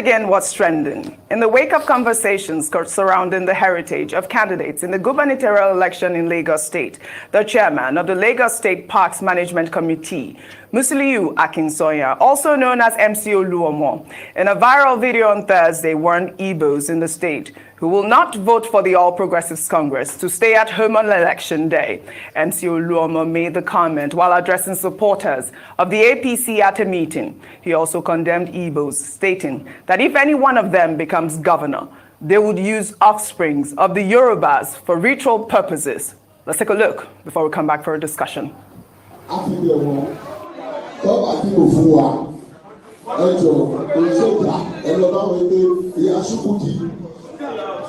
begin what's trending. In the wake of conversations surrounding the heritage of candidates in the gubernatorial election in Lagos State, the chairman of the Lagos State Parks Management Committee, Musiliu Akinsoya, also known as MC Oluomo, in a viral video on Thursday warned Igbos in the state who will not vote for the All Progressives Congress to stay at home on election day. MC Oluomo made the comment while addressing supporters of the APC at a meeting. He also condemned Igbos, stating that if any one of them becomes governor, they would use offsprings of the Yorubas for ritual purposes. Let's take a look before we come back for a discussion.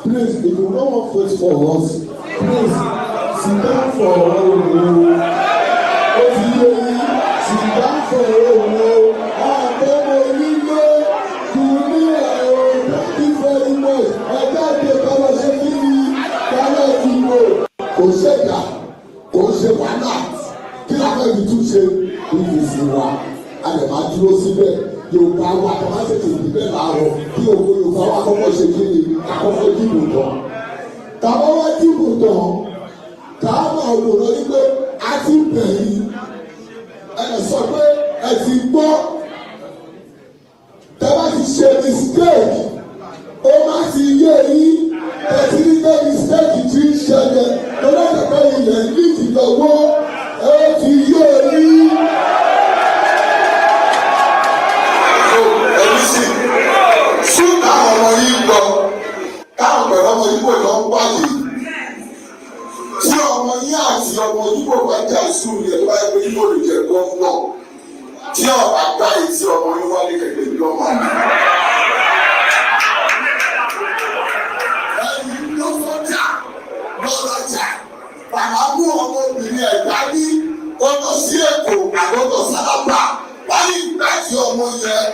Please, if you don't want to for us, please sit down for a while. Sit down for a while. Very much. I got the Yorùbá wa kọ́ máa tètè ìdíbẹ̀ máa rọ̀ kí òkú Yorùbá wa kọ́kọ́ ṣe kí ni àkọ́kọ́ dìbò tán. Tàbá wá dìbò tán, kàá máa wò lọ wípé a ti bẹ̀yìn. Ẹ sọ pé ẹ ti gbọ́. Tàbá ti ṣe mistake, ó máa ti yé yín. Ẹ̀sì ní pé mistake ti ń ṣẹlẹ̀ lọ́dọ̀ kẹ̀kẹ́ ilẹ̀ ní ìdìlọ́wọ́ ẹ ti yé yín. Táwọn pẹ̀lú ọmọ Ìgbò lọ ń wáyé tí ọmọ yín àti ọmọ Ìgbò bá jà sùn yẹn tó bá yẹ pé Ìgbò lè jẹ gọ́ọ̀nà tí ọba gbá yìí tí ọmọ yín wálé kẹ̀kẹ́ ní ọmọ àná. Ẹ̀yin ló fọ́jà lọ́lọ́jà bàbá mú ọmọbìnrin ẹ̀dá ní ọ̀nà sí Èkó àgọ́tọ̀ sálábà wáyé ìgbà tí ọmọ yẹn.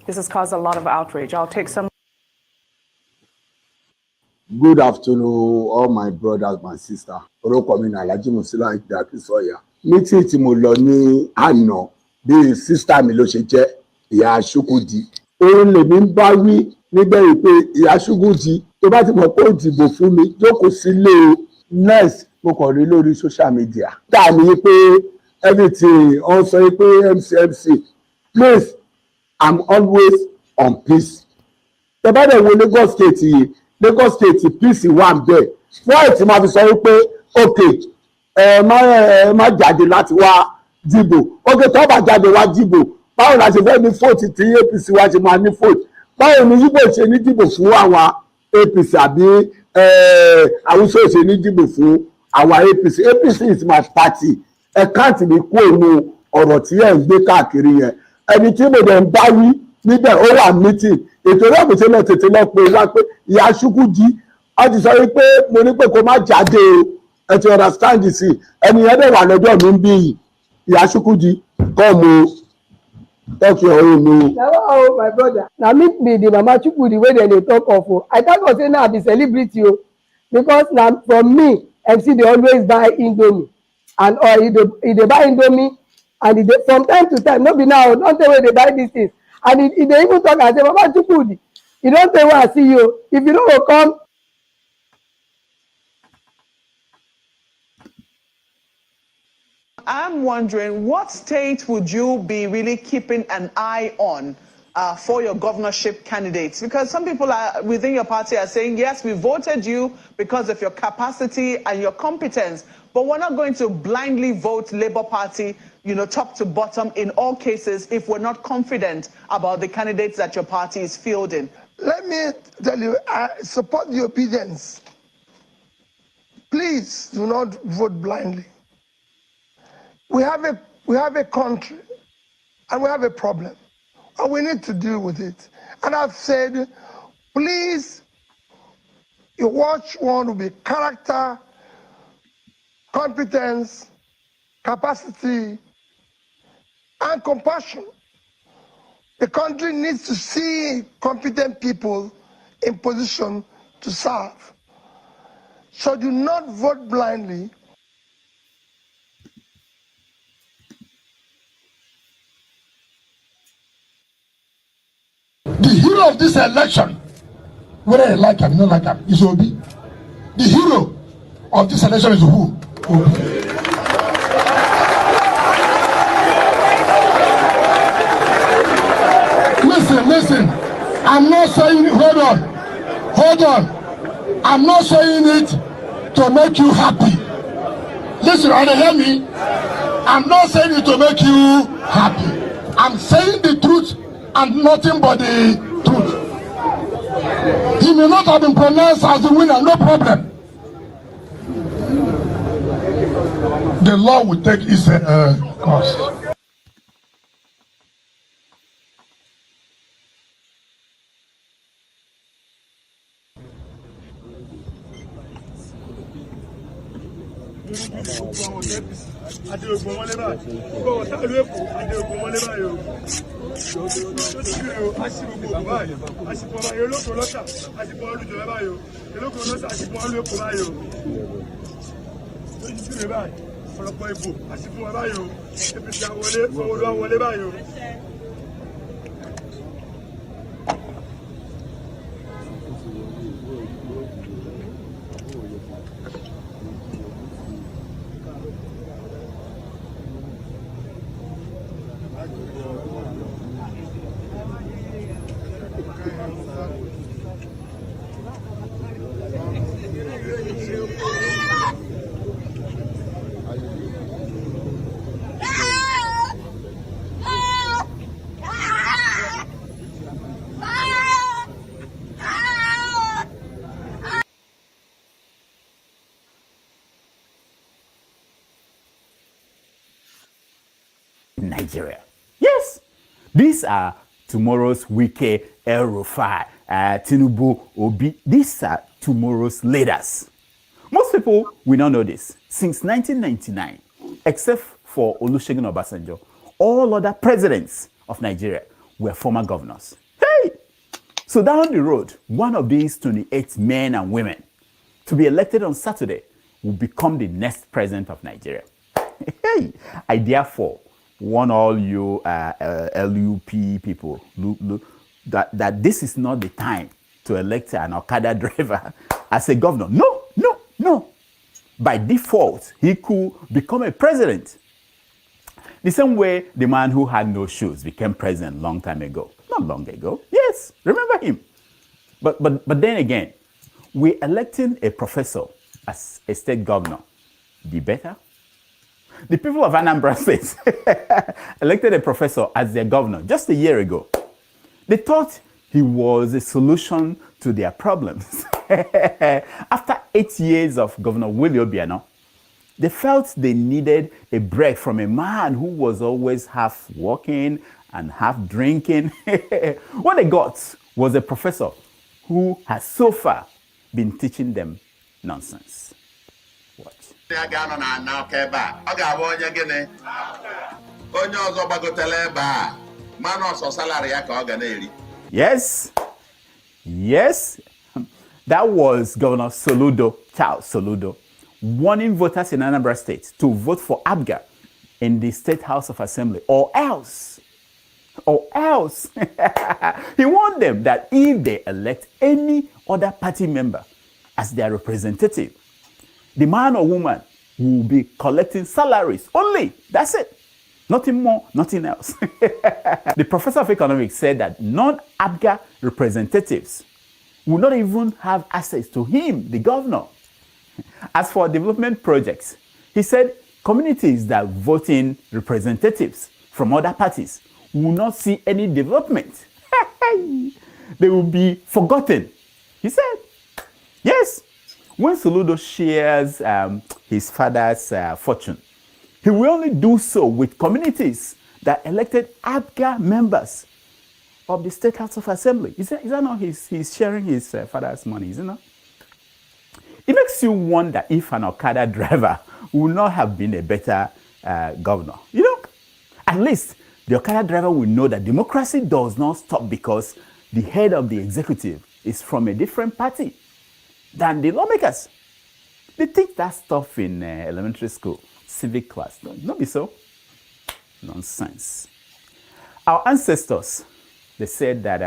This has caused a lot of outrage. I'll take some. Good afternoon, all my brothers, my sisters. Orúkọ mi ni Alhaji Musiliu Akinsoya. Meeting tí mo lọ ní àná bí sister mi ló ṣe jẹ́ Ìyá Ṣúkúdì. Òun lèmi ń bá wí nígbẹ̀yìn pé Ìyá Ṣúkúdì tó bá ti mọ̀ pé ó dìbò fún mi jókòó sílé nurse mo kàn rí lórí social media. Tá a ní pé everything on sọ pé MC please I'm always on peace. Tẹ́ bá dẹ̀ wo Lagos State yìí Lagos State peace wà ń bẹ̀. Wọ́n ẹ̀ tí máa fi sọ wípé okay má jáde láti wá dìbò. Okay tó bá jáde wá dìbò báwo la ṣe fẹ́ ní vote tí APC wá ṣe máa ní vote. Báwo ni Igbo ṣe ní dìbò fún àwọn APC àbí Hausa ṣe ní dìbò fún our APC is my party. Ẹ káàtì mi kú òun ọ̀rọ̀ tí ẹ̀ ń gbé káàkiri yẹn. Ẹni tí mo dẹ̀ ń bá wí níbẹ̀ ó wà meeting. Ètò ìrọ̀ àbùsẹ̀ náà tètè lọ pé wá pé Ìyá Ṣúkúdì a ti sọ wípé mo ní pé kó má jáde o. Ẹ ti understand sí ẹni yẹn dẹ̀ wà lọ́jọ́ mi ń bí yìí. Ìyá Ṣúkúdì kọ́ mo talk your own o. Hello my brother. Na me be the Mama Chukwudi wey dem dey talk of o. I thank God say now I be celebrity o. Because na from me MC dey always buy Indomie and he dey buy Indomie and he dey from time to time no be now don tey wey dey buy these things and he dey even talk and say Mama Chukwudi e don tey wey I see you if you no go come. I'm wondering what state would you be really keeping an eye on for your governorship candidates? Because some people are within your party are saying, yes, we voted you because of your capacity and your competence, but we're not going to blindly vote Labour Party, top to bottom in all cases if we're not confident about the candidates that your party is fielding. Let me tell you, I support the obedience. Please do not vote blindly. We have a country and we have a problem. And we need to deal with it. And I've said, please, you watch one will be character, competence, capacity, and compassion. The country needs to see competent people in position to serve. So do not vote blindly. hero of this election, whether you like him or not like him, is Obi. The hero of this election is who? Obi. Listen, I'm not saying, hold on. I'm not saying it to make you happy. Listen, are you hear me? I'm not saying it to make you happy. I'm saying the truth and nothing but the truth. He may not have been pronounced as the winner, no problem. The law will take its course. Adéogun wọlé báyìí gbogbo ọ̀tá ìlú Èkó Adéogun wọlé báyìí o lóṣìṣẹ́ o aṣígbogbo ògùn báyìí aṣígbọ́n báyìí olóko lọ́tà aṣígbọ́n olùjọba báyìí o olóko lọ́tà aṣígbọ́n olú Èkó báyìí o lóṣìṣẹ́ báyìí ọ̀pọ̀lọpọ̀ ìbò aṣígbọ́n báyìí o APC wọlé Sanwó-Olú wọlé báyìí o. Nigeria. Yes, these are tomorrow's Wike, El Rufai, Tinubu, Obi. These are tomorrow's leaders. Most people will not know this. Since 1999, except for Olusegun Obasanjo, all other presidents of Nigeria were former governors. Hey! So down the road, one of these 28 men and women to be elected on Saturday will become the next president of Nigeria. Hey! I therefore warn all you LUP people that this is not the time to elect an Okada driver as a governor. No. By default, he could become a president. The same way the man who had no shoes became president long time ago. Not long ago. Yes, remember him. But then again, we're electing a professor as a state governor. Be better? The people of Anambra State elected a professor as their governor just a year ago. They thought he was a solution to their problems. After 8 years of Governor Willie Obiano, they felt they needed a break from a man who was always half working and half drinking. What they got was a professor who has so far been teaching them nonsense. Watch. Yes, that was Governor Soludo, Charles Soludo, warning voters in Anambra State to vote for Abga in the State House of Assembly, or else. He warned them that if they elect any other party member as their representative, the man or woman will be collecting salaries only. That's it. Nothing more, nothing else. The professor of economics said that non-ABGA representatives will not even have access to him, the governor. As for development projects, he said communities that vote in representatives from other parties will not see any development. They will be forgotten. He said, yes, when Soludo shares his father's fortune, he will only do so with communities that elected ABGA members of the State House of Assembly. Is that not he's sharing his father's money, is it not? It makes you wonder if an Okada driver would not have been a better governor. You know, at least the Okada driver will know that democracy does not stop because the head of the executive is from a different party than the lawmakers. They teach that stuff in elementary school, civic class. Not be so. Nonsense. Our ancestors, they said that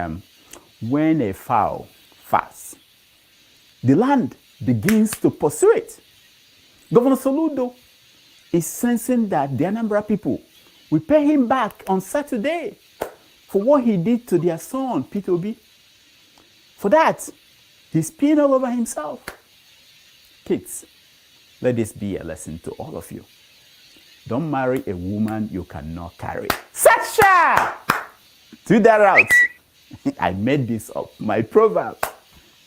when a fowl fasts, the land begins to pursue it. Governor Soludo is sensing that the Anambra people will pay him back on Saturday for what he did to their son, Peter Obi. For that, he's peeing all over himself. Kids, let this be a lesson to all of you. Don't marry a woman you cannot carry. Sasha! To that out. I made this up, my proverb.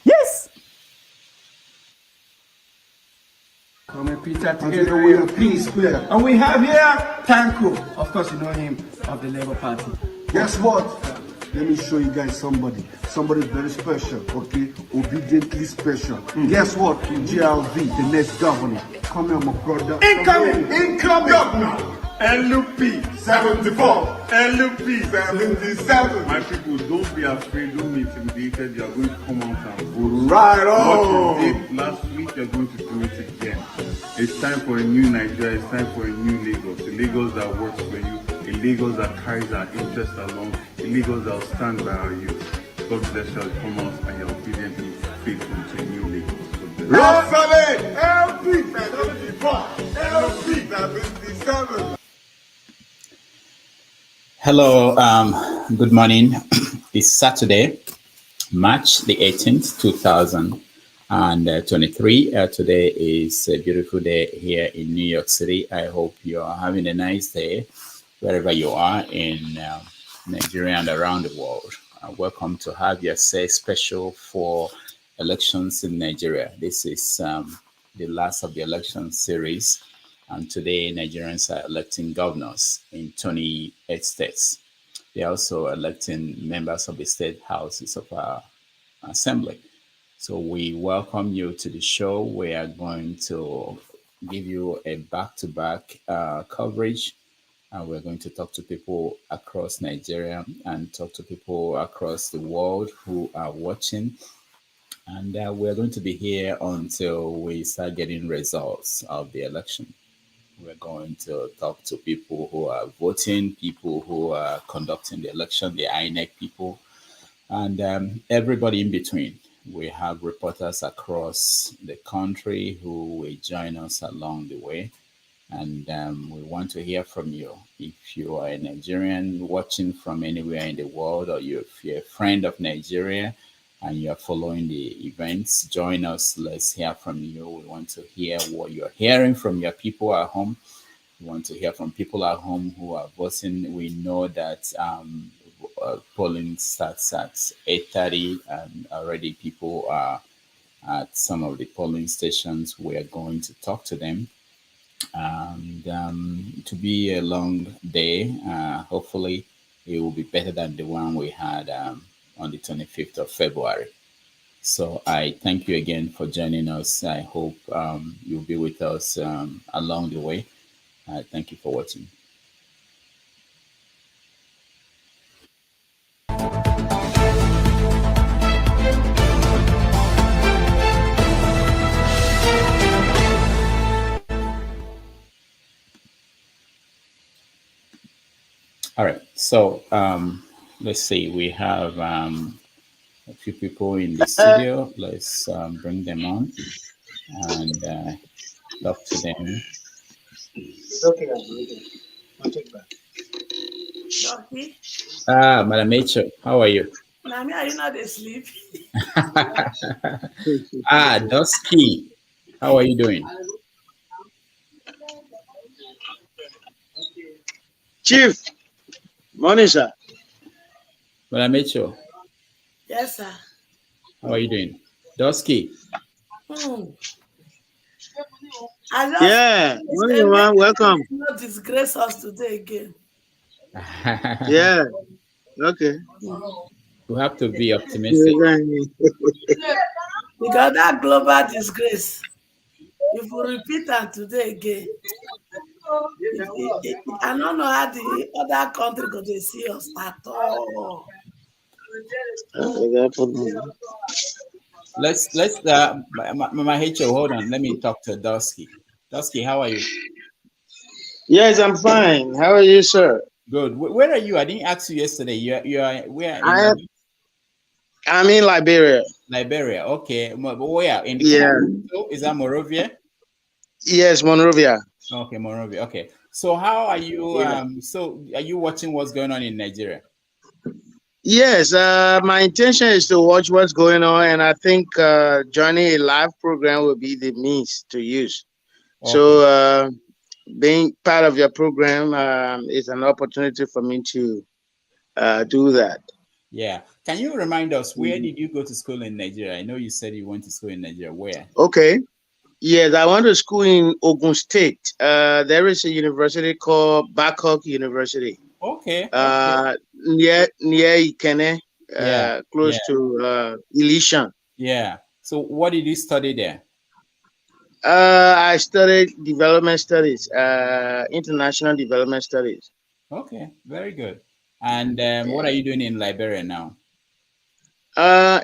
Yes! Come and Peter together with a peace square. And we have here Tanko. Of course, you know him of the Labour Party. Guess what? Let me show you guys somebody. Somebody very special, okay? Obediently special. Guess what? GLV, the next governor. Come here, my brother. Incoming governor. LP 74, LP 77. My people, don't be afraid, don't be intimidated. You are going to come out and vote. Right on. What you did last week, you are going to do it again. It's time for a new Nigeria. It's time for a new Lagos. A Lagos that works for you. A Lagos that carries our interests along. A Lagos that will stand by our youth. God bless you. Come out and you are obediently faithful to a new Lagos. Rosalie, LP 74, LP 77. Hello, good morning. It's Saturday, March the 18th, 2023. Today is a beautiful day here in New York City. I hope you are having a nice day wherever you are in Nigeria and around the world. Welcome to Have Your Say special for elections in Nigeria. This is the last of the election series. And today, Nigerians are electing governors in 28 states. They are also electing members of the state houses of our assembly. So we welcome you to the show. We are going to give you a back-to-back coverage. And we're going to talk to people across Nigeria and talk to people across the world who are watching. And we're going to be here until we start getting results of the election. We're going to talk to people who are voting, people who are conducting the election, the INEC people, and everybody in between. We have reporters across the country who will join us along the way. And we want to hear from you. If you are a Nigerian watching from anywhere in the world, or if you're a friend of Nigeria and you're following the events, join us. Let's hear from you. We want to hear what you're hearing from your people at home. We want to hear from people at home who are voting. We know that polling starts at 8:30 and already people are at some of the polling stations. We are going to talk to them. And to be a long day. Hopefully, it will be better than the one we had on the 25th of February. So I thank you again for joining us. I hope you'll be with us along the way. Thank you for watching. All right, so let's see, we have a few people in the studio. Let's bring them on and talk to them. Okay, I'll take back. Madam H, how are you? Now, me, are you not asleep? Dusky, how are you doing? Chief, morning, sir. Madam H, Yes, sir. how are you doing? Dusky. Yeah, morning, man. Welcome. Not disgrace us today again. Yeah, okay. We have to be optimistic. Because that global disgrace, if we repeat that today again, I don't know how the other country going to see us at all. Let's my HO, hold on. Let me talk to Dusky. Dusky, how are you? Yes, I'm fine. How are you, sir? Good. Where are you? I didn't ask you yesterday. You are where? I'm in Liberia. Liberia. Okay. But where? In the Yeah. capital? Is that Monrovia? Yes, Monrovia. Okay, Monrovia. Okay. So how are you? Yeah. So are you watching what's going on in Nigeria? Yes, my intention is to watch what's going on, and I think joining a live program will be the means to use. Okay. So, being part of your program is an opportunity for me to do that. Yeah. Can you remind us where Mhm. did you go to school in Nigeria? I know you said you went to school in Nigeria. Where? Okay. Yes, I went to school in Ogun State. There is a university called Babcock University. Okay. Okay. Near Ikene, Yeah. close Yeah. to Elishan. Yeah. So what did you study there? I studied development studies, international development studies. Okay. Very good. And what Yeah. are you doing in Liberia now?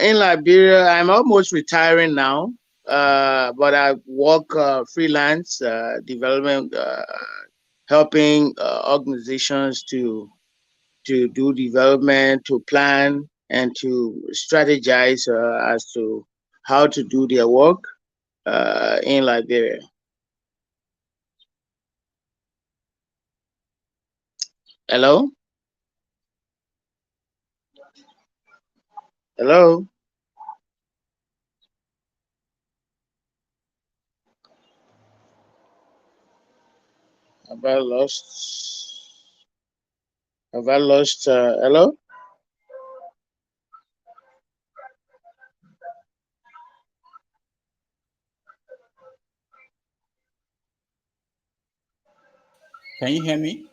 In Liberia, I'm almost retiring now, but I work freelance development, helping organizations to do development, to plan, and to strategize as to how to do their work in Liberia. Hello, hello. Have I lost? Have I lost? Hello. Can you hear me?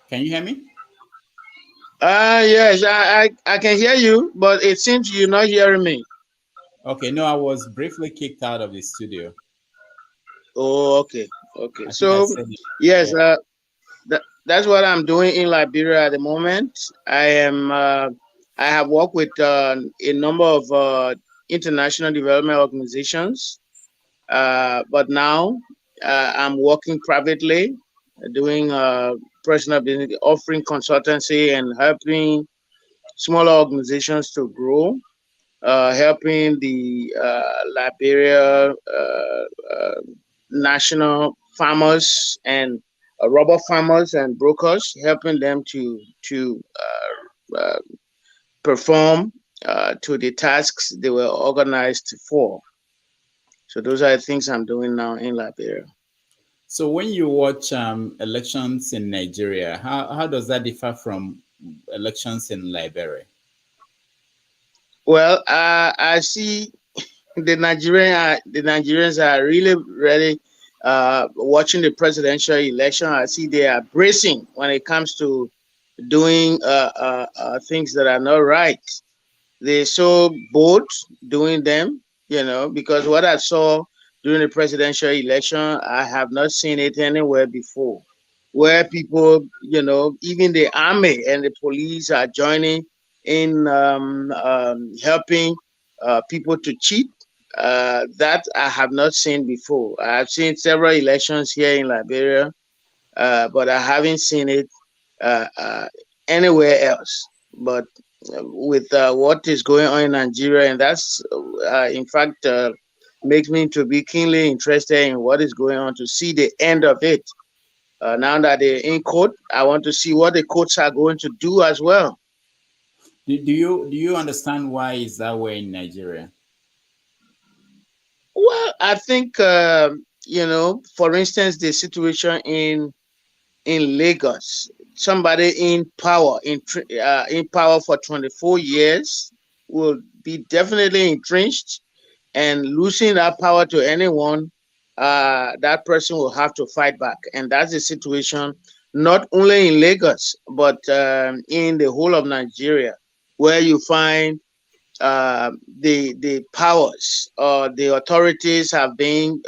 Can you hear me? Yes, I can hear you, but it seems you're not hearing me. Okay. No, I was briefly kicked out of the studio. Oh, okay, okay. I think I So said it. yes, Yeah. that's what I'm doing in Liberia at the moment. I have worked with a number of international development organizations, but now I'm working privately, doing personal business, offering consultancy and helping smaller organizations to grow, helping the Liberia national farmers and rubber farmers and brokers, helping them to perform to the tasks they were organized for. So those are the things I'm doing now in Liberia. So when you watch elections in Nigeria, how does that differ from elections in Liberia? Well, I see the Nigerians are really watching the presidential election. I see they are bracing when it comes to doing things that are not right. They're so bold doing them, because what I saw during the presidential election, I have not seen it anywhere before, where people, even the army and the police are joining in helping people to cheat. That I have not seen before. I have seen several elections here in Liberia, but I haven't seen it uh, uh, anywhere else. But with what is going on in Nigeria, and that's in fact makes me to be keenly interested in what is going on to see the end of it. Now that they're in court, I want to see what the courts are going to do as well. Do you understand why is that way in Nigeria? Well, I think for instance, the situation in Lagos, somebody in power for 24 years will be definitely entrenched, and losing that power to anyone, that person will have to fight back, and that's the situation not only in Lagos but in the whole of Nigeria, where you find the powers or the authorities have been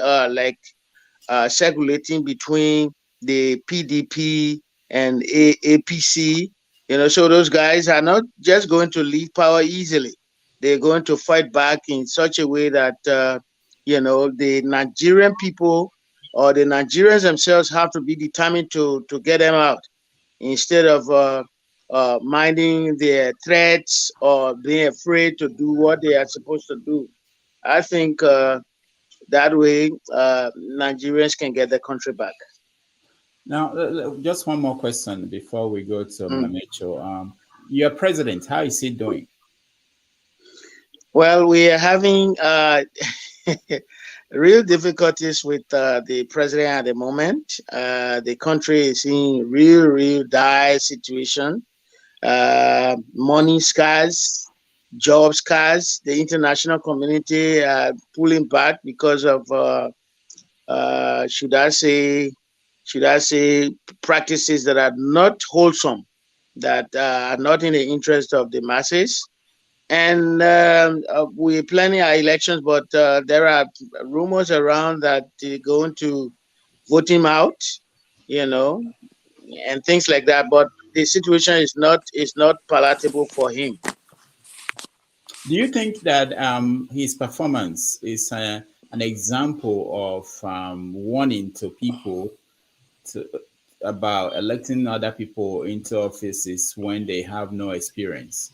circulating between the PDP and APC. So those guys are not just going to leave power easily. They're going to fight back in such a way that the Nigerian people or the Nigerians themselves have to be determined to get them out instead of minding their threats or being afraid to do what they are supposed to do. I think that way Nigerians can get the country back. Now, just one more question before we go to Mm. Mamecho. Your president, how is he doing? Well, we are having real difficulties with the president at the moment. The country is in real dire situation. Money scarce, job scarce. The international community pulling back because of should I say practices that are not wholesome, that are not in the interest of the masses. And we're planning our elections, but there are rumors around that they're going to vote him out, you know, and things like that. But the situation is not palatable for him. Do you think that his performance is an example of warning to people to, about electing other people into offices when they have no experience?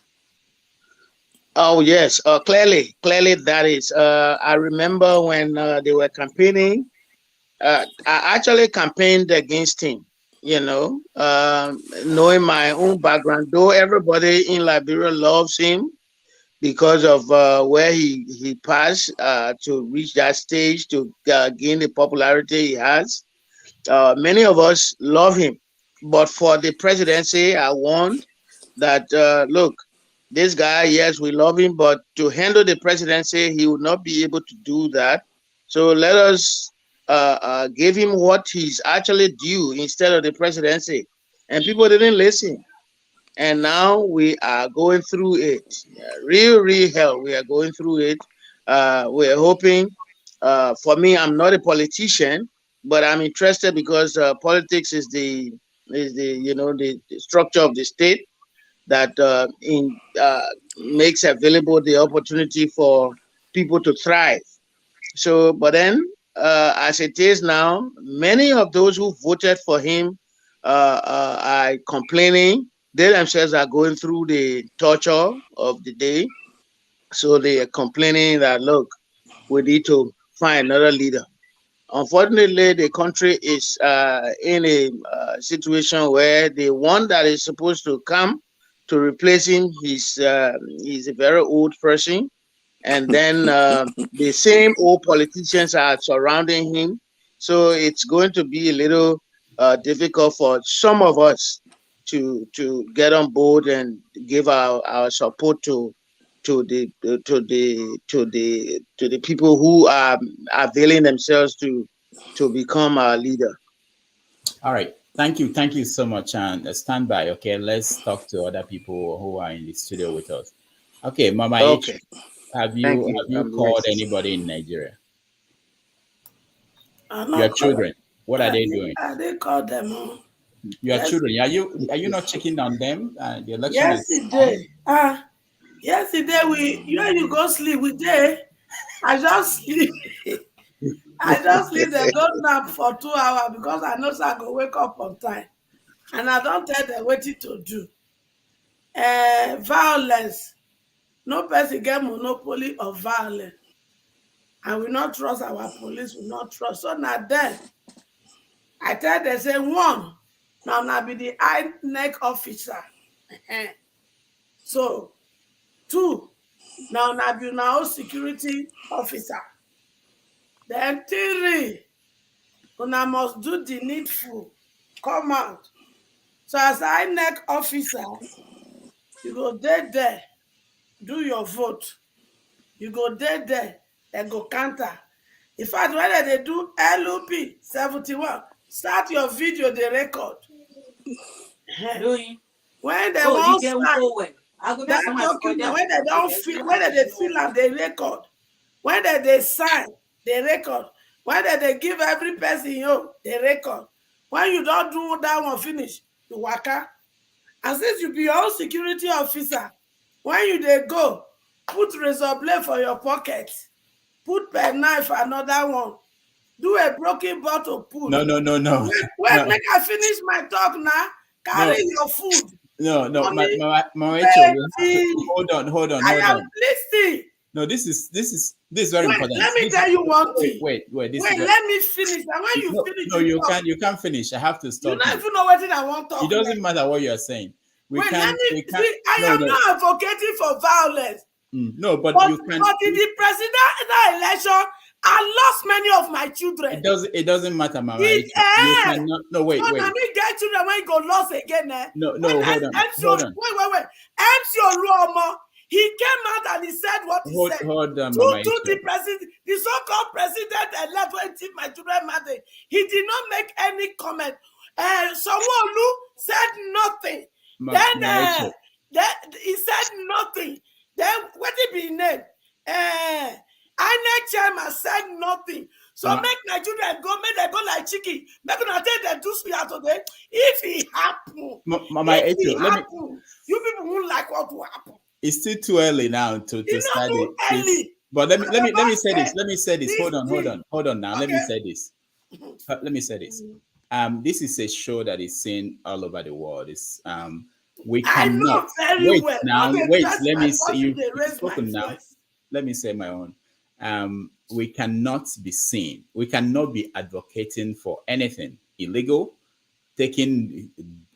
Oh yes, clearly that is. I remember when they were campaigning. I actually campaigned against him. Knowing my own background, though everybody in Liberia loves him because of where he passed to reach that stage to gain the popularity he has. Many of us love him, but for the presidency, I warned that look, this guy, yes, we love him, but to handle the presidency, he would not be able to do that. So let us give him what he's actually due instead of the presidency. And people didn't listen. And now we are going through it. Real hell. We are going through it. We're hoping. For me, I'm not a politician, but I'm interested because politics is the structure of the state that makes available the opportunity for people to thrive. So, but then, as it is now, many of those who voted for him are complaining. They themselves are going through the torture of the day. So they are complaining that, look, we need to find another leader. Unfortunately, the country is in a situation where the one that is supposed to come to replace him, he's a very old person, and then the same old politicians are surrounding him. So it's going to be a little difficult for some of us to get on board and give our support to the people who are availing themselves to become our leader. All right. Thank you so much. And stand by. Okay, let's talk to other people who are in the studio with us. Okay, Mama H, Okay, have thank you you. have you I'm called blessed. anybody in Nigeria? Your No, children, what are they doing? I didn't call them. Oh. Your Yes, children, are you not checking on them? The election is on. yesterday. Yesterday you go sleep with day. I just sleep. I just leave them go nap for 2 hours because I know say I go wake up on time. And I don't tell them what to do. Violence. No person get monopoly of violence. And we not trust our police, we not trust. So now then, I tell them, say, one, now be the eye neck officer. So, two, now be now security officer. Then three, una must do the needful. Come out. So as eye neck officer, you go there, do your vote. You go there, and go counter. In fact, when they do LOP 71, start your video, the record. When they won't start that document, when they don't feel, when they feel and they record, when they sign, they record, when they give every person they record. When you don't do that one finish, you waka. And since you be your own security officer, when you they go, put razor blade for your pocket, put pen knife another one, do a broken bottle put. No. Wait, No. make I finish my talk now. Carry No. your food. No, Money, Rachel, you have to waiting. hold on. I am listening. No, this is very Wait, important. let me tell you one thing. Wait. This Wait, is let me finish. And when you finish, no, you can't finish. I have to You stop don't you. even know what I want to talk It doesn't matter what you are saying. Wait, let me see. I am no. not advocating for violence. No, but you can. But in the presidential election, I lost many of my children. It doesn't matter, Mama. You cannot. No, wait. So now me get children when you go lost again. No, hold on. Wait. MC Oluomo, he came out and he said what he said. Hold on, Mama. The so-called president-elect when my children married, he did not make any comment. Sanwo-Olu said nothing. Then he said nothing. Then what did be name? INEC chairman said nothing. So make my children go, make them go like chicken. Make them take them do swear today. If it happen, you people won't like what will happen. It's still too early now to start it. But let me say this. Let me say this. Hold on now. Okay. Let me say this. This is a show that is seen all over the world. It's we cannot wait well. Now. Wait, let me say you've spoken now. Let me say my own. We cannot be seen. We cannot be advocating for anything illegal. Taking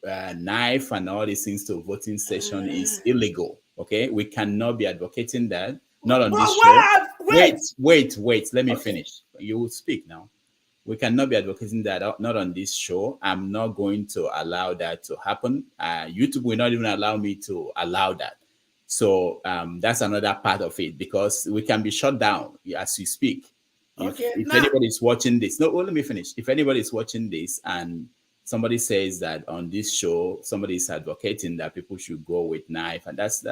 a knife and all these things to a voting station is illegal. Okay, we cannot be advocating that. Not on this show. Wait. Let me finish. You will speak now. We cannot be advocating that. Not on this show. I'm not going to allow that to happen. YouTube will not even allow me to allow that. So that's another part of it, because we can be shut down as we speak. If anybody is watching this, let me finish. If anybody is watching this and somebody says that on this show, somebody is advocating that people should go with knife, and that's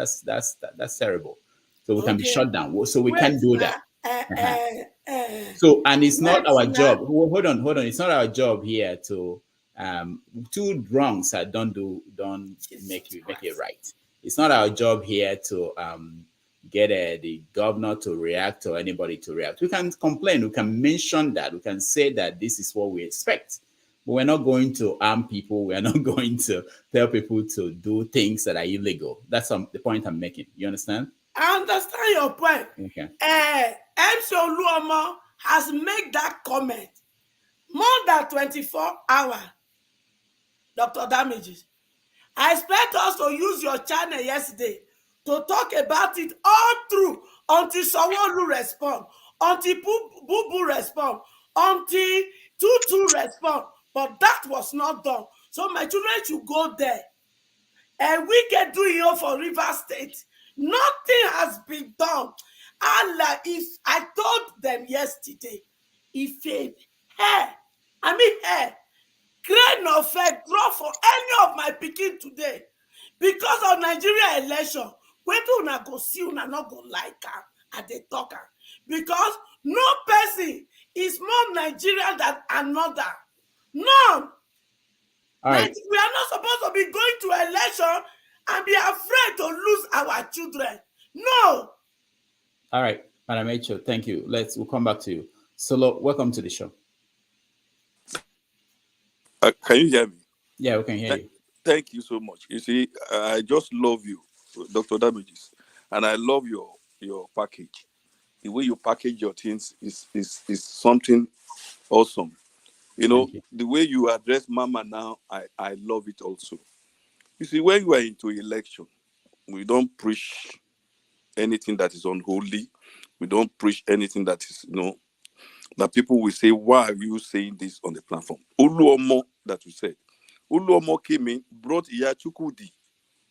terrible. So we can be shut down. So we can't do that. So, and it's not our job. Hold on. It's not our job here to two wrongs that don't make it right. It's not our job here to get the governor to react or anybody to react. We can complain. We can mention that. We can say that this is what we expect. But we're not going to arm people. We're not going to tell people to do things that are illegal. That's the point I'm making. You understand? I understand your point. Okay. MC Oluomo has made that comment more than 24 hours. Dr. Damages, I expect us to use your channel yesterday to talk about it all through until Sanwo-Olu respond, until Bubu respond, until Tutu respond. But that was not done. So my children should go there. And we can do it for River State. Nothing has been done. Allah, if I told them yesterday, if a hair, grain of hair drop for any of my picking today, because of Nigeria election, whether una go see, una not go like her, and they talk her. Because no person is more Nigerian than another. None. Right. We are not supposed to be going to election and be afraid to lose our children. No. All right, Madam H.O., thank you. We'll come back to you. Solo, welcome to the show. Can you hear me? Yeah, we can hear you. Thank you so much. You see, I just love you, Dr. Damages, and I love your package. The way you package your things is something awesome. You. The way you address Mama now, I love it also. You see, when you are into election, we don't preach anything that is unholy. We don't preach anything that is, that people will say, why are you saying this on the platform? Oluomo, that you said. Oluomo came in, brought Iya Chukwudi.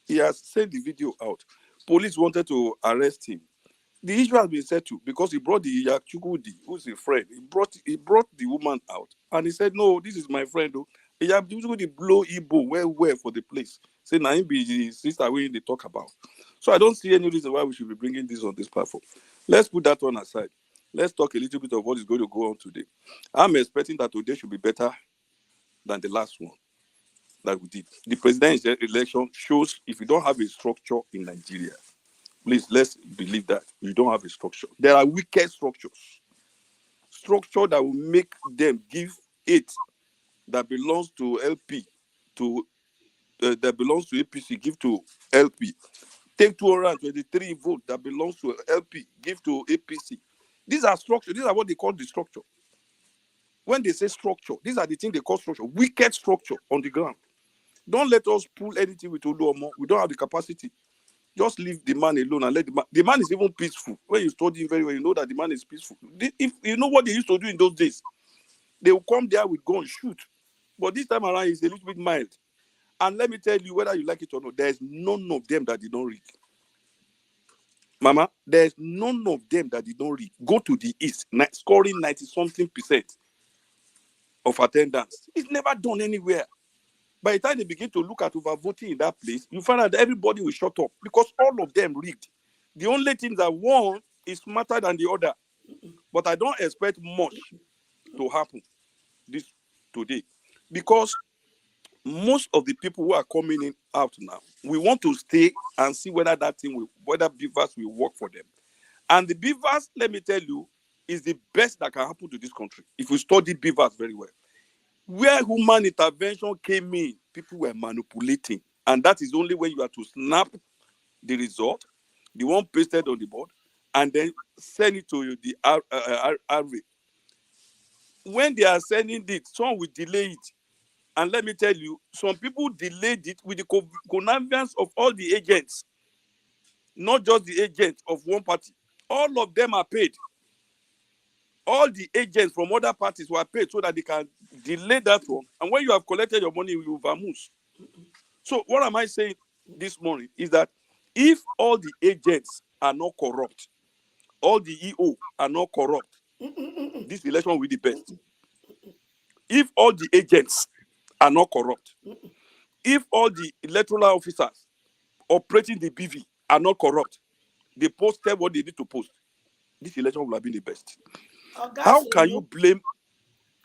He has sent the video out. Police wanted to arrest him. The issue has been settled because he brought the Iya Chukwudi, who's a friend. He brought the woman out. And he said, no, this is my friend. Iya Chukwudi blow Igbo well for the place. Say, now be the sister we they talk about. So I don't see any reason why we should be bringing this on this platform. Let's put that one aside. Let's talk a little bit of what is going to go on today. I'm expecting that today should be better than the last one that we did. The presidential election shows if you don't have a structure in Nigeria, please, let's believe that you don't have a structure. There are wicked structures. Structure that will make them give it that belongs to LP to that belongs to APC, give to LP. Take 223 votes that belongs to LP, give to APC. These are structure. These are what they call the structure. When they say structure, these are the things they call structure. Wicked structure on the ground. Don't let us pull anything with Oluomo. We don't have the capacity. Just leave the man alone and let the man. The man is even peaceful. When you study him very well, you know that the man is peaceful. If you know what they used to do in those days, they will come there with guns, shoot. But this time around, it's a little bit mild. And let me tell you, whether you like it or not, there's none of them that did not read. Mama, there's none of them that did not read. Go to the East, scoring 90-something% of attendance. It's never done anywhere. By the time they begin to look at overvoting in that place, you find out that everybody will shut up because all of them rigged. The only thing that one is smarter than the other. But I don't expect much to happen this today because most of the people who are coming in out now, we want to stay and see whether that thing will, whether beavers will work for them. And the beavers, let me tell you, is the best that can happen to this country if we study beavers very well. Where human intervention came in, people were manipulating. And that is only when you have to snap the result, the one pasted on the board, and then send it to the RV. When they are sending it, some will delay it. And let me tell you, some people delayed it with the connivance of all the agents, not just the agents of one party. All of them are paid. All the agents from other parties were paid so that they can delay that one. And when you have collected your money, you vamoose. So what am I saying this morning is that if all the agents are not corrupt, all the EO are not corrupt, this election will be the best. If all the agents are not corrupt, if all the electoral officers operating the BV are not corrupt, they posted what they need to post, this election will have been the best. How can you blame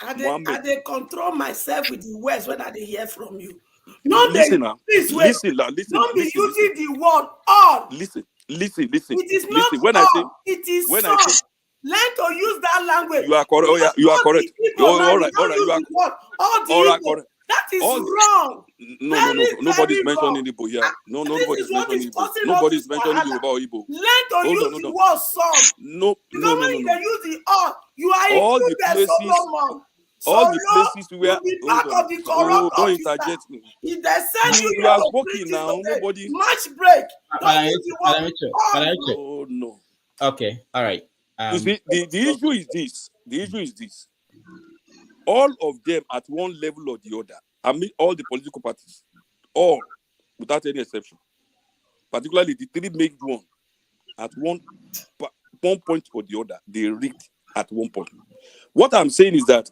Mohammed? I control myself with the words when I hear from you. Listen now. Listen. Don't be using the word all. Listen. It is not when all. I say, it is when some. I say, learn to use that language. You are correct. Oh, yeah, you are correct. All right. All the Igbo. That is wrong. No. Nobody's mentioning Igbo here. No, nobody's mentioning Igbo. Nobody's mentioning Yoruba or Igbo. Learn to use the word some. No. Because when you use the all, you are all included the places, Solomon. All the places where be part of the corrupt don't officer. interject me. If they send you are spoken now. Nobody. Match break. Don't use the word. Oh no. Okay. All right. You see, the issue is this. The issue is this. All of them at one level or the other. I mean, all the political parties, all without any exception. Particularly the three major ones, at one point or the other, they rigged at one point. What I'm saying is that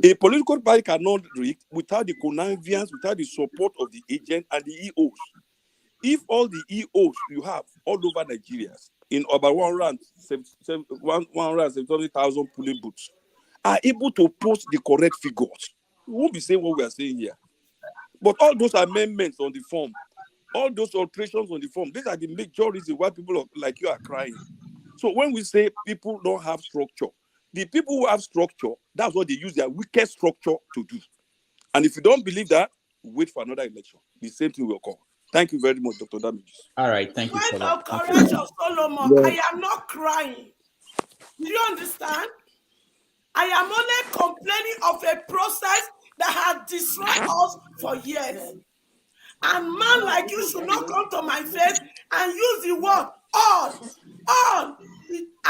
a political party cannot rig without the connivance, without the support of the agent and the EOs. If all the EOs you have all over Nigeria, in about 170,000 polling booths, are able to post the correct figures, we won't be saying what we are saying here. But all those amendments on the form, all those alterations on the form, these are the major reasons why people like you are crying. So when we say people don't have structure, the people who have structure, that's what they use their wicked structure to do. And if you don't believe that, wait for another election. The same thing will occur. Thank you very much, Dr. Damages. All right, thank you for that. Correction, Solomon, I am not crying. Do you understand? I am only complaining of a process that has destroyed us for years. And man like you should not come to my face and use the word all. I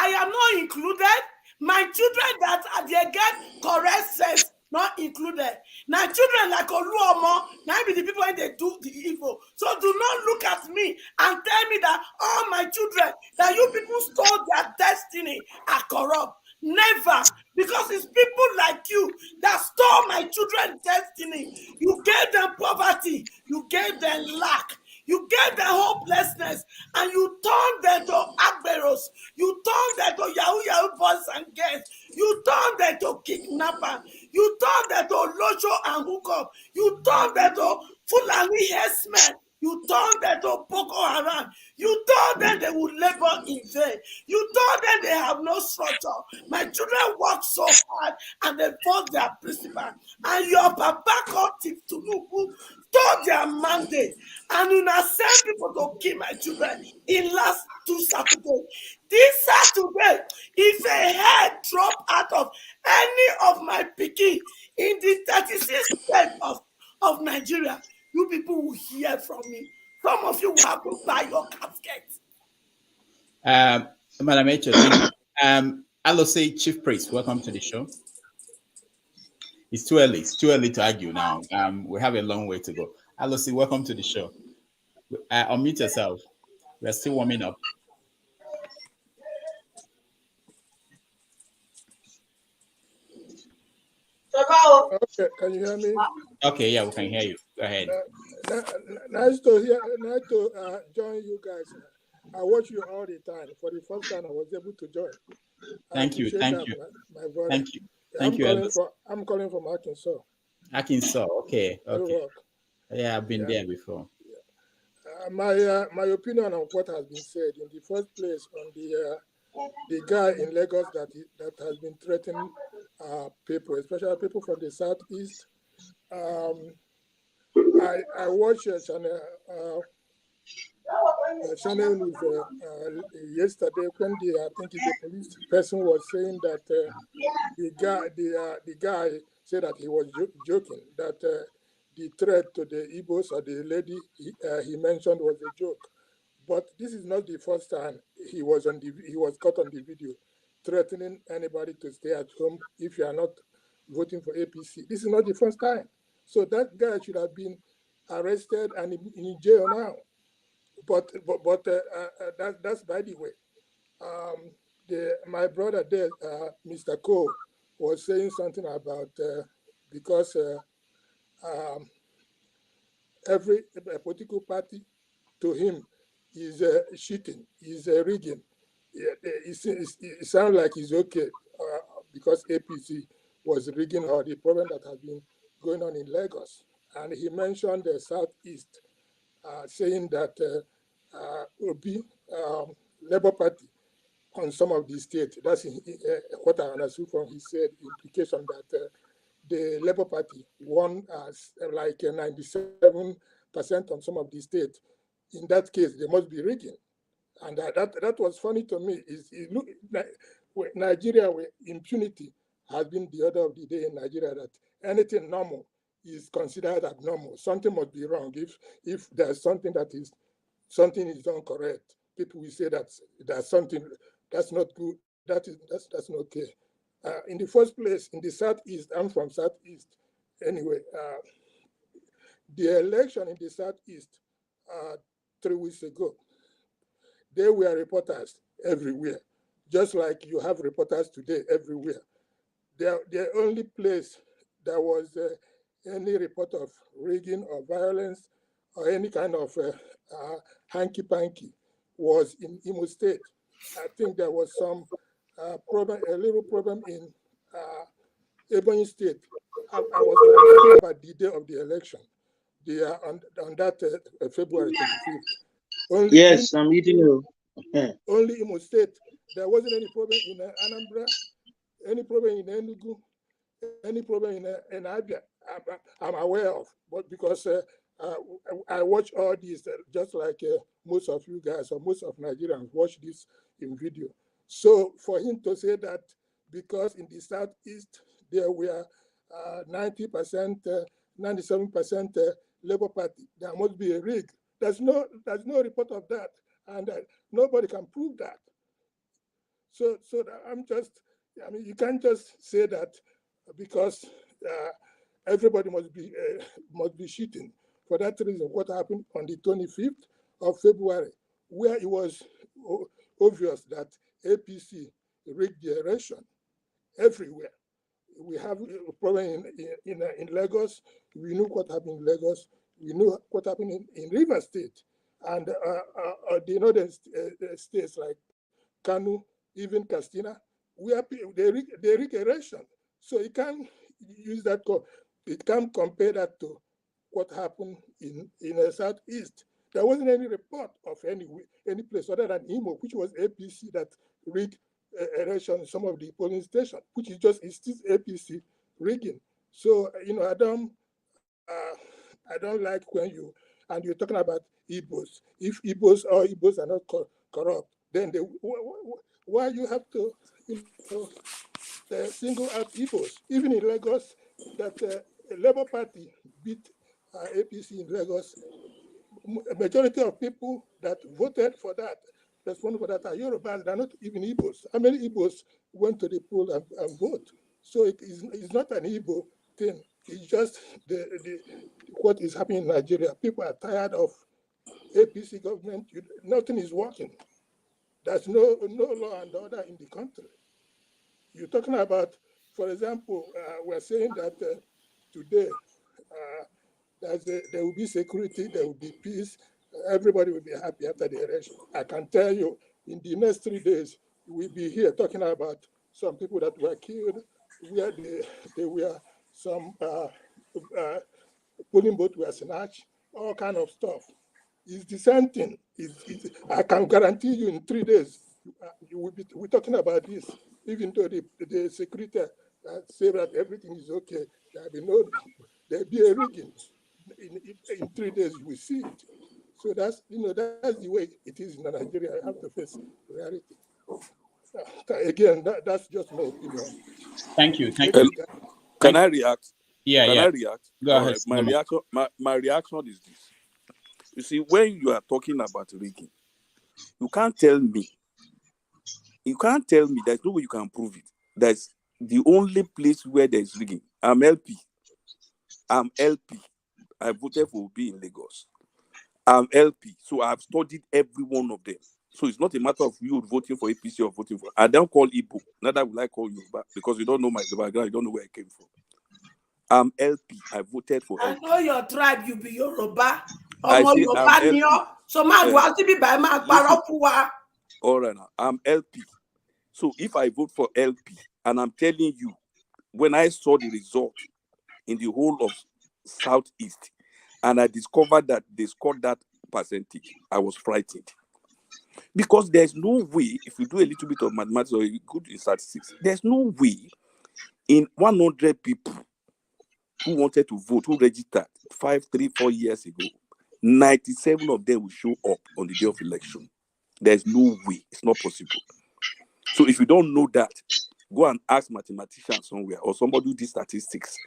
am not included. My children that they get correct sense not included. Now children like Oluomo, now be the people when they do the evil. So do not look at me and tell me that all my children, that you people stole their destiny, are corrupt. Never. Because it's people like you that stole my children's destiny. You gave them poverty. You gave them lack. You gave them hopelessness. And you turned them to agberos. You turned them to Yahoo boys and girls. You turned them to kidnapper. You turned them to locho and hookup. You turned them to Fulani herdsmen. You told them to Boko Haram. You told them they would labor in vain. You told them they have no structure. My children work so hard and they fought their principal. And your papa called Tinubu told their mandate, and una send people to kill my children in last 2 Saturdays. This Saturday, if a head drop out of any of my pikin in the 36 states of Nigeria, you people will hear from me. Some of you will have to buy your casket. Madam Echo, thank you. I'll say Chief Priest, welcome to the show. It's too early. It's too early to argue now. We have a long way to go. Alosi, welcome to the show. Unmute yourself. We're still warming up. Okay, can you hear me? Okay, yeah, we can hear you. Go ahead. Nice to join you guys. I watch you all the time. For the first time, I was able to join. Thank you. Thank you. My brother. Thank you. Thank you. I'm calling from Arkansas. Arkansas. Okay. Okay. Yeah, I've been there before. My opinion on what has been said in the first place on the guy in Lagos that has been threatening people, especially people from the southeast. I watched channel news yesterday when I think the police person was saying that the guy said that he was joking, that the threat to the Igbos or the lady he mentioned was a joke. But this is not the first time he was caught on the video threatening anybody to stay at home if you are not voting for APC. This is not the first time. So that guy should have been arrested and in jail now. But that's by the way. My brother there, Mr. Cole, was saying something about because every political party to him is cheating, is rigging. It sounds like it's okay because APC was rigging or the problem that has been going on in Lagos. And he mentioned the Southeast, saying that Obi, Labour Party, on some of the states, that's what I understood from he said, implication that the Labour Party won like 97% on some of the states. In that case, they must be rigging. And that was funny to me. It look like Nigeria, where impunity has been the order of the day in Nigeria, that anything normal is considered abnormal. Something must be wrong. If there's something is incorrect, people will say that there's something that's not good. That's not okay. In the first place, in the Southeast, I'm from Southeast. Anyway, the election in the Southeast 3 weeks ago, there were reporters everywhere, just like you have reporters today everywhere. The only place there was any report of rigging or violence or any kind of hanky-panky was in Imo State. I think there was some problem, a little problem in Ebonyi State. I was talking about the day of the election, on that February 25th. Yes, I'm eating you. Only Imo State. There wasn't any problem in Anambra, any problem in Enugu, any problem in Abia. I'm aware of, but because I watch all these, just like most of you guys or most of Nigerians watch this in video. So for him to say that because in the Southeast there were 90%, 97% Labour Party, there must be a rig. There's no report of that, and nobody can prove that. So you can't just say that because everybody must be cheating. For that reason, what happened on the 25th of February, where it was obvious that APC rigged the election everywhere. We have a problem in Lagos. We knew what happened in Lagos. We knew what happened in Rivers State. And the northern states like Kanu, even Castina, they rig election. So you can't use that. It can't compare that to what happened in the Southeast. There wasn't any report of any place other than Imo, which was APC that rigged election in some of the polling stations, which is still APC rigging. So Adam, I don't like when you're talking about Igbos. If Igbos are not corrupt, then why you have to, single out Igbos? Even in Lagos, that Labour Party beat APC in Lagos. A majority of people that voted for that, responded for that, are Yorubas. They're not even Igbos. How many Igbos went to the poll and vote? So it's not an Igbo thing. It's just what is happening in Nigeria. People are tired of APC government. Nothing is working. There's no law and order in the country. You're talking about, for example, we're saying that today there will be security, there will be peace, everybody will be happy after the election. I can tell you, in the next 3 days, we'll be here talking about some people that were killed, where they were some polling booths were snatched, all kind of stuff. It's the same thing. I can guarantee you in 3 days, we're talking about this, even though the security say that everything is okay. There'll be a rigging. In 3 days, you will see it. So that's the way it is in Nigeria. I have to face reality. Again, that's just my opinion. Thank you. Can I react? Yeah, Can yeah. I react? Go ahead. My reaction is this. You see, when you are talking about rigging, you can't tell me there's no way you can prove it. That's the only place where there's rigging. I'm LP. I voted for Obi in Lagos. I'm LP, so I've studied every one of them. So it's not a matter of you voting for APC or voting for. I don't call Igbo. Neither will I call Yoruba, because you don't know my background. You don't know where I came from. I'm LP. I voted for LP. I know your tribe. You be Yoruba. I say I'm LP. So man, go out to be by man. All right now, I'm LP. So if I vote for LP, and I'm telling you, when I saw the result in the whole of Southeast, and I discovered that they scored that percentage, I was frightened. Because there's no way, if you do a little bit of mathematics or you go to statistics, there's no way in 100 people who wanted to vote, who registered 5, 3, 4 years ago, 97 of them will show up on the day of election. There's no way. It's not possible. So if you don't know that, go and ask mathematicians somewhere or somebody who did statistics.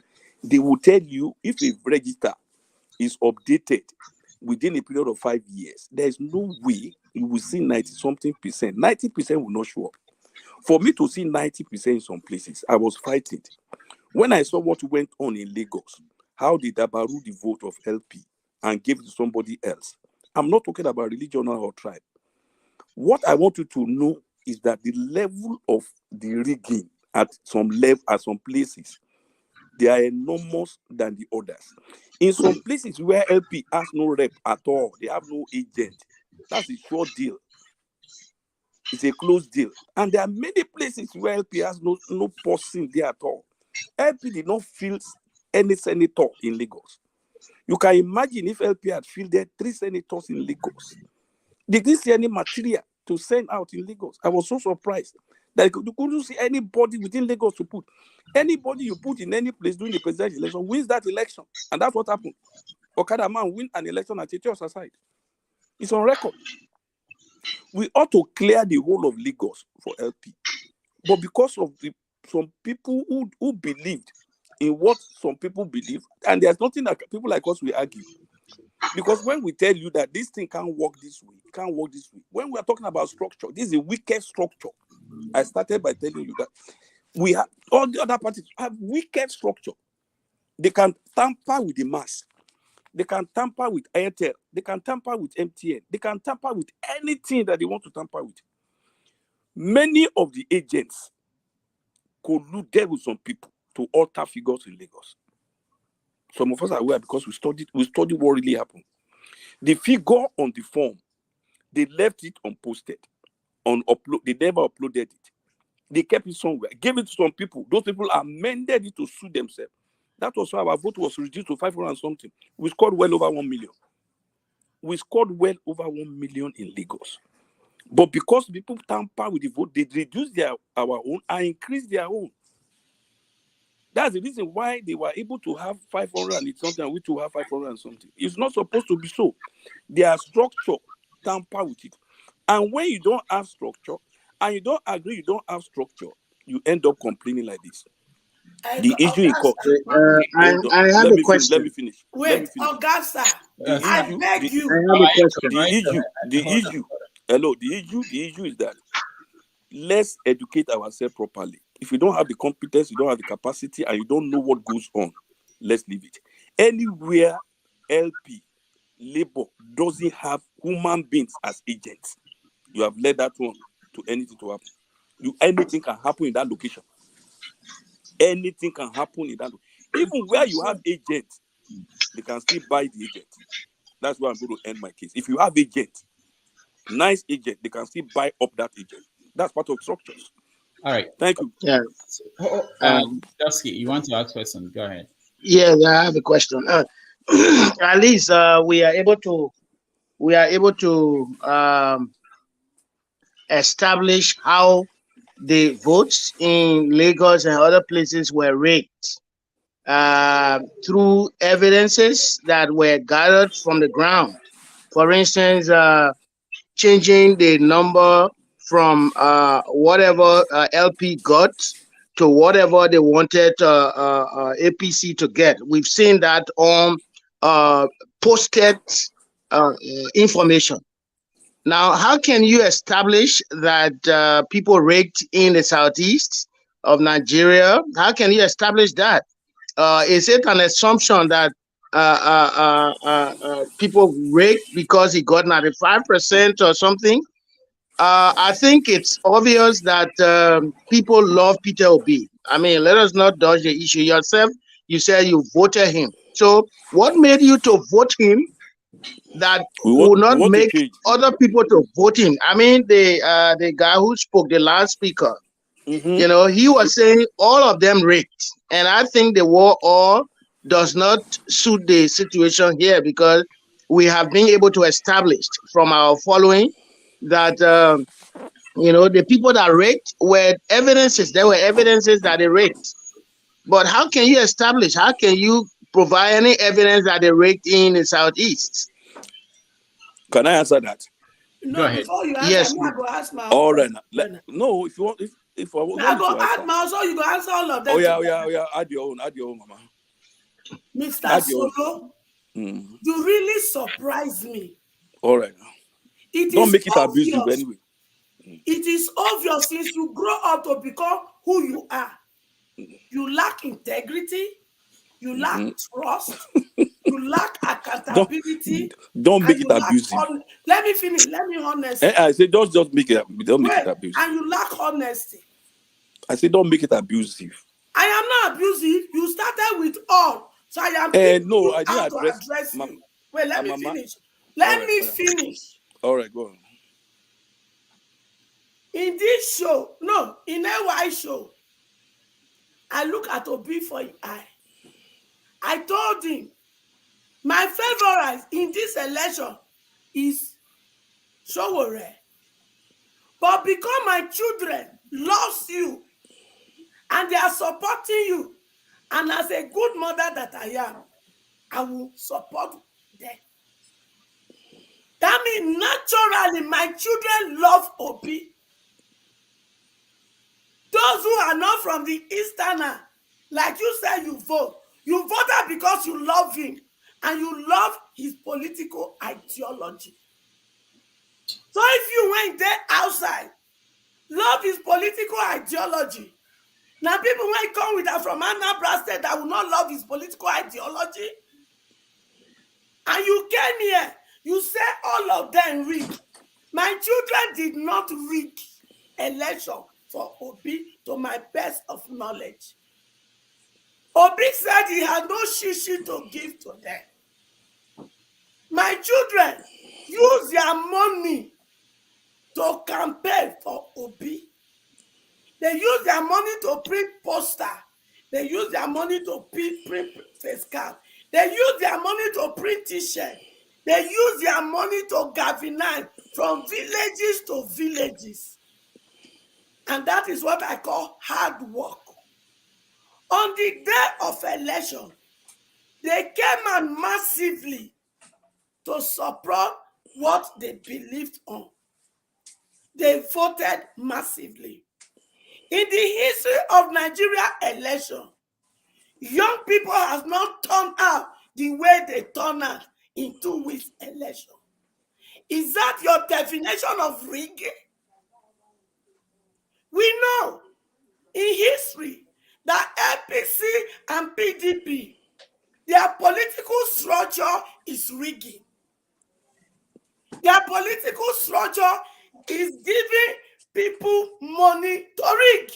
They will tell you if a register is updated within a period of 5 years, there's no way you will see 90-something percent. 90% will not show up. For me to see 90% in some places, I was frightened. When I saw what went on in Lagos, how they dabaru the vote of LP and gave it to somebody else. I'm not talking about religion or tribe. What I want you to know is that the level of the rigging at some places, they are enormous than the others. In some places where LP has no rep at all, they have no agent. That's a short deal. It's a closed deal. And there are many places where LP has no person there at all. LP did not field any senator in Lagos. You can imagine if LP had fielded 3 senators in Lagos. They didn't see any material to send out in Lagos. I was so surprised that you couldn't see anybody within Lagos to put. Anybody you put in any place during the presidential election wins that election. And that's what happened. Okada man win an election at Etios aside. It's on record. We ought to clear the whole of Lagos for LP. But because of some people who believed in what some people believe, and there's nothing that people like us will argue. Because when we tell you that this thing can't work this way, when we are talking about structure, this is a wicked structure. I started by telling you that we have all the other parties have wicked structure. They can tamper with the mass. They can tamper with Airtel. They can tamper with MTN. They can tamper with anything that they want to tamper with. Many of the agents colluded with some people to alter figures in Lagos. Some of us are aware because we studied what really happened. The figure on the form, they left it unposted. They never uploaded it. They kept it somewhere, gave it to some people. Those people amended it to sue themselves. That was why our vote was reduced to 500 and something. We scored well over 1 million. We scored well over 1 million in Lagos. But because people tamper with the vote, they reduced our own and increased their own. That's the reason why they were able to have 500 and something, and we to have 500 and something. It's not supposed to be so. Their structure tamper with it. And when you don't have structure, and you don't agree, you don't have structure, you end up complaining like this. The issue in court. I have a question. Let me finish. Wait, Augusta, I beg you. I have a question. The issue is that let's educate ourselves properly. If you don't have the competence, you don't have the capacity, and you don't know what goes on, let's leave it. Anywhere LP, Labour doesn't have human beings as agents, you have led that one to anything to happen. Anything can happen in that location. Anything can happen in that. Even where you have agents, they can still buy the agent. That's why I'm going to end my case. If you have agent, nice agent, they can still buy up that agent. That's part of structures. All right. Thank you. Yeah. Dusky, you want to ask question? Go ahead. Yeah, I have a question. At least we are able to establish how the votes in Lagos and other places were rigged through evidences that were gathered from the ground. For instance, changing the number from whatever LP got to whatever they wanted APC to get. We've seen that on posted information. Now, how can you establish that people rigged in the southeast of Nigeria? How can you establish that? Is it an assumption that people rigged because he got 95% or something? I think it's obvious that people love Peter Obi. I mean, let us not dodge the issue. Yourself, you said you voted him. So what made you to vote him that will not make other people to vote him? I mean, the guy who spoke, the last speaker, you know, he was saying all of them rigged. And I think the war all does not suit the situation here, because we have been able to establish from our following that, you know, the people that rigged were evidences. There were evidences that they rigged. But how can you establish, how can you provide any evidence that they rigged in the southeast? Can I answer that? No, go ahead. before you answer, Yes, I go ask my All right. No, if you want, if I want I you go to ask answer. my also, you go answer all of them. Oh yeah. Add your own, mama. Mr. Add your Solo, own. you really surprise me. All right. It Don't is make it obvious. abusive anyway. It is obvious since you grow up to become who you are. You lack integrity, you lack trust, you lack accountability. Don't make and it you lack abusive. Let me finish. Let me honesty. I say just make it. Don't make Wait, it abusive. and you lack honesty. I say don't make it abusive. I am not abusive. You started with all. So I am teaching No, you I how didn't to address address you. Wait, let me mama. finish. Let me finish. All right, go on. In this show, no, in AY show, I look at Obi for his eye. I told him, my favorite in this election is Showore. But because my children loves you and they are supporting you, and as a good mother that I am, I will support them. That means naturally my children love Obi. Those who are not from the Easterner, like you said, you vote. You voted because you love him and you love his political ideology. So if you went there outside, love his political ideology. Now people might come with that from Anambra State that will not love his political ideology. And you came here, you say all of them rigged. My children did not rig election for Obi to my best of knowledge. Obi said he had no shishi to give to them. My children use their money to campaign for Obi. They use their money to print poster. They use their money to print face card. They use their money to print t-shirt. They use their money to galvanize from villages to villages. And that is what I call hard work. On the day of election, they came out massively to support what they believed on. They voted massively. In the history of Nigeria election, young people have not turned out the way they turned out in 2 weeks election. Is that your definition of rigging? We know in history that APC and PDP, their political structure is rigging. Their political structure is giving people money to rig.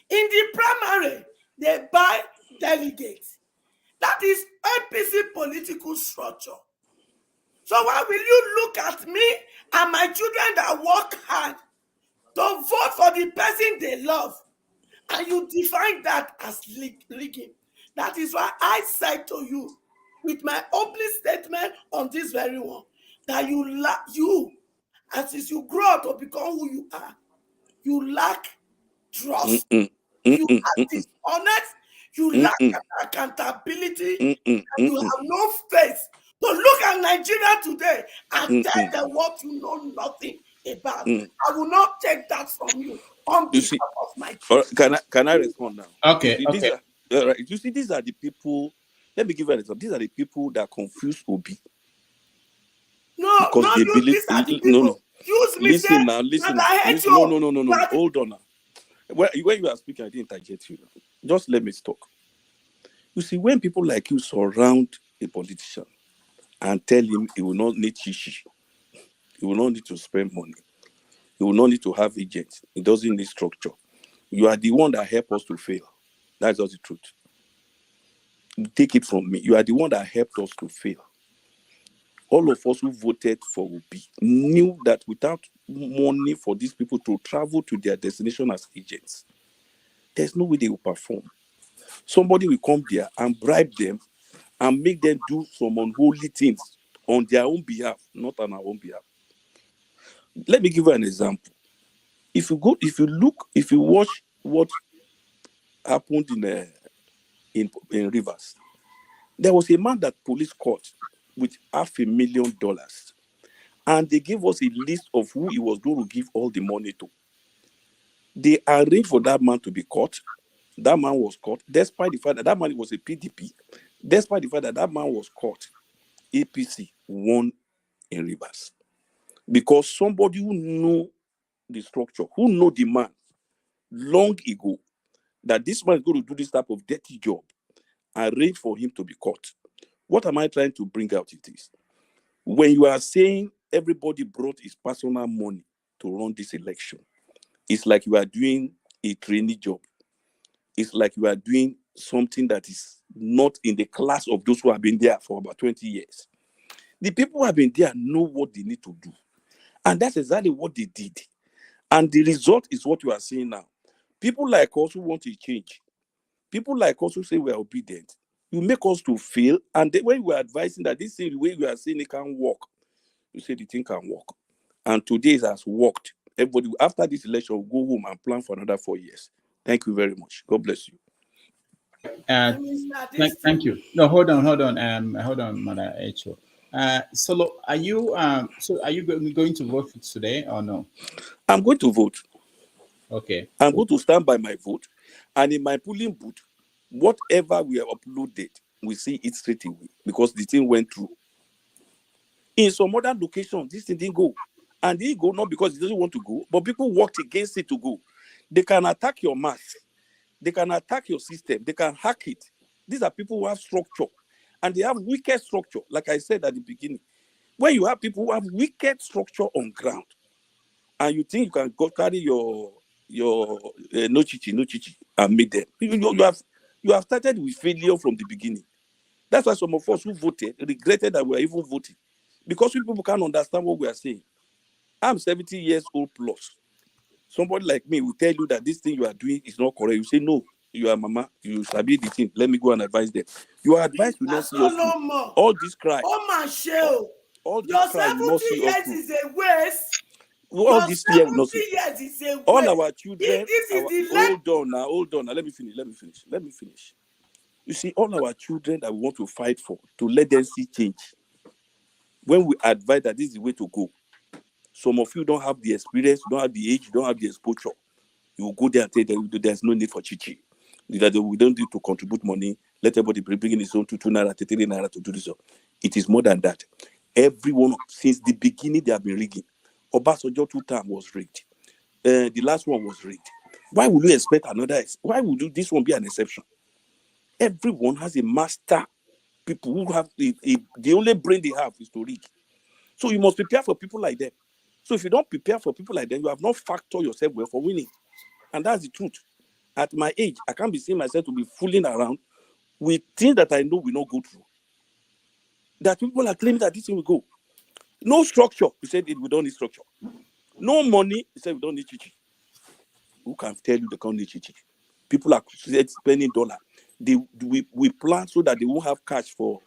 In the primary, they buy delegates. That is APC political structure. So why will you look at me and my children that work hard to vote for the person they love, and you define that as rigging? That is why I said to you, with my opening statement on this very one, that you, as you grow up to become who you are, you lack trust. You are dishonest. You lack accountability. And you have no faith to look at Nigeria today and tell them what you know nothing about. I will not take that from you on behalf of my children. Can I respond now? Okay. You see, these are the people. Let me give you an example. These are the people that confuse Obi. No, because they believe. these are the people. No. Listen now. No. Hold on now. When you are speaking, I didn't interject you. Just let me talk. You see, when people like you surround a politician and tell him he will not need shishi, he will not need to spend money, he will not need to have agents, he doesn't need structure, you are the one that helped us to fail. That's just the truth. Take it from me. You are the one that helped us to fail. All of us who voted for Obi knew that without money for these people to travel to their destination as agents, there's no way they will perform. Somebody will come there and bribe them and make them do some unholy things on their own behalf, not on our own behalf. Let me give you an example. If you watch what happened in Rivers, there was a man that police caught with $500,000, and they gave us a list of who he was going to give all the money to. They arranged for that man to be caught. That man was caught, despite the fact that that man was a PDP. Despite the fact that that man was caught, APC won in Rivers. Because somebody who knew the structure, who knew the man long ago, that this man is going to do this type of dirty job, arranged for him to be caught. What am I trying to bring out it is, when you are saying everybody brought his personal money to run this election, it's like you are doing a trainee job. It's like you are doing something that is not in the class of those who have been there for about 20 years. The people who have been there know what they need to do. And that's exactly what they did. And the result is what you are seeing now. People like us who want to change, people like us who say we are obedient, you make us to fail. And then when we are advising that this thing, the way we are saying it can work, you say the thing can work. And today it has worked. Everybody, after this election, will go home and plan for another 4 years. Thank you very much. God bless you. Thank you. No, hold on, Mother Echo. Solo, are you going to vote today or no? I'm going to vote. Okay. I'm going to stand by my vote, and in my polling booth, whatever we have uploaded, we see it straight away because the thing went through. In some other locations, this thing didn't go, and it didn't go not because it doesn't want to go, but people worked against it to go. They can attack your mass. They can attack your system. They can hack it. These are people who have structure, and they have wicked structure. Like I said at the beginning, when you have people who have wicked structure on ground, and you think you can go carry your no chichi and make them, you have started with failure from the beginning. That's why some of us who voted regretted that we are even voting, because people can't understand what we are saying. I'm 70 years old plus. Somebody like me will tell you that this thing you are doing is not correct. You say, no, you are mama, you sabi the thing. Let me go and advise them. Your advice will not see us through. All this cry. Oh, my shell. All this Your cry will not 70 see us years through. is a waste. all this year, 70 years is a all waste. our children. This is the Hold on now. Let me finish. You see, all our children that we want to fight for, to let them see change. When we advise that this is the way to go, some of you don't have the experience, don't have the age, don't have the exposure. You will go there and tell them there's no need for chichi. That we don't need to contribute money. Let everybody bring in his own 2 naira, 3 naira to do this. It is more than that. Everyone, since the beginning, they have been rigging. Obasanjo 2 term was rigged. The last one was rigged. Why would you expect another? Why would this one be an exception? Everyone has a master. People who have the only brain they have is to rig. So you must prepare for people like them. So if you don't prepare for people like them, you have not factored yourself well for winning. And that's the truth. At my age, I can't be seeing myself to be fooling around with things that I know will not go through. That people are claiming that this thing will go. No structure. We said we don't need structure. No money. We said we don't need chichi. Who can tell you they can't need chichi? People are spending dollar. We plan so that they won't have cash for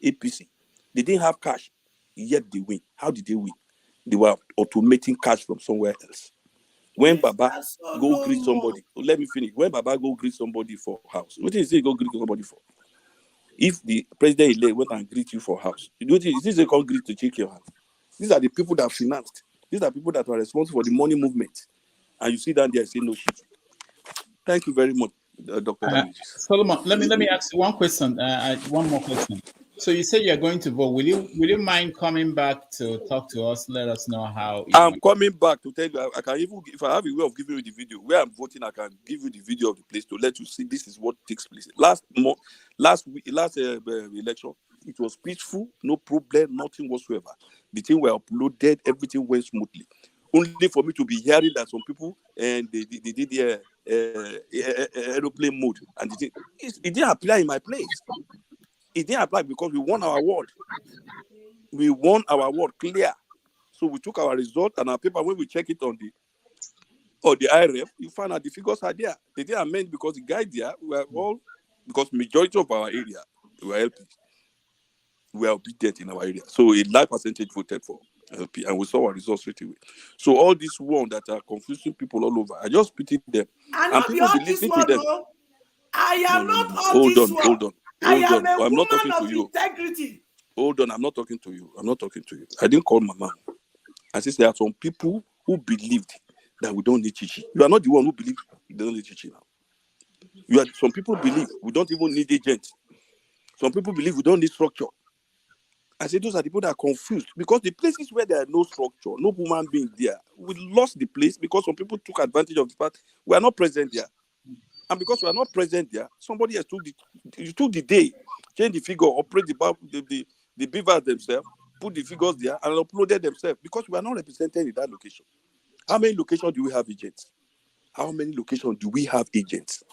APC. They didn't have cash, yet they win. How did they win? They were automating cash from somewhere else. When Baba go greet somebody, let me finish. When Baba go greet somebody for house, what is he go greet somebody for? If the president went and greet you for house, is this a call greet to shake your hand? These are the people that are financed. These are people that are responsible for the money movement. And you sit down there and say no shit. Thank you very much, Dr. Damages. Solomon, let me ask you one question. One more question. So you said you're going to vote. Will you mind coming back to talk to us? Let us know how. I'm coming back to tell you. I can even, if I have a way of giving you the video where I'm voting, I can give you the video of the place to let you see this is what takes place. Last election, it was peaceful, no problem, nothing whatsoever. The thing were uploaded, everything went smoothly. Only for me to be hearing that some people and they did their aeroplane mode, and it didn't apply in my place. It didn't apply because we won our award. We won our award clear. So we took our result and our paper. When we check it on the IRF, you find out the figures are there. They didn't amend because the guy there were all, because majority of our area were LP. We are obedient in our area. So a large percentage voted for LP, and we saw our results straight away. So all this one that are confusing people all over, I just pitied them. And people be listening to them. I am not all this one. Hold on. I am a I'm not woman talking to of you. integrity. Hold on, I'm not talking to you. I didn't call Mama. I said there are some people who believed that we don't need chichi. You are not the one who believe we don't need chichi now. Some people believe we don't even need agents. Some people believe we don't need structure. I said those are the people that are confused because the places where there are no structure, no human being there, we lost the place because some people took advantage of the fact we are not present there. And because we are not present there, somebody else took the day, change the figure, operate the beavers themselves, put the figures there, and uploaded themselves because we are not represented in that location. How many locations do we have agents? How many locations do we have agents?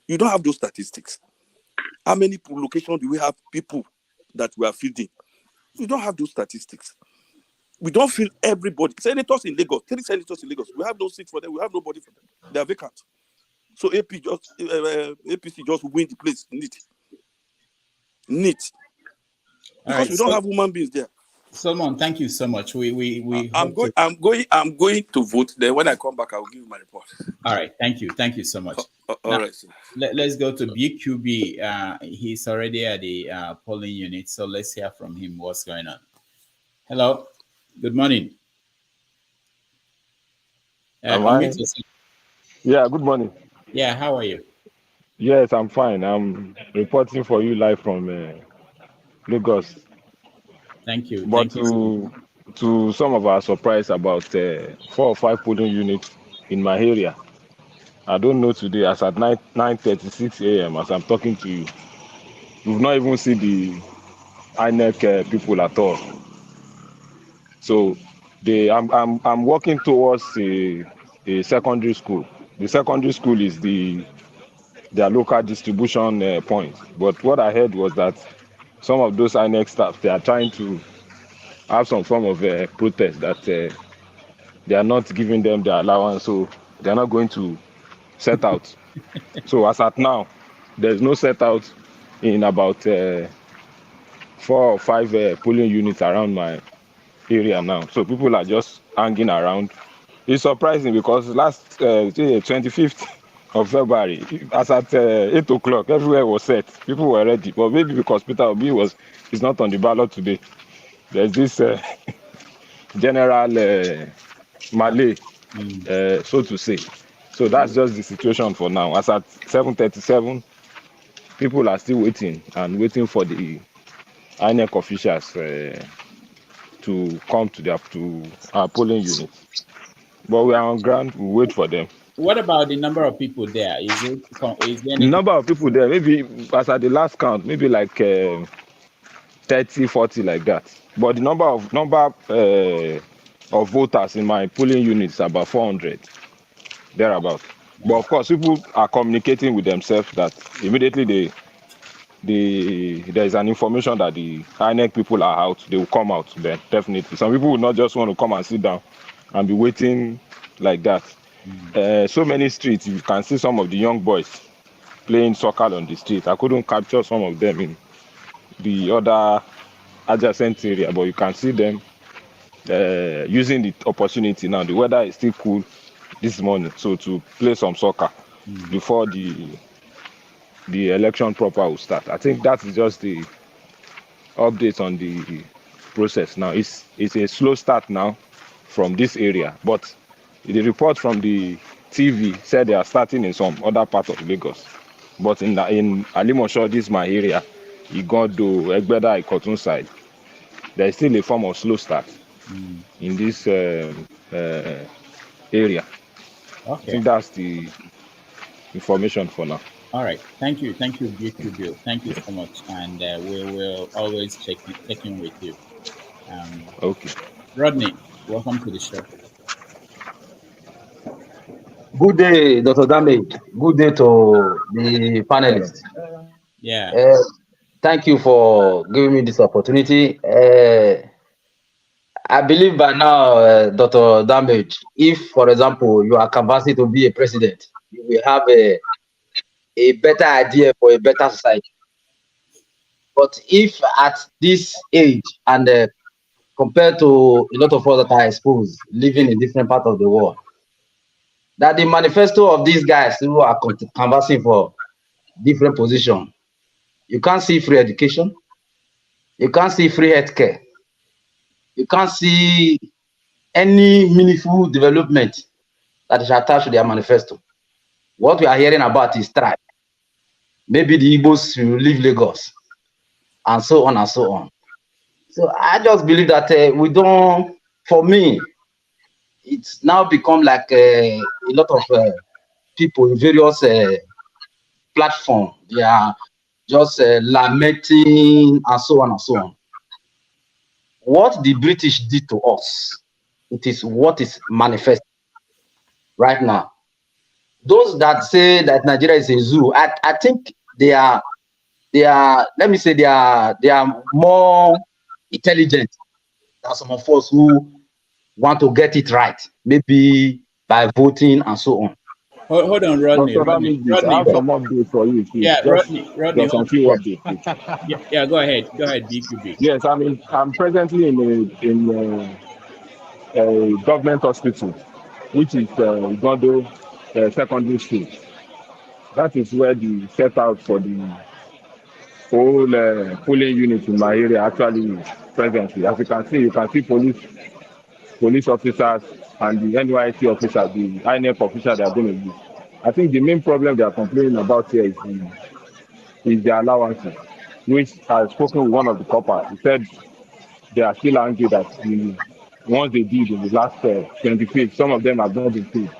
You don't have those statistics. How many locations do we have people that we are feeding? You don't have those statistics. We don't feed everybody. Senators in Lagos, 3 senators in Lagos, we have no seats for them. We have nobody for them. They are vacant. So APC just win the place neat. Because right, we don't have human beings there. Solomon, thank you so much. I'm going to vote. Then when I come back, I will give you my report. All right, thank you so much. All right. Sir. Let's go to BQB. He's already at the polling unit, so let's hear from him. What's going on? Hello. Good morning. Yeah, good morning. Yeah, how are you? Yes, I'm fine. I'm reporting for you live from Lagos. Thank you. But to some of our surprise, about 4 or 5 polling units in my area. I don't know today, as at 9:36 a.m. as I'm talking to you, we've not even seen the INEC people at all. So I'm walking towards a secondary school. The secondary school is their local distribution point. But what I heard was that some of those INEC staff, they are trying to have some form of protest that they are not giving them the allowance, so they are not going to set out. So as at now, there's no set out in about 4 or 5 polling units around my area now. So people are just hanging around, It's surprising because last 25th of February, as at 8 o'clock, everywhere was set. People were ready. But maybe because Peter Obi is not on the ballot today, there's this general Malay, so to say. So that's just the situation for now. As at 7:37, people are still waiting and waiting for the INEC officials to come to our polling unit. But we are on ground. We wait for them. What about the number of people there? Is there The any? number of people there, maybe as at the last count, maybe like 30, 40 like that. But the number of voters in my polling unit is about 400, thereabout. But of course, people are communicating with themselves that immediately there is an information that the INEC people are out, they will come out then, definitely. Some people will not just want to come and sit down and be waiting like that. So many streets, you can see some of the young boys playing soccer on the street. I couldn't capture some of them in the other adjacent area, but you can see them using the opportunity now. The weather is still cool this morning, so to play some soccer before the election proper will start. I think that is just the update on the process now. It's a slow start now from this area, but the report from the TV said they are starting in some other part of Lagos. But in Alimosho, this is my area, Igodo, Egbeda, Ikotun side, there is still a form of slow start in this area. Okay. I think that's the information for now. All right. Thank you, BQ. Thank you so much, and we will always check in with you. Okay. Rodney, welcome to the show. Good day, Dr. Damage. Good day to the panelists. Yeah. Thank you for giving me this opportunity. I believe by now, Dr. Damage, if, for example, you are canvassing to be a president, you will have a better idea for a better society. But if at this age and compared to a lot of us that are exposed, living in different parts of the world, that the manifesto of these guys who are canvassing for different positions, you can't see free education, you can't see free healthcare, you can't see any meaningful development that is attached to their manifesto. What we are hearing about is strike. Maybe the Igbos will leave Lagos, and so on and so on. So I just believe that we don't, for me, it's now become like a lot of people in various platforms. They are just lamenting and so on and so on. What the British did to us, it is what is manifest right now. Those that say that Nigeria is a zoo, I think they are, let me say, they are more intelligent than some of us who want to get it right, maybe by voting and so on. Hold on, Rodney. Rodney, I have some updates for you, please. Yeah, Just some few updates, please. Yeah, go ahead, BQB. Yes, I'm presently in a government hospital, which is Gondo Secondary School. That is where the set out for the whole polling unit in my area actually is presently. As you can see police officers and the NYC officers, the INEC officers they are going to use. I think the main problem they are complaining about here is the allowances, which I spoken with one of the coppers. He said they are still angry that the ones they did in the last 25th, some of them have not been paid.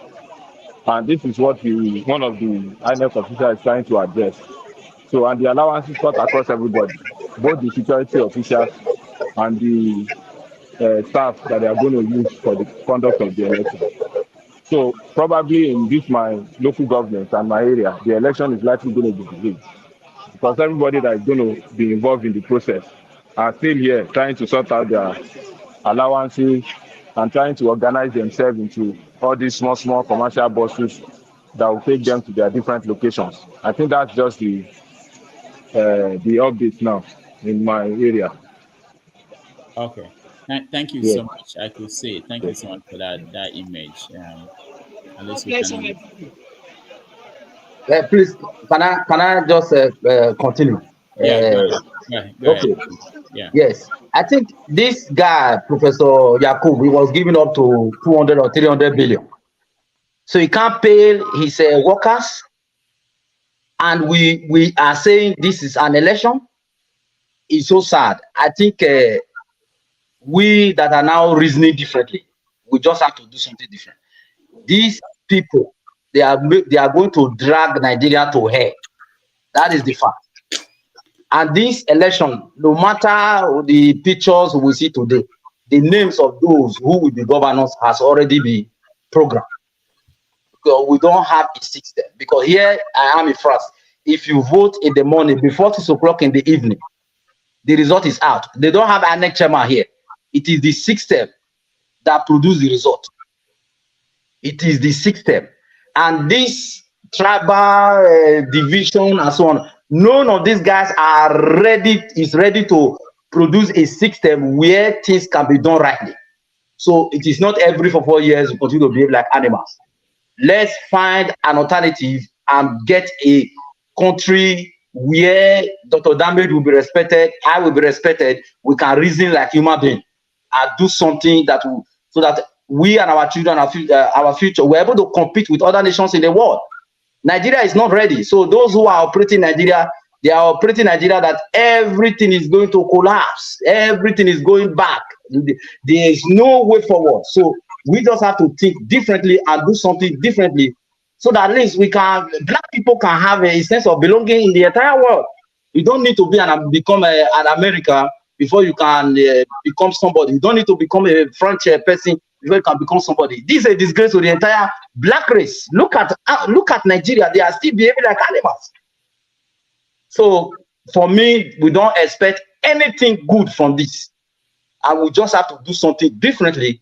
And this is what one of the INEC officers is trying to address. So, and the allowances cut across everybody, both the security officials and the staff that they are going to use for the conduct of the election. So probably in my local government and my area, the election is likely going to be delayed because everybody that is going to be involved in the process are still here trying to sort out their allowances and trying to organize themselves into all these small commercial buses that will take them to their different locations. I think that's just the update now in my area. Okay. Thank you Yeah. so much. I could say thank you so much for that image. At least we Bless can. you. Please, can I just continue? Yeah, go Uh, ahead. Go ahead. okay. Yeah. Yes, I think this guy, Professor Yakub, he was giving up to 200 or 300 billion. So he can't pay his workers, and we are saying this is an election. It's so sad. I think we that are now reasoning differently, we just have to do something different. These people, they are going to drag Nigeria to hell. That is the fact. And this election, no matter the pictures we see today, the names of those who will be governors has already been programmed. Because we don't have a system. Because here I am in France. If you vote in the morning before 6 o'clock in the evening, the result is out. They don't have an chairman here. It is the system that produces the result. It is the system. And this tribal division and so on, none of these guys is ready to produce a system where things can be done rightly. So it is not every 4 years we continue to behave like animals. Let's find an alternative and get a country where Dr. Damage will be respected, I will be respected. We can reason like human beings and do something that will, so that we and our children, our future, we're able to compete with other nations in the world. Nigeria is not ready. So those who are operating Nigeria, they are operating Nigeria that everything is going to collapse. Everything is going back. There is no way forward. So we just have to think differently and do something differently so that at least black people can have a sense of belonging in the entire world. You don't need to become an American before you can become somebody. You don't need to become a French person before you can become somebody. This is a disgrace to the entire black race. Look at Nigeria. They are still behaving like animals. So for me, we don't expect anything good from this. And we just have to do something differently.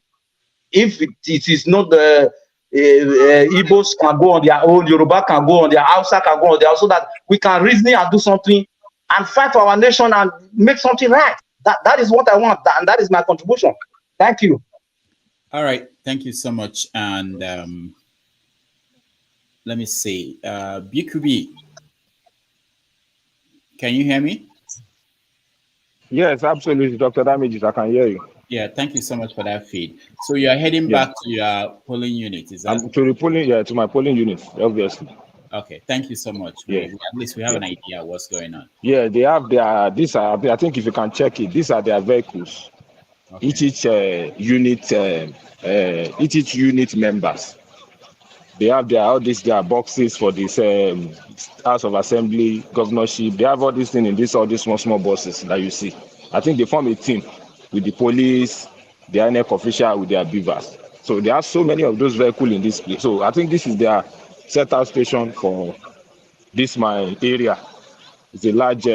If it is not the Igbos can go on their own, Yoruba can go on their, Hausa can go on their own, so that we can reason and do something and fight for our nation and make something right. That is what I want, and that is my contribution. Thank you. All right, thank you so much. And let me see, BQB, can you hear me? Yes, absolutely, Dr. Damages, I can hear you. Yeah, thank you so much for that feed. So you are heading back to your polling unit, is that? To the polling, to my polling unit, obviously. Okay, thank you so much. Yeah. At least we have an idea of what's going on. Yeah, they have I think if you can check it, these are their vehicles. Okay. Each unit members. They have all their boxes for this House of Assembly, governorship. They have all these things in all these small buses that you see. I think they form a team with the police, the INEC official with their beavers. So there are so many of those vehicles in this place. So I think this is their set-out station for this my area. It's a large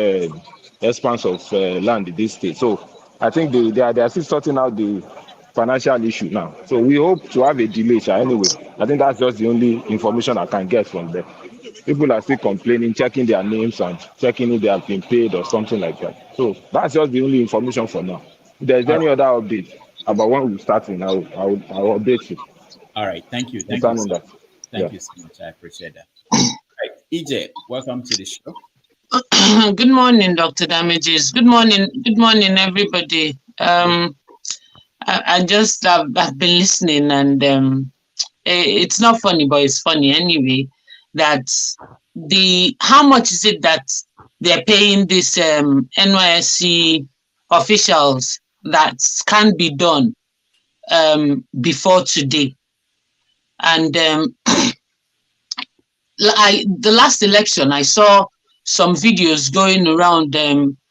expanse of land in this state. So I think they are still sorting out the financial issue now. So we hope to have a delay. Anyway, I think that's just the only information I can get from them. People are still complaining, checking their names and checking if they have been paid or something like that. So that's just the only information for now. If there's any other update about when we're starting, I'll update you. All right, thank you. Thank you so much. I appreciate that. All right, EJ, welcome to the show. Good morning, Dr. Damages. Good morning, everybody. I just have been listening, and it's not funny, but it's funny anyway. That how much is it that they're paying these NYSC officials that can be done before today? And the last election, I saw some videos going around.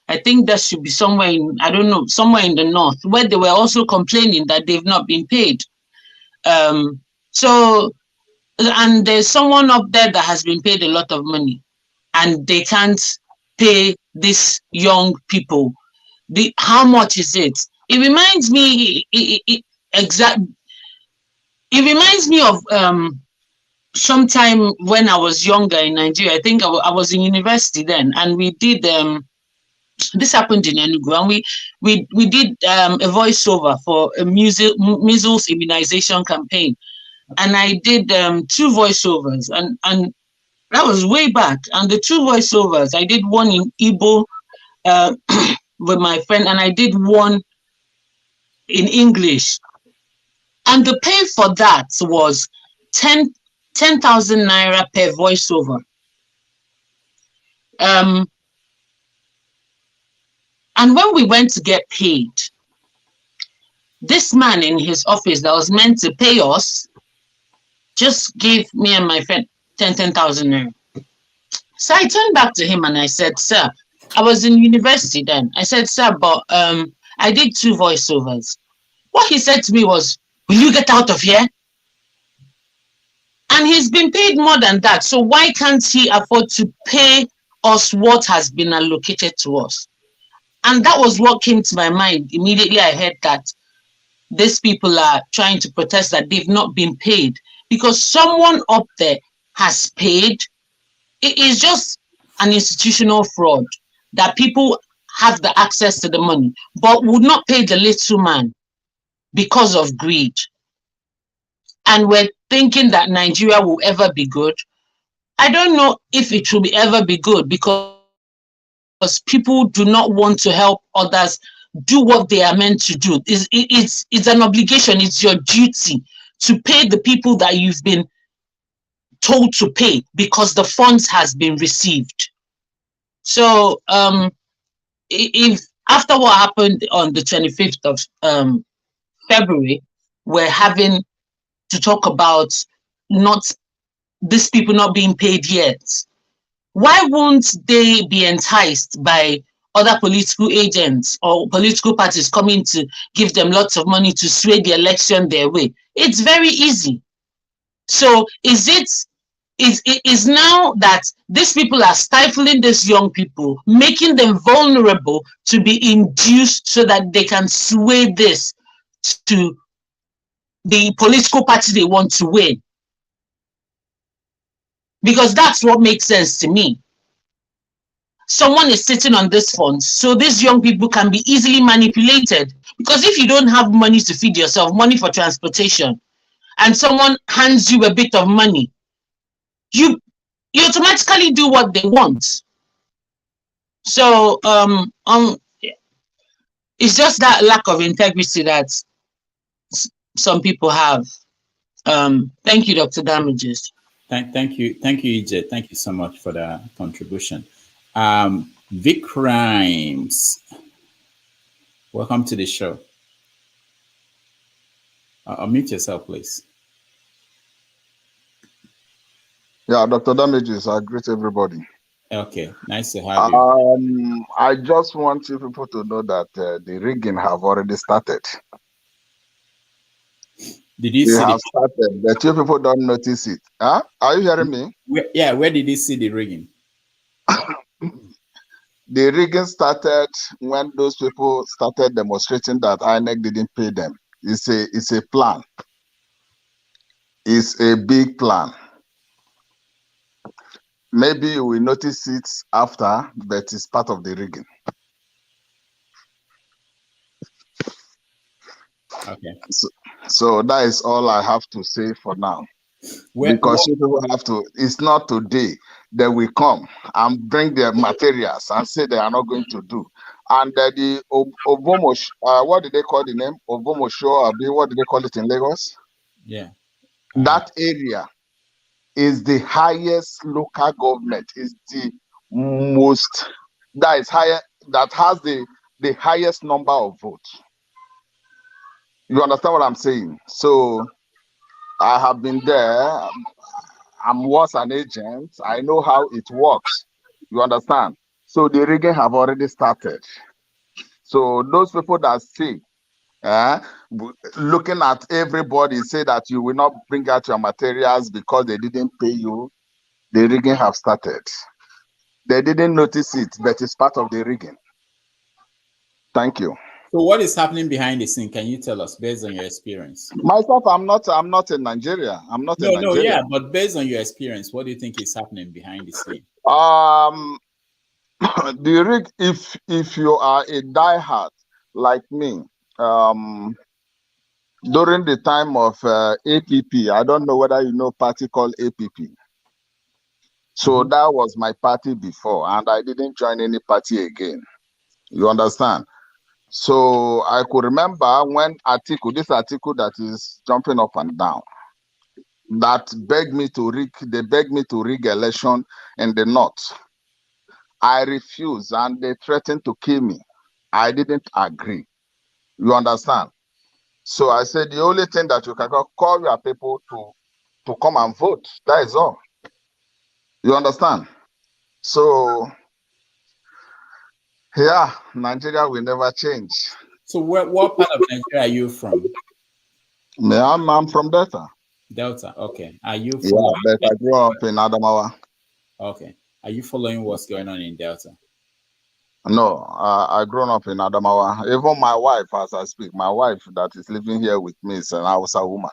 I think that should be somewhere in, I don't know, somewhere in the north, where they were also complaining that they've not been paid. And there's someone up there that has been paid a lot of money, and they can't pay these young people. How much is it? It reminds me, it reminds me of sometime when I was younger in Nigeria. I think I was in university then, and we did this happened in Enugu, and we did a voiceover for a measles immunization campaign, and I did 2 voiceovers, and that was way back. And the 2 voiceovers, I did one in Igbo with my friend, and I did one in English. And the pay for that was 10,000 naira per voiceover. And when we went to get paid, this man in his office that was meant to pay us just gave me and my friend 10,000 naira. So I turned back to him and I said, sir, I was in university then. I said, sir, but I did 2 voiceovers. What he said to me was, will you get out of here? And he's been paid more than that. So why can't he afford to pay us what has been allocated to us? And that was what came to my mind. Immediately I heard that these people are trying to protest that they've not been paid because someone up there has paid. It is just an institutional fraud that people have the access to the money, but would not pay the little man because of greed. And we're thinking that Nigeria will ever be good. I don't know if it will ever be good because people do not want to help others do what they are meant to do. It's an obligation. It's your duty to pay the people that you've been told to pay because the funds has been received. So if after what happened on the 25th of February, we're having to talk about not these people not being paid yet, why won't they be enticed by other political agents or political parties coming to give them lots of money to sway the election their way? It's very easy. So is now that these people are stifling these young people, making them vulnerable to be induced so that they can sway this to the political party they want to win? Because that's what makes sense to me. Someone is sitting on this fund, so these young people can be easily manipulated. Because if you don't have money to feed yourself, money for transportation, and someone hands you a bit of money, you automatically do what they want. So it's just that lack of integrity that some people have. Thank you, Dr. Damages. Thank you, EJ. Thank you so much for the contribution. Vic Rhymes, welcome to the show. Unmute yourself, please. Yeah, Dr. Damages, I greet everybody. Okay, nice to have you. I just want you people to know that the rigging have already started. Did you they see have started, but you people don't notice it. Huh? Are you hearing me? Where did you see the rigging? The rigging started when those people started demonstrating that INEC didn't pay them. It's a plan. It's a big plan. Maybe you will notice it after, but it's part of the rigging. Okay. So that is all I have to say for now. Because people have to, it's not today. They will come and bring their materials and say they are not going to do. And the Obomosh, what did they call the name? Obomosho, what did they call it in Lagos? Yeah. That area is the highest local government, is the most, that is higher, that has the highest number of votes. You understand what I'm saying? So I have been there. I was an agent. I know how it works. You understand? So the rigging have already started. So those people that see, looking at everybody, say that you will not bring out your materials because they didn't pay you, the rigging have started. They didn't notice it, but it's part of the rigging. Thank you. So what is happening behind the scene? Can you tell us based on your experience? Myself, I'm not in Nigeria. I'm not in Nigeria. Yeah, but based on your experience, what do you think is happening behind the scene? The rig, if you are a diehard like me, during the time of APP, I don't know whether you know party called APP. So that was my party before, and I didn't join any party again. You understand? So I could remember when this article that is jumping up and down, that they begged me to rig election in the north. I refused, and they threatened to kill me. I didn't agree. You understand? So I said the only thing that you can call your people to come and vote. That is all. You understand? So yeah, Nigeria will never change. So what part of Nigeria are you from? I'm from Delta. Delta, okay. Are you Yeah, following? but I grew up in Adamawa. Okay. Are you following what's going on in Delta? No, I grown up in Adamawa. Even my wife, as I speak, my wife that is living here with me is an Hausa woman.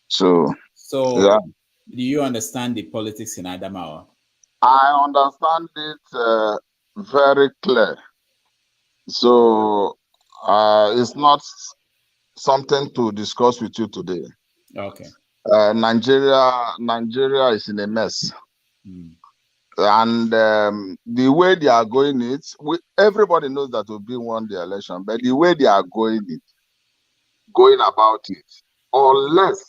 So yeah, Do you understand the politics in Adamawa? I understand it very clear. So it's not something to discuss with you today. Okay. Nigeria is in a mess. And the way they are going everybody knows that Obi won the election, but the way they are going about it, unless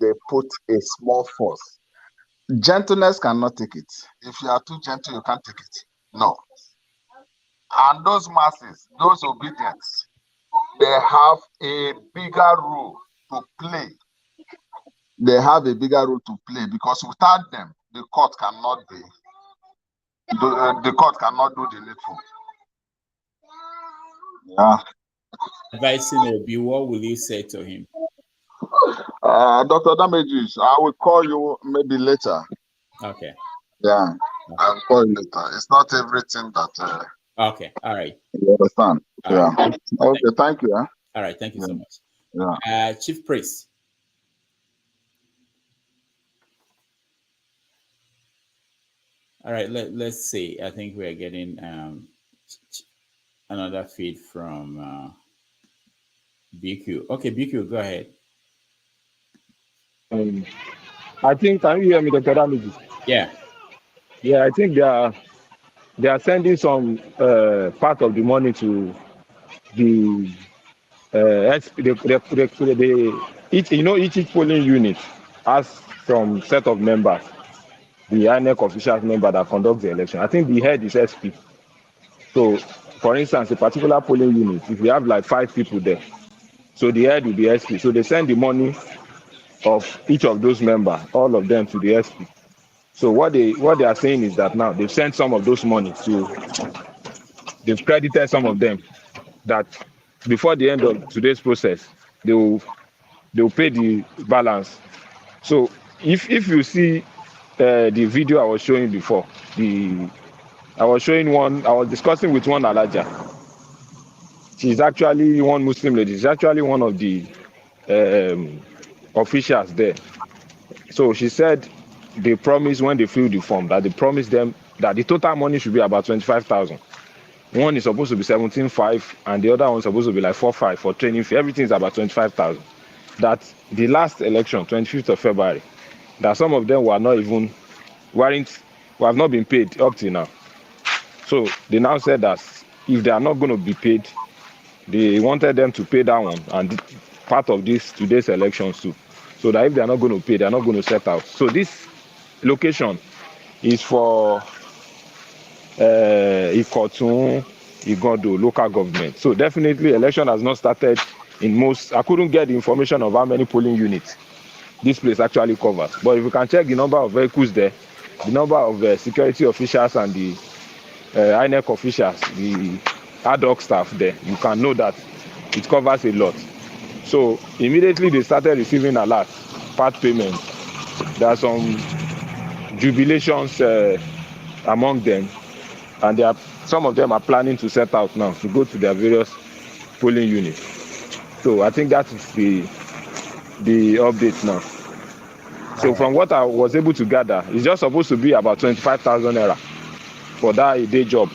they put a small force, gentleness cannot take it. If you are too gentle, you can't take it. No. And those masses, those obedience, they have a bigger role to play. They have a bigger role to play because without them, the court cannot do the needful. Yeah. Advising Obi, what will you say to him? Dr. Damages, I will call you maybe later. Okay. Yeah, I'll call you later. It's not everything that. Okay, all right. You understand? All yeah. right. Okay, thank you. Huh? All right, thank you so much. Yeah. Chief Priest. All right, let's see. I think we're getting another feed from BQ. Okay, BQ, go ahead. I think, can you hear me, Dr. Damages? Yeah. Yeah, I think they are sending some part of the money to the each polling unit has some set of members, the INEC officials member that conduct the election. I think the head is SP. So, for instance, a particular polling unit, if you have like 5 people there, so the head will be SP. So they send the money of each of those members, all of them, to the SP. So what they are saying is that now they've sent some of those money they've credited some of them, that before the end of today's process, they will pay the balance. So if you see the video I was showing before, I was discussing with one Alaja. She's actually one Muslim lady. She's actually one of the officials there. So she said they promised when they filled the form that they promised them that the total money should be about 25,000. One is supposed to be 17,500 and the other one is supposed to be like 4,500 for training fee. Everything is about 25,000. That the last election, 25th of February, that some of them were not even have not been paid up till now. So they now said that if they are not going to be paid, they wanted them to pay that one and part of today's elections too. So that if they are not going to pay, they are not going to set out. So this location is for Ikotun, Igodo, local government. So definitely election has not started in most. I couldn't get the information of how many polling units this place actually covers. But if you can check the number of vehicles there, the number of security officials and the INEC officials, the ad hoc staff there, you can know that it covers a lot. So immediately they started receiving alert, part payments. There are some jubilations among them, and some of them are planning to set out now to go to their various polling units. So I think that is the update now. So from what I was able to gather, it's just supposed to be about 25,000 naira for that a day job.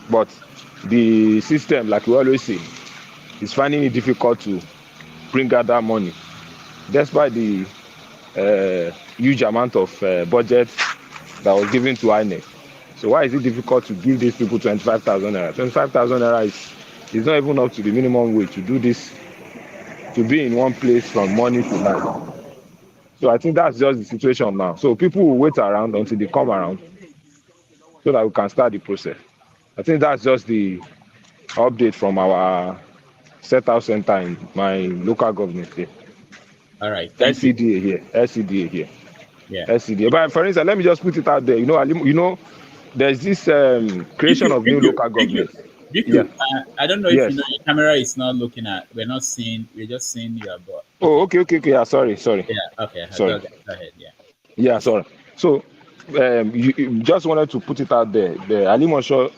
But the system, like we always say, is finding it difficult to bring out that money, despite the huge amount of budget that was given to INEC. So why is it difficult to give these people 25,000 naira? 25,000 naira is not even up to the minimum wage to do this, to be in one place from morning to night. So I think that's just the situation now. So people will wait around until they come around so that we can start the process. I think that's just the update from our set out center in my local government here. All right. Thank SCDA here. SCDA here. Yeah. SCDA. But for instance, let me just put it out there. There's this creation of new local governments. Biku, I don't know if Yes. you know your camera is not looking at. We're not seeing. We're just seeing your butt. Oh, okay. Yeah, sorry. Yeah. Okay. Sorry. Go ahead. Yeah. Yeah, sorry. So, you just wanted to put it out there. The Ali Mosho,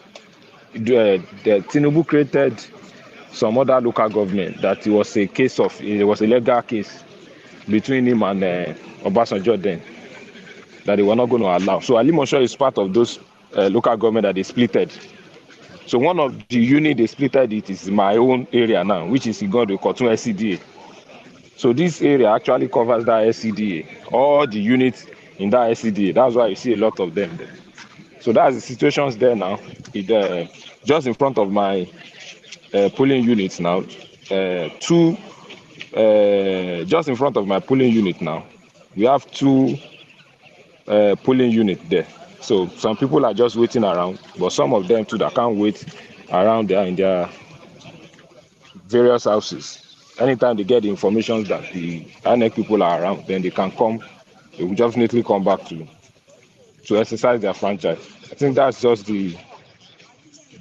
the Tinubu created some other local government that it was a legal case between him and Obasanjo then that they were not going to allow. So Ali Mosho is part of those local government that they splitted. So one of the unit they splitted it is my own area now, which is Igodo Kotun SCDA. So this area actually covers that SCDA, all the units in that SCDA. That's why you see a lot of them there. So that's the situations there now. Just in front of my polling units now, just in front of my polling unit now, we have two polling units there. So some people are just waiting around, but some of them too that can't wait around there in their various houses. Anytime they get the information that the INEC people are around, then they can come. They will definitely come back to exercise their franchise. I think that's just the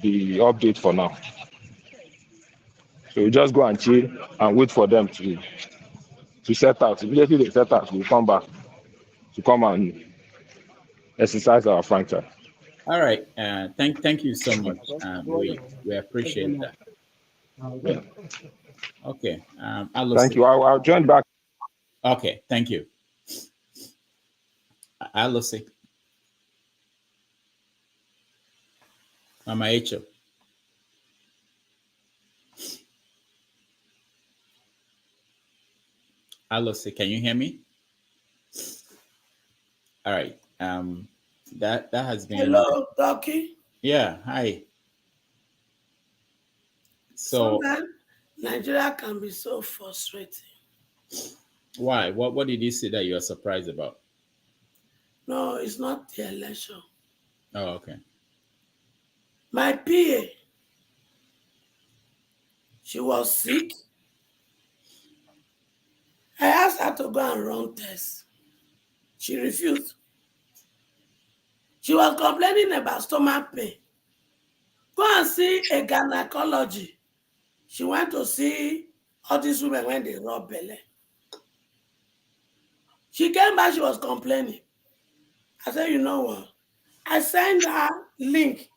update for now. So we just go and chill and wait for them to set out. Immediately they set out, we'll come back to come and exercise our franchise. All right. Thank you so much. We appreciate that. Yeah. Okay. Thank you. I'll join back. Okay. Thank you. Alosi. Mama Echo. Alosi, can you hear me? All right. That has been. Hello, Doki. Yeah. Hi. So sometimes Nigeria can be so frustrating. why? What did you say that you are surprised about? No, it's not the election. Oh, okay. My PA, she was sick. I asked her to go and run tests. She refused. She was complaining about stomach pain. Go and see a gynecology. She went to see all these women when they rub belly. She came back, she was complaining. I said, you know what? I sent her link.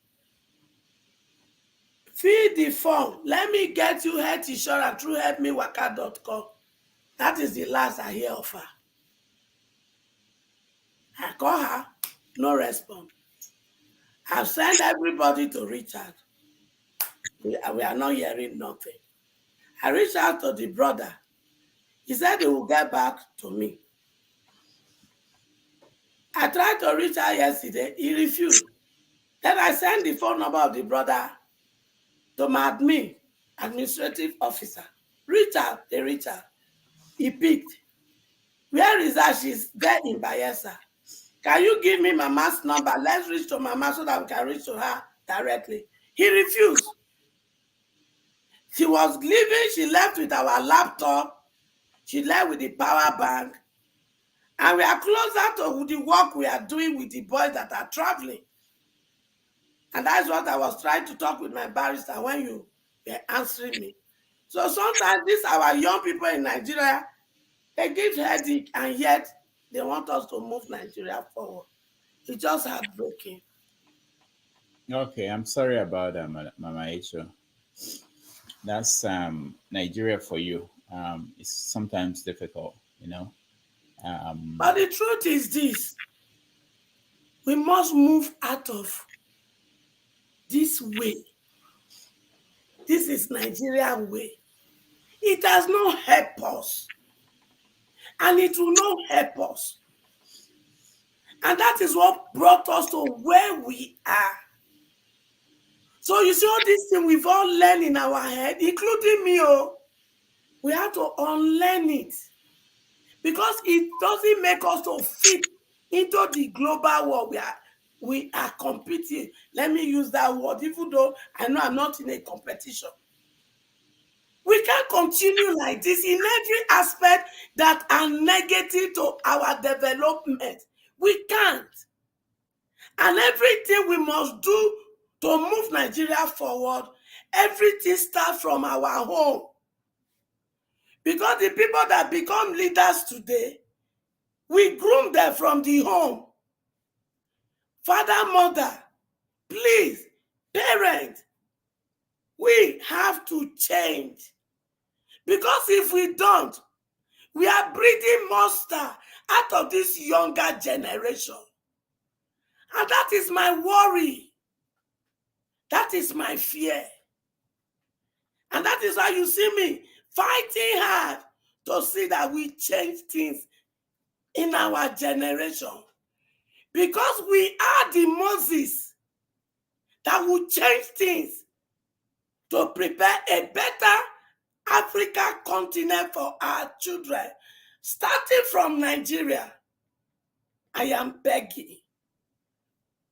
Fill the form. Let me get you health insurance through helpmewaka.com. That is the last I hear of her. I call her, no response. I've sent everybody to reach out. We are not hearing nothing. I reached out to the brother. He said he will get back to me. I tried to reach out yesterday. He refused. Then I sent the phone number of the brother to my administrative officer. Reach out. They reach out. He picked. Where is that? She's there in Bayelsa. Can you give me Mama's number? Let's reach to Mama so that we can reach to her directly. He refused. She was leaving. She left with our laptop. She left with the power bank. And we are closer to the work we are doing with the boys that are traveling. And that's what I was trying to talk with my barrister when you were answering me. So sometimes these our young people in Nigeria, they give headache and yet they want us to move Nigeria forward. It's just heartbreaking. Okay, I'm sorry about that, Mama Echo. That's Nigeria for you. It's sometimes difficult, you know. But the truth is this: we must move out of this way. This is Nigerian way. It has not helped us, and it will not help us. And that is what brought us to where we are. So you see all these things we've all learned in our head, including me. We have to unlearn it, because it doesn't make us to fit into the global world we are competing. Let me use that word, even though I know I'm not in a competition. We can't continue like this in every aspect that are negative to our development. We can't. And everything we must do to move Nigeria forward, everything starts from our home. Because the people that become leaders today, we groom them from the home. Father, mother, please, parents, we have to change. Because if we don't, we are breeding monster out of this younger generation. And that is my worry. That is my fear. And that is why you see me fighting hard to see that we change things in our generation. Because we are the Moses that will change things to prepare a better African continent for our children. Starting from Nigeria, I am begging.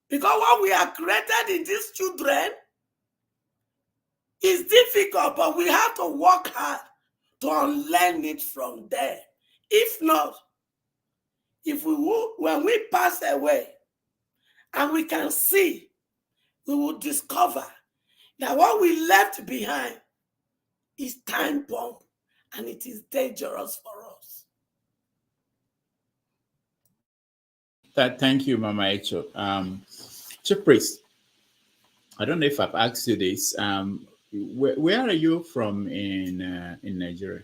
Because what we are created in these children is difficult, but we have to work hard to unlearn it from there. If not, when we pass away and we can see, we will discover that what we left behind is time bomb, and it is dangerous for us. Thank you, Mama Echo. Chief Priest, I don't know if I've asked you this. Where are you from in Nigeria?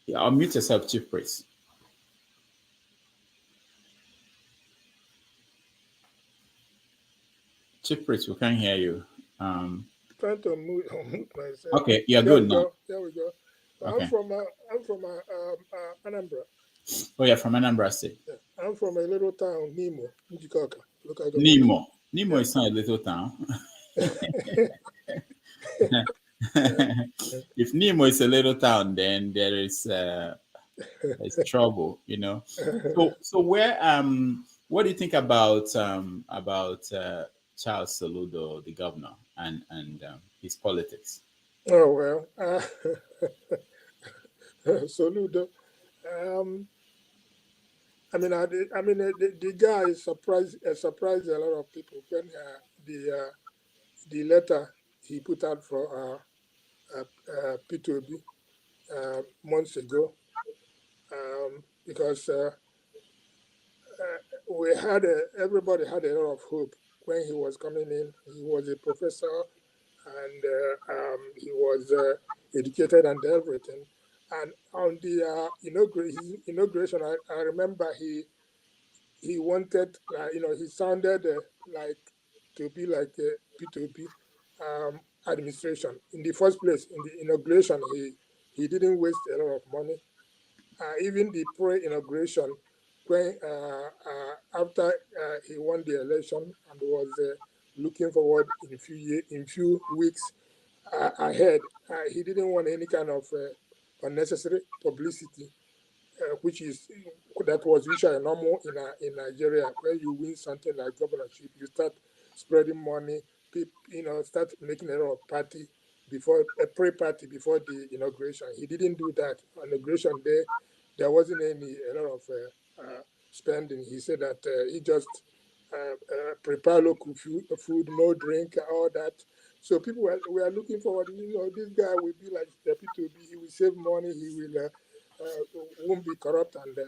Yeah, unmute yourself, Chief Priest. Chief Priest, we can't hear you. Trying to unmute myself. Okay, you're good now. There we go. Okay. I'm from Anambra. Oh, you're from Anambra State. Yeah. I'm from a little town, Nimo, Njikọka. Nimo is not a little town. If Nimo is a little town, then there is there's trouble, you know. So where what do you think about Charles Soludo, the governor, and his politics? Oh well, Soludo. The guy surprised a lot of people when the letter he put out for P2B months ago, because everybody had a lot of hope when he was coming in. He was a professor, and he was educated and everything. And on the inauguration, I remember he wanted, he sounded like to be like a P2P administration. In the first place, in the inauguration, he didn't waste a lot of money. Even the pre-inauguration, when after he won the election and was looking forward in few weeks ahead, he didn't want any kind of unnecessary publicity, which was usually normal in Nigeria. When you win something like governorship, you start spreading money, start making a lot of party before a pre-party before the inauguration. He didn't do that. On inauguration day, there wasn't a lot of spending. He said that he just prepare local food, no drink, all that. So people were looking forward. This guy will be like the P2B. He will save money. He will won't be corrupt and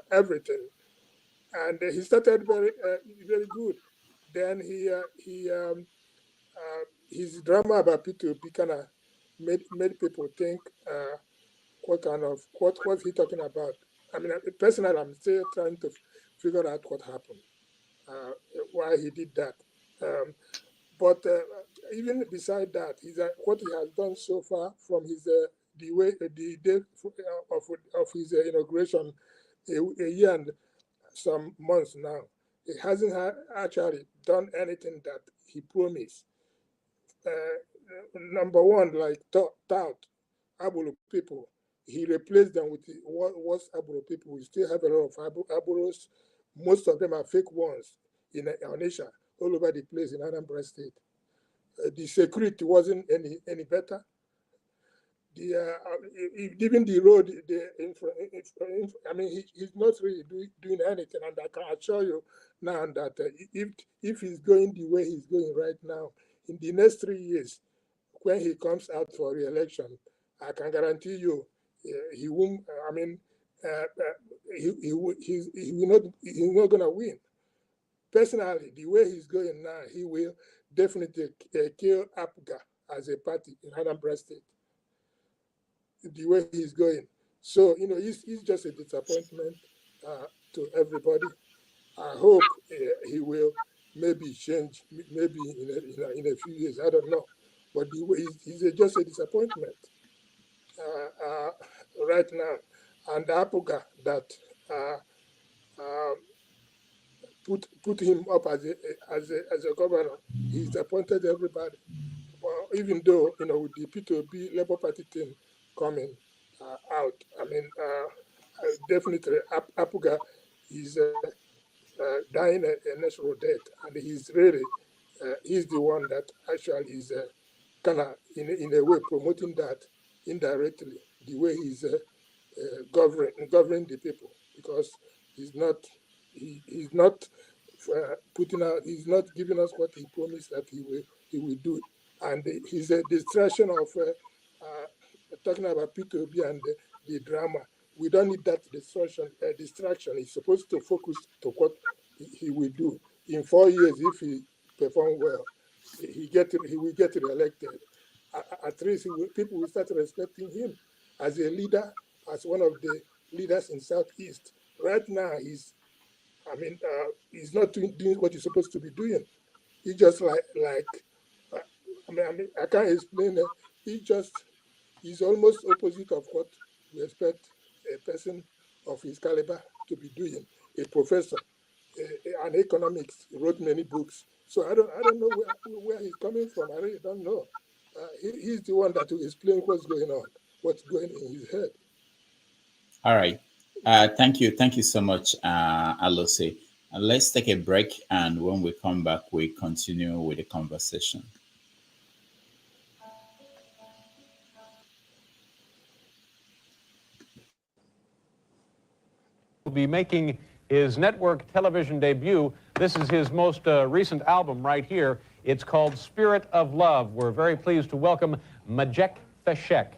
everything. And he started very good. Then his drama about P2P kind of made people think, what's he talking about? I mean, personally, I'm still trying to figure out what happened, why he did that. But even beside that, what he has done so far from his the day of his inauguration, a year and some months now, he hasn't actually done anything that he promised. Number one, like Tout, Aburu people, he replaced them with what's Aburu people. We still have a lot of Aburus. Most of them are fake ones in Onitsha, all over the place in Anambra State. The security wasn't any better. Even the road, I mean, he's not really doing anything. And I can assure you now that if he's going the way he's going right now, in the next 3 years, when he comes out for re-election, I can guarantee you he won't. I mean, he's not going to win. Personally, the way he's going now, he will definitely kill APGA as a party in Anambra State. The way he's going, so he's just a disappointment to everybody. I hope he will maybe change, maybe in a few years. I don't know, but the way he's just a disappointment right now. And APGA that put him up as a governor, he disappointed everybody. Well, even though with the P2B Labour Party thing coming out, I mean, definitely APGA is dying a natural death, and he's the one that actually is kind of in a way promoting that indirectly, the way he's governing the people, because he's not putting out, he's not giving us what he promised that he will do, and his distraction of talking about P2B and the drama. We don't need that distraction. He's supposed to focus to what he will do. In 4 years, if he performs well, he will get reelected. At least people will start respecting him as a leader, as one of the leaders in Southeast. Right now, he's not doing what he's supposed to be doing. He just I can't explain it. He's almost opposite of what we expect a person of his caliber to be doing. A professor, an economics, he wrote many books. So I don't know where he's coming from. I really don't know. He's the one that will explain what's going on, what's going in his head. All right. Thank you so much, Alose. Let's take a break, and when we come back, we continue with the conversation. Will be making his network television debut. This is his most recent album right here. It's called Spirit of Love. We're very pleased to welcome Majek Feshek.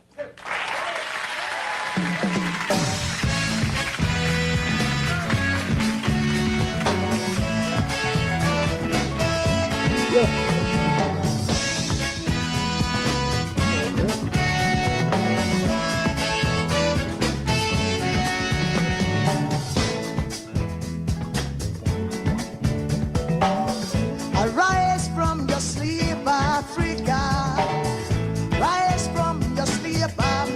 Arise from your sleep, Africa. Rise from your sleep, Africa.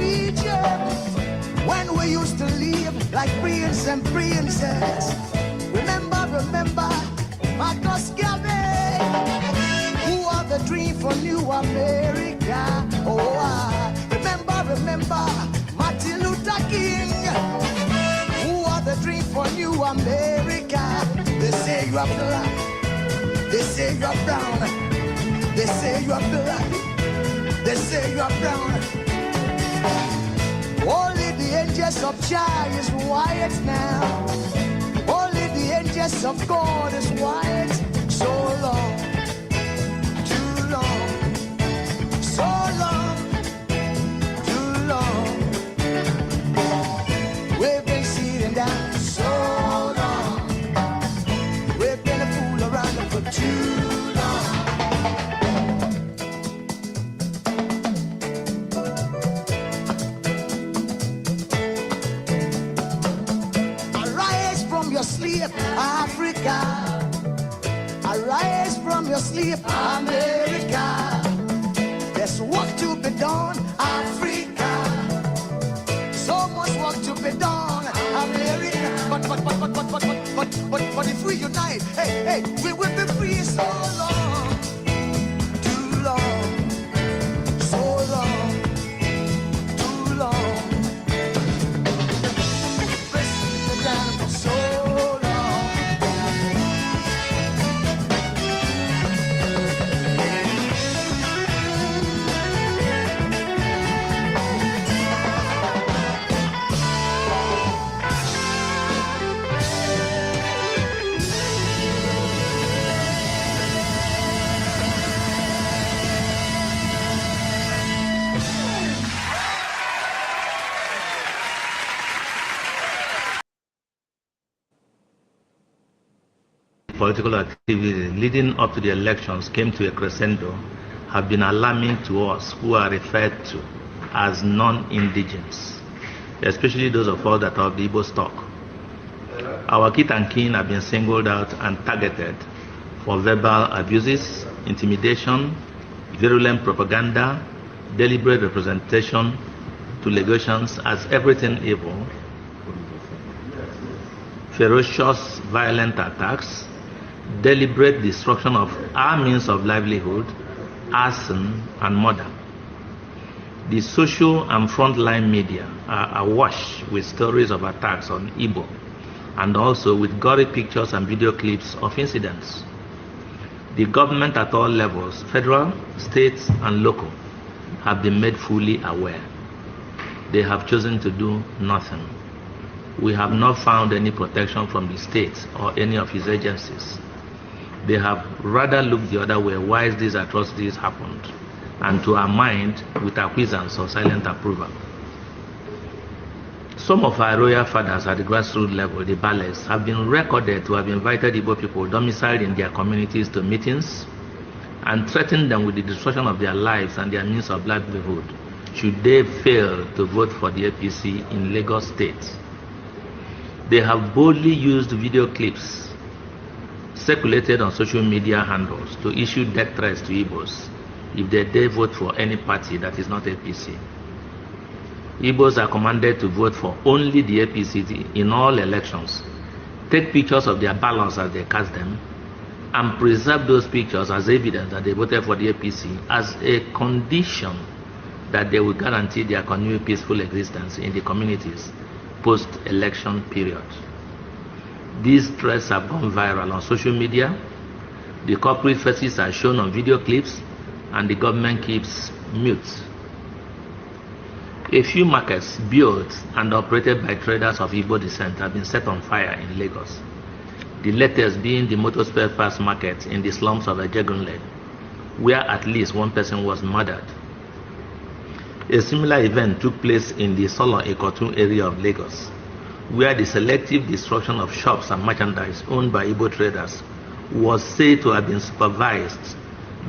Egypt, when we used to live like prince and princess. Remember, Marcus Garvey, who are the dream for New America. Oh, remember, Martin Luther King, who are the dream for New America. They say you are black, they say you are brown, they say you are black, they say you are brown. Only the angels of Jah is white now. Only the angels of God is white. So long, too long, so long, too long. We've been sitting down so long. We've been a fool around for too long. Arise from your sleep, Africa. Arise from your sleep, America. There's work to be done, Africa. So much work to be done, America. But if we unite, hey, we will be free. So long, too long, so long, too long. Press down for so long. Political activity leading up to the elections came to a crescendo have been alarming to us who are referred to as non-indigens, especially those of us that are of the Igbo stock. Our kith and kin have been singled out and targeted for verbal abuses, intimidation, virulent propaganda, deliberate representation to legations as everything evil, ferocious violent attacks, deliberate destruction of our means of livelihood, arson, and murder. The social and frontline media are awash with stories of attacks on Igbo and also with gory pictures and video clips of incidents. The government at all levels, federal, state, and local, have been made fully aware. They have chosen to do nothing. We have not found any protection from the state or any of its agencies. They have rather looked the other way while these atrocities happened, and to our mind, with acquiescence or silent approval. Some of our royal fathers at the grassroots level, the Bales, have been recorded to have invited Igbo people domiciled in their communities to meetings and threatened them with the destruction of their lives and their means of livelihood should they fail to vote for the APC in Lagos State. They have boldly used video clips circulated on social media handles to issue death threats to Igbos if they dare vote for any party that is not APC. Igbos are commanded to vote for only the APC in all elections, take pictures of their ballots as they cast them, and preserve those pictures as evidence that they voted for the APC as a condition that they will guarantee their continued peaceful existence in the communities post-election period. These threats have gone viral on social media, the corporate faces are shown on video clips, and the government keeps mute. A few markets built and operated by traders of Igbo descent have been set on fire in Lagos, the latest being the motor spare parts market in the slums of Ejegunle, where at least one person was murdered. A similar event took place in the Solon Ekotun area of Lagos, where the selective destruction of shops and merchandise owned by Igbo traders was said to have been supervised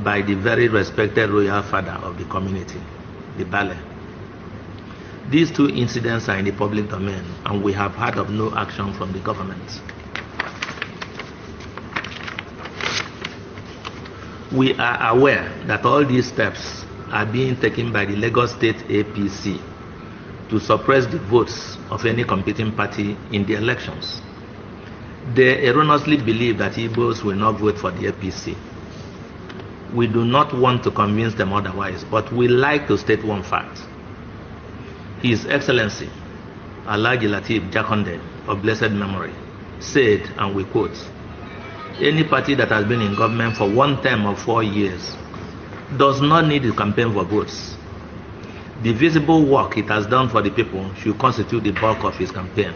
by the very respected royal father of the community, the Bale. These two incidents are in the public domain, and we have heard of no action from the government. We are aware that all these steps are being taken by the Lagos State APC to suppress the votes of any competing party in the elections. They erroneously believe that Igbos will not vote for the APC. We do not want to convince them otherwise, but we like to state one fact. His Excellency, Alhaji Lateef Jakonde, of blessed memory, said, and we quote, "Any party that has been in government for one term of 4 years does not need to campaign for votes. The visible work it has done for the people should constitute the bulk of his campaign.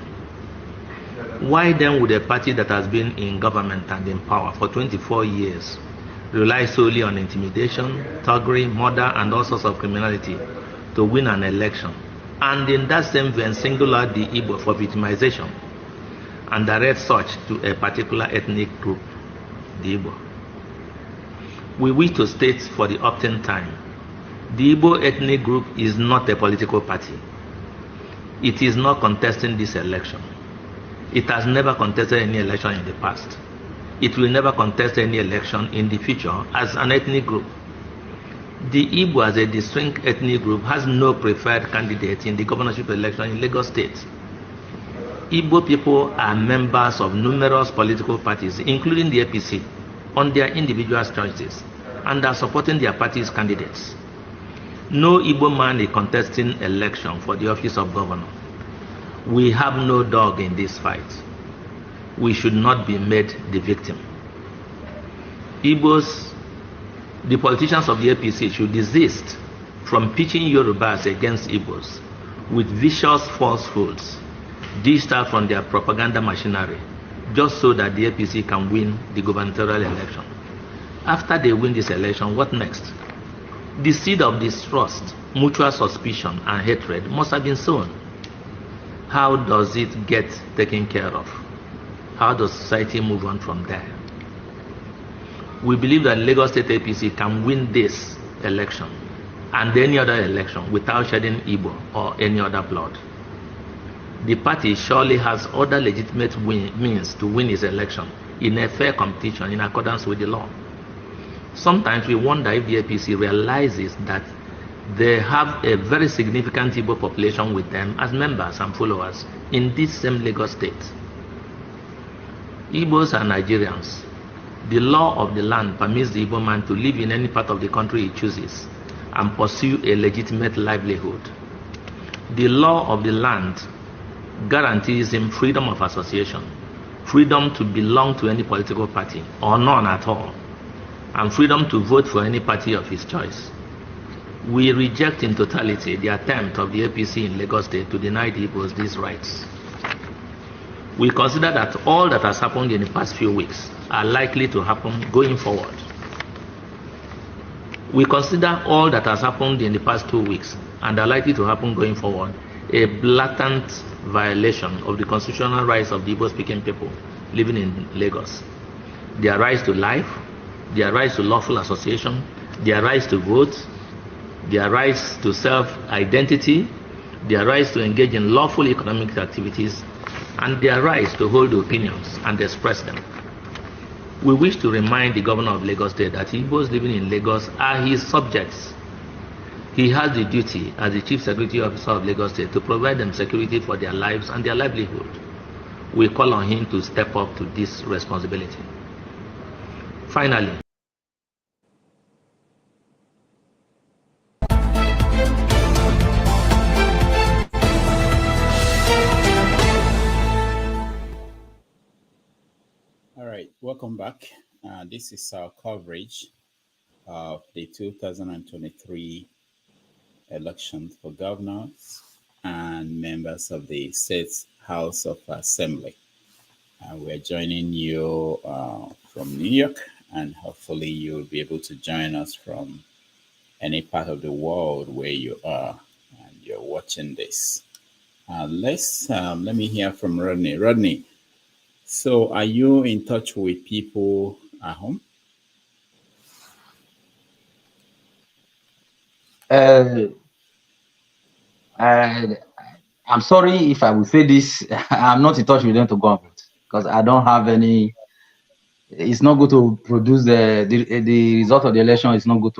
Why then would a party that has been in government and in power for 24 years rely solely on intimidation, thuggery, murder, and all sorts of criminality to win an election, and in that same vein single out the Igbo for victimization and direct such to a particular ethnic group, the Igbo?" We wish to state for the often time, the Igbo ethnic group is not a political party. It is not contesting this election. It has never contested any election in the past. It will never contest any election in the future as an ethnic group. The Igbo as a distinct ethnic group has no preferred candidate in the governorship election in Lagos State. Igbo people are members of numerous political parties, including the APC, on their individual choices, and are supporting their party's candidates. No Igbo man is contesting election for the office of governor. We have no dog in this fight. We should not be made the victim. Igbos, the politicians of the APC should desist from pitching Yorubas against Igbos with vicious falsehoods dished out from their propaganda machinery, just so that the APC can win the gubernatorial election. After they win this election, what next? The seed of distrust, mutual suspicion, and hatred must have been sown. How does it get taken care of? How does society move on from there? We believe that Lagos State APC can win this election and any other election without shedding Igbo or any other blood. The party surely has other legitimate means to win its election in a fair competition in accordance with the law. Sometimes we wonder if the APC realizes that they have a very significant Igbo population with them as members and followers in this same Lagos State. Igbos are Nigerians. The law of the land permits the Igbo man to live in any part of the country he chooses and pursue a legitimate livelihood. The law of the land guarantees him freedom of association, freedom to belong to any political party or none at all, and freedom to vote for any party of his choice. We reject in totality the attempt of the APC in Lagos State to deny the Igbos these rights. We consider that all that has happened in the past few weeks are likely to happen going forward. We consider all that has happened in the past 2 weeks and are likely to happen going forward a blatant violation of the constitutional rights of the Igbo-speaking people living in Lagos. Their rights to life, their rights to lawful association, their rights to vote, their rights to self-identity, their rights to engage in lawful economic activities, and their rights to hold opinions and express them. We wish to remind the governor of Lagos State that Igbos living in Lagos are his subjects. He has the duty as the Chief Security Officer of Lagos State to provide them security for their lives and their livelihood. We call on him to step up to this responsibility. Finally, All right, welcome back. This is our coverage of the 2023 election for governors and members of the State House of Assembly. We're joining you from New York, and hopefully you'll be able to join us from any part of the world where you are and you're watching this. Let me hear from Rodney. Rodney, so are you in touch with people at home? I'm sorry if I will say this. I'm not in touch with them to go and vote because I don't have any. It's not good to produce the result of the election. It's not good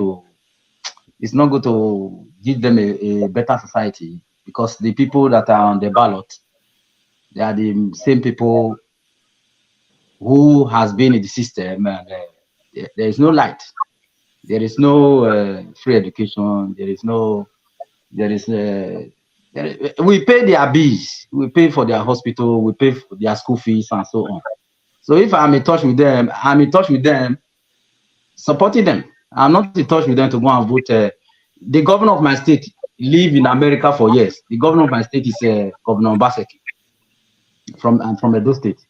to give them a better society. because the people that are on the ballot, they are the same people who has been in the system, and there is no light. There is no free education. There is no. We pay their bills. We pay for their hospital. We pay for their school fees and so on. So if I'm in touch with them, I'm in touch with them, supporting them. I'm not in touch with them to go and vote. The governor of my state lived in America for years. The governor of my state is Governor Baseki from Edo State.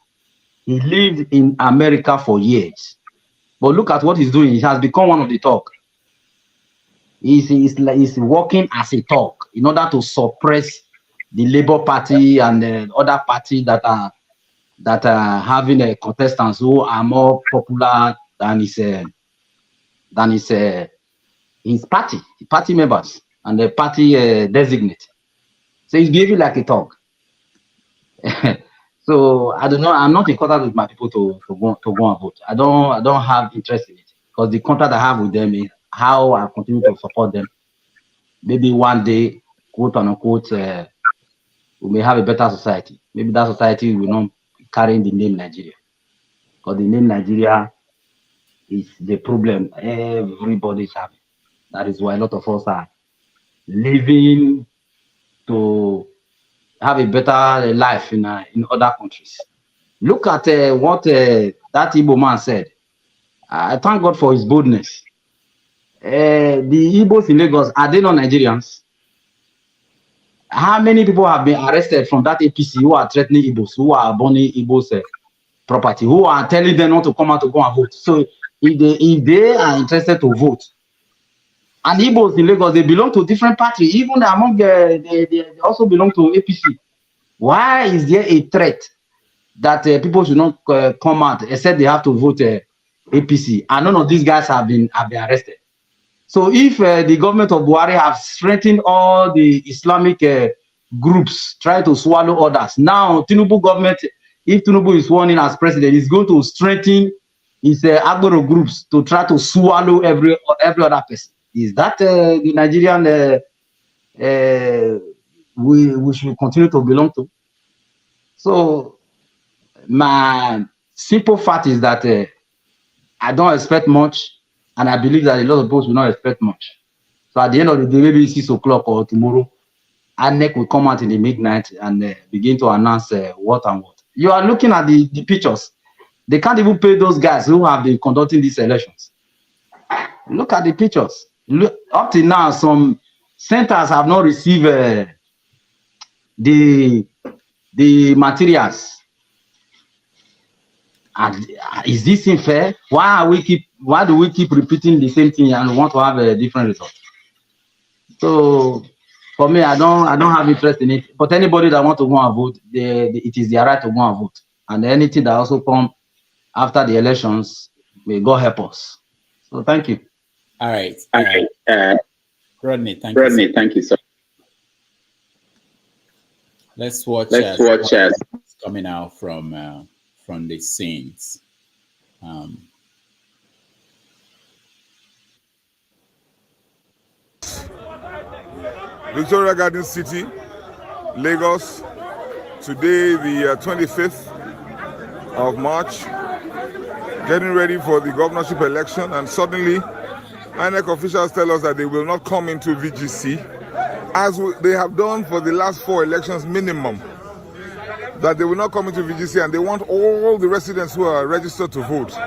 He lived in America for years. But look at what he's doing. He has become one of the talk. He's working as a talk in order to suppress the Labour Party and other parties that are having contestants who are more popular than his party members and the party designate. So he's behaving like a talk. So I don't know. I'm not in contact with my people to go and vote. I don't have interest in it, because the contact I have with them is how I continue to support them. Maybe one day, quote unquote, we may have a better society. Maybe that society will not be carrying the name Nigeria, because the name Nigeria is the problem everybody's having. That is why a lot of us are living to have a better life in other countries. Look at what that Igbo man said. I thank God for his boldness. The Igbos in Lagos, are they not Nigerians? How many people have been arrested from that APC who are threatening Igbos, who are burning Igbos' property, who are telling them not to come out to go and vote? So if they are interested to vote, and Igbos in Lagos, they belong to different parties, even among they also belong to APC. Why is there a threat that people should not come out except they have to vote APC? And none of these guys have been arrested. So if the government of Buhari have strengthened all the Islamic groups, try to swallow others, now Tinubu government, if Tinubu is sworn in as president, is going to strengthen his Agbero groups to try to swallow every other person. Is that the Nigerian we should continue to belong to? So my simple fact is that I don't expect much, and I believe that a lot of people will not expect much. So at the end of the day, maybe 6 o'clock or tomorrow, ANEC will come out in the midnight and begin to announce what and what. You are looking at the pictures. They can't even pay those guys who have been conducting these elections. Look at the pictures. Look, up till now, some centers have not received the materials. And is this unfair? Why do we keep repeating the same thing and want to have a different result? So for me, I don't have interest in it. But anybody that wants to go and vote, it is their right to go and vote. And anything that also comes after the elections, may God help us. So thank you. All right. Rodney, thank you, sir. Let's watch what's coming out from the scenes. Victoria Garden City, Lagos. Today, the 25th of March, getting ready for the governorship election, and suddenly INEC officials tell us that they will not come into VGC, as they have done for the last 4 elections minimum, that they will not come into VGC, and they want all the residents who are registered to vote,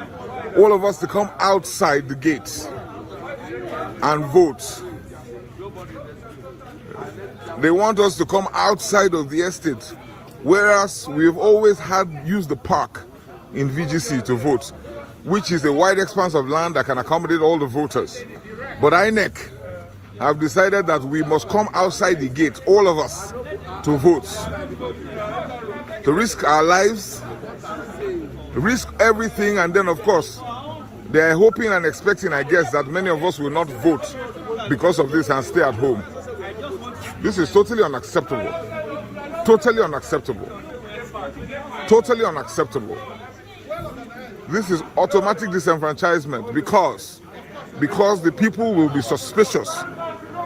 all of us to come outside the gates and vote. They want us to come outside of the estate, whereas we've always used the park in VGC to vote, which is a wide expanse of land that can accommodate all the voters. But INEC have decided that we must come outside the gate, all of us, to vote. To risk our lives, risk everything, and then of course, they are hoping and expecting, I guess, that many of us will not vote because of this and stay at home. This is totally unacceptable. Totally unacceptable. Totally unacceptable. This is automatic disenfranchisement because the people will be suspicious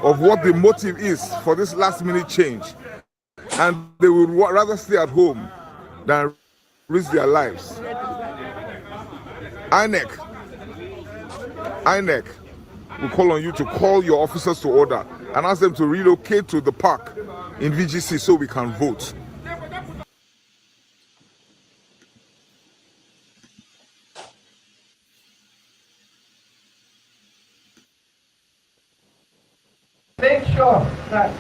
of what the motive is for this last minute change. And they would rather stay at home than risk their lives. INEC will call on you to call your officers to order and ask them to relocate to the park in VGC so we can vote. Make sure that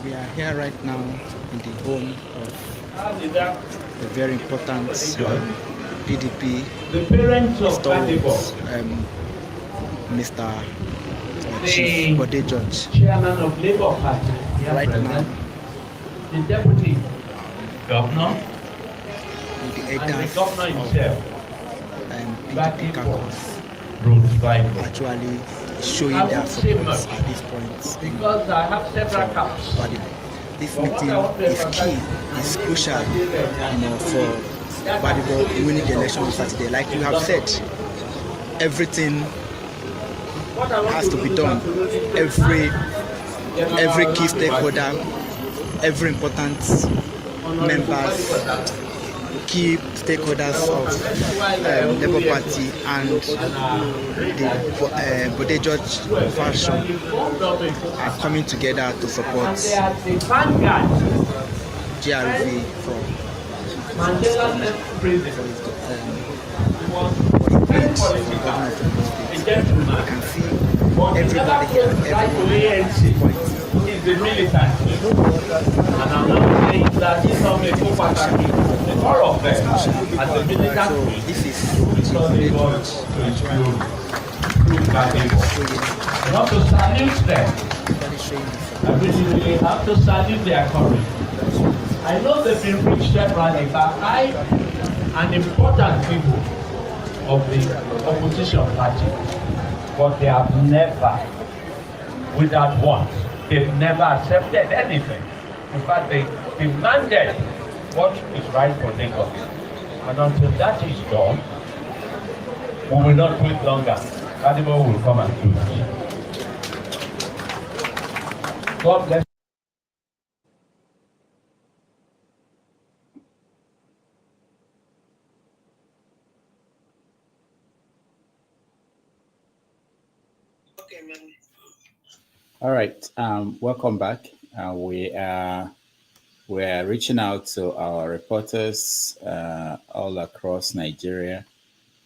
we are here right now in the home of a very important PDP stalwart, Mr. Chief Bode George. Chairman of Labour Party Right now, the deputy governor the and the elders governor of himself PDP caucus actually showing their support at this point. because I have several caps. This meeting is key, is crucial, for Badibo winning the election on Saturday. Like you have said, everything has to be done. Every key stakeholder, every important members, key stakeholders of Labour Party and the Bode George faction are coming together to support GRV for You can see everybody here, everyone is the militant. And I'm not saying that he's not a co-party. All of them, as a militant, this is because they want to include people. You have to salute them. I really have to salute their courage. I know they've been rich separately, but an important people of the opposition party, but they have never, without want, they've never accepted anything. In fact, they demanded what is right for Lagos. And until that is done, we will not wait longer. Animal will come and do it. God bless. All right. Welcome back. We're reaching out to our reporters all across Nigeria,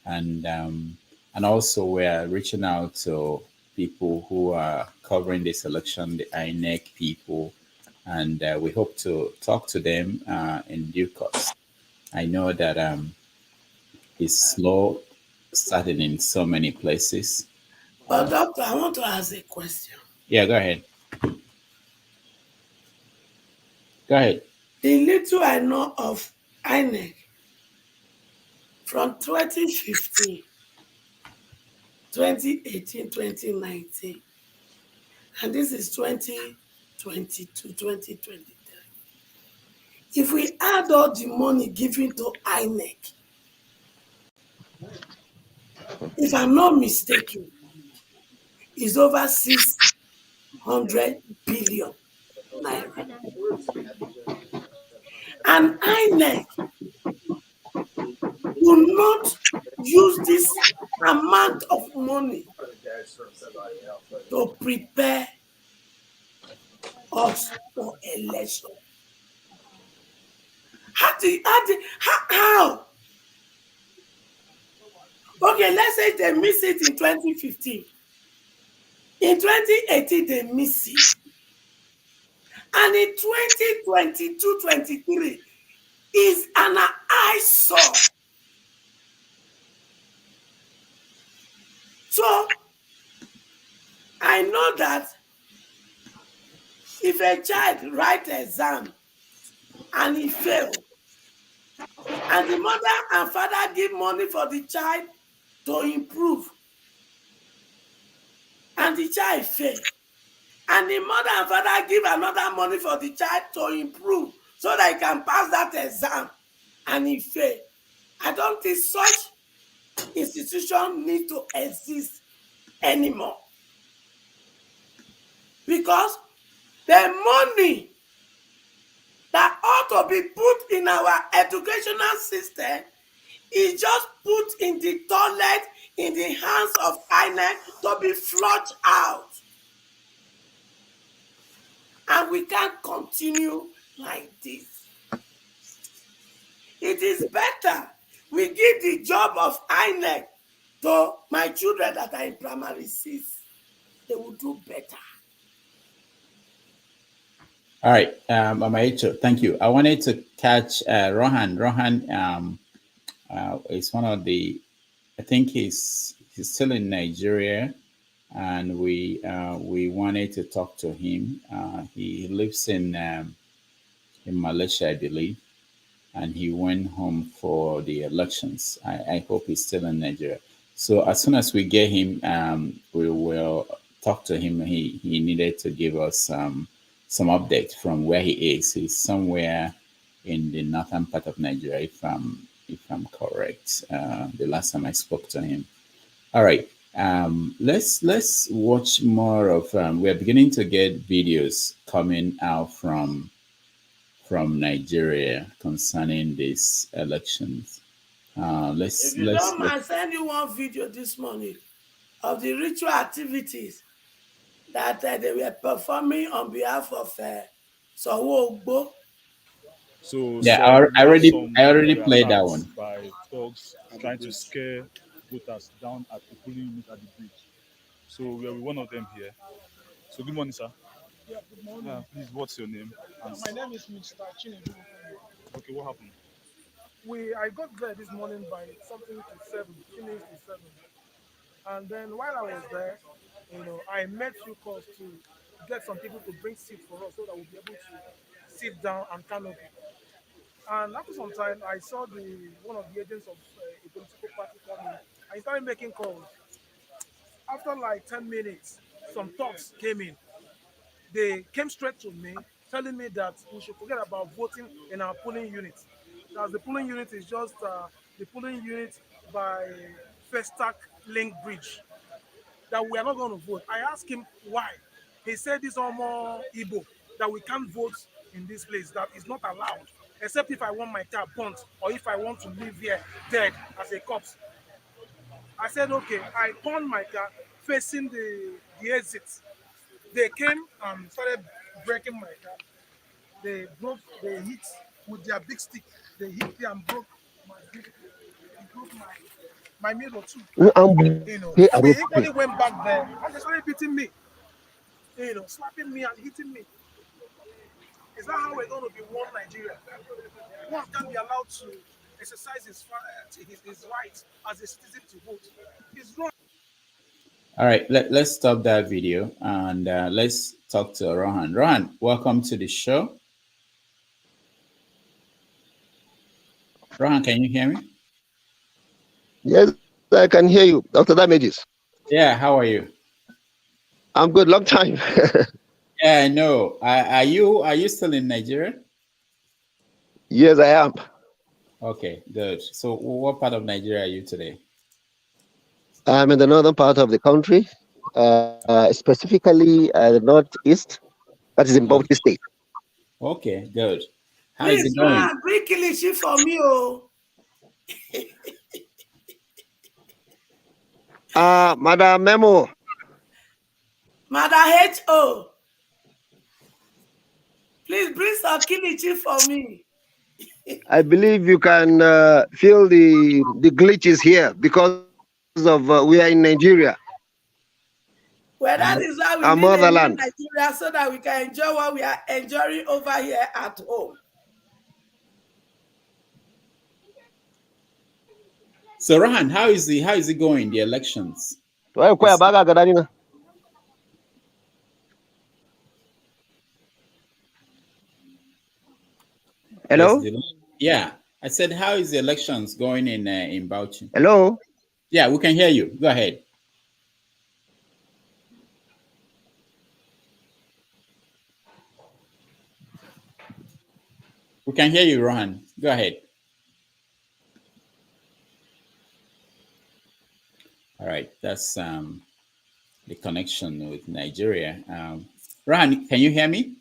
and also we're reaching out to people who are covering this election, the INEC people, and we hope to talk to them in due course. I know that it's slow starting in so many places. But doctor, I want to ask a question. Yeah, go ahead. Go ahead. The little I know of INEC from 2015, 2018, 2019, and this is 2022, 2023. If we add all the money given to INEC, if I'm not mistaken, it's over 600 billion naira. And INEC will not use this amount of money to prepare us for election. How? Okay, let's say they miss it in 2015. In 2018, they miss it. And in 2022-23 is an eyesore. So I know that if a child writes exam and he fails, and the mother and father give money for the child to improve, and the child fails, and the mother and father give another money for the child to improve so that he can pass that exam and Ife. I don't think such institution need to exist anymore. Because the money that ought to be put in our educational system is just put in the toilet in the hands of INEC to be flushed out. And we can't continue like this. It is better we give the job of INEC to my children that are in primary 6. They will do better. All right, Amaecho, thank you. I wanted to catch Rohan. Rohan is one of the, I think he's still in Nigeria, and we wanted to talk to him. He lives in Malaysia, I believe, and he went home for the elections. I hope he's still in Nigeria. So as soon as we get him, we will talk to him. He needed to give us some update from where he is. He's somewhere in the northern part of Nigeria, if I'm correct. The last time I spoke to him. All right. Let's watch more of. We're beginning to get videos coming out from Nigeria concerning these elections. If you don't mind, send you one video this morning of the ritual activities that they were performing on behalf of Sowo. So Yeah, we have some I already played that attacks one. by thugs trying to scare voters down at the polling unit at the bridge. So we are with one of them here. So good morning, sir. Yeah, good morning. Please, what's your name? And My name is Mr. Chinedu. okay, what happened? I got there this morning by something to 7, 2 minutes to 7. And then while I was there, I made few calls to get some people to bring seats for us so that we'll be able to sit down and canopy. And after some time, I saw one of the agents of a political party come in, and he started making calls. After like 10 minutes, some talks came in. They came straight to me, telling me that we should forget about voting in our polling unit. As the polling unit is just the polling unit by Festac Link Bridge, that we are not going to vote. I asked him why. He said this Omo Igbo, that we can't vote in this place, that is not allowed, except if I want my car burnt or if I want to live here dead as a corpse. I said, okay. I turned my car facing the exit. They came and started breaking my car. They hit with their big stick. They hit me and broke my big, broke my mirror too. We equally went back there and they started beating me, slapping me and hitting me. Is that how we're going to be one Nigeria? One can't be allowed to exercise his rights as a citizen to vote. It's wrong. All right, let's stop that video and let's talk to Rohan. Rohan, welcome to the show. Rohan, can you hear me? Yes, I can hear you, Dr. Damages. Yeah, how are you? I'm good. Long time. Yeah, I know. Are you still in Nigeria? Yes, I am. Okay, good. So, what part of Nigeria are you today? I'm in the northern part of the country, specifically the northeast. That is in Bauchi State. Okay, good. How is Please, it going? bring kilichi for me, oh. Madam Memo. Madam H.O. Please bring some kilichi for me. I believe you can feel the glitches here because of we are in Nigeria. Well, that is why we Our need a new motherland. Nigeria so that we can enjoy what we are enjoying over here at home. So, Rohan, how is it going? The elections. Hello. Yes, yeah, I said, how is the elections going in Bauchi? Hello. Yeah, we can hear you. Go ahead. We can hear you, Rohan. Go ahead. right, that's the connection with Nigeria. Rohan, can you hear me?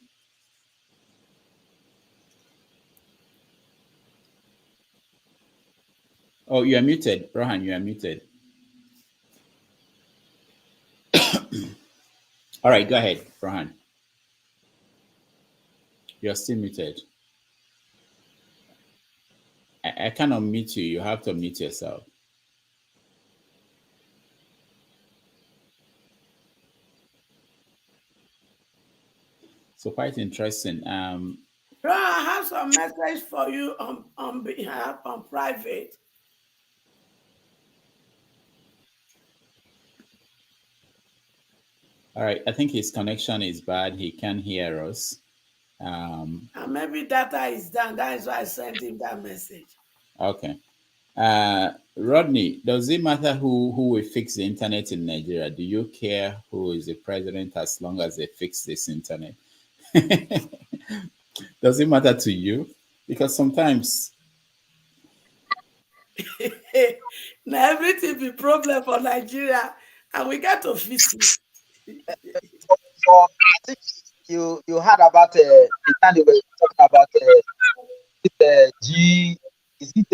Oh, you are muted, Rohan. You are muted. All right, go ahead, Rohan. You're still muted. I cannot mute you. You have to mute yourself. So quite interesting. Bro, I have some message for you on behalf on private. All right, I think his connection is bad. He can't hear us. And maybe data is down. That is why I sent him that message. Okay. Rodney, does it matter who will fix the internet in Nigeria? Do you care who is the president as long as they fix this internet? Does it matter to you? Because sometimes now everything be problem for Nigeria, and we got to fix it. So I think you heard about the time they were talking about G, is it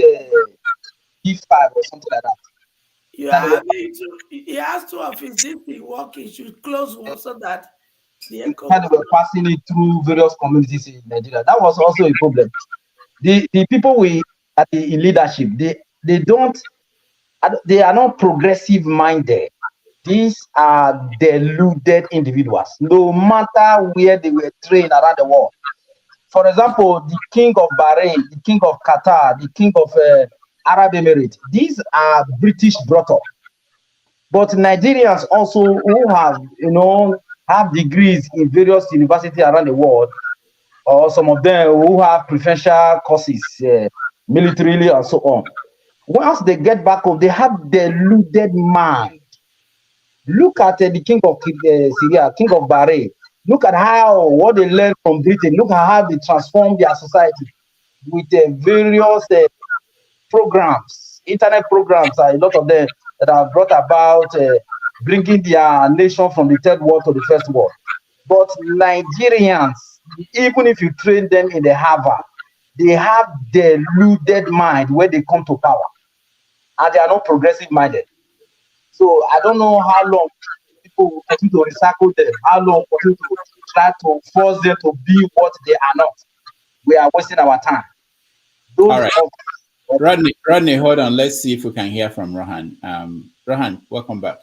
G5 or something like that? You have he has two of his DP working. Should close one so that the echo. Kind of were passing it through various communities in Nigeria. That was also a problem. The people in leadership, they are not progressive minded. These are deluded individuals, no matter where they were trained around the world. For example, the king of Bahrain, the king of Qatar, the king of Arab Emirates, these are British brought up. But Nigerians also who have degrees in various universities around the world, or some of them who have preferential courses, militarily and so on. Once they get back home, they have deluded mind. Look at the king of Syria, king of Bahrain. Look at what they learned from Britain. Look at how they transformed their society with various programs, internet programs, a lot of them that have brought about bringing their nation from the third world to the first world. But Nigerians, even if you train them in the Harvard, they have deluded mind when they come to power, and they are not progressive minded. So I don't know how long people will continue to recycle them, how long continue to try to force them to be what they are not. We are wasting our time. All right. Rodney, hold on. Let's see if we can hear from Rohan. Rohan, welcome back.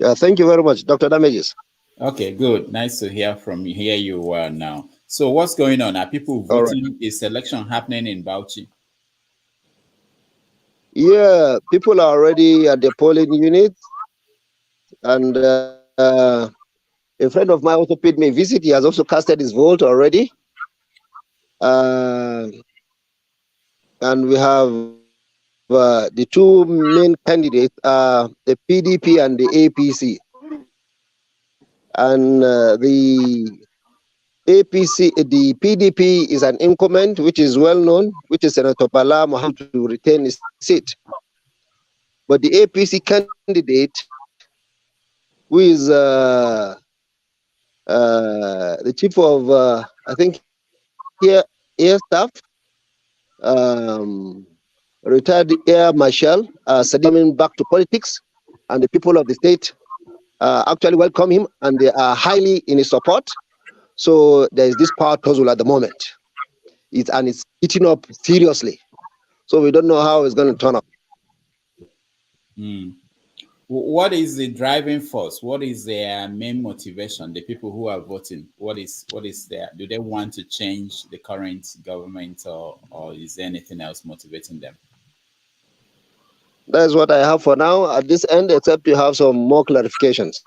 Yeah, thank you very much, Dr. Damages. Okay, good. Nice to hear from you. Here you are now. So what's going on? Are people voting? Right. Is election happening in Bauchi? Yeah, people are already at the polling units, and a friend of mine also paid me a visit. He has also casted his vote already. And we have the two main candidates, the PDP and the APC. And the APC, the PDP is an incumbent, which is well known, which is Senator Bala Mohammed to retain his seat. But the APC candidate, who is the chief of, I think, air staff, retired Air Marshal, Saddam back to politics, and the people of the state actually welcome him, and they are highly in his support. So there is this power tussle at the moment. It's eating up seriously. So we don't know how it's going to turn out. What is the driving force? What is their main motivation? The people who are voting, what is there? Do they want to change the current government, or is there anything else motivating them? That's what I have for now at this end, except to have some more clarifications.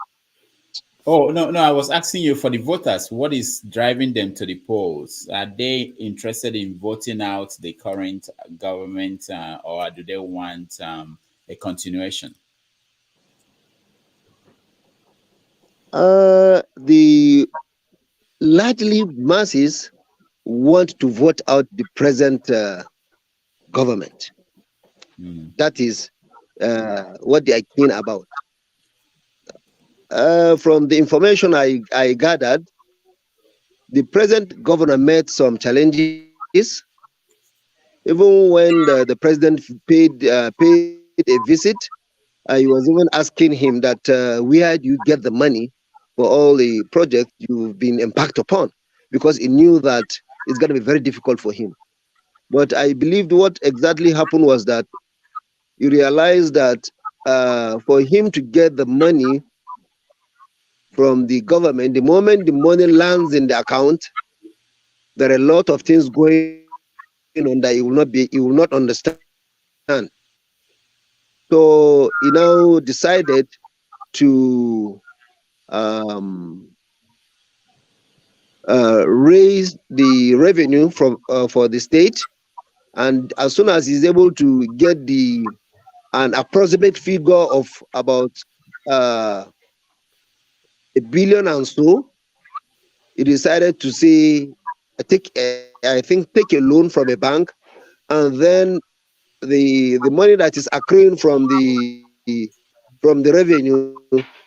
Oh, no, I was asking you for the voters. What is driving them to the polls? Are they interested in voting out the current government, or do they want a continuation? The largely masses want to vote out the present government. That is what they are keen about. From the information I gathered, the present governor met some challenges. Even when the president paid a visit, he was even asking him that where do you get the money for all the projects you've been embarked upon? Because he knew that it's going to be very difficult for him. But I believed what exactly happened was that he realized that for him to get the money from the government, the moment the money lands in the account, there are a lot of things going on that he will not understand. So he now decided to raise the revenue for the state, and as soon as he's able to get an approximate figure of about $1 billion and so, he decided to say take a loan from a bank, and then the money that is accruing from the revenue,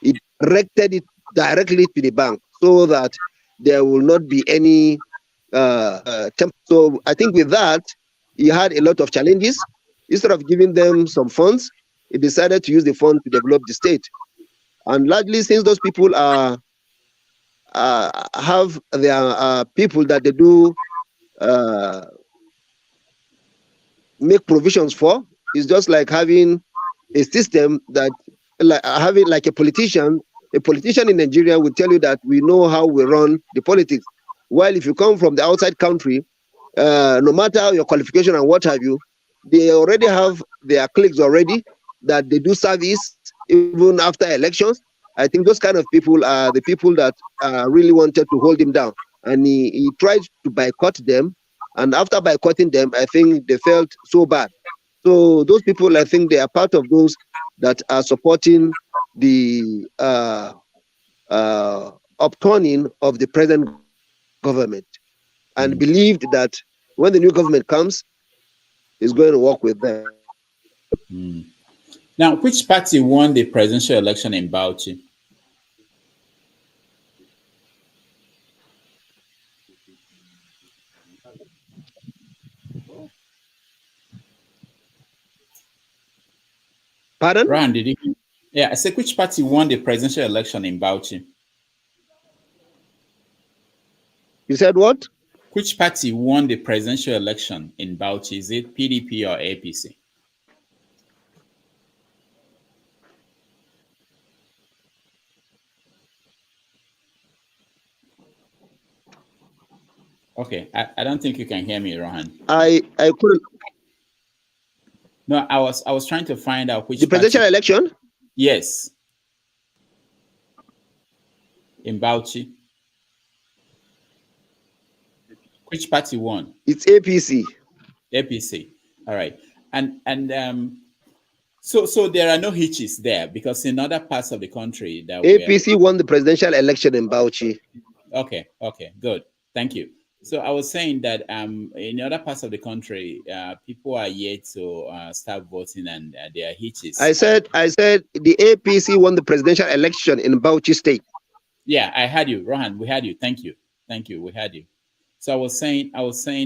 it directed it directly to the bank so that there will not be any so I think with that he had a lot of challenges. Instead of giving them some funds, he decided to use the fund to develop the state. And largely, since those people have their people that they do make provisions for, it's just like having a system that, like having like a politician. A politician in Nigeria will tell you that we know how we run the politics. While if you come from the outside country, no matter your qualification and what have you, they already have their cliques already that they do service even after elections. I think those kind of people are the people that really wanted to hold him down, and he tried to boycott them. And after boycotting them, I think they felt so bad. So those people, I think they are part of those that are supporting the upturning of the present government, and believed that when the new government comes, it's going to work with them. Now, which party won the presidential election in Bauchi? Pardon? Ron, did you? Yeah, I said, which party won the presidential election in Bauchi? You said what? Which party won the presidential election in Bauchi? Is it PDP or APC? Okay, I don't think you can hear me, Rohan. I couldn't. No, I was trying to find out which the presidential party. Election. Yes. In Bauchi. Which party won? It's APC. APC. All right. And so there are no hitches there, because in other parts of the country that APC won the presidential election in Bauchi. Okay, good. Thank you. So I was saying that in other parts of the country, people are yet to start voting, and there are hitches. I said the APC won the presidential election in Bauchi State. Yeah, I heard you, Rohan. We heard you. Thank you. We heard you. So I was saying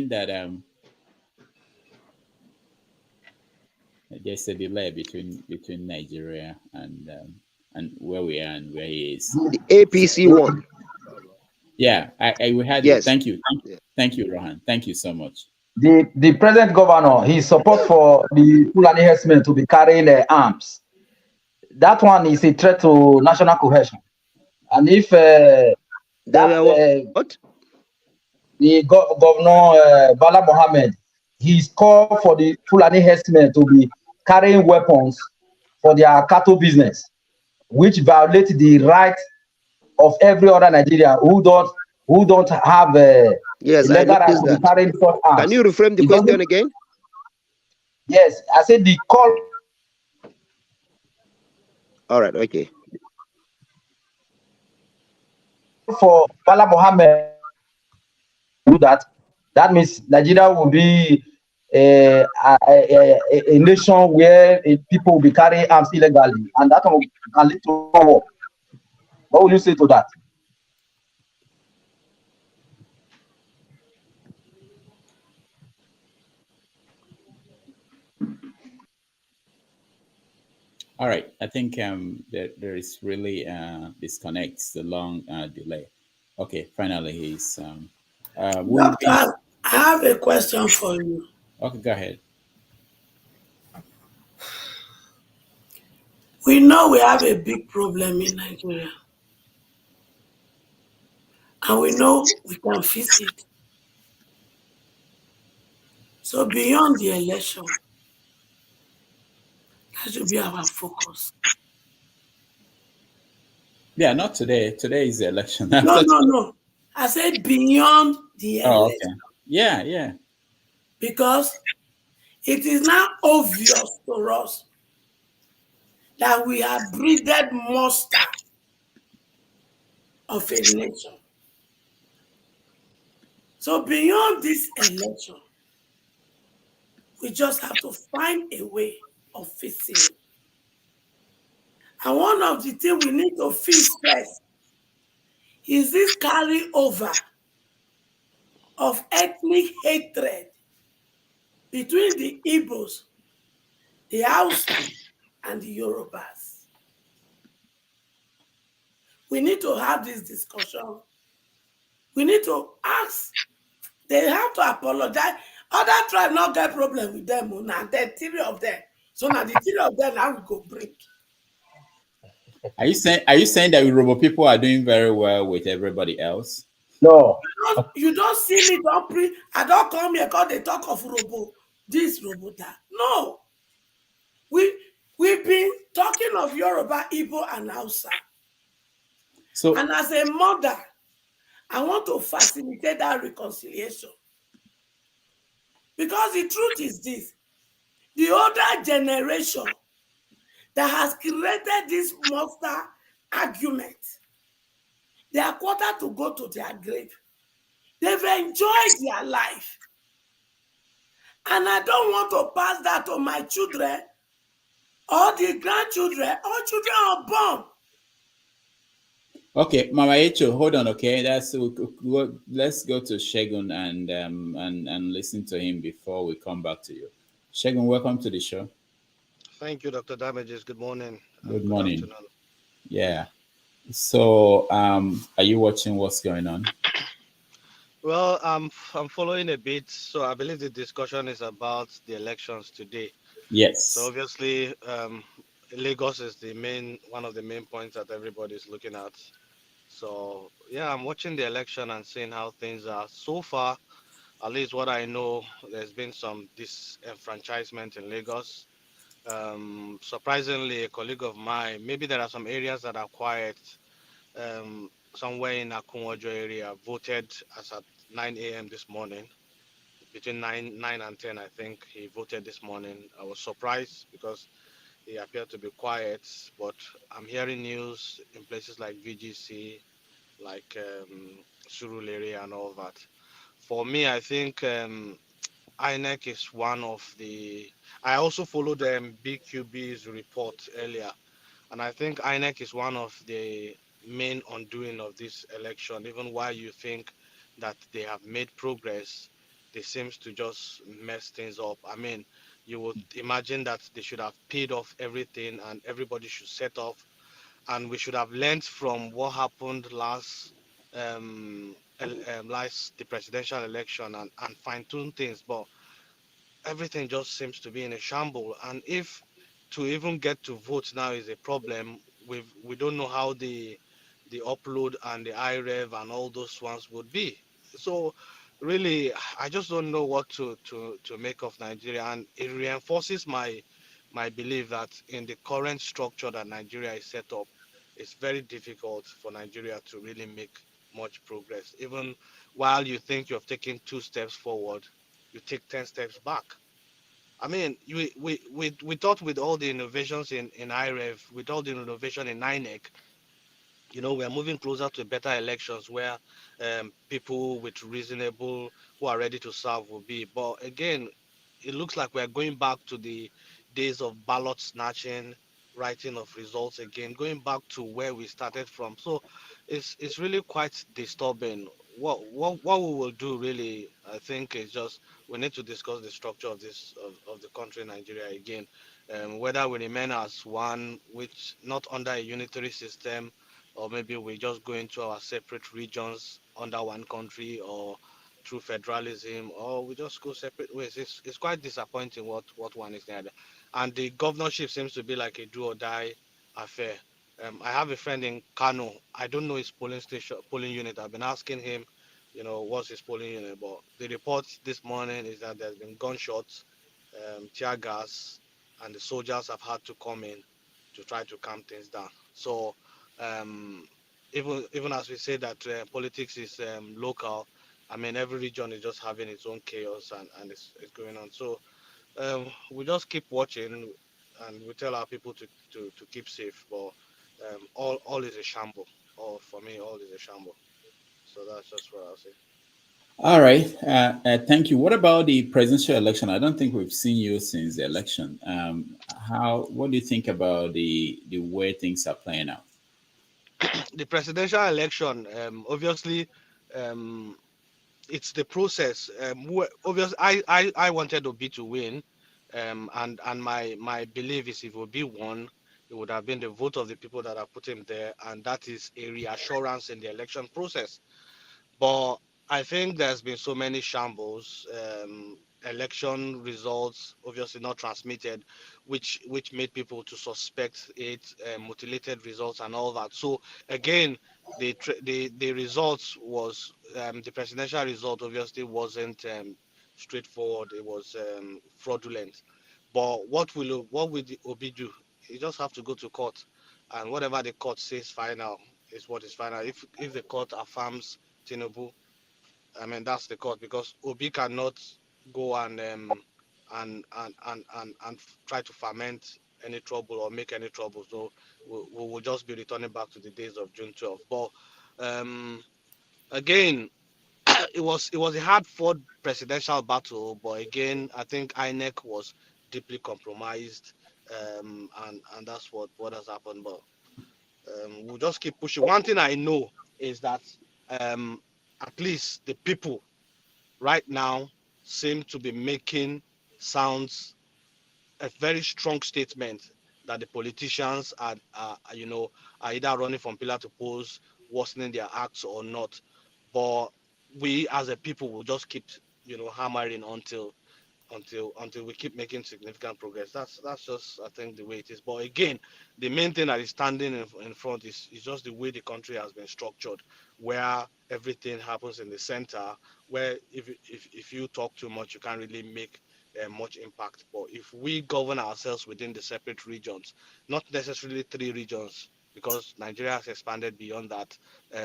that there's a delay between Nigeria and where we are and where he is. The APC won. Yeah, we had yes. Thank you, Rohan. Thank you so much. The present governor, his support for the Fulani herdsmen to be carrying their arms. That one is a threat to national cohesion. And if what? The Governor Bala Mohammed, he's called for the Fulani herdsmen to be carrying weapons for their cattle business, which violates the right of every other Nigerian who don't have yes, legal right to be carrying such arms. Can you reframe the question again? Yes, I said the call. All right, okay. For Bala Mohammed do that means Nigeria will be a nation where people will be carrying arms illegally, and that can lead to war. What will you say to that? All right, I think there is really disconnects the long delay. Okay, finally he's we'll be Doctor, I have a question for you. okay. Go ahead. We know we have a big problem in Nigeria, and we know we can fix it. So beyond the election, that should be our focus. Yeah, not today. Today is the election. No, After no, today. no. I said beyond the Oh, election, okay. Yeah, yeah. because it is now obvious to us that we have breeded monster of a nation. So beyond this election, we just have to find a way of fixing it. And one of the things we need to fix first is this carryover of ethnic hatred between the Igbos, the Hausa, and the Yorubas. We need to have this discussion. We need to ask. They have to apologize. Other tribes not get problem with them. Now the three of them. So now the three of them now we go bring. Are you saying that Yoruba people are doing very well with everybody else? No. You don't see me don't pre. I don't come here because they talk of robo this, robo that. No, we've been talking of Yoruba, Igbo, and Hausa. So And as a mother, I want to facilitate that reconciliation. Because the truth is this: the older generation that has created this monster argument, they are quarter to go to their grave. They've enjoyed their life. And I don't want to pass that to my children or the grandchildren or children unborn. okay, Mama Echo, hold on. Okay, let's go to Shegun and listen to him before we come back to you. Shegun, welcome to the show. Thank you, Dr. Damages. Good morning Good and good morning. afternoon. Yeah. So, are you watching what's going on? Well, I'm following a bit, so I believe the discussion is about the elections today. So Yes. obviously, Lagos is one of the main points that everybody's looking at. So yeah, I'm watching the election and seeing how things are. So far, at least what I know, there's been some disenfranchisement in Lagos. Surprisingly, a colleague of mine, maybe there are some areas that are quiet. Somewhere in Akunwojo area voted as at 9 a.m. this morning. Between 9 and 10, I think he voted this morning. I was surprised because he appeared to be quiet, but I'm hearing news in places like VGC, like Surulere and all that. For me, I think INEC is one of the. I also followed BQB's report earlier, and I think INEC is one of the main undoing of this election. Even while you think that they have made progress, they seems to just mess things up. I mean, you would imagine that they should have paid off everything and everybody should set off, and we should have learned from what happened last the presidential election and fine tune things. But everything just seems to be in a shamble. And if to even get to vote now is a problem, we don't know how the upload and the iRev and all those ones would be. So really, I just don't know what to make of Nigeria, and it reinforces my belief that in the current structure that Nigeria is set up, it's very difficult for Nigeria to really make much progress. Even while you think you have taken 2 steps forward, you take 10 steps back. I mean, we thought with all the innovations in IREV, with all the innovation in INEC, we are moving closer to better elections where people with reasonable who are ready to serve will be. But again, it looks like we're going back to the days of ballot snatching, writing of results again, going back to where we started from. So it's really quite disturbing. What we will do really, I think, is just we need to discuss the structure of of the country Nigeria again. Whether we remain as one, which not under a unitary system, or maybe we just go into our separate regions under one country, or through federalism, or we just go separate ways. It's quite disappointing what one is there. And the governorship seems to be like a do or die affair. I have a friend in Kano. I don't know his polling unit. I've been asking him, what's his polling unit. But the report this morning is that there's been gunshots, tear gas, and the soldiers have had to come in to try to calm things down. So um, even as we say that politics is local, I mean every region is just having its own chaos and it's going on. So we just keep watching and we tell our people to keep safe. But all is a shamble. All for me, all is a shamble. So that's just what I'll say. All right. Thank you. What about the presidential election? I don't think we've seen you since the election. What do you think about the way things are playing out? The presidential election, obviously, um, it's the process. Obviously, I wanted Obi to win, and my belief is if Obi won, it would have been the vote of the people that have put him there, and that is a reassurance in the election process. But I think there's been so many shambles, election results obviously not transmitted, which made people to suspect it, mutilated results and all that. So again, the results was the presidential result obviously wasn't straightforward. It was fraudulent. But what will the Obi do? He just have to go to court, and whatever the court says final is what is final. If the court affirms Tinubu, I mean that's the court because Obi cannot go and try to ferment any trouble or make any trouble. So we will just be returning back to the days of June 12th. But um, again, it was a hard fought presidential battle. But again, I think INEC was deeply compromised, and that's what has happened. But we'll just keep pushing. One thing I know is that um, at least the people right now seem to be making sounds a very strong statement that the politicians are either running from pillar to post, worsening their acts or not. But we as a people will just keep hammering until we keep making significant progress. That's just I think the way it is. But again, the main thing that is standing in front is just the way the country has been structured, where everything happens in the center, where if you talk too much, you can't really make much impact. But if we govern ourselves within the separate regions, not necessarily three regions, because Nigeria has expanded beyond that,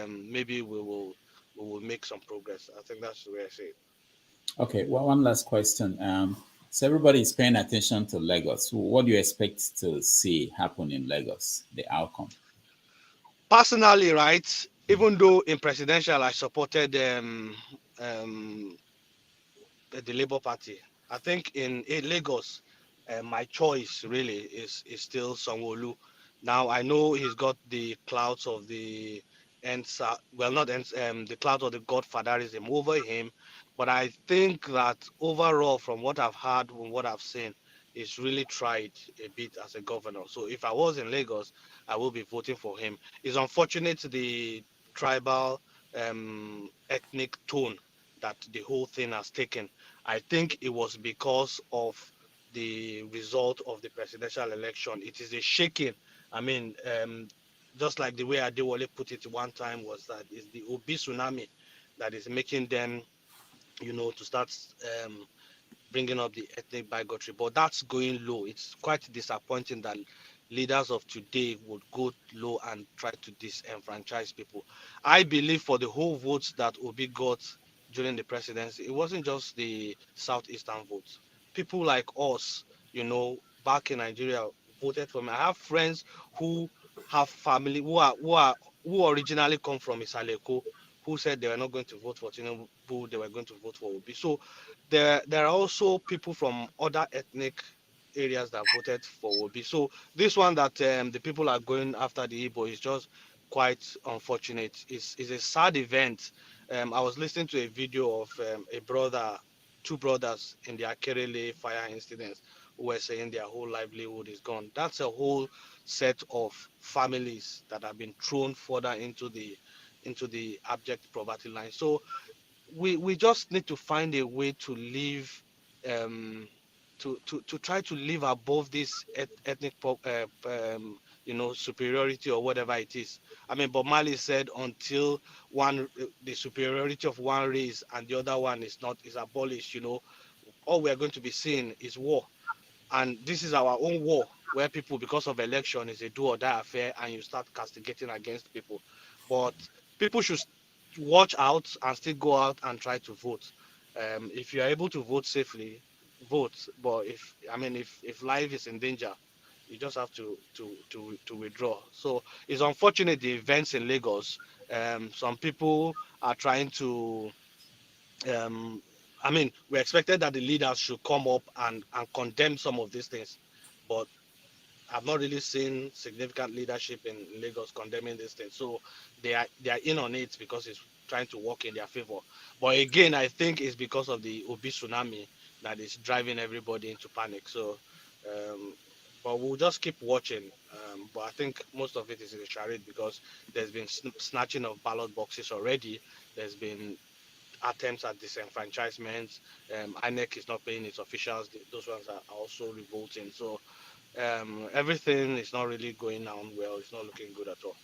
maybe we will make some progress. I think that's the way I say it. Okay, well, one last question. So everybody is paying attention to Lagos. What do you expect to see happen in Lagos? The outcome. Personally, right, even though in presidential I supported um, the Labour Party, I think in Lagos, my choice really is still Sanwo-Olu. Now I know he's got the clouds of the well, not the cloud of the godfatherism over him, but I think that overall, from what I've heard and what I've seen, he's really tried a bit as a governor. So if I was in Lagos, I will be voting for him. It's unfortunate the tribal, ethnic tone that the whole thing has taken. I think it was because of the result of the presidential election. It is a shaking. I mean, just like the way Adewale put it one time was that it's the Obi tsunami that is making them, to start um, bringing up the ethnic bigotry, but that's going low. It's quite disappointing that leaders of today would go low and try to disenfranchise people. I believe for the whole votes that Obi got during the presidency, it wasn't just the southeastern votes. People like us, back in Nigeria, voted for me. I have friends who have family who originally come from Isaleko, who said they were not going to vote for Tinubu, they were going to vote for Obi. So there are also people from other ethnic areas that voted for Obi. So this one that the people are going after the Igbo is just quite unfortunate. It's a sad event. I was listening to a video of two brothers in the Akerele fire incident who were saying their whole livelihood is gone. That's a whole set of families that have been thrown further into the abject poverty line. So we just need to find a way to live to try to live above this ethnic superiority or whatever it is. I mean, Bob Marley said until the superiority of one race and the other one is abolished, all we are going to be seeing is war. And this is our own war where people, because of election, is a do or die affair, and you start castigating against people. But people should watch out and still go out and try to vote. If you are able to vote safely, vote. But if life is in danger, you just have to withdraw. So it's unfortunate the events in Lagos. Some people are trying to we expected that the leaders should come up and condemn some of these things, but I've not really seen significant leadership in Lagos condemning these things. So they are in on it because it's trying to work in their favor. But again, I think it's because of the Obi tsunami that is driving everybody into panic. So, but we'll just keep watching. But I think most of it is a charade because there's been snatching of ballot boxes already. There's been attempts at disenfranchisement. INEC is not paying its officials. Those ones are also revolting. So everything is not really going on well. It's not looking good at all.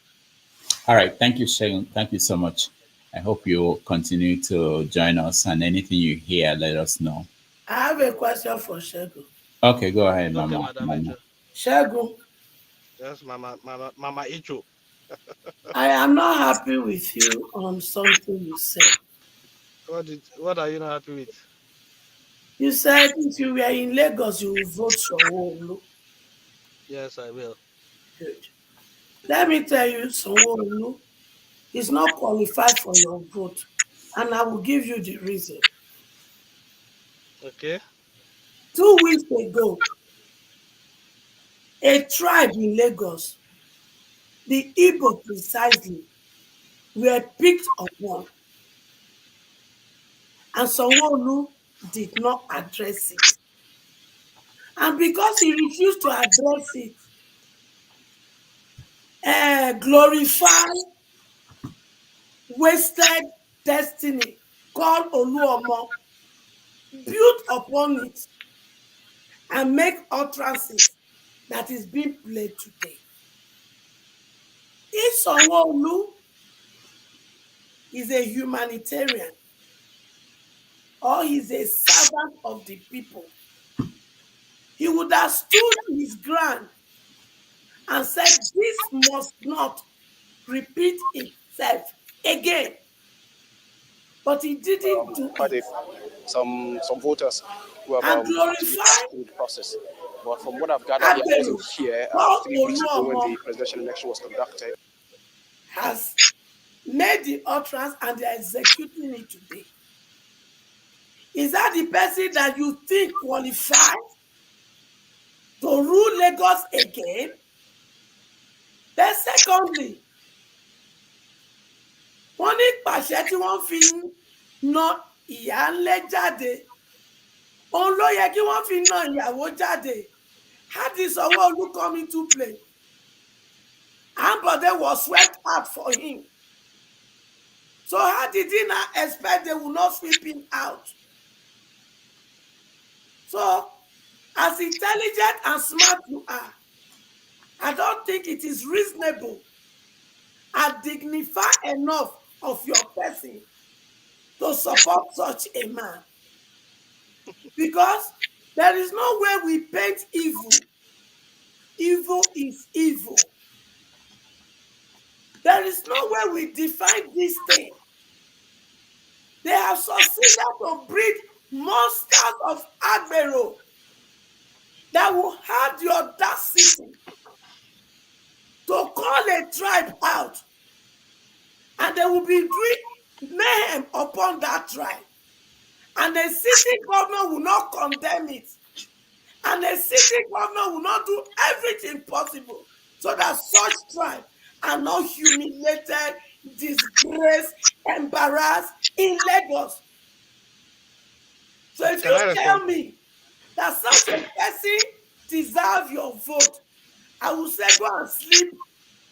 All right. Thank you, Shagun. Thank you so much. I hope you continue to join us, and anything you hear, let us know. I have a question for Shegu. Okay, go ahead, Okay, Mama. Madam Mama. Ejo. Shegu, Yes, Mama Ejo. I am not happy with you on something you said. What are you not happy with? You said if you were in Lagos, you would vote Sanwo-Olu. Yes, I will. Good. Let me tell you, Sanwo-Olu is not qualified for your vote, and I will give you the reason. Okay. 2 weeks ago, a tribe in Lagos, the Igbo precisely, were picked upon, and Sanwo-Olu did not address it. And because he refused to address it, glorify wasted destiny called Oluomo, build upon it, and make utterances that is being played today. If Sanwo-Olu is a humanitarian or he's a servant of the people, he would have stood his ground and said, this must not repeat itself again. But he didn't do it. Some voters who have And actually glorify passed through the process. But from what I've gathered, he wasn't here 3 weeks ago when the presidential election was conducted. Has made the utterance and they're executing it today. Is that the person that you think qualifies to rule Lagos again? Then secondly, wọ́n ní pàṣẹ tí wọ́n fi na ìyáálé jáde, òun ló yẹ kí wọ́n fi na ìyàwó jáde. How did Sanwo-Olu come into play? Ambode was swept out for him. So how did he not expect they will not sweep him out? So, as intelligent and smart you are, I don't think it is reasonable and dignified enough of your person to support such a man. Because there is no way we paint evil. Evil is evil. There is no way we define this thing. They have succeeded to breed monsters of Agbero that will have the audacity to call a tribe out, and they will be doing mayhem upon that tribe. And the sitting governor will not condemn it. And the sitting governor will not do everything possible so that such tribe are not humiliated, disgraced, embarrassed in Lagos. So if Can you I respond? tell me that such a person deserves your vote, I will say go and sleep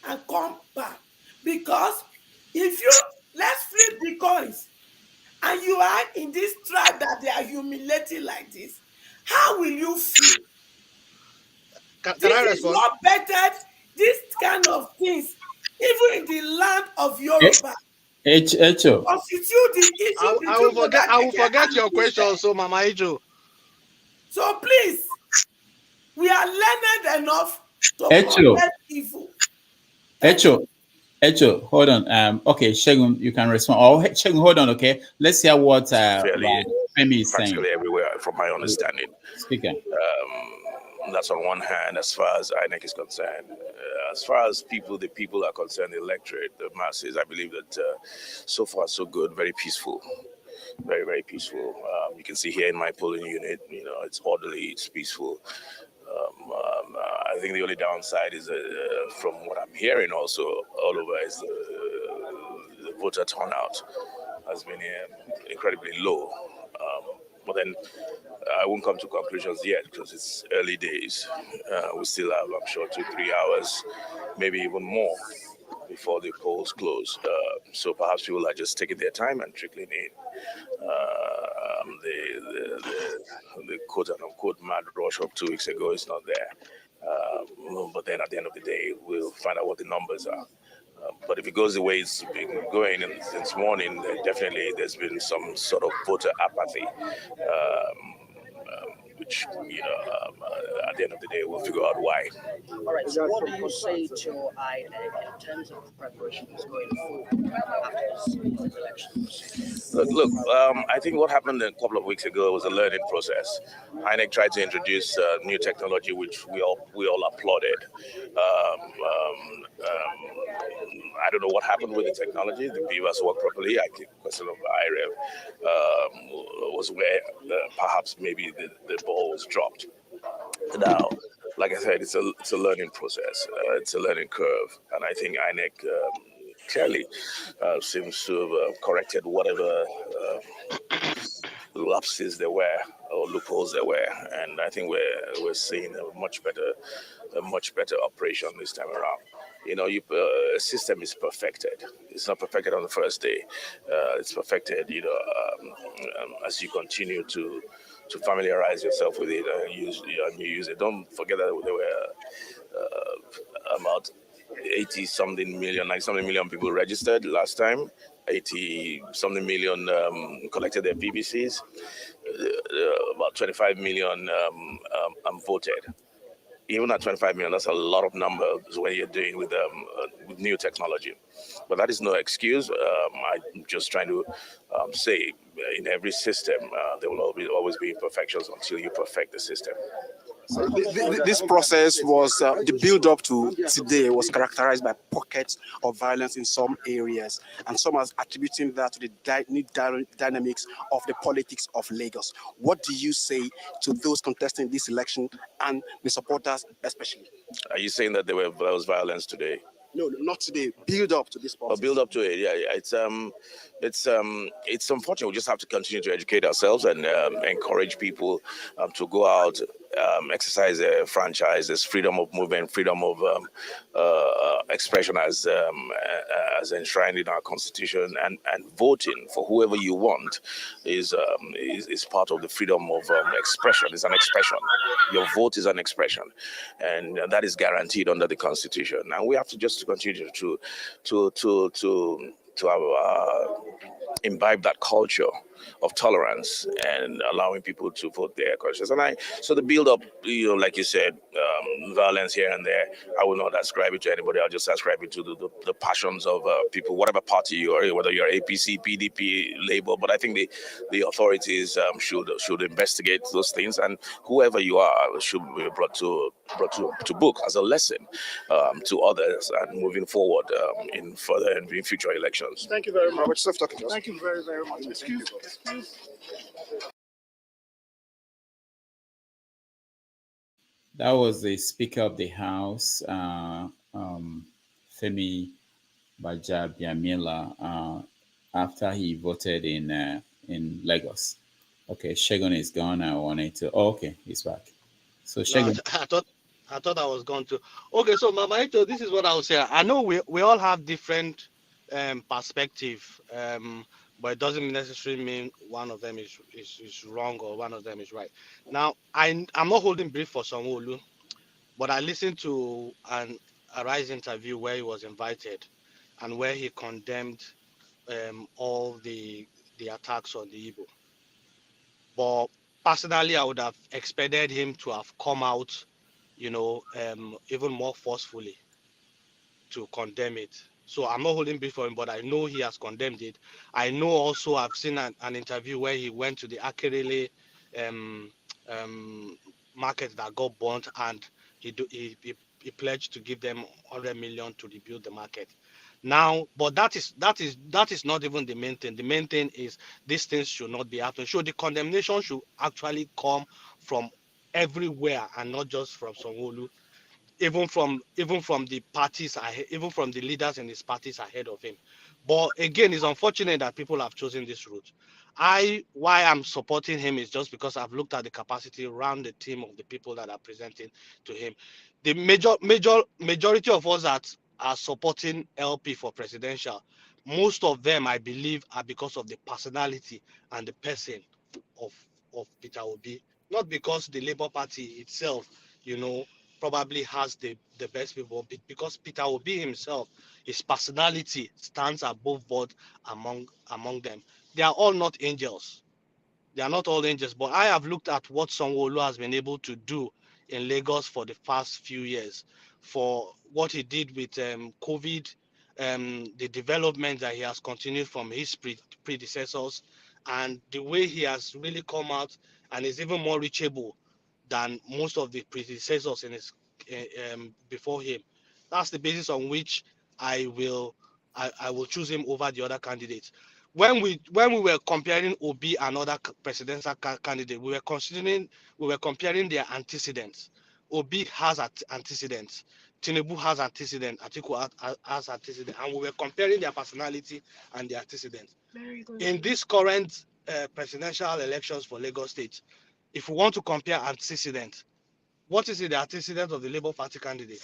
and come back. Because if you, let's flip the coins, and you are in this tribe that they are humiliating like this, how will you feel? Can I This is respond? not better, this kind of things, even in the land of Eh, Yoruba, Echo. constitute the issue I will between forget. I will Modakeke forget and your Christian. question, so Mama Ijo. So please, we are learned enough to Echo. condemn evil. Thank you. Echo, hold on. Okay, Shegun, you can respond. Oh, Shegun, hold on. Okay, let's hear what Fairly, Femi is saying. practically everywhere, from my understanding. Speaker. That's on one hand, as far as INEC is concerned. As far as the people are concerned, the electorate, the masses, I believe that so far so good, very peaceful. Very, very peaceful. You can see here in my polling unit, it's orderly, it's peaceful. I think the only downside is, from what I'm hearing also all over, is the voter turnout has been incredibly low. But then I won't come to conclusions yet because it's early days. We still have, I'm sure, 2-3 hours, maybe even more, before the polls close. So perhaps people are just taking their time and trickling in. The quote unquote mad rush of 2 weeks ago is not there. But then at the end of the day, we'll find out what the numbers are. But if it goes the way it's been going since morning, then definitely there's been some sort of voter apathy, which, at the end of the day, we'll figure out why. All right, so what do you say to INEC in terms of preparations going forward after these elections? Look, I think what happened a couple of weeks ago was a learning process. INEC tried to introduce new technology, which we all applauded. I don't know what happened with the technology. The beavers worked properly. I think the question of IREV was where perhaps maybe the ball was dropped. Now, like I said, it's a learning process. It's a learning curve, and I think INEC clearly seems to have corrected whatever lapses there were or loopholes there were, and I think we're seeing a much better operation this time around. A system is perfected. It's not perfected on the first day. It's perfected, as you continue to familiarize yourself with it and you use it. Don't forget that there were about 80 something million, 90 something million people registered last time. 80 something million collected their PVCs. About 25 million voted. Even at 25 million, that's a lot of numbers when you're doing with new technology. But that is no excuse. I'm just trying to say, in every system, there will always be imperfections until you perfect the system. So this process was, the build-up to today was characterized by pockets of violence in some areas, and some are attributing that to the new dynamics of the politics of Lagos. What do you say to those contesting this election and the supporters especially? Are you saying that there was violence today? No, not today. Build up to this process. Build up to it. Yeah. It's unfortunate. We just have to continue to educate ourselves and encourage people to go out, exercise their franchise. There's freedom of movement, freedom of expression as enshrined in our constitution, and voting for whoever you want is part of the freedom of expression. It's an expression. Your vote is an expression, and that is guaranteed under the constitution. And we have to just continue to imbibe that culture of tolerance and allowing people to vote their conscience. So the build up, like you said, violence here and there, I will not ascribe it to anybody. I'll just ascribe it to the passions of people, whatever party you are, whether you're APC, PDP, Labour. But I think the authorities should investigate those things, and whoever you are should be brought to brought to book as a lesson to others and moving forward in future elections. Thank you very much. Thank you very, very much. Excuse. That was the Speaker of the House, Femi Bajabiamila, after he voted in Lagos. Okay, Shegun is gone. I wanted to. Oh, okay, he's back. So No, Shegun. I thought I was going to. Okay, so Mama Ito, this is what I would say. I know we all have different perspective, but it doesn't necessarily mean one of them is wrong or one of them is right. Now, I'm not holding brief for Sanwo-Olu, but I listened to a Rise interview where he was invited and where he condemned all the attacks on the Igbo. But personally, I would have expected him to have come out, even more forcefully to condemn it. So I'm not holding brief for him, but I know he has condemned it. I know also I've seen an interview where he went to the Akerele um, market that got burnt, and he pledged to give them 100 million to rebuild the market. Now, but that is not even the main thing. The main thing is these things should not be happening. So the condemnation should actually come from everywhere and not just from Sanwo-Olu, even from the parties even from the leaders in his parties ahead of him. But again, it's unfortunate that people have chosen this route. Why I'm supporting him is just because I've looked at the capacity around the team of the people that are presenting to him. The majority of us that are supporting LP for presidential, most of them I believe are because of the personality and the person of Peter Obi, not because the Labour Party itself, probably has the best people, because Peter Obi himself, his personality stands above board among them. They are all not angels. They are not all angels, but I have looked at what Sanwo-Olu has been able to do in Lagos for the past few years, for what he did with COVID, the development that he has continued from his predecessors, and the way he has really come out and is even more reachable than most of the predecessors in his before him. That's the basis on which I will choose him over the other candidates. When we were comparing Obi and other presidential candidates, we were comparing their antecedents. Obi has antecedents. Tinubu has antecedents. Atiku has antecedents, and we were comparing their personality and their antecedents. In this current presidential elections for Lagos State, if we want to compare antecedents, what is the antecedent of the Labour Party candidate?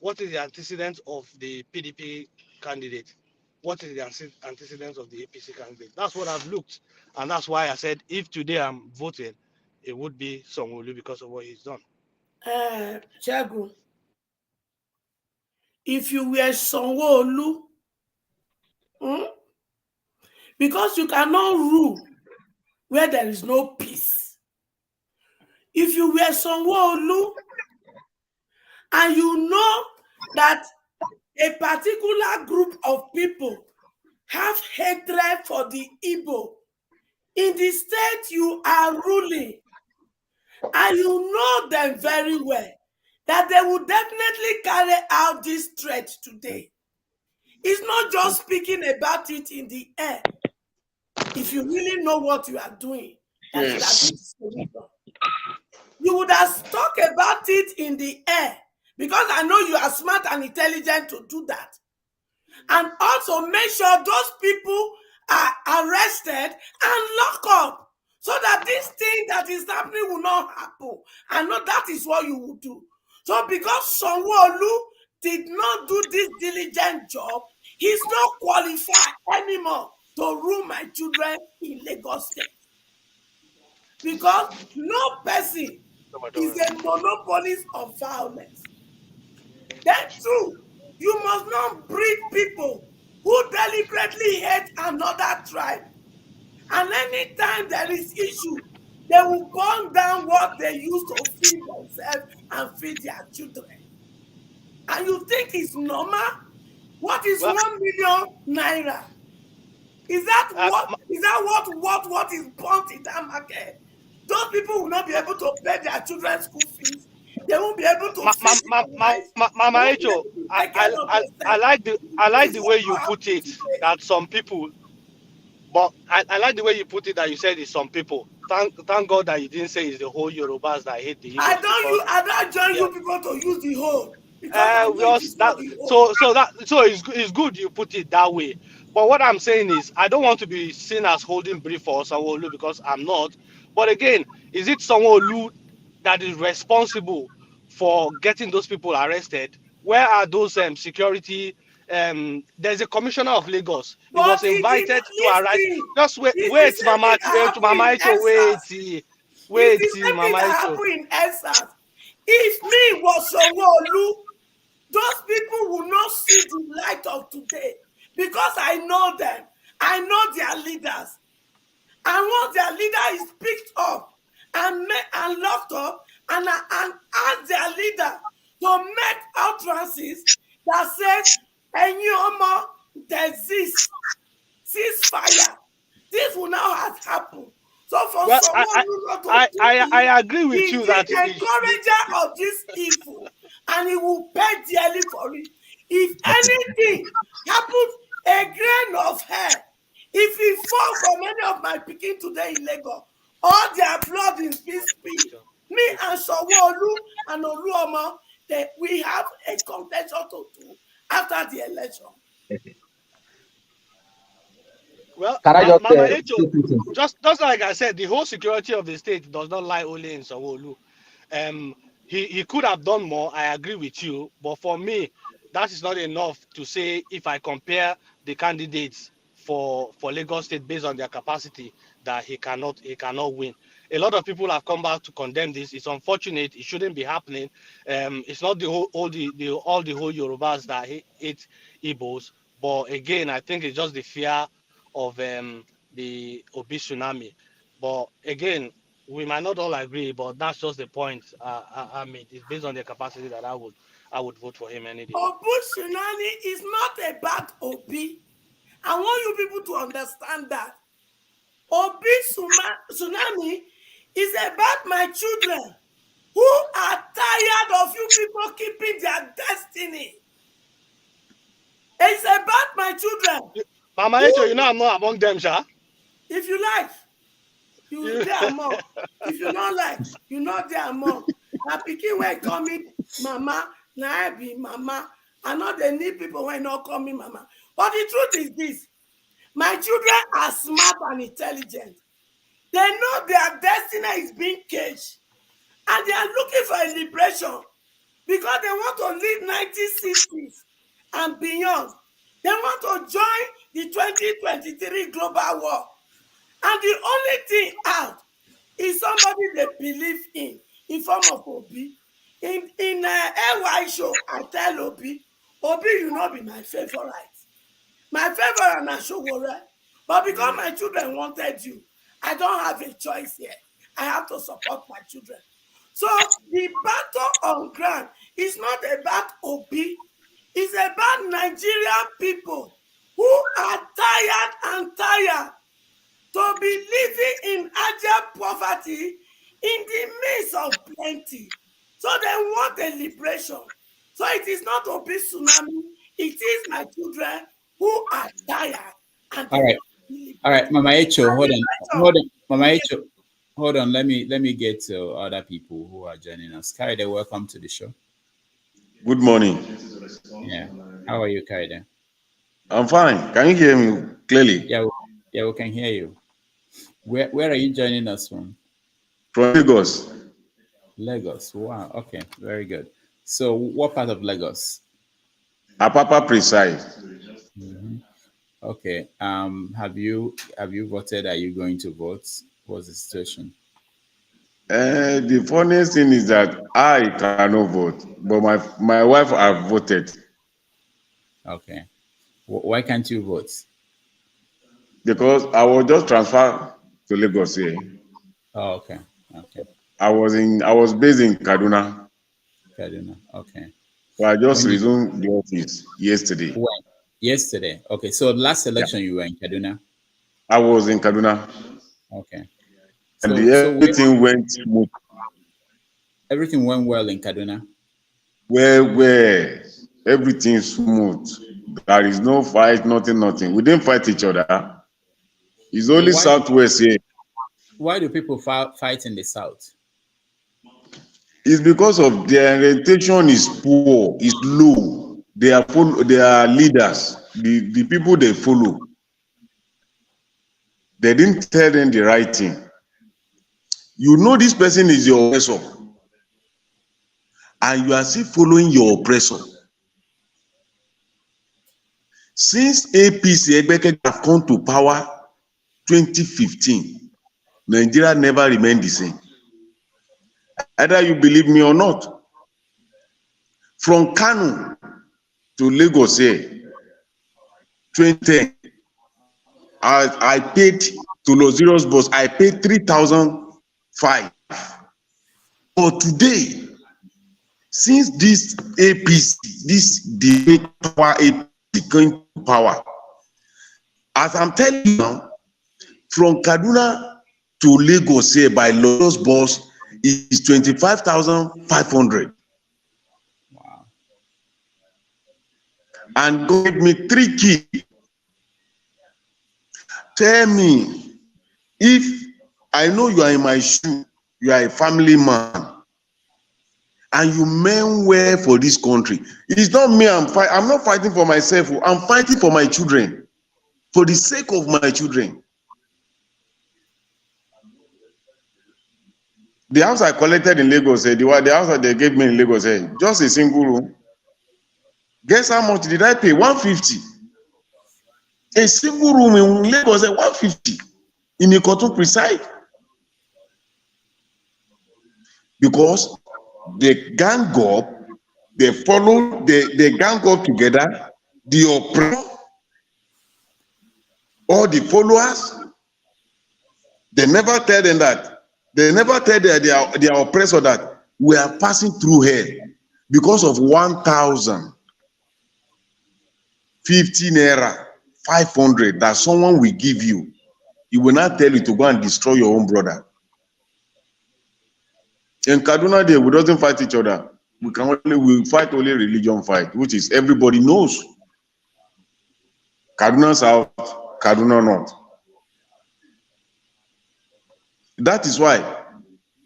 What is the antecedent of the PDP candidate? What is the antecedent of the APC candidate? That's what I've looked. And that's why I said if today I'm voting, it would be Sanwo-Olu because of what he's done. Chago, if you were Sanwo-Olu, because you cannot rule where there is no peace. If you were Sanwo-Olu and you know that a particular group of people have hatred for the Igbo in the state you are ruling, and you know them very well, that they will definitely carry out this threat today. It's not just speaking about it in the air. If you really know what you are doing, that is a solution. You would have talked about it in the air, because I know you are smart and intelligent to do that. And also make sure those people are arrested and locked up, so that this thing that is happening will not happen. I know that is what you will do. So because Sanwo-Olu did not do this diligent job, he's not qualified anymore to rule my children in Lagos State. Because no person is a monopolist of violence. Then too, you must not breed people who deliberately hate another tribe. And anytime there is issue, they will burn down what they used to feed themselves and feed their children. And you think it's normal? What is 1 million naira? Is that what is burnt in that market? Those people will not be able to pay their children's school fees. they won't be able to feed their wives. Mama They won't be Echo, able to take care of I themselves. like This the is what way you will put happen it today. that some people, but I like the way you put it that you said it's some people. Thank God that you didn't say it's the whole Yorubas that hate the Igbos because I don't join yeah, you people to use the whole because I know it because is that not the whole. it's good you put it that way. But what I'm saying is I don't want to be seen as holding brief for Sanwo-Olu because I'm not. But again, is it Sanwo-Olu that is responsible for getting those people arrested? Where are those security? There's a commissioner of Lagos. He But was he did invited not to arrive. listen. Just wait, It's the wait, same thing that happened Mama in Echo, ESAS. It's the same thing Mama that Echo. happened in ESAS. If me was Sanwo-Olu, those people will not see the light of today because I know them. I know their leaders. And once their leader is picked up and locked up, and ask their leader to make utterances that says, Enyoma, desist, ceasefire. This will now have happened. So for Well, someone not to do it, I agree with he's you the that encourager of this evil, and he will pay dearly for it. If anything happens, a grain of hair, if he fall from any of my picking today in Lagos, all their blood is being spilled. Me and Sanwo-Olu and Oluomo, we have a contention to do after the election. Well, Can I just Mama say Echo, something? just like I said, the whole security of the state does not lie only in Sanwo-Olu. He could have done more. I agree with you, but for me, that is not enough to say if I compare the candidates for Lagos State based on their capacity that he cannot win. A lot of people have come back to condemn this. It's unfortunate. It shouldn't be happening. It's not the whole all the whole Yorubas that hate Igbos, but again, I think it's just the fear of the Obi tsunami. But again, we might not all agree, but that's just the point I made. It's based on their capacity that I would vote for him any day. Obu tsunami is not about Obi. I want you people to understand that. Obi tsunami is about my children who are tired of you people keeping their destiny. It's about my children. Mama Echo, you know I'm not among them, Sha. If you like, you there among. If you don't like, you not there among. Now pikin wey call me mama, now I be mama. I know they need people when not call me mama. But the truth is this: my children are smart and intelligent. They know their destiny is being caged, and they are looking for a liberation because they want to live 1960s and beyond. They want to join the 2023 global war. And the only thing out is somebody they believe in form of Obi. In LY show, I tell Obi, you not be my favorite. My favorite na Showore. But because my children wanted you, I don't have a choice here. I have to support my children. So the battle on ground is not about Obi. It's about Nigerian people who are tired to be living in abject poverty in the midst of plenty. So they want a liberation. So it is not Obi tsunami. It is my children who are tired and they All right. want to be All right, liberated. Mama Echo, And hold on. Mama liberation Echo, hold on. Let me get to other people who are joining us. Kaide, welcome to the show. Good morning. Yeah. How are you, Kaide? I'm fine. Can you hear me clearly? Yeah, we can hear you. Where are you joining us from? From Lagos. Lagos. Wow. Okay. Very good. So, what part of Lagos? Apapa precise. Mm-hmm. Okay. Have you voted? Are you going to vote? What's the situation? The funniest thing is that I cannot vote, but my wife have voted. Okay. Why can't you vote? Because I was just transferred to Lagos here. Oh, okay. Okay. I was based in Kaduna. Kaduna. Okay. So I just resumed the office yesterday. When? Yesterday. Okay. So last election you were in Kaduna? I was in Kaduna. Okay. And everything went smooth. Everything went well in Kaduna. Where everything smooth. There is no fight, nothing. We didn't fight each other. It's only Southwest here. Why do people fight in the South? It's because of their orientation is poor, is low. They are leaders. The people they follow. They didn't tell them the right thing. You know this person is your oppressor, and you are still following your oppressor. Since APC Egbeke have come to power 2015, Nigeria never remained the same. Either you believe me or not. From Kano to Lagos here, 2010, I paid to Los Zeros bus, I paid 3,005. But today, since this APC, this debate power APC going to power, as I'm telling you now, from Kaduna to Lagos here by Los bus is 25,500. Wow. And God gave me 3 keys. Tell me, if I know you are in my shoe, you are a family man, and you mean well for this country. It's not me, I'm not fighting for myself, I'm fighting for my children, for the sake of my children. The house I collected in Lagos, the house that they gave me in Lagos, just a single room. Guess how much did I pay? 150. A single room in Lagos, 150 in Ikoton precise. Because they gang up, they follow, they gang up together, the oppressor, all the followers. They never tell them that. They never tell their oppressor that we are passing through hell because of 1,050 naira, 500 that someone will give you. He will not tell you to go and destroy your own brother. In Kaduna, we doesn't fight each other. We fight only religion fight, which is everybody knows. Kaduna South, Kaduna North. That is why,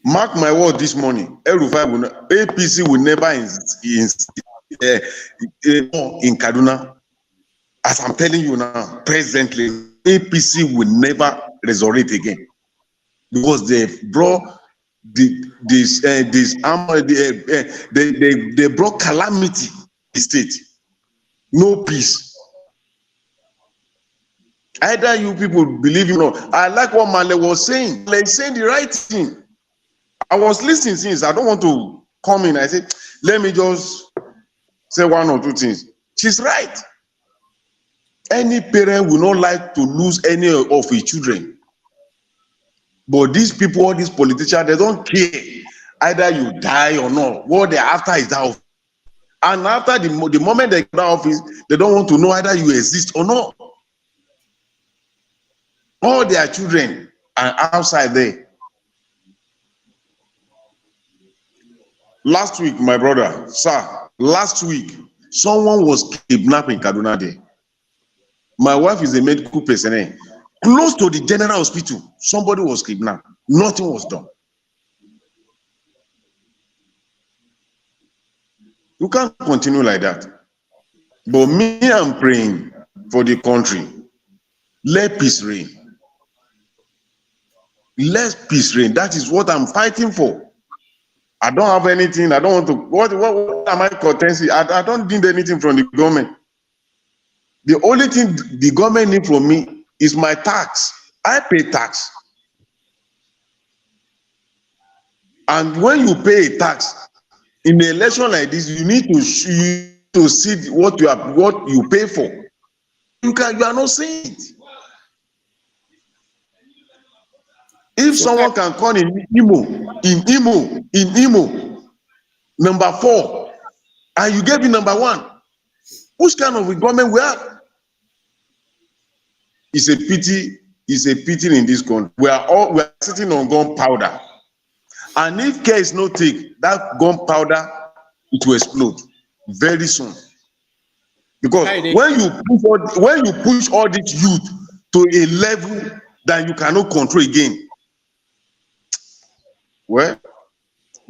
mark my word this morning, APC will never in Kaduna. As I'm telling you now, presently, APC will never resurrect again. Because they brought they brought calamity in the state. No peace. Either you people believe or not. I like what Male was saying. Male is saying the right thing. I was listening since. I don't want to come in. I said, let me just say 1 or 2 things. She's right. Any parent will not like to lose any of his children. But these people, all these politicians, they don't care. Either you die or not. What they're after is that office. And after the moment they get that office, they don't want to know either you exist or not. All their children are outside there. Last week, my brother, sir, last week, someone was kidnapped in Kaduna Day. My wife is a medical person. Close to the general hospital, somebody was kidnapped. Nothing was done. You can't continue like that. But me, I'm praying for the country. Let peace reign. Let peace reign. That is what I'm fighting for. I don't have anything. I don't want to. What am I contesting? I don't need anything from the government. The only thing the government needs from me is my tax. I pay tax. And when you pay a tax, in an election like this, you need to see what you pay for. You are not saying it. If someone can call in Imo, number 4, and you gave me number 1, which kind of a government we have? It's a pity in this country. We are sitting on gunpowder. And if care is not taken, that gunpowder, it will explode very soon. Because when you push all this youth to a level that you cannot control again, well,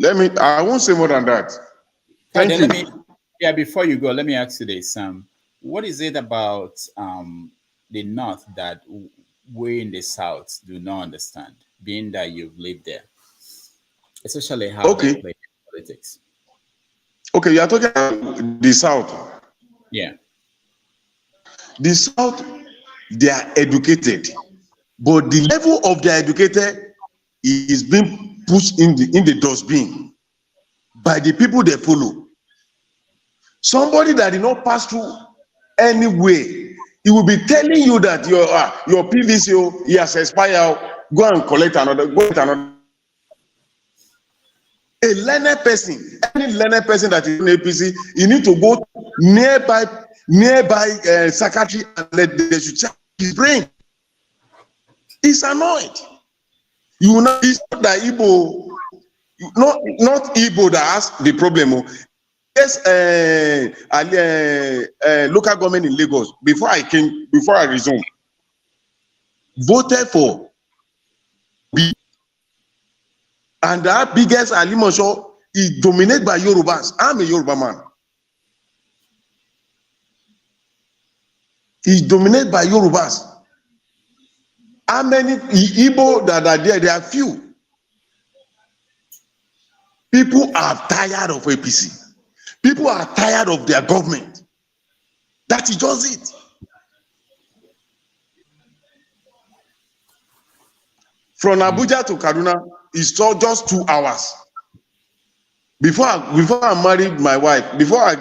I won't say more than that. Thank you. Before you go, let me ask you this. What is it about the North that we in the South do not understand, being that you've lived there? Especially how they play politics. Okay, you are talking about the South. Yeah. The South, they are educated, but the level of their educated is being pushed in the dustbin by the people they follow. Somebody that did not pass through any way, he will be telling you that your PVC he has expired. Go and collect another. A learned person, any learned person that is in APC, you need to go nearby secretary and let they should check his brain. He's annoyed. You will not. It's not that Igbo, not Igbo that has the problem. Yes, local government in Lagos, before I resumed, voted for B. And that biggest Alimosho is dominated by Yorubas. I'm a Yoruba man. He's dominated by Yorubas. How many Igbo that are there? There are few. People are tired of APC. People are tired of their government. That is just it. From Abuja to Kaduna, it's just 2 hours. Before I married my wife, before I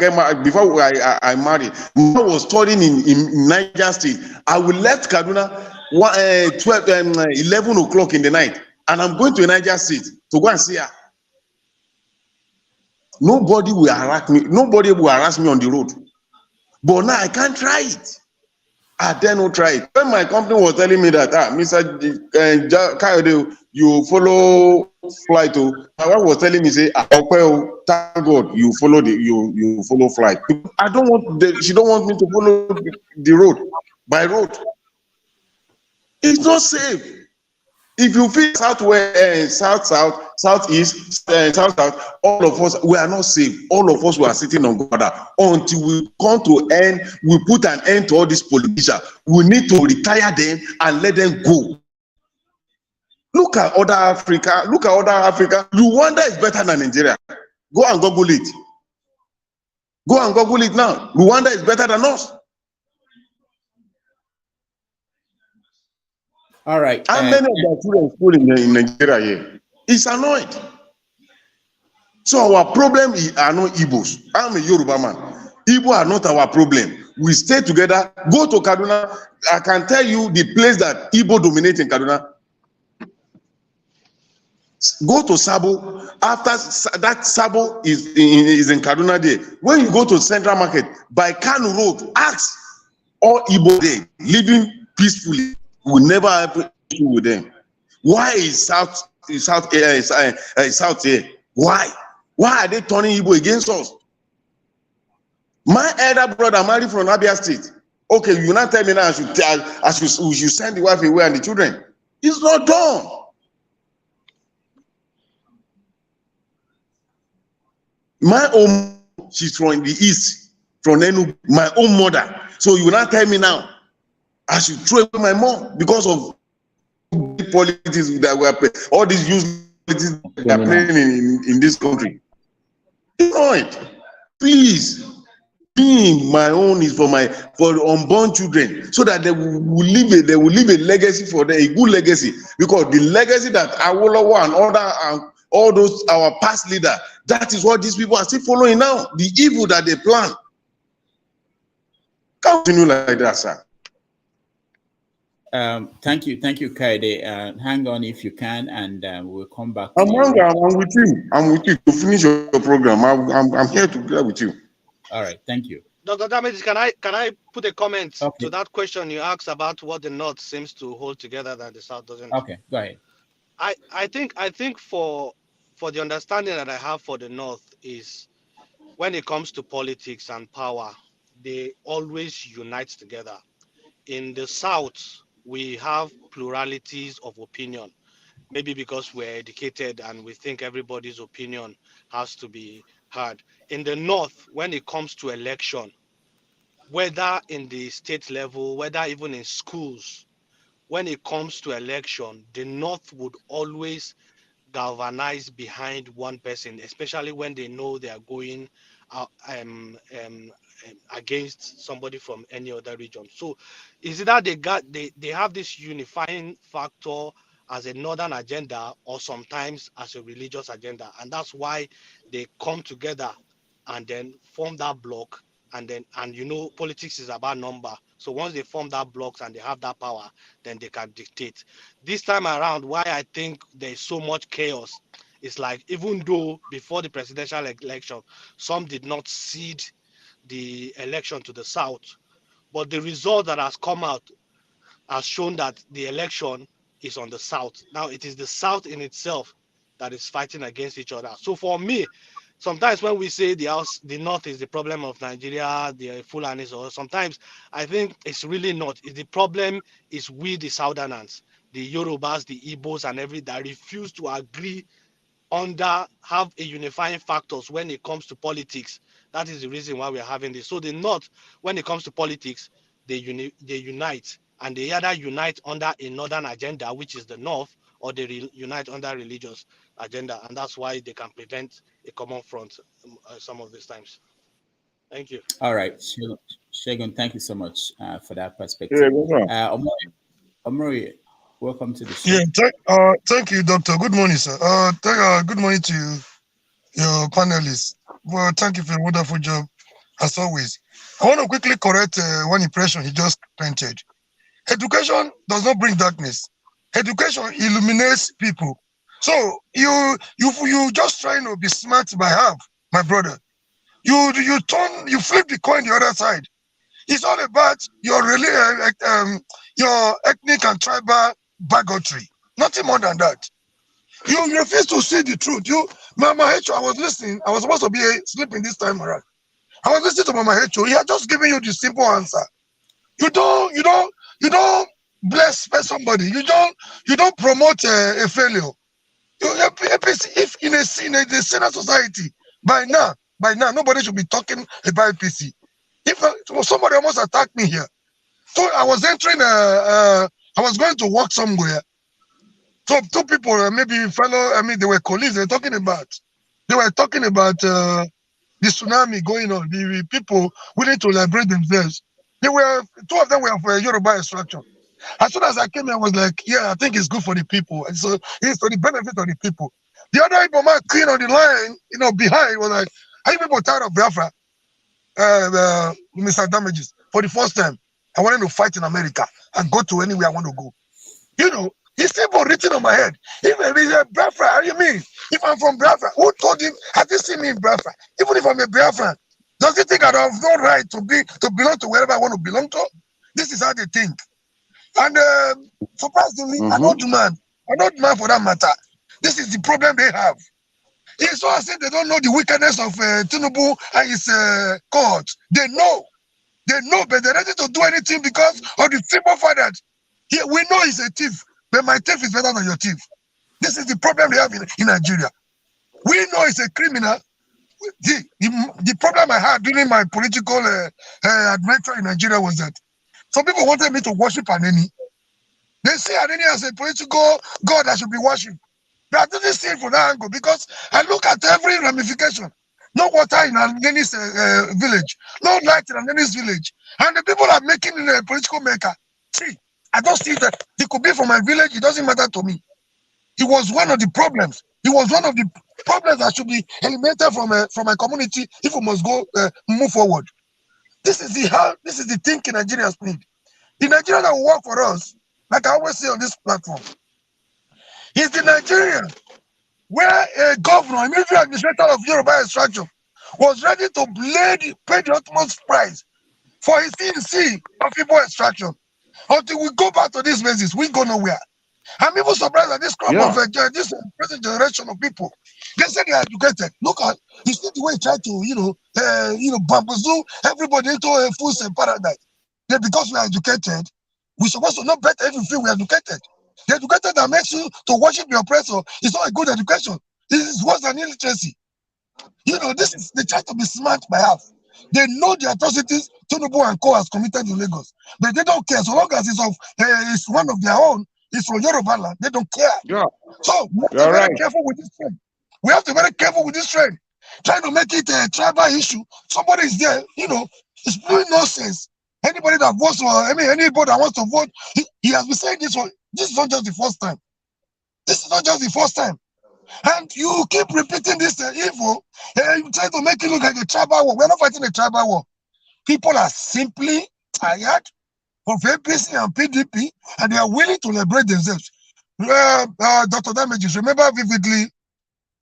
married, I was studying in Niger State. I will left Kaduna 11 o'clock in the night, and I'm going to Niger State to go and see her. Nobody will harass me. Nobody will harass me on the road. But now I can't try it. I dare not try it. When my company was telling me that, Mr. Kayode, you follow flight. My wife was telling me, say, thank God you follow you follow flight. I don't want. She don't want me to follow the road by road. It's not safe. If you feel southeast, south, all of us, we are not safe. All of us were sitting on border until we come to end. We put an end to all these politicians. We need to retire them and let them go. Look at other Africa. Rwanda is better than Nigeria. Go and Google it. Go and Google it now. Rwanda is better than us. All right. How many of the children school in Nigeria here? It's annoyed. So our problem are not Igbos. I'm a Yoruba man. Igbo are not our problem. We stay together. Go to Kaduna. I can tell you the place that Igbo dominate in Kaduna. Go to Sabo. After that, Sabo is in Kaduna there. When you go to Central Market by Kanu Road, ask all Igbo there living peacefully. We never have an issue with them. Why is South here? Why? Why are they turning Igbo against us? My elder brother married from Abia State. Okay, you not tell me now we should send the wife away and the children. It's not done. My own, she's from the east, from Enugu, my own mother. So you not tell me now I should throw away my mom because of politics that we are playing, all these youth politics that are playing in this country. Please, being my own is for unborn children, so that they will leave a legacy for them, a good legacy. Because the legacy that Awolowo and all those our past leaders, that is what these people are still following now. The evil that they plan. Continue like that, sir. Thank you, Kaide. Hang on if you can, and we'll come back. I'm with you. I'm with you to finish your program. I'm here together with you. All right, thank you. Dr. Damage, can I put a comment to that question you asked about what the North seems to hold together that the South doesn't? Okay, go ahead. I think for for the understanding that I have for the North is when it comes to politics and power, they always unite together. In the South, we have pluralities of opinion, maybe because we're educated and we think everybody's opinion has to be heard. In the North, when it comes to election, whether in the state level, whether even in schools, when it comes to election, the North would always galvanize behind one person, especially when they know they are going against somebody from any other region. So is it that they have this unifying factor as a northern agenda or sometimes as a religious agenda, and that's why they come together and then form that block, and politics is about number. So once they form that blocks and they have that power, then they can dictate. This time around, why I think there's so much chaos is like, even though before the presidential election some did not cede the election to the South, but the result that has come out has shown that the election is on the South. Now it is the South in itself that is fighting against each other. So for me, sometimes when we say the North is the problem of Nigeria, the Fulanis, or sometimes I think it's really not. The problem is we, the Southerners, the Yorubas, the Igbos, and that refuse to agree have a unifying factors when it comes to politics. That is the reason why we are having this. So the North, when it comes to politics, they unite, and they either unite under a northern agenda, which is the North, or they unite under religious agenda, and that's why they can prevent a common front some of these times. Thank you. All right, Shegun, thank you so much for that Yeah, perspective. that's right. Omori, welcome to the show. Yeah, thank you, Doctor. Good morning, sir. Good morning to you, your panelists. Well, thank you for a wonderful job, as always. I want to quickly correct one impression he just painted. Education does not bring darkness. Education illuminates people. So you just trying to be smart by half, my brother. You flip the coin the other side. It's all about your ethnic and tribal bigotry. Nothing more than that. You refuse to see the truth. Mama Hecho, I was listening. I was supposed to be sleeping this time around. I was listening to Mama Hecho. He had just given you the simple answer. You don't bless somebody. You don't promote a failure. If in a sinner society, by now, nobody should be talking about APC. If somebody almost attacked me here, so I was entering. I was going to work somewhere. So two people, maybe fellow. I mean, they were colleagues. They were talking about the tsunami going on. The people willing to liberate themselves. Two of them were for Yoruba extraction. As soon as I came here, I was like, yeah, I think it's good for the people. And so it's for the benefit of the people. The other Igbo man clean on the line, behind was like, are you people tired of Biafra? Mr. Damages, for the first time, I wanted to fight in America and go to anywhere I want to go. It's simple written on my head. If it's Biafra, how do you mean? If I'm from Biafra, who told him, has he seen me in Biafra? Even if I'm a Biafran, does he think I have no right to belong to wherever I want to belong to? This is how they think. And surprisingly, I don't demand for that matter. This is the problem they have. It's so I said they don't know the wickedness of Tinubu and his cohorts. They know, but they're ready to do anything because of the simple fact that we know he's a thief, but my thief is better than your thief. This is the problem they have in Nigeria. We know he's a criminal. The problem I had during my political adventure in Nigeria was that some people wanted me to worship Aneni. They see Aneni as a political god that should be worshipped. But I didn't see it from that angle because I look at every ramification. No water in Aneni's village, no light in Aneni's village. And the people are making it a political maker. See, I don't see that. It could be from my village, it doesn't matter to me. It was one of the problems. It was one of the problems that should be eliminated from my community if we must go move forward. This is the thinking Nigerians need. The Nigerian that will work for us, like I always say on this platform, is the Nigerian where a governor, a military administrator of Yoruba extraction, was ready to pay the utmost price for his CNC of people extraction. Until we go back to this basis, we go nowhere. I'm even surprised at this crop of this present generation of people. They say they are educated. Look at you see the way he tried to bamboozle everybody into a full paradise. That because we are educated, we're supposed to know better if we feel we are educated. The educated that makes you to worship your oppressor is not a good education. This is worse than illiteracy. This is they try to be smart by half. They know the atrocities Tinubu and Co has committed in Lagos, but they don't care so long as it's one of their own. It's from Yoruba land. They don't care. Yeah. So we have to be very careful with this trend. We have to be very careful with this trend. Trying to make it a tribal issue. Somebody is there, it's doing nonsense. Anybody that votes anybody that wants to vote, he has been saying this one. This is not just the first time. This is not just the first time. And you keep repeating this evil, you try to make it look like a tribal war. We're not fighting a tribal war. People are simply tired of APC and PDP, and they are willing to liberate themselves. Dr. Damages, remember vividly,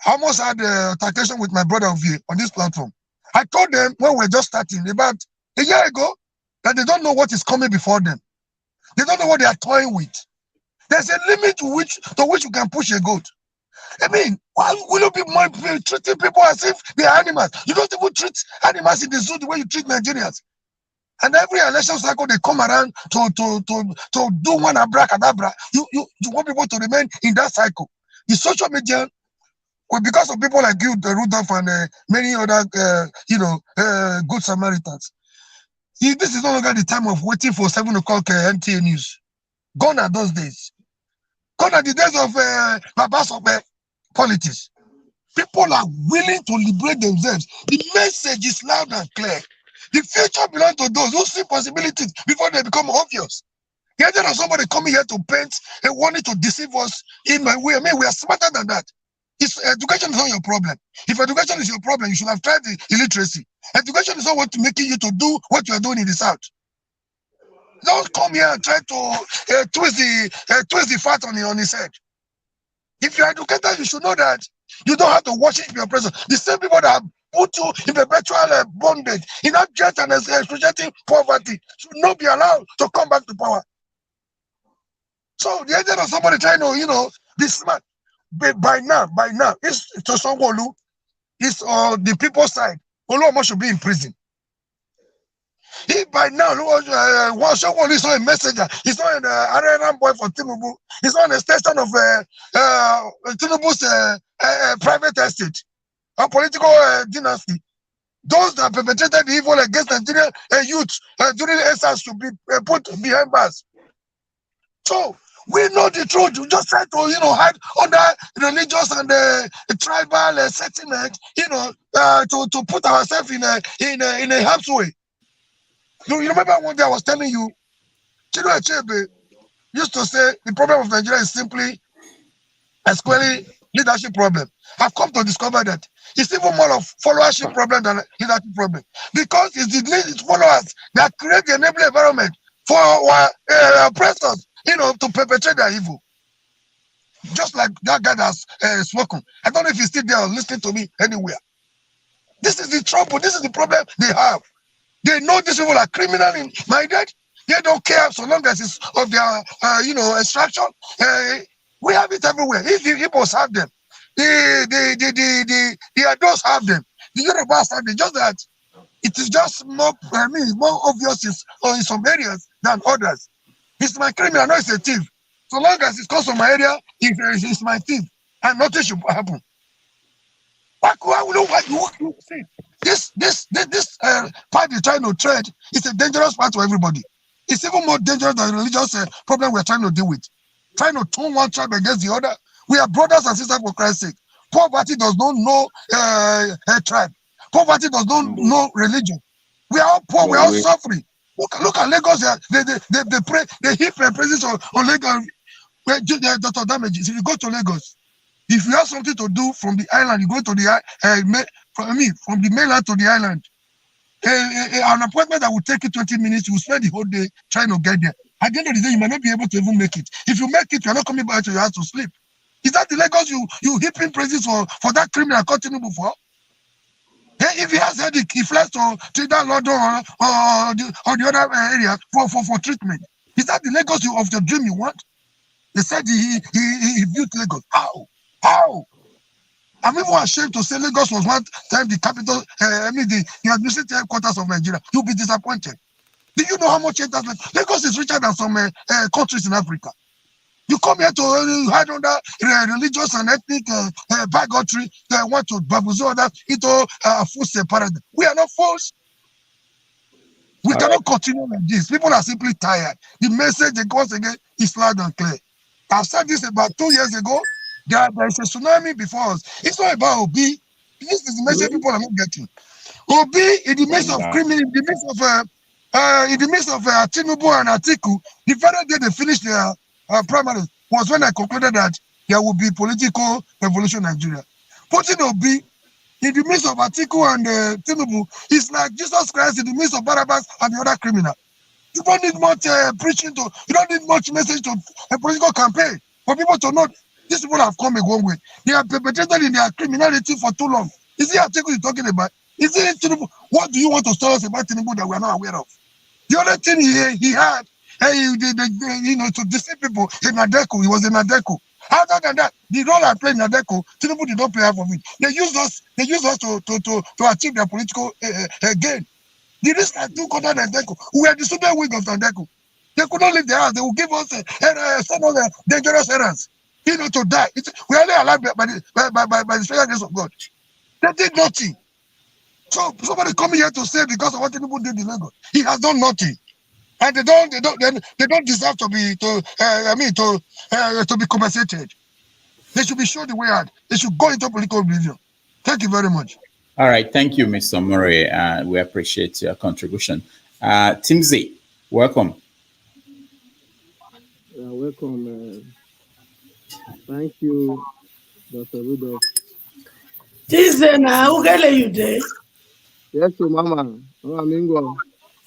I almost had a altercation with my brother Ovie on this platform. I told them when we were just starting, about a year ago, that they don't know what is coming before them. They don't know what they are toying with. There's a limit to which you can push a goat. I mean, why will you be treating people as if they are animals? You don't even treat animals in the zoo the way you treat Nigerians. And every election cycle, they come around to do one abracadabra. You want people to remain in that cycle. The social media, well, because of people like you, Rudolph, and many other, good Samaritans. This is no longer the time of waiting for 7 o'clock NTA news. Gone are those days. Gone are the days of Babas of politics. People are willing to liberate themselves. The message is loud and clear. The future belongs to those who see possibilities before they become obvious. The idea of somebody coming here to paint and wanting to deceive us in my way. I mean, we are smarter than that. Education is not your problem. If education is your problem, you should have tried the illiteracy. Education is not what making you to do what you are doing in the South. Don't come here and try to twist the fat on his head. If you are educated, you should know that you don't have to worship your oppressor. The same people that put you in perpetual bondage, in abject and excruciating poverty, should not be allowed to come back to power. So the idea of somebody trying to, be smart, but by now, it's to Songolu, it's the people's side. Oluomo should be in prison. He by now, Songolu is not a messenger. He's not an Araran boy for Tinubu. He's not an extension of Tinubu's private estate, a political dynasty. Those that perpetrated the evil against Nigerian youth during the SARS should be put behind bars. So we know the truth. We just try to, hide under religious and tribal sentiment, to put ourselves in a harm's way. You remember one day I was telling you, Chido Achebe used to say the problem of Nigeria is simply a squarely leadership problem. I've come to discover that it's even more of followership problem than leadership problem, because it's the followers that create the enabling environment for our oppressors, to perpetrate their evil. Just like that guy that's spoken. I don't know if he's still there or listening to me anywhere. This is the trouble. This is the problem they have. They know these people are criminally minded. They don't care so long as it's of their, extraction. We have it everywhere. If the Igbos have them, the adults have them, the Yorubas have them. Just that it is just more obvious in some areas than others. It's my criminal, I know it's a thief. So long as it comes from my area, it's my thief, and nothing should happen. What you say? This part you're trying to tread is a dangerous part for everybody. It's even more dangerous than the religious problem we're trying to deal with. Trying to turn one tribe against the other. We are brothers and sisters for Christ's sake. Poverty does not know a tribe. Poverty does not know religion. We are all poor. We are all suffering. Look at Lagos. They pray. They heap praises on Lagos. Dr. Damages. If you go to Lagos, if you have something to do from the island, you go to the from the mainland to the island. An appointment that will take you 20 minutes, you will spend the whole day trying to get there. At the end of the day, you might not be able to even make it. If you make it, you're not coming back to your house to sleep. Is that the Lagos you heaping praises for that criminal continuing before? Hey, if he has headache, he flies to either London or the other area for treatment. Is that the Lagos of your dream you want? They said he built Lagos. How? I'm even ashamed to say Lagos was one time the capital, the administrative headquarters of Nigeria. You'll be disappointed. Do you know how much it has? Lagos is richer than some countries in Africa. You come here to hide under religious and ethnic bigotry. They want to babuzo that into false paradise. We are not false. We cannot continue like this. People are simply tired. The message once again is loud and clear. I've said this about 2 years ago. There is a tsunami before us. It's not about Obi. This is the message people are not getting. Obi, in the midst of criminal, in the midst of Tinubu and Atiku, the very day they finished their primaries was when I concluded that there will be political revolution in Nigeria. Putting Obi in the midst of Atiku and Tinubu is like Jesus Christ in the midst of Barabbas and the other criminal. You don't need much preaching to, you don't need much message to a political campaign for people to know these people have come a long way. They are perpetrated in their criminality for too long. Is it Atiku you're talking about? Is it Tinubu? What do you want to tell us about Tinubu that we are not aware of? The other thing he had, to deceive people in Nadeco, he was in Nadeco. Other than that, the role I played in Nadeco, Tinubu did not play half of it. They used us to achieve their political gain. The risk I took under Nadeco, we were the student wing of Nadeco. They could not leave their house. They would give us some of the dangerous errands, to die. We are only allowed by the special grace of God. They did nothing. So somebody coming here to say because of what Tinubu did in Lagos, he has done nothing, and they don't deserve to be to be compensated. They should be shown the way out. They should go into political oblivion. Thank you very much. All right, thank you, Mr. Murray. We appreciate your contribution. Timsy, welcome. Welcome. Thank you, Dr. Rudolph. Tuesday now, who get you there? Yes, Mama. Mama Mingo.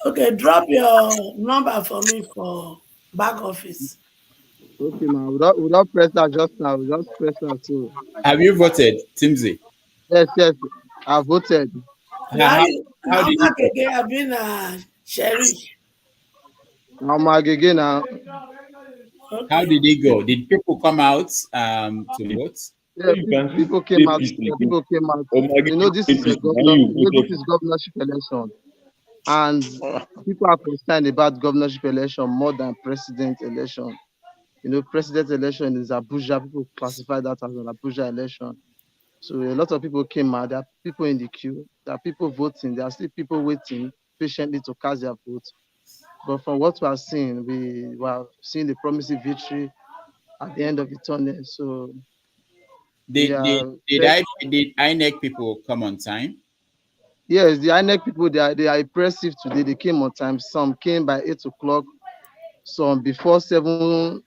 Okay, drop your number for me for back office. Okay, ma. Without press that just now. Just press that too. Have you voted, Timsy? Yes. I voted. How did you again? I've been sheriff. I'm again now. Okay. How did it go? Did people come out to vote? Yeah, people came out. People came out. This is a governorship election, and people are concerned about governorship election more than president election. President election is Abuja. People classify that as an Abuja election. So a lot of people came out. There are people in the queue. There are people voting. There are still people waiting patiently to cast their vote. But from what we are seeing, we are seeing the promising victory at the end of the tunnel. So did INEC people come on time? Yes, the INEC people, they are impressive today. They came on time. Some came by 8 o'clock. Some before 7:50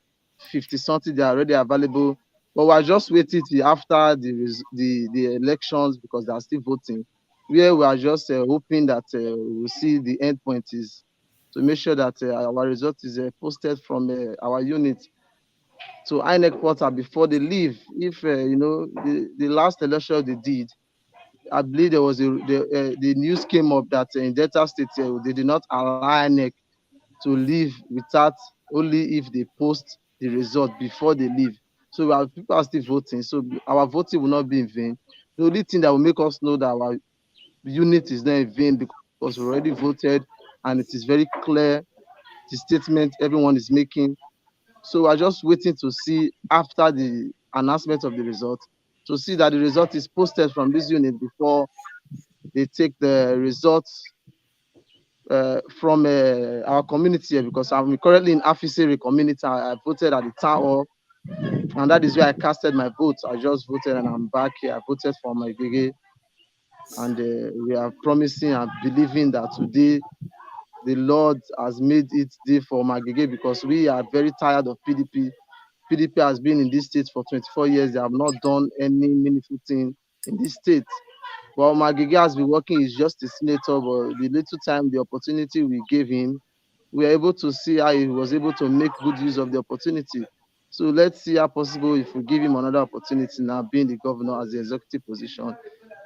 something. They are already available. But we're just waiting till after the elections because they are still voting. Where we are just hoping that we will see the end point is to make sure that our result is posted from our unit to INEC portal before they leave. If the last election they did, I believe there was the news came up that in Delta State they did not allow INEC to leave without only if they post the result before they leave. So people are still voting. So our voting will not be in vain. The only thing that will make us know that our unit is not in vain because we already voted and it is very clear the statement everyone is making. So we're just waiting to see after the announcement of the result to see that the result is posted from this unit before they take the results from our community here, because I'm currently in Afisiri community. I voted at the town hall, and that is where I casted my vote. I just voted and I'm back here. I voted for my Gege, and we are promising and believing that today the Lord has made it day for Magege because we are very tired of PDP. PDP has been in this state for 24 years. They have not done any meaningful thing in this state. Well, Magege has been working, he's just a senator, but the little time, the opportunity we gave him, we are able to see how he was able to make good use of the opportunity. So let's see how possible if we give him another opportunity now, being the governor as the executive position,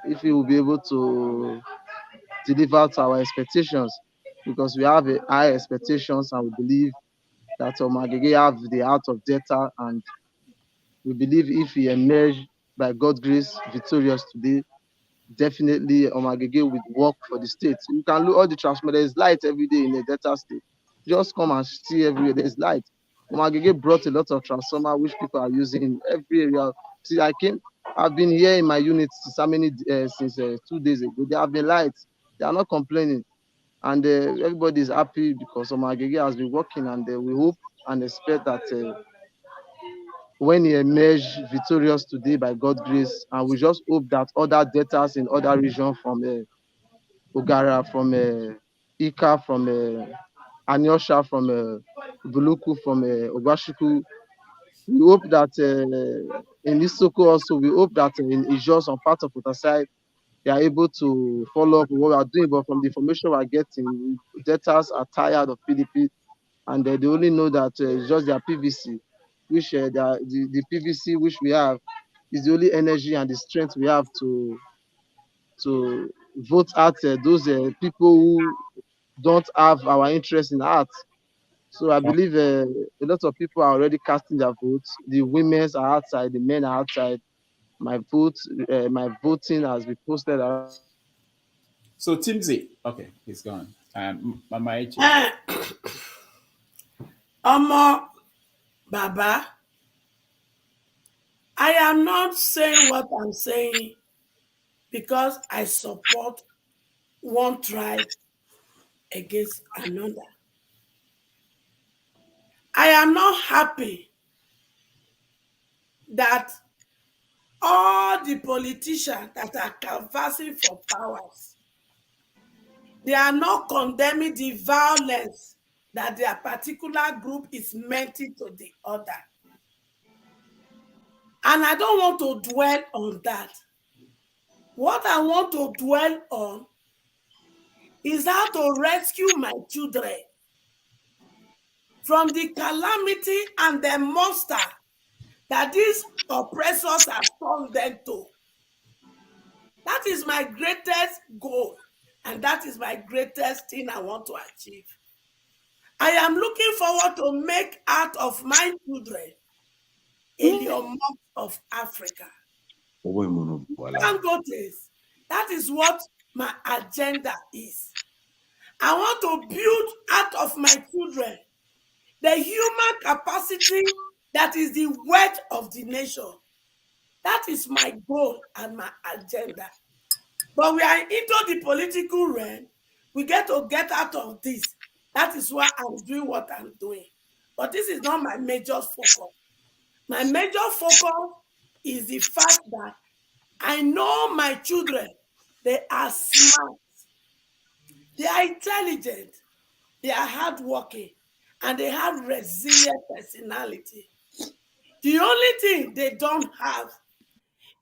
if he will be able to deliver to our expectations, because we have high expectations and we believe that Omagege have the art of data, and we believe if he emerge by God's grace victorious today, definitely Omagege will work for the state. You can look all the transformers. There's light every day in the Delta state. Just come and see everywhere. There's light. Omagege brought a lot of transformer which people are using in every area. See, I've been here in my unit since 2 days ago. They have been lights. They are not complaining, and everybody is happy because Omagege has been working, and we hope and expect that when he emerge victorious today by God's grace, and we just hope that other debtors in other regions from Ogara, from Ika, from Anyosha, from Buluku, from Obashiku, we hope that in Isoko also, we hope that in Ijo, some part of Utasai, they are able to follow up with what we are doing, but from the information we are getting, debtors are tired of PDP, and they only know that it's just their PVC, which the PVC which we have is the only energy and the strength we have to vote out those people who don't have our interest in art. So I believe a lot of people are already casting their votes. The women are outside, the men are outside. My voting has been posted out. So Timsy, okay, he's gone. Mama Eche. Omo, Baba, I am not saying what I'm saying because I support one tribe against another. I am not happy that all the politicians that are canvassing for powers, they are not condemning the violence that their particular group is meting to the other. And I don't want to dwell on that. What I want to dwell on is how to rescue my children from the calamity and the monster that these oppressors have turned them to. That is my greatest goal, and that is my greatest thing I want to achieve. I am looking forward to make out of my children a Leon of Africa. Dangotes. That is what my agenda is. I want to build out of my children the human capacity that is the wealth of the nation. That is my goal and my agenda. But we are into the political realm. We get to get out of this. That is why I'm doing what I'm doing. But this is not my major focus. My major focus is the fact that I know my children, they are smart, they are intelligent, they are hardworking, and they have resilient personality. The only thing they don't have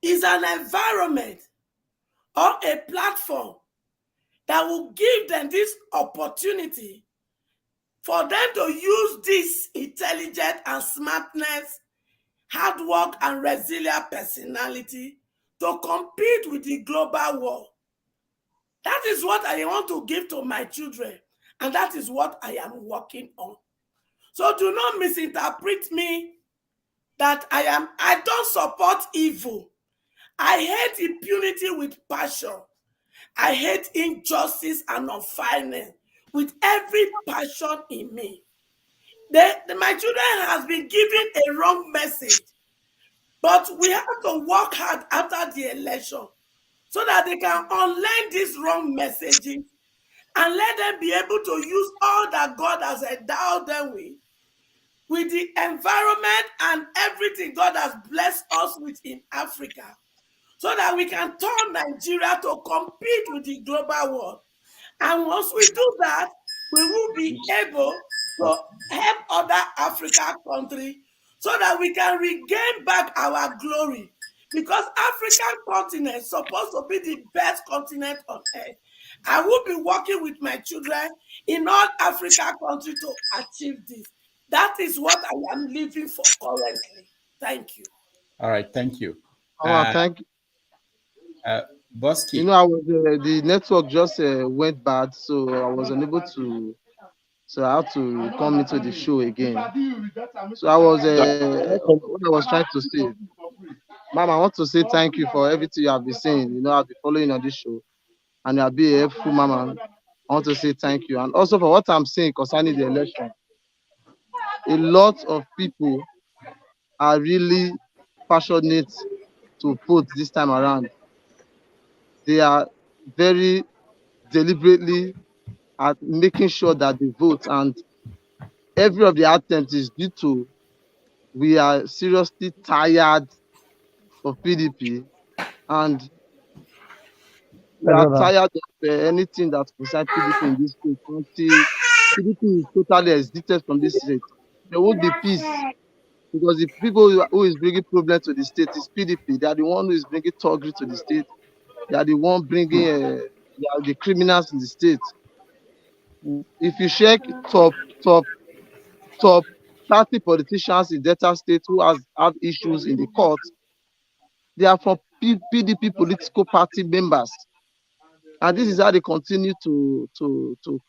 is an environment or a platform that will give them this opportunity for them to use this intelligence and smartness, hard work, and resilient personality to compete with the global world. That is what I want to give to my children, and that is what I am working on. So do not misinterpret me that I don't support evil. I hate impunity with passion. I hate injustice and unfairness with every passion in me. My children has been given a wrong message, but we have to work hard after the election so that they can unlearn these wrong messages and let them be able to use all that God has endowed them with the environment and everything God has blessed us with in Africa, so that we can turn Nigeria to compete with the global world. And once we do that, we will be able to help other African countries so that we can regain back our glory. Because African continent is supposed to be the best continent on earth. I will be working with my children in all African countries to achieve this. That is what I am living for currently. Thank you. All right, thank you. Thank you. Bosky. You know, the network just went bad, so I was unable to so I had to come into the show again. So I was what I was trying to say, Ma'am, I want to say thank you for everything you have been saying. You know, I've been following on this show, and you have been a helpful, Mama. I want to say thank you, and also for what I'm saying concerning the election. A lot of people are really passionate to vote this time around. They are very deliberately at making sure that they vote, and every of the attempts is due to we are seriously tired of PDP, and we are tired of anything that concerns PDP in this state. Until PDP is totally exited from this state, there won't be peace, because the people who is bringing problem to the state is PDP. They are the one who is bringing thuggery to the state. They are the one bringing they are the criminals in the state. If you check top top 30 politicians in Delta State who have issues in the court, they are from PDP political party members. And this is how they continue to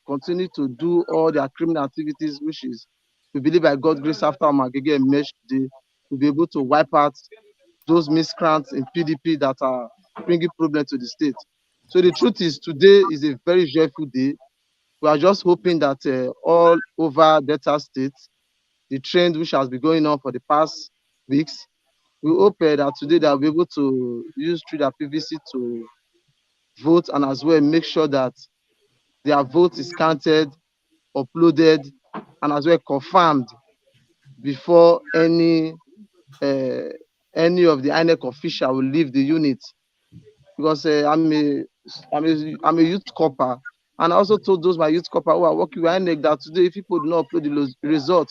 continue to do all their criminal activities, which is, we believe by God's grace, after Magege emerged today, we'll be able to wipe out those miscreants in PDP that are bringing problem to the state. So the truth is, today is a very joyful day. We are just hoping that all over Delta State, the trend which has been going on for the past weeks, we hope that today they'll be able to use through their PVC to vote, and as well make sure that their vote is counted, uploaded, and as well confirmed before any of the INEC official will leave the unit. Because I'm a youth corper, and I also told those my youth corper who are working with INEC that today, if people do not upload the result,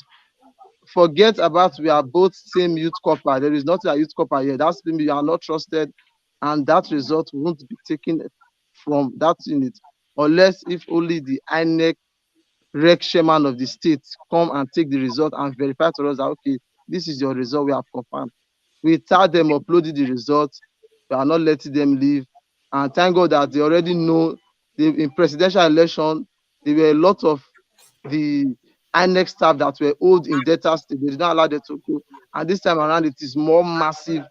forget about we are both same youth corper. There is not a youth corper here. That's mean you are not trusted, and that result won't be taken from that unit unless if only the INEC rec chairman of the state come and take the result and verify to us that okay, this is your result, we have confirmed. Without them uploading the results, we are not letting them leave. And thank God that they already know in presidential election, there were a lot of the INEC staff that were old in Delta State. They did not allow them to go. And this time around, it is more massive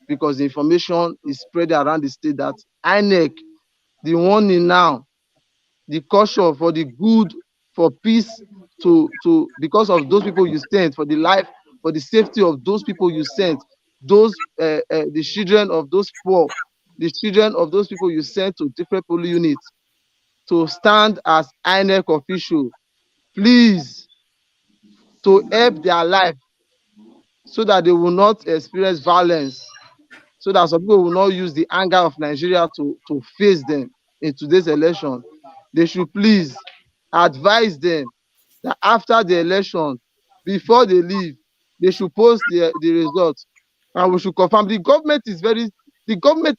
because the information is spread around the state that INEC, the one in now, the caution for the good, for peace, because of those people you sent, for the life, for the safety of those people you sent, those the children of those poor, the children of those people you sent to different police units to stand as INEC official, please, to help their life so that they will not experience violence, so that some people will not use the anger of Nigeria to face them in today's election. They should please advise them that after the election, before they leave, they should post the results, and we should confirm. The government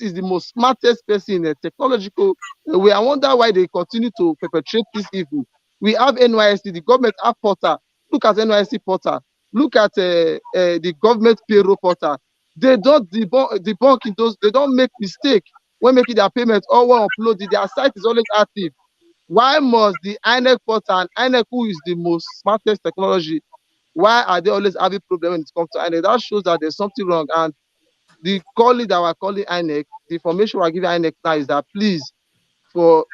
is the most smartest person in a technological way. I wonder why they continue to perpetrate this evil. We have NYSC, the government have portal. Look at NYSC portal. Look at the government payroll portal. They don't debunk in those. They don't make mistake when making their payments or when uploading. Their site is always active. Why must the INEC portal and INEC, who is the most smartest technology, why are they always having problem when it comes to INEC? That shows that there's something wrong. And the calling that we're calling INEC, the information we're giving INEC now is that please, for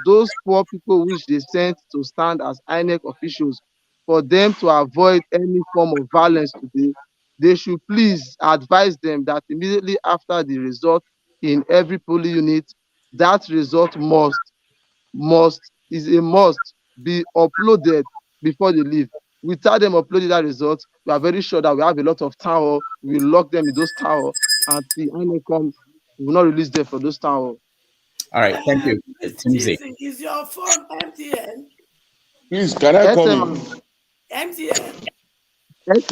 those poor people which they sent to stand as INEC officials, for them to avoid any form of violence today, they should please advise them that immediately after the result in every polling unit, that result must be uploaded before they leave. Without them uploading that result, we are very sure that we have a lot of tower. We lock them in those tower, and the INEC come, we will not release them from those tower. All right, thank you, Timsy. Is your phone MTN? Please, can I come in? MTN. Thank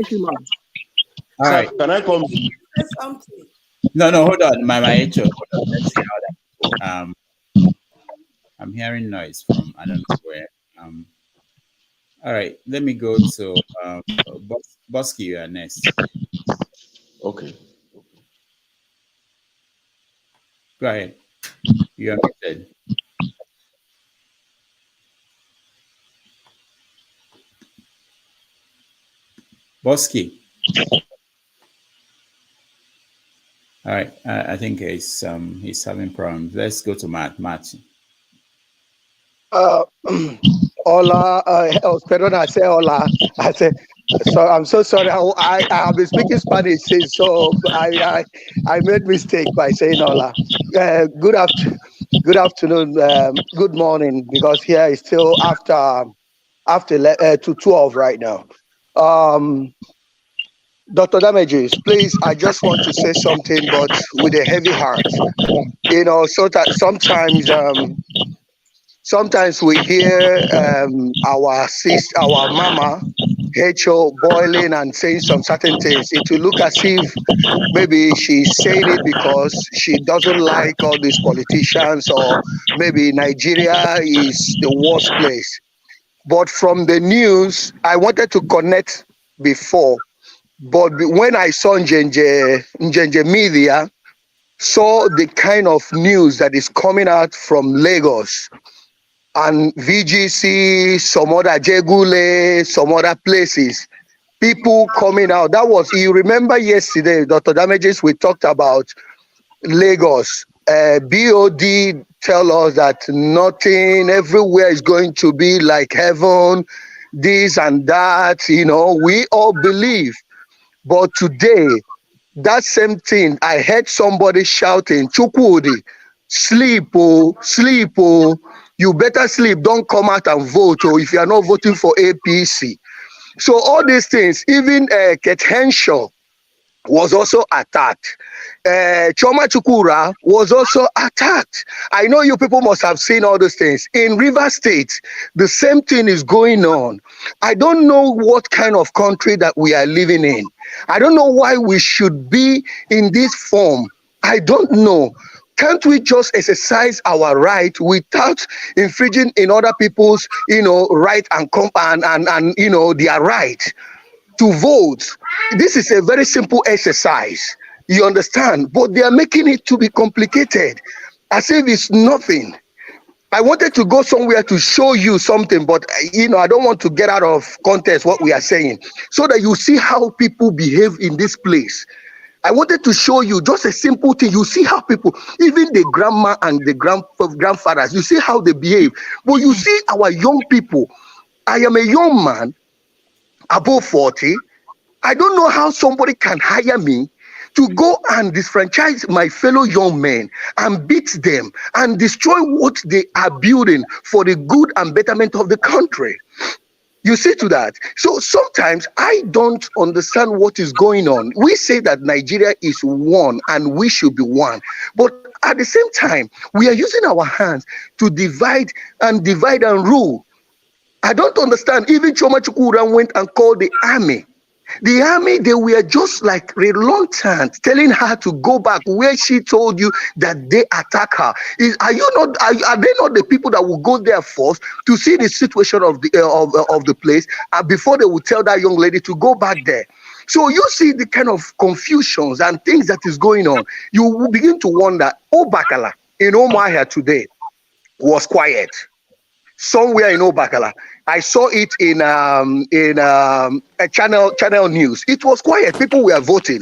you, ma'am. All right. Can I come in? Say something. No, hold on, my HO. Hold on. Let's see how that. I'm hearing noise from I don't know where. All right, let me go to Bosky. You are next. Okay. Go ahead. You are muted. Bosky. All right, I think he's having problems. Let's go to Matt. Hola, perdón, I say hola. I say, so I'm so sorry. I have been speaking Spanish since, so I made mistake by saying hola. Good afternoon, good morning, because here is still after to 12 right now. Dr. Damages, please, I just want to say something, but with a heavy heart. You know, so that sometimes we hear our mama, HO, boiling and saying some certain things. It will look as if maybe she's saying it because she doesn't like all these politicians, or maybe Nigeria is the worst place. But from the news, I wanted to connect before. But when I saw Njenje Media, saw the kind of news that is coming out from Lagos and VGC, some other Jegule, some other places, people coming out. That was, you remember yesterday, Dr. Damages, we talked about Lagos. BOD tell us that nothing everywhere is going to be like heaven, this and that, you know, we all believe. But today, that same thing, I heard somebody shouting, Chukwudi, sleep, oh, sleep, oh, you better sleep, don't come out and vote, oh, if you are not voting for APC. So all these things, even Kate Henshaw was also attacked. Choma Chukura was also attacked. I know you people must have seen all those things. In River State, the same thing is going on. I don't know what kind of country that we are living in. I don't know why we should be in this form. I don't know. Can't we just exercise our right without infringing in other people's, you know, right and you know, their right to vote? This is a very simple exercise. You understand? But they are making it to be complicated, as if it's nothing. I wanted to go somewhere to show you something, but you know, I don't want to get out of context what we are saying, so that you see how people behave in this place. I wanted to show you just a simple thing. You see how people, even the grandma and the grandfathers, you see how they behave. But you see our young people. I am a young man, above 40. I don't know how somebody can hire me to go and disfranchise my fellow young men and beat them and destroy what they are building for the good and betterment of the country. You see to that. So sometimes I don't understand what is going on. We say that Nigeria is one and we should be one. But at the same time, we are using our hands to divide and rule. I don't understand. Even Choma Chukura went and called the army. The army, they were just like reluctant, telling her to go back where she told you that they attack her. Are they not the people that will go there first to see the situation of the place, and before they will tell that young lady to go back there? So you see the kind of confusions and things that is going on. You will begin to wonder. Obakala in Omahia today was quiet. Somewhere in Obakala, I saw it in a channel news. It was quiet. People were voting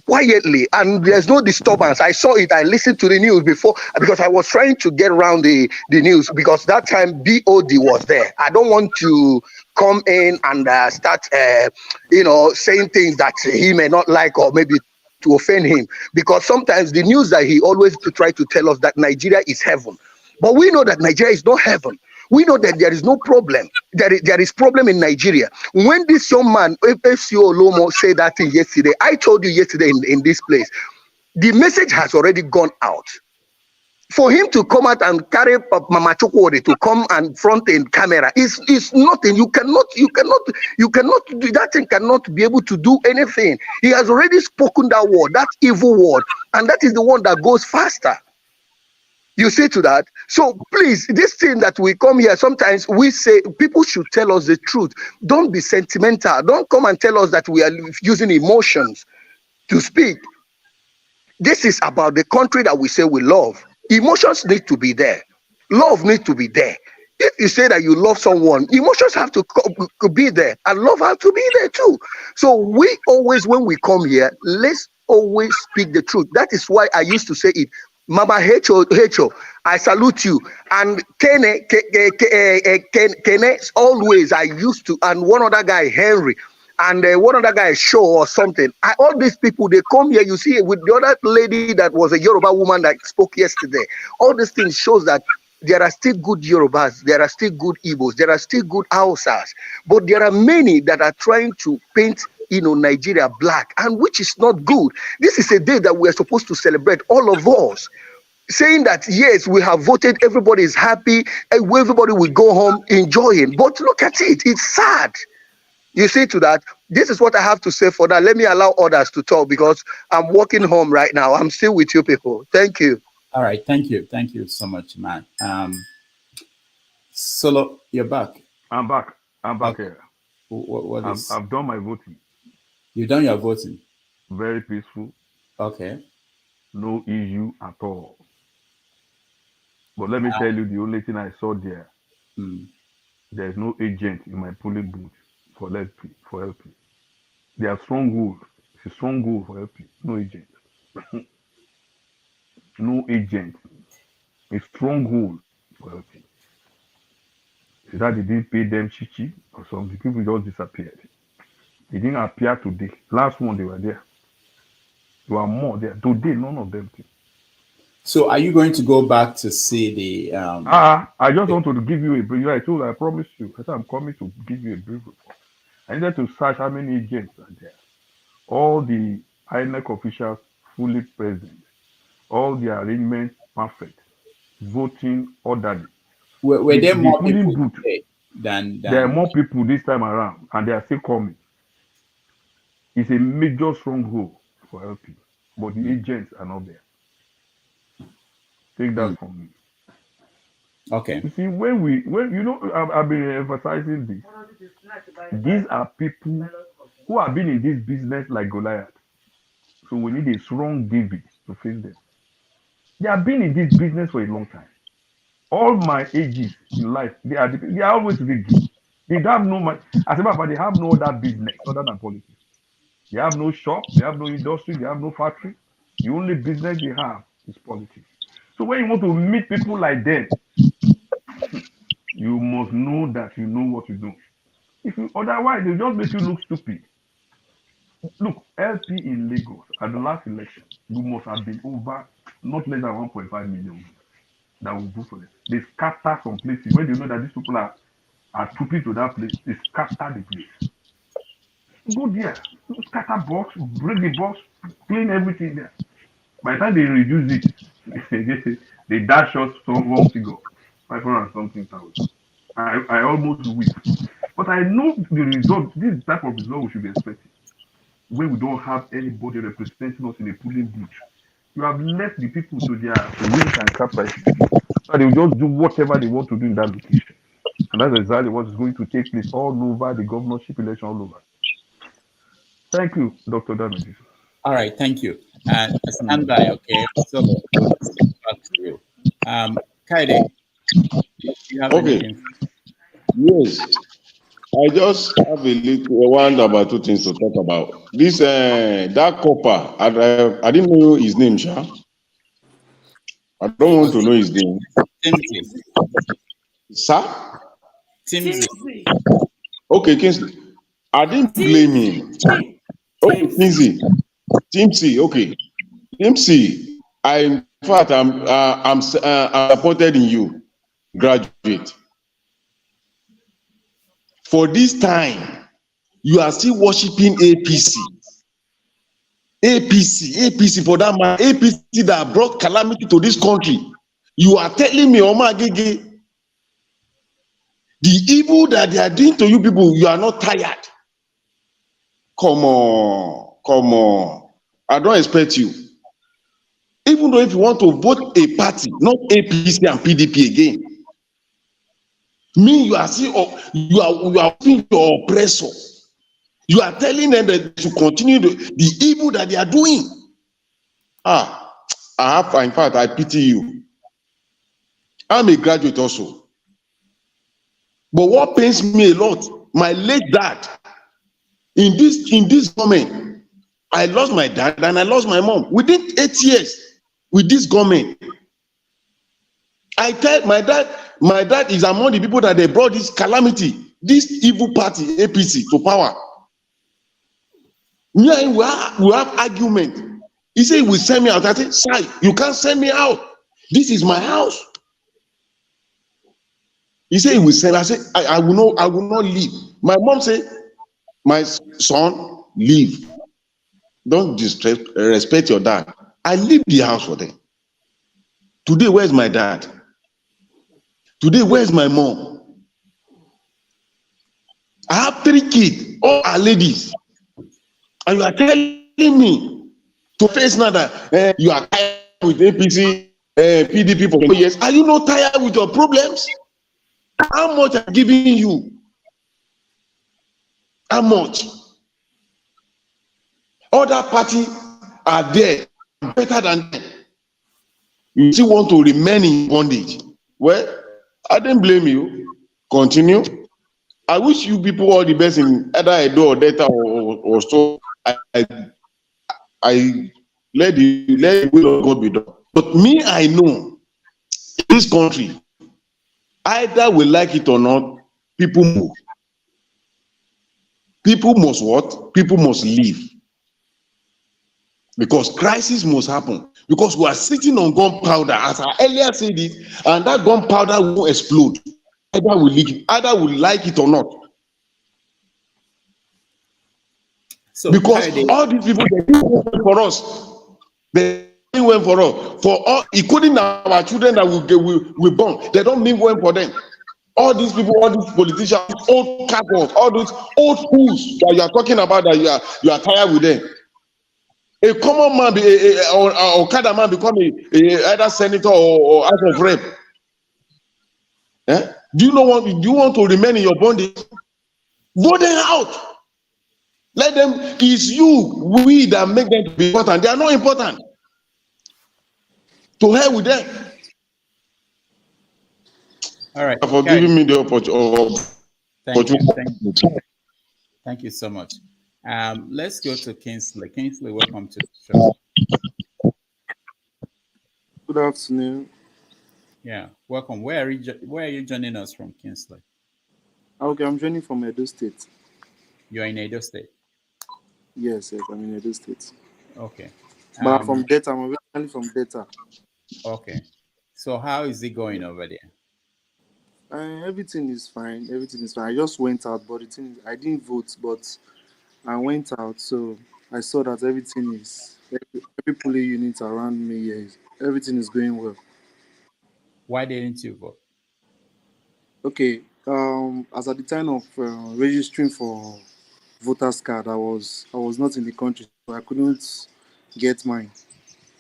quietly, and there's no disturbance. I saw it. I listened to the news before because I was trying to get around the news, because that time BOD was there. I don't want to come in and start you know, saying things that he may not like, or maybe to offend him, because sometimes the news that he always try to tell us that Nigeria is heaven, but we know that Nigeria is not heaven. We know that there is no problem. There is problem in Nigeria. When this young man, FCO Lomo, said that thing yesterday, I told you yesterday in this place, the message has already gone out. For him to come out and carry Mama Chukwudi to come and front in camera is nothing. You cannot do that thing. Cannot be able to do anything. He has already spoken that word, that evil word, and that is the one that goes faster. You see to that? So please, this thing that we come here, sometimes we say people should tell us the truth. Don't be sentimental. Don't come and tell us that we are using emotions to speak. This is about the country that we say we love. Emotions need to be there. Love needs to be there. If you say that you love someone, emotions have to be there, and love has to be there too. So we always, when we come here, let's always speak the truth. That is why I used to say it. Mama Hecho, I salute you. And Kene, always I used to, and one other guy, Henry, and one other guy, Show or something. All these people, they come here, you see, with the other lady that was a Yoruba woman that spoke yesterday. All these things shows that there are still good Yorubas, there are still good Igbos, there are still good Hausas, but there are many that are trying to paint Nigeria black, and which is not good. This is a day that we are supposed to celebrate, all of us, saying that yes, we have voted, everybody is happy, and everybody will go home enjoying. But look at it, it's sad. You see to that. This is what I have to say for that. Let me allow others to talk because I'm walking home right now. I'm still with you people. Thank you. All right, thank you so much, man. Solo, you're back. I'm back okay. here. I've done my voting. You've done your voting? Very peaceful. Okay. No issue at all. But let me tell you the only thing I saw there. There's no agent in my polling booth for LP. They are stronghold. It's a stronghold for LP. No agent. No agent. A stronghold for LP. Is that they didn't pay them chichi or something? People just disappeared. They didn't appear today. Last one they were there. There were more there. Today, none of them came. So are you going to go back to see the I just want to give you a brief. I promised you. I said I'm coming to give you a brief report. I needed to search how many agents are there. All the INEC officials fully present. All the arrangements perfect. Voting orderly. Were there more people than there are more people this time around, and they are still coming. It's a major stronghold for LP, but the agents are not there. Take that from me. Okay. You see, when I've been emphasizing this. These are people who have been in this business like Goliath. So we need a strong David to face them. They have been in this business for a long time. All my ages in life, they are always rigging. They have no money. As a matter of fact, they have no other business other than politics. They have no shop, they have no industry, they have no factory. The only business they have is politics. So when you want to meet people like them, you must know that you know what you do. Otherwise, they just make you look stupid. Look, LP in Lagos at the last election, you must have been over not less than 1.5 million that will vote for them. They scatter some places when they know that these people are trooping to that place. They scatter the place. Go there, scatter box, break the box, clean everything there. By the time they reduce it, they dash us some wrong figure, 500 something thousand. I almost weep. But I know the result, this type of result we should be expecting. When we don't have anybody representing us in a polling booth, you have left the people to their whims and caprices. So they will just do whatever they want to do in that location. And that's exactly what is going to take place all over the governorship election all over. Thank you, Dr. Damage. All right, thank you. And stand by, okay? So back to you. Kaide, you have anything? Yes. I just have a little one about two things to talk about. This that copper, I didn't know his name, Sha. I don't want to know his name. Timothy. Sir? Timothy. Okay, Kingsley. I didn't blame him. Okay, Kingsley. Timothy, okay. Timothy, in fact, I'm supported in you, graduate. For this time, you are still worshiping APC. APC for that man, APC that brought calamity to this country. You are telling me, Oma Gege, the evil that they are doing to you people, you are not tired. Come on. I don't expect you. Even though if you want to vote a party, not APC and PDP again, you are still you are being your oppressor. You are telling them that to continue the evil that they are doing. In fact, I pity you. I'm a graduate also. But what pains me a lot, my late dad, in this government, I lost my dad and I lost my mom within 8 years with this government. I tell my dad is among the people that they brought this calamity, this evil party, APC, to power. Me and we have argument. He said he will send me out. I said, sir, you can't send me out. This is my house. He said he will send. I said, I will not leave. My mom said, my son, leave. Don't respect your dad. I leave the house for them. Today, where's my dad? Today, where's my mom? I have 3 kids, all are ladies. And you are telling me to face now that you are tired with APC, PDP for 20 years. Are you not tired with your problems? How much I'm giving you? How much? Other parties are there, better than them. You still want to remain in bondage. Well, I don't blame you. Continue. I wish you people all the best in either Edo or Delta or so. I let the will of God be done. But me, I know in this country, either we like it or not, people move. People must what? People must leave. Because crisis must happen. Because we are sitting on gunpowder, as I earlier said it, and that gunpowder will explode. Either we like it or not. So because all these people they didn't work for us, they didn't work for us. For all, including our children that we born, they don't mean well for them. All these people, all these politicians, old couples, all those old fools that you are talking about, that you are tired with them. A common man, or Okada man, become either senator or House of Rep. Eh? Do you want to remain in your bondage? Vote them out. Let them. It's we that make them to be important. They are not important. To hell with them. All right. For giving me the opportunity. Thank you so much. Let's go to Kingsley. Kingsley, welcome to the show. Good afternoon. Yeah, welcome. Where are you joining us from, Kingsley? Okay, I'm joining from Edo State. You're in Edo State? Yes, I'm in Edo State. Okay. But I'm from Delta. I'm originally from Delta. Okay. So how is it going over there? Everything is fine. Everything is fine. I just went out, but the thing is, I didn't vote, but I went out, so I saw that everything is every polling unit around me here. Everything is going well. Why didn't you vote? Okay. As at the time of registering for voters card, I was not in the country, so I couldn't get mine.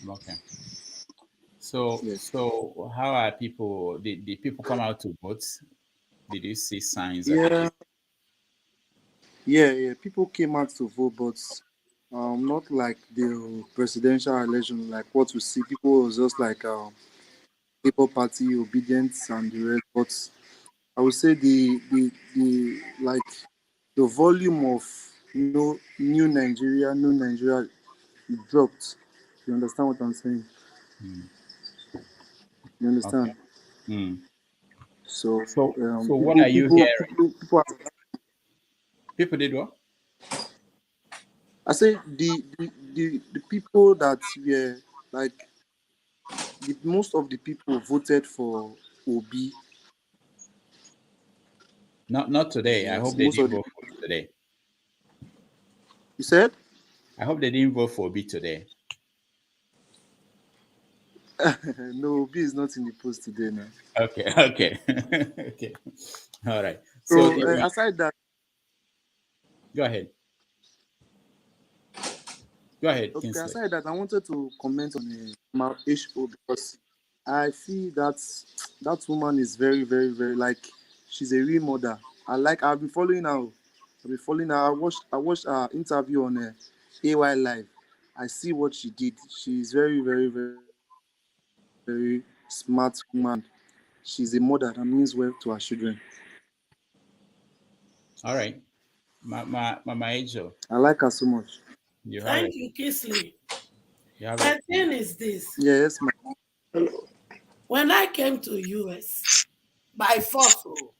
Okay. So how are people? Did people come out to vote? Did you see signs? Yeah. People came out to vote, but not like the presidential election. Like what we see, people was just like Labour Party, obedience, and the rest. But I would say the like the volume of new Nigeria dropped. You understand what I'm saying? You understand? Okay. So what are you hearing? People did what? I say the people that were like most of the people voted for Obi. Not today. Yes, I hope they didn't vote for Obi today. You said? I hope they didn't vote for Obi today. No, Obi is not in the post today now. Okay. Okay. All right. So aside that, go ahead. Go ahead. Okay, Kingsley. aside that, I wanted to comment on my HO because I feel that woman is very, very, very she's a real mother. I've been following her. I watched her interview on AY Live. I see what she did. She's very, very, very, very smart woman. She's a mother that means well to her children. All right. Mama Angel, I like her so much. you have Thank it. you, Kisley. You have The it. thing is this. Yes, ma'am. When I came to US by force, oh,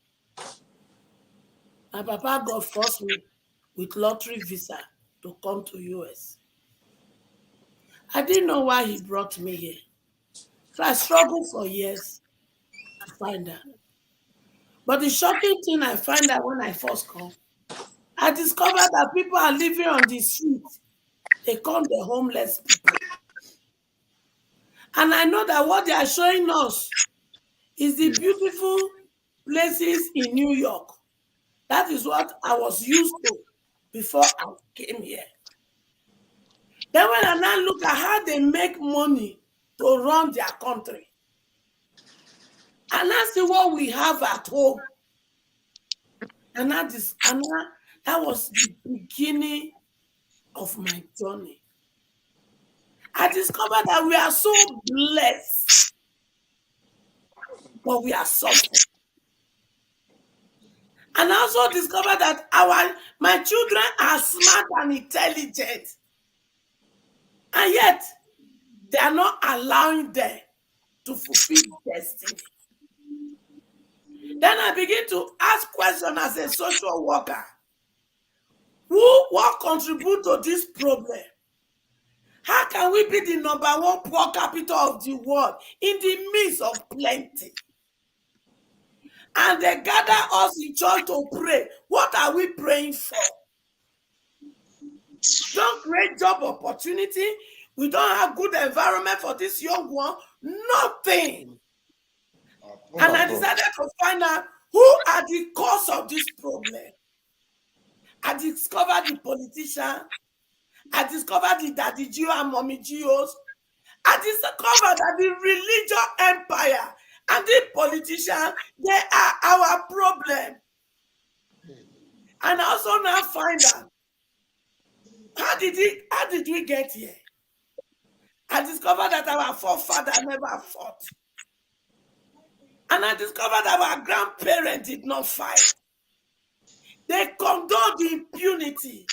my papa God forced me with lottery visa to come to US. I didn't know why he brought me here. So I struggled for years to find out. But the shocking thing I find out when I first come, I discovered that people are living on the street. They call the homeless people. And I know that what they are showing us is the beautiful places in New York. That is what I was used to before I came here. Then when I now look at how they make money to run their country, and I see what we have at home, that was the beginning of my journey. I discovered that we are so blessed, but we are suffering. And I also discovered that my children are smart and intelligent, and yet they are not allowing them to fulfill destiny. Then I begin to ask questions as a social worker. What contribute to this problem? How can we be the number one poor capital of the world in the midst of plenty? And they gather us in church to pray. What are we praying for? Don't create job opportunity. We don't have good environment for this young one. Nothing. And I decided to find out who are the cause of this problem. I discovered the politician. I discovered the daddy Geo and mommy Geos. I discovered that the religious empire and the politician, they are our problem. And I also now find out how did we get here? I discovered that our forefather never fought. And I discovered that our grandparents did not fight. They condoned impunity.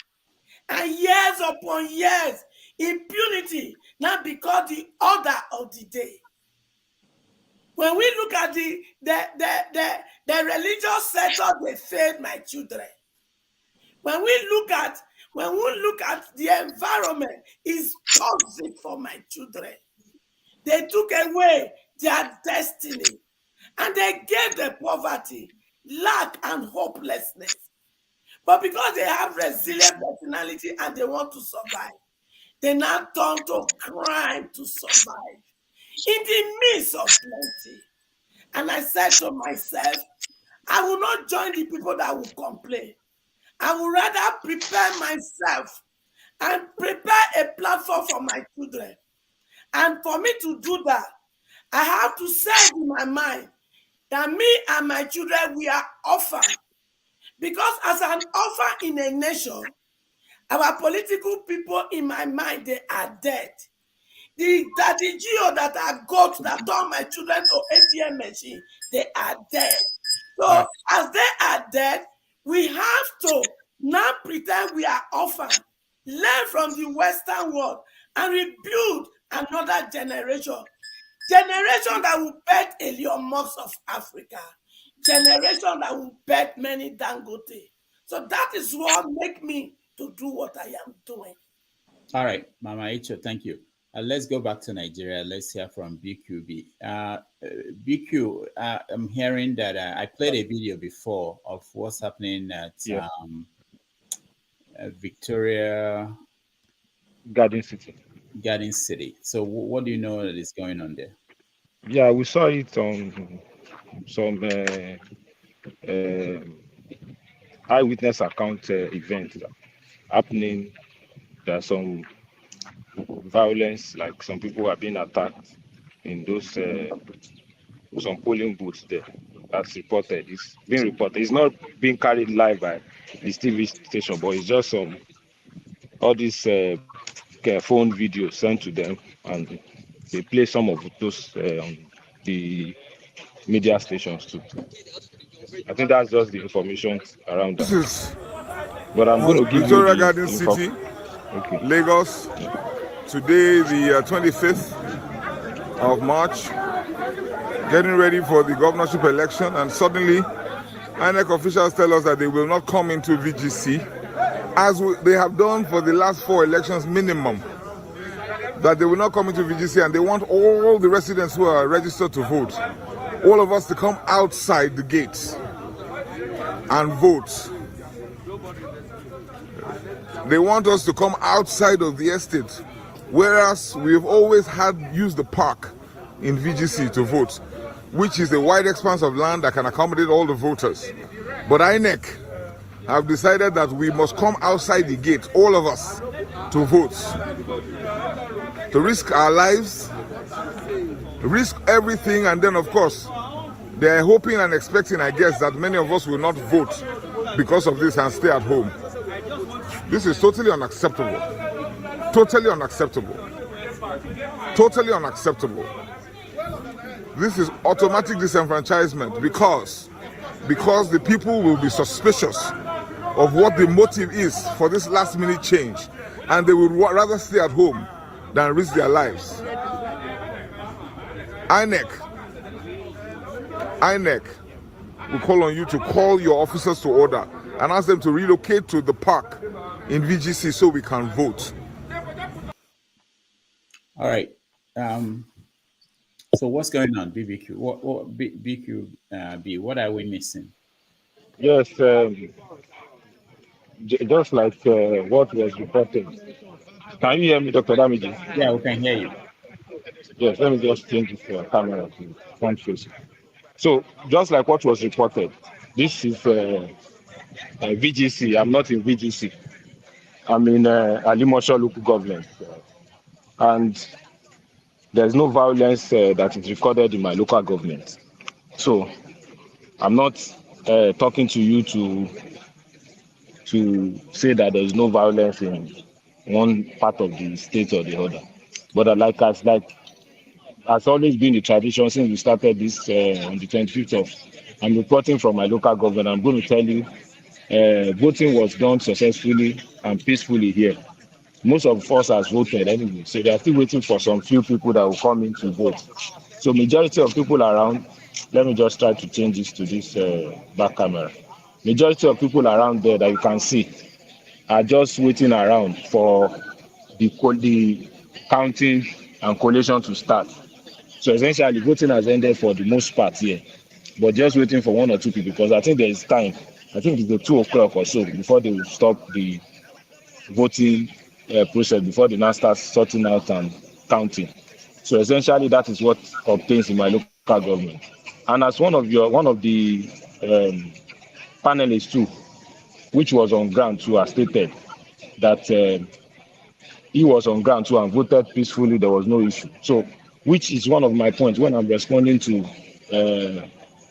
And years upon years, impunity now become the order of the day. When we look at the religious sector, they failed my children. When we look at the environment, it's toxic for my children. They took away their destiny, and they gave them poverty, lack, and hopelessness. But because they have resilient personality and they want to survive, they now turn to crime to survive in the midst of plenty. And I said to myself, I will not join the people that will complain. I would rather prepare myself and prepare a platform for my children. And for me to do that, I have to set in my mind that me and my children, we are orphans. Because as an orphan in a nation, our political people, in my mind, they are dead. The daddy Geo that are goats that turn my children to ATM machine, they are dead. So as they are dead, we have to now pretend we are orphans, learn from the Western world, and rebuild another generation. Generation that will bet Elon Musk of Africa. Generation that will bet many Dangote. So that is what make me to do what I am doing. All right, Mama Icho, thank you. Let's go back to Nigeria. Let's hear from BQB. BQ, I'm hearing that I played a video before of what's happening at Victoria Garden City. Garden City. So, what do you know that is going on there? Yeah, we saw it on some eyewitness account event happening. There's some violence, like some people are being attacked in those some polling booths there. That's reported. It's being reported. It's not being carried live by the TV station, but it's just all these phone videos sent to them, and they play some of those on the media stations too. I think that's just the information around This that. is But I'm going to give you Victoria the Garden info. City, Okay. Lagos. Today, the 25th of March, getting ready for the governorship election, and suddenly INEC officials tell us that they will not come into VGC as they have done for the last 4 elections minimum, that they will not come into VGC, and they want all the residents who are registered to vote, all of us to come outside the gates and vote. They want us to come outside of the estate, whereas we've always used the park in VGC to vote, which is a wide expanse of land that can accommodate all the voters. But INEC have decided that we must come outside the gate, all of us, to vote, to risk our lives, risk everything, and then of course they're hoping and expecting, I guess, that many of us will not vote because of this and stay at home. This is totally unacceptable. Totally unacceptable. Totally unacceptable. This is automatic disenfranchisement because the people will be suspicious of what the motive is for this last minute change, and they would rather stay at home than risk their lives. INEC, we call on you to call your officers to order and ask them to relocate to the park in VGC so we can vote. All right. So what's going on, BBQ? What BQB? What are we missing? Yes, just like what was reported. Can you hear me, Dr. Damiji? Yeah, we can hear you. Yes, let me just change this camera to front facing. So, just like what was reported, this is VGC. I'm not in VGC. I'm in Alimosho local government. And there's no violence that is recorded in my local government. So, I'm not talking to you to say that there's no violence in one part of the state or the other. But has always been the tradition since we started this on the 25th of. I'm reporting from my local government. I'm going to tell you, voting was done successfully and peacefully here. Most of us has voted anyway, so they are still waiting for some few people that will come in to vote. So majority of people around, let me just try to change this to this back camera. Majority of people around there that you can see are just waiting around for the counting and collation to start. So essentially, voting has ended for the most part here, but just waiting for 1 or 2 people because I think there is time. I think it's the 2 o'clock or so before they will stop the voting process, before they now start sorting out and counting. So essentially, that is what obtains in my local government. And as one of the panelists too, which was on ground too, has stated that he was on ground too and voted peacefully. There was no issue. So, which is one of my points when I'm responding to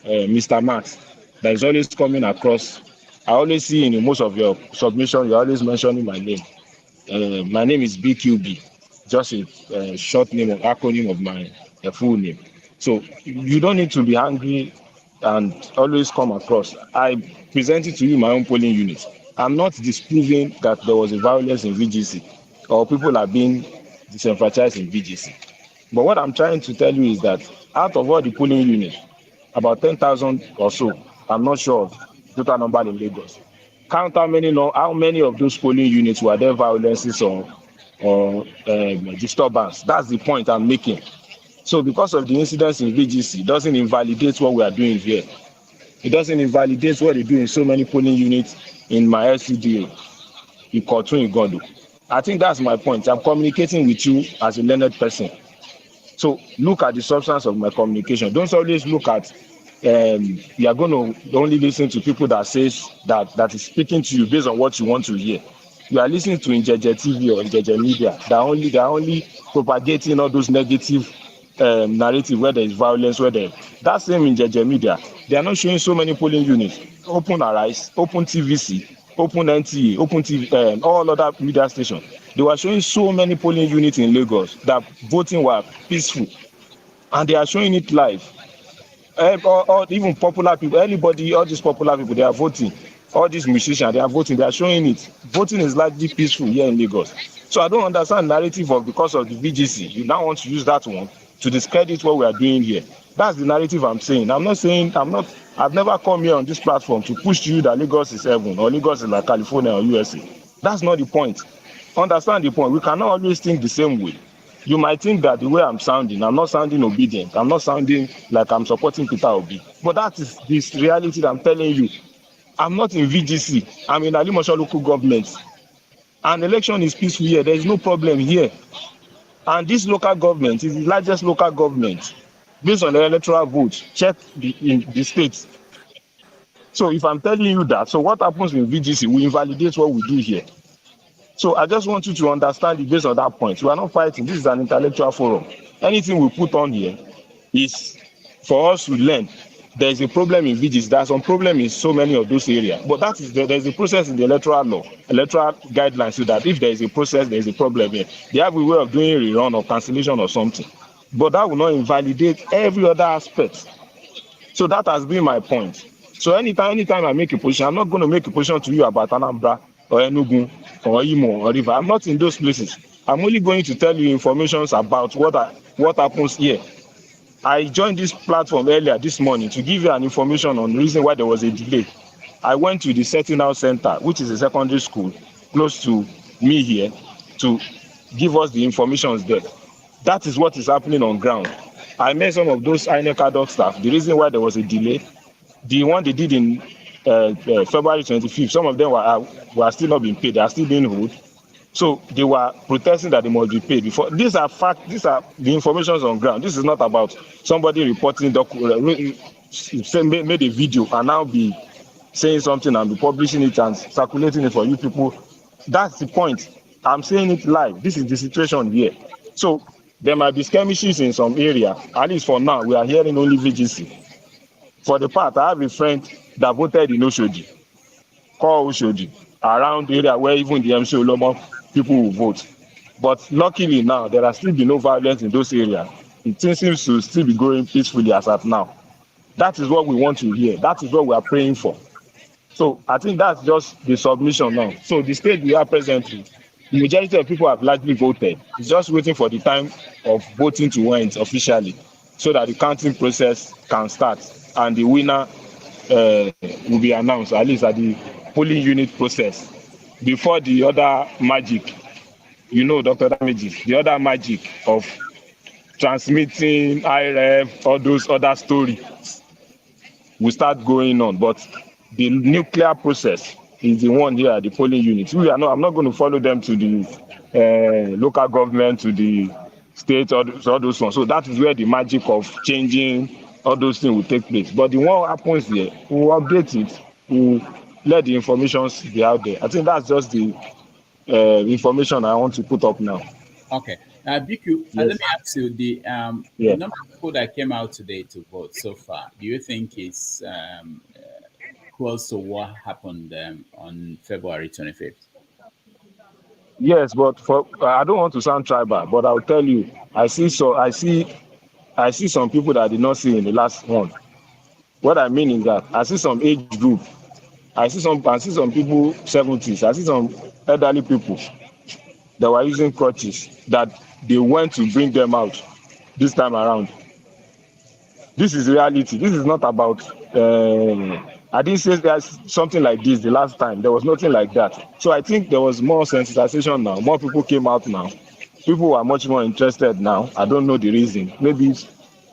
Mr. Max, that is always coming across. I always see in most of your submissions, you're always mentioning my name. My name is BQB, just a short name or acronym of my full name. So you don't need to be angry and always come across. I presented to you my own polling unit. I'm not disproving that there was a violence in VGC or people are being disenfranchised in VGC. But what I'm trying to tell you is that out of all the polling units, about 10,000 or so, I'm not sure of total number in Lagos. Count how many of those polling units were there violences or disturbance. That's the point I'm making. So because of the incidents in VGC, it doesn't invalidate what we are doing here. It doesn't invalidate what they do in so many polling units in my LCDA, Ikotun Igodo. I think that's my point. I'm communicating with you as a learned person. So look at the substance of my communication. Don't always look at you are going to only listen to people that says that is speaking to you based on what you want to hear. You are listening to Njeje TV or Njeje Media. They are only propagating all those negative narrative where there is violence, that same Njeje Media, they are not showing so many polling units. Open Arise, Open TVC, Open NTA, Open TV, all other media stations. They were showing so many polling units in Lagos that voting were peaceful, and they are showing it live. all even popular people, anybody, all these popular people, they are voting. All these musicians, they are voting. They are showing it. Voting is largely peaceful here in Lagos. So I don't understand the narrative of because of the VGC. You now want to use that one to discredit what we are doing here. That's the narrative I'm saying. I've never come here on this platform to push to you that Lagos is heaven or Lagos is like California or USA. That's not the point. Understand the point. We cannot always think the same way. You might think that the way I'm not sounding obedient. I'm not sounding like I'm supporting Peter Obi. But that is this reality that I'm telling you. I'm not in VGC. I'm in Alimosho local government. An election is peaceful here. There is no problem here. And this local government is the largest local government based on the electoral vote. Check in the states. So if I'm telling you that, so what happens in VGC? We invalidate what we do here. So I just want you to understand it based on that point. We are not fighting. This is an intellectual forum. Anything we put on here is for us to learn. There is a problem in VGC. There's some problem in so many of those areas. But that is there's a process in the electoral law, electoral guidelines, so that if there is a process, there is a problem here. They have a way of doing rerun or cancellation or something. But that will not invalidate every other aspect. So that has been my point. So anytime I make a position, I'm not going to make a position to you about Anambra or Enugu or Imo or River. I'm not in those places. I'm only going to tell you information about what happens here. I joined this platform earlier this morning to give you an information on the reason why there was a delay. I went to the Setting Out Center, which is a secondary school close to me here, to give us the information there. That is what is happening on ground. I met some of those INEC adult staff. The reason why there was a delay, the one they did in February 25th, some of them were still not being paid. They are still being owed. So they were protesting that they must be paid before. These are facts. These are the informations on ground. This is not about somebody reporting, made a video and now be saying something and be publishing it and circulating it for you people. That's the point. I'm saying it live. This is the situation here. So there might be skirmishes in some area. At least for now, we are hearing only VGC. For the part, I have a friend that voted in Oshodi, called Oshodi, around the area where even the MC Olomo people will vote. But luckily now, there has still been no violence in those areas. It seems to still be going peacefully as at now. That is what we want to hear. That is what we are praying for. So I think that's just the submission now. So the state we are presently, the majority of people have largely voted. It's just waiting for the time of voting to end officially so that the counting process can start and the winner will be announced, at least at the polling unit process. Before the other magic, Dr. Damages, the other magic of transmitting IRF, all those other stories will start going on. But the nuclear process is the one here at the polling units. I'm not going to follow them to the local government, to the state, all those ones. So that is where the magic of changing all those things will take place. But the one happens here, we'll update it, we'll let the information be out there. I think that's just the information I want to put up now. Okay. BQ, Yes. let me ask you, the number of people that came out today to vote so far, do you think it's close to what happened on February 25th? Yes, but I don't want to sound tribal, but I'll tell you, I see some people that I did not see in the last one. What I mean is that I see some age group. I see some people 70s. I see some elderly people that were using crutches that they went to bring them out this time around. This is reality. This is not about I didn't say there's something like this the last time. There was nothing like that. So I think there was more sensitization now. More people came out now. People are much more interested now. I don't know the reason. Maybe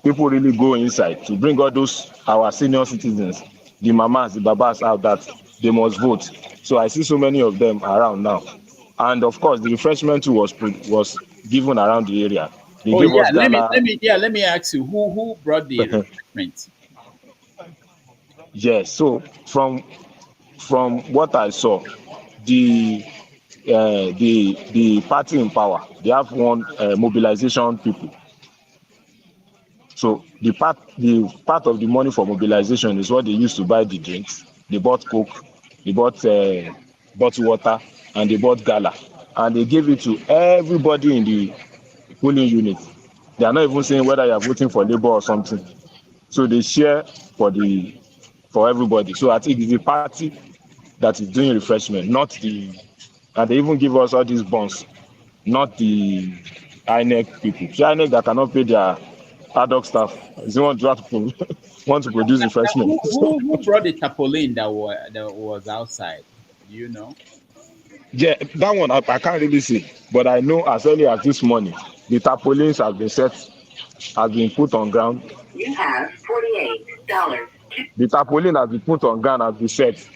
people really go inside to bring all those our senior citizens, the mamas, the babas out that they must vote. So I see so many of them around now. And of course, the refreshment too was given around the area. They gave us Ghana. Let me ask you, who brought the refreshment? Yes, so from what I saw, the party in power, they have one mobilization people. So the part of the money for mobilization is what they used to buy the drinks. They bought Coke, they bought bottled water, and they bought gala, and they gave it to everybody in the polling unit. They are not even saying whether you are voting for Labour or something. So they share for everybody. So I think it's the party that is doing refreshment, not the, and they even give us all these bonds, not the INEC people. The INEC that cannot pay their ad hoc staff is the one want to produce refreshment. Who brought the tarpaulin that was outside? Do you know? Yeah, that one I can't really see, but I know as early as this morning, the tarpaulins has been put on ground. You have $48. The tarpaulin has been put on ground, has been set.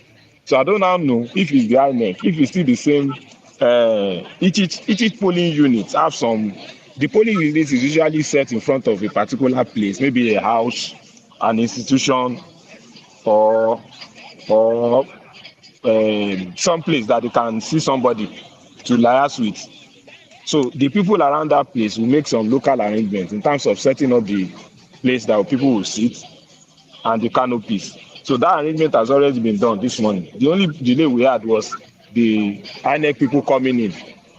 So I don't now know if it's the INEC, if it's still the same. Each polling unit have some. The polling unit is usually set in front of a particular place, maybe a house, an institution, or some place that they can see somebody to liaise with. So the people around that place will make some local arrangements in terms of setting up the place that people will sit and the canopies. So that arrangement has already been done this morning. The only delay we had was the INEC people coming in.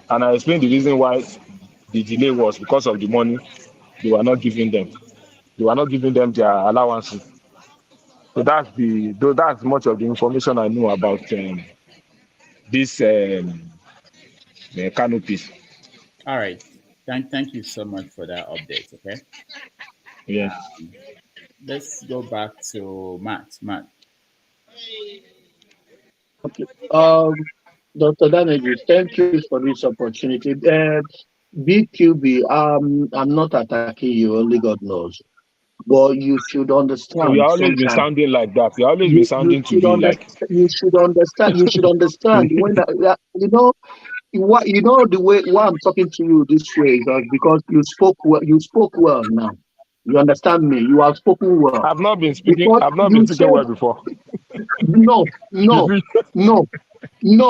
And I explained the reason why the delay was because of the money they were not giving them. They were not giving them their allowances. So that's much of the information I know about this canopies. All right. Thank you so much for that update. Okay. Yes. Let's go back to Matt. Matt. Dr. Daneji, thank you for this opportunity. BQB, I'm not attacking you, only God knows. But you should understand You always been sometimes. sounding like that. You always been sounding to be like. You should understand. You should understand when the way why I'm talking to you this way is because you spoke well. You spoke well now. You understand me? You have spoken well. I've not been speaking. Because I've not you been speaking said well before. no. You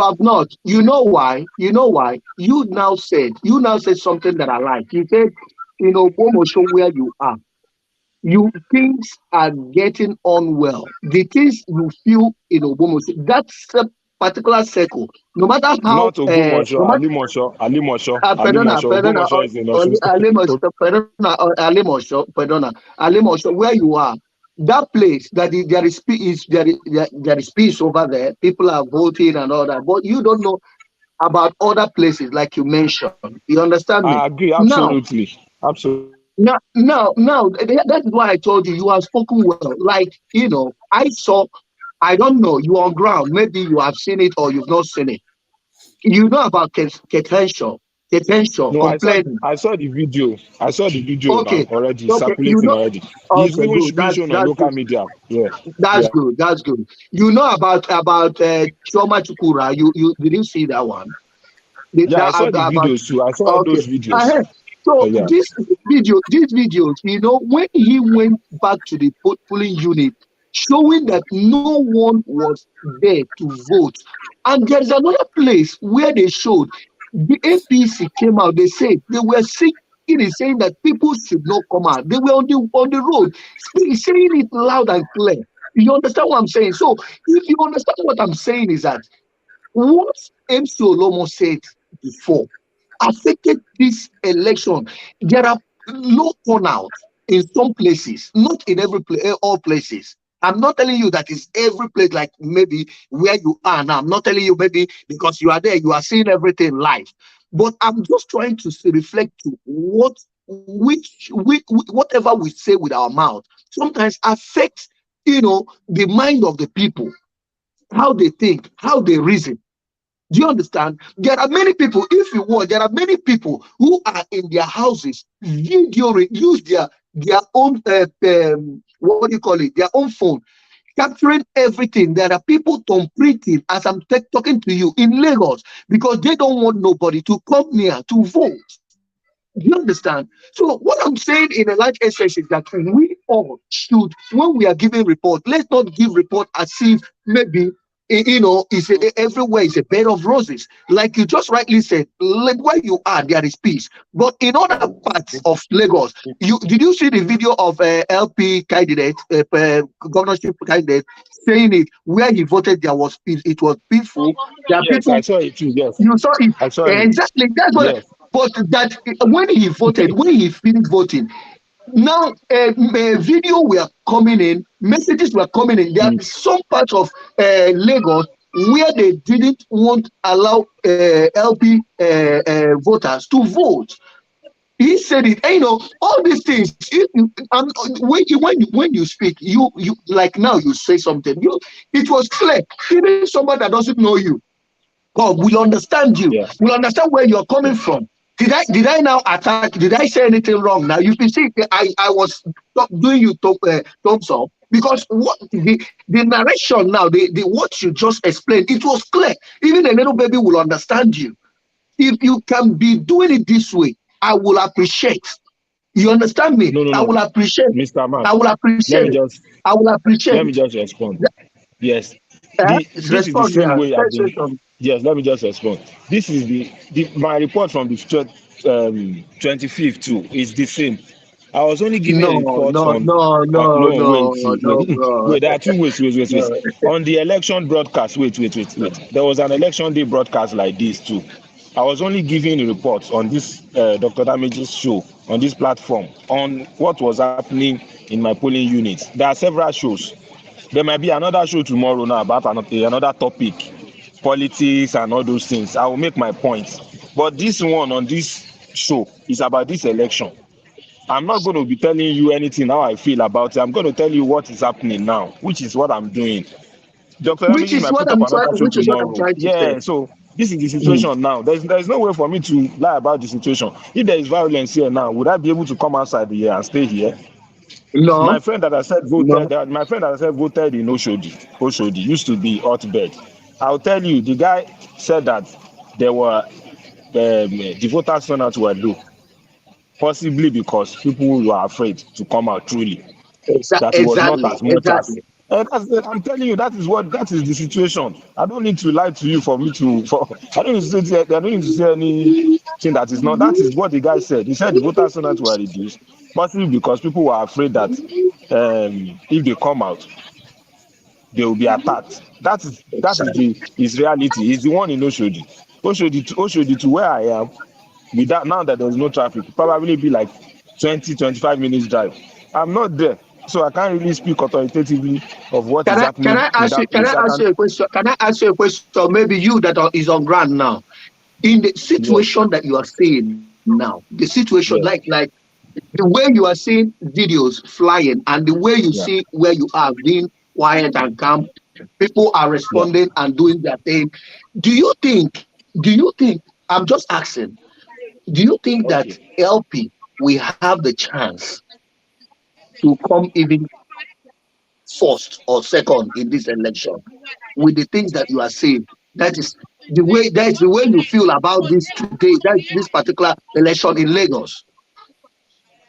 have not. You know why? You now said something that I like. You said, show where you are. Things are getting on well. The things you feel in Obomosho, that's a particular circle. No matter how, Not Ogumosho, no matter Alimosho. Perdona, Ogumosho is in Osun State. Alimosho, where you are, that place there is peace over there. People are voting and all that, but you don't know about other places like you mentioned. You understand me? I agree, absolutely. Now, that is why I told you have spoken well. Like, I don't know, you on ground. Maybe you have seen it or you've not seen it. You know about detention, No, complaining. I saw the video. I saw the video now already You circulating know. already. It's Okay, even good. being shown on local media. Yeah. That's good. You know about Choma Chukura. You didn't see that one. I saw the videos too. I saw all those videos. So these videos, when he went back to the polling unit, showing that no one was there to vote. And there's another place where they showed the APC came out. They said they were singing and saying that people should not come out. They were on the road saying it loud and clear. You understand what I'm saying? So if you understand what I'm saying is that what MC Olomo said before affected this election. There are low turnout in some places, not in all places. I'm not telling you that it's every place, like maybe where you are now. I'm not telling you maybe because you are there, you are seeing everything live. But I'm just trying to reflect to whatever we say with our mouth sometimes affects, the mind of the people, how they think, how they reason. Do you understand? There are many people, if you want, there are many people who are in their houses videoing, use their own, their own phone, capturing everything. There are people thumbprinting as I'm talking to you in Lagos because they don't want nobody to come near to vote. Do you understand? So what I'm saying in a large essence is that we all should, when we are giving report, let's not give report as if maybe everywhere is a bed of roses. Like you just rightly said, like where you are, there is peace. But in other parts of Lagos, did you see the video of LP candidate, governorship candidate, saying it where he voted? It was peaceful. There are Yes, people. I saw it too. Yes, You saw it. I saw it. Exactly. That's what. Yes. But that when he voted, when he finished voting, Now, a video were coming in, messages were coming in. There are some parts of Lagos where they didn't want allow LP voters to vote. He said it. And, you know, all these things. When you speak, you like now you say something. It was clear. Even somebody that doesn't know you, God will understand you. Yeah. Will understand where you're coming from. Did I now attack? Did I say anything wrong? Now you can see I was doing you thumbs up because what the narration now, the what you just explained, it was clear. Even a little baby will understand you. If you can be doing it this way, I will appreciate. You understand me? No. I will appreciate. Mr. Man, I will let appreciate. me just I will appreciate. respond. Yes. This is the Respond same there. way I've been. Yes, let me just respond. This is my report from the 25th too is the same. I was only giving a report on no, wait. bro. Wait, there are two ways. No. On the election broadcast, wait. There was an election day broadcast like this too. I was only giving a report on this Dr. Damage's show on this platform on what was happening in my polling unit. There are several shows. There might be another show tomorrow now about another topic, politics and all those things. I will make my points. But this one on this show is about this election. I'm not going to be telling you anything how I feel about it. I'm going to tell you what is happening now, which is what I'm doing. Dr. Which Damages is might what put up another show which is what I'm tomorrow. trying to say. Yeah, so this is the situation now. There's no way for me to lie about the situation. If there is violence here now, would I be able to come outside here and stay here? No. My friend that I said voted in Oshodi used to be hotbed. I'll tell you, the guy said that there were the voters turnout were low, possibly because people were afraid to come out truly. That it was not as much as. And I'm telling you, that is the situation. I don't need to lie to you I don't need to say anything that is not. That is what the guy said. He said the voter turnout were reduced, possibly because people were afraid that if they come out, they will be attacked. That is his reality. He's the one in Oshodi. Oshodi to where I am. Without now that there's no traffic, probably be like 20-25 minutes drive. I'm not there, so I can't really speak authoritatively of what is happening. Can I ask you a question? Can I ask you a question? Maybe you that is on ground now, in the situation that you are seeing now, the situation like the way you are seeing videos flying and the way you see where you are being quiet and calm, people are responding and doing their thing. Do you think? I'm just asking. Do you think that LP will have the chance to come even first or second in this election with the things that you are saying? That's the way you feel about this today, that's this particular election in Lagos.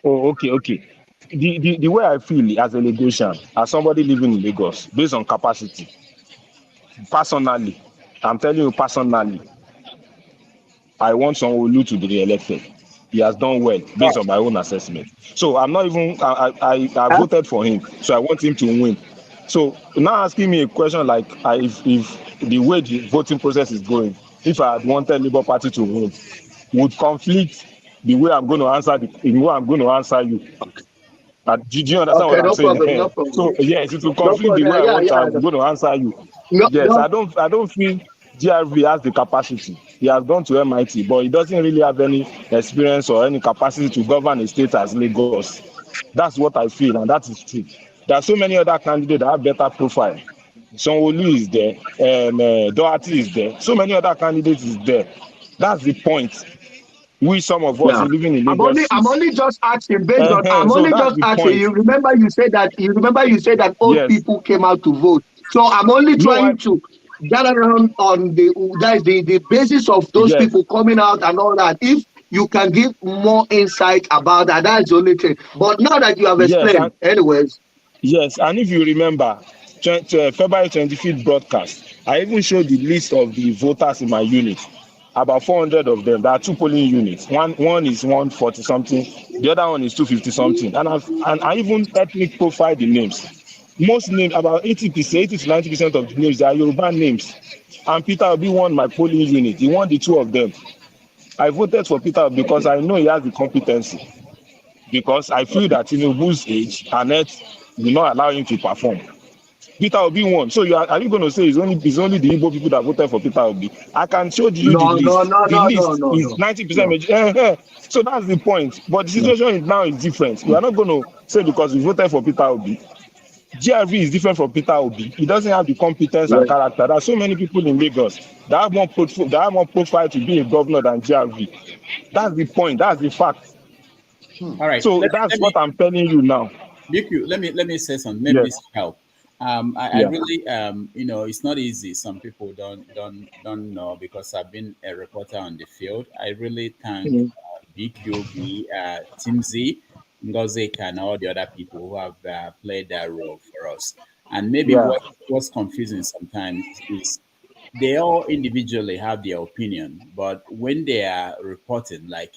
Oh, okay. The way I feel as a Lagosian, as somebody living in Lagos, based on capacity, personally, I'm telling you personally, I want Sanwo-Olu to be re-elected. He has done well based on my own assessment. So I'm not even. I voted for him, so I want him to win. So now asking me a question like if the way the voting process is going, if I had wanted Labour Party to win, would conflict the way I'm going to answer you. Do you understand what I'm saying? No problem. So yes, it will conflict the way I'm going to answer you. I don't feel GRV has the capacity. He has gone to MIT, but he doesn't really have any experience or any capacity to govern a state as Lagos. That's what I feel, and that is true. There are so many other candidates that have better profile. Sanwo-Olu is there, Doherty is there. So many other candidates is there. That's the point. Some of us living in Lagos. I'm only just asking based on. I'm so only that's just the asking. point. You remember you said that old people came out to vote. So I'm only trying to gather around on the basis of those people coming out and all that. If you can give more insight about that, that's the only thing. But now that you have explained, anyways. Yes, and if you remember, February 25th broadcast, I even showed the list of the voters in my unit. About 400 of them. There are two polling units. One is 140 something. The other one is 250 something. And I even ethnic profile the names. Most names, about 80% to 90% of the names, they are Yoruba names. And Peter Obi won my polling unit. He won the two of them. I voted for Peter because I know he has the competency. because I feel that Tinubu's age and net will not allow him to perform. Peter Obi won. So are you going to say it's only the Igbo people that voted for Peter Obi? I can show you the No, list. no, no, The no, no, list no, is no, 90%. So that's the point. But the no. situation now is different. We are not going to say because we voted for Peter Obi. GRV is different from Peter Obi. He doesn't have the competence and character. There are so many people in Lagos that have more profile to be a governor than GRV. That's the point. That's the fact. All right. So that's what I'm telling you now. BQ, let me say something. Maybe Yes. this will help. I Yeah. really it's not easy. Some people don't know because I've been a reporter on the field. I really thank BQB, Team Z, Ngozika, and all the other people who have played that role for us. And maybe Yeah. what's confusing sometimes is they all individually have their opinion, but when they are reporting, like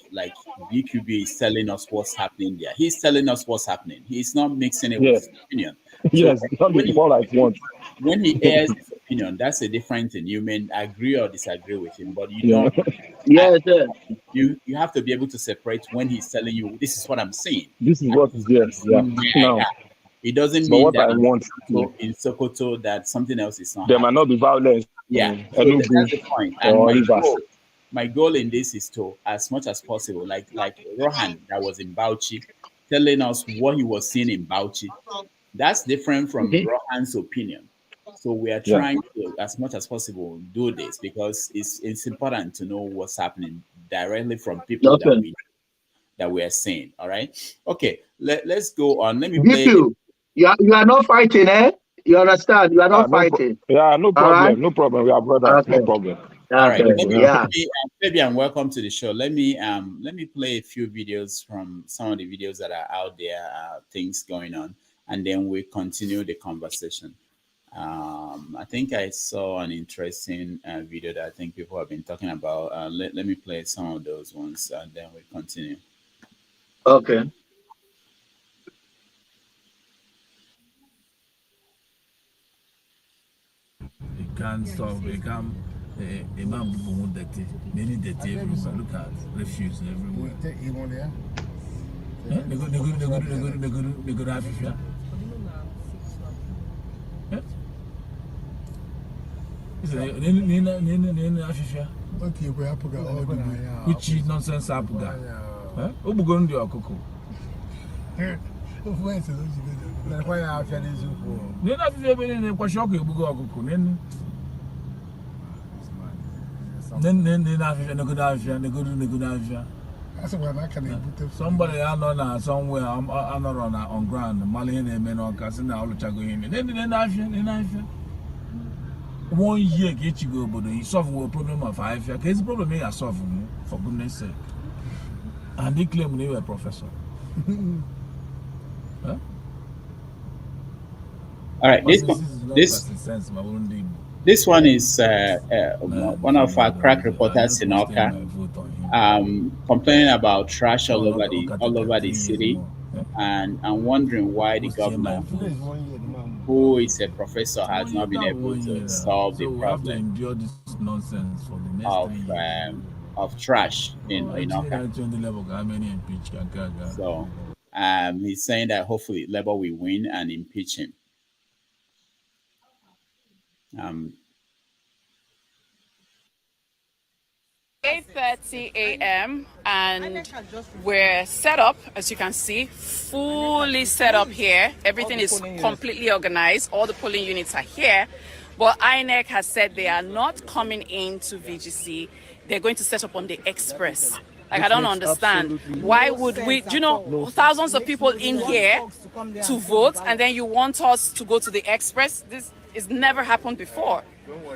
BQB is telling us what's happening there, he's telling us what's happening. He's not mixing it with Yes. his opinion. So Yes. Not the fall I want. when he airs his opinion, that's a different thing. You may agree or disagree with him, but you Yeah. don't. Yes, sir. You have to be able to separate when he's telling you this is what I'm saying. This is and what this is is what there. I'm Yeah. seeing where I Now, am. It doesn't but mean what that I want, in Sokoto that something else is not there happening. might not be violence Yeah, in so Enugu that's the point. And or Rivers. my goal in this is to, as much as possible, like Rohan that was in Bauchi, telling us what he was seeing in Bauchi. That's different from Rohan's opinion. So we are Yeah. trying to, as much as possible, do this because it's important to know what's happening directly from people Okay. that we are seeing. All right. Okay. Let's go on. Let me play. BQ, you are not fighting, eh? You understand? You are not fighting. No All right? problem. No problem. We are brothers. Okay. No problem. All right. Okay. Yeah. Fabian, welcome to the show. Let me play a few videos from some of the videos that are out there, things going on, and then we continue the conversation. I think I saw an interesting video that I think people have been talking about. Let me play some of those ones, and then we continue. Okay. It can't solve. It can't. A man won't dirty. Many dirty everywhere. Look at refuse everywhere. They go to Africa. Which nonsense Apuga? Ubugon di Okoko. Nena fi ebe ne kwa shock ebugo Okoko nen. Nen Africa no go Africa no go Africa. Somebody I know now somewhere I know on ground Mali na eme no kasi na oluchago hin. Nen Africa. 1 year get you go but you solve a problem of Africa. Case problem you solve for goodness sake. And they claim they were a professor. Huh? All right, this one is one of our crack reporters in Oka, complaining about trash all over the city, and wondering why the governor, who is a professor, has not been able to solve the problem of trash in Oka. So he's saying that hopefully Labour will win and impeach him. 8:30 a.m. and we're set up, as you can see, fully set up here. Everything is completely organized. All the polling units are here. But INEC has said they are not coming into VGC. They're going to set up on the Express. Like, I don't understand. Why would we, thousands of people in here to vote, and then you want us to go to the Express? This has never happened before.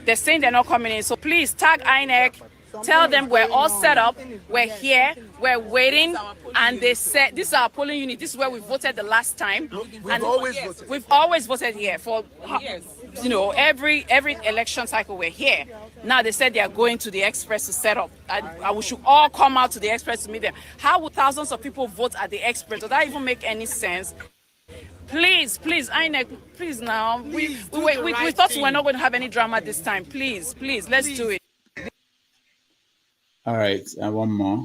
They're saying they're not coming in. So please tag INEC. Tell them we're all set up, we're here, we're waiting, and they said this is our polling unit. This is where we voted the last time. We've always voted here for years. Every election cycle we're here. Now they said they are going to the Express to set up. And we should all come out to the Express to meet them. How would thousands of people vote at the Express? Does that even make any sense? Please, INEC, please now. We thought we were not going to have any drama this time. Please, let's do it. All right, one more.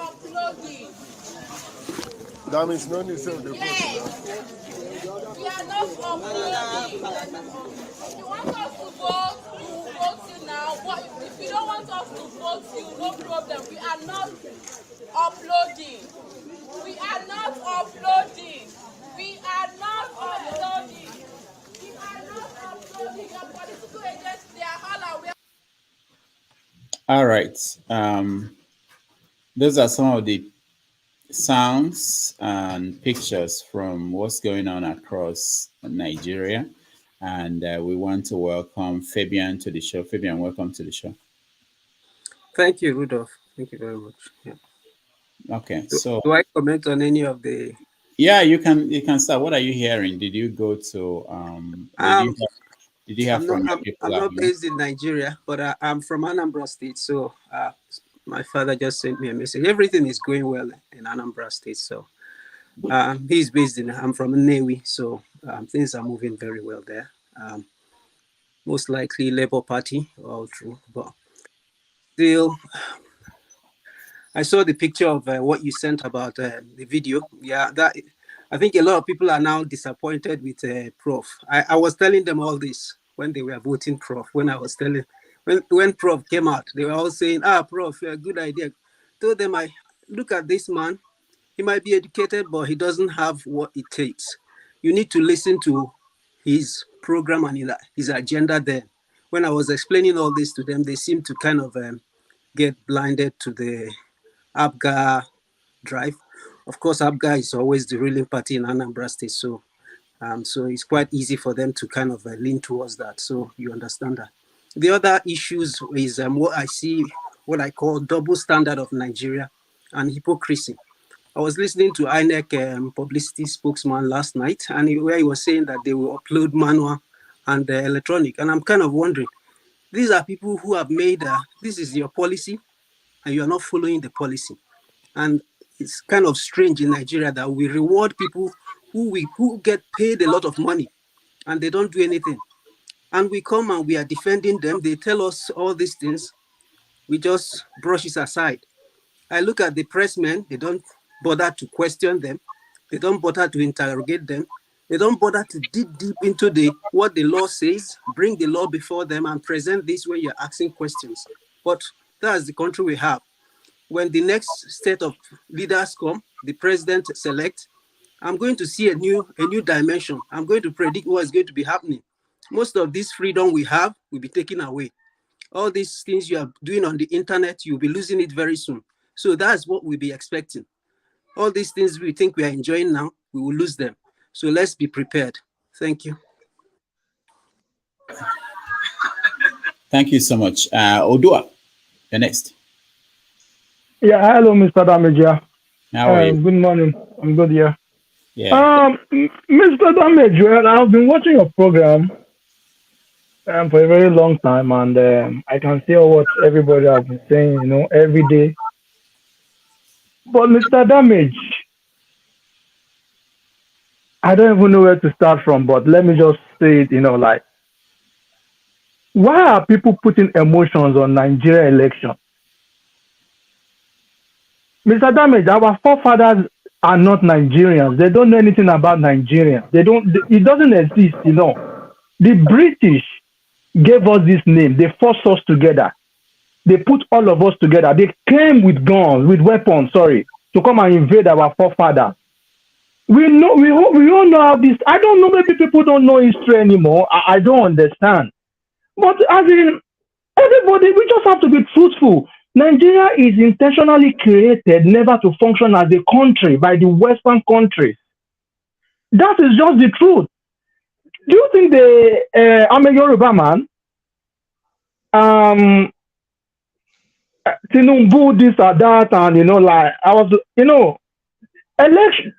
uploading. That means no need to say the We are not uploading. If you want us to vote, we will vote you now. But if you don't want us to vote you, no problem. We are not uploading. We are not uploading. We are not uploading. We are not uploading. Your political agents, they are all aware. All right. Those are some of the sounds and pictures from what's going on across Nigeria. And we want to welcome Fabian to the show. Fabian, welcome to the show. Thank you, Rudolph. Thank you very much. Yeah. Okay, do I comment on any of the? Yeah, you can start. What are you hearing? Did you go to did you have from I'm not based in Nigeria, but I'm from Anambra State. So my father just sent me a message. Everything is going well in Anambra State. So he's based in. I'm from Nnewi, so things are moving very well there. Most likely Labour Party all through, but still. I saw the picture of what you sent about the video. Yeah, that I think a lot of people are now disappointed with Prof. I was telling them all this when they were voting Prof. When I was telling, when Prof came out, they were all saying, Prof, good idea. Told them, I look at this man. He might be educated, but he doesn't have what it takes. You need to listen to his program and his agenda there. When I was explaining all this to them, they seemed to kind of get blinded to the ABGA drive. Of course, ABGA is always the ruling party in Anambra State, so it's quite easy for them to kind of lean towards that. So you understand that. The other issues is what I see, what I call double standard of Nigeria and hypocrisy. I was listening to INEC publicity spokesman last night, and where he was saying that they will upload manual and electronic, and I'm kind of wondering, these are people who have made this is your policy, and you are not following the policy. And it's kind of strange in Nigeria that we reward people who get paid a lot of money and they don't do anything. And we come and we are defending them. They tell us all these things. We just brush it aside. I look at the pressmen, they don't bother to question them. They don't bother to interrogate them. They don't bother to dig deep into what the law says, bring the law before them and present this when you're asking questions. But that's the country we have. When the next set of leaders come, the president select, I'm going to see a new dimension. I'm going to predict what is going to be happening. Most of this freedom we have will be taken away. All these things you are doing on the internet, you'll be losing it very soon. So that's what we'll be expecting. All these things we think we are enjoying now, we will lose them. So let's be prepared. Thank you. Thank you so much. Odua, you're next. Yeah, hello, Mr. Damager. How are you? Good morning. I'm good, yeah. Yeah. Mr. Damager, I've been watching your program for a very long time, and I can see what everybody has been saying, every day. But Mr. Damage, I don't even know where to start from, but let me just say it, why are people putting emotions on Nigeria election? Mr. Damage, our forefathers are not Nigerians. They don't know anything about Nigeria. It doesn't exist, The British gave us this name. They forced us together. They put all of us together. They came with guns, with weapons, to come and invade our forefathers. We all know how this. I don't know, maybe people don't know history anymore. I don't understand. But everybody, we just have to be truthful. Nigeria is intentionally created never to function as a country by the Western countries. That is just the truth. Do you think I'm a Yoruba man? Tinubu, this or that, and I was, election.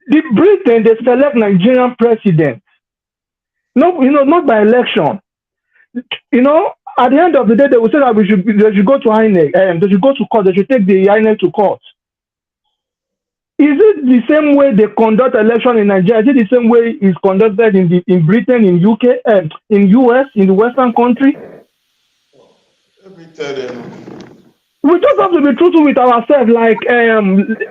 The Britain, they select Nigerian president. No, not by election. At the end of the day, they will say that they should go to INEC, they should go to court, they should take the INEC to court. Is it the same way they conduct election in Nigeria? Is it the same way it's conducted in Britain, in UK, in US, in the Western country? Let me tell them. We just have to be truthful with ourselves. Like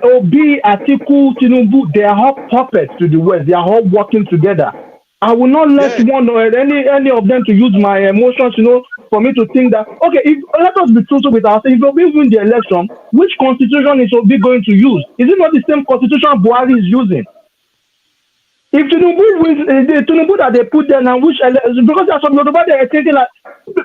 Obi, Atiku, Tinubu, they are all puppets to the West. They are all working together. I will not let Yeah. one or any of them to use my emotions, for me to think that okay. Let us be truthful with ourselves. If Obi win the election, which constitution is Obi going to use? Is it not the same constitution Buhari is using? If Tinubu wins, the Tinubu that they put there now, because there's some Yoruba they are thinking like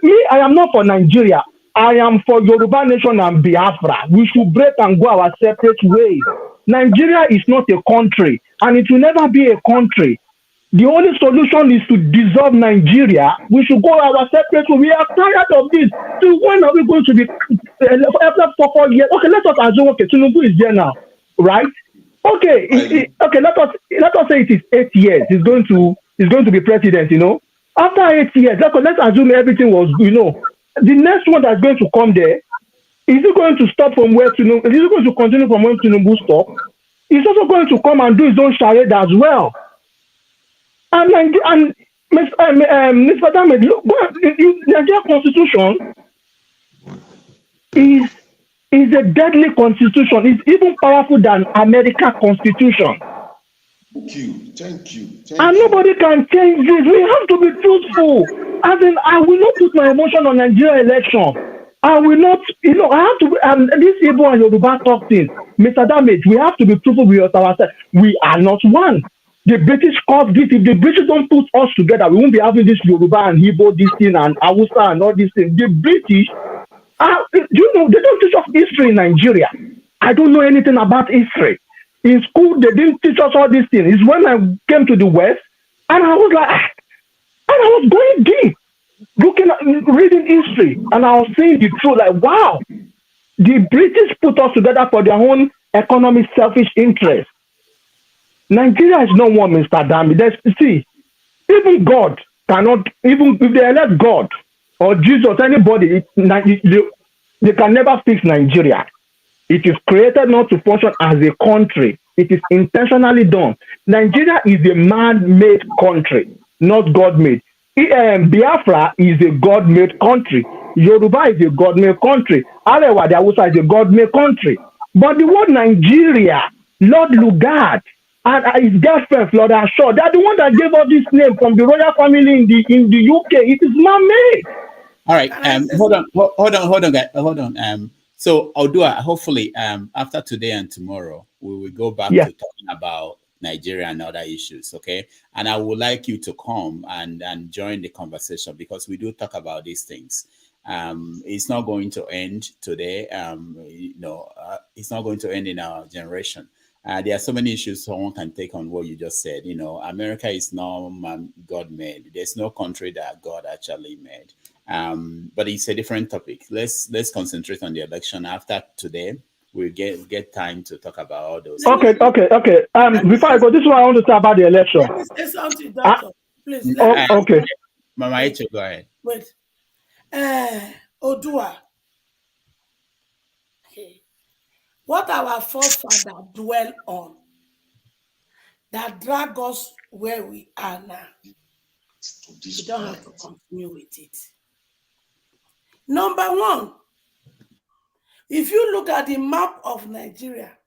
me, I am not for Nigeria. I am for Yoruba nation and Biafra. We should break and go our separate ways. Nigeria is not a country, and it will never be a country. The only solution is to dissolve Nigeria. We should go our separate way. We are tired of this. So when are we going to be after 4 years? Okay, let us assume okay, Tinubu is there now, right? Okay, okay. Let us say it is 8 years. He's going to be president. After 8 years, let's assume everything was. The next one that's going to come there, is he going to stop from where Tinubu? Is he going to continue from where Tinubu stopped? He's also going to come and do his own charade as well. And Mr. Damed, look, the Nigerian Constitution is a deadly constitution. It's even powerful than American Constitution. Thank you. And nobody can change this. We have to be truthful. As in, I will not put my emotion on Nigeria election. I will not, I have to be, this Igbo and Yoruba talk thing, Mr. Damage, we have to be truthful with ourselves. We are not one. The British caused this. If the British don't put us together, we won't be having this Yoruba and Igbo, this thing, and Hausa and all these things. The British, they don't teach us history in Nigeria. I don't know anything about history. In school, they didn't teach us all these things. It's when I came to the West, and I was like, and I was going deep, reading history, and I was seeing the truth, like, wow, the British put us together for their own economic selfish interest. Nigeria is not one, Mr. Dami. See, even God cannot, even if they elect God or Jesus, anybody, they can never fix Nigeria. It is created not to function as a country. It is intentionally done. Nigeria is a man-made country, not God-made. Biafra is a God-made country. Yoruba is a God-made country. Arewa, the Hausa, is a God-made country. But the word Nigeria, Lord Lugard, and his girlfriend Florida Shaw, they're the one that gave us this name from the royal family in the UK. It is man-made. All right. Hold on, guys. Hold on. So Odua, hopefully, after today and tomorrow, we will go back to talking about Nigeria and other issues. Okay. And I would like you to come and join the conversation, because we do talk about these things. It's not going to end today. It's not going to end in our generation. There are so many issues someone can take on what you just said. America is not God-made. There's no country that God actually made. But it's a different topic. Let's concentrate on the election. After today, we'll get time to talk about all those. Okay. Before I go, this is what I want to say about the election. Let me say something, Doctor. Please. Okay. Mama Echo, go ahead. Wait. Odua. Okay. What our forefathers dwell on that drag us where we are now. We don't have to continue with it. Number one, if you look at the map of Nigeria,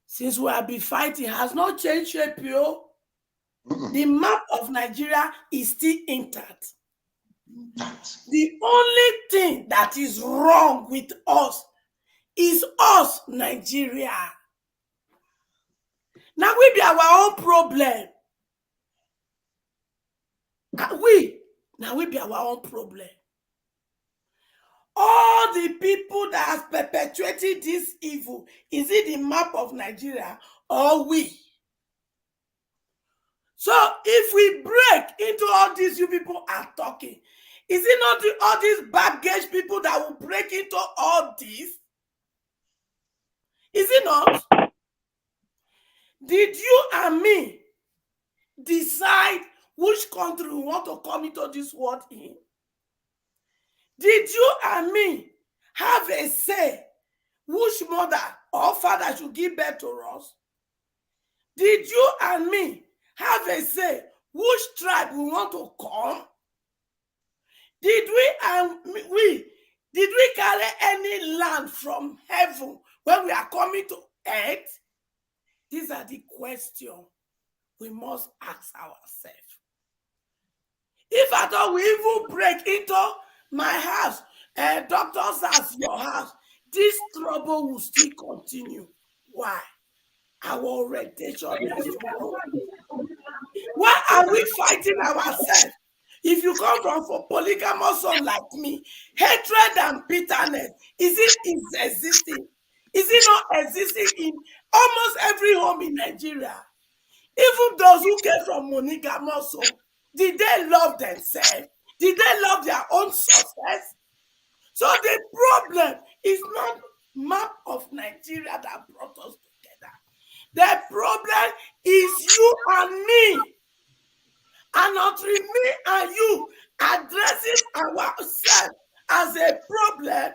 since we have been fighting, has not changed shape, yo. The map of Nigeria is still intact. The only thing that is wrong with us is us, Nigeria. Now we be our own problem. We be our own problem. All the people that have perpetuated this evil, is it the map of Nigeria or we? So if we break into all these you people are talking, is it not all these baggage people that will break into all this? Is it not? Did you and me decide which country we want to come into this world in? Did you and me have a say which mother or father should give birth to us? Did you and me have a say which tribe we want to come? Did we and we Did we carry any land from heaven when we are coming to earth? These are the questions we must ask ourselves. If at all we even break into my house, doctor's house, your house, this trouble will still continue. Why? Our orientation is wrong. Why are we fighting ourselves? If you come from a polygamous son like me, hatred and bitterness, is existing? Is it not existing in almost every home in Nigeria? Even those who came from monogamous home, did they love themselves? Did they love their own success? So the problem is not map of Nigeria that brought us together. The problem is you and me. And not me and you addressing ourselves as a problem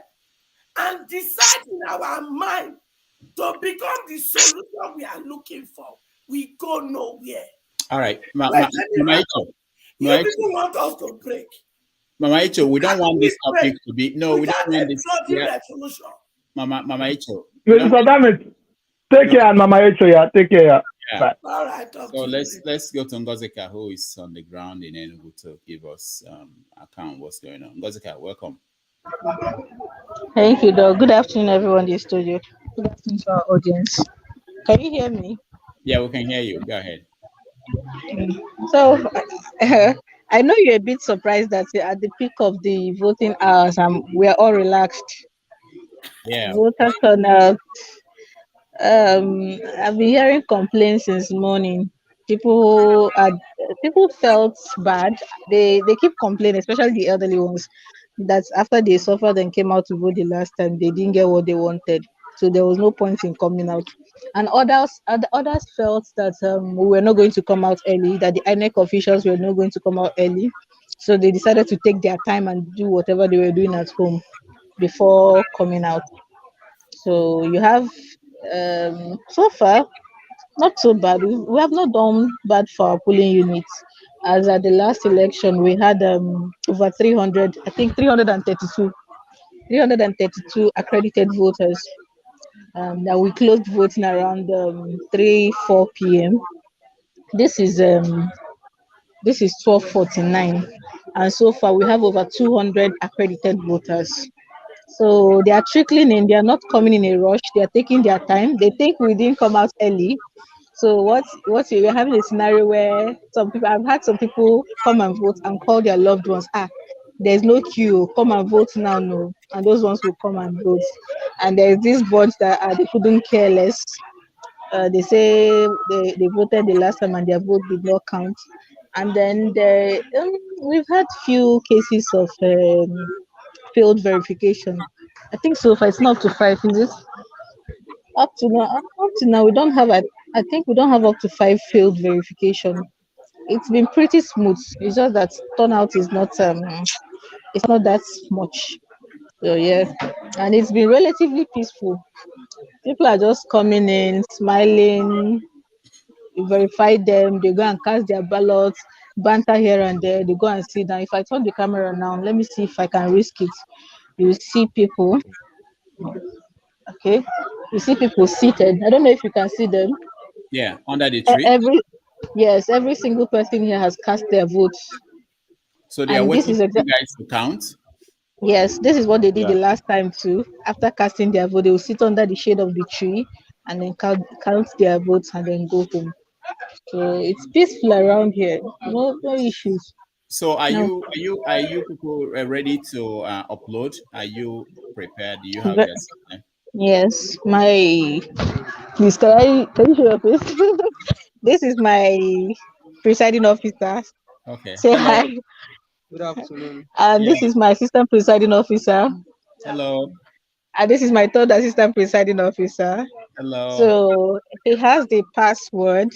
and decide in our mind to become the solution we are looking for. We go nowhere. All right. You people want us to break. Mama Icho, we don't want this topic to be we don't want this. Revolution. Mama Icho. Mr. Damage, take care, Mama Icho. Yeah, take care. Yeah. Bye. All right. So let's go to Ngozika, who is on the ground in Enugu, to give us account what's going on. Ngozika, welcome. Thank you, Doc. Good afternoon, everyone in the studio. Good afternoon to our audience. Can you hear me? Yeah, we can hear you. Go ahead. So, I know you're a bit surprised that at the peak of the voting hours, we are all relaxed. Yeah. Voter turnout. I've been hearing complaints since morning. People felt bad. They keep complaining, especially the elderly ones, that after they suffered and came out to vote the last time, they didn't get what they wanted. So there was no point in coming out. And others felt that we were not going to come out early, that the INEC officials were not going to come out early. So they decided to take their time and do whatever they were doing at home before coming out. So you have so far not so bad. We have not done bad for our polling units. As at the last election, we had over 300, I think 332 accredited voters. That we closed voting around 3-4 p.m. This is 12:49, and so far we have over 200 accredited voters. So they are trickling in. They are not coming in a rush. They are taking their time. They think we didn't come out early. So we're having a scenario where I've had some people come and vote and call their loved ones. There's no queue. Come and vote now, no. And those ones will come and vote. And there's this bunch that they couldn't care less. They say they voted the last time and their vote did not count. And then we've had few cases of failed verification. I think so far it's not up to 5, is it? Up to now, we don't have. I think we don't have up to 5 failed verification. It's been pretty smooth. It's just that turnout is not. It's not that much. So yeah, and it's been relatively peaceful. People are just coming in, smiling. You verify them. They go and cast their ballots, banter here and there. They go and sit down. If I turn the camera now, let me see if I can risk it. You see people. Okay, you see people seated. I don't know if you can see them. Yeah, under the tree. Every single person here has cast their votes. So they are waiting for you guys to count? Yes, this is what they did the last time too. After casting their vote, they will sit under the shade of the tree and then count their votes and then go home. So it's peaceful around here. No issues. So are you people ready to upload? Are you prepared? Do you have your system? Yes, please can you show your face? This is my presiding officer. Okay. Say hi. Good afternoon. And this is my assistant presiding officer. Hello. And this is my third assistant presiding officer. Hello. So he has the password.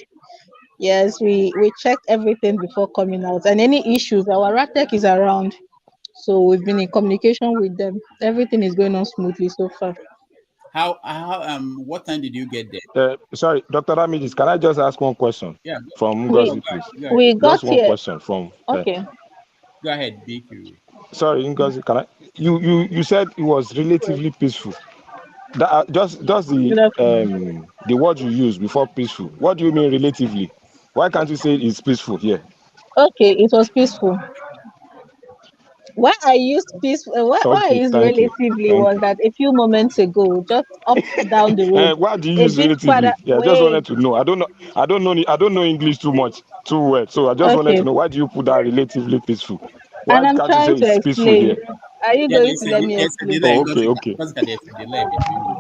Yes, we checked everything before coming out. And any issues, our RATEC is around. So we've been in communication with them. Everything is going on smoothly so far. What time did you get there? Sorry, Dr. Ramidis, can I just ask one question? Yeah. From Ngozi, please? We got just one here. question from. Okay. Go ahead, BQ. Sorry, Ngozi, can I? You said it was relatively peaceful. That, just the word you use before peaceful. What do you mean relatively? Why can't you say it's peaceful here? Okay, it was peaceful. Why I used peaceful, why I Okay, used thank you, relatively thank was you. that a few moments ago, just up down the road, Why do you a use bit further. relatively? Yeah, I just Wait, wanted to know. I don't know English too well. So I just wanted okay, to know why do you put that relatively peaceful? Why and I'm can't you trying say to it's peaceful explain. here? Are you Yeah, going to let me there's a explain? delay Oh, because okay, okay. there's a delay between you.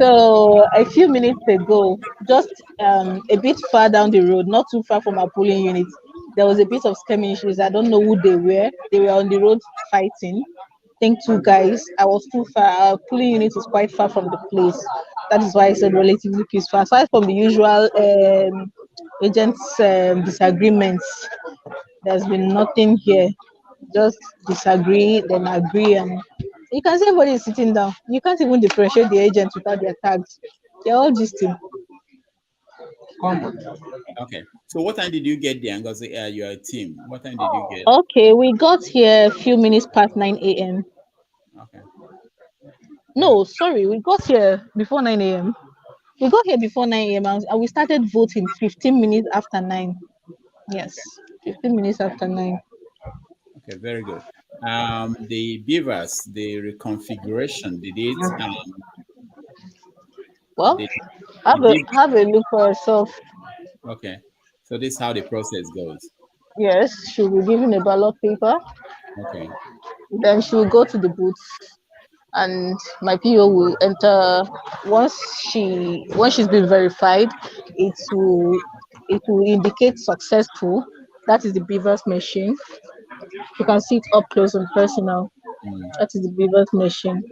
So a few minutes ago, just a bit far down the road, not too far from our polling unit, there was a bit of skirmishes. I don't know who they were. They were on the road fighting. I think two guys. I was too far. Our polling unit is quite far from the place. That is why I said relatively peaceful. Aside from the usual agents' disagreements, there's been nothing here. Just disagree, then agree, and you can see everybody is sitting down. You can't even differentiate the agents without their tags. They're all gisting. Okay. So what time did you get there? Because you're a team. What time did you get? Okay, we got here a few minutes past 9 a.m. Okay. No, sorry, we got here before 9 a.m. We got here before 9 a.m. and we started voting 15 minutes after 9. Yes, 15 minutes after 9. Okay, very good. The beavers, the reconfiguration, did it Well, did the have a beaver, have a look for yourself. okay. So this is how the process goes. Yes, she'll be given a ballot paper. Okay. Then she will go to the booth, and my PO will enter. Once she's been verified, it will it will indicate successful. That is the Beavers machine. You can see it up close and personal. Mm. That is the Beavers machine.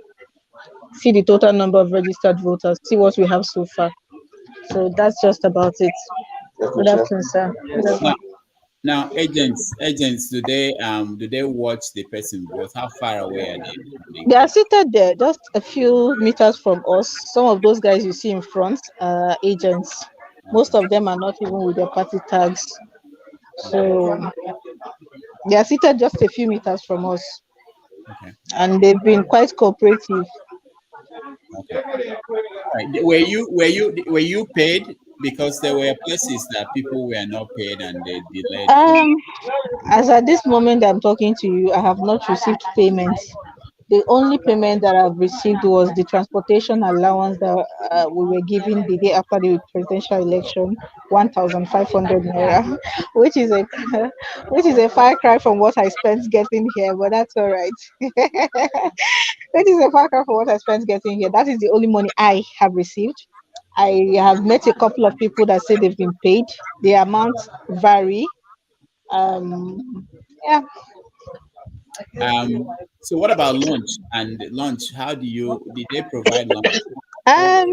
See the total number of registered voters. See what we have so far. So that's just about it. Good afternoon, sir. Good Now, afternoon. now, agents, do they watch the person vote? How far away are they from the They are vote? seated there, just a few meters from us. Some of those guys you see in front are agents. Most of them are not even with their party tags. So they are seated just a few meters from us. Okay. And they've been quite cooperative. Okay. All right. Were you paid? Because there were places that people were not paid and they delayed payment. Um, as at this moment I'm talking to you, I have not received payment. The only payment that I've received was the transportation allowance that we were given the day after the presidential election, 1,500 naira, which is a which is a far cry from what I spent getting here, but that's all right. Which is a far cry from what I spent getting here. That is the only money I have received. I have met a couple of people that say they've been paid. The amounts vary. Yeah. So what about lunch and lunch? Did they provide lunch? Um,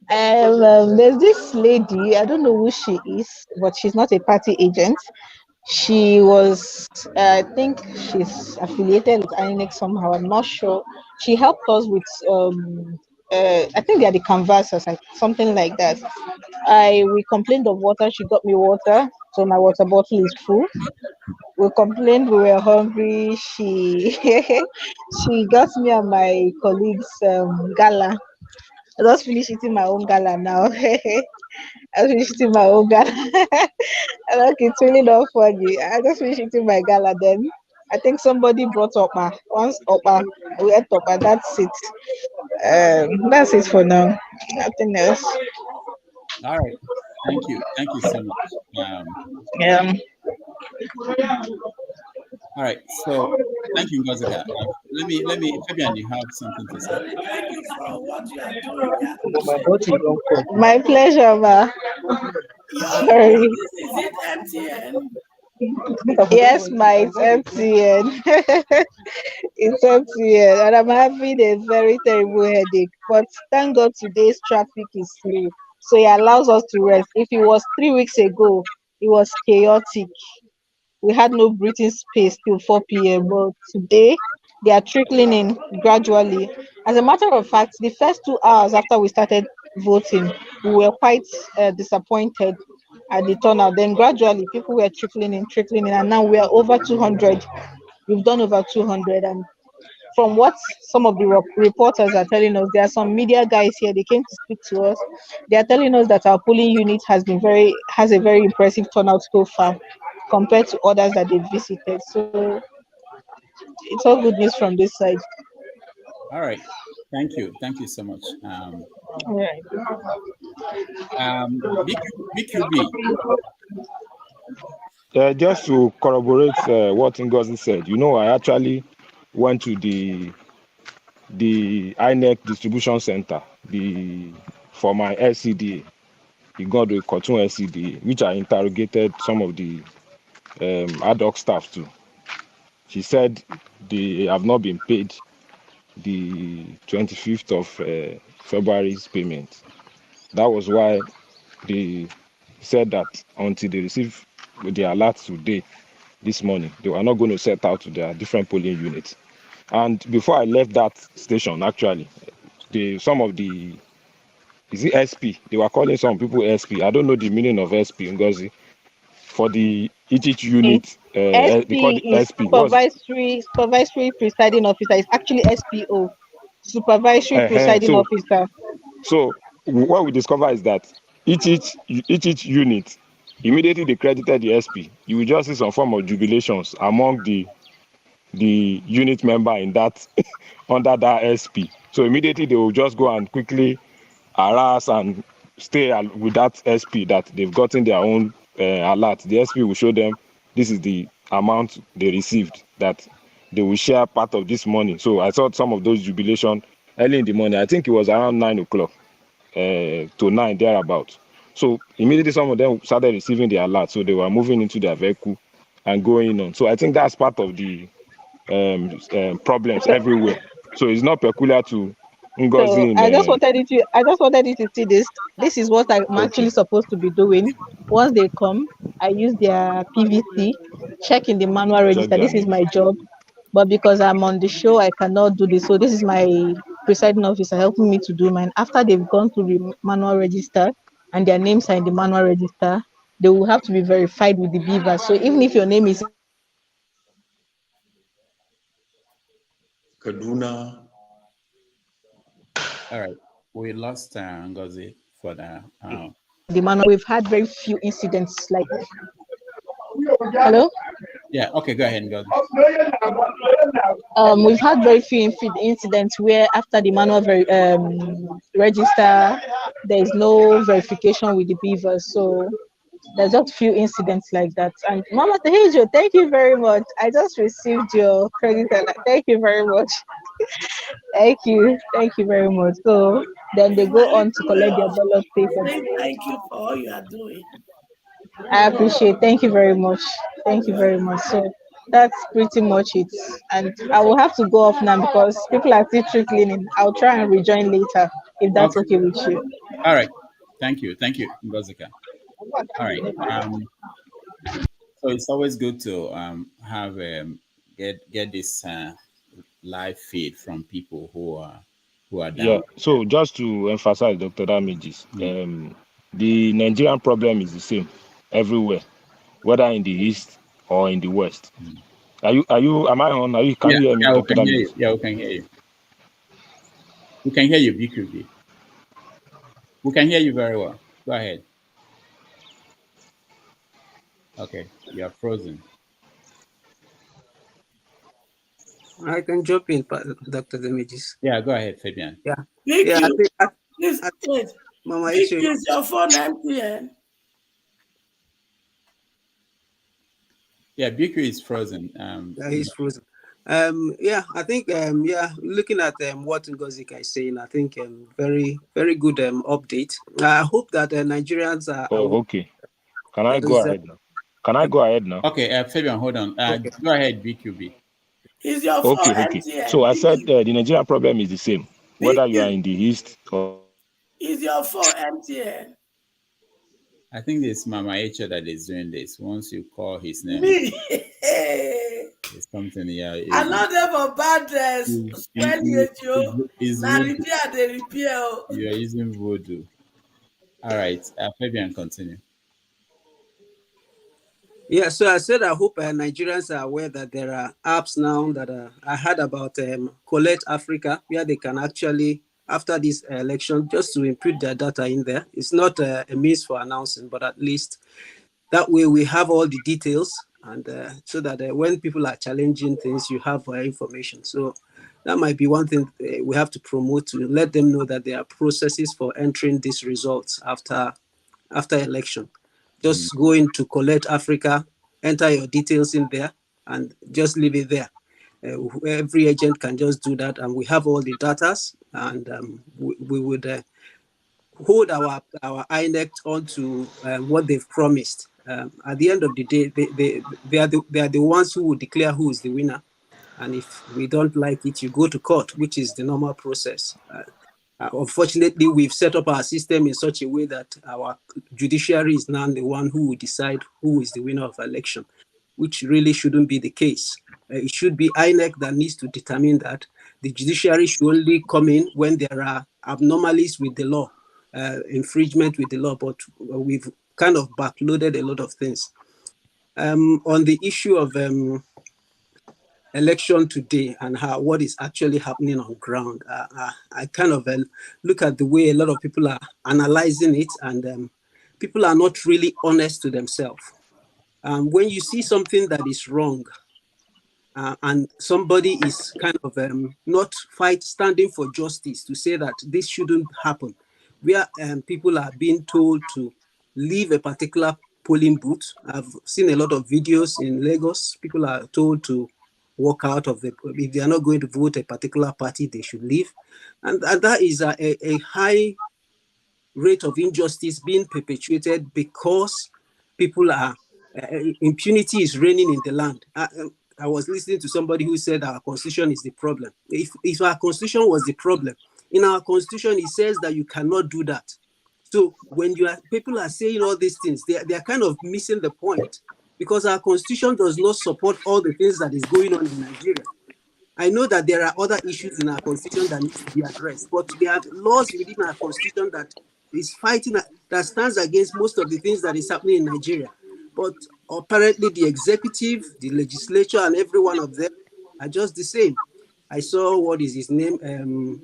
there's this lady, I don't know who she is, but she's not a party agent. She was, I think she's affiliated with INEC somehow. I'm not sure. She helped us with, I think they are the canvassers, like something like that. We complained of water. She got me water, so my water bottle is full. We complained we were hungry. She she got me and my colleagues gala. I just finished eating my own gala now. I finished eating my own gala. And look, it's really not funny. I just finished eating my gala then. I think somebody brought up once we ate that's it. That's it for now. Nothing else. All right. Thank you. Thank you so much. Yeah. All right. So thank you, Ngozika. Let me Fabian, you have something to say. Thank you for what you are doing. We My appreciate body it. don't come. My pleasure, ma. Your Sorry. this is it MTN. Yes, my it's MTN. It's MTN, and I'm having a very terrible headache. But thank God today's traffic is slow, so it allows us to rest. If it was 3 weeks ago, it was chaotic. We had no breathing space till 4 p.m. But today, they are trickling in gradually. As a matter of fact, the first 2 hours after we started voting, we were quite disappointed. at the turnout. Then gradually people were trickling in, and now we are over 200. We've done over 200, and from what some of the reporters are telling us, there are some media guys here. They came to speak to us. They are telling us that our polling unit has a very impressive turnout so far compared to others that they've visited. So it's all good news from this side. All right. Thank you. Thank you so much. All right. BQB. Just to corroborate what Ngozi said, I actually went to the INEC distribution center for my LCDA, the Godwin Cartoon LCDA, which I interrogated some of the ad hoc staff too. She said they have not been paid the 25th of February's payment. That was why they said that until they receive the alert today, this morning, they were not going to set out to their different polling units. And before I left that station, actually, some of the, is it SP? They were calling some people SP. I don't know the meaning of SP, Ngozi. For each unit, they call SP it is SP. What's supervisory presiding officer. It's actually SPO, supervisory presiding so officer. So what we discover is that each unit, immediately they credited the SP, you will just see some form of jubilations among the unit member in that under that SP. So immediately they will just go and quickly harass and stay with that SP that they've gotten their own alert. The SP will show them this is the amount they received, that they will share part of this money. So I saw some of those jubilation early in the morning. I think it was around 9 o'clock to 9 thereabout. So immediately some of them started receiving the alert, so they were moving into their vehicle and going on. So I think that's part of the problems everywhere. So it's not peculiar to So Ngozi I just in. wanted you to see this. This is what I'm actually Okay. supposed to be doing. Once they come, I use their PVC, check in the manual Check register. their This is names. my job. But because I'm on the show, I cannot do this. So this is my presiding officer helping me to do mine. After they've gone through the manual register and their names are in the manual register, they will have to be verified with the beaver. So even if your name is Kaduna. All right. We lost Ngozi for the. the manual, we've had very few incidents like. Hello? Yeah. Okay. Go ahead, Ngozi. We've had very few incidents where after the manual register, there is no verification with the beavers. So there's just few incidents like that. And Mama Tehejo, thank you very much. I just received your credit. Thank you very much. Thank you very much. So then they It's my go on to little way collect their of ballot paper. saying thank you for all you are doing. I appreciate. Thank you very much. Thank you very much. So that's pretty much it. And I will have to go off now because people are still trickling in. I'll try and rejoin later if that's Okay. okay with you. All right. Thank you. Thank you, Ngozika. All right. So it's always good to have get this live feed from people who are Yeah. down. So just to emphasize, Dr. Damages, the Nigerian problem is the same everywhere, whether in the east or in the west. Am I on? Can Yeah. you hear me, Yeah. We Dr. can hear you. Damages? Yeah. We can hear you. We can hear you, BQB. We can hear you very well. Go ahead. Okay. You are frozen. I can jump in, Dr. Damages. Yeah. Go ahead, Fabian. Yeah. Thank Yeah. you. Please wait. Mama Thank Icho. you. Is your phone MTN? Yeah. BQ is frozen. Yeah, he's frozen. Yeah, I think looking at what Ngozika is saying, I think very, very good update. I hope that Nigerians are Oh, okay. Can I go because, ahead now? Can I go ahead now? Okay, Fabian, hold on. okay. Go ahead, BQB. Is your phone Okay. So MTN? I said the Nigerian problem is the same, whether you are in the east or. Is your phone MTN? I think it's Mama Echo that is doing this. Once you call his name, Me. it's something. Yeah, I know them for bad spelling you. it's Now voodoo. repair they repair. You are using voodoo. All right, Fabian, continue. Yeah, so I said I hope Nigerians are aware that there are apps now that I heard about Collect Africa, where they can actually, after this election, just to input their data in there. It's not a means for announcing, but at least that way we have all the details, and so that when people are challenging things, you have information. So that might be one thing we have to promote, to let them know that there are processes for entering these results after election. Just go into Collect Africa, enter your details in there, and just leave it there. Every agent can just do that, and we have all the data, and we would hold our INEC onto what they've promised. At the end of the day, they are the ones who will declare who is the winner. And if we don't like it, you go to court, which is the normal process. Unfortunately, we've set up our system in such a way that our judiciary is now the one who will decide who is the winner of election, which really shouldn't be the case. It should be INEC that needs to determine that. The judiciary should only come in when there are abnormalities with the law, infringement with the law, but we've kind of backloaded a lot of things. On the issue of election today and what is actually happening on ground, I kind of look at the way a lot of people are analyzing it, and people are not really honest to themselves. When you see something that is wrong, and somebody is kind of not standing for justice to say that this shouldn't happen, where people are being told to leave a particular polling booth. I've seen a lot of videos in Lagos. People are told to walk out of if they are not going to vote a particular party, they should leave. And that is a high rate of injustice being perpetuated because people are, impunity is reigning in the land. I was listening to somebody who said our constitution is the problem. If our constitution was the problem, in our constitution, it says that you cannot do that. So when people are saying all these things, they are kind of missing the point, because our constitution does not support all the things that is going on in Nigeria. I know that there are other issues in our constitution that need to be addressed, but there are laws within our constitution that is fighting, that stands against most of the things that is happening in Nigeria. But apparently the executive, the legislature, and every one of them are just the same. I saw, what is his name?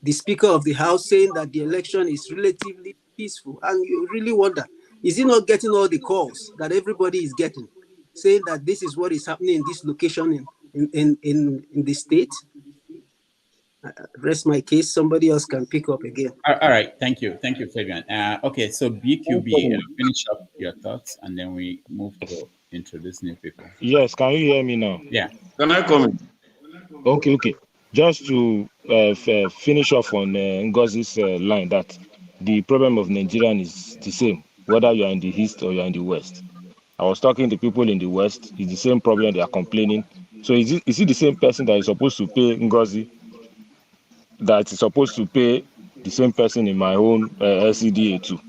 The Speaker of the House saying that the election is relatively peaceful. And you really wonder, is he not getting all the calls that everybody is getting, saying that this is what is happening in this location in the state? Rest my case. Somebody else can pick up again. All right. Thank you, Fabian. Okay, so BQB, finish up your thoughts, and then we move to introduce new people. Yes, can you hear me now? Yeah. Can I come in? Okay. Just to finish off on Ngozi's line, that the problem of Nigerian is the same, whether you are in the east or you are in the west. I was talking to people in the west, it's the same problem, they are complaining. So is it the same person that is supposed to pay Ngozi that is supposed to pay the same person in my own LCDA too?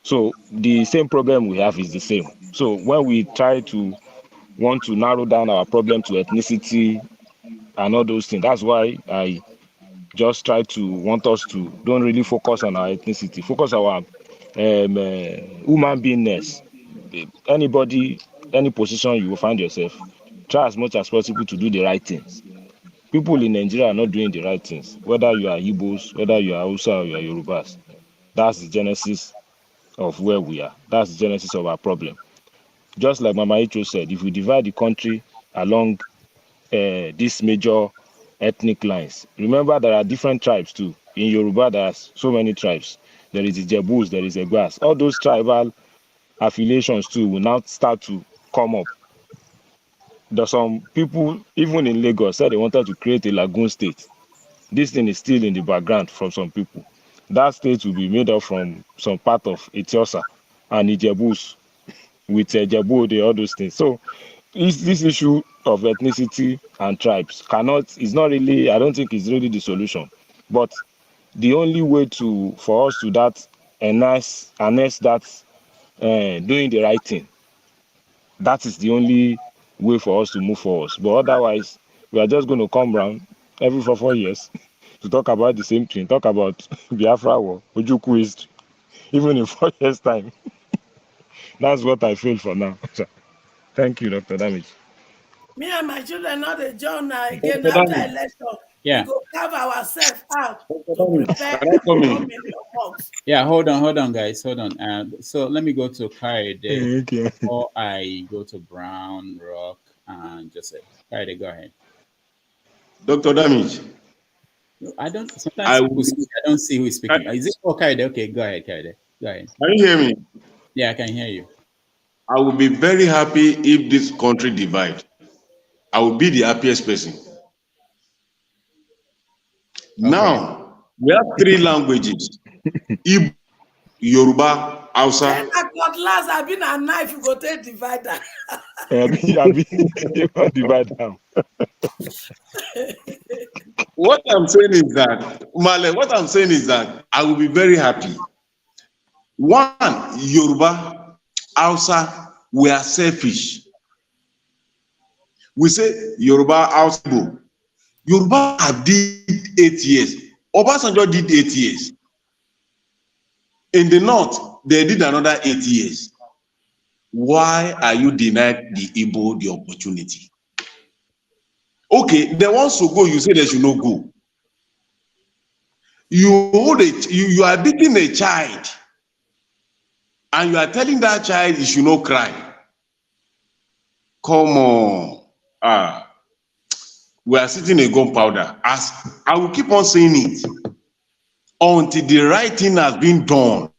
So the same problem we have is the same. So when we try to want to narrow down our problem to ethnicity and all those things, that's why I just try to want us to don't really focus on our ethnicity, focus our human beingness. Anybody, any position you will find yourself, try as much as possible to do the right things. People in Nigeria are not doing the right things, whether you are Igbos, whether you are Hausa or you are Yorubas. That's the genesis of where we are. That's the genesis of our problem. Just like Mama Icho said, if we divide the country along these major ethnic lines, remember there are different tribes too. In Yoruba, there's so many tribes. There is Ijebus, there is Egbas. All those tribal affiliations too will now start to come up. There's some people, even in Lagos, said they wanted to create a lagoon state. This thing is still in the background from some people. That state will be made up from some part of Etiosa and Ijebus with Ejebode, all those things. So this issue of ethnicity and tribes is not really, I don't think it's really the solution. But the only way for us to harness that doing the right thing, that is the only way for us to move forward. But otherwise, we are just going to come around every 4 years to talk about the same thing, talk about Biafra war, Ojukwu history, even in 4 years' time. That's what I feel for now. Thank you, Dr. Damage. Me and my children not a join now again Dr. after Damage, election. Yeah. We go carve ourselves out Dr. to Damage, prepare can I to come come in? in your box. Yeah, hold on, guys, hold on. So let me go to Kaide Okay. before I go to Brown, Rock, and Joseph. Kaide, go ahead. Dr. Damage, I don't. Sometimes I people will, speak. I don't see who is speaking. Is it Kaide? Okay, go ahead, Kaide. Go ahead. can you hear me? Yeah, I can hear you. I will be very happy if this country divides. I will be the happiest person. Okay. Now, we have 3 languages. Igbo, Yoruba, Then Hausa. at cutlass, I've been a knife, you go take divider. Divide them. What I'm saying is that, Male, what I'm saying is that I will be very happy. One, Yoruba, Hausa, we are selfish. We say Yoruba, Hausa, Igbo. Yoruba did 8 years. Obasanjo did 8 years. In the north, they did another 8 years. Why are you denying the Igbo the opportunity? Okay, they want to go, you say they should not go. You are beating a child, and you are telling that child he should not cry. Come on. We are sitting in gunpowder. As I will keep on saying it until the right thing has been done.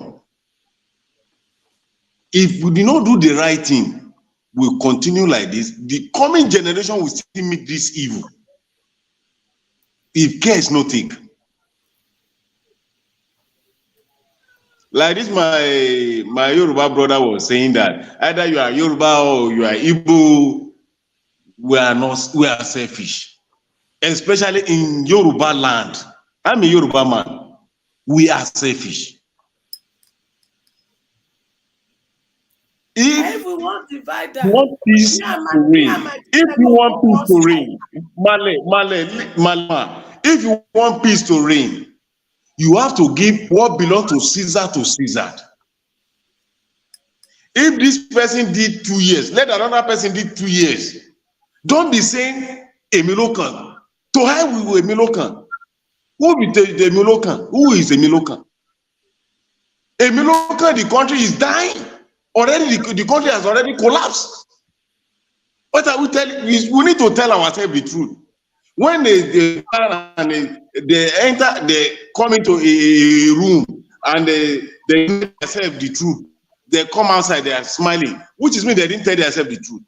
If we do not do the right thing, we'll continue like this. The coming generation will still meet this evil. If care is not taken. Like this, my Yoruba brother was saying that either you are Yoruba or you are Igbo, we are selfish. Especially in Yoruba land. I'm a Yoruba man. We are selfish. If we want divider, you want peace to reign, if you want peace to reign, Male, if you want peace to reign, you have to give what belongs to Caesar to Caesar. If this person did 2 years, let another person did 2 years. Don't be saying Emilokan. To hell with Emilokan. Who be the Emilokan? Who is Emilokan? Emilokan, the country is dying. Already, the country has already collapsed. What are we telling? We need to tell ourselves the truth. When they enter, they come into a room and they tell themselves the truth. They come outside, they are smiling, which is mean they didn't tell themselves the truth.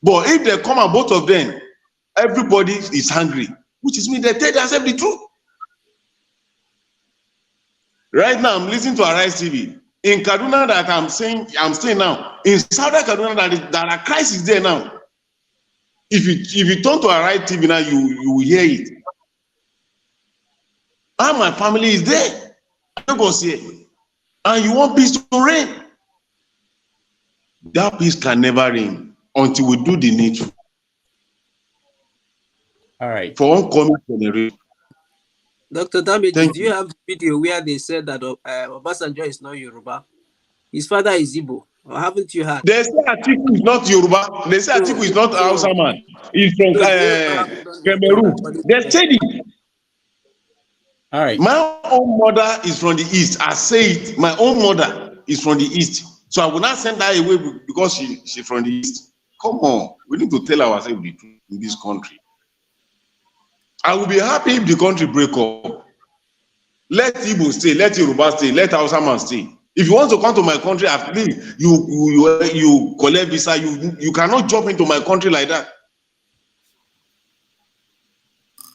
But if they come out, both of them, everybody is hungry, which is mean they tell themselves the truth. Right now, I'm listening to Arise TV. In Kaduna that I'm staying now, in Southern Kaduna that are crisis there now. If you turn to Arise TV now, you will hear it. And my family is there. I go see it. And you want peace to reign. That peace can never reign until we do the needful. All right. For oncoming generation. Dr. Damage, do you have video where they said that Obasanjo is not Yoruba? His father is Igbo. Or haven't you heard? They say Atiku is not Yoruba. They say Atiku is not Hausa man. He's from Cameroon. They said it. All right. My own mother is from the east. I say it. My own mother is from the east. So I will not send her away because she's from the east. Come on. We need to tell ourselves the truth in this country. I will be happy if the country break up. Let Igbo stay, let Yoruba stay, let Hausa man stay. If you want to come to my country, at least you collect visa. You cannot jump into my country like that.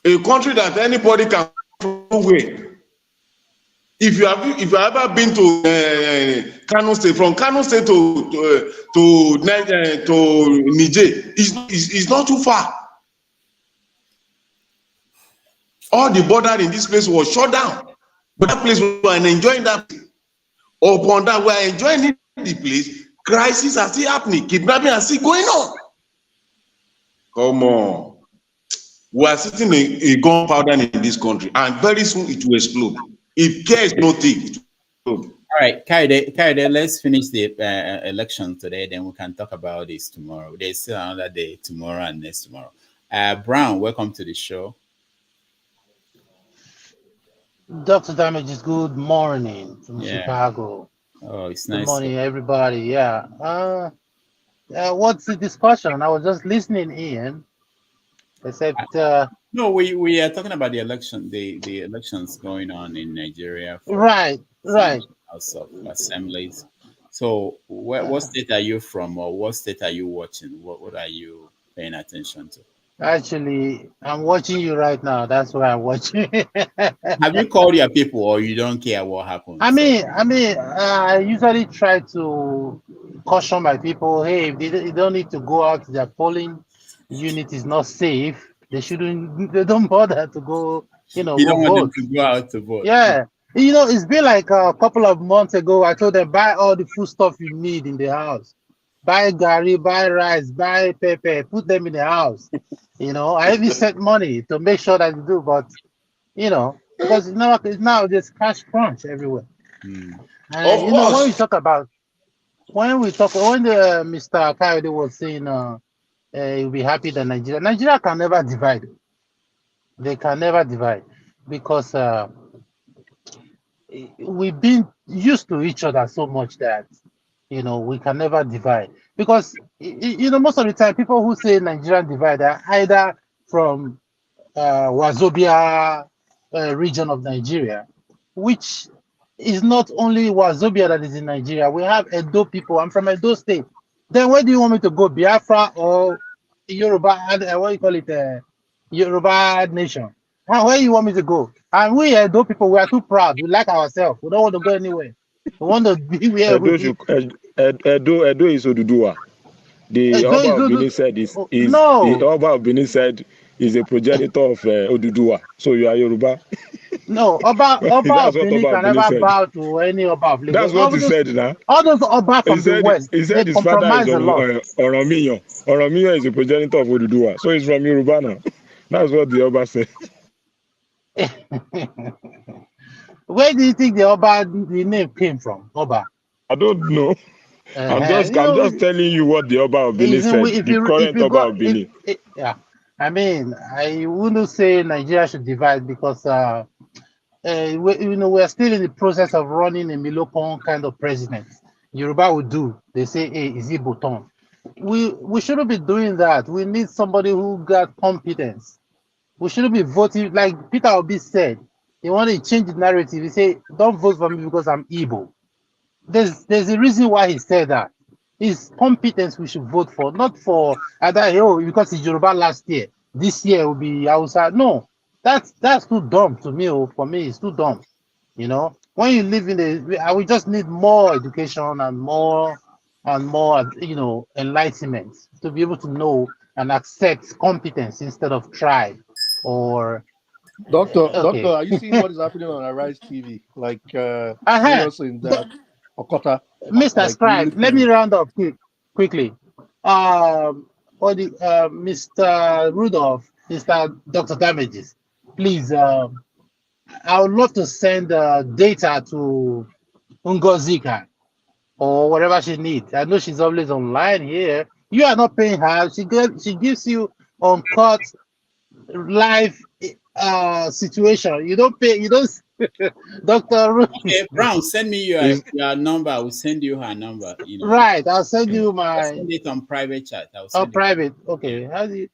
A country that anybody can from nowhere. If you have ever been to Kano State, from Kano State to Niger, it's not too far. All the border in this place was shut down. But that place we are enjoying that. Upon that, we are enjoying the place. Crises are still happening. Kidnapping are still going on. Come on. We are sitting in a gunpowder in this country, and very soon it will explode. If care is not taken, it will explode. All right, Kaide, let's finish the election today. Then we can talk about this tomorrow. There's still another day tomorrow and next tomorrow. Brown, welcome to the show. Dr. Damages, good morning from Yeah. Chicago. Oh, it's Good nice. morning, everybody. Yeah. What's the discussion? I was just listening in. Except no, we are talking about the election, the elections going on in Nigeria for right. House of Assemblies. So, what state are you from, or what state are you watching? What are you paying attention to? Actually, I'm watching you right now. That's why I'm watching. Have you called your people, or you don't care what happens? I usually try to caution my people. Hey, if they don't need to go out, their polling unit is not safe. They shouldn't. They don't bother to go. You go don't want them vote. to go out to vote. Yeah. It's been like a couple of months ago. I told them buy all the food stuff you need in the house. Buy gari, buy rice, buy pepper, put them in the house. I even sent money to make sure that you do, but because now there's cash crunch everywhere. And Of course. when the Mr. Kayode was saying he'll be happy that Nigeria can never divide. They can never divide because we've been used to each other so much that we can never divide. Because most of the time people who say Nigerian divide are either from Wazobia region of Nigeria, which is not only Wazobia that is in Nigeria. We have Edo people. I'm from Edo State. Then where do you want me to go, Biafra or Yoruba? What do you call it? Yoruba nation. Where you want me to go? And we Edo people, we are too proud. We like ourselves. We don't want to go anywhere. We want to be where we Edo is Oduduwa. The Oba of Benin said no. The Oba of Benin said is a progenitor of Oduduwa. So you are Yoruba. No, Oba of Benin can never bow to any Oba of Lagos. That's what he said now. All those Oba from the West, he said they his father is compromise a lot. Oromiyan. Oromiyan is a progenitor of Oduduwa. So he's from Yoruba now. That's what the Oba said. Where do you think the name came from, Oba? I don't know. I'm just telling you what the Oba of Benin said. The current Oba of Benin. Yeah, I wouldn't say Nigeria should divide because we're still in the process of running a Milopon kind of president. Yoruba will do. They say, hey, is it Boton? We shouldn't be doing that. We need somebody who got competence. We shouldn't be voting like Peter Obi said. He wanted to change the narrative. He said, don't vote for me because I'm Igbo. There's a reason why he said that. His competence we should vote for, not for either because it's Yoruba last year. This year will be Hausa. No, that's too dumb to me. For me, it's too dumb. When you live we just need more education and more enlightenment to be able to know and accept competence instead of tribe or. Doctor, are you seeing what is happening on Arise TV? Like also in that Okota. Mr. Scribe, let me round up quickly. Mr. Rudolph, Mr. Dr. Damages, please, I would love to send data to Ngozika or whatever she needs. I know she's always online here. You are not paying her. She gives you uncut live situation. You don't pay. You don't. Dr. Okay, Brown, send me your number. I will send you her number. Right, I'll send you my. I'll send it on private chat. Private. Okay. Yeah. How do you?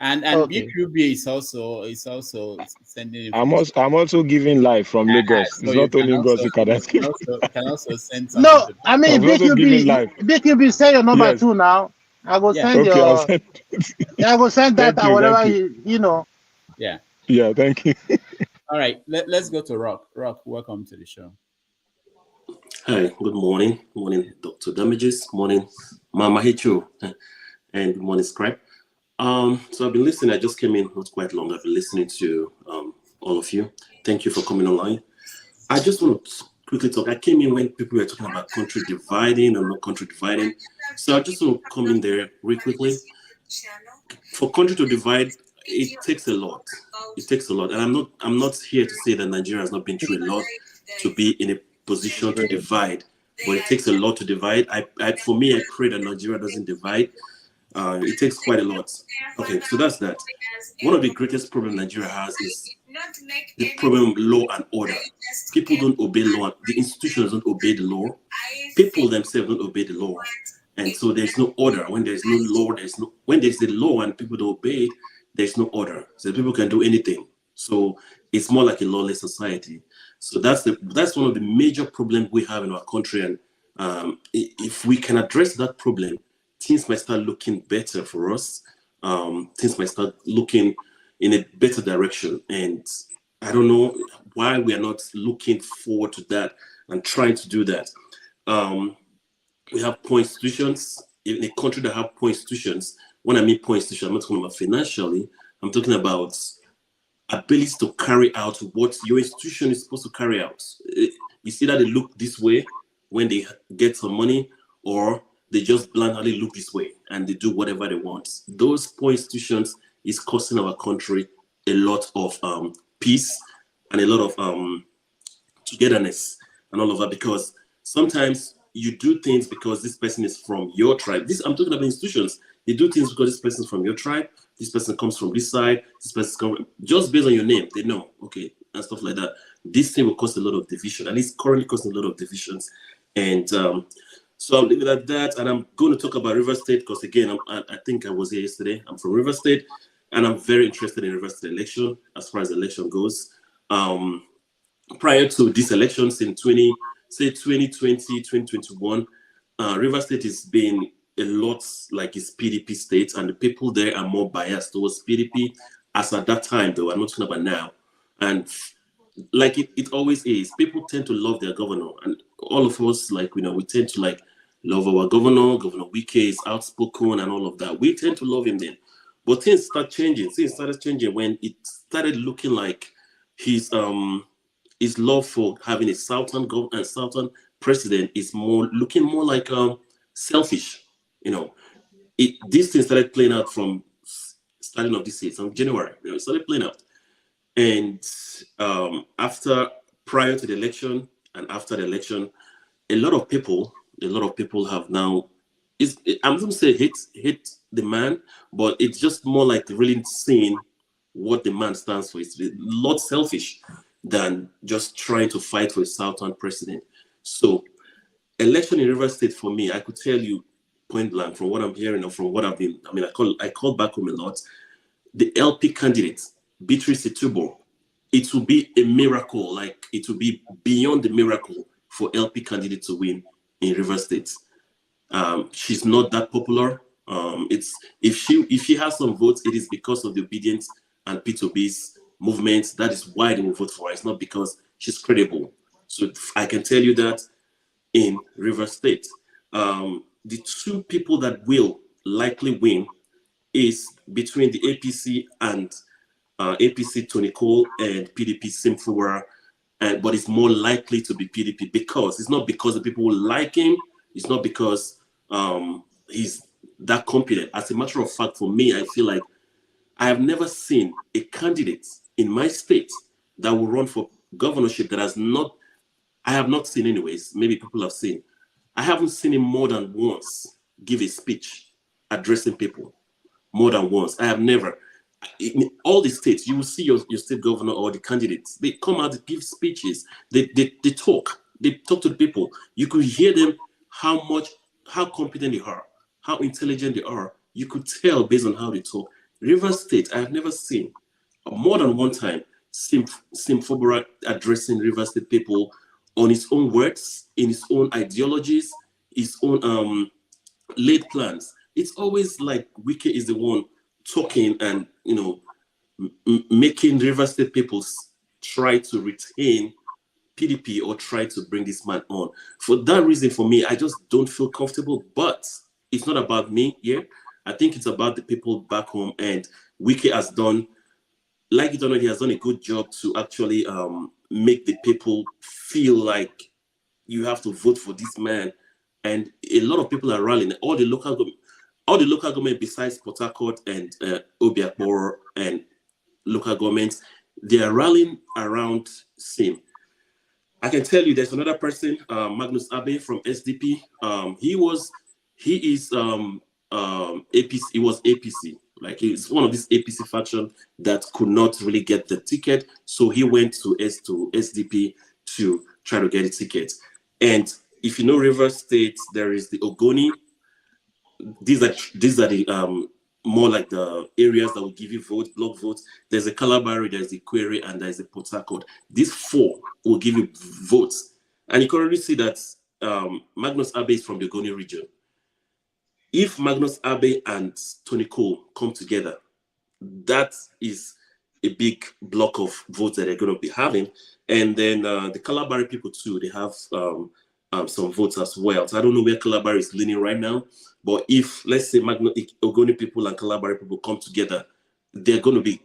And BQB is also sending. I'm also giving live from Lagos. So it's not only Ngozika that's giving. Can also send something. No, I mean BQB say your number too now. I will send I will send that or whatever you know. Yeah. Yeah, thank you. All right, let's go to Rock. Rock, welcome to the show. Hi, good morning. Good morning, Dr. Damages. Morning, Mama Hicho. And good morning, Scribe. So I've been listening. I just came in not quite long. I've been listening to all of you. Thank you for coming online. I just want to quickly talk. I came in when people were talking about country dividing or not country dividing. So I just want to come in there really quickly. For country to divide, it takes a lot. It takes a lot. And I'm not here to say that Nigeria has not been through a lot to be in a position to divide, but it takes a lot to divide. For me, I pray that Nigeria doesn't divide. It takes quite a lot. Okay, so that's that. One of the greatest problems Nigeria has is the problem of law and order. People don't obey law. The institutions don't obey the law. People themselves don't obey the law. And so there's no order. When there's no law, when there's the law and people don't obey it, there's no order. So people can do anything. So it's more like a lawless society. So that's one of the major problems we have in our country. And if we can address that problem, things might start looking better for us. Things might start looking in a better direction. And I don't know why we are not looking forward to that and trying to do that. We have poor institutions. In a country that have poor institutions, when I mean poor institutions, I'm not talking about financially, I'm talking about ability to carry out what your institution is supposed to carry out. It's either they look this way when they get some money, or they just blindly look this way and they do whatever they want. Those poor institutions is costing our country a lot of peace and a lot of togetherness and all of that, because sometimes you do things because this person is from your tribe. I'm talking about institutions. They do things because this person is from your tribe. This person comes from this side. This person comes just based on your name. They know, okay, and stuff like that. This thing will cause a lot of division, and it's currently causing a lot of divisions. And so I'll leave it at that. And I'm going to talk about River State because, again, I think I was here yesterday. I'm from River State, and I'm very interested in River State election as far as the election goes. Prior to these elections in 2020, 2021, River State has been a lot like its PDP state, and the people there are more biased towards PDP as at that time, though. I'm not talking about now. And like it always is, people tend to love their governor, and all of us, like, we tend to like love our governor. Governor Wike is outspoken and all of that. We tend to love him then. But things start changing. Things started changing when it started looking like his love for having a southern president is looking more like selfish. This thing started playing out from starting of this year, from January. It started playing out, and prior to the election and after the election, a lot of people have now. I'm going to say hate the man, but it's just more like really seeing what the man stands for. It's a lot selfish than just trying to fight for a southern president. So election in River State, for me, I could tell you point blank from what I'm hearing or from what I've been, I call back home a lot. The LP candidate, Beatrice Itubo, it will be a miracle, like it will be beyond the miracle for LP candidate to win in River State. She's not that popular. If she has some votes, it is because of the obedience and P2B's movement. That is why they will vote for her. It's not because she's credible. So I can tell you that in River State, the two people that will likely win is between the APC and APC Tony Cole and PDP Simfura, but it's more likely to be PDP because it's not because the people will like him. It's not because he's that competent. As a matter of fact, for me, I feel like I have never seen a candidate in my state that will run for governorship that I have not seen anyways. Maybe people have seen. I haven't seen him more than once give a speech addressing people. More than once. I have never. In all the states, you will see your state governor or the candidates. They come out, they give speeches. They talk. They talk to the people. You could hear them how competent they are, how intelligent they are. You could tell based on how they talk. River State, I have never seen more than one time Simfobora addressing River State people on his own words, in his own ideologies, his own laid plans. It's always like Wike is the one talking and making River State people try to retain PDP or try to bring this man on. For that reason, for me, I just don't feel comfortable. But it's not about me here. I think it's about the people back home. And Wike has done, like it or not, he has done a good job to actually make the people feel like you have to vote for this man. And a lot of people are rallying. All the local government besides Port Harcourt and Obiakpor and local governments, they are rallying around Sim. I can tell you there's another person, Magnus Abe from SDP. He is APC. He was APC. Like he's one of this APC faction that could not really get the ticket, so he went to SDP to try to get a ticket. And if you know Rivers State, there is the Ogoni. These are the more like the areas that will give you block votes. There's a Calabari, there's a Query, and there's a Port Harcourt. These four will give you votes. And you can already see that Magnus Abe is from the Ogoni region. If Magnus Abe and Tony Cole come together, that is a big block of votes that they're going to be having. And then the Calabari people too, they have some votes as well. So I don't know where Calabari is leaning right now, but if, let's say, Ogoni people and Calabari people come together, they're going to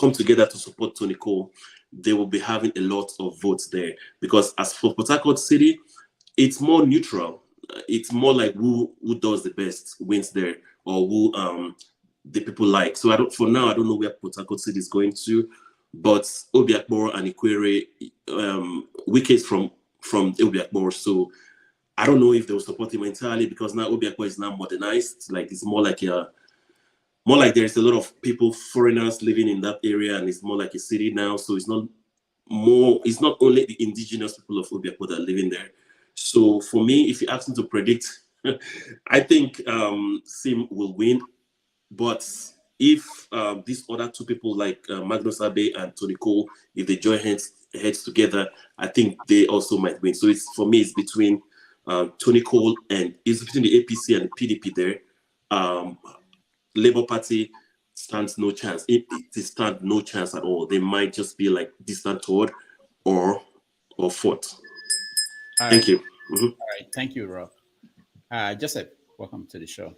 come together to support Tony Cole. They will be having a lot of votes there, because as for Port Harcourt City, it's more neutral. It's more like who does the best wins there, or who the people like. So for now, I don't know where Port Harcourt City is going to, but Obiakpor and Ikwere, Wike is from Obiakpor, so I don't know if they will support him entirely, because now Obiakpor is now modernized. Like it's more like there's a lot of people, foreigners living in that area, and it's more like a city now. So it's not only the indigenous people of Obiakpor that are living there. So for me, if you ask me to predict, I think Sim will win. But if these other two people like Magnus Abe and Tony Cole, if they join heads together, I think they also might win. So for me, it's between Tony Cole and it's between the APC and the PDP there. Labour Party stands no chance. It stands no chance at all. They might just be like distant third or fourth. Thank you. Mm-hmm. All right. Thank you, Rob. Joseph, welcome to the show.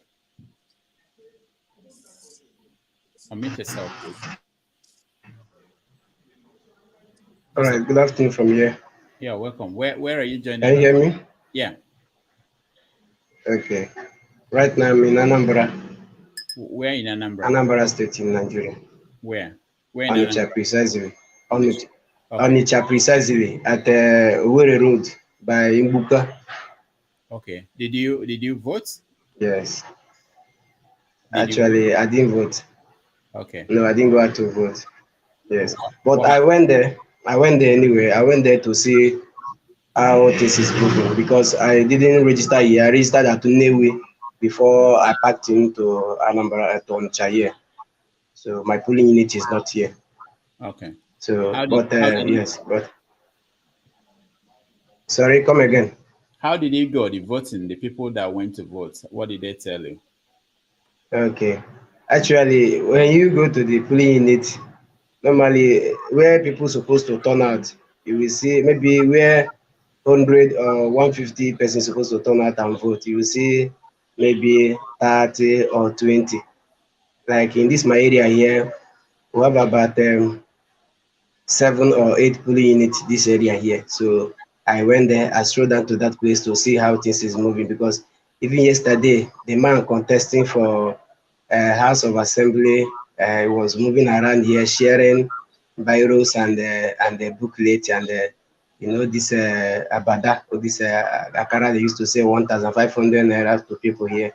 Unmute yourself, please. All right. Good afternoon from here. Yeah, welcome. Where are you joining? Can you hear me? Yeah. Okay. Right now I'm in Anambra. Where in Anambra? Anambra State in Nigeria. Where? Where in Onitsha Anambra? precisely. Onitsha precisely at Owerri Road by Imbuka. Okay. Did you vote? Yes. Actually, I didn't vote. Okay. No, I didn't go out to vote. Yes. But I went there. Anyway. I went there to see how this is moving, because I didn't register here. I registered at Nnewi before I packed into Anambra at Onitsha here. So my polling unit is not here. Okay. So, but sorry, come again. How did you go? The voting, the people that went to vote, what did they tell you? Okay. Actually, when you go to the polling unit, normally where people supposed to turn out, you will see maybe where 100 or 150 persons supposed to turn out and vote, you will see maybe 30 or 20. Like in this my area here, we have about 7 or 8 polling units this area here. So I went there, I strolled down to that place to see how things is moving, because even yesterday, the man contesting for House of Assembly was moving around here sharing biros and the booklet and this abada, or this akara they used to say 1,500 naira to people here.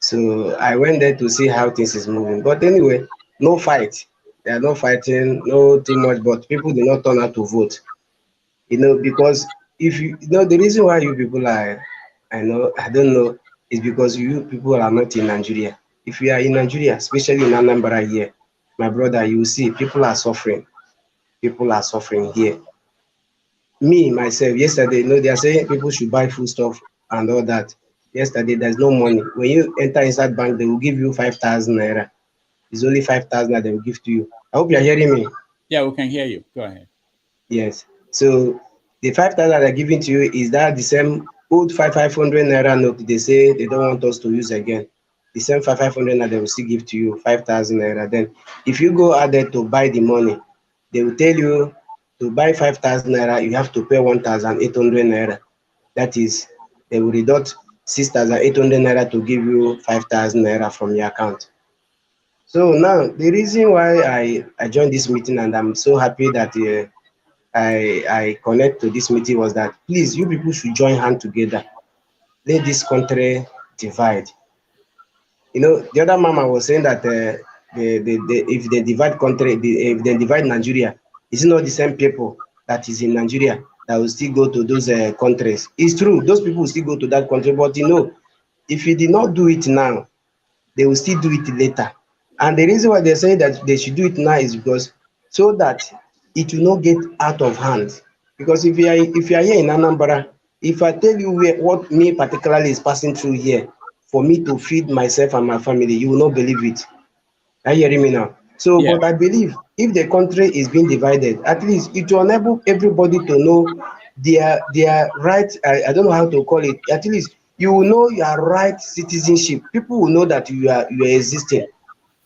So I went there to see how things is moving. But anyway, no fight. There are no fighting, no too much, but people do not turn out to vote. Because if the reason why you people are, I don't know, is because you people are not in Nigeria. If you are in Nigeria, especially in Anambra here, my brother, you will see people are suffering. People are suffering here. Me, myself, yesterday, they are saying people should buy food stuff and all that. Yesterday, there's no money. When you enter inside bank, they will give you 5,000 naira. It's only 5,000 that they will give to you. I hope you are hearing me. Yeah, we can hear you. Go ahead. Yes. So the 5,000 they're giving to you, is that the same old 500 naira note they say they don't want us to use again? The same 500 naira they will still give to you 5,000 naira. Then if you go out there to buy the money, they will tell you to buy 5,000 naira, you have to pay 1,800 naira. That is, they will deduct 6,800 naira to give you 5,000 naira from your account. So now the reason why I joined this meeting, and I'm so happy that I connect to this meeting was that please, you people should join hand together. Let this country divide. You know, the other mama was saying that if they divide country, if they divide Nigeria, is it not the same people that is in Nigeria that will still go to those countries? It's true, those people will still go to that country, but you know, if you did not do it now, they will still do it later. And the reason why they say that they should do it now is because so that it will not get out of hand. Because if you are here in Anambra, if I tell you what me particularly is passing through here for me to feed myself and my family, you will not believe it. Are you hearing me now? So, Yeah. but I believe if the country is being divided, at least it will enable everybody to know their right. I don't know how to call it. At least you will know your right citizenship. People will know that you are existing.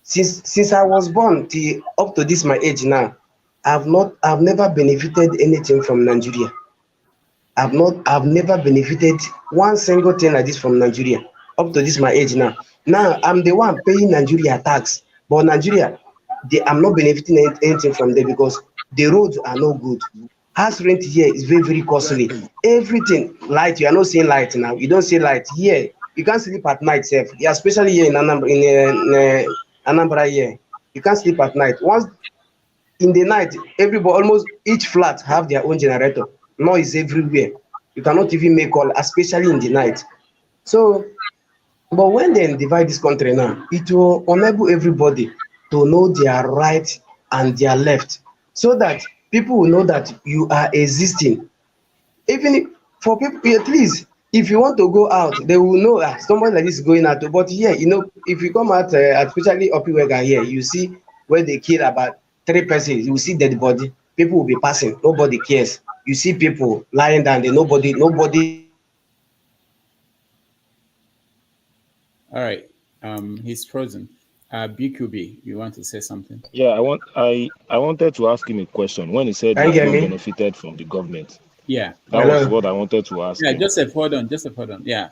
Since I was born till up to this my age now, I've never benefited anything from Nigeria. I've never benefited one single thing like this from Nigeria up to this my age now. Now I'm the one paying Nigeria tax, but Nigeria, I'm not benefiting anything from them because the roads are no good. House rent here is very, very costly. Everything, light, you are not seeing light now. You don't see light here. You can't sleep at night, sef. Yeah, especially here in Anambra here. You can't sleep at night. Once in the night, everybody, almost each flat have their own generator. Noise everywhere. You cannot even make call, especially in the night. So, but when they divide this country now, it will enable everybody to know their right and their left, so that people will know that you are existing. Even if, for people, at least if you want to go out, they will know somebody like this is going out. But here, you know, if you come out, especially Opiwega here, you see where they kill about 3 persons, you will see dead body. People will be passing, nobody cares. You see people lying down there, nobody. All right. He's frozen. BQB, you want to say something? Yeah, I wanted to ask him a question. When he said he has not benefited from the government. Yeah. That was what I wanted to ask him. Joseph, hold on. Yeah.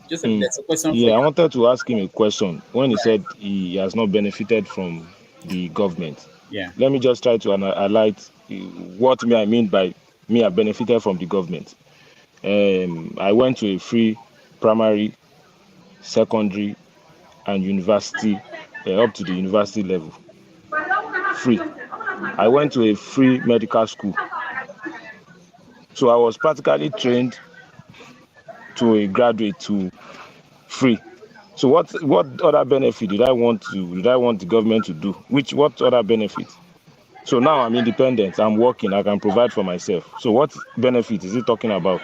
Joseph, there's a question for you. Yeah, I wanted to ask him a question. When he said he has not benefited from the government. Yeah. Let me just try to highlight what I mean by me I benefited from the government. I went to a free primary, secondary, and university, up to the university level. Free. I went to a free medical school. So I was practically trained to a graduate to free. So what other benefit did I want the government to do? What other benefit? So now I'm independent, I'm working, I can provide for myself. So what benefit is he talking about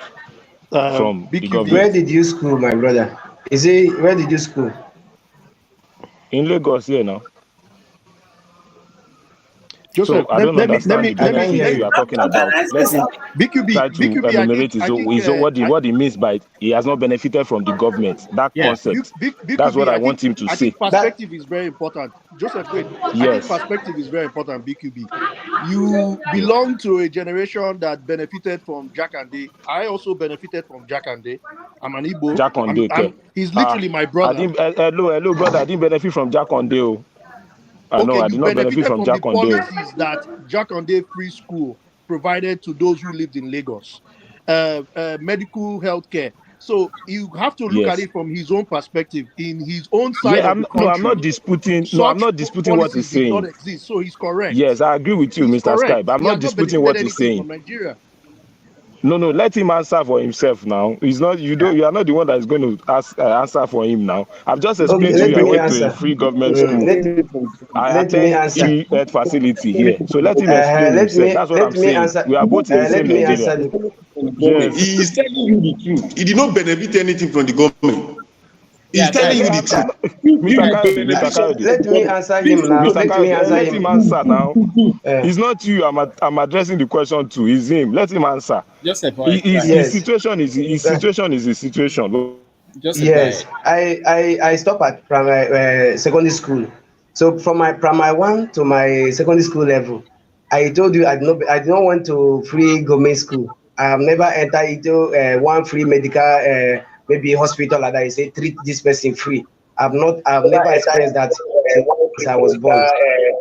from the government? Where did you school, my brother? Where did you school? In Lagos here now. Joseph, so I don't understand the benefit you are talking about. Let him try to enumerate what he means by he has not benefited from the government. That concept. That's what I want him to say. I think perspective is very important. Joseph, wait. Yes. I think perspective is very important, BQB. You belong to a generation that benefited from Jakande. I also benefited from Jakande. I'm an Igbo. Jakande. He's literally my brother. Hello, brother. I didn't benefit from Jakande. Okay, I did not benefit from the policies that Jakande Free School provided to those who lived in Lagos, medical health care. So you have to look at it from his own perspective, in his own side of the country. I'm not disputing. No, I'm not disputing what he's saying. Not exist, so he's correct. Yes, I agree with you, Mr. Skype. I'm not disputing what he's saying. From Nigeria. No, let him answer for himself now. He's not. You are not the one that is going to answer for him now. I've just explained to you. I went to a free government school. I attend free health facility here. So let him explain himself. That's what I'm saying. We are both in the same Nigeria. Yes. He is telling you the truth. He did not benefit anything from the government. He's telling you the truth. Let me answer him now. Let him answer now. It's not you. I'm addressing the question to. It's him. Let him answer. His situation is his situation. Yes, I stop at primary secondary school. So from my primary 1 to my secondary school level, I told you I did not want to free government school. I have never entered into one free medical maybe hospital like that. You say treat this person free. I've never experienced that since I was born.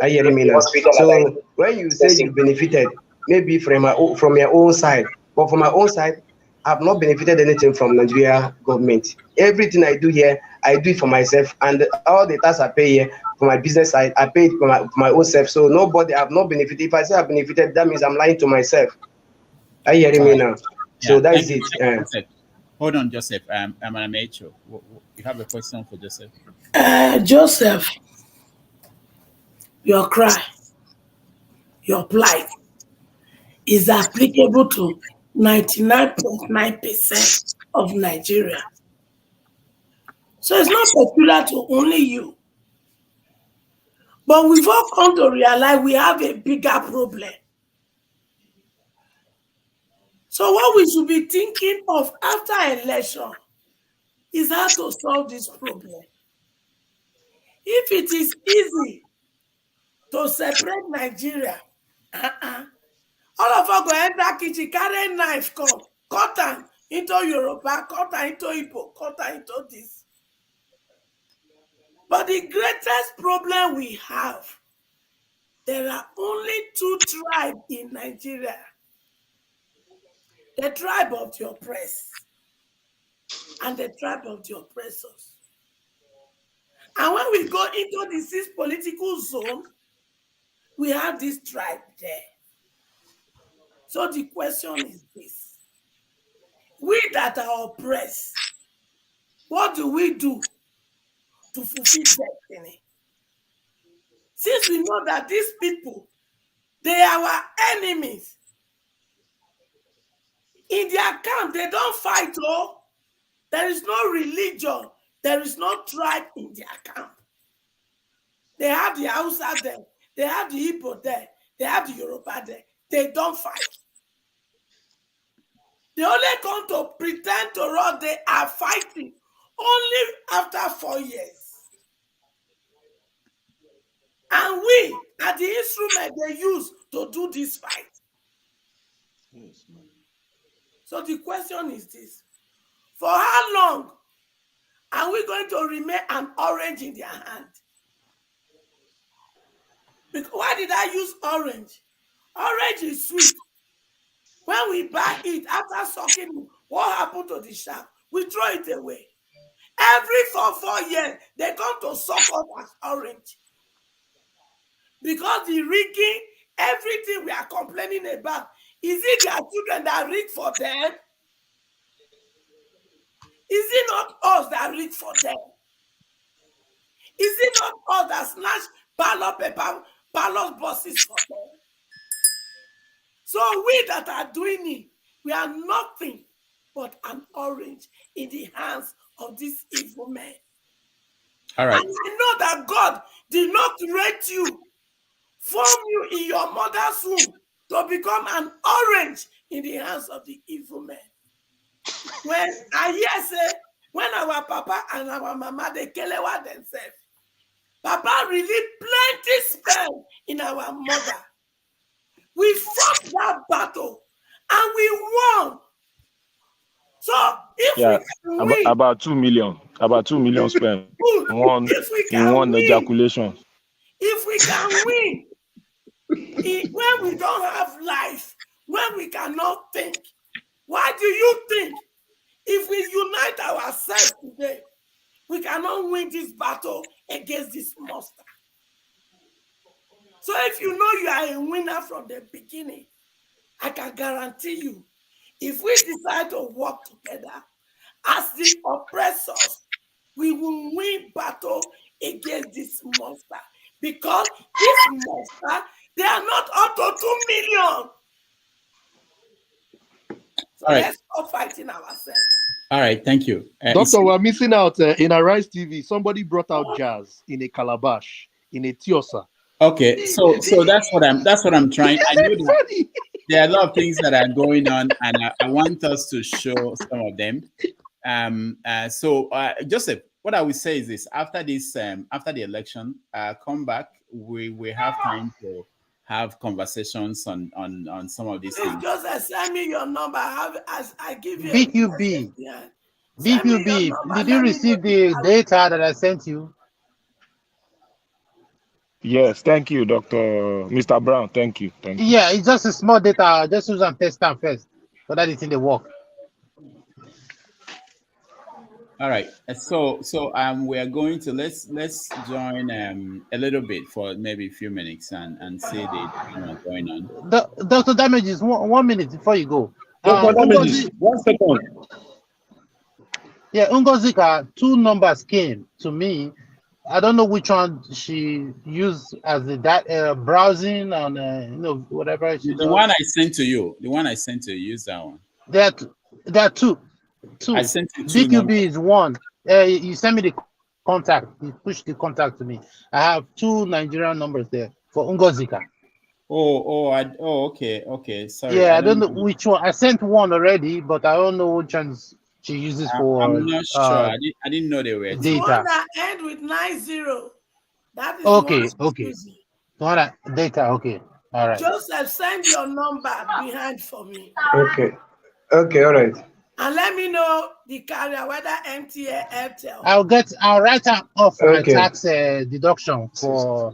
Are you hearing me now? So when you say you benefited, maybe from your own side. But from my own side, I've not benefited anything from Nigeria government. Everything I do here, I do it for myself, and all the tax I pay here for my business side, I pay it for my own self. So nobody, I've not benefited. If I say I've benefited, that means I'm lying to myself. Are you hearing me now? So Yeah, that thank is you. it. Joseph. Hold on, Joseph. I'm an amateur. You have a question for Joseph? Joseph, your cry, your plight is applicable to 99.9% of Nigeria. So it's not peculiar to only you. But we've all come to realize we have a bigger problem. So what we should be thinking of after election is how to solve this problem. If it is easy to separate Nigeria, all of us go enter kitchen, carry knife, come, cut am into Yoruba, cut am into Igbo, cut am into this. But the greatest problem we have, there are only two tribes in Nigeria. The tribe of the oppressed and the tribe of the oppressors. And when we go into the sixth political zone, we have this tribe there. So the question is this. We that are oppressed, what do we do to fulfill destiny? Since we know that these people, they are our enemies. In their camp, they don't fight, oh. There is no religion. There is no tribe in their camp. They have the Hausa there. They have the Igbo there. They have the Yoruba there. They don't fight. They only come to pretend to run. They are fighting only after 4 years. And we are the instrument they use to do this fight. Yes, man. So the question is this. For how long are we going to remain an orange in their hand? Because why did I use orange? Orange is sweet. When we buy it, after sucking it, what happened to the shaft? We throw it away. Every 4 years, they come to suck us as orange. Because the rigging, everything we are complaining about, is it their children that rig for them? Is it not us that rig for them? Is it not us that snatch ballot paper, ballot boxes for them? So we that are doing it, we are nothing but an orange in the hands of these evil men. All right. And I know that God did not create you, form you in your mother's womb to become an orange in the hands of the evil men. When I hear say, when our papa and our mama, they kill themselves, Papa really plenty spell in our mother. We fought that battle and we won. So if we can win, about 2 million, spent in one ejaculation. If we can win, when we don't have life, when we cannot think, why do you think if we unite ourselves today, we cannot win this battle against this monster? So if you know you are a winner from the beginning, I can guarantee you, if we decide to work together as the oppressors, we will win battle against this monster. Because this monster, they are not up to 2 million. So let's stop fighting ourselves. All right, thank you. Doctor, we're missing out in Arise TV. Somebody brought out jazz in a calabash, in a tiosa. Okay, so that's what I'm trying. I know that there are a lot of things that are going on, and I want us to show some of them. Joseph, what I would say is this: after the election, come back. We have time to have conversations on some of these things. Just send me your number. I give you BQB. BQB. Did you receive the data that I sent you? Yes, thank you, Mr. Brown. Thank you. Thank you. Yeah, it's just a small data. Just use and test them first. But that is in the work. All right. So we are going to let's join a little bit for maybe a few minutes and see the what's going on. Dr. Damages, 1 minute before you go. Dr. Damages, Ngozi, 1 second. yeah, Ngozika, 2 numbers came to me. I don't know which one she used as the browsing on whatever she The does. one I sent to you. The one I sent to you. Use that one. There are two. I sent you 2 BQB numbers. is 1. You send me the contact. You push the contact to me. I have 2 Nigerian numbers there for Ngozika. Okay. Sorry. Yeah, I don't know which one. I sent 1 already, but I don't know which ones she uses for. I'm not sure. I didn't know they were The data. one that end with 90. That is Okay, the one she's using. The one data. Okay, all right. Joseph, send your number behind for me. Okay, all right. And let me know the carrier, whether MTA, Airtel. I'll write her off for my Okay. tax deduction for.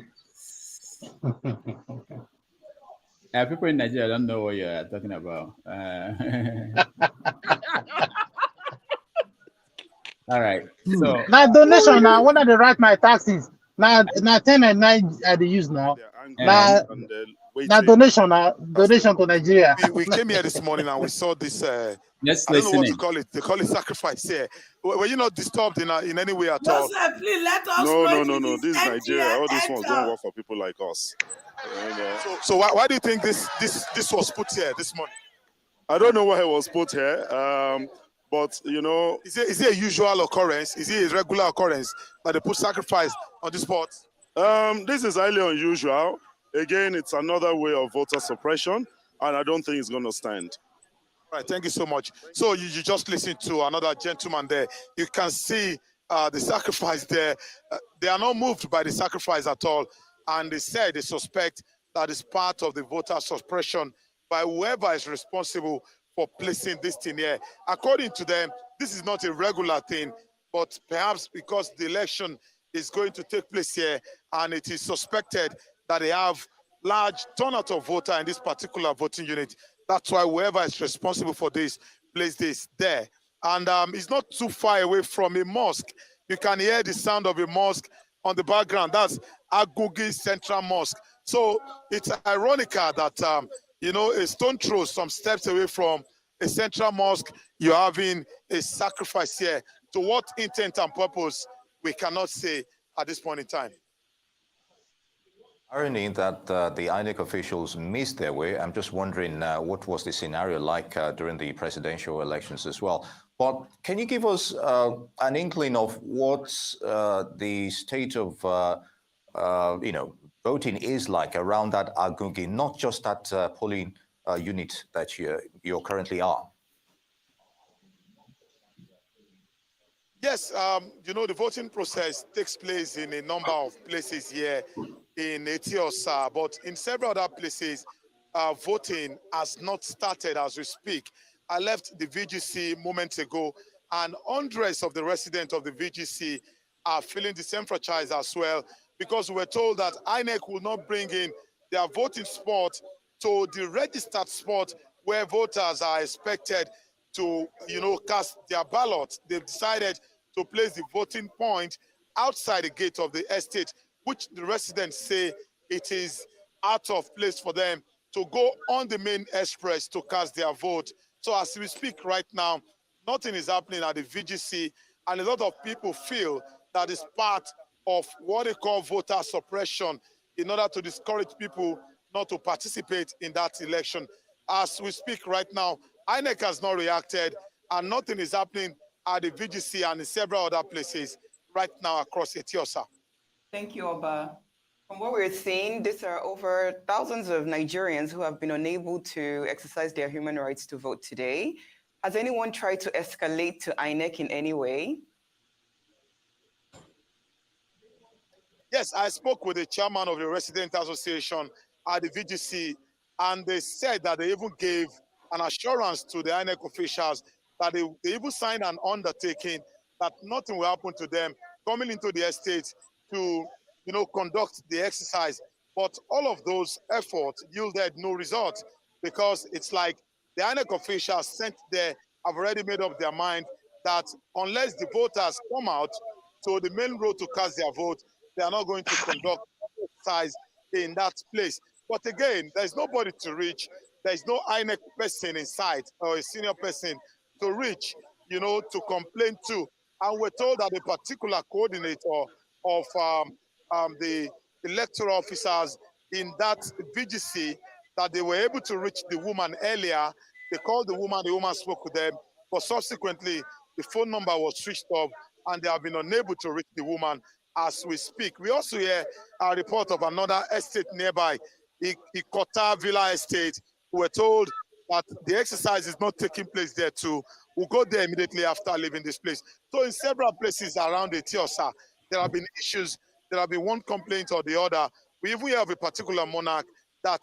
People in Nigeria don't know what you're talking about. All right. So now donation. Now when I write my taxes, now 10 and 9 I they use now. Now donation to Nigeria. We came here this morning and we saw this. I don't know what to call it. They call it sacrifice here. Were you not disturbed in any way at all? Joseph, please let us No. This is Nigeria. All these ones don't work for people like us. So why do you think this was put here this morning? I don't know why it was put here. But is it a usual occurrence? Is it a regular occurrence that they put sacrifice on the spot? This is highly unusual. Again, it's another way of voter suppression, and I don't think it's going to stand. All right, thank you so much. So you just listened to another gentleman there. You can see the sacrifice there. They are not moved by the sacrifice at all, and they said they suspect that is part of the voter suppression by whoever is responsible for placing this thing here. According to them, this is not a regular thing, but perhaps because the election is going to take place here and it is suspected that they have large turnout of voter in this particular voting unit. That's why whoever is responsible for this place this there. And it's not too far away from a mosque. You can hear the sound of a mosque on the background. That's Agugi Central Mosque. So it's ironical that, a stone throw some steps away from a central mosque, you're having a sacrifice here. To what intent and purpose, we cannot say at this point in time. Irony that the INEC officials missed their way. I'm just wondering what was the scenario like during the presidential elections as well. But can you give us an inkling of what the state of voting is like around that Agungi, not just that polling unit that you currently are? Yes, the voting process takes place in a number of places here in Etiosa, but in several other places, voting has not started as we speak. I left the VGC moments ago, and hundreds of the residents of the VGC are feeling disenfranchised as well, because we were told that INEC will not bring in their voting spot to the registered spot where voters are expected to, cast their ballot. They've decided to place the voting point outside the gate of the estate, which the residents say it is out of place for them to go on the main express to cast their vote. So as we speak right now, nothing is happening at the VGC, and a lot of people feel that is part of what they call voter suppression in order to discourage people not to participate in that election. As we speak right now, INEC has not reacted, and nothing is happening at the VGC and in several other places right now across Etiosa. Thank you, Oba. From what we're seeing, these are over thousands of Nigerians who have been unable to exercise their human rights to vote today. Has anyone tried to escalate to INEC in any way? Yes, I spoke with the chairman of the Resident Association at the VGC, and they said that they even gave an assurance to the INEC officials that they even signed an undertaking that nothing will happen to them coming into the estate to, conduct the exercise. But all of those efforts yielded no result because it's like the INEC officials sent there have already made up their mind that unless the voters come out to the main road to cast their vote, they are not going to conduct exercise in that place. But again, there's nobody to reach. There's no INEC person in sight or a senior person to reach, to complain to. And we're told that a particular coordinator of the electoral officers in that VGC, that they were able to reach the woman earlier. They called the woman spoke with them, but subsequently the phone number was switched off and they have been unable to reach the woman as we speak. We also hear a report of another estate nearby, Ikota Villa Estate. We were told that the exercise is not taking place there too. We'll go there immediately after leaving this place. So in several places around the Tiosa, there have been issues. There have been one complaint or the other. We even have a particular monarch that,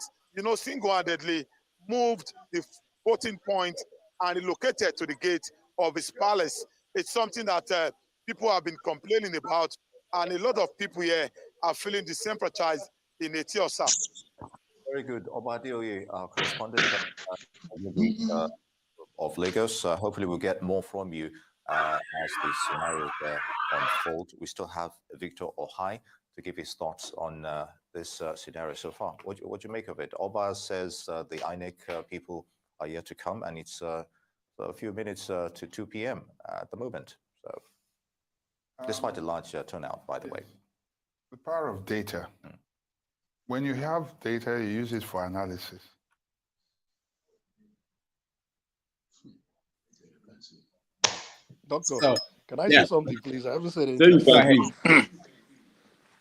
single-handedly moved the voting point and relocated to the gate of his palace. It's something that people have been complaining about, and a lot of people here are feeling disenfranchised in Etiosa. Very good. Obadeoye, correspondent of Lagos. Hopefully we'll get more from you as the scenarios unfold. We still have Victor Ohai to give his thoughts on this scenario so far. What do you make of it? Oba says the INEC people are yet to come, and it's a few minutes to 2 p.m. At the moment. So, despite a large turnout, by the way. The power of data. When you have data, you use it for analysis. Doctor, So, can I yeah. say something, please? I haven't said Go anything. ahead.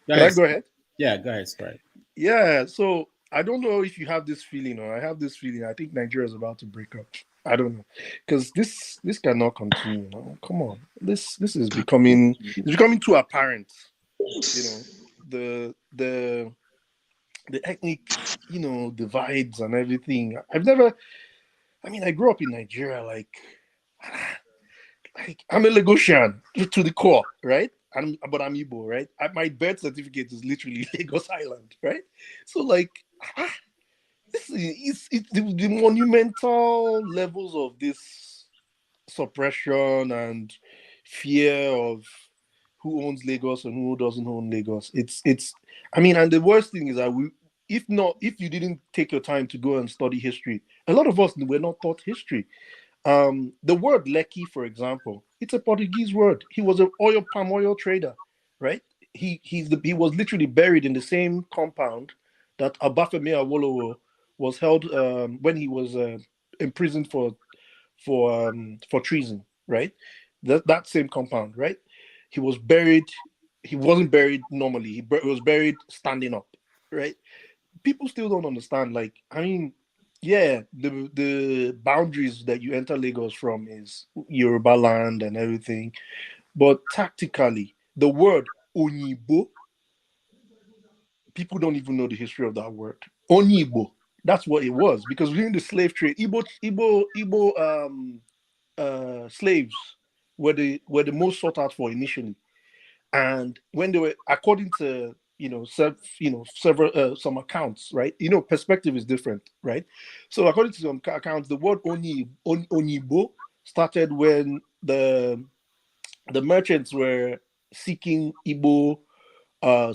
Can I go ahead? Yeah, go ahead, Sprite. Yeah, so I don't know if you have this feeling, or I have this feeling. I think Nigeria is about to break up. I don't know, because this cannot continue. Come on, this is becoming too apparent. The ethnic divides and everything. I grew up in Nigeria. Like I'm a Lagosian to the core, right? But I'm Igbo, right? My birth certificate is literally Lagos Island, right? So this is the monumental levels of this suppression and fear of who owns Lagos and who doesn't own Lagos. And the worst thing is that if you didn't take your time to go and study history, a lot of us were not taught history. The word Lekki, for example, it's a Portuguese word. He was an palm oil trader, right? He was literally buried in the same compound that Obafemi Awolowo was held when he was imprisoned for treason, right? That same compound, right? He was buried. He wasn't buried normally. He was buried standing up, right? People still don't understand. Yeah, the boundaries that you enter Lagos from is Yoruba land and everything, but tactically, the word Onyibo, people don't even know the history of that word. Onyibo, that's what it was, because during the slave trade, Igbo slaves were the most sought out for initially, and when they were, according to several some accounts, right? Perspective is different, right? So according to some accounts, the word Onyibo started when the merchants were seeking Igbo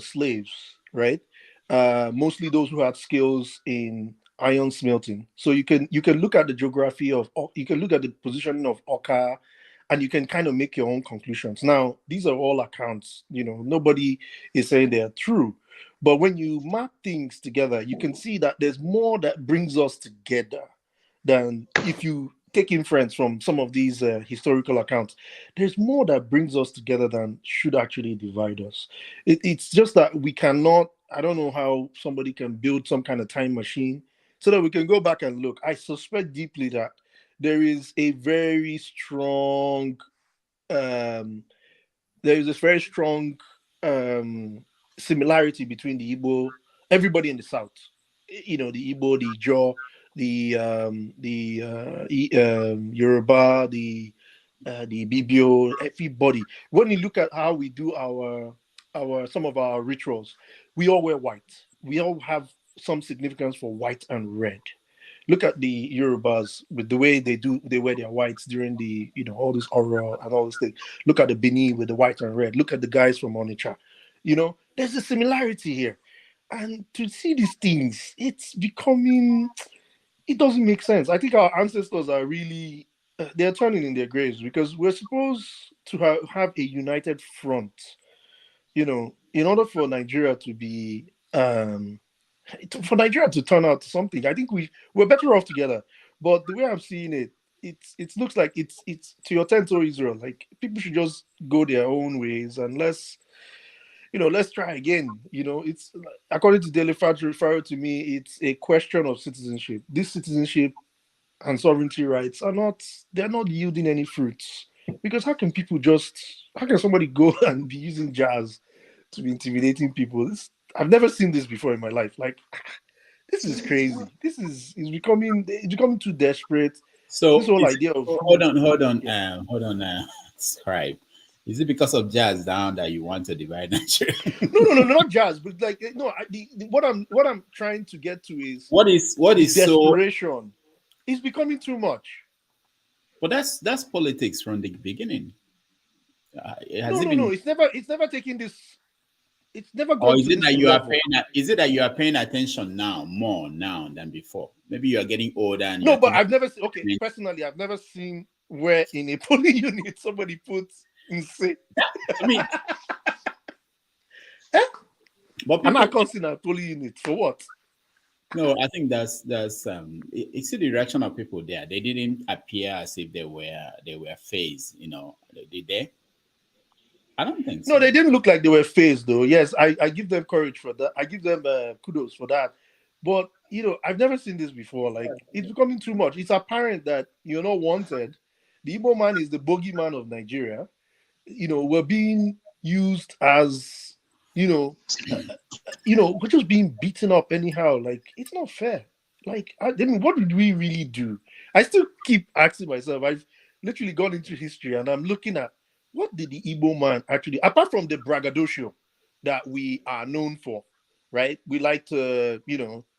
slaves, right? Mostly those who had skills in iron smelting. So you can look at the geography you can look at the positioning of Oka, and you can kind of make your own conclusions. Now, these are all accounts, nobody is saying they are true. But when you map things together, you can see that there's more that brings us together than if you take inference from some of these historical accounts. There's more that brings us together than should actually divide us. It's just that we cannot, I don't know how somebody can build some kind of time machine so that we can go back and look. I suspect deeply that there is a very strong similarity between the Igbo, everybody in the South, the Igbo, the Ijaw, the Yoruba, the Ibibio, everybody. When you look at how we do our some of our rituals, we all wear white. We all have some significance for white and red. Look at the Yorubas with the way they wear their whites during the all this oral and all this thing. Look at the Bini with the white and red. Look at the guys from Onitsha. There's a similarity here. And to see these things, it doesn't make sense. I think our ancestors are really they're turning in their graves because we're supposed to have a united front. In order for Nigeria to be for Nigeria to turn out something, I think we're better off together. But the way I'm seeing it, it looks like it's to your tent, or Israel. Like people should just go their own ways and let's try again. It's according to Daily Faro, to me, it's a question of citizenship. This citizenship and sovereignty rights they're not yielding any fruits. Because how can somebody go and be using jazz to be intimidating people? I've never seen this before in my life. Like, this is crazy. It's becoming too desperate. So This whole idea of hold on, Scribe. Is it because of jazz down that you want to divide Nigeria? No, not jazz, but like what I'm trying to get to is what is desperation. It's becoming too much. But that's politics from the beginning. No. It's never taking this. It's never gone. Or is to it this that you level. are paying? Is it that you are paying attention more now than before? Maybe you are getting older. And No, but I've never seen. Okay, personally, I've never seen where in a polling unit somebody puts insane. I mean, but I'm not considering a polling unit for what? No, I think that's it's the reaction of people there. They didn't appear as if they were phased. Did they? I don't think so. No, they didn't look like they were phased, though. Yes, I give them courage for that. I give them kudos for that. But I've never seen this before. Like, it's becoming too much. It's apparent that you're not wanted. The Igbo man is the bogeyman of Nigeria. We're being used as we're just being beaten up anyhow. Like, it's not fair. Like, I mean, what did we really do? I still keep asking myself. I've literally gone into history and I'm looking at what did the Igbo man actually, apart from the braggadocio that we are known for, right? We like to,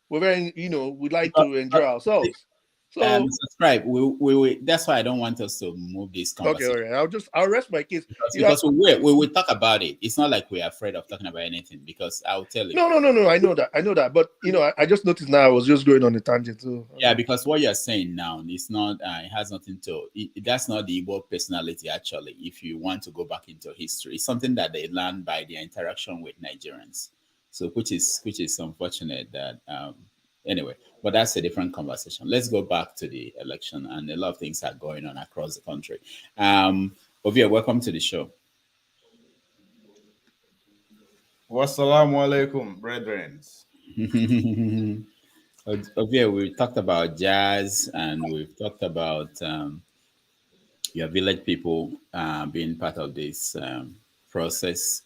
we're very, we like to enjoy ourselves. So subscribe. We that's why I don't want us to move this conversation. Okay, all right. I'll rest my case because we will talk about it. It's not like we're afraid of talking about anything because I'll tell you. No. I know that. But I just noticed now I was just going on a tangent. So yeah, because what you're saying now is not. It has nothing to. That's not the Igbo personality actually. If you want to go back into history, it's something that they learned by their interaction with Nigerians. So which is unfortunate that. Anyway, but that's a different conversation. Let's go back to the election, and a lot of things are going on across the country. Ovia, welcome to the show. Wassalamu alaikum, brethren. Ovia, we talked about jazz, and we've talked about your village people being part of this process.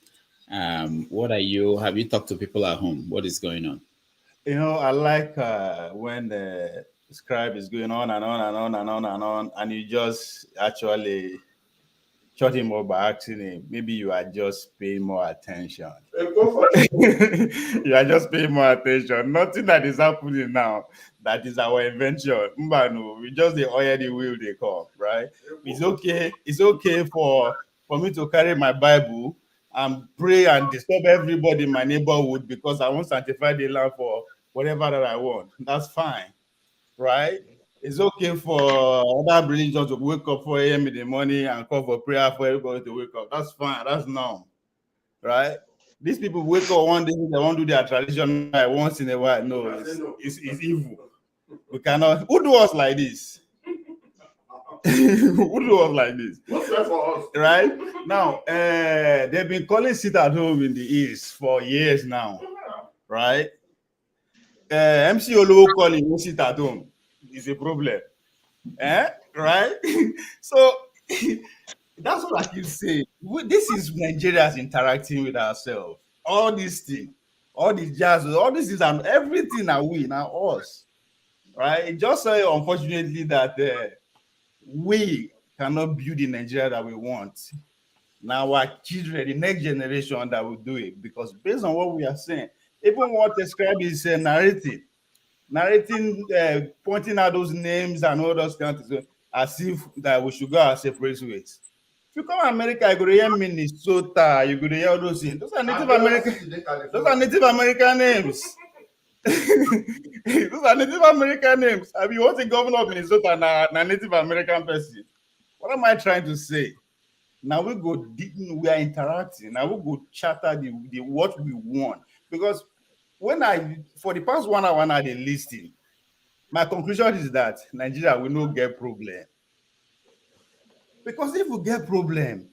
What are you? Have you talked to people at home? What is going on? I like when the scribe is going on and on and on and on and on, and you just actually shut him up by asking him. Maybe you are just paying more attention. You are just paying more attention. Nothing that is happening now that is our invention. We just the oil the wheel they call, right? It's okay. It's okay for me to carry my Bible and pray and disturb everybody in my neighborhood because I want to sanctify the land for whatever that I want. That's fine, right? It's okay for other religions to wake up 4 a.m. in the morning and call for prayer for everybody to wake up. That's fine. That's normal, right? These people wake up one day, they won't do their tradition once in a while. No, it's evil. We cannot. Who do us like this? Who do us like this? What's that for us? Right? Now, they've been calling sit at home in the East for years now, right? MC Olowo calling sit at home is a problem. Right? So that's what I keep saying. This is Nigerians interacting with ourselves. All these things, all the jazz, all these things, and everything are we, now us. Right? It's just unfortunately that we cannot build the Nigeria that we want. Now our children, the next generation that will do it, because based on what we are saying, even what the scribe is narrating, pointing out those names and all those kinds of things, as if that we should go our separate ways. If you come to America, you go to hear Minnesota, you go to hear all those things. Those are Native American. Those are Native American names. Those are Native American names. I mean, what's the governor of Minnesota na Native American person? What am I trying to say? Now we are interacting. Now we go chatter the what we want. Because for the past 1 hour now, they listing. My conclusion is that Nigeria will not get problem. Because if we get problem,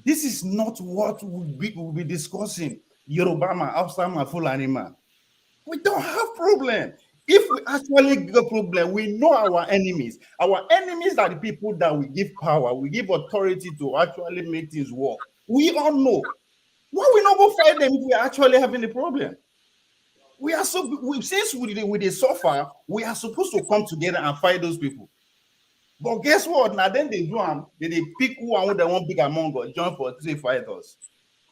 this is not what we'll be discussing. Yoruba man, Hausa man, Fulani man. We don't have problem. If we actually get problem, we know our enemies. Our enemies are the people that we give power, we give authority to actually make things work. We all know. Why we not go fight them if we are actually having a problem? Since we suffer, we are supposed to come together and fight those people. But guess what? Now then they do they pick who and who they want big among us, join for 3 fighters.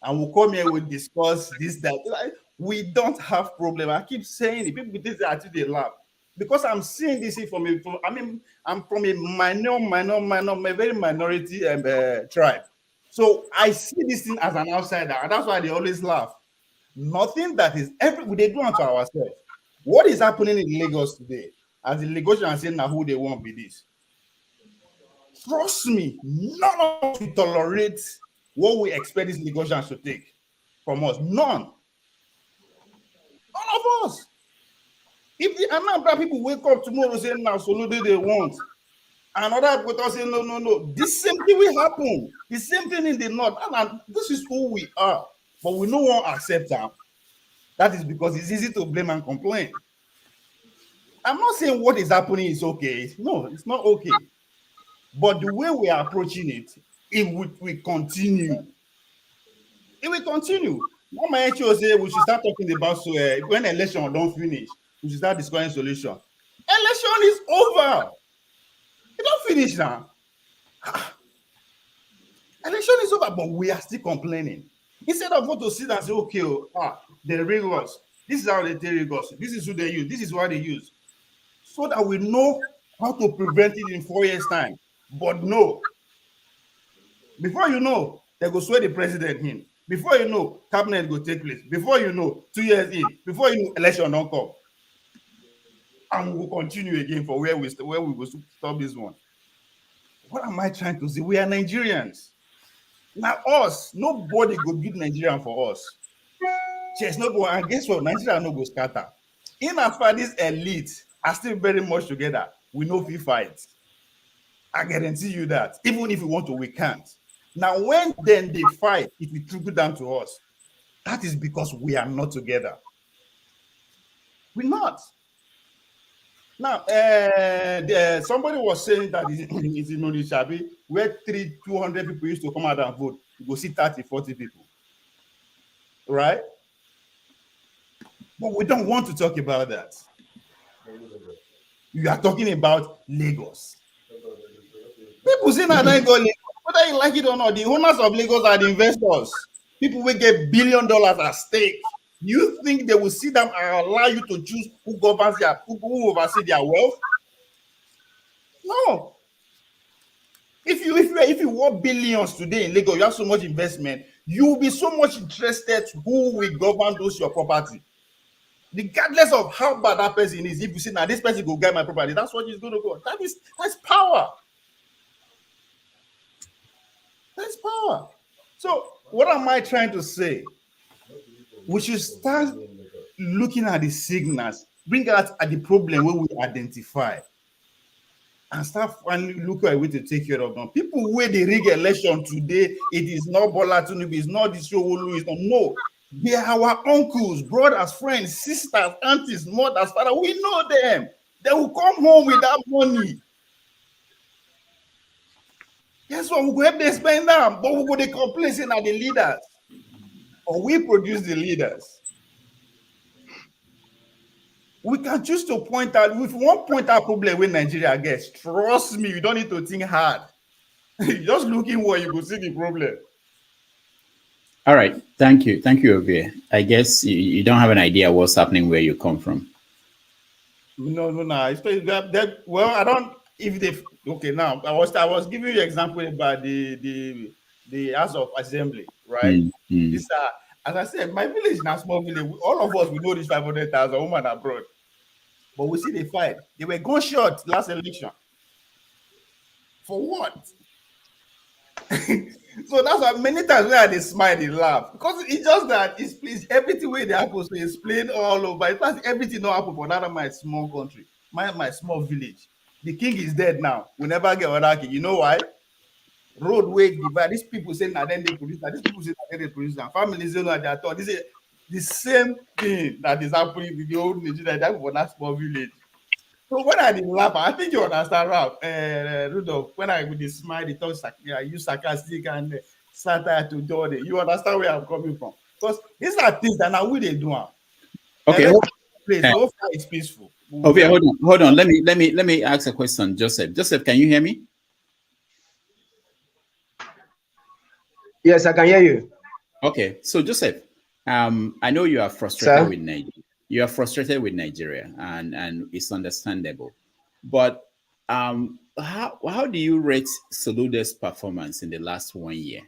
And we'll come here, we'll discuss this, that. We don't have problem. I keep saying it. People think that they laugh. Because I'm seeing this I'm from a a very minority tribe. So I see this thing as an outsider, and that's why they always laugh. Nothing that is they do unto ourselves. What is happening in Lagos today? As the Lagosians are saying now who they want be this. Trust me, none of us will tolerate what we expect these Lagosians to take from us. None. None of us. If the Anambra people wake up tomorrow saying now Soludo they want, another people say no. This same thing will happen. The same thing in the north. And this is who we are. But we no one accept that. That is because it's easy to blame and complain. I'm not saying what is happening is okay. No, it's not okay. But the way we are approaching it, it will continue. It will continue. What my HO say, we should start talking about when election don't finish, we should start discussing solution. Election is over. It don't finish now. Election is over, but we are still complaining. Instead of what to sit and say, okay, they rig us. This is how they rig us. This is who they use. This is what they use. So that we know how to prevent it in 4 years' time. But no. Before you know, they go swear the president in. Before you know, cabinet will take place. Before you know, 2 years in. Before you know, election don't come. And we'll continue again for where we will stop this one. What am I trying to say? We are Nigerians. Now us, nobody go beat Nigerian for us. Yes, nobody. And guess what? Nigeria no go scatter. In as far this elite are still very much together, we know we fight. I guarantee you that. Even if we want to, we can't. Now, when then they fight, it will trickle down to us. That is because we are not together. We're not. Now, somebody was saying that it's in Onishabi, where 200 people used to come out and vote. You go see 30, 40 people. Right? But we don't want to talk about that. You are talking about Lagos. People say that they go Lagos. Whether you like it or not, the owners of Lagos are the investors. People will get $1 billion at stake. You think they will sit down and allow you to choose who governs who oversee their wealth? No. If you want billions today in Lagos, you have so much investment, you will be so much interested who will govern those your property. Regardless of how bad that person is, if you say now this person will get my property, that's what he's going to go. That's power. That's power. So what am I trying to say? We should start looking at the signals, bring out at the problem where we identify, and start finally looking at a way to take care of them. People where they rig election today, it is not Bola Tinubu, it's not this Showolu, it's not. No, they are our uncles, brothers, friends, sisters, aunties, mothers, father. We know them. They will come home with that money. Guess what? We go help them spend them, but we go they complain saying that the leaders, or we produce the leaders. We can choose to point out, if we want to point out problem with Nigeria gets, trust me, you don't need to think hard. Just looking where you go see the problem. All right. Thank you. Thank you, Ovie. I guess you don't have an idea what's happening where you come from. No. Well, I don't. If they okay now, I was giving you example about the House of Assembly, right? These are, as I said, my village is not small village. All of us we know this 500,000 women abroad, but we see they fight. They were gunshot last election. For what? So that's why many times when they smile, they laugh because it's just that it's please everything where they happen to explain all over. It's not everything not happen for that my small country, my small village. The king is dead now. We never get another king. You know why? Road way divide. These people say that then they produce that. These people say that they produce that. Families don't know that they are taught. This is the same thing that is happening with the old Nigeria that for that small village. So when I did laugh, I think you understand, Ralph, Rudolph. When I with the smile, the talk, I use sarcastic and satire to Jordan. You understand where I'm coming from? Because these are things that now we they do. Okay. Place so far it's peaceful. Okay, hold on. Let me ask a question, Joseph. Joseph, can you hear me? Yes, I can hear you. Okay, so Joseph, I know you are frustrated with Nigeria. You are frustrated with Nigeria, and it's understandable. But how do you rate Soludo's performance in the last 1 year?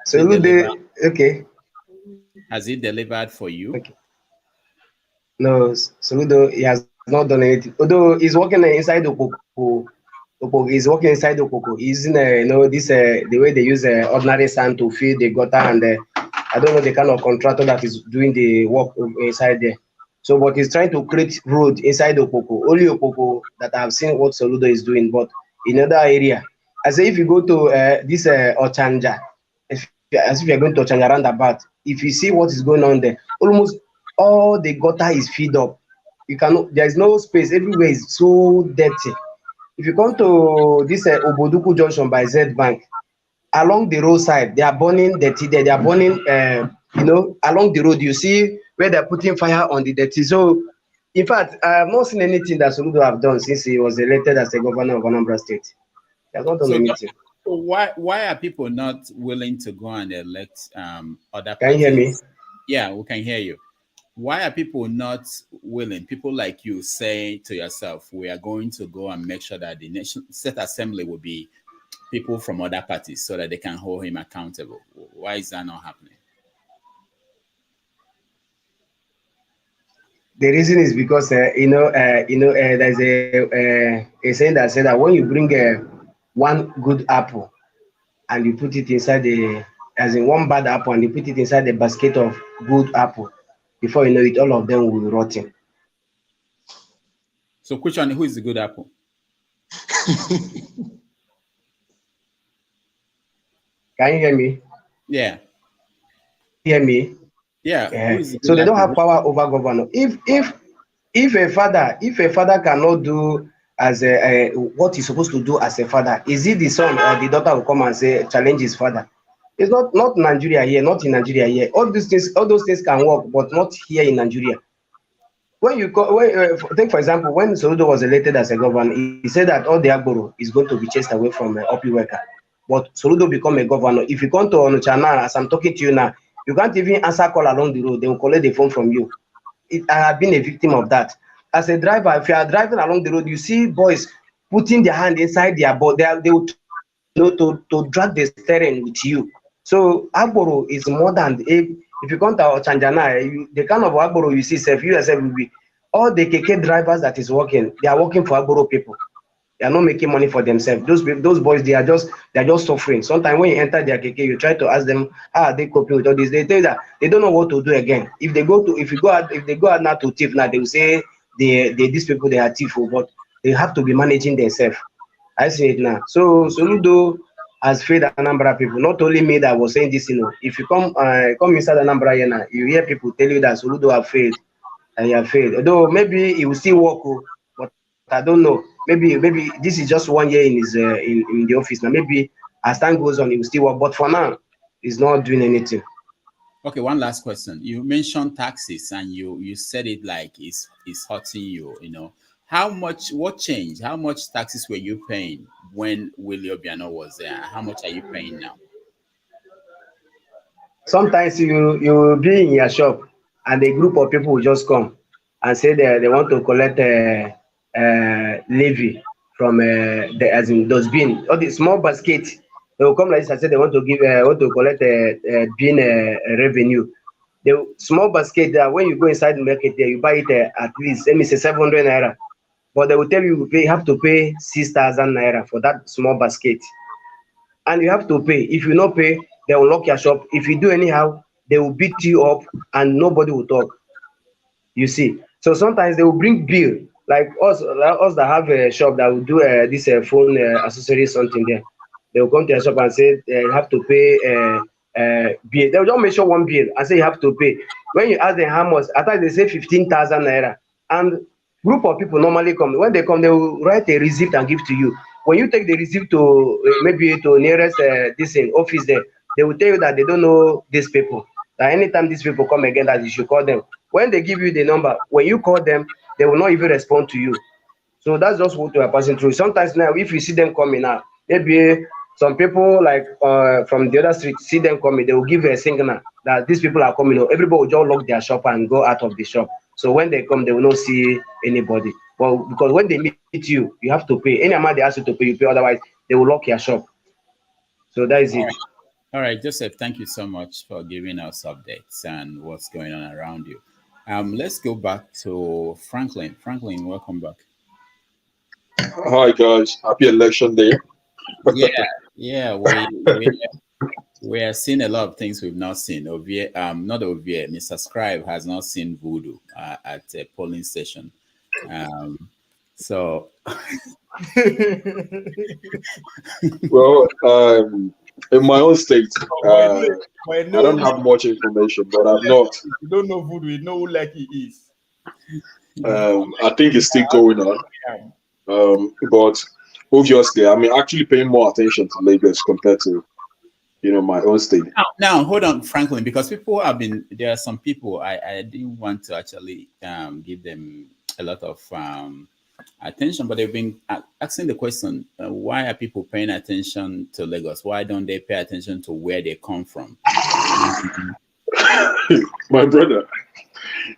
Soludo, okay. Has it delivered for you? Okay. No, Soludo, he has not done anything. Although he's working inside Okoko. He's working inside Okoko. He's using this the way they use ordinary sand to fill the gutter, and I don't know the kind of contractor that is doing the work inside there. So, but he's trying to create road inside Okoko. Only Okoko that I've seen what Soludo is doing, but in other area, I say if you go to this Ochanja, as if you're going to Ochanja roundabout, if you see what is going on there, almost all the gutter is filled up. You cannot. There is no space. Everywhere is so dirty. If you come to this Oboduku Junction by Z Bank, along the roadside, they are burning dirty there. They are burning, along the road. You see where they're putting fire on the dirty. So, in fact, I have not seen anything that Soludo have done since he was elected as the governor of Anambra State. He has not done anything. So why are people not willing to go and elect other parties? Can you hear me? Yeah, we can hear you. Why are people not willing? People like you say to yourself, we are going to go and make sure that the nation state assembly will be people from other parties so that they can hold him accountable. Why is that not happening? The reason is because there's a saying that said that when you bring one good apple and you put it inside as in one bad apple and you put it inside the basket of good apple, before you know it, all of them will rot. So which one? Who is the good apple? Can you hear me? Yeah. Hear me? Yeah. So they don't have power over governor. If a father cannot do as what he's supposed to do as a father, is it the son or the daughter will come and say challenge his father? It's not Nigeria here, not in Nigeria here. All those things can work, but not here in Nigeria. When you take for example, when Soludo was elected as a governor, he said that all the Agboro is going to be chased away from Opiweka. But Soludo become a governor. If you come to Onitsha now, as I'm talking to you now, you can't even answer call along the road. They will collect the phone from you. I have been a victim of that. As a driver, if you are driving along the road, you see boys putting their hand inside their body. They will to drag the steering with you. So Agboro is more than if you come to Chanjana, the kind of Agboro you see, you yourself will be all the KK drivers that is working. They are working for Agboro people. They are not making money for themselves. Those boys, they are just suffering. Sometimes when you enter their KK, you try to ask them how are they coping with all this. They tell you that they don't know what to do again. If they go out now to thief now, they will say these people they are thief, but they have to be managing themselves. I see it now. So Soludo has failed Anambra people. Not only me that was saying this, if you come inside Anambra here now, you hear people tell you that Soludo have failed and he have failed. Although maybe he will still work, but I don't know. Maybe this is just 1 year in his in the office now. Maybe as time goes on, he will still work. But for now, he's not doing anything. Okay, one last question. You mentioned taxes, and you said it like it's hurting you. what changed? How much taxes were you paying when Willie Obiano was there? How much are you paying now? Sometimes you will be in your shop and a group of people will just come and say they want to collect levy from the as in dustbin or the small basket. They will come like this and say they want to give want to collect bin revenue. The small basket that when you go inside the market there, you buy it at least let me say 700 naira, but they will tell you you have to pay 6,000 naira for that small basket, and you have to pay. If you not pay, they will lock your shop. If you do anyhow, they will beat you up and nobody will talk. You see, so sometimes they will bring bill like us that have a shop that will do this phone accessory something there. They will come to your shop and say you have to pay bill. They will just mention one bill and say you have to pay. When you ask them how much, at times they say 15,000 naira. And group of people normally come. When they come, they will write a receipt and give to you. When you take the receipt to maybe to nearest this office there, they will tell you that they don't know these people. That anytime these people come again, that you should call them. When they give you the number, when you call them, they will not even respond to you. So that's just what we are passing through. Sometimes now, if you see them coming now, maybe some people like from the other street see them coming, they will give a signal that these people are coming. Everybody will just lock their shop and go out of the shop. So when they come, they will not see anybody. Well, because when they meet you, you have to pay. Any amount they ask you to pay, you pay. Otherwise, they will lock your shop. So that is it. All right, Joseph, thank you so much for giving us updates and what's going on around you. Let's go back to Franklin. Franklin, welcome back. Hi guys, happy election day. Yeah, we are seeing a lot of things we've not seen. Not Ovie, Mr. Scribe has not seen voodoo at a polling station. So Well, in my own state, I don't have much information, but I'm not. You don't know voodoo, you know who like he is. I think it's still going on. But obviously, I'm actually paying more attention to Lagos compared to, my own state. Now, hold on, Franklin, because there are some people I didn't want to actually give them a lot of attention, but they've been asking the question, why are people paying attention to Lagos? Why don't they pay attention to where they come from? My brother,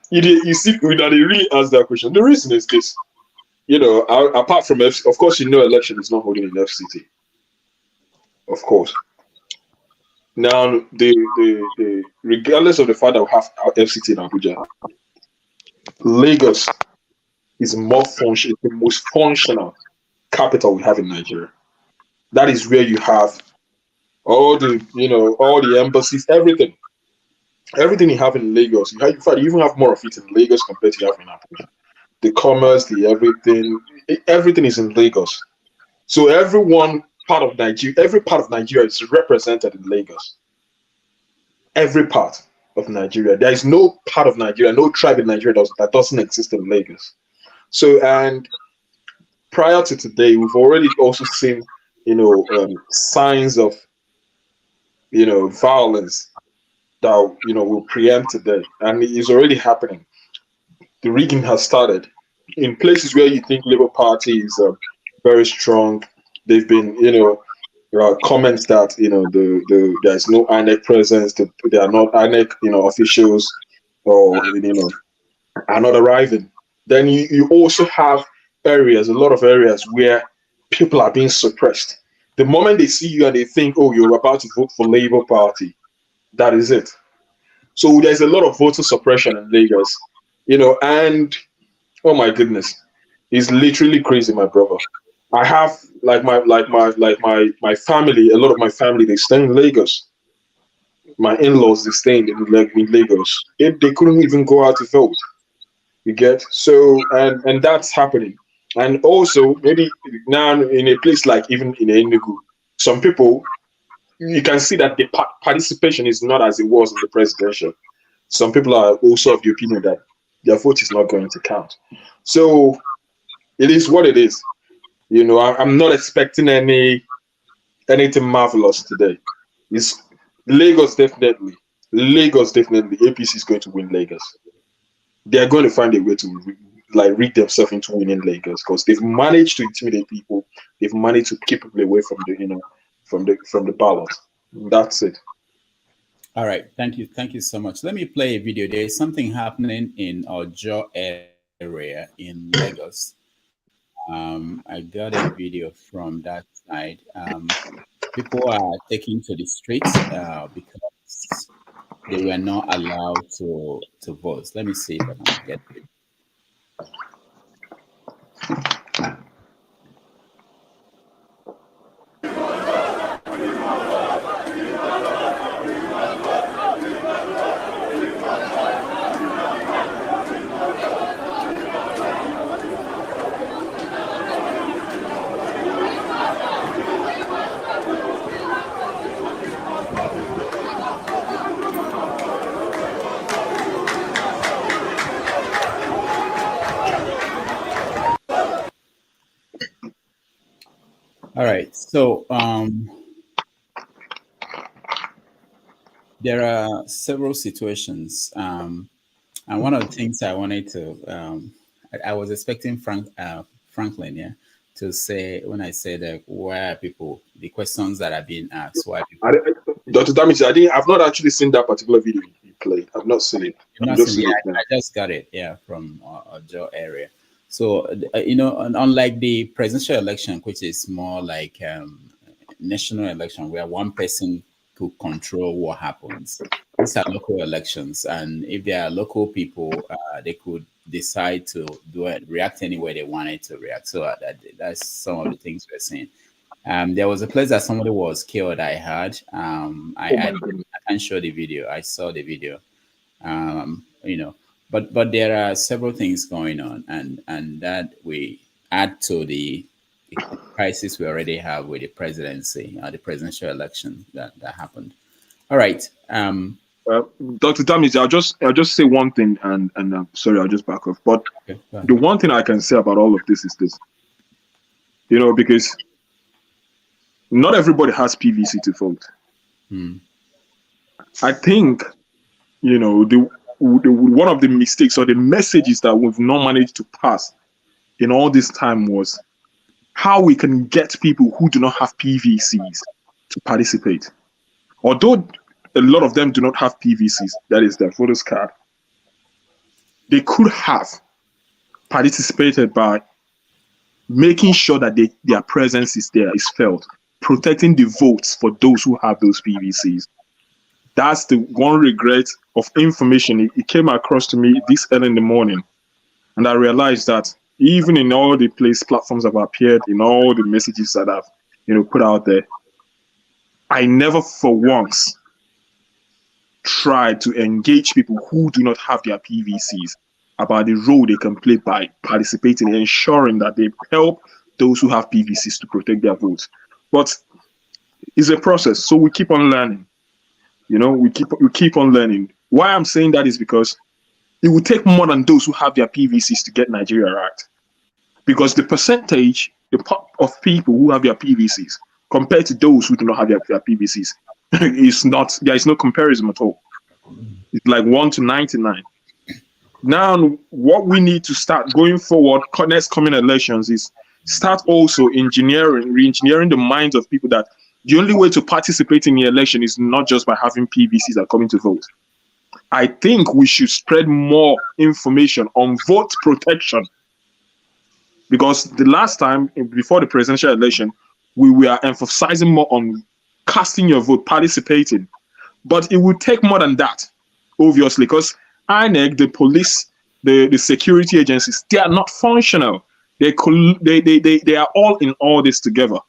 you see, they really ask that question. The reason is this, apart from of course, election is not holding in FCT. Of course. Now, the regardless of the fact that we have our FCT in Abuja, Lagos is the most functional capital we have in Nigeria. That is where you have all the embassies, everything you have in Lagos. In fact, you even have more of it in Lagos compared to you have in Abuja. The commerce, the everything is in Lagos. So every part of Nigeria is represented in Lagos. Every part of Nigeria. There is no part of Nigeria, no tribe in Nigeria that doesn't exist in Lagos. So, and prior to today, we've already also seen, signs of, violence that, will preempt today. And it is already happening. The rigging has started. In places where you think Labour Party is very strong, they've been, comments that, there's no INEC presence, there are not INEC, officials, or, are not arriving. Then you also have a lot of areas where people are being suppressed. The moment they see you and they think, oh, you're about to vote for Labour Party, that is it. So there's a lot of voter suppression in Lagos, and oh my goodness, it's literally crazy, my brother. I have my family, a lot of my family, they stay in Lagos. My in-laws, they stay in Lagos. They couldn't even go out to vote. You get? So, and that's happening. And also, maybe now in a place like even in Enugu, some people, you can see that the participation is not as it was in the presidential. Some people are also of the opinion that their vote is not going to count. So, it is what it is. I'm not expecting anything marvelous today. It's Lagos definitely. APC is going to win Lagos. They are going to find a way to like rig themselves into winning Lagos, because they've managed to intimidate people. They've managed to keep people away from the from the ballot. That's it. All right, thank you so much. Let me play a video. There is something happening in Ojo area in Lagos. I got a video from that side. People are taking to the streets because they were not allowed to vote. Let me see if I can get it. All right, so there are several situations, and one of the things I wanted to, I was expecting Franklin, yeah, to say when I said why are people, the questions that are being asked, why people. Dr. Damage, I've not actually seen that particular video you played. I've not seen it. I just got it, yeah, from Joe area. So unlike the presidential election, which is more like national election where one person could control what happens, these are local elections, and if there are local people, they could decide to react any way they wanted to react. So that's some of the things we're seeing. There was a place that somebody was killed. I heard. I can't show the video. I saw the video. But there are several things going on, and that we add to the crisis we already have with the presidency, the presidential election that happened. All right. Dr. Damage, I'll just say one thing, and sorry, I'll just back off. But okay, the one thing I can say about all of this is this, because not everybody has PVC to vote. I think, one of the mistakes or the messages that we've not managed to pass in all this time was how we can get people who do not have PVCs to participate. Although a lot of them do not have PVCs, that is their voters card, they could have participated by making sure that their presence is there, is felt, protecting the votes for those who have those PVCs. That's the one regret of information. It came across to me this early in the morning, and I realized that even in all the platforms that have appeared, in all the messages that I've put out there, I never for once tried to engage people who do not have their PVCs about the role they can play by participating and ensuring that they help those who have PVCs to protect their votes. But it's a process, so we keep on learning. We keep on learning. Why I'm saying that is because it will take more than those who have their PVCs to get Nigeria right. Because the percentage of people who have their PVCs compared to those who do not have their PVCs there is no comparison at all. It's like 1 to 99. Now, what we need to start going forward, next coming elections, is start also re-engineering the minds of people that the only way to participate in the election is not just by having PVCs that come to vote. I think we should spread more information on vote protection, because the last time before the presidential election, we were emphasizing more on casting your vote, participating. But it will take more than that, obviously, because INEC, the police, the security agencies, they are not functional. They are all in all this together.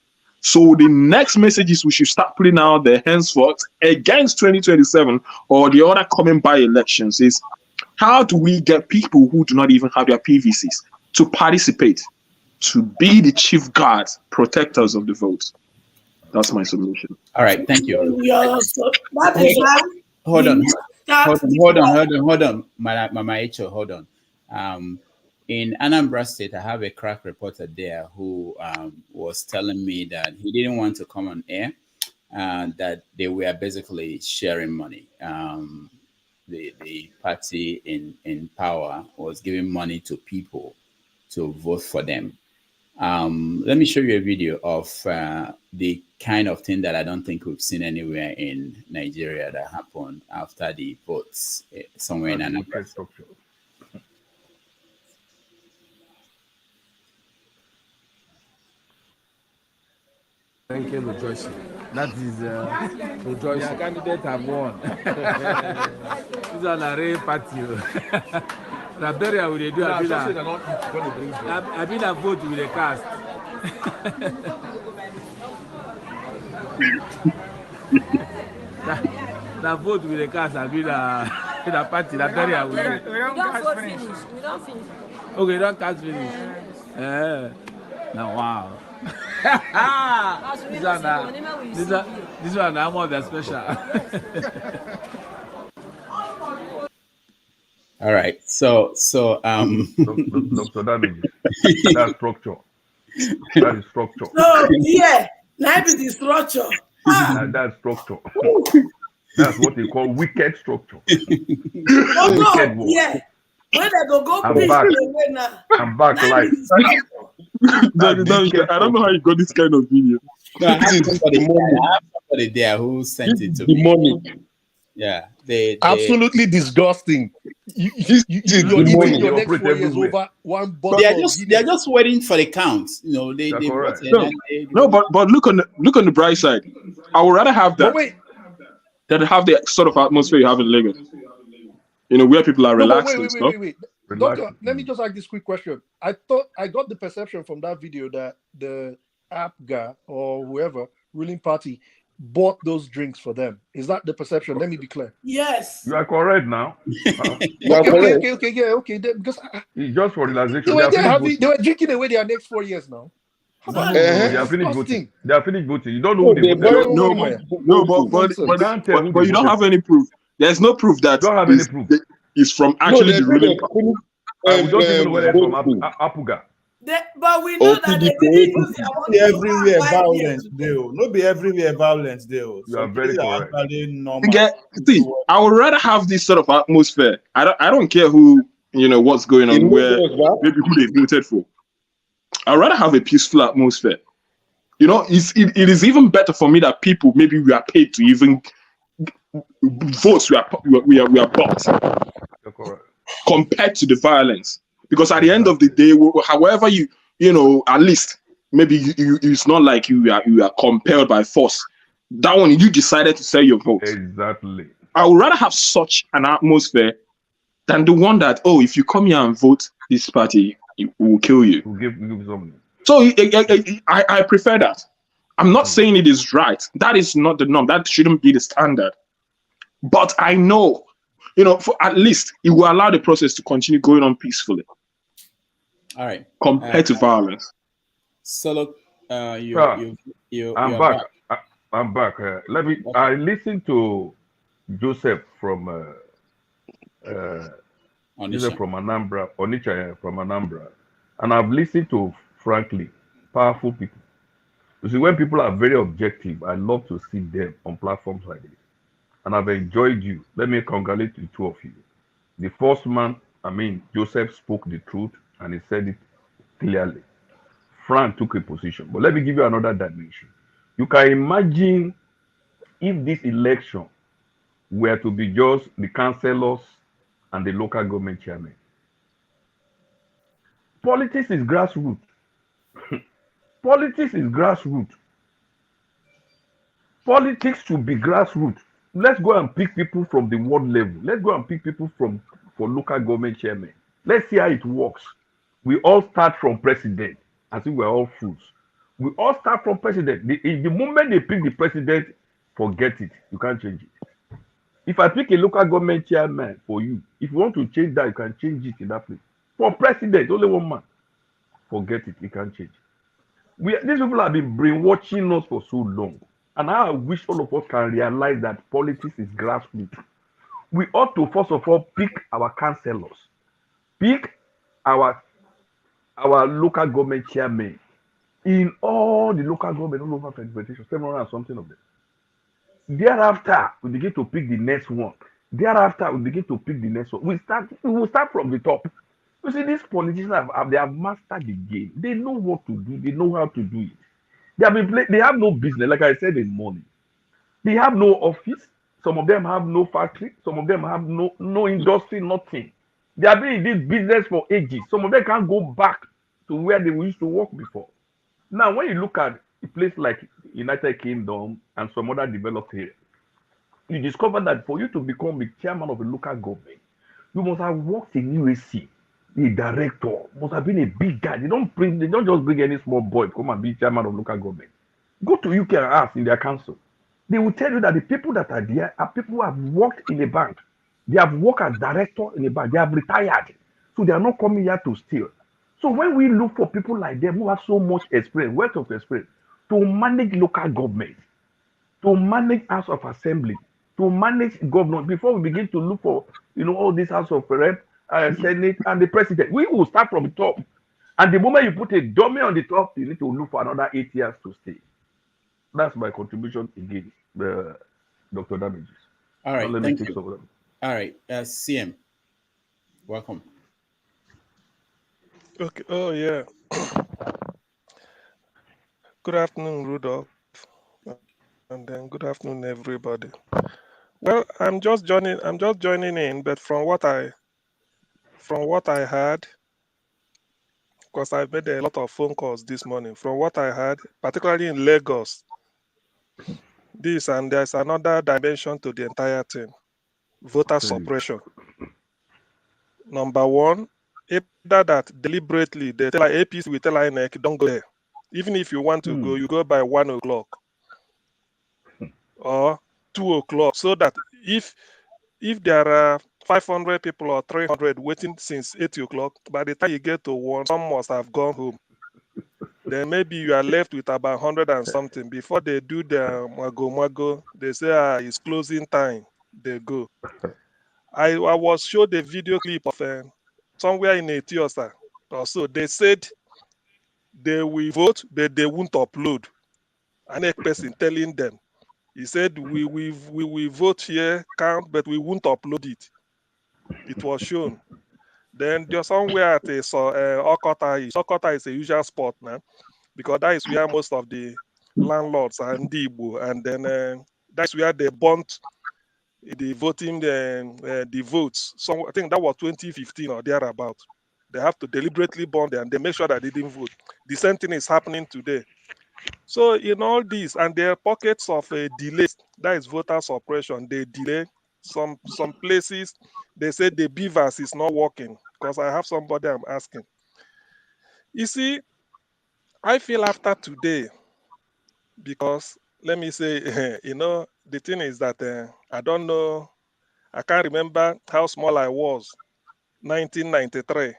So the next messages we should start putting out there henceforth against 2027 or the other coming by elections is, how do we get people who do not even have their PVCs to participate, to be the chief guards, protectors of the votes? That's my solution. All right, thank you. Hold on, Mama Echo, hold on. In Anambra State, I have a crack reporter there who was telling me that he didn't want to come on air, that they were basically sharing money. the party in power was giving money to people to vote for them. Let me show you a video of the kind of thing that I don't think we've seen anywhere in Nigeria that happened after the votes somewhere in Anambra. Thank you, rejoicing. That is rejoicing. Your candidate have won. These are the real party. The burial will do. I been a vote with the cast. The vote with the cast. I been the party. The burial will do. We don't cast finish. We don't finish. Okay, we don't cast finish. Now wow. This one I'm more than special. All right. So Dr. Damage, that's structure. That is structure. No, yeah, that be the structure. That's structure. That's what they call wicked structure. Oh no, yeah. When they go I'm pitch back. the way now. I'm back live. I don't know how you got this kind of video. No, I have somebody there who sent it to me. Yeah, they absolutely disgusting. You're even your next 4 years over one bottle. They're just waiting for the count. You know, they but look on the bright side. I would rather have that than have the sort of atmosphere you have in Lagos. You know, where people are relaxed and stuff. Wait. Doctor, let me just ask this quick question. I thought I got the perception from that video that the APGA or whoever ruling party bought those drinks for them. Is that the perception? Let me be clear. Yes. You are correct now. Okay. Because it's just for relaxation. They were drinking away their next 4 years now. They are finished voting. They are finished voting. You don't know who they voted. But you don't have any proof. There's no proof that don't have any proof. It's from actually the ruling party. We don't even know whether it's from Apuga. But we know that they didn't use their money everywhere violence, though. Not be everywhere violence, though. You are very correct. See, I would rather have this sort of atmosphere. I don't care who, what's going on, maybe who they voted for. I'd rather have a peaceful atmosphere. It is even better for me that people, maybe we are paid to even votes we are bought compared to the violence, because at the end of the day, however at least maybe it's not like you are compelled by force. That one you decided to sell your vote. Exactly. I would rather have such an atmosphere than the one that if you come here and vote this party, it will kill you. We'll give something. So I prefer that. I'm not saying it is right. That is not the norm. That shouldn't be the standard. But I know, for at least it will allow the process to continue going on peacefully. All right. Compared to violence. Solo, I'm back. I'm back. I listened to Joseph from Anambra, and I've listened to, frankly, powerful people. You see, when people are very objective, I love to see them on platforms like this. And I've enjoyed you. Let me congratulate the two of you. The first man, Joseph spoke the truth and he said it clearly. Frank took a position. But let me give you another dimension. You can imagine if this election were to be just the councillors and the local government chairman. Politics is grassroots. Politics is grassroots. Politics should be grassroots. Let's go and pick people from the ward level. Let's go and pick people for local government chairman. Let's see how it works. We all start from president. I think we're all fools. We all start from president. The moment they pick the president, forget it. You can't change it. If I pick a local government chairman for you, if you want to change that, you can change it in that place. For president, only one man. Forget it. You can't change it. These people have been brainwashing us for so long. And I wish all of us can realize that politics is grassroots. We ought to, first of all, pick our councillors. Pick our local government chairmen in all the local government all over 700 and something of them. Thereafter, we begin to pick the next one. Thereafter, we begin to pick the next one. We will start from the top. You see, these politicians they have mastered the game. They know what to do. They know how to do it. They have no business, like I said in morning. They have no office. Some of them have no factory. Some of them have no industry, nothing. They have been in this business for ages. Some of them can't go back to where they used to work before. Now, when you look at a place like United Kingdom and some other developed areas, you discover that for you to become the chairman of a local government, you must have worked in UAC, the director, must have been a big guy. They don't just bring any small boy to come and be chairman of local government. Go to UK and ask in their council. They will tell you that the people that are there are people who have worked in a bank. They have worked as director in a bank. They have retired. So they are not coming here to steal. So when we look for people like them who have so much experience, wealth of experience, to manage local government, to manage House of Assembly, to manage government, before we begin to look for, all this House of Rep, Senate, and the President, we will start from the top. And the moment you put a dummy on the top, you need to look for another 8 years to stay. That's my contribution again, Dr. Damages. All right, let me thank take you. some of them. All right, CM, welcome. Okay. Oh yeah. Good afternoon, Rudolph, and then good afternoon, everybody. Well, I'm just joining in, but from what I heard, because I've made a lot of phone calls this morning. From what I heard, particularly in Lagos, there's another dimension to the entire thing: voter suppression. Number one, either that deliberately they tell APC, we tell INEC, don't go there. Even if you want to go, you go by 1 o'clock or 2 o'clock, so that if there are 500 people or 300 waiting since 8 o'clock, by the time you get to 1, some must have gone home. Then maybe you are left with about 100 and something. Before they do their mago, they say it's closing time. They go. I was showed a video clip of somewhere in Ethiopia. Also, they said they will vote, but they won't upload. An person telling them, he said, we will vote here, count, but we won't upload it. It was shown. Then there's somewhere at Okota. Okota is a usual spot now, because that is where most of the landlords are in Igbo, and then that's where they burnt the voting, the votes. So I think that was 2015 or thereabout. They have to deliberately burn them, and they make sure that they didn't vote. The same thing is happening today. So in all this, and there are pockets of delays, that is voter suppression. They delay some places. They say the beavers is not working, because I have somebody I'm asking. You see, I feel after today, because let me say, the thing is that I don't know, I can't remember how small I was 1993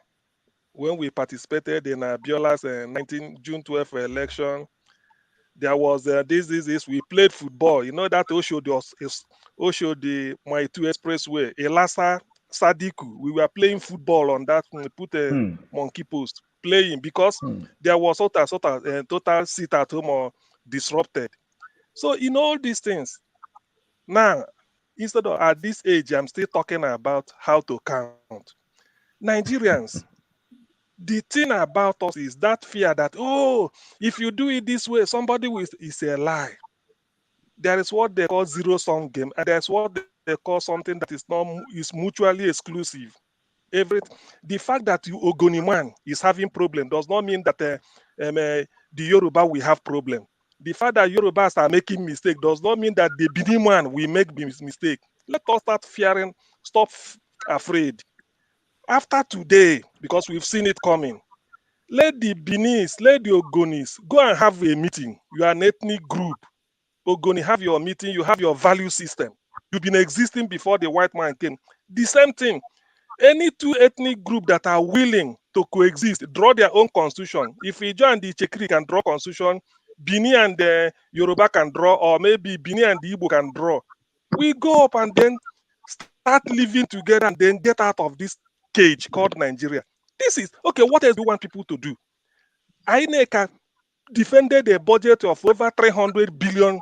when we participated in Abiola's June 12th election. There was this, we played football. You know that Oshodi Maitu Expressway, Elasa Sadiku. We were playing football on that, put a monkey post, playing, because there was total sit at home or disrupted. So in all these things, now, instead of at this age, I'm still talking about how to count. Nigerians, the thing about us is that fear that, if you do it this way, somebody will, is a lie. There is what they call zero-sum game, and there's what they call something that is mutually exclusive. The fact that Ogoni man is having problem does not mean that the Yoruba will have problem. The fact that Yorubas are making mistake does not mean that the Benin man will make mistake. Let us start fearing, stop afraid. After today, because we've seen it coming, let the Benis, let the Ogonis go and have a meeting. You are an ethnic group. Ogoni, have your meeting, you have your value system. You've been existing before the white man came. The same thing. Any two ethnic group that are willing to coexist, draw their own constitution. If Ijo and the Chekri can draw constitution, Bini and the Yoruba can draw, or maybe Bini and the Igbo can draw. We go up and then start living together and then get out of this cage called Nigeria. This is, okay, what else do you want people to do? INEC defended a budget of over 300 billion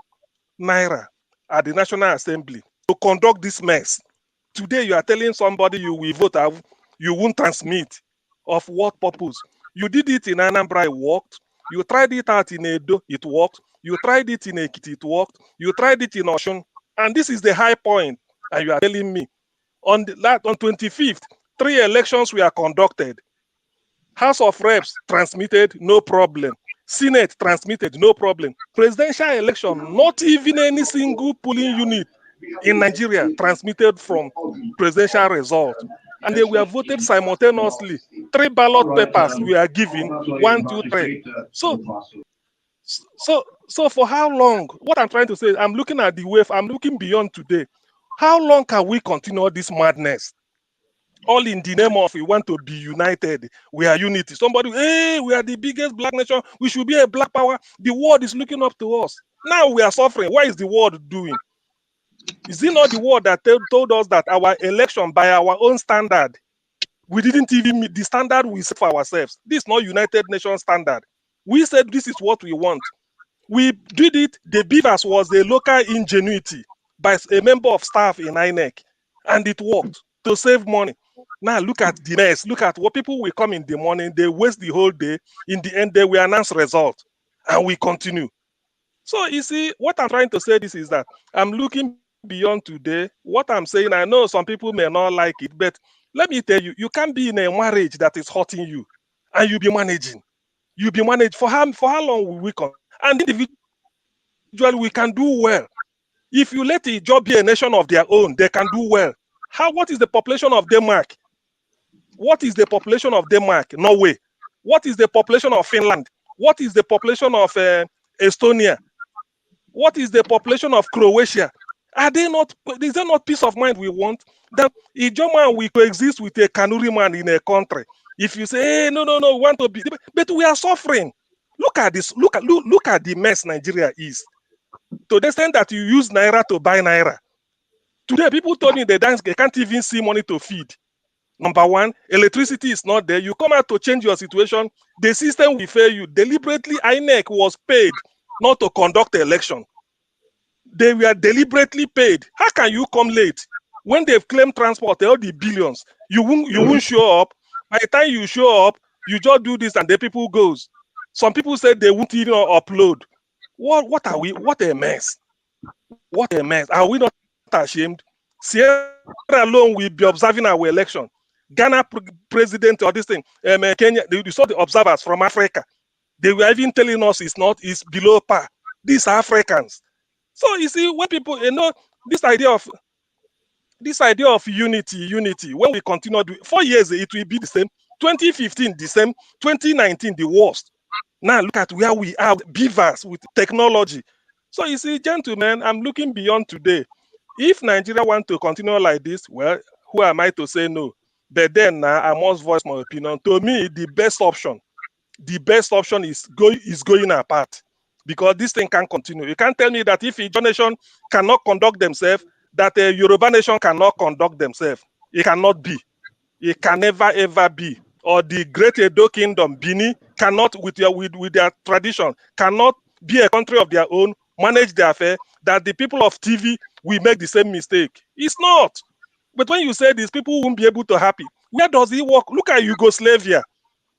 naira at the National Assembly to conduct this mess. Today you are telling somebody you will vote, you won't transmit. Of what purpose? You did it in Anambra, it worked. You tried it out in Edo, it worked. You tried it in Ekiti, it worked. You tried it in Oshun, and this is the high point. And you are telling me on 25th, 3 elections were conducted. House of Reps transmitted, no problem. Senate transmitted, no problem. Presidential election, not even any single polling unit in Nigeria transmitted from presidential result. And they were voted simultaneously. 3 ballot papers were given, 1, 2, 3. So for how long? What I'm trying to say, I'm looking at the wave, I'm looking beyond today. How long can we continue this madness? All in the name of we want to be united. We are unity. Somebody, hey, we are the biggest black nation. We should be a black power. The world is looking up to us. Now we are suffering. What is the world doing? Is it not the world that told us that our election by our own standard, we didn't even meet the standard we set for ourselves? This is not United Nations standard. We said this is what we want. We did it. The beavers was a local ingenuity by a member of staff in INEC, and it worked to save money. Now look at the mess. Look at what people will come in the morning. They waste the whole day. In the end, they will announce result, and we continue. So you see, what I'm trying to say this is that I'm looking beyond today. What I'm saying, I know some people may not like it, but let me tell you, you can't be in a marriage that is hurting you, and you be managing. You be managed for how long will we come? And individually, we can do well. If you let a job be a nation of their own, they can do well. What is the population of Denmark? What is the population of Denmark? Norway. What is the population of Finland? What is the population of Estonia? What is the population of Croatia? Are they not? Is there not peace of mind we want? That a German will coexist with a Kanuri man in a country. If you say, hey, no, we want to be, but we are suffering. Look at this. Look at the mess Nigeria is. To the extent that you use naira to buy naira. Today, people told me they can't even see money to feed. Number one, electricity is not there. You come out to change your situation, the system will fail you. Deliberately, INEC was paid not to conduct the election. They were deliberately paid. How can you come late when they've claimed transport all the billions? You won't show up. By the time you show up, you just do this and the people goes. Some people said they won't even upload. What are we? What a mess! What a mess! Are we not ashamed? Sierra Leone will be observing our election. Ghana president or this thing, Kenya, you saw the observers from Africa. They were even telling us it's below par. These are Africans. So you see, when people, this idea of unity, when we continue 4 years, it will be the same. 2015, the same. 2019, the worst. Now look at where we are, beavers with technology. So you see, gentlemen, I'm looking beyond today. If Nigeria want to continue like this, well, who am I to say no? But then now I must voice my opinion. To me, the best option is going apart, because this thing can't continue. You can't tell me that if Ijaw nation cannot conduct themselves, that a Yoruba nation cannot conduct themselves. It cannot be. It can never ever be. Or the Great Edo Kingdom, Bini, cannot with their tradition, cannot be a country of their own, manage their affair. That the people of TV will make the same mistake. It's not. But when you say this, people won't be able to happy. Where does it work? Look at Yugoslavia.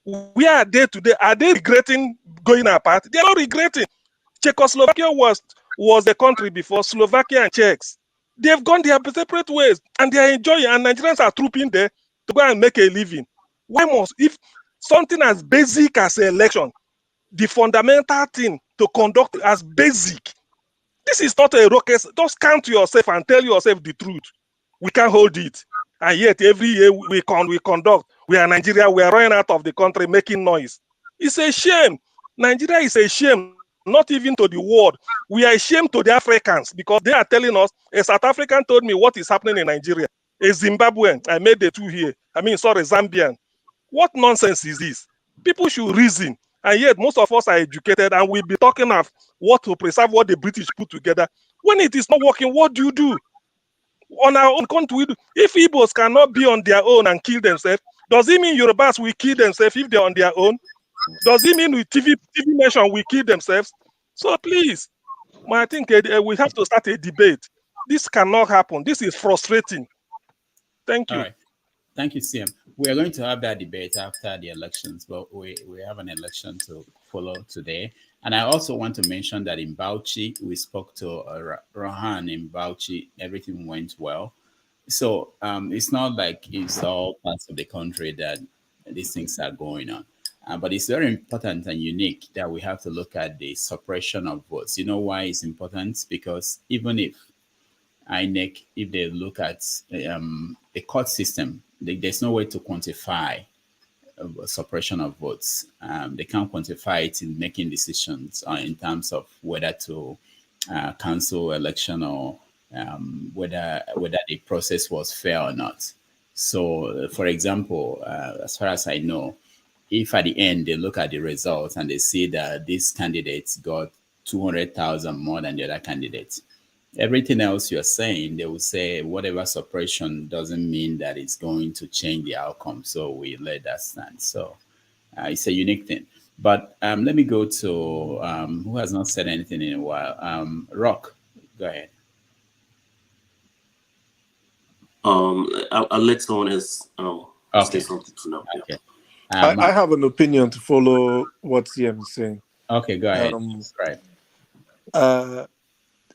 Where are they today? Are they regretting going apart? They are not regretting. Czechoslovakia was a country before Slovakia and Czechs. They've gone their separate ways and they are enjoying, and Nigerians are trooping there to go and make a living. Why must, if something as basic as an election, the fundamental thing to conduct as basic, this is not a rocket. Just count to yourself and tell yourself the truth. We can't hold it. And yet every year we conduct. We are Nigeria. We are running out of the country making noise. It's a shame. Nigeria is a shame, not even to the world. We are ashamed to the Africans because they are telling us. A South African told me what is happening in Nigeria. A Zimbabwean, I made the two here. Zambian. What nonsense is this? People should reason. And yet most of us are educated and we'll be talking of what to preserve what the British put together. When it is not working, what do you do? On our own country, if Igbos cannot be on their own and kill themselves, does it mean Yorubas will kill themselves if they're on their own? Does it mean with TV nation will kill themselves? So please, I think we have to start a debate. This cannot happen. This is frustrating. Thank All you. right. Thank you, CM. We are going to have that debate after the elections, but we have an election to follow today. And I also want to mention that in Bauchi, we spoke to Rohan in Bauchi. Everything went well. So it's not like it's all parts of the country that these things are going on. But it's very important and unique that we have to look at the suppression of votes. You know why it's important? Because even if INEC, if they look at the court system, there's no way to quantify suppression of votes. They can't quantify it in making decisions in terms of whether to cancel election or whether the process was fair or not. So, for example, as far as I know, if at the end they look at the results and they see that this candidate got 200,000 more than the other candidate, everything else you're saying, they will say whatever suppression doesn't mean that it's going to change the outcome. So we let that stand. So it's a unique thing. But let me go to who has not said anything in a while. Rock, go ahead. I'll let someone else say something for now. Okay. I have an opinion to follow what CM is saying. Okay, go ahead. Right.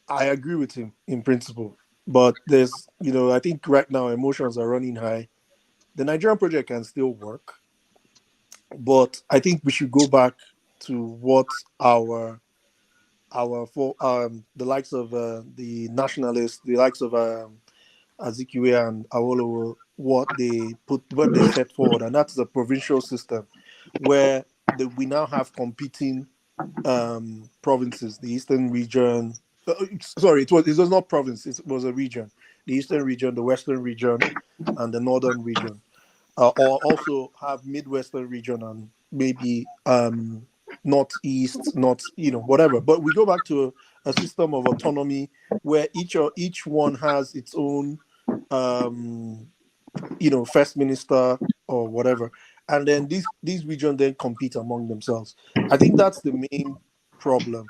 I agree with him in principle, but there's, I think right now emotions are running high. The Nigerian project can still work, but I think we should go back to what the likes of the nationalists, the likes of Azikiwe and Awolowo, what they set forward, and that's the provincial system, where we now have competing provinces, the Eastern region. It was not province; it was a region. The Eastern region, the Western region, and the Northern region, or also have Midwestern region and maybe Northeast, whatever. But we go back to a system of autonomy where each one has its own, first minister or whatever, and then these regions then compete among themselves. I think that's the main problem.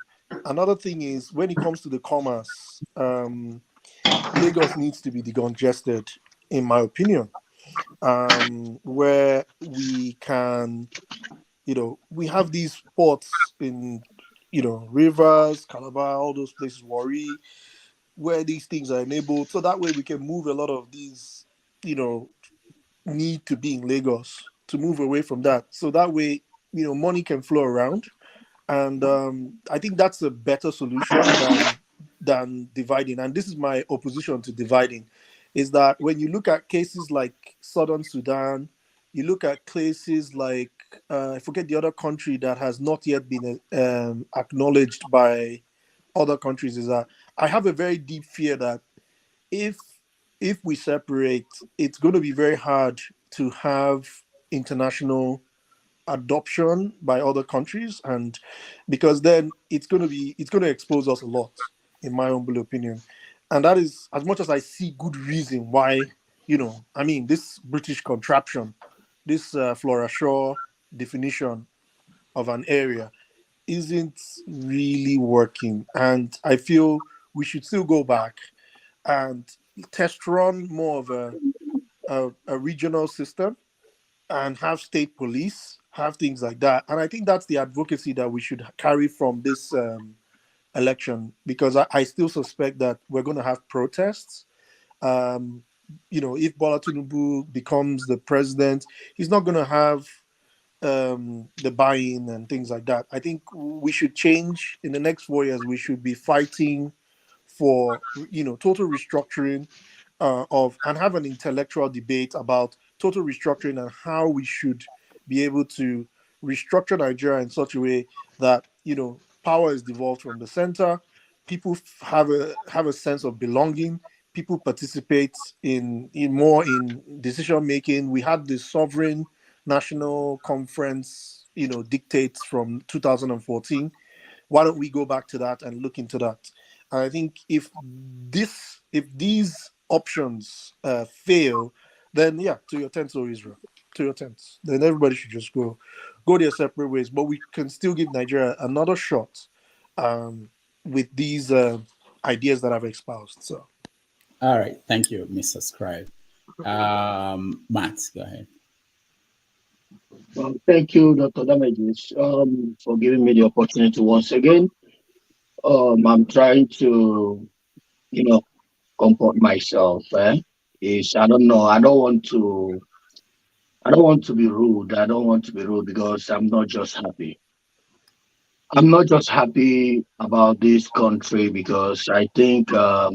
Another thing is when it comes to the commerce, Lagos needs to be decongested, in my opinion, where we can, we have these ports in, Rivers, Calabar, all those places, Warri, where these things are enabled. So that way we can move a lot of these, need to be in Lagos to move away from that. So that way, money can flow around. And I think that's a better solution than dividing. And this is my opposition to dividing, is that when you look at cases like Southern Sudan, you look at cases like, I forget the other country that has not yet been acknowledged by other countries, is that I have a very deep fear that if we separate, it's going to be very hard to have international adoption by other countries, and because then it's going to expose us a lot, in my humble opinion. And that is, as much as I see good reason why, this British contraption, this Flora Shaw definition of an area isn't really working, and I feel we should still go back and test run more of a regional system and have state police, have things like that. And I think that's the advocacy that we should carry from this election, because I still suspect that we're going to have protests. If Bola Tinubu becomes the president, he's not going to have the buy-in and things like that. I think we should change in the next 4 years. We should be fighting for total restructuring and have an intellectual debate about total restructuring and how we should be able to restructure Nigeria in such a way that power is devolved from the center. People have a sense of belonging. People participate in more in decision making. We had the sovereign national conference, dictates from 2014. Why don't we go back to that and look into that? And I think if these options fail, then to your tents, O Israel, to your tents. Then everybody should just go their separate ways. But we can still give Nigeria another shot with these ideas that I've espoused. So, all right, thank you, Mr. Scribe. Matt, go ahead. Well, thank you, Dr. Damages, for giving me the opportunity once again. I'm trying to, comport myself. I don't know. I don't want to be rude. I don't want to be rude because I'm not just happy. I'm not just happy about this country because I think uh,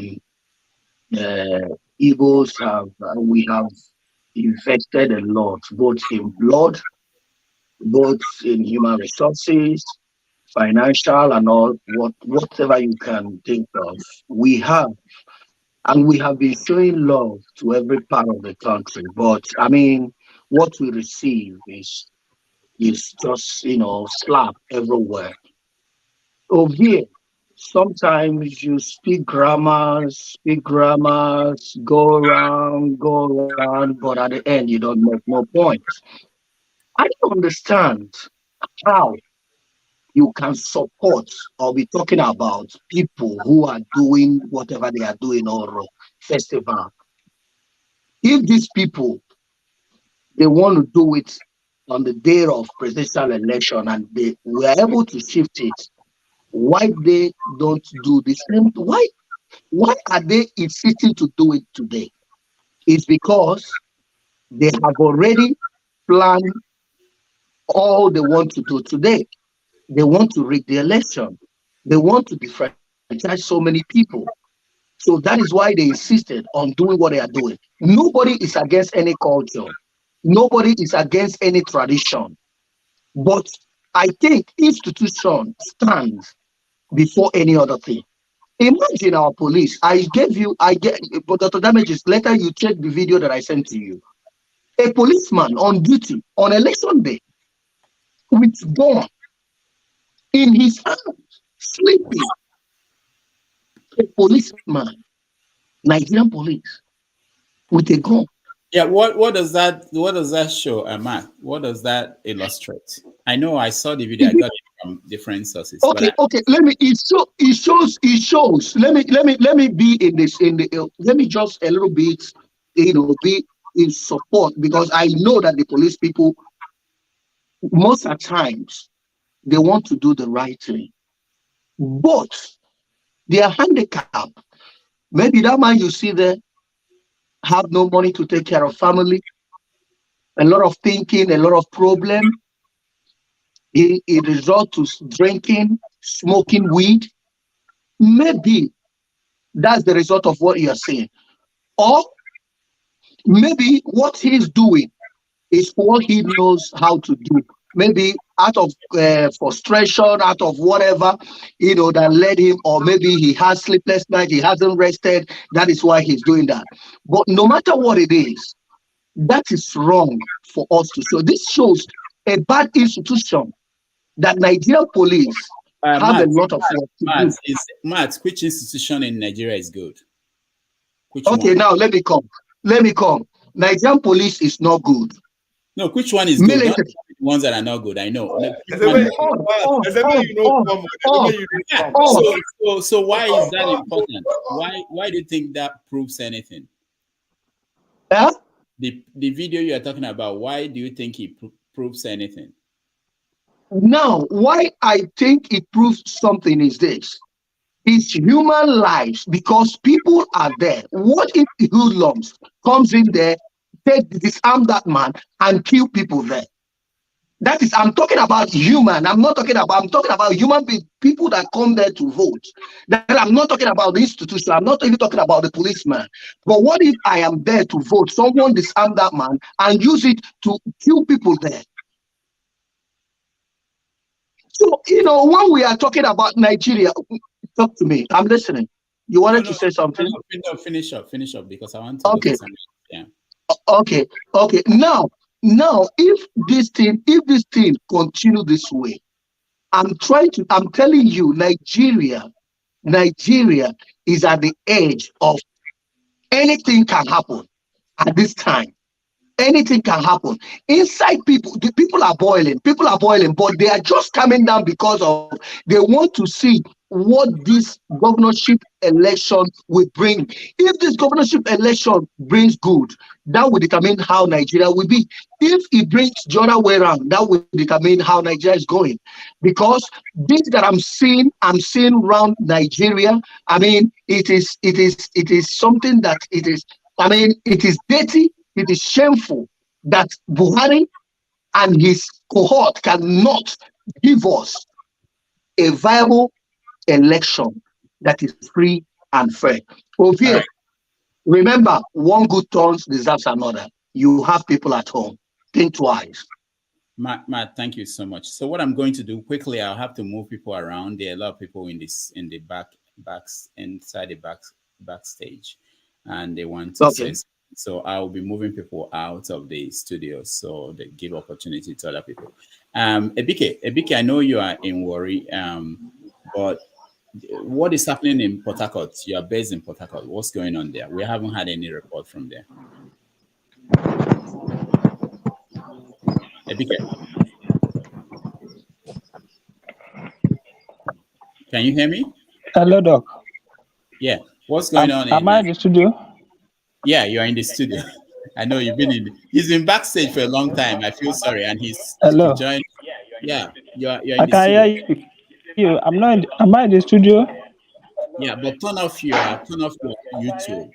we have invested a lot, both in blood, both in human resources, financial, and whatever you can think of. We have, and we have been showing love to every part of the country. But I mean, what we receive is just slap everywhere. Over here, sometimes you speak grammars, go around, but at the end you don't make no point. I don't understand how you can support or be talking about people who are doing whatever they are doing or festival. If these people they want to do it on the day of presidential election and they were able to shift it, why they don't do the same? Why are they insisting to do it today? It's because they have already planned all they want to do today. They want to rig the election. They want to disfranchise so many people. So that is why they insisted on doing what they are doing. Nobody is against any culture. Nobody is against any tradition. But I think institution stands before any other thing. Imagine our police. But Dr. Damages, later you check the video that I sent to you. A policeman on duty on election day with gun in his hand, sleeping. A policeman, Nigerian police, with a gun. Yeah, what does that show, Matt? What does that illustrate? I know I saw the video. I got it from different sources. Okay. Let me. It shows. Let me be in this. Let me just a little bit, be in support because I know that the police people, most of the times, they want to do the right thing, but they are handicapped. Maybe that man you see there have no money to take care of family, a lot of thinking, a lot of problem. It resort to drinking, smoking weed. Maybe that's the result of what you are saying. Or maybe what he's doing is what he knows how to do. Maybe out of frustration, out of whatever, that led him, or maybe he has sleepless nights, he hasn't rested. That is why he's doing that. But no matter what it is, that is wrong for us to show. This shows a bad institution that Nigerian police have a lot of work to do. Matt, which institution in Nigeria is good? Okay, now let me come. Nigerian police is not good. No, which one is good? Not the ones that are not good. I know. So why is that important? Why do you think that proves anything? Yeah? The video you are talking about, why do you think it proves anything? Now, why I think it proves something is this. It's human lives because people are there. What if the hoodlums comes in there, disarm that man and kill people there? That is, I'm talking about human. I'm talking about human people that come there to vote. That I'm not talking about the institution. I'm not even talking about the policeman. But what if I am there to vote? Someone disarm that man and use it to kill people there. So, when we are talking about Nigeria, talk to me. I'm listening. You wanted to say something? No, finish up because I want to okay. Look at something. Yeah. Okay. Now, if this thing continue this way, I'm telling you, Nigeria is at the edge of anything can happen at this time. Anything can happen. Inside the people are boiling, but they are just coming down because of they want to see what this governorship election will bring. If this governorship election brings good, that will determine how Nigeria will be. If it brings the other way around, that will determine how Nigeria is going. Because this that I'm seeing around Nigeria, I mean, it is something that it is, I mean, it is dirty, it is shameful that Buhari and his cohort cannot give us a viable election that is free and fair. Ovie, remember, one good turn deserves another. You have people at home. Think twice. Matt, thank you so much. So what I'm going to do quickly, I'll have to move people around. There are a lot of people in the inside the backstage, and they want to say. So I'll be moving people out of the studio so they give opportunity to other people. Ebike, I know you are in Warri, but what is happening in Port Harcourt? You are based in Port Harcourt. What's going on there? We haven't had any report from there. Ebike. Can you hear me? Hello, Doc. Yeah. What's going on? Am I in the studio? Yeah, you are in the studio. I know you've been in. He's been backstage for a long time. I feel sorry, and he's hello. Joined. Yeah, you're in the studio. I can hear you. Am I in the studio? Yeah, but turn off your YouTube.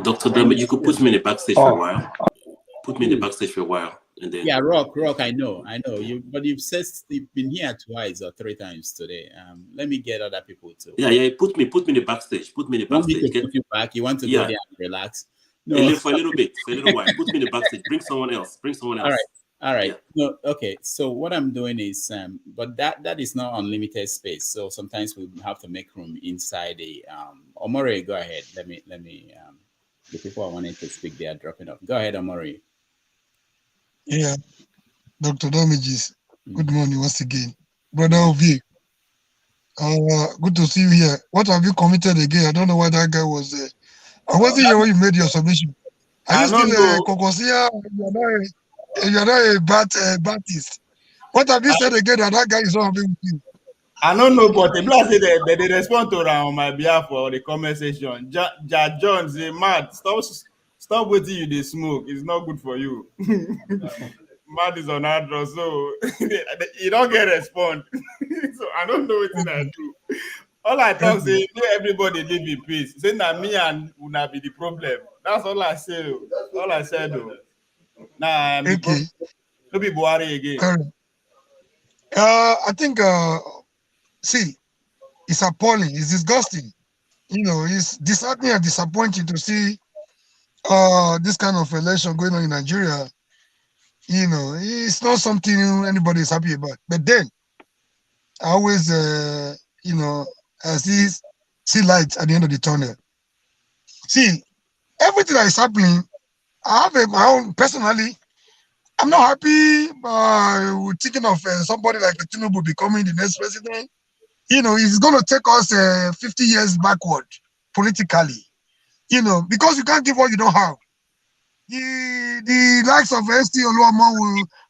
Dr. Damage, you could put me in the backstage for a while. Put me in the backstage for a while. And then Rock, I know you, but you've been here twice or 3 times today. Let me get other people too. Yeah, put me in the backstage. Put me in the backstage. Put you back. You want to go there and relax? No, for a little while. Put me in the backstage. Bring someone else. All right. Yeah. No, okay. So what I'm doing is, but that is not unlimited space. So sometimes we have to make room inside the. Omori, go ahead. Let me. The people I wanted to speak, they are dropping off. Go ahead, Omori. Yeah, Dr. Damages, good morning once again. Brother Ovie, good to see you here. What have you committed again? I don't know why that guy was there. I wasn't here when you made your submission. Are you still a Kokosia? You are not a Baptist. What have you said again that guy is not happy with you? I don't know, but the blast say they respond to that on my behalf for the conversation. John say, Matt, stop waiting you they smoke. It's not good for you. Matt is on address, so you don't get response. So I don't know what I do. All I talk say, let everybody live in peace. Say that me and Una be the problem. That's all I say. All I said though. Nah, I'm okay. No be Buhari again. I think see, it's appalling, it's disgusting. You know, it's disheartening and disappointing to see this kind of election going on in Nigeria. You know, it's not something anybody is happy about. But then I always you know, I see light at the end of the tunnel. See, everything that is happening, I have my own personally. I'm not happy thinking of somebody like Tinubu becoming the next president. You know, it's going to take us 50 years backward politically. You know, because you can't give what you don't have. The likes of ST Oluomo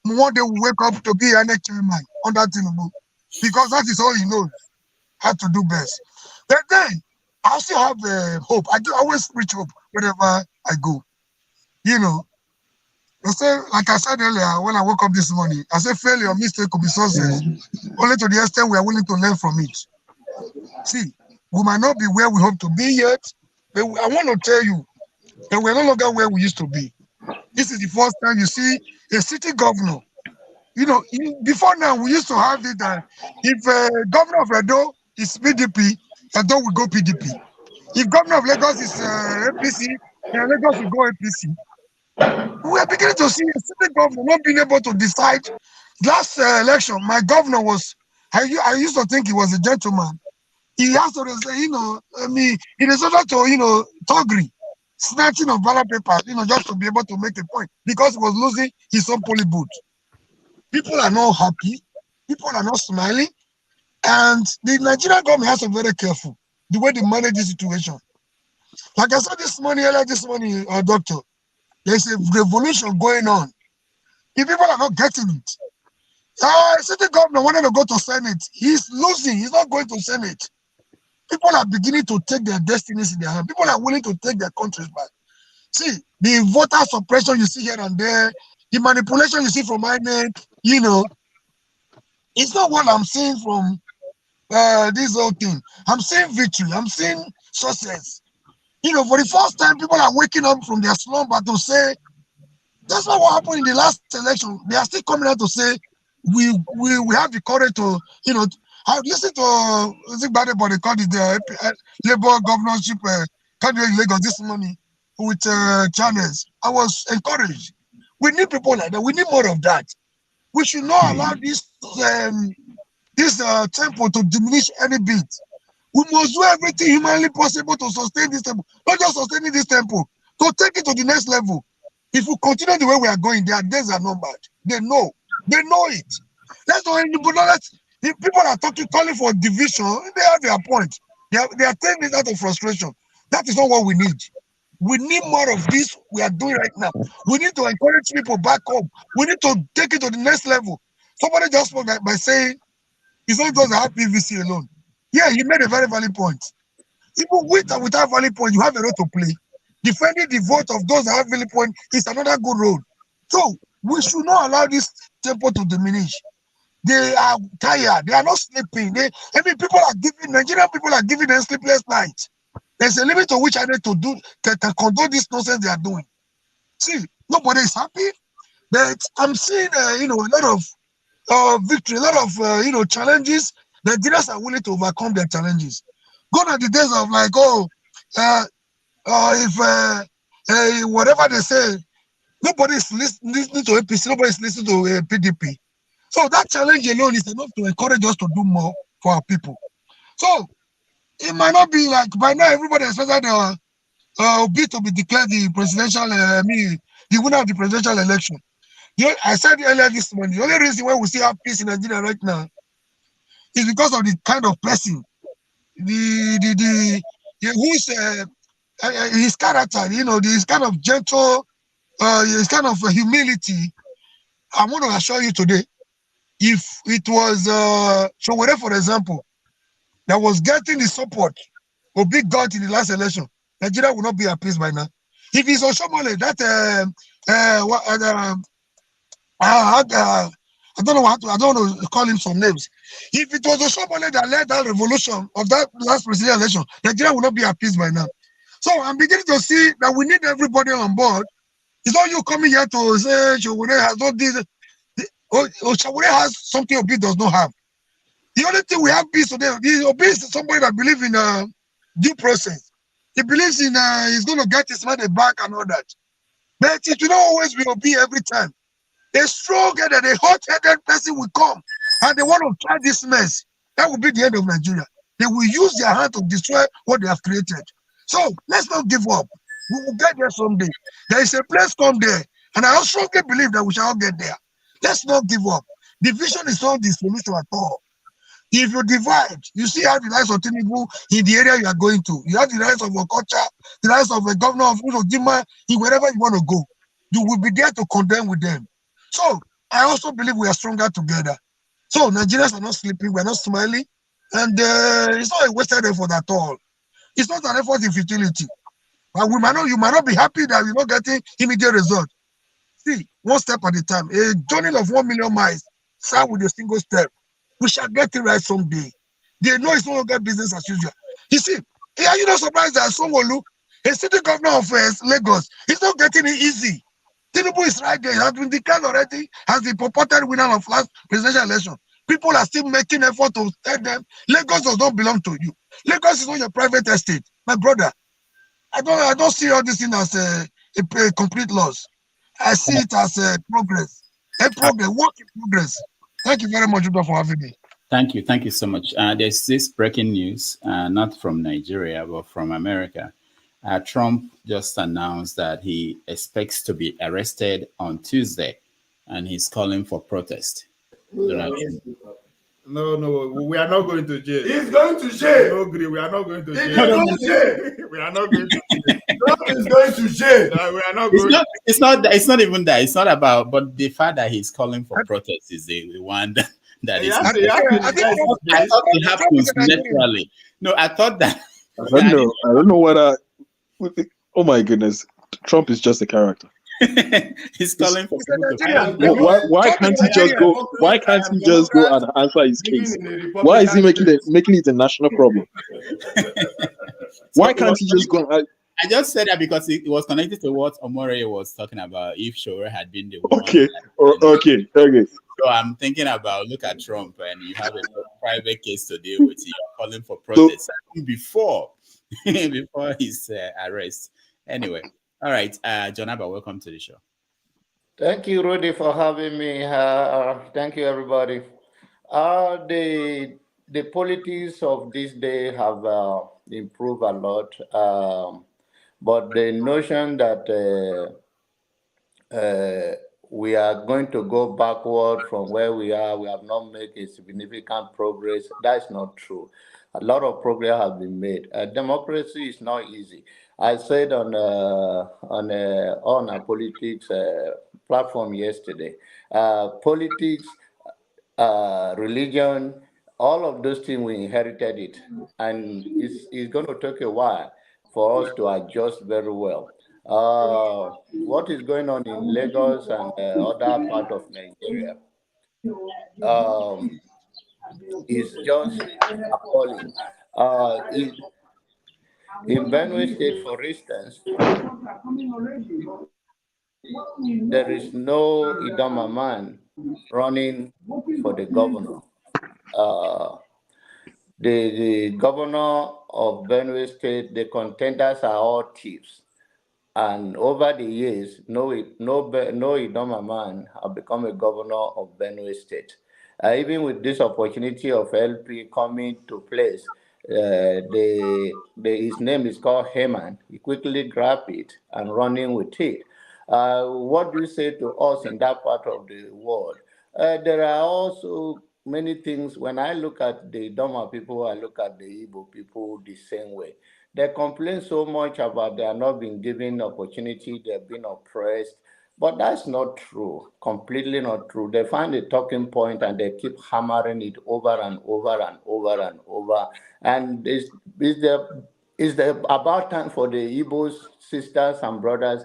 will one day will wake up to be a next chairman under Tinubu, because that is all he knows how to do best. But then I still have hope. I do always preach hope wherever I go. You know, I say, like I said earlier when I woke up this morning, I said failure or mistake could be success, only to the extent we are willing to learn from it. See, we might not be where we hope to be yet, but I want to tell you that we're no longer where we used to be. This is the first time you see a city governor. You know, before now, we used to have it that if governor of Edo is PDP, Edo will go PDP. If governor of Lagos is APC, then Lagos will go APC. We are beginning to see a city governor not being able to decide. Last election, my governor was, I used to think he was a gentleman. He has to say, you know, I mean, he resorted to, you know, toggery, snatching of ballot papers, you know, just to be able to make a point, because he was losing his own polling booth. People are not happy. People are not smiling. And the Nigerian government has to be very careful the way they manage the situation. Like I said earlier this morning, doctor, there's a revolution going on. If people are not getting it, City governor wanted to go to Senate. He's losing. He's not going to Senate. People are beginning to take their destinies in their hand. People are willing to take their countries back. See, the voter suppression you see here and there, the manipulation you see from INEC, it's not what I'm seeing from this whole thing. I'm seeing victory. I'm seeing success. For the first time, people are waking up from their slumber to say, that's not what happened in the last election. They are still coming out to say, we have the courage to, I listened to, they called it the Labour governorship candidate in Lagos this morning with channels. I was encouraged. We need people like that. We need more of that. We should not allow this tempo to diminish any bit. We must do everything humanly possible to sustain this tempo. Not just sustaining this tempo, to take it to the next level. If we continue the way we are going, their days are numbered. They know. They know it. That's why if people are calling for division, they have their point. They are taking this out of frustration. That is not what we need. We need more of this we are doing right now. We need to encourage people back home. We need to take it to the next level. Somebody just spoke by saying, it's not just have PVC alone. Yeah, he made a very valid point. Even with and without valid point, you have a role to play. Defending the vote of those that have valid point is another good role. So we should not allow this tempo to diminish. They are tired. They are not sleeping. Nigerian people are giving them sleepless nights. There's a limit to which I need to do to condone this nonsense they are doing. See, nobody is happy, but I'm seeing a lot of victory, a lot of challenges. Nigerians are willing to overcome their challenges. Gone are the days of like, if whatever they say, nobody is listening to APC, nobody is listening to PDP. So that challenge alone is enough to encourage us to do more for our people. So it might not be like by now everybody expected Obi to be declared the presidential, the winner of the presidential election. I said earlier this morning, the only reason why we still have peace in Nigeria right now is because of the kind of person, who's his character, this kind of gentle, his kind of humility. I want to assure you today, if it was Showore, for example, that was getting the support of Big God in the last election, Nigeria would not be at peace by now. If it's Oshomole, I don't know to call him some names. If it was Oshomole that led that revolution of that last presidential election, Nigeria would not be at peace by now. So I'm beginning to see that we need everybody on board. It's not you coming here to say Showore has not this. Showore has something Obi does not have. The only thing we have peace today, Obi is somebody that believes in due process. He believes in he's going to get his money back and all that. But it will not always be Obi every time. A strong-headed, a hot-headed person will come and they want to try this mess. That will be the end of Nigeria. They will use their hand to destroy what they have created. So let's not give up. We will get there someday. There is a place come there, and I strongly believe that we shall get there. Let's not give up. Division is not the solution at all. If you divide, you see how the likes of Tinubu in the area you are going to. You have the likes of Okocha, the likes of a governor of Dima, in wherever you want to go. You will be there to condemn with them. So I also believe we are stronger together. So Nigerians are not sleeping, we're not smiling, and it's not a wasted effort at all. It's not an effort in futility. But you might not be happy that we're not getting immediate result. See, one step at a time. A journey of 1 million miles, start with a single step. We shall get it right someday. They know it's no longer business as usual. You see, are you not surprised that Sanwo-Olu, a city governor of Lagos, is not getting it easy? Tinubu is right there. He has been declared already as the purported winner of last presidential election. People are still making effort to tell them Lagos does not belong to you. Lagos is not your private estate. My brother, I don't see all this thing as a complete loss. I see it as a progress. Work in progress. Thank you very much, Udo, for having me. Thank you so much. There's this breaking news, not from Nigeria, but from America. Trump just announced that he expects to be arrested on Tuesday, and he's calling for protest. No, we are not going to jail. He's going to jail. No, agree. We are not going to He's jail. going to jail. We are not going to jail. Trump is going to jail. We are not It's going. not. It's not. It's not even that. It's not about. But the fact that he's calling for protests is the one that He is. has to I think invest Trump, I thought it Trump is happens a Nigerian. naturally. No, I thought that. I don't know. I don't know whether. Oh my goodness, Trump is just a character. He's calling for He's a people to Nigerian. Why Trump is can't a he just Nigerian. go? Why can't he just go and answer his case? Why is he making it a national problem? Why can't he just go? I just said that because it was connected to what Omore was talking about. If Shore had been the one. Okay. Okay. So I'm thinking about, look at Trump, and you have a private case to deal with. You're calling for protests before his arrest. Anyway, all right, John Abba, welcome to the show. Thank you, Rudy, for having me. Thank you, everybody. The politics of this day have improved a lot, but the notion that we are going to go backward from where we are, we have not made a significant progress. That's not true. A lot of progress has been made. Democracy is not easy. I said on a politics platform yesterday, politics, religion, all of those things, we inherited it, and it's going to take a while for us to adjust very well. What is going on in Lagos and other part of Nigeria is just appalling. In Benue State, for instance, there is no Idoma man running for the governor. The governor of Benue State, the contenders are all thieves. And over the years, no Idoma man have become a governor of Benue State. Even with this opportunity of LP coming to place, his name is called Heyman. He quickly grabbed it and running with it. What do you say to us in that part of the world? There are also many things. When I look at the Idoma people, I look at the Igbo people the same way. They complain so much about they are not being given opportunity, they've been oppressed. But that's not true, completely not true. They find a talking point and they keep hammering it over and over and over and over. And is there about time for the Igbos, sisters and brothers,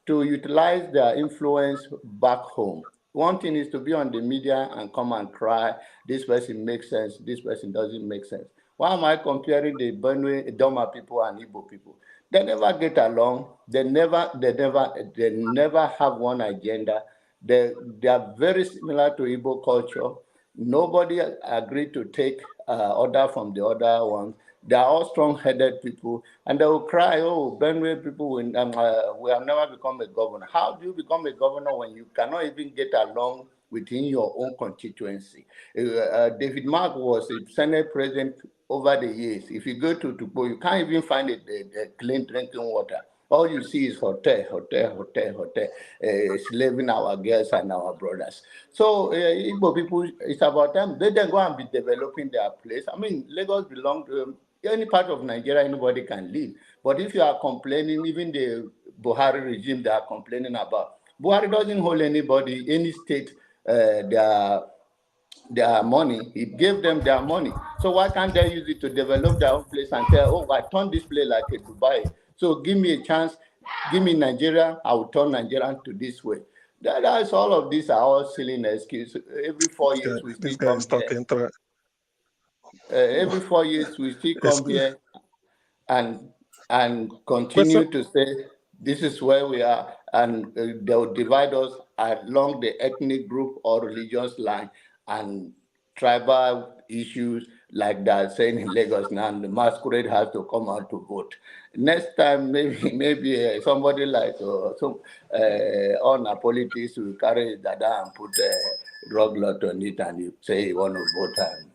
to utilize their influence back home? One thing is to be on the media and come and cry, this person makes sense, this person doesn't make sense. Why am I comparing the Benue, Doma people and Igbo people? They never get along. They never have one agenda. They are very similar to Igbo culture. Nobody agreed to take order from the other ones. They are all strong-headed people, and they will cry, "Oh, Benue people, we have never become a governor." How do you become a governor when you cannot even get along within your own constituency? David Mark was a Senate president over the years. If you go to Tukpo, you can't even find a clean drinking water. All you see is hotel, slaving our girls and our brothers. So Igbo people, it's about time. They then go and be developing their place. I mean, Lagos belongs to any part of Nigeria, anybody can live. But if you are complaining, even the Buhari regime they are complaining about, Buhari doesn't hold anybody, any state, their money. He gave them their money. So why can't they use it to develop their own place and say, "Oh, I turned this place like a Dubai. So give me a chance, give me Nigeria, I will turn Nigeria to this way." That's all of these are all silly excuses. Every 4 years we still come here. Every 4 years we still come here and continue to say this is where we are, and they'll divide us along the ethnic group or religious line and tribal issues like that, saying in Lagos now the masquerade has to come out to vote. Next time, maybe somebody like on a politics will carry Dada and put a drug lot on it and you say you want to vote. And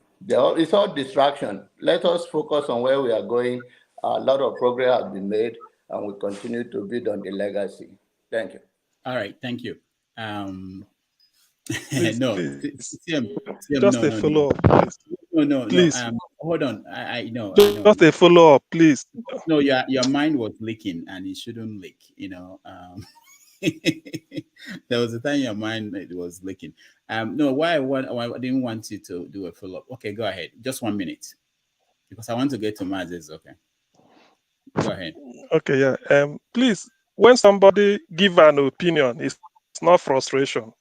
it's all distraction. Let us focus on where we are going. A lot of progress has been made, and we continue to build on the legacy. Thank you. All right, thank you. Please, no, please. CM, Just no, a follow-up, please. No. Please, Hold on. I know. just a follow up, please. No, your mind was leaking, and it shouldn't leak. There was a time your mind it was leaking. No, why I didn't want you to do a follow up. Okay, go ahead. Just 1 minute, because I want to get to Mazes. Okay, go ahead. Okay, yeah. Please, when somebody give an opinion, it's not frustration.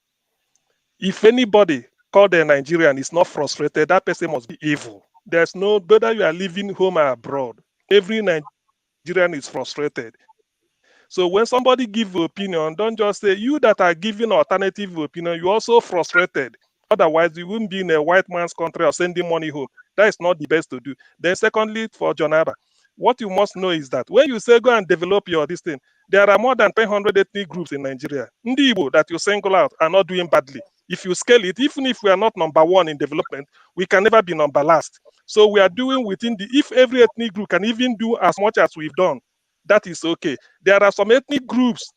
If anybody called a Nigerian is not frustrated, that person must be evil. There's no, whether you are living home or abroad, every Nigerian is frustrated. So when somebody give opinion, don't just say, you that are giving alternative opinion, you're also frustrated. Otherwise, you wouldn't be in a white man's country or sending money home. That is not the best to do. Then secondly, for John Abba, what you must know is that when you say go and develop your this thing, there are more than 300 ethnic groups in Nigeria. Ndi Igbo that you single out are not doing badly. If you scale it, even if we are not number one in development, we can never be number last. So we are doing within if every ethnic group can even do as much as we've done, that is okay. There are some ethnic groups.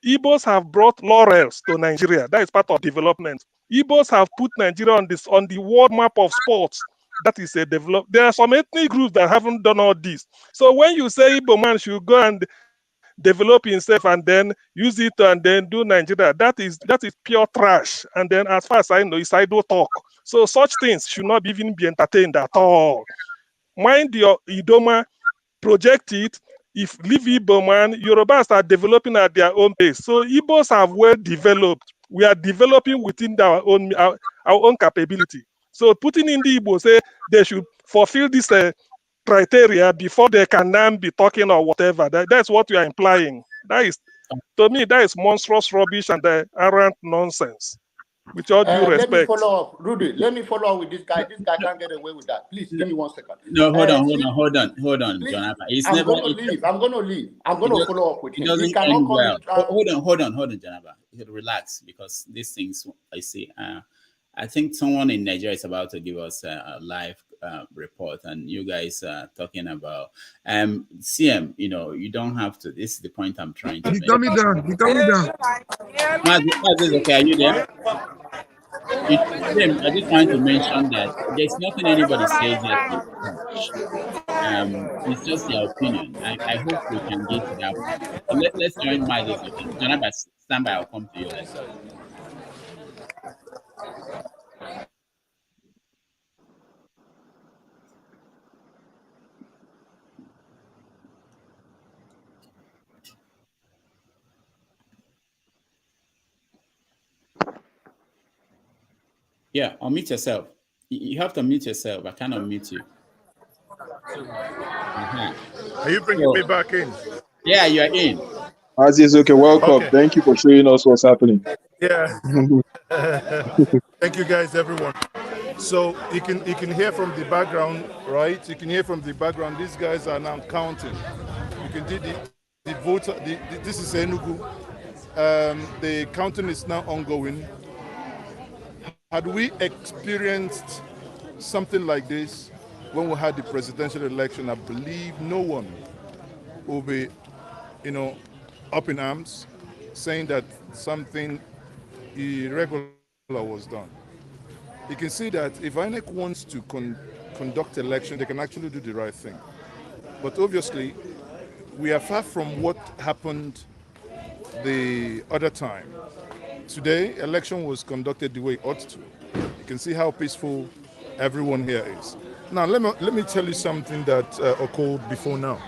Igbos have brought laurels to Nigeria. That is part of development. Igbos have put Nigeria on the world map of sports. That is a develop. There are some ethnic groups that haven't done all this. So when you say Igbo man should go and develop himself and then use it and then do Nigeria, that is pure trash. And then as far as I know, it's idle talk. So such things should not even be entertained at all. Mind your Idoma, project it. If leave Igbo man, Yorubas are developing at their own pace. So Igbos have well developed. We are developing within our own capability. So putting in the Igbo, say they should fulfill this criteria before they can now be talking or whatever. That's what you are implying. That is, to me, that is monstrous rubbish and arrant nonsense. With all due respect. Let me follow up, Rudy. Let me follow up with this guy. This guy can't get away with that. Please give me 1 second. No, hold on, please, John Abba. I'm going to leave. I'm going to follow up with him. He cannot end come well. in. Hold on, John Abba. Relax, because these things I see. I think someone in Nigeria is about to give us a live report, and you guys are talking about CM. You don't have to. This is the point I'm trying to make. Become me down. Mazes, okay, are you there? I just want to mention that there's nothing anybody says that is harsh. It's just their opinion. I hope we can get to that point. So let's join Mazes. Okay, Jonathan, stand by. I'll come to you later. Yeah, unmute yourself. You have to mute yourself. I cannot mute you. Are you bringing me back in? Yeah, you are in. Aziz, okay, welcome. Okay. Thank you for showing us what's happening. Yeah. Thank you, guys, everyone. So you can hear from the background, right? You can hear from the background. These guys are now counting. You can see the voter. This is Enugu. The counting is now ongoing. Had we experienced something like this when we had the presidential election, I believe no one will be, up in arms, saying that something irregular was done. You can see that if INEC wants to conduct election, they can actually do the right thing. But obviously, we are far from what happened the other time. Today, election was conducted the way it ought to. You can see how peaceful everyone here is. Now, let me tell you something that occurred before now.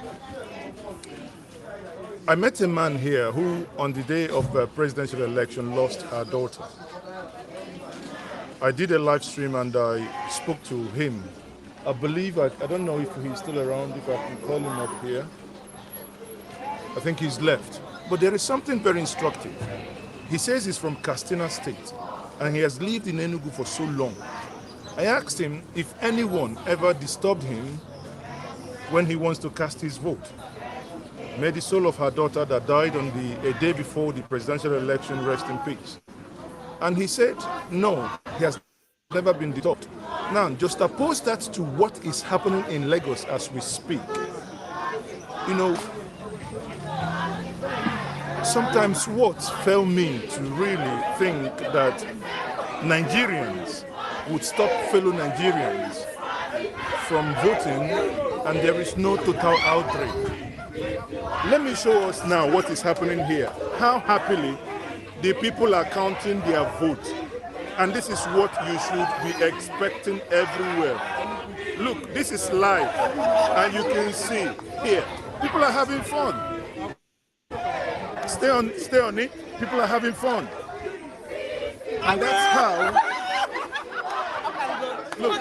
I met a man here who, on the day of the presidential election, lost her daughter. I did a live stream and I spoke to him. I believe, I don't know if he's still around, if I can call him up here. I think he's left. But there is something very instructive. He says he's from Katsina State and he has lived in Enugu for so long. I asked him if anyone ever disturbed him when he wants to cast his vote. May the soul of her daughter that died on a day before the presidential election rest in peace. And he said, no, he has never been disturbed. Now, just oppose that to what is happening in Lagos as we speak. Sometimes words fail me to really think that Nigerians would stop fellow Nigerians from voting and there is no total outrage. Let me show us now what is happening here. How happily the people are counting their vote. And this is what you should be expecting everywhere. Look, this is live, and you can see here, people are having fun. Stay on it, people are having fun. And that's how, look.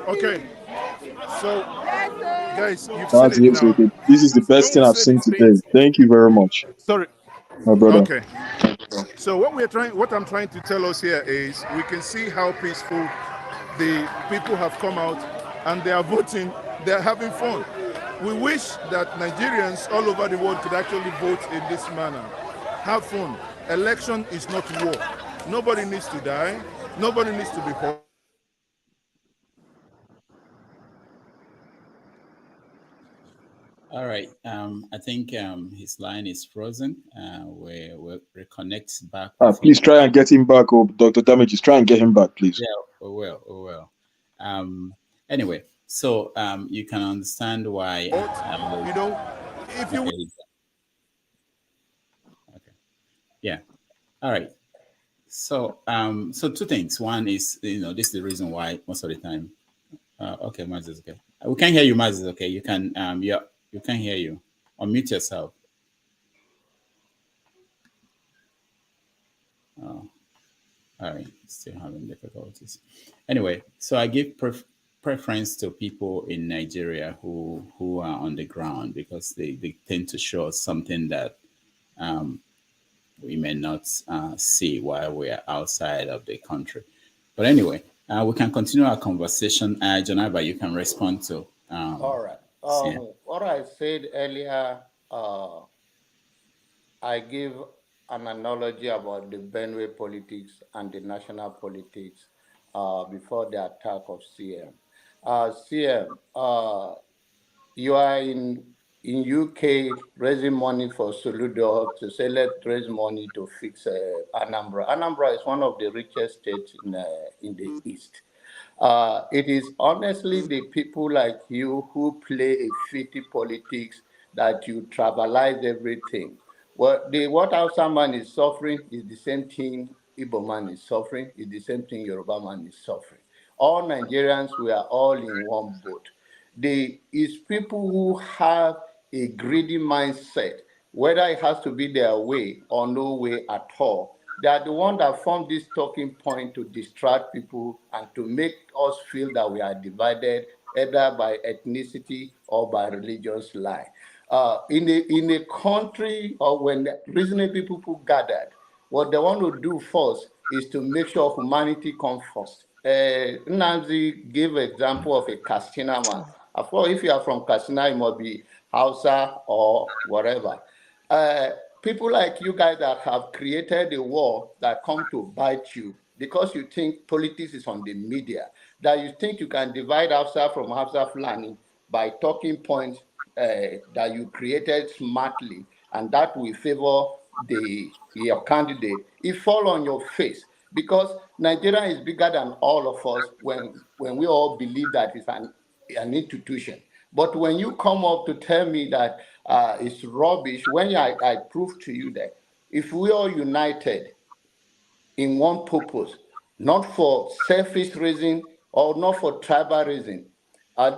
Okay, so guys, you've seen That's it it. now. This is the best thing Don't I've say seen these things. today. Thank you very much, Sorry. my brother. Okay. So what I'm trying to tell us here is we can see how peaceful the people have come out and they are voting. They are having fun. We wish that Nigerians all over the world could actually vote in this manner. Have fun. Election is not war. Nobody needs to die. Nobody needs to be hurt. All right. I think his line is frozen. We'll reconnect back with Please him. try and get him back, Dr. Damages. Try and get him back, please. Yeah, we will. Anyway, so you can understand why. You know, if you. Okay. Yeah. All right. So so two things. One is, this is the reason why most of the time. Okay, Maz is okay. We can hear you, Maz is okay. You can you can hear you. Unmute yourself. Oh, all right. Still having difficulties. Anyway, so I give preference to people in Nigeria who are on the ground because they tend to show us something that we may not see while we are outside of the country. But anyway, we can continue our conversation. Janaba, you can respond to. All right. What I said earlier, I give an analogy about the Benue politics and the national politics before the attack of CM. CM, you are in UK raising money for Soludo to say let's raise money to fix Anambra. Anambra is one of the richest states in the East. It is honestly the people like you who play a fitty politics that you tribalize everything. What Hausa man is suffering is the same thing Igbo man is suffering, is the same thing Yoruba man is suffering. All Nigerians, we are all in one boat. It's people who have a greedy mindset, whether it has to be their way or no way at all. They are the ones that form this talking point to distract people and to make us feel that we are divided either by ethnicity or by religious line. In a country or when reasonable people gathered, what they want to do first is to make sure humanity comes first. Nnamdi gave an example of a Katsina man. Of course, if you are from Katsina, it must be Hausa or whatever. People like you guys that have created a war that come to bite you because you think politics is on the media, that you think you can divide Hausa from Hausa Fulani by talking points that you created smartly, and that will favor your candidate, it fall on your face because Nigeria is bigger than all of us when we all believe that it's an institution. But when you come up to tell me that it's rubbish, when I prove to you that if we are united in one purpose, not for selfish reason or not for tribal reason,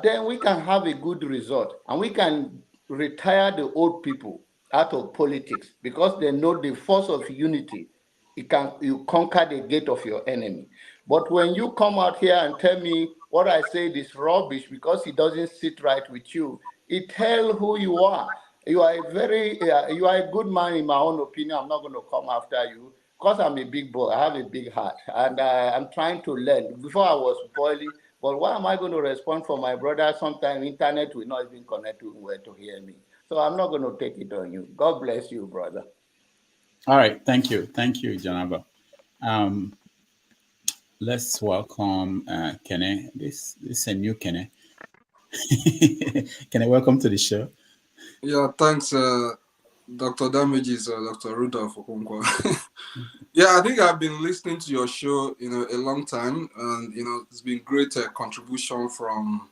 then we can have a good result and we can retire the old people out of politics because they know the force of unity you conquer the gate of your enemy. But when you come out here and tell me what I said is rubbish because it doesn't sit right with you, it tells who you are. You are you are a good man in my own opinion. I'm not going to come after you because I'm a big boy. I have a big heart, and I'm trying to learn. Before I was boiling, but why am I going to respond for my brother? Sometimes internet will not even connect to where to hear me. So I'm not going to take it on you. God bless you, brother. All right, thank you, Janaba. Let's welcome Kene. This is a new Kene. Kene, welcome to the show. Yeah, thanks, Dr. Damages, Dr. Rudolph Okonkwo. Yeah, I think I've been listening to your show, a long time, and it's been great contribution from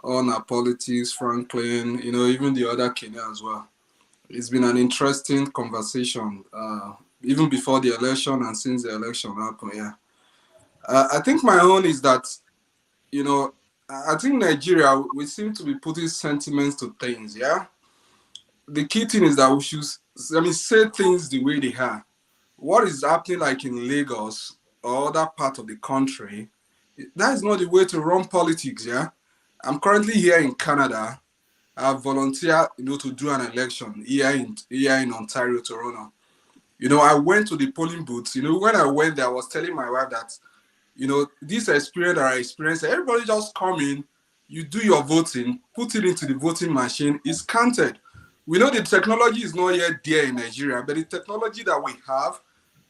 Honor Politics, Franklin, even the other Kenya as well. It's been an interesting conversation, even before the election and since the election happened. Yeah, I think my own is that, I think Nigeria, we seem to be putting sentiments to things. Yeah, the key thing is that we should, say things the way they are. What is happening like in Lagos or other part of the country, that is not the way to run politics. Yeah, I'm currently here in Canada. I volunteered, to do an election here in Ontario, Toronto. I went to the polling booth. When I went there, I was telling my wife that, this experience that I experienced, everybody just come in, you do your voting, put it into the voting machine, it's counted. We know the technology is not yet there in Nigeria, but the technology that we have,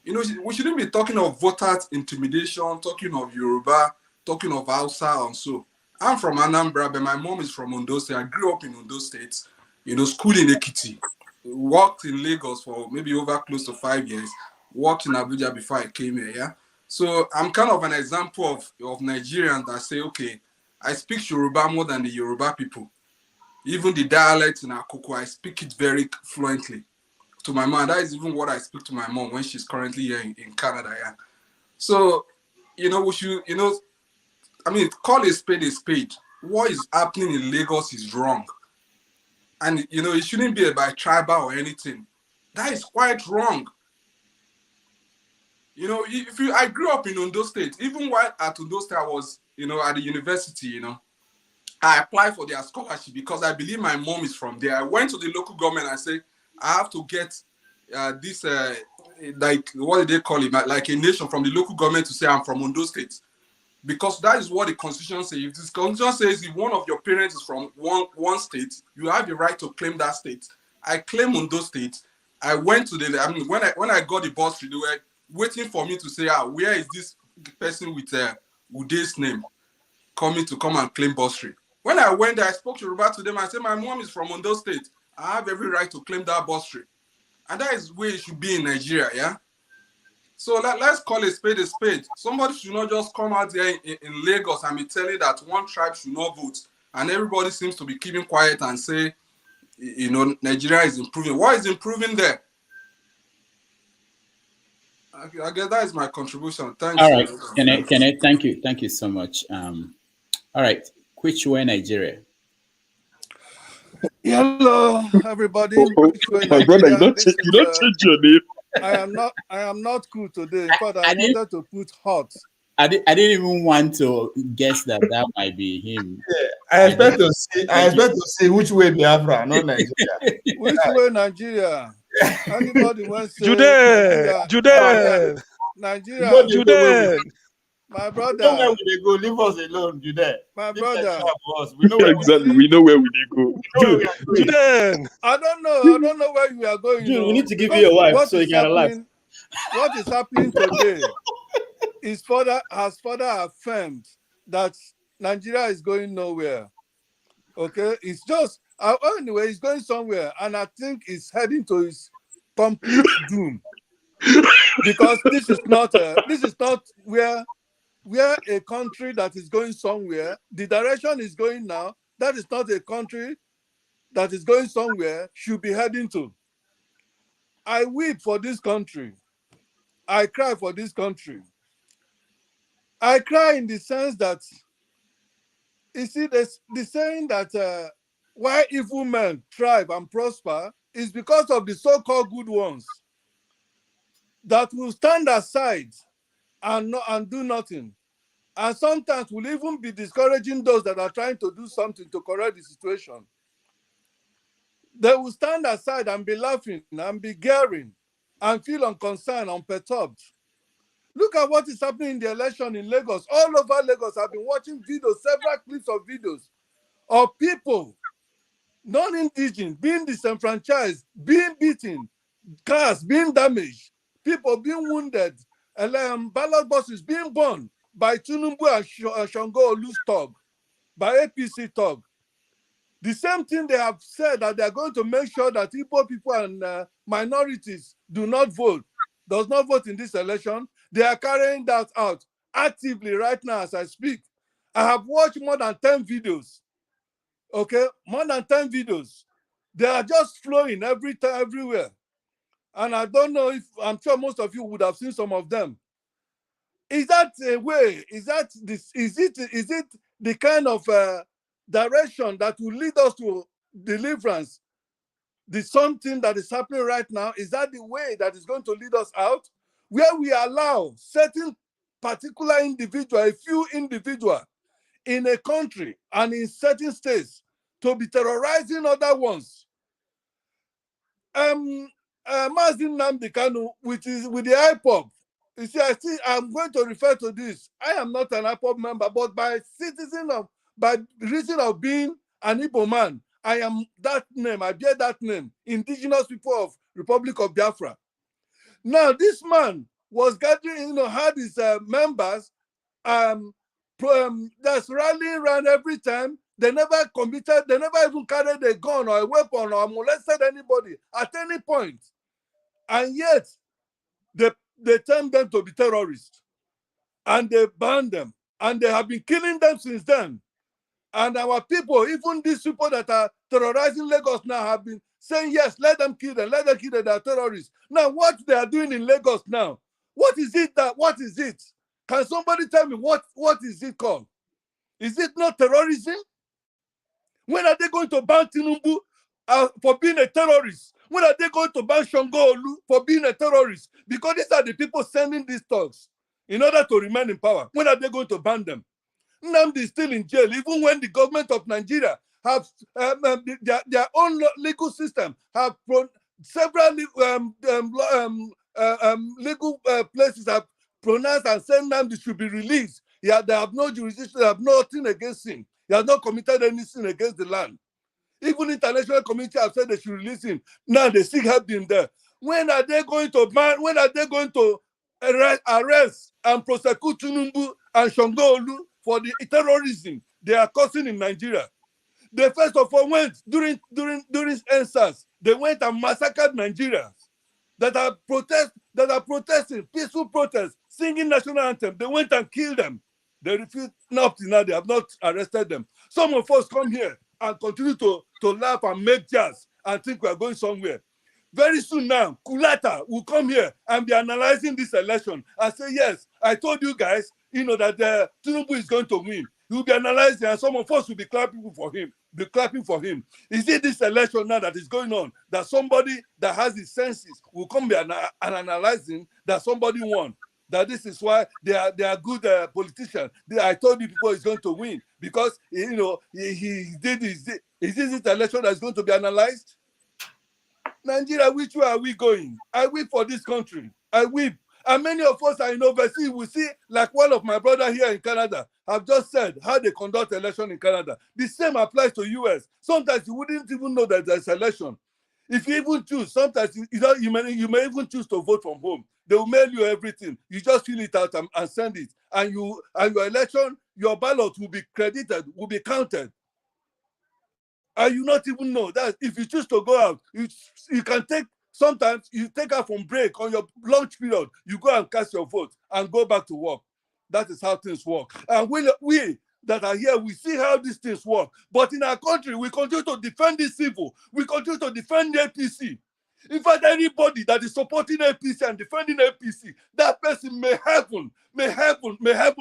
we shouldn't be talking of voters intimidation, talking of Yoruba, talking of Hausa and so. I'm from Anambra, but my mom is from Ondo State. I grew up in Ondo State, school in Ekiti, worked in Lagos for maybe over close to 5 years, worked in Abuja before I came here, yeah? So I'm kind of an example of Nigerians that say, okay, I speak Yoruba more than the Yoruba people. Even the dialect in Akoko, I speak it very fluently. To my mom, that is even what I speak to my mom when she's currently here in Canada, yeah? So, we should, call a spade a spade. What is happening in Lagos is wrong. And, it shouldn't be about tribal or anything. That is quite wrong. I grew up in Ondo State. Even while at Ondo State, I was, at the university, I applied for their scholarship because I believe my mom is from there. I went to the local government and said, I have to get this, like, what do they call it? Like a nation from the local government to say I'm from Ondo State. Because that is what the constitution says. If this constitution says if one of your parents is from one state, you have the right to claim that state. I claim Ondo State. I went to when I got the bursary, they were waiting for me to say, where is this person with Ude's name coming to come and claim bursary? When I went there, I spoke Yoruba to them. I said, my mom is from Ondo State. I have every right to claim that bursary. And that is where it should be in Nigeria, yeah? So let's call a spade a spade. Somebody should not just come out there in Lagos and be telling that one tribe should not vote. And everybody seems to be keeping quiet and say, Nigeria is improving. What is improving there? I guess that is my contribution. Thanks. All right, Kene, thank you. Thank you so much. All right, which way Nigeria? Hello, everybody. My brother, you don't change your name. I am not cool today. In fact, I wanted to put hot. I didn't even want to guess that might be him. Yeah, I expect to see which way Biafra, not Nigeria. Which way Nigeria? Anybody wants to Jude. Nigeria. My brother. You know where they go. Leave us alone, Jude. My brother. We know where exactly. We know where they go. Jude. I don't know where you are going. Jude, we need to give you a wife so you can laugh. What is happening today has further affirmed that Nigeria is going nowhere. Okay, it's just anyway, it's going somewhere, and I think it's heading to its complete doom. Because this is not where a country that is going somewhere, the direction is going now, that is not a country that is going somewhere should be heading to. I weep for this country. I cry for this country. I cry in the sense that, you see, the saying that why evil men thrive and prosper is because of the so-called good ones. that will stand aside and do nothing. And sometimes will even be discouraging those that are trying to do something to correct the situation. They will stand aside and be laughing and be glaring and feel unconcerned, unperturbed. Look at what is happening in the election in Lagos. All over Lagos, I've been watching videos, several clips of videos of people, non-indigenous, being disenfranchised, being beaten, cars being damaged, people being wounded, and ballot boxes being burned by Tinubu and Shango Olu's thug, by APC thug. The same thing they have said that they are going to make sure that Igbo people and minorities do not vote, does not vote in this election. They are carrying that out actively right now as I speak. I have watched more than 10 videos. Okay, more than 10 videos. They are just flowing everywhere. And I don't know if, I'm sure most of you would have seen some of them. Is that a way? Is it the kind of direction that will lead us to deliverance? The something that is happening right now, is that the way that is going to lead us out? Where we allow certain particular individual, a few individuals in a country and in certain states to be terrorizing other ones. Mazin Nnamdi Kanu with the IPOB. You see, I'm going to refer to this. I am not an IPOB member, but by reason of being an Igbo man, I am that name. I bear that name. Indigenous people of Republic of Biafra. Now, this man was gathering, had his members that's rallying around every time. They never even carried a gun or a weapon or molested anybody at any point. And yet, they term them to be terrorists. And they ban them. And they have been killing them since then. And our people, even these people that are terrorizing Lagos now, have been saying, yes, let them kill them, they are terrorists. Now, what they are doing in Lagos now, what is it? Can somebody tell me what is it called? Is it not terrorism? When are they going to ban Tinubu for being a terrorist? When are they going to ban Shango Olu for being a terrorist? Because these are the people sending these thugs in order to remain in power. When are they going to ban them? Nnamdi is still in jail, even when the government of Nigeria have their own legal system, have several legal places have pronounced and said Nnamdi should be released. They have no jurisdiction, they have nothing against him. He has not committed anything against the land. Even international community have said they should release him. Now they still have him there. When are they going to ban? When are they going to arrest and prosecute Tinubu and Shango Olu for the terrorism they are causing in Nigeria? They first of all went during NSAS. They went and massacred Nigerians that are protesting, peaceful protests, singing national anthem. They went and killed them. They refused. Now they have not arrested them. Some of us come here and continue to laugh and make jazz and think we are going somewhere. Very soon now, Kulata will come here and be analyzing this election and say, yes, I told you guys, that Tinubu is going to win. He will be analyzing, and some of us will be clapping for him. Is it this election now that is going on that somebody that has his senses will come be and analyzing that somebody won? That this is why they are good politicians. I told you people is going to win because he did his. Is this election that is going to be analyzed? Nigeria, which way are we going? I weep for this country. I weep. And many of us are in overseas. We see, like one of my brother here in Canada have just said how they conduct election in Canada. The same applies to US. Sometimes you wouldn't even know that there's election. If you even choose, sometimes you may even choose to vote from home. They will mail you everything. You just fill it out and send it. And your election, your ballot will be credited, will be counted. And you not even know that if you choose to go out, you can take, sometimes you take out from break on your lunch period, you go and cast your vote and go back to work. That is how things work. And we that are here, we see how these things work. But in our country, we continue to defend this evil. We continue to defend the APC. In fact, anybody that is supporting APC and defending APC, that person may heaven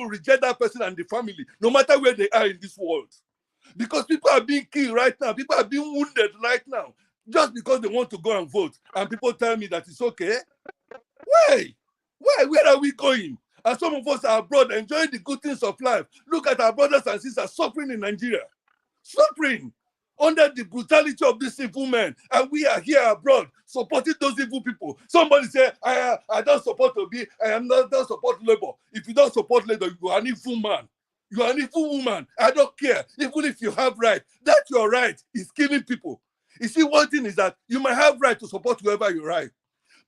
reject that person and the family, no matter where they are in this world. Because people are being killed right now. People are being wounded right now just because they want to go and vote. And people tell me that it's okay. Why? Where are we going? And some of us are abroad enjoying the good things of life. Look at our brothers and sisters suffering in Nigeria. Suffering under the brutality of these evil men. And we are here abroad supporting those evil people. Somebody say, I don't support Obi, don't support Labour. If you don't support Labour, you are an evil man. You are an evil woman. I don't care. Even if you have right, that your right is killing people. You see, one thing is that you might have right to support whoever you right.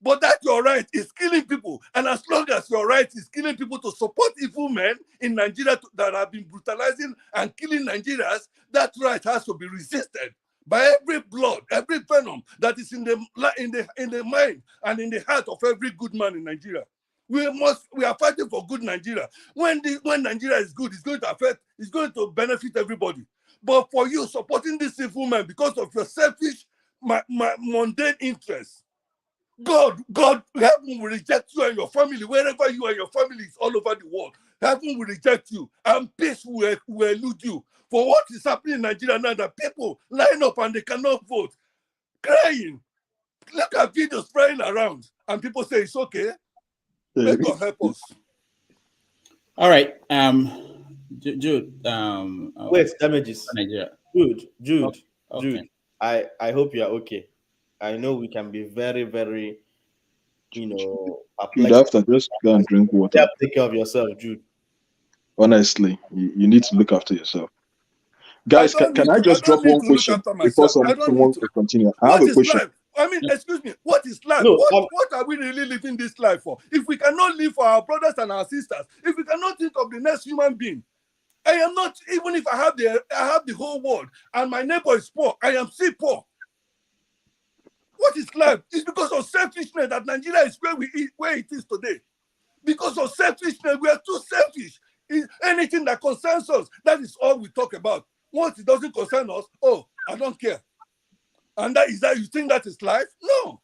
But that your right is killing people. And as long as your right is killing people to support evil men in Nigeria that have been brutalizing and killing Nigerians, that right has to be resisted by every blood, every venom that is in the mind and in the heart of every good man in Nigeria. We are fighting for good Nigeria. When Nigeria is good, it's going to benefit everybody. But for you supporting this evil man because of your selfish, mundane interests, God, heaven will reject you and your family, wherever you and your family is all over the world. Heaven will reject you and peace will elude you. For what is happening in Nigeria now, that people line up and they cannot vote, crying. Look at videos flying around and people say it's okay. May God help us. All right. Jude. Wait, damages. Jude. Okay. I hope you are okay. I know we can be very, very, You'd have to just go and drink water. Take care of yourself, Jude. Honestly, you need to look after yourself. Guys, can I just drop one question before someone will continue? I have a question. Life? I mean, excuse me, what is life? No, what are we really living this life for? If we cannot live for our brothers and our sisters, if we cannot think of the next human being, I am not, even if I have the whole world and my neighbor is poor, I am still poor. What is life? It's because of selfishness that Nigeria is where it is today. Because of selfishness, we are too selfish. Anything that concerns us, that is all we talk about. Once it doesn't concern us, oh, I don't care. And that you think that is life? No.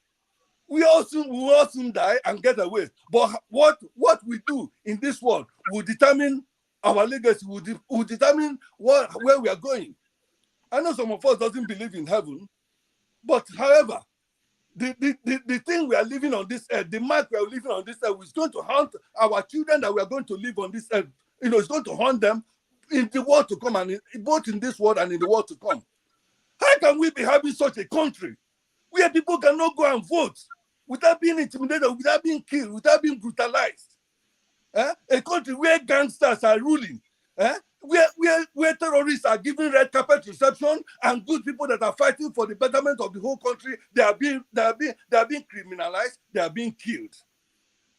We will all soon die and get away. But what we do in this world will determine our legacy, will determine where we are going. I know some of us doesn't believe in heaven, but however, the thing we are living on this earth, the mark we are living on this earth, is going to haunt our children that we are going to live on this earth. It's going to haunt them in the world to come, and both in this world and in the world to come. How can we be having such a country where people cannot go and vote without being intimidated, without being killed, without being brutalized? A country where gangsters are ruling, where terrorists are giving red carpet reception, and good people that are fighting for the betterment of the whole country, they are being criminalized, they are being killed.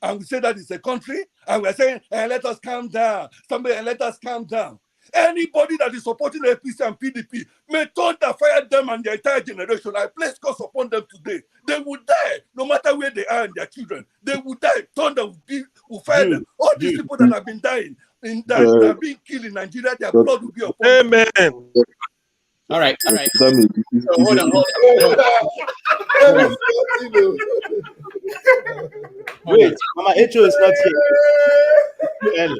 And we say that is a country, and we're saying, let us calm down. Somebody, let us calm down. Anybody that is supporting APC and PDP, may thunder fire them and their entire generation. I place curse upon them today. They will die, no matter where they are and their children. They will die. Thunder will fire them. All these people that have been dying, that are being killed in Nigeria, their blood will be upon them. Amen. All right. Hold on. Wait, Mama Echo is not here.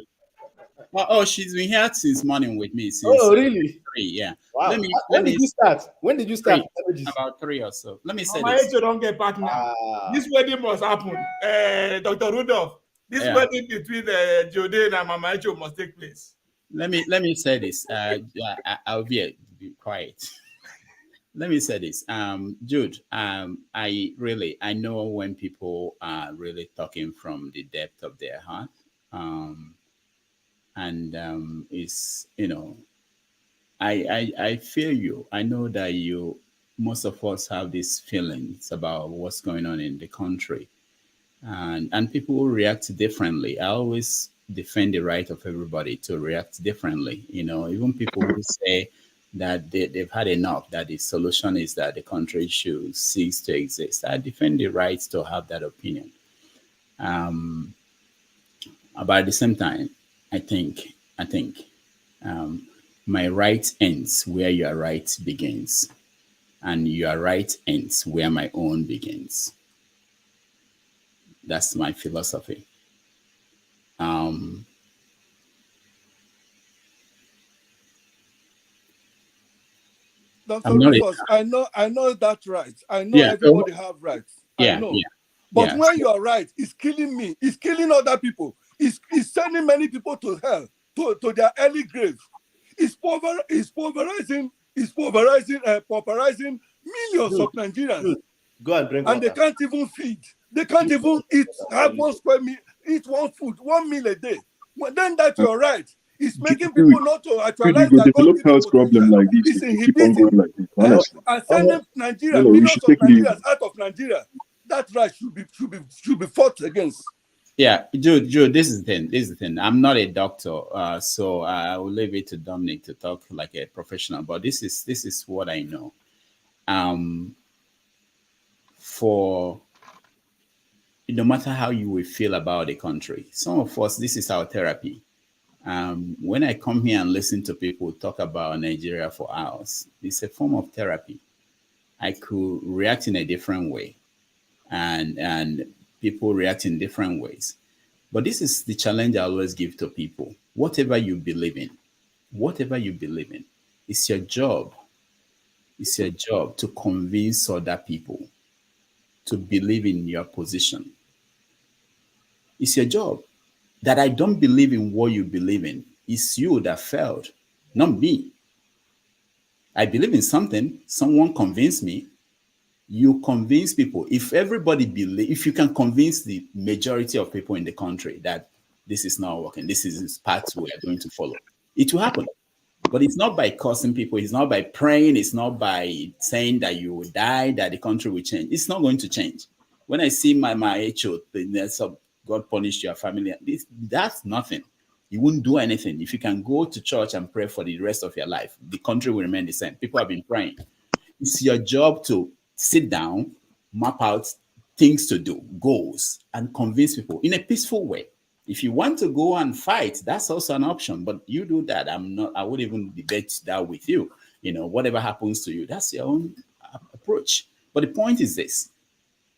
Oh, she's been here since morning with me. Oh, really? 3, yeah. Wow. When did you start? About 3 or so. Let me say Mama this. Echo don't get back now. This wedding must happen. Dr. Rudolph, this wedding between Jodane and Mama Echo must take place. Let me say this. I'll be quiet. Let me say this. Jude, I know when people are really talking from the depth of their heart. It's, I feel you. I know that most of us have these feelings about what's going on in the country, and people will react differently. I always defend the right of everybody to react differently. Even people who say that they've had enough, that the solution is that the country should cease to exist. I defend the right to have that opinion. But at the same time, I think my right ends where your right begins, and your right ends where my own begins. That's my philosophy. Dr. Rufus, I know that right. I know everybody have rights. I know. But Yeah. when you are right, it's killing me. It's killing other people. It's sending many people to hell, to their early grave. It's pauperizing millions of Nigerians. Go and drink And they water. can't even feed. They can't even have one square meal, eat one food, 1 meal a day. Well, then that you're right. It's making people not to actualize go their develop God-given health problem potential. like this It's if you keep on going inhibiting like this. Honestly, and sending Nigeria, we millions should of take leave. Nigerians out of Nigeria. That right should be fought against. Yeah, Joe, this is the thing. This is the thing. I'm not a doctor, so I will leave it to Dominic to talk like a professional. But this is what I know. For no matter how you will feel about the country, some of us, this is our therapy. When I come here and listen to people talk about Nigeria for hours, it's a form of therapy. I could react in a different way, and people react in different ways. But this is the challenge I always give to people. Whatever you believe in, it's your job. It's your job to convince other people to believe in your position. It's your job. That I don't believe in what you believe in. It's you that failed, not me. I believe in something. Someone convinced me. You convince people. If everybody believe, if you can convince the majority of people in the country that this is not working, this is the path we are going to follow, it will happen. But it's not by cursing people. It's not by praying. It's not by saying that you will die, that the country will change. It's not going to change. When I see my HO, God punish your family, that's nothing. You wouldn't do anything. If you can go to church and pray for the rest of your life, the country will remain the same. People have been praying. It's your job to sit down, map out things to do, goals, and convince people in a peaceful way. If you want to go and fight, that's also an option. But you do that. I would even debate that with you. Whatever happens to you, that's your own approach. But the point is this.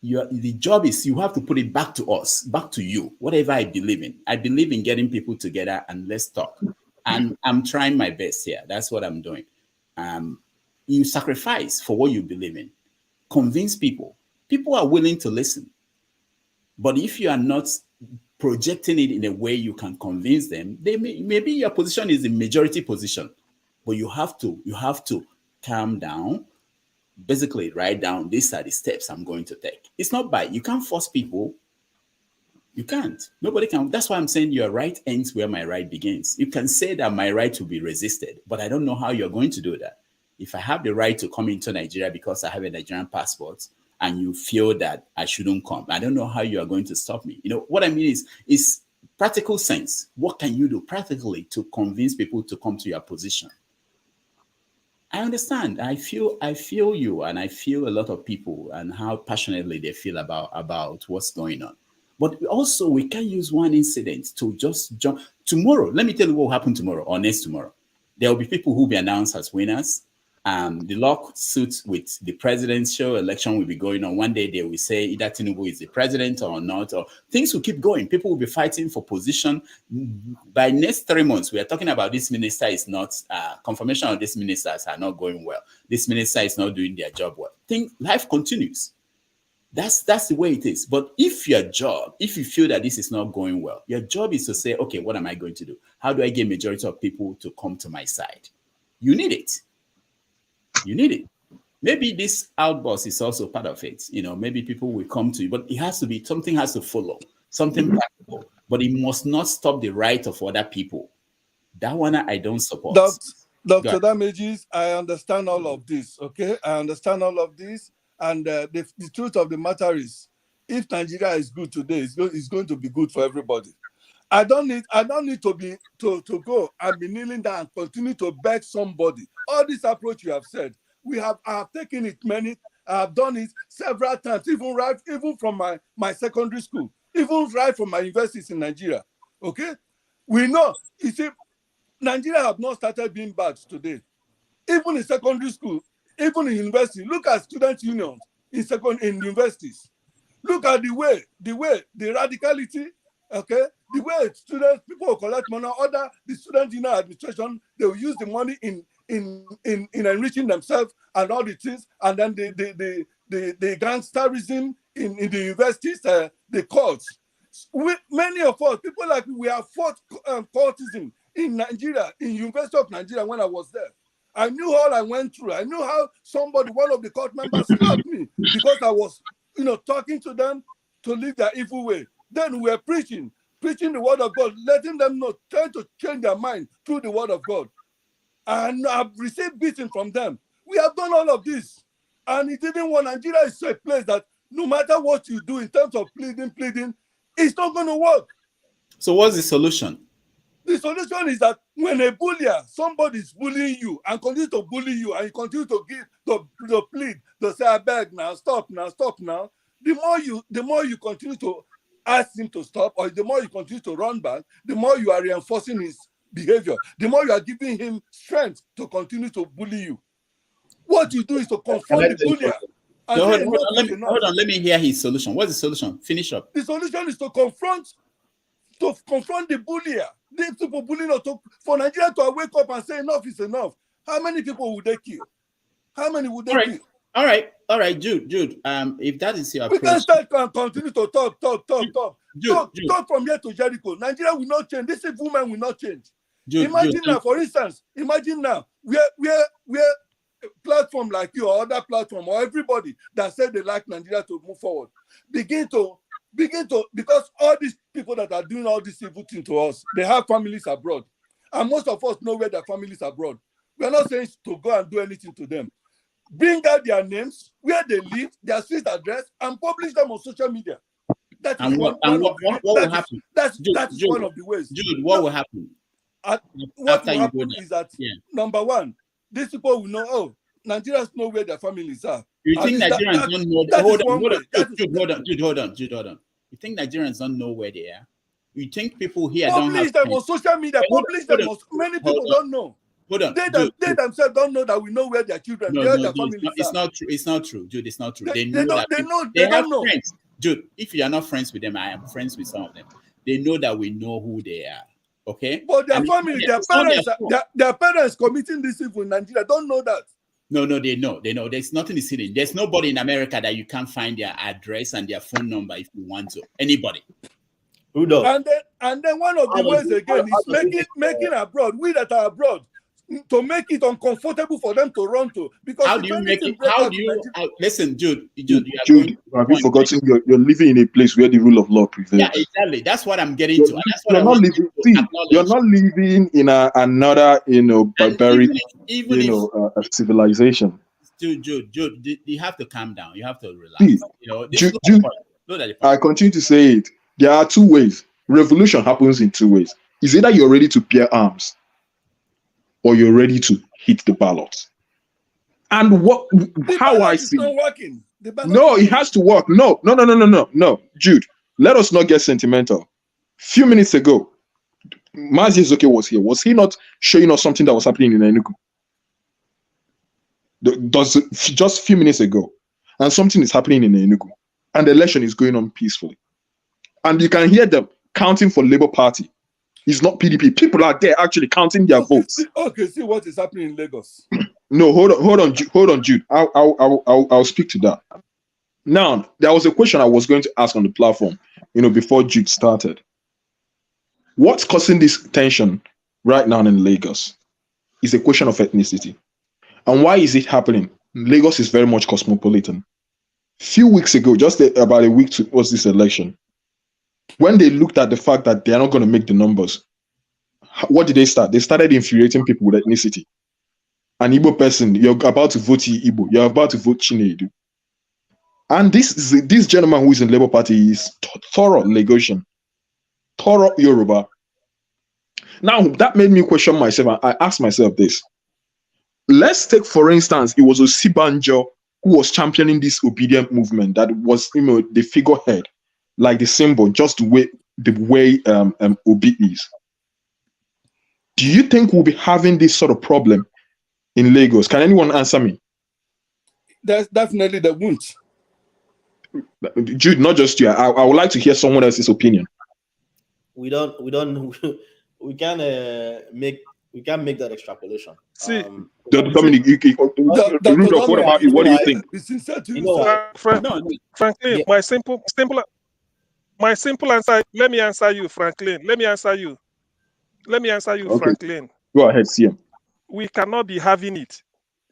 The job is you have to put it back to us, back to you, whatever I believe in. I believe in getting people together and let's talk. And I'm trying my best here. That's what I'm doing. You sacrifice for what you believe in. Convince people. People are willing to listen. But if you are not projecting it in a way you can convince them, maybe your position is the majority position. But you have to calm down. Basically, write down, these are the steps I'm going to take. It's not you can't force people. You can't. Nobody can. That's why I'm saying your right ends where my right begins. You can say that my right will be resisted, but I don't know how you're going to do that. If I have the right to come into Nigeria because I have a Nigerian passport and you feel that I shouldn't come, I don't know how you are going to stop me. What I mean is practical sense. What can you do practically to convince people to come to your position? I understand. I feel you, and I feel a lot of people and how passionately they feel about what's going on. But also, we can use one incident to just jump. Tomorrow, let me tell you what will happen tomorrow or next tomorrow. There will be people who will be announced as winners. The lawsuit with the presidential election will be going on. One day they will say either Tinubu is the president or not, or things will keep going. People will be fighting for position. By next 3 months, we are talking about this minister is not, confirmation of these ministers are not going well. This minister is not doing their job well. Life continues. That's the way it is. But if you feel that this is not going well, your job is to say, okay, what am I going to do? How do I get majority of people to come to my side? You need it. You need it. Maybe this outburst is also part of it. Maybe people will come to you, but it has to be, something has to follow, something practical. But it must not stop the right of other people. That one I don't support. Dr. Damages, I understand all of this, okay? I understand all of this. And the truth of the matter is, if Nigeria is good today, it's going to be good for everybody. I don't need to go and be kneeling down and continue to beg somebody. All this approach you have said, I have taken it I have done it several times, even from my secondary school, even right from my universities in Nigeria. Okay? We know, you see, Nigeria have not started being bad today. Even in secondary school, even in university, look at student unions in universities. Look at the way, the radicality, okay? The way people will collect money, the student union administration, they will use the money in enriching themselves and all the things, and then the gangsterism in the universities, the courts. Many of us, people like me, we have fought courtism in Nigeria, in University of Nigeria when I was there. I knew all I went through. I knew how one of the court members slapped me because I was, talking to them to leave their evil way. Then we were preaching the word of God, letting them know, trying to change their mind through the word of God. And I've received beating from them. We have done all of this. And it didn't want Nigeria is a place that no matter what you do in terms of pleading, it's not going to work. So what's the solution? The solution is that when a bullier, somebody is bullying you and continue to bully you and you continue to give the plead, to say, I beg now, stop now. The more you continue to ask him to stop, or the more you continue to run back, the more you are reinforcing his behavior, the more you are giving him strength to continue to bully you. What you do is to confront the bullier. So hold on, let me hear his solution. What's the solution? Finish up. The solution is to confront the bullier. These people bullying us, for Nigeria to wake up and say enough is enough. How many people would they kill? How many would they kill? All right, Jude. If that is your approach, we can start and continue to talk. Talk from here to Jericho. Nigeria will not change. This woman will not change. Imagine now, for instance, where platform like you or other platform or everybody that said they like Nigeria to move forward begin to because all these people that are doing all this evil thing to us, they have families abroad, and most of us know where their families abroad. We are not saying to go and do anything to them. Bring out their names, where they live, their street address, and publish them on social media. That is what will happen? That is one of the ways. Jude, what will happen? What will happen is that, number one, these people will know, oh, Nigerians know where their families are. You think Nigerians don't know? Hold on. You think Nigerians don't know where they are? You think people here don't have them on social media? Publish them. Many people don't know. Hold on. They themselves don't know that we know where their children, where their families are. It's not true. It's not true, Jude. It's not true. They don't know. Friends. Jude, if you are not friends with them, I am friends with some of them. They know that we know who they are. Okay? But their family, their parents committing this evil in Nigeria don't know that. No, they know. There's nothing is hidden. There's nobody in America that you can't find their address and their phone number if you want to. Anybody. Who does? And then one of the ways again is making abroad, we that are abroad, to make it uncomfortable for them to run to. Because how do you make it? Listen, Jude, have you forgotten you're living in a place where the rule of law prevails? Yeah, exactly. That's what I'm getting to. That's what you're not living in another, barbaric, civilization. Jude, you have to calm down. You have to relax. Jude, I continue to say it. There are two ways. Revolution happens in two ways. It's either you're ready to bear arms, or you're ready to hit the ballot. And how I see it has to work. No, Jude, let us not get sentimental. Few minutes ago, Mazi Zoke was here. Was he not showing us something that was happening in Enugu? Just a few minutes ago. And something is happening in Enugu. And the election is going on peacefully. And you can hear them counting for Labour Party. It's not PDP. People are there actually counting their votes. See what is happening in Lagos. No, hold on, Jude. I'll speak to that. Now, there was a question I was going to ask on the platform, before Jude started. What's causing this tension right now in Lagos is a question of ethnicity. And why is it happening? Lagos is very much cosmopolitan. Few weeks ago, just about a week towards this election, when they looked at the fact that they are not going to make the numbers, what did they start? They started infuriating people with ethnicity. An Igbo person, you're about to vote Igbo, you're about to vote Chinedu. And this gentleman who is in Labour Party is thorough Lagosian, thorough Yoruba. Now, that made me question myself. I asked myself this. Let's take, for instance, it was Osibanjo who was championing this obedient movement that was, the figurehead, like the symbol, just the way Obi is. Do you think we'll be having this sort of problem in Lagos? Can anyone answer me? There's definitely the won't. Jude, not just you. I would like to hear someone else's opinion. We can't make we can't make that extrapolation. See, Dominic, Rudolph, what about you? What do you think? Be sincere to You know yourself. Franklin, my simple answer. Let me answer you, Franklin. Let me answer you, Okay. Franklin. Go ahead, CM. We cannot be having it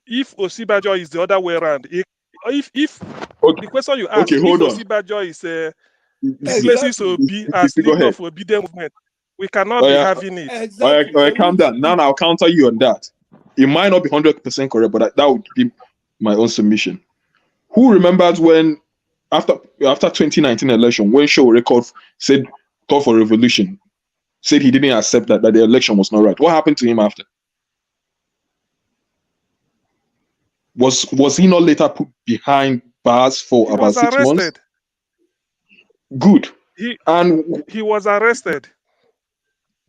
if Osibajo is the other way around. If the question you ask, if hold on. Osibajo is displaces Obi as Go leader ahead. of Obedient movement, we cannot be having it. Exactly. Calm down. Now I'll counter you on that. It might not be 100% correct, but that would be my own submission. Who remembers when after 2019 election, when Show Record said call for revolution, said he didn't accept that the election was not right? What happened to him after? Was he not later put behind bars for about 6 months? Good. He was arrested.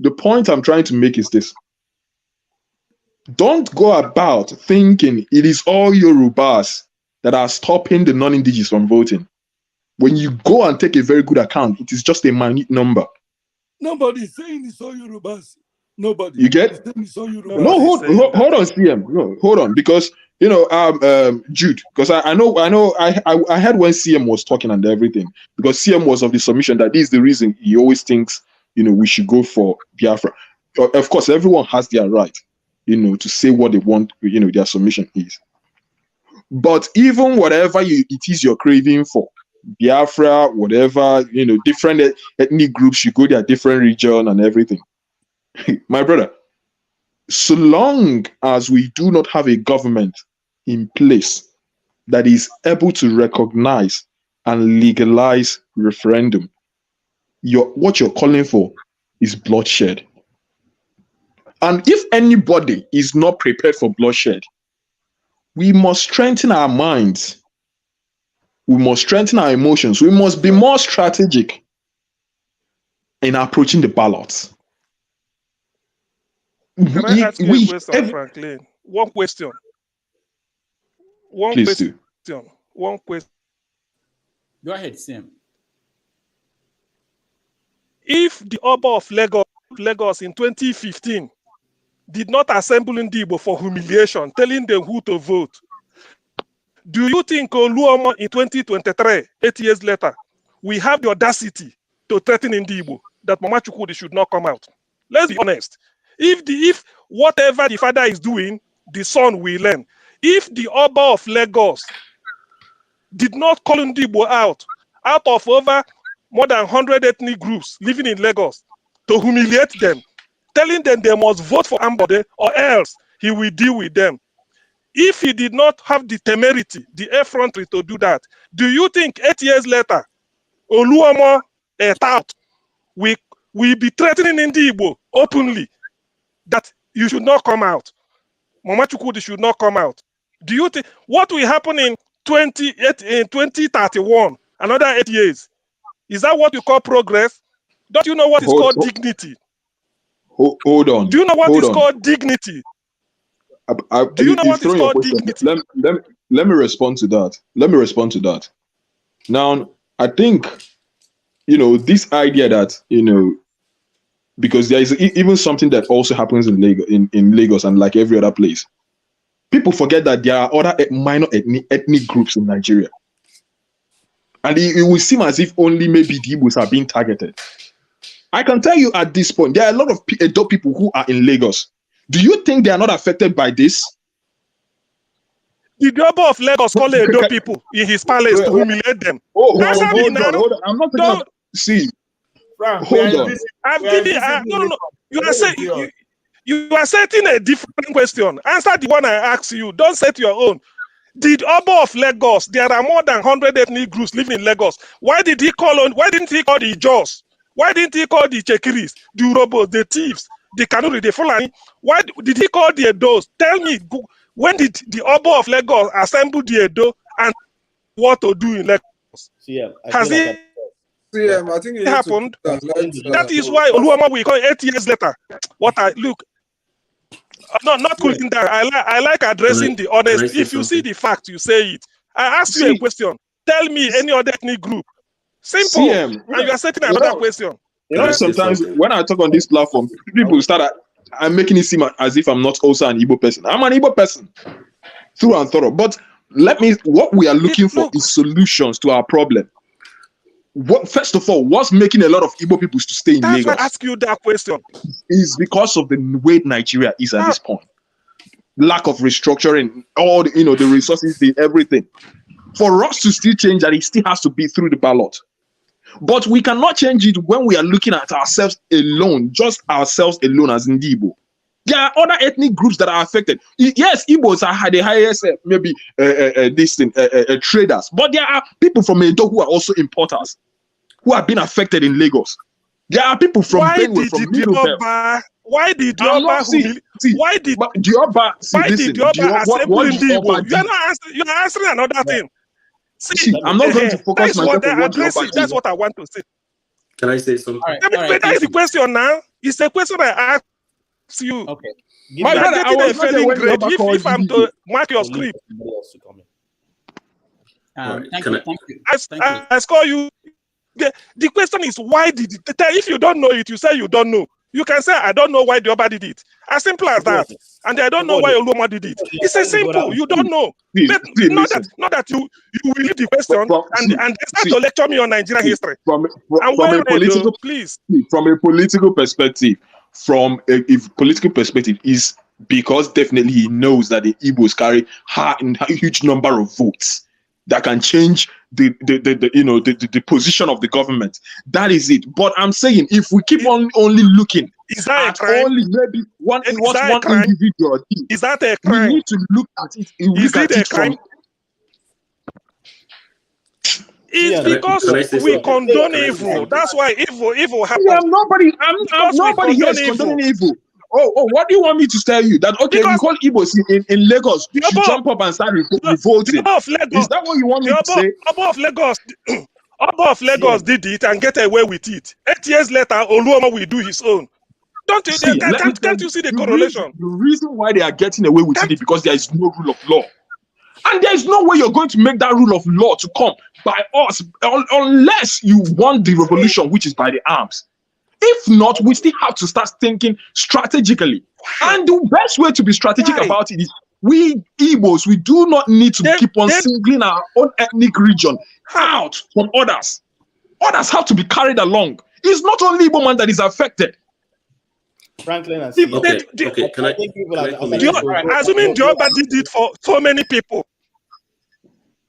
The point I'm trying to make is this. Don't go about thinking it is all Yorubas that are stopping the non-indigenous from voting. When you go and take a very good account, it is just a minute number. Nobody is saying it's all Yorubas. Nobody. You get? No, hold on, CM. No, hold on, because Jude, because I know I heard when CM was talking and everything, because CM was of the submission that this is the reason he always thinks we should go for Biafra. Of course, everyone has their right, to say what they want, their submission is. But even whatever it is you're craving for, Biafra, whatever, different ethnic groups, you go their different region and everything. My brother, so long as we do not have a government in place that is able to recognize and legalize referendum, what you're calling for is bloodshed. And if anybody is not prepared for bloodshed, we must strengthen our minds. We must strengthen our emotions. We must be more strategic in approaching the ballots. Can I ask you a question, Franklin? One question. One question. Go ahead, Sam. If the Oba of Lagos in 2015 did not assemble Ndibo for humiliation, telling them who to vote, do you think Oluomo in 2023, 8 years later, we have the audacity to threaten Ndibo that Mama Chukwudi should not come out? Let's be honest. If whatever the father is doing, the son will learn. If the Oba of Lagos did not call Ndibo out of over more than 100 ethnic groups living in Lagos to humiliate them, telling them they must vote for Ambode or else he will deal with them. If he did not have the temerity, the effrontery to do that, do you think 8 years later, Oluomo will be threatening Ndibo openly that you should not come out? Mama Chukwudi should not come out. Do you think what will happen in 2031, another 8 years? Is that what you call progress? Don't you know what is called dignity? Hold on. Do you know what is called dignity? Do you know what is called dignity? Let me respond to that. Now, I think, this idea that, because there is even something that also happens in Lagos and like every other place. People forget that there are other minor ethnic groups in Nigeria. And it will seem as if only maybe the Igbos are being targeted. I can tell you at this point, there are a lot of adult people who are in Lagos. Do you think they are not affected by this? The Oba of Lagos called Edo people in his palace to humiliate them. Hold on. I'm not talking about... See, hold on. You are setting a different question. Answer the one I asked you. Don't set your own. Did Oba of Lagos, there are more than 100 ethnic groups living in Lagos. Why didn't he call the Jaws? Why didn't he call the Chekiris, the Urobos, the thieves, the Kanuri, the Fulani? Why did he call the Edos? Tell me, when did the Oba of Lagos assemble the Edo and what to do in Lagos? Has it happened? That is why Oluomo will call 8 years later. Not cooling down. I like addressing the honest. If you see the fact, you say it. I asked you a question. Tell me any other ethnic group. Simple. And you are setting another question. Sometimes when I talk on this platform, people start I'm making it seem as if I'm not also an Igbo person. I'm an Igbo person through and through. But what we are looking for is solutions to our problem. First of all, what's making a lot of Igbo people to stay in That's why Lagos I ask you that question. is because of the way Nigeria is at this point. Lack of restructuring, all the, the resources, everything. For us to still change that, it still has to be through the ballot. But we cannot change it when we are looking at ourselves alone, just ourselves alone as Igbo. There are other ethnic groups that are affected. Yes, Igbos are the highest, maybe traders, but there are people from Edo who are also importers who have been affected in Lagos. There are people from Benue, from Middlebelt. Why did the Oba assemble in Igbo? You are answering another thing. See, I'm not going to focus myself on what the Oba did. That's what I want to say. Can I say something? That is the question now. It's a question I ask you. Okay. My brother, I was not there when the Oba called if I'm to mark your script. Thank you. I score you. The question is, why did it? If you don't know it, you say you don't know. You can say, I don't know why the Oba did it. As simple as that. And I don't know why Oluma did it. It's a simple. You don't know. Not that you will leave the question and start to lecture me on Nigerian history. From a political perspective, is because definitely he knows that the Igbos carry a huge number of votes that can change the position of the government. That is it. But I'm saying, if we keep on only looking at only maybe one individual thing, is that a crime? We need to look at it. Is it a crime? It's because we condone evil. That's why evil happens. Yeah, nobody here is condoning evil. Oh, what do you want me to tell you? That okay, because we call Igbos in Lagos should jump up and start revolting. Is that what you want me to say? Oba of Lagos did it and get away with it. 8 years later, Oluoma will do his own. Can't you see the correlation? The reason why they are getting away with it is because there is no rule of law. And there is no way you're going to make that rule of law to come by us unless you want the revolution, which is by the arms. If not, we still have to start thinking strategically. And the best way to be strategic about it is we Igbos, we do not need to keep on singling our own ethnic region out from others. Others have to be carried along. It's not only Igbo man that is affected. Franklin, assuming Dioba did it for so many people.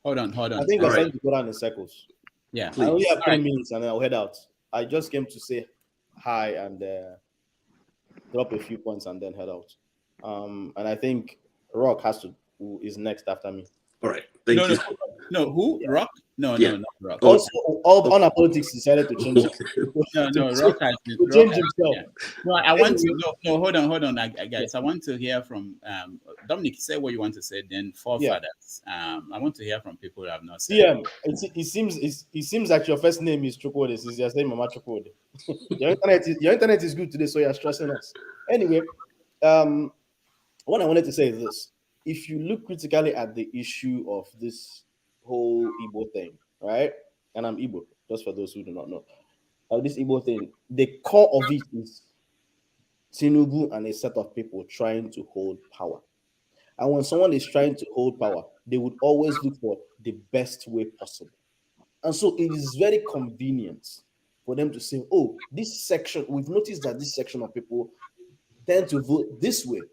Hold on. I think we're starting to go down in circles. Yeah, I only have 3 minutes and then I'll head out. I just came to say hi and drop a few points and then head out. And I think Rock who is next after me. All right. Thank you. No, who? Yeah. Rock? No, Yeah. not Rock. Also, all on our politics decided to change it. No, Rock has changed himself. Yeah. No, I want to hold on, guys. I want to hear from Dominic. Say what you want to say. Then forefathers. I want to hear from people who have not said. Yeah, it seems like your first name is Chukwode. Since you're saying Mama Chukwode. Your internet is good today, so you're stressing us. Anyway, what I wanted to say is this. If you look critically at the issue of this whole Igbo thing, right? And I'm Igbo, just for those who do not know. This Igbo thing, the core of it is Tinubu and a set of people trying to hold power. And when someone is trying to hold power, they would always look for the best way possible. And so it is very convenient for them to say, oh, this section, we've noticed that this section of people tend to vote this way.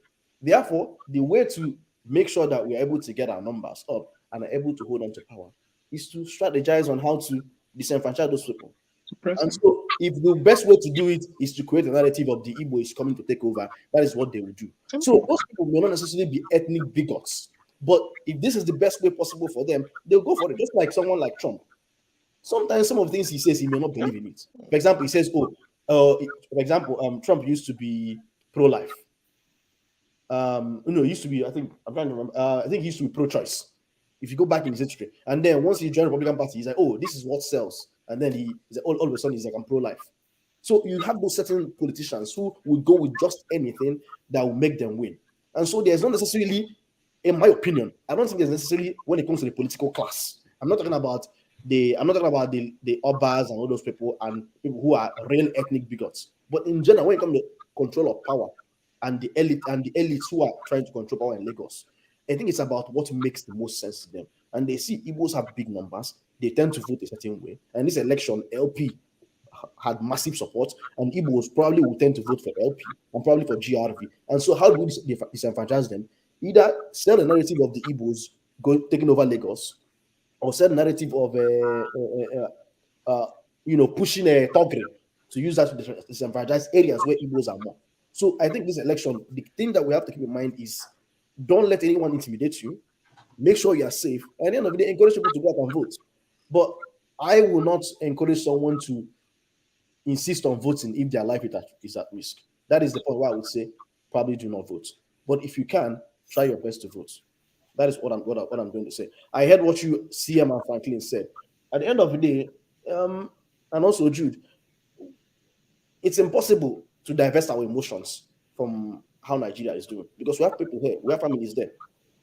Therefore, the way to make sure that we're able to get our numbers up and are able to hold on to power is to strategize on how to disenfranchise those people. And so if the best way to do it is to create a narrative of the Igbo is coming to take over, that is what they will do. So those people may not necessarily be ethnic bigots, but if this is the best way possible for them, they'll go for it. Just like someone like Trump. Sometimes some of the things he says, he may not believe in it. For example, he says, Trump used to be pro-life. It used to be, I think he used to be pro-choice. If you go back in his history, and then once he joined the Republican Party, he's like, oh, this is what sells. And then he's like, all of a sudden, he's like, I'm pro-life. So you have those certain politicians who will go with just anything that will make them win. And so there's not necessarily, in my opinion, I don't think there's necessarily when it comes to the political class. I'm not talking about the Obas and all those people and people who are real ethnic bigots. But in general, when it comes to control of power, and the elites who are trying to control power in Lagos. I think it's about what makes the most sense to them. And they see Igbos have big numbers, they tend to vote a certain way. And this election, LP had massive support, and Igbos probably will tend to vote for LP and probably for GRV. And so, how do we disenfranchise them? Either sell the narrative of the Igbos taking over Lagos, or sell the narrative of pushing a Togre to use that to disenfranchise areas where Igbos are more. So I think this election, the thing that we have to keep in mind is don't let anyone intimidate you. Make sure you are safe. And at the end of the day, encourage people to go out and vote. But I will not encourage someone to insist on voting if their life is at risk. That is the point where I would say probably do not vote. But if you can, try your best to vote. That is what I'm going to say. I heard what you, CM and Franklin, said. At the end of the day, and also Jude, it's impossible to divest our emotions from how Nigeria is doing, because we have people here, we have families there.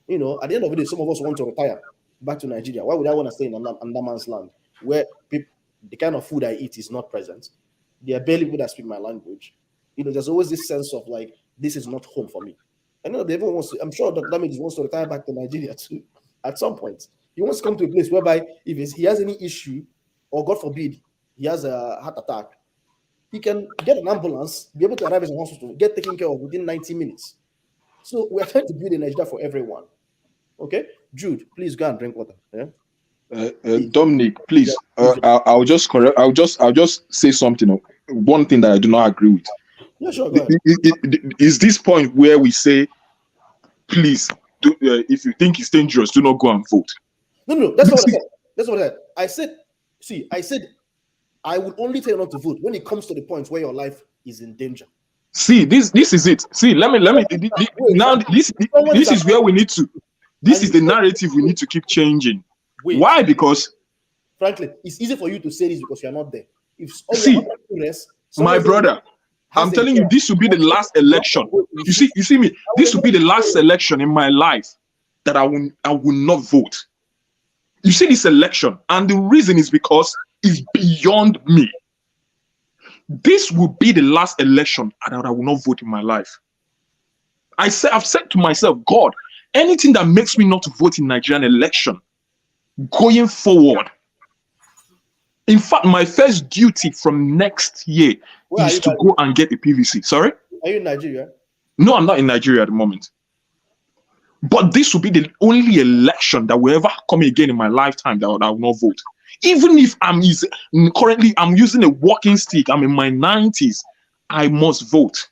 You know, at the end of the day, some of us want to retire back to Nigeria. Why would I want to stay in another man's land where the kind of food I eat is not present? There are barely people that speak my language. You know, there's always this sense of like, this is not home for me. I know everyone wants to, I'm sure Dr. Damages wants to retire back to Nigeria too at some point. He wants to come to a place whereby if he has any issue, or God forbid, he has a heart attack, he can get an ambulance, be able to arrive at a hospital, get taken care of within 90 minutes. So we're trying to build a Nigeria for everyone. Okay? Jude, please go and drink water. Yeah? Dominic, please. I'll just correct. I'll just say something. One thing that I do not agree with. Yeah, sure. Go ahead. Is this point where we say, please, if you think it's dangerous, do not go and vote? No. That's not what I said. That's what I said. I said I would only tell you not to vote when it comes to the point where your life is in danger. See, this is it. See, let me. Now, this is where we need to. This is the narrative we need to keep changing. Why? Because, frankly, it's easy for you to say this because you are not there. My brother, I'm telling you, this will be the last election. You see me. This will be the last election in my life that I will not vote. You see this election, and the reason is because it's beyond me. This will be the last election that I will not vote in my life. I've said to myself, God, anything that makes me not to vote in Nigerian election going forward. In fact, my first duty from next year is to go and get a PVC. Sorry? Are you in Nigeria? No, I'm not in Nigeria at the moment. But this will be the only election that will ever come again in my lifetime that I will not vote. Even if I'm using a walking stick, I'm in my 90s, I must vote.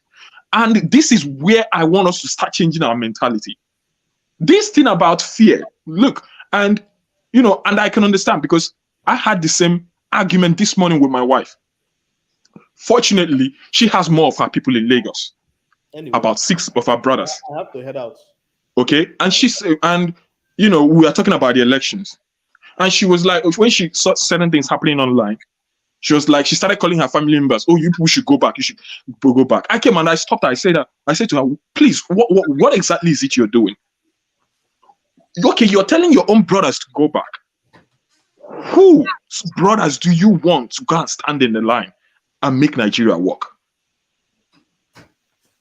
And this is where I want us to start changing our mentality. This thing about fear, look, and I can understand because I had the same argument this morning with my wife. Fortunately, she has more of her people in Lagos. Anyway, about 6 of her brothers. I have to head out. Okay, and we are talking about the elections. And she was like, when she saw certain things happening online, she was like, she started calling her family members. Oh, you people should go back. You should go back. I came and I stopped her. I said to her, please, what exactly is it you're doing? Okay, you're telling your own brothers to go back. Whose brothers do you want to go and stand in the line and make Nigeria work?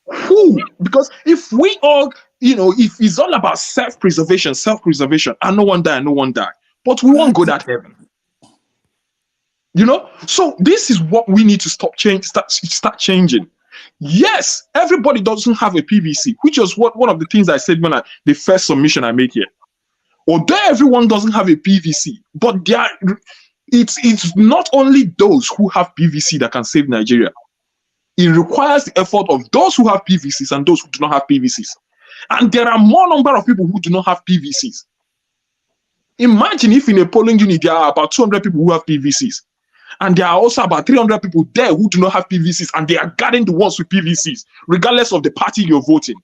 Who? Because if we all, if it's all about self-preservation, and no one die. But we won't go that heaven. So this is what we need to start changing. Yes, everybody doesn't have a PVC, which was one of the things I said when the first submission I made here. Although everyone doesn't have a PVC, but it's not only those who have PVC that can save Nigeria. It requires the effort of those who have PVCs and those who do not have PVCs. And there are more number of people who do not have PVCs. Imagine if in a polling unit there are about 200 people who have PVCs. And there are also about 300 people there who do not have PVCs, and they are guarding the ones with PVCs, regardless of the party you're voting.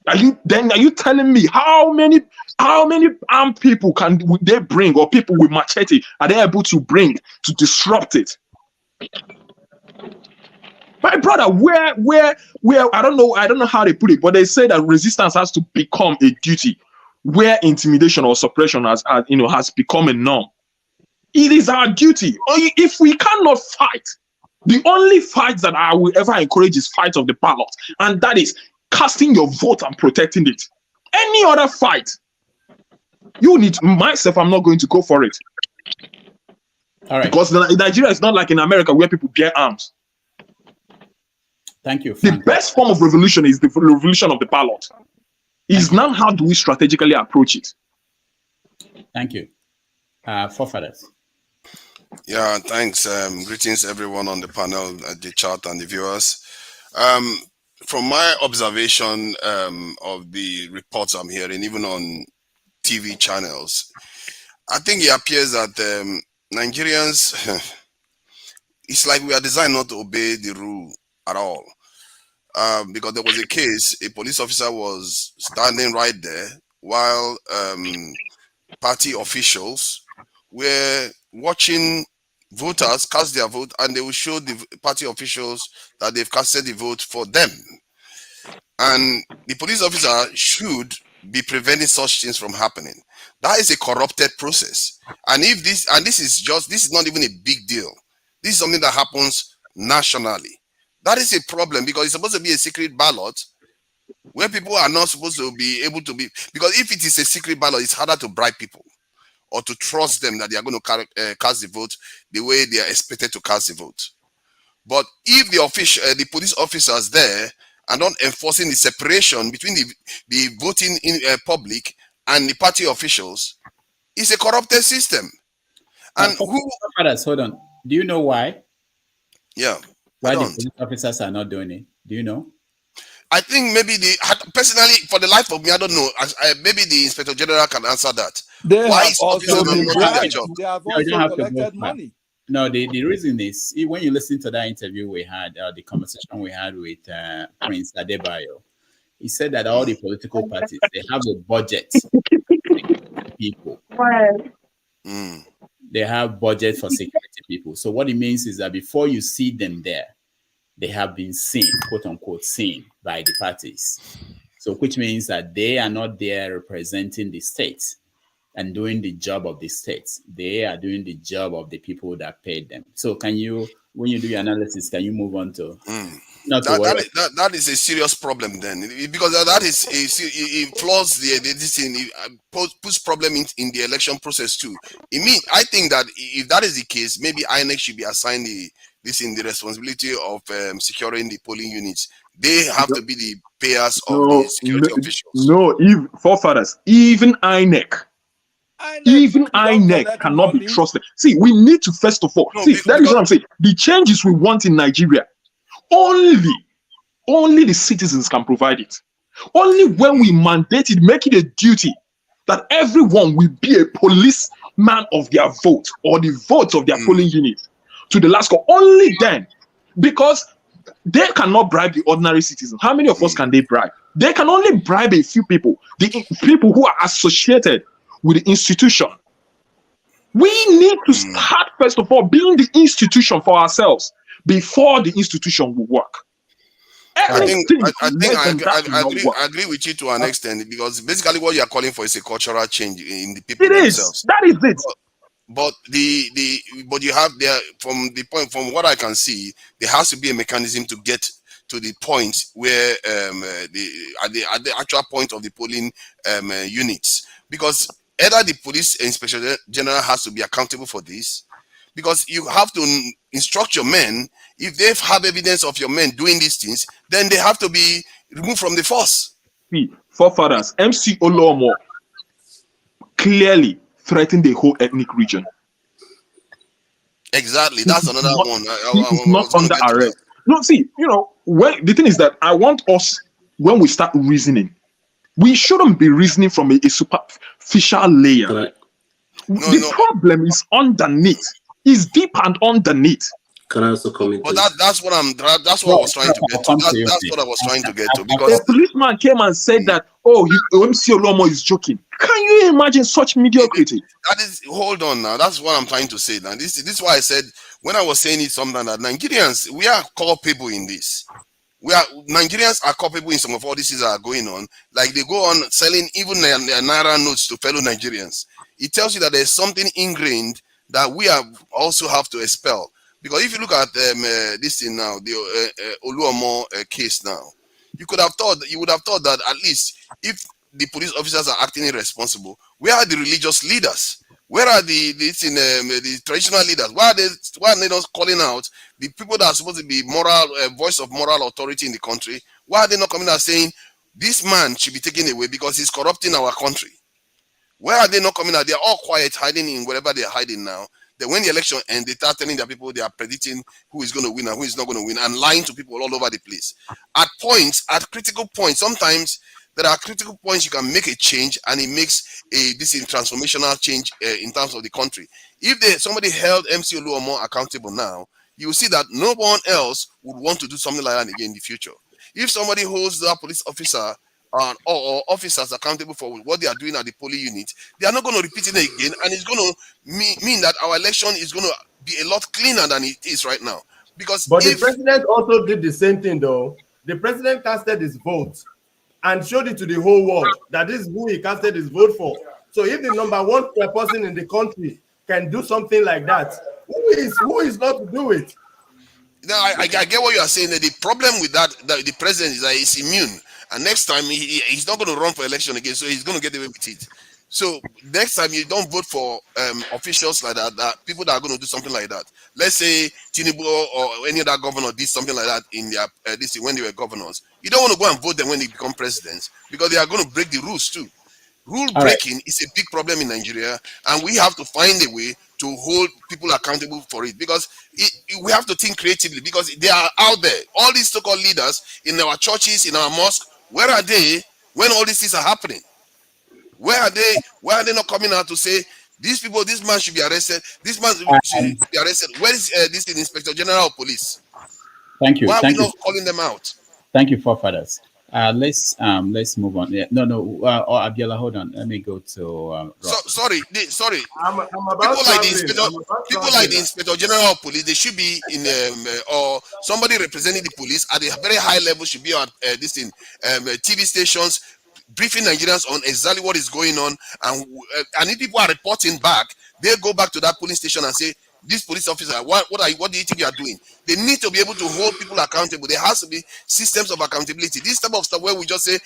Are you telling me how many armed people would they bring, or people with machete are they able to bring to disrupt it? My brother, where I don't know how they put it, but they say that resistance has to become a duty, where intimidation or suppression has become a norm. It is our duty. If we cannot fight The only fight that I will ever encourage is fight of the ballot, and that is casting your vote and protecting it. Any other fight, you need myself. I'm not going to go for it. All right. Because Nigeria is not like in America where people bear arms. Thank you, Frank. The best form of revolution is the revolution of the ballot. Is now how do we strategically approach it? Thank you. Forefathers. Yeah, thanks. Greetings everyone on the panel, the chat, and the viewers. From my observation of the reports I'm hearing, even on TV channels, I think it appears that Nigerians, it's like we are designed not to obey the rule at all. Because there was a case, a police officer was standing right there while party officials were watching voters cast their vote, and they will show the party officials that they've casted the vote for them. And the police officer should be preventing such things from happening. That is a corrupted process. And if this is not even a big deal. This is something that happens nationally. That is a problem, because it's supposed to be a secret ballot where people are not supposed to be able to be, because if it is a secret ballot, it's harder to bribe people or to trust them that they are going to cast the vote the way they are expected to cast the vote. But if the police officers there are not enforcing the separation between the voting in public and the party officials, it's a corrupted system. And Hold on. Do you know why? Yeah. Why the police officers are not doing it? Do you know? I think maybe personally, for the life of me, I don't know. Maybe the Inspector General can answer that. They Why have is also been bribed. their job? They have No, you don't also have to go collected far. money. No, the reason is, when you listen to that interview we had, the conversation we had with Prince Adebayo, he said that all the political parties, they have a budget for people. They have budget for security people. So what it means is that before you see them there, they have been seen, quote unquote, seen by the parties. So which means that they are not there representing the states and doing the job of the states. They are doing the job of the people that paid them. So can you, when you do your analysis, can you move on to that is a serious problem then, because that is it flaws this thing, it puts problem in the election process too. I think that if that is the case, maybe INEC should be assigned the responsibility of securing the polling units. They have to be the payers of the security officials. No, even INEC. Even INEC cannot be trusted. See, we need to first of all that is what I'm saying. The changes we want in Nigeria, only the citizens can provide it. Only when we mandate it, make it a duty that everyone will be a policeman of their vote or the votes of their polling unit to the last call. Only then, because they cannot bribe the ordinary citizen. How many of us can they bribe? They can only bribe a few people, the people who are associated with the institution. We need to start, first of all, being the institution for ourselves before the institution will work. I agree with you to an extent, because basically what you are calling for is a cultural change in the people themselves. That is it. But you have there, from what I can see, there has to be a mechanism to get to the point where at the actual point of the polling units, because either the police inspector general has to be accountable for this, because you have to instruct your men. If they have evidence of your men doing these things, then they have to be removed from the force. Forefathers, MC Olomo clearly threatened the whole ethnic region. Exactly, that's another one. He's not under arrest. No, see, the thing is that I want us, when we start reasoning, we shouldn't be reasoning from a superficial layer. The problem is underneath. It's deep and underneath. Can I also comment? But that's what I was trying to get to. That's what I was trying to get to. Because a policeman came and said that, MC Olomo is joking. Can you imagine such mediocrity? That is, hold on now. That's what I'm trying to say now. This is why I said, when I was saying it, something that Nigerians, we are culpable in this. Nigerians are culpable in some of all these things that are going on. Like they go on selling even their Naira notes to fellow Nigerians. It tells you that there's something ingrained that we also have to expel. Because if you look at this thing now, the Oluomo case now, you would have thought that at least if the police officers are acting irresponsible, where are the religious leaders? Where are the traditional leaders? Why are they not calling out the people that are supposed to be moral voice of moral authority in the country? Why are they not coming out saying this man should be taken away because he's corrupting our country? Why are they not coming out? They're all quiet, hiding in wherever they're hiding now. Then when the election ends, they start telling their people they are predicting who is going to win and who is not going to win, and lying to people all over the place. At critical points, sometimes there are critical points you can make a change, and it makes this transformational change in terms of the country. If somebody held MC Oluomo accountable now, you will see that no one else would want to do something like that again in the future. If somebody holds that police officer or officers accountable for what they are doing at the polling unit, they are not going to repeat it again, and it's going to mean that our election is going to be a lot cleaner than it is right now. Because the president also did the same thing, though. The president casted his vote and showed it to the whole world that this is who he casted his vote for. So if the number one person in the country can do something like that, who is not to do it? Now I get what you are saying. That the problem with that the president is that he's immune, and next time he's not going to run for election again, so he's going to get away with it. So next time you don't vote for officials like that people that are going to do something like that. Let's say Tinubu or any other governor did something like that in their when they were governors. You don't want to go and vote them when they become presidents, because they are going to break the rules too. Rule breaking is a big problem in Nigeria, and we have to find a way to hold people accountable for it, because we have to think creatively, because they are out there. All these so-called leaders in our churches, in our mosques, where are they when all these things are happening? Where are they? Why are they not coming out to say these people, this man should be arrested, this man should be arrested? Where is this Inspector General of Police? Thank you. Why are we not calling them out? Thank you, forefathers. Let's move on. Yeah, no. Abiola, hold on. Let me go to. Sorry. I'm people like the Inspector General of Police, they should be in or somebody representing the police at a very high level should be on TV stations, briefing Nigerians on exactly what is going on, and if people are reporting back, they go back to that police station and say, this police officer, what do you think you are doing? They need to be able to hold people accountable. There has to be systems of accountability. This type of stuff where we just say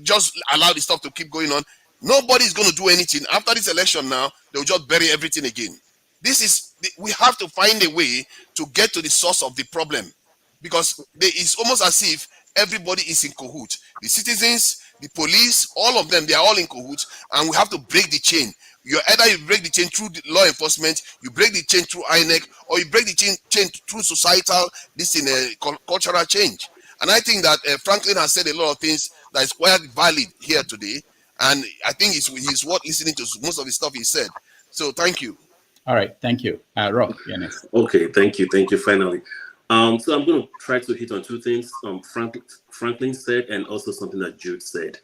just allow the stuff to keep going on. Nobody is going to do anything. After this election now, they'll just bury everything again. We have to find a way to get to the source of the problem, because it's almost as if everybody is in cahoots. The citizens, the police, all of them, they are all in cahoots, and we have to break the chain. You break the chain through the law enforcement, you break the chain through INEC, or you break the chain through societal, cultural change. And I think that Franklin has said a lot of things that is quite valid here today, and I think it's worth listening to most of the stuff he said. So thank you. All right, thank you. Rob, you're next. Okay, thank you, finally. So I'm going to try to hit on two things Franklin said, and also something that Jude said.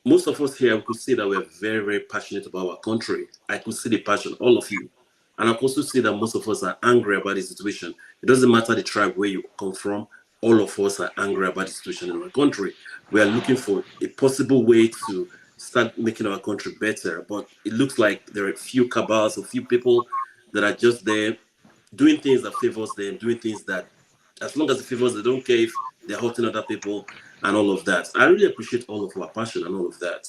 Most of us here could see that we're very, very passionate about our country. I could see the passion, all of you. And I could also see that most of us are angry about the situation. It doesn't matter the tribe where you come from, all of us are angry about the situation in our country. We are looking for a possible way to start making our country better. But it looks like there are a few cabals, a few people that are just there doing things that favors them, doing things that, as long as it favors, they don't care if they're hurting other people and all of that. I really appreciate all of our passion and all of that.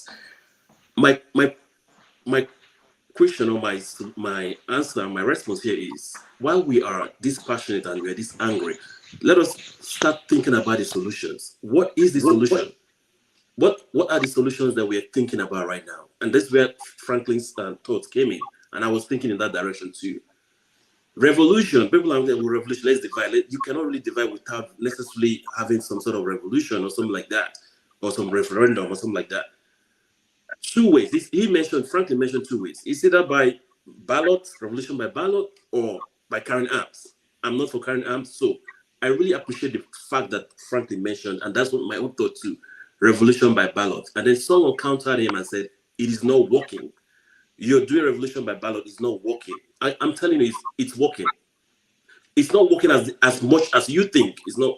My question, or my answer, my response here is, while we are this passionate and we are this angry, let us start thinking about the solutions. What is the solution? What are the solutions that we're thinking about right now? And that's where Franklin's thoughts came in. And I was thinking in that direction too. Revolution, people are saying, revolution, let's divide. You cannot really divide without necessarily having some sort of revolution or something like that, or some referendum or something like that. Two ways. Franklin mentioned two ways. It's either by ballot, revolution by ballot, or by carrying arms. I'm not for carrying arms, so I really appreciate the fact that Franklin mentioned, and that's what my own thought too, revolution by ballot. And then someone countered him and said, it is not working. You're doing revolution by ballot, it's not working. I'm telling you, it's working. It's not working as much as you think. It's not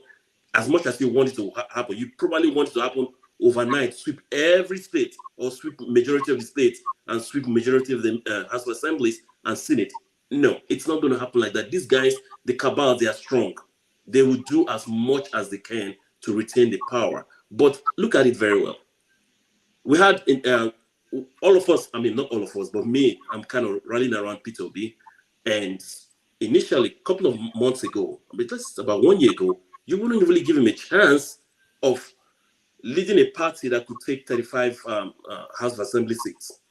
as much as you want it to happen. You probably want it to happen overnight, sweep every state, or sweep majority of the states, and sweep majority of the House of Assemblies and Senate. No, it's not going to happen like that. These guys, the cabal, they are strong. They will do as much as they can to retain the power. But look at it very well. We had all of us, I mean, not all of us, but me, I'm kind of rallying around P2B. And initially, a couple of months ago, I mean, that's about 1 year ago, you wouldn't really give him a chance of leading a party that could take 35 House of Assembly seats.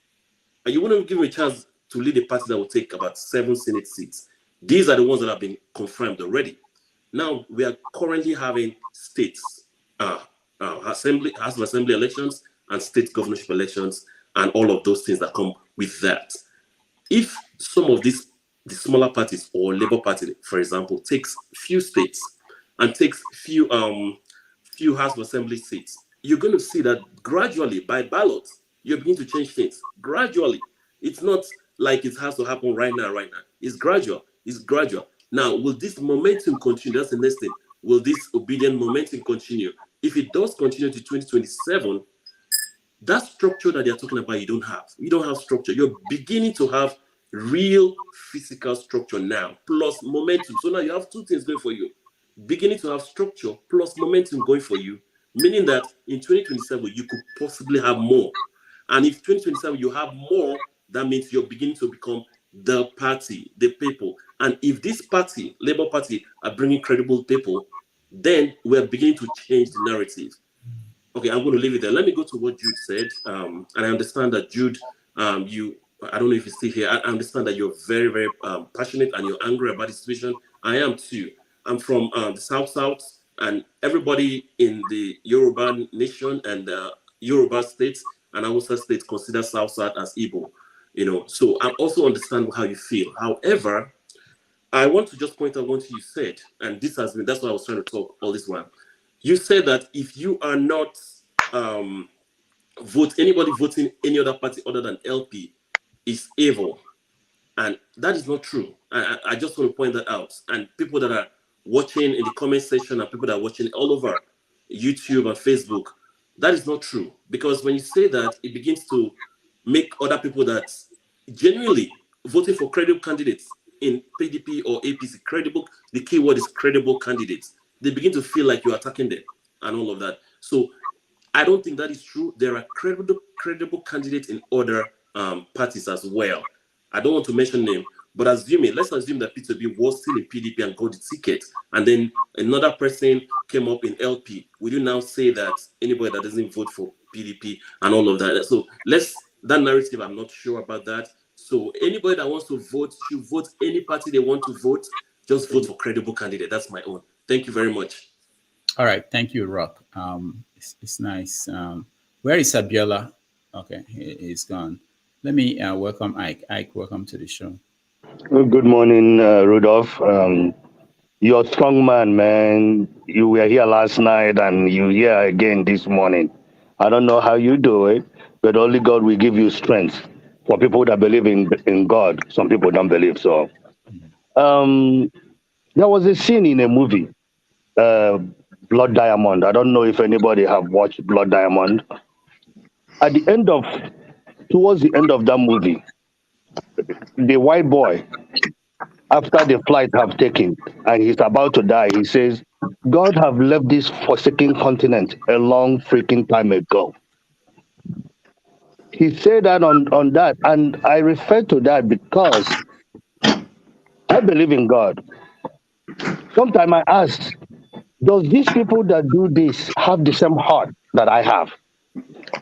And you wouldn't give him a chance to lead a party that will take about 7 Senate seats. These are the ones that have been confirmed already. Now, we are currently having states, House of Assembly elections and state governorship elections and all of those things that come with that. If some of these, the smaller parties or Labour Party, for example, takes few states and takes few House of Assembly seats, you're going to see that gradually, by ballot, you're beginning to change things. Gradually. It's not like it has to happen right now. It's gradual. Now, will this momentum continue? That's the next thing. Will this obedient momentum continue? If it does continue to 2027, that structure that they're talking about, you don't have. You don't have structure. You're beginning to have real physical structure now, plus momentum. So now you have two things going for you. Beginning to have structure plus momentum going for you, meaning that in 2027, you could possibly have more. And if 2027, you have more, that means you're beginning to become the party, the people. And if this party, Labour Party, are bringing credible people, then we're beginning to change the narrative. Okay, I'm going to leave it there. Let me go to what Jude said. And I understand that Jude, I don't know if you're still here. I understand that you're very, very passionate and you're angry about the situation. I am too. I'm from the South, and everybody in the Yoruba nation and Yoruba states and Hausa states consider South as Igbo. So I also understand how you feel. However, I want to just point out one thing you said, and that's why I was trying to talk all this while. You said that if you are not anybody voting any other party other than LP is evil. And that is not true. I just want to point that out. And people that are watching in the comment section and people that are watching all over YouTube and Facebook, that is not true. Because when you say that, it begins to make other people that genuinely voting for credible candidates in PDP or APC, credible, the key word is credible candidates. They begin to feel like you're attacking them and all of that. So I don't think that is true. There are credible candidates in other parties as well. I don't want to mention name, but let's assume that P2B was still in PDP and got the ticket, and then another person came up in LP. Would you now say that anybody that doesn't vote for PDP and all of that? So that narrative, I'm not sure about that. So anybody that wants to vote should vote any party they want to vote. Just vote for credible candidate. That's my own. Thank you very much. All right, thank you, Rock. It's nice. Where is Abiola? Okay, he's gone. Let me welcome Ike. Ike, welcome to the show. Well, good morning, Rudolph. You're a strong man. You were here last night and you're here again this morning. I don't know how you do it, but only God will give you strength. For people that believe in God, some people don't believe so. There was a scene in a movie, Blood Diamond. I don't know if anybody have watched Blood Diamond. Towards the end of that movie, the white boy, after the flight have taken and he's about to die, he says, God have left this forsaken continent a long freaking time ago. He said that on that, and I refer to that because I believe in God. Sometimes I ask, does these people that do this have the same heart that I have?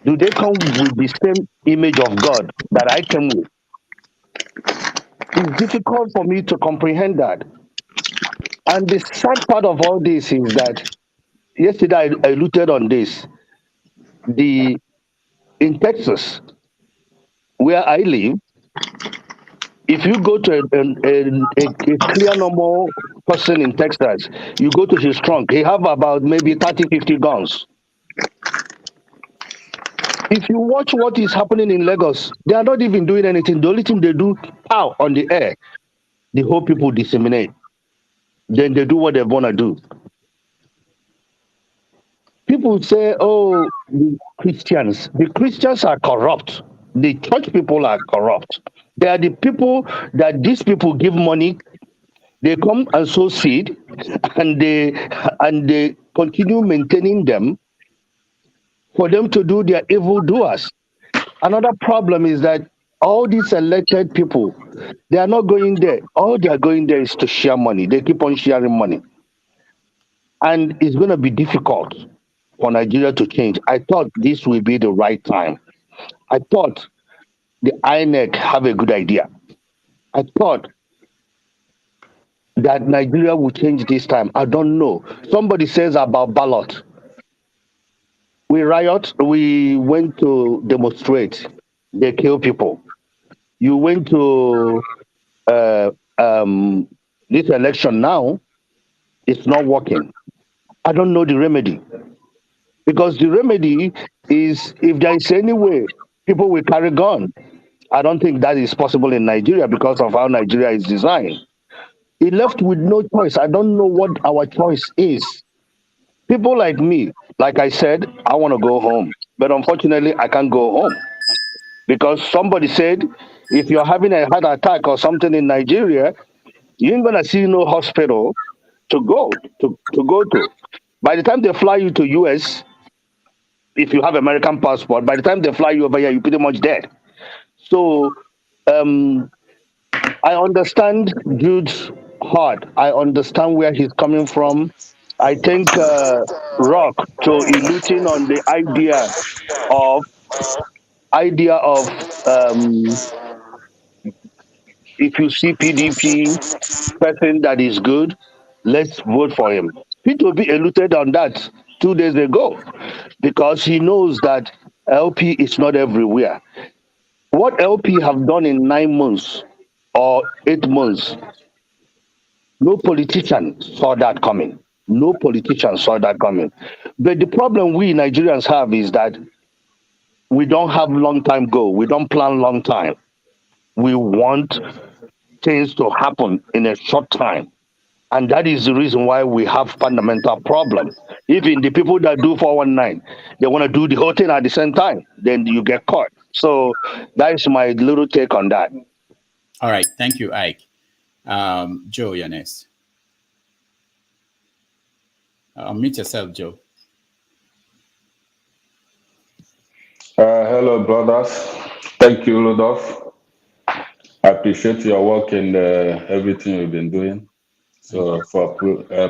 Do they come with the same image of God that I came with? It's difficult for me to comprehend that. And the sad part of all this is that yesterday I alluded on this. In Texas, where I live, if you go to a clear normal person in Texas, you go to his trunk, he have about maybe 30, 50 guns. If you watch what is happening in Lagos, they are not even doing anything. The only thing they do, pow, on the air, the whole people disseminate. Then they do what they want to do. People say, oh, the Christians are corrupt. The church people are corrupt. They are the people that these people give money. They come and sow seed, and they continue maintaining them for them to do their evil doers. Another problem is that all these elected people, they are not going there. All they are going there is to share money. They keep on sharing money. And it's going to be difficult for Nigeria to change. I thought this would be the right time. I thought the INEC have a good idea. I thought that Nigeria will change this time. I don't know. Somebody says about ballot. We riot. We went to demonstrate. They kill people. You went to uh, um, this election now. It's not working. I don't know the remedy, because the remedy is if there is any way people will carry gun. I don't think that is possible in Nigeria because of how Nigeria is designed. It left with no choice. I don't know what our choice is. People like me, like I said, I want to go home. But unfortunately, I can't go home because somebody said if you're having a heart attack or something in Nigeria, you ain't going to see no hospital to go to. By the time they fly you to US, if you have American passport, by the time they fly you over here, you're pretty much dead. So um, I understand Jude's heart. I understand where he's coming from. I think Rock to eluting on the of idea of if you see PDP person that is good, let's vote for him. P2B eluded on that 2 days ago because he knows that LP is not everywhere. What LP have done in 9 months or 8 months, no politician saw that coming. No politician saw that coming. But the problem we Nigerians have is that we don't have long time goal. We don't plan long time. We want things to happen in a short time. And that is the reason why we have fundamental problem. Even the people that do 419, they want to do the whole thing at the same time. Then you get caught. So that is my little take on that. All right. Thank you, Ike. Joe, you're next. Meet yourself, Joe. Hello, brothers. Thank you, Rudolph. I appreciate your work and everything you've been doing. So for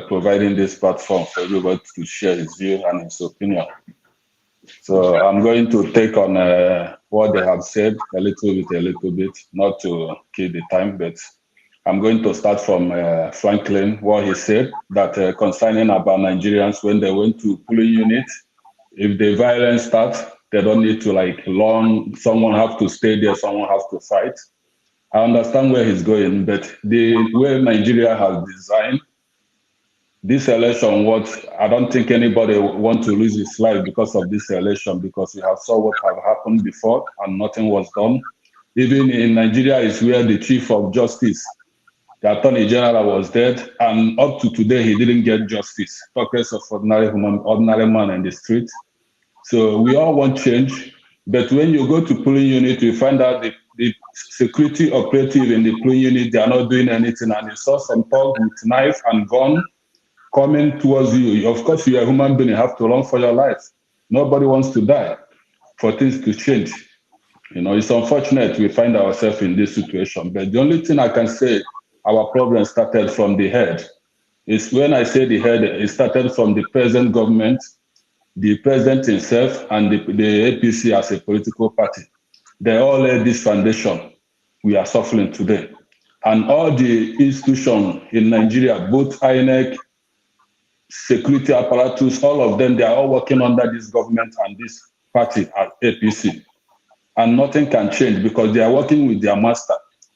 providing this platform for everybody to share his view and his opinion. So I'm going to take on what they have said a little bit, not to kill the time, but I'm going to start from Franklin, what he said, that concerning about Nigerians when they went to polling unit, if the violence starts, they don't need to someone have to stay there, someone has to fight. I understand where he's going, but the way Nigeria has designed this election, I don't think anybody want to lose his life because of this election, because we have saw what have happened before and nothing was done. Even in Nigeria is where the Chief of Justice, the Attorney General was dead, and up to today he didn't get justice. Talkers of ordinary man in the street. So we all want change, but when you go to polling unit, you find out the security operative in the polling unit, they are not doing anything, and you saw some thug with knife and gun coming towards you. Of course, you're a human being, you have to run for your life. Nobody wants to die for things to change. It's unfortunate we find ourselves in this situation, but the only thing I can say our problem started from the head is when I say the head, it started from the present government, the president himself, and the APC as a political party. They all laid this foundation we are suffering today. And all the institutions in Nigeria, both INEC, security apparatus, all of them, they are all working under this government and this party at APC. And nothing can change because they are working with their master.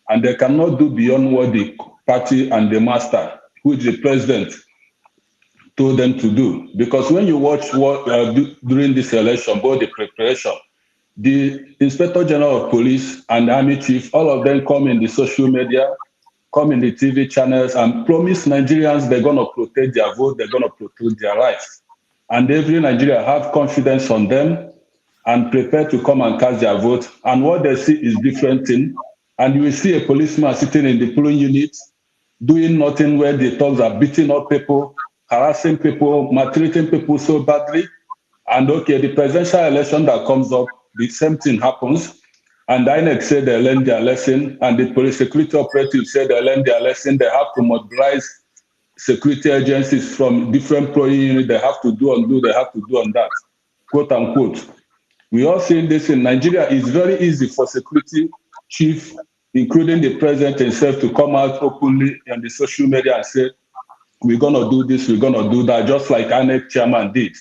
And they cannot do beyond what the party and the master, who is the president, told them to do. Because when you watch what during this election, both the preparation, the Inspector General of Police and the Army Chief, all of them come in the social media, come in the TV channels and promise Nigerians they're going to protect their vote, they're going to protect their lives. And every Nigerian have confidence on them. and prepare to come and cast their vote. And what they see is different thing. And you will see a policeman sitting in the polling unit doing nothing, where the thugs are beating up people, harassing people, maltreating people so badly. And okay, the presidential election that comes up, the same thing happens. And INEC said they learned their lesson, and the police security operatives said they learned their lesson. They have to mobilize security agencies from different polling units. They have to do undo, they have to do on that, quote unquote. We all see this in Nigeria. It's very easy for security chief, including the president himself, to come out openly on the social media and say, we're going to do this, we're going to do that, just like INEC chairman did.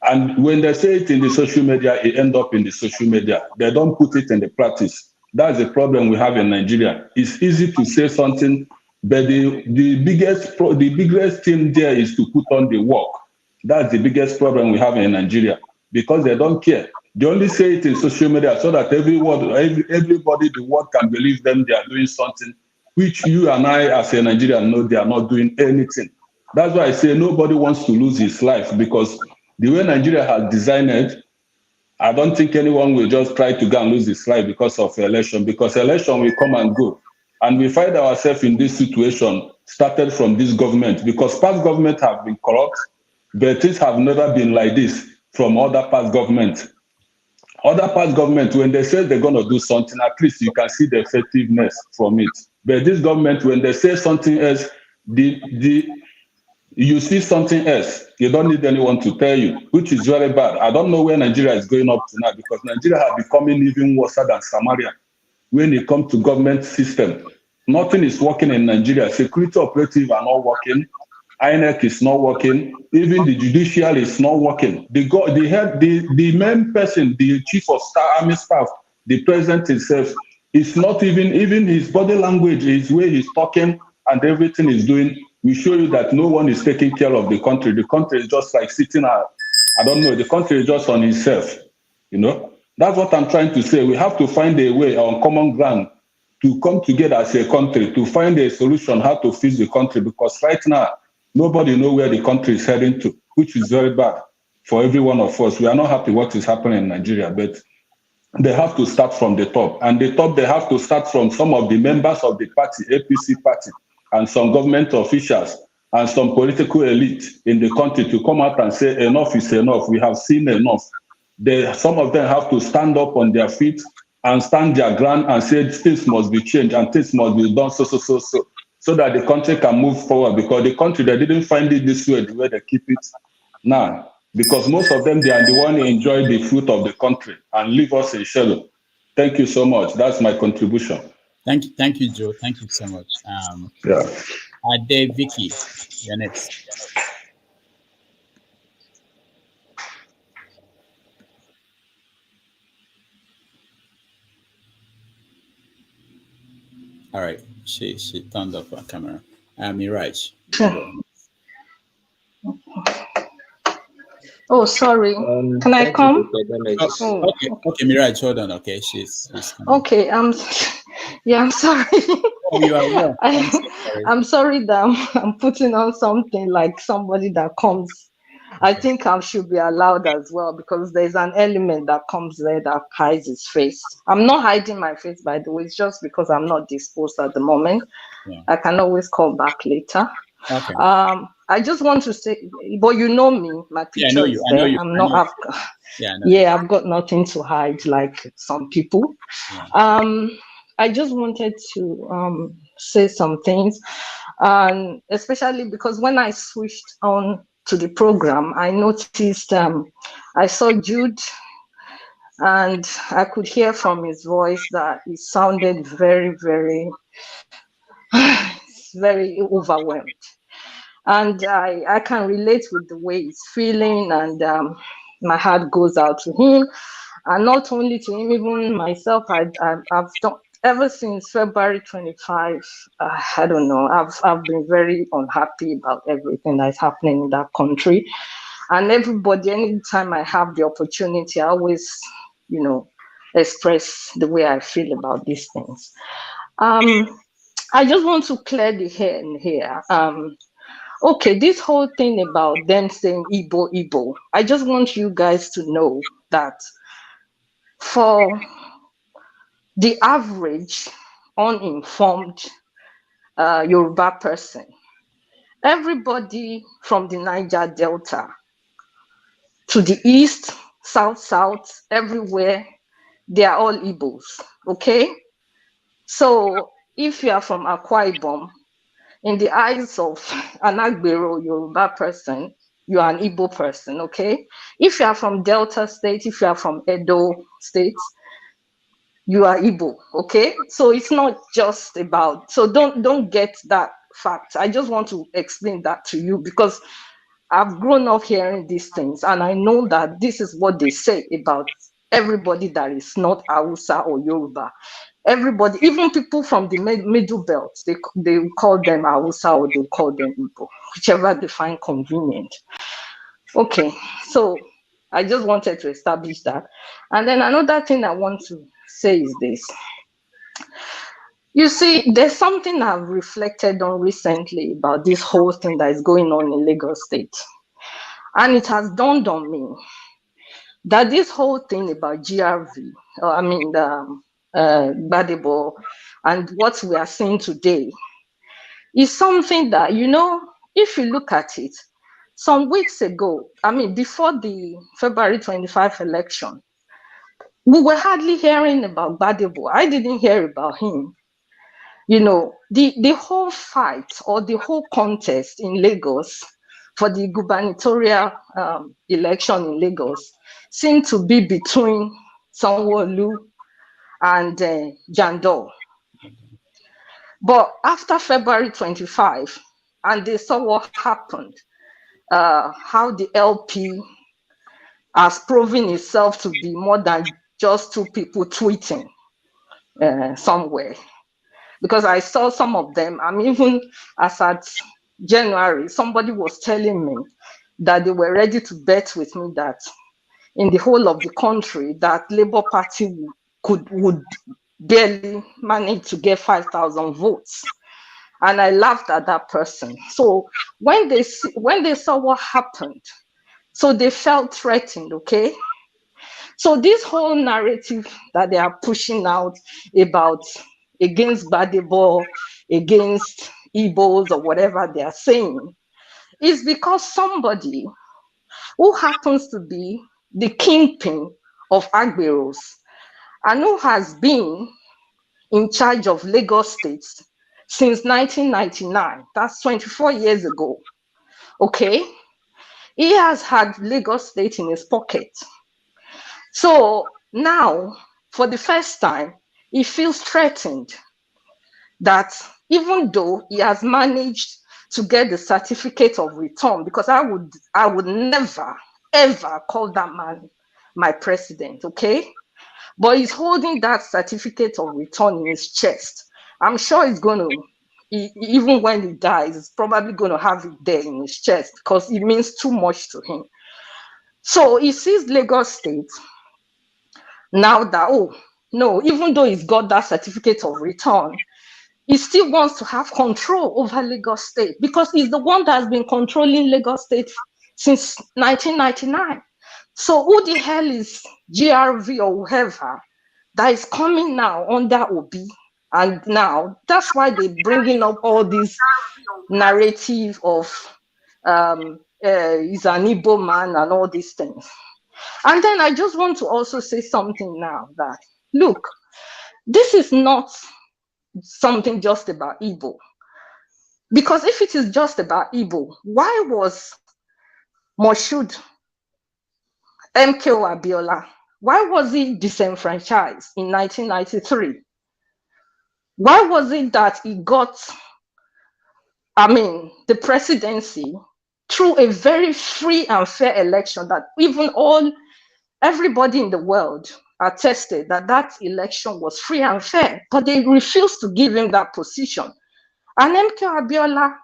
And when they say it in the social media, it ends up in the social media. They don't put it in the practice. That's the problem we have in Nigeria. It's easy to say something, but the biggest thing there is to put on the work. That's the biggest problem we have in Nigeria, because they don't care. They only say it in social media so that everybody the world can believe them they are doing something, which you and I as a Nigerian know they are not doing anything. That's why I say nobody wants to lose his life, because the way Nigeria has designed it, I don't think anyone will just try to go and lose his life because of election, because election will come and go. And we find ourselves in this situation started from this government, because past government have been corrupt, but things have never been like this from other past governments. Other past government, when they say they're going to do something, at least you can see the effectiveness from it. But this government, when they say something else, you see something else. You don't need anyone to tell you, which is very bad. I don't know where Nigeria is going up to now, because Nigeria has becoming even worse than Samaria when it comes to government system. Nothing is working in Nigeria. Security operatives are not working. INEC is not working. Even the judicial is not working. The main person, the chief of army staff, the president himself, is not even his body language, his way he's talking and everything he's doing will show you that no one is taking care of the country. The country is just like sitting I don't know, the country is just on itself. That's what I'm trying to say. We have to find a way on common ground to come together as a country, to find a solution how to fix the country, because right now, nobody knows where the country is heading to, which is very bad for every one of us. We are not happy what is happening in Nigeria, but they have to start from the top. And the top, they have to start from some of the members of the party, APC party, and some government officials, and some political elite in the country to come out and say, enough is enough. We have seen enough. Some of them have to stand up on their feet and stand their ground and say things must be changed and things must be done so that the country can move forward, because the country, they didn't find it this way, the way they keep it now, because most of them, they are the one who enjoy the fruit of the country and leave us in shadow. Thank you so much. That's my contribution. Thank you, Joe. Thank you so much. Ade Vicky, you're next. All right, she turned off her camera. Miraj. Oh, sorry. Can I come? Okay, Miraj, hold on. Okay, she's coming. Okay, I'm sorry. Oh, you are well. I'm sorry that I'm putting on something like somebody that comes. I think I should be allowed as well, because there's an element that comes there that hides his face. I'm not hiding my face, by the way. It's just because I'm not disposed at the moment. Yeah. I can always call back later. Okay. I just want to say, but you know me, my picture is there. I'm not. I've got nothing to hide like some people. Yeah. I just wanted to say some things, and especially because when I switched on to the program, I noticed I saw Jude, and I could hear from his voice that he sounded very, very, very overwhelmed. And I can relate with the way he's feeling, and my heart goes out to him, and not only to him, even myself. I've done ever since February 25. I don't know. I've been very unhappy about everything that's happening in that country, and everybody. Anytime I have the opportunity, I always, express the way I feel about these things. I just want to clear the air in here. Okay, this whole thing about them saying Igbo, I just want you guys to know that for the average uninformed Yoruba person. Everybody from the Niger Delta to the east, south, everywhere, they are all Igbos, okay? So if you are from Akwa Ibom, in the eyes of an Agbero Yoruba person, you are an Igbo person, okay? If you are from Delta State, if you are from Edo State, you are Igbo, okay? So it's not just about, so don't get that fact. I just want to explain that to you because I've grown up hearing these things and I know that this is what they say about everybody that is not Hausa or Yoruba. Everybody, even people from the middle belt, they call them Hausa or they call them Igbo, whichever they find convenient. Okay, so I just wanted to establish that. And then another thing I want to say is this. You see, there's something I've reflected on recently about this whole thing that is going on in Lagos State. And it has dawned on me that this whole thing about GRV, Gbadebo, and what we are seeing today is something that, you know, if you look at it, some weeks ago, before the February 25 election, we were hardly hearing about Gbadebo. I didn't hear about him. You know, the whole fight or the whole contest in Lagos for the gubernatorial election in Lagos seemed to be between Sanwo-Olu and Jandor. But after February 25, and they saw what happened, how the LP has proven itself to be more than just two people tweeting somewhere. Because I saw some of them, even as at January, somebody was telling me that they were ready to bet with me that in the whole of the country, that Labour Party would barely manage to get 5,000 votes. And I laughed at that person. So when they saw what happened, so they felt threatened, okay? So this whole narrative that they are pushing out about against Gbadebo, against Igbos or whatever they are saying, is because somebody who happens to be the kingpin of Agberos and who has been in charge of Lagos State since 1999, that's 24 years ago, okay? He has had Lagos State in his pocket. So now, for the first time, he feels threatened that even though he has managed to get the certificate of return, because I would never, ever call that man my president, okay? But he's holding that certificate of return in his chest. I'm sure he's going to, even when he dies, he's probably going to have it there in his chest because it means too much to him. So he sees Lagos State now that, oh, no, even though he's got that certificate of return, he still wants to have control over Lagos State because he's the one that has been controlling Lagos State since 1999. So who the hell is GRV or whoever that is coming now under Obi? And now that's why they're bringing up all this narrative of he's an Igbo man and all these things. And then I just want to also say something now that, look, this is not something just about Igbo. Because if it is just about Igbo, why was Moshood MKO Abiola, why was he disenfranchised in 1993? Why was it that he got, the presidency through a very free and fair election that even everybody in the world attested that that election was free and fair, but they refused to give him that position. And MK Abiola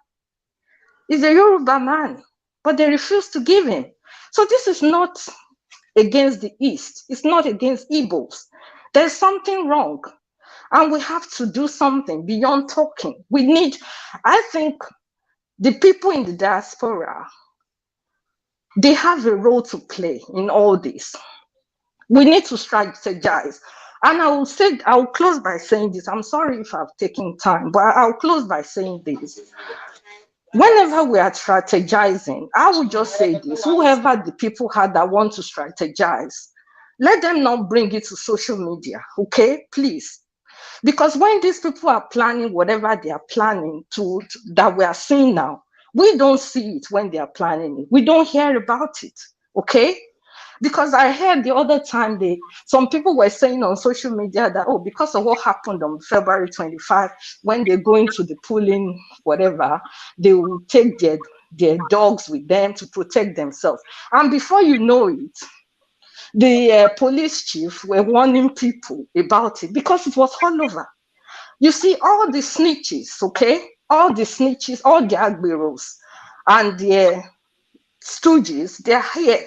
is a Yoruba man, but they refused to give him. So this is not against the East. It's not against Igbos. There's something wrong. And we have to do something beyond talking. I think the people in the diaspora, they have a role to play in all this. We need to strategize. And I will close by saying this. I'm sorry if I've taken time, but I'll close by saying this. Whenever we are strategizing, I will just say this: whoever the people had that want to strategize, let them not bring it to social media, okay? Please. Because when these people are planning whatever they are planning that we are seeing now, we don't see it when they are planning it. We don't hear about it, okay? Because I heard the other time some people were saying on social media that, oh, because of what happened on February 25, when they go into the polling, whatever, they will take their dogs with them to protect themselves. And before you know it, the police chief were warning people about it because it was all over. You see, all the snitches, okay? All the snitches, all the agberos and their stooges, they're here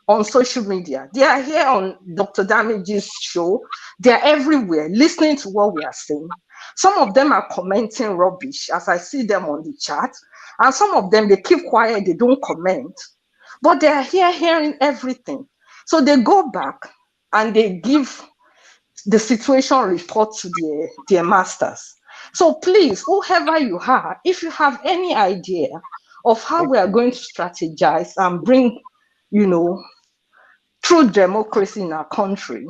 on social media. They are here on Dr. Damage's show. They are everywhere listening to what we are saying. Some of them are commenting rubbish as I see them on the chat. And some of them, they keep quiet, they don't comment. But they are here hearing everything. So they go back and they give the situation report to their masters. So please, whoever you are, if you have any idea of how we are going to strategize and bring, true democracy in our country,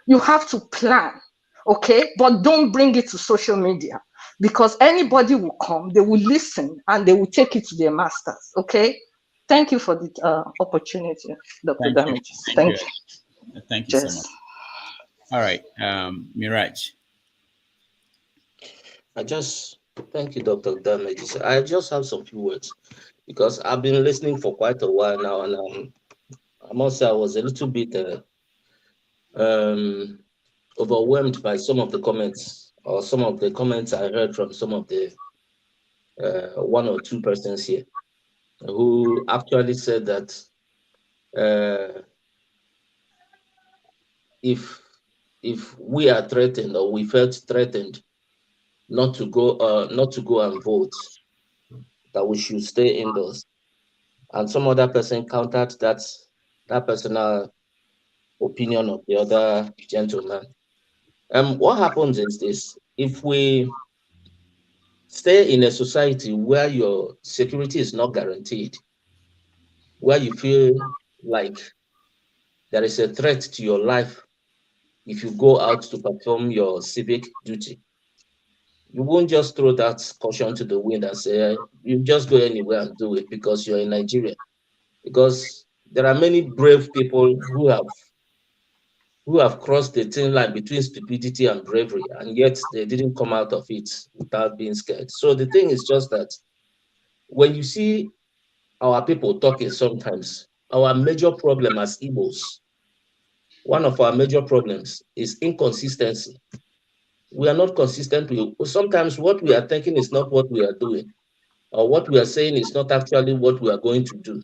you have to plan, okay? But don't bring it to social media, because anybody will come, they will listen, and they will take it to their masters, okay? Thank you for the opportunity, Dr. Damages. Thank you. Thank you so much. All right, Miraj. Thank you, Dr. Damages. I just have some few words because I've been listening for quite a while now, and I must say I was a little bit overwhelmed by some of the comments I heard from some of the one or two persons here who actually said that if we are threatened or we felt threatened not to go and vote, that we should stay indoors. And some other person countered that personal opinion of the other gentleman. What happens is this: if we stay in a society where your security is not guaranteed, where you feel like there is a threat to your life if you go out to perform your civic duty, you won't just throw that caution to the wind and say, you just go anywhere and do it because you're in Nigeria. Because there are many brave people who have crossed the thin line between stupidity and bravery, and yet they didn't come out of it without being scared. So the thing is just that when you see our people talking sometimes, our major problem as Igbos, one of our major problems is inconsistency. We are not consistent. Sometimes what we are thinking is not what we are doing, or what we are saying is not actually what we are going to do.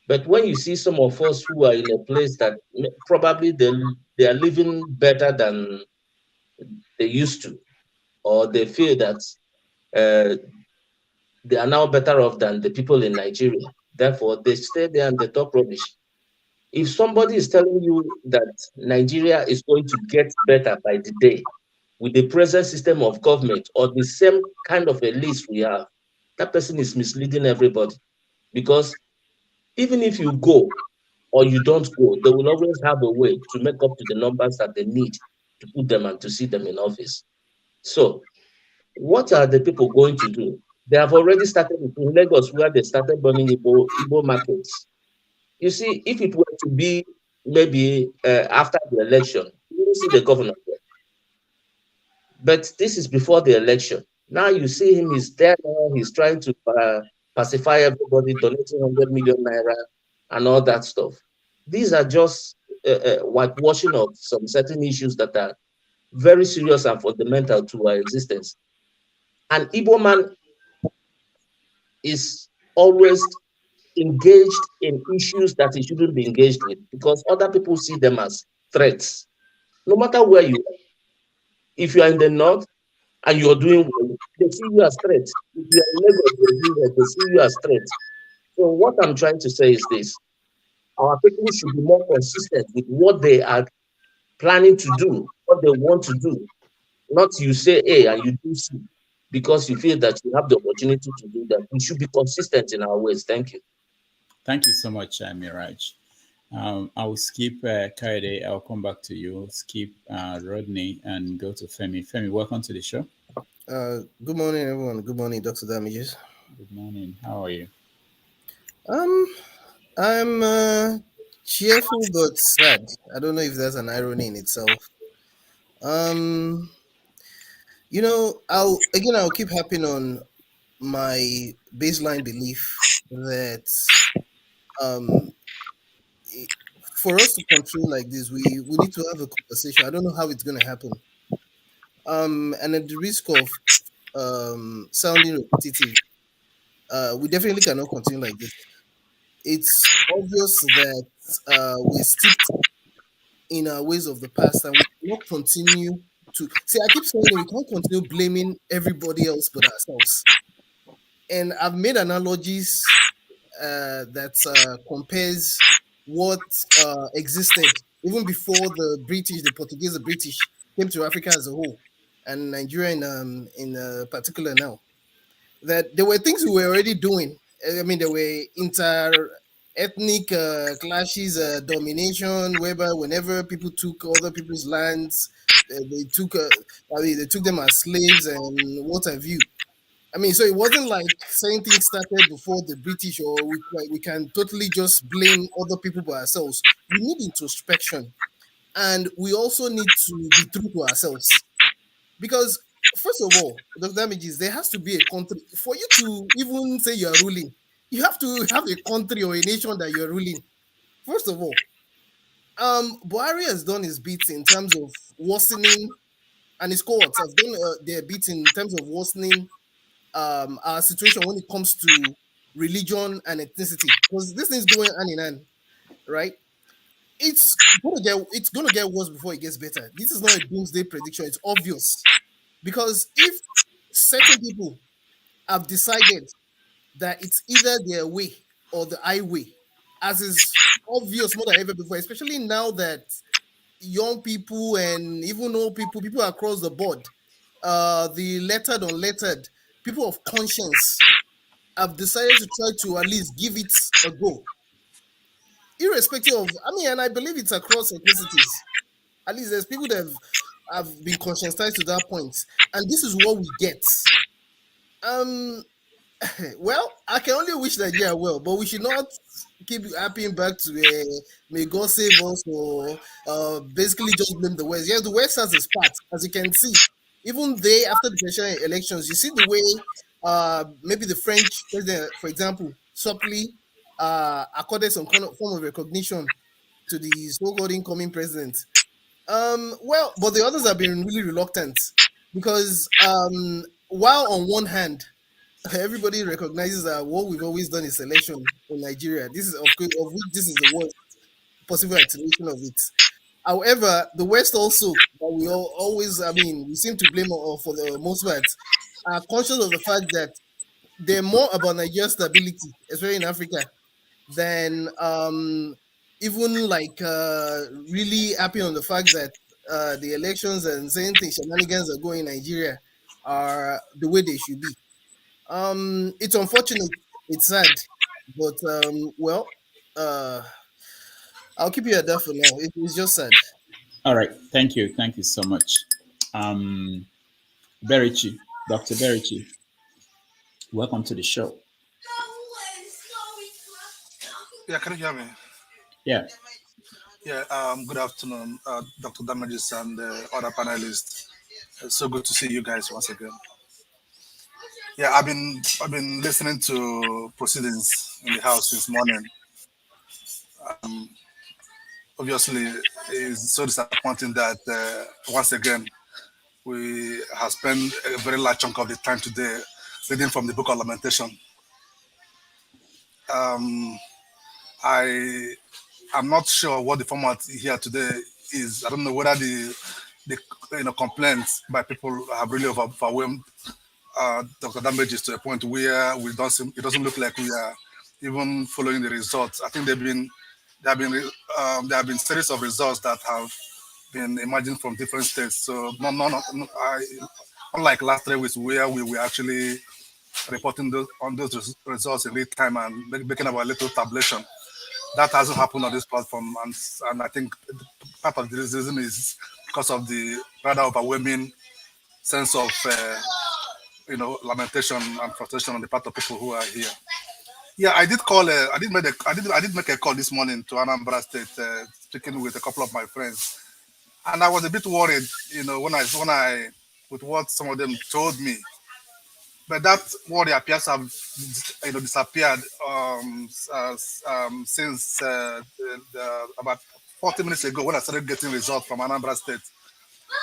But when you see some of us who are in a place that probably they are living better than they used to, or they feel that they are now better off than the people in Nigeria, therefore they stay there and they talk rubbish. If somebody is telling you that Nigeria is going to get better by the day with the present system of government or the same kind of a list we have, that person is misleading everybody. Because even if you go or you don't go, they will always have a way to make up to the numbers that they need to put them and to see them in office. So what are the people going to do? They have already started in Lagos, where they started burning Igbo markets. You see, if it were to be maybe after the election, you will see the governor there. But this is before the election. Now you see him, he's there now, he's trying to pacify everybody, donating 100 million naira and all that stuff. These are just whitewashing of some certain issues that are very serious and fundamental to our existence. An Igbo man is always engaged in issues that he shouldn't be engaged with because other people see them as threats. No matter where you are, if you are in the north and you're doing well, they see you as threats. If you are in Lagos, they see you as threats. So what I'm trying to say is this: our people should be more consistent with what they are planning to do, what they want to do. Not you say A and you do C because you feel that you have the opportunity to do that. We should be consistent in our ways. Thank you. Thank you so much, Miraj. I will skip Kaide. I'll come back to you. Skip Rodney and go to Femi. Femi, welcome to the show. Good morning, everyone. Good morning, Dr. Damages. Good morning. How are you? I'm cheerful but sad. I don't know if there's an irony in itself. I'll keep harping on my baseline belief that for us to continue like this, we need to have a conversation. I don't know how it's going to happen. And at the risk of sounding repetitive, we definitely cannot continue like this. It's obvious that we're steeped in our ways of the past, and we cannot continue to see. I keep saying we can't continue blaming everybody else but ourselves. And I've made analogies that compares what existed even before the British, the Portuguese, the British came to Africa as a whole, and Nigeria in particular now. That there were things we were already doing. I mean, there were inter-ethnic clashes, domination, whereby whenever people took other people's lands, they took them as slaves and what have you. I mean, so it wasn't like saying things started before the British, or we can totally just blame other people by ourselves. We need introspection, and we also need to be true to ourselves. Because first of all, the damages, there has to be a country for you to even say you are ruling. You have to have a country or a nation that you're ruling. First of all, Buhari has done his bit in terms of worsening, and his cohorts have done their bit in terms of worsening our situation when it comes to religion and ethnicity, because this thing's going hand in hand, right? It's gonna get worse before it gets better. This is not a doomsday prediction. It's obvious, because if certain people have decided that it's either their way or the highway, as is obvious more than ever before, especially now that young people and even old people across the board, the lettered, unlettered, people of conscience have decided to try to at least give it a go. Irrespective of, and I believe it's across ethnicities. At least there's people that have been conscientized to that point. And this is what we get. Well, I can only wish Nigeria well, but we should not keep harping back to may God save us, or basically just blame the West. Yes, the West has its part, as you can see. Even they, after the presidential elections, you see the way maybe the French president, for example, subtly accorded some kind of form of recognition to the so-called incoming president. Well, but the others have been really reluctant, because while on one hand, everybody recognizes that what we've always done is selection in Nigeria. This is of which this is the worst possible explanation of it. However, the West also, that we always, we seem to blame for the most part, are conscious of the fact that they're more about Nigeria's stability, especially in Africa, than even like really happy on the fact that the elections and saying things, shenanigans are going in Nigeria are the way they should be. It's unfortunate, it's sad, but I'll keep you at that for now. It's just sad. All right, thank you so much. Berichi, Dr. Berichi, welcome to the show. Yeah, can you hear me? Yeah. Yeah. Good afternoon, Dr. Damages and other panelists. It's so good to see you guys once again. Yeah, I've been listening to proceedings in the House this morning. Obviously, it's so disappointing that once again we have spent a very large chunk of the time today reading from the Book of Lamentation. I'm not sure what the format here today is. I don't know whether the complaints by people have really overwhelmed Dr. Damages to a point where it doesn't look like we are even following the results. I think they've been there have been series of results that have been emerging from different states. So unlike last 3 weeks where we were actually reporting those results in real time and making our little tabulation. That hasn't happened on this platform, and I think part of the reason is because of the rather overwhelming sense of lamentation and frustration on the part of people who are here. Yeah, I did call. I did make a call this morning to Anambra State, speaking with a couple of my friends, and I was a bit worried, when I with what some of them told me. But that worry appears to have disappeared since about 40 minutes ago when I started getting results from Anambra State.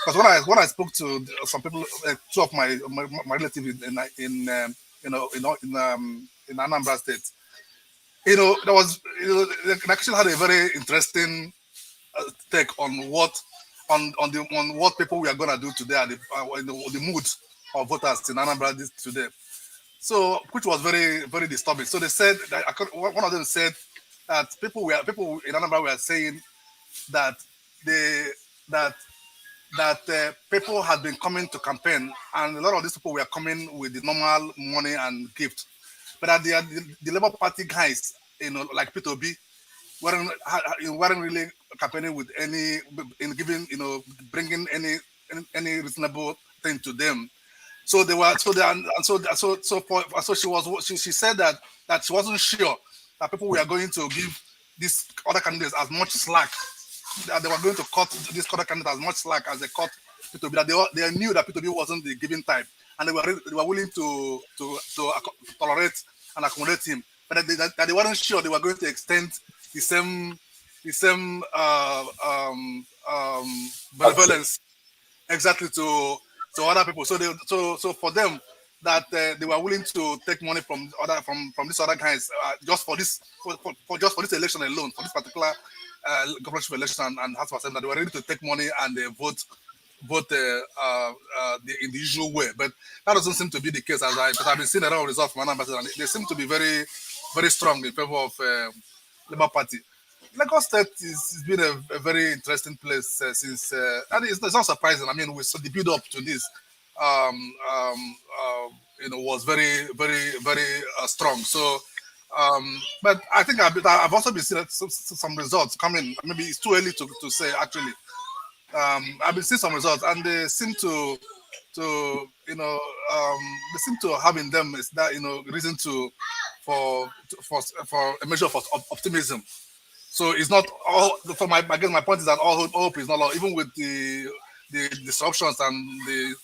Because when I spoke to some people, two of my relatives in Anambra State, there was they actually had a very interesting take on what people we are gonna do today, the mood of voters in Anambra today. So, which was very, very disturbing. So they said that one of them said that people in Anambra were saying that they that people had been coming to campaign, and a lot of these people were coming with the normal money and gift, but that the Labour Party guys, like P2B, weren't really campaigning with any in giving bringing any reasonable thing to them. So they were she said that she wasn't sure that people were going to give these other candidates as much slack, that they were going to cut this other candidate as much slack as they cut P2B, that they knew that P2B wasn't the giving type, and they were willing to tolerate and accommodate him, but that they weren't sure they were going to extend the same benevolence exactly to other people. So for them, that they were willing to take money from these other guys just for this election alone, for this particular governorship election and House of Assembly, that they were ready to take money and vote in the usual way. But that doesn't seem to be the case, because I've been seeing a lot of results from Anambra, and they seem to be very, very strong in favor of Labour Party. Lagos State has been a very interesting place since, and it's not surprising. I mean, the build up to this, was very, very, very strong. So, but I think I've also been seeing some results coming. Maybe it's too early to say actually. I've been seeing some results, and they seem to they seem to have in them is that reason for a measure of optimism. So it's not all. I guess my point is that all hope is not lost, even with the disruptions and the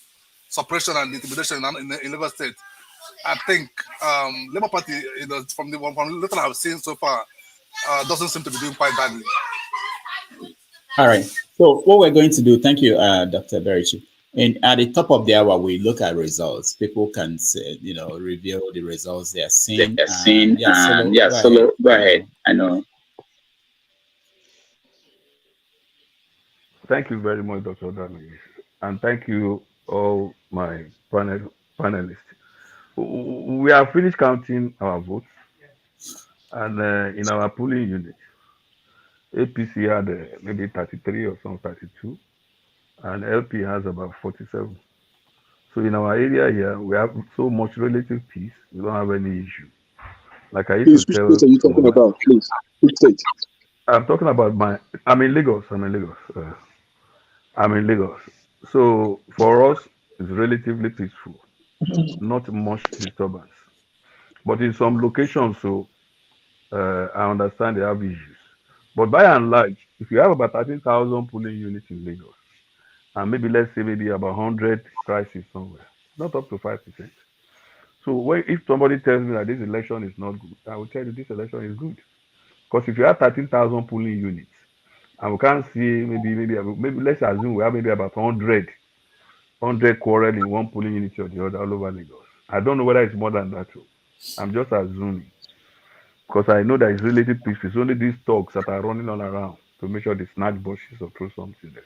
suppression and the intimidation in Lagos State. I think Labour Party, from the little I've seen so far, doesn't seem to be doing quite badly. All right. So what we're going to do, thank you, Dr. Berichi. And at the top of the hour, we look at results. People can say, reveal the results they are seeing. Solo, go ahead. I know. Thank you very much, Dr. Damaris. And thank you, all my panelists. We have finished counting our votes. And in our polling unit, APC had maybe 33 or some 32. And LP has about 47. So in our area here, we have so much relative peace. We don't have any issue. Like I used to tell. Which state are you talking about, please? Which state? I'm talking about I'm in Lagos. I'm in Lagos. So for us, it's relatively peaceful. Not much disturbance. But in some locations, I understand they have issues. But by and large, if you have about 13,000 polling units in Lagos, and let's say about 100 crises somewhere, not up to 5%. So if somebody tells me that this election is not good, I will tell you this election is good. Because if you have 13,000 polling units, and we can't see maybe let's assume we have maybe about 100 quarrel in one polling unit or the other all over Lagos. I don't know whether it's more than that. I'm just assuming. Because I know that it's relative peace. It's only these thugs that are running all around to make sure they snatch bushes or throw something there.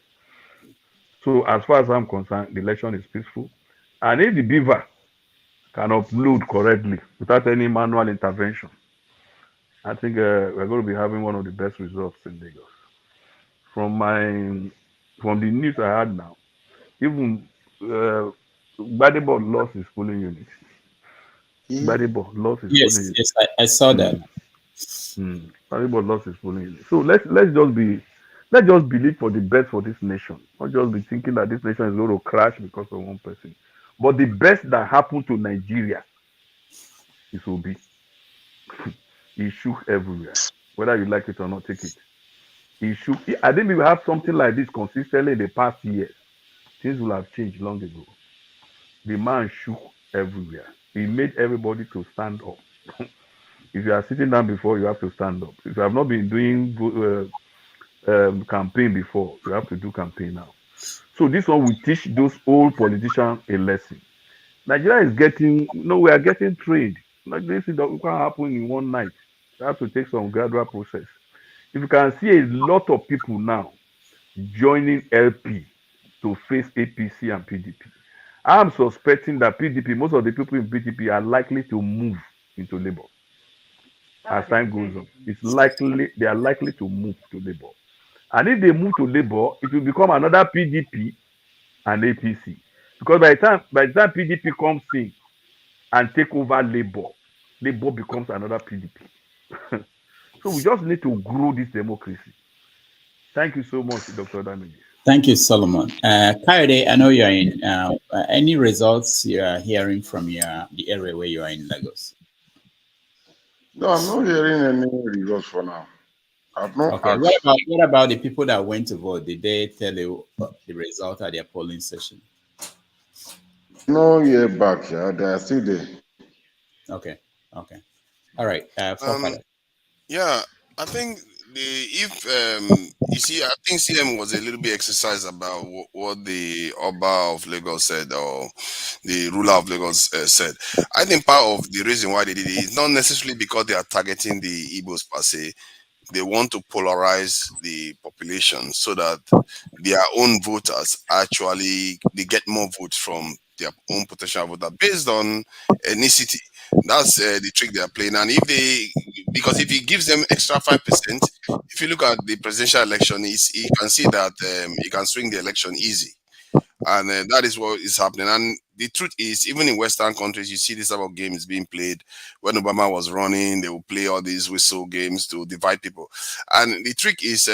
So as far as I'm concerned, the election is peaceful. And if the beaver can upload correctly without any manual intervention, I think we're going to be having one of the best results in Lagos. From the news I had now, even Gbadebo lost his polling unit. Gbadebo lost his polling unit. Yes, I saw that. Gbadebo lost his polling unit. So let's just believe for the best for this nation. Not just be thinking that this nation is going to crash because of one person. But the best that happened to Nigeria is Obi. He shook everywhere. Whether you like it or not, take it. He shook. I think we will have something like this consistently in the past years. Things will have changed long ago. The man shook everywhere. He made everybody to stand up. If you are sitting down before, you have to stand up. If you have not been doing campaign before, you have to do campaign now. So this one will teach those old politicians a lesson. Nigeria is getting, we are getting trained. Like this, it can't happen in one night. You have to take some gradual process. If you can see a lot of people now joining LP to face APC and PDP, I'm suspecting that PDP, most of the people in PDP are likely to move into Labour as time goes on. They are likely to move to Labour. And if they move to Labour, it will become another PDP and APC. Because by the time PDP comes in and take over Labour becomes another PDP. So we just need to grow this democracy. Thank you so much, Dr. Damage. Thank you, Solomon. Kayode, I know you are in. Any results you are hearing from the area where you are in Lagos? No, I'm not hearing any results for now. I've not Okay. What about the people that went to vote? Did they tell you the result at their polling session? No, yeah, back. Yeah, they are still there. Okay. All right. Yeah, I think you see, I think CM was a little bit exercised about what the Oba of Lagos said, or the ruler of Lagos said. I think part of the reason why they did it is not necessarily because they are targeting the Igbos per se. They want to polarize the population so that their own voters they get more votes from their own potential voter based on ethnicity. That's the trick they are playing. And because if he gives them extra 5%, if you look at the presidential election, you can see that he can swing the election easy. And that is what is happening. And the truth is, even in Western countries, you see this type of games being played. When Obama was running, they would play all these whistle games to divide people. And the trick is,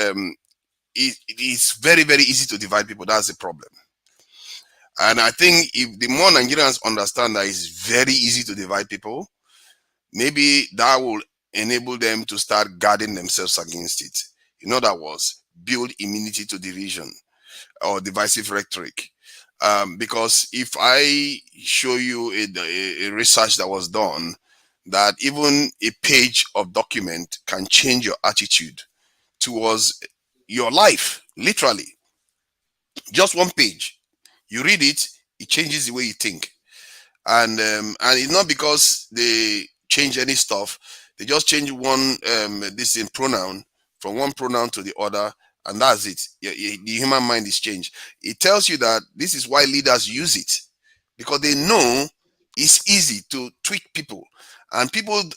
it's very, very easy to divide people. That's the problem. And I think if the more Nigerians understand that it's very easy to divide people, maybe that will enable them to start guarding themselves against it. In other words, build immunity to division or divisive rhetoric. Because if I show you a research that was done, that even a page of document can change your attitude towards your life, literally. Just one page. You read it, it changes the way you think. And it's not because they change any stuff. They just change one this in pronoun from one pronoun to the other, and that's it. The human mind is changed. It tells you that this is why leaders use it, because they know it's easy to tweak people. And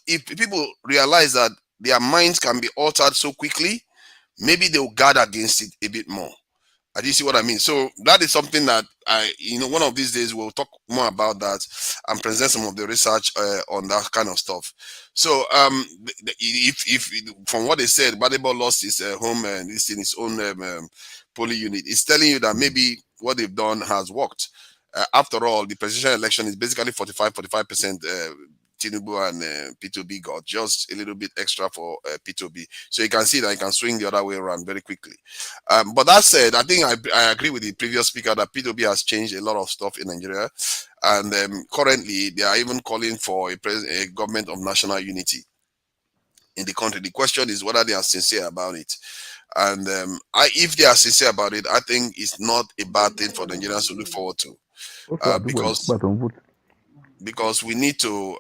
if people realize that their minds can be altered so quickly, maybe they'll guard against it a bit more. Do you see what I mean? So that is something that one of these days we'll talk more about that and present some of the research on that kind of stuff. So if from what they said, Badebo lost his home and this in his own polling unit, it's telling you that maybe what they've done has worked. After all, the presidential election is basically 45%. Tinubu and P2B got just a little bit extra for P2B. So you can see that you can swing the other way around very quickly. But that said, I think I agree with the previous speaker that P2B has changed a lot of stuff in Nigeria. And currently, they are even calling for a government of national unity in the country. The question is whether they are sincere about it. And if they are sincere about it, I think it's not a bad thing for Nigerians to look forward to. Because we need to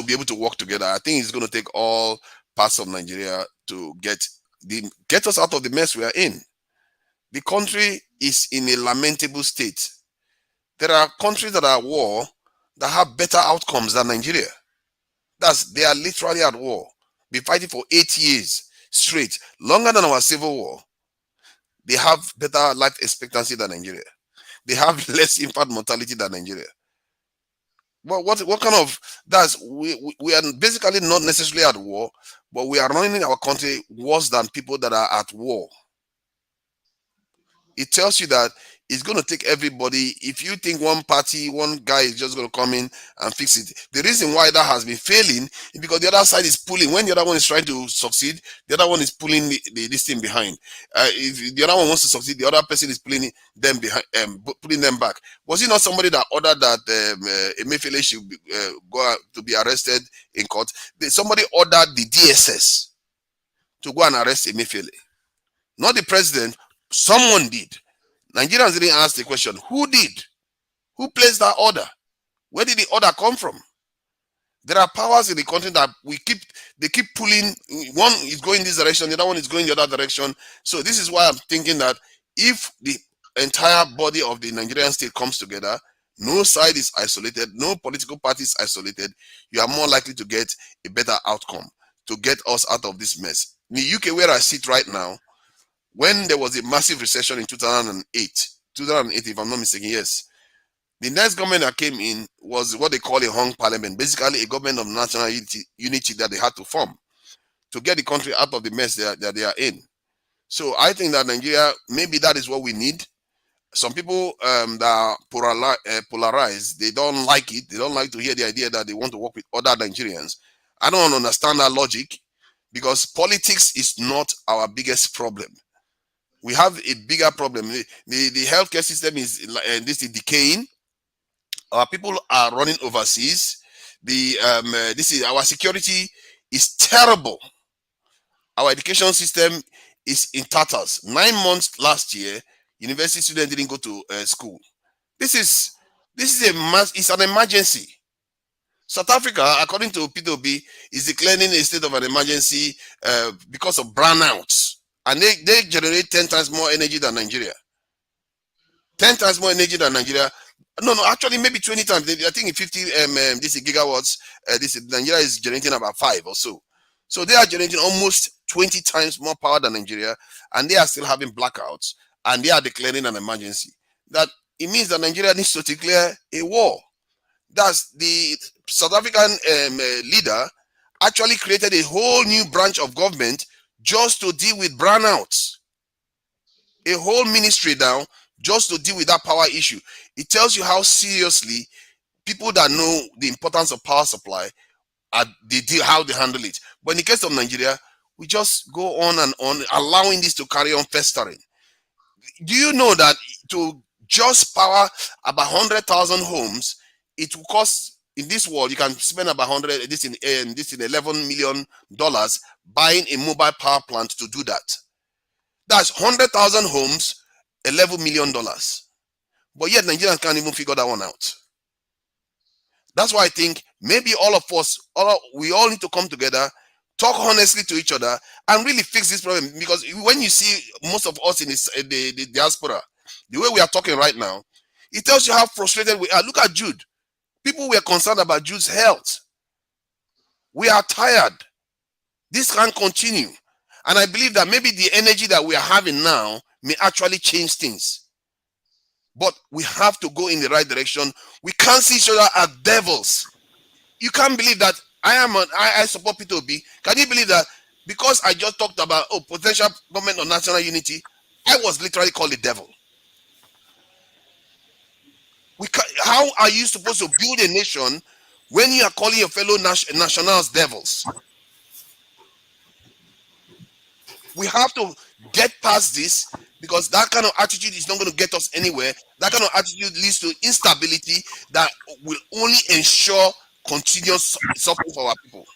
be able to work together. I think it's going to take all parts of Nigeria to get us out of the mess we are in. The country is in a lamentable state. There are countries that are at war that have better outcomes than Nigeria. They are literally at war. been fighting for 8 years straight, longer than our civil war. They have better life expectancy than Nigeria. They have less infant mortality than Nigeria. Well, what kind of we are basically not necessarily at war, but we are running our country worse than people that are at war. It tells you that it's going to take everybody. If you think one party, one guy is just going to come in and fix it, the reason why that has been failing is because the other side is pulling. When the other one is trying to succeed, the other one is pulling this thing behind. If the other one wants to succeed, the other person is pulling them behind, pulling them back. Was it not somebody that ordered that Emefiele should go out to be arrested in court? Somebody ordered the DSS to go and arrest Emefiele, not the president. Someone did. Nigerians didn't ask the question, who did? Who placed that order? Where did the order come from? There are powers in the country that they keep pulling. One is going this direction, the other one is going the other direction. So this is why I'm thinking that if the entire body of the Nigerian state comes together, no side is isolated, no political party is isolated, you are more likely to get a better outcome to get us out of this mess. In the UK, where I sit right now, when there was a massive recession in 2008, if I'm not mistaken, yes, the next government that came in was what they call a hung parliament, basically a government of national unity that they had to form to get the country out of the mess that they are in. So I think that Nigeria, maybe that is what we need. Some people that are polarized, they don't like it. They don't like to hear the idea that they want to work with other Nigerians. I don't understand that logic, because politics is not our biggest problem. We have a bigger problem. The healthcare system is decaying. Our people are running overseas. Our security is terrible. Our education system is in tatters. 9 months last year, university students didn't go to school. This is it's an emergency. South Africa, according to P2B, is declaring a state of an emergency because of brownouts. And they generate 10 times more energy than Nigeria. 10 times more energy than Nigeria. No, actually, maybe 20 times. I think in 50 this is gigawatts. Nigeria is generating about 5 or so. So they are generating almost 20 times more power than Nigeria, and they are still having blackouts, and they are declaring an emergency. That it means that Nigeria needs to declare a war. That's the South African leader actually created a whole new branch of government just to deal with brownouts. A whole ministry now just to deal with that power issue. It tells you how seriously people that know the importance of power supply how they handle it. But in the case of Nigeria, we just go on and on, allowing this to carry on festering. Do you know that to just power about 100,000 homes, it will cost, in this world, you can spend about $11 million buying a mobile power plant to do that. That's 100,000 homes, $11 million. But yet Nigerians can't even figure that one out. That's why I think maybe all of us, we all need to come together, talk honestly to each other, and really fix this problem. Because when you see most of us in the diaspora, the way we are talking right now, it tells you how frustrated we are. Look at Jude. People were concerned about Jude's health. We are tired. This can't continue. And I believe that maybe the energy that we are having now may actually change things. But we have to go in the right direction. We can't see each other as devils. You can't believe that I support P2B. Can you believe that because I just talked about potential government of national unity, I was literally called a devil? How are you supposed to build a nation when you are calling your fellow nationals devils? We have to get past this, because that kind of attitude is not going to get us anywhere. That kind of attitude leads to instability that will only ensure continuous suffering for our people.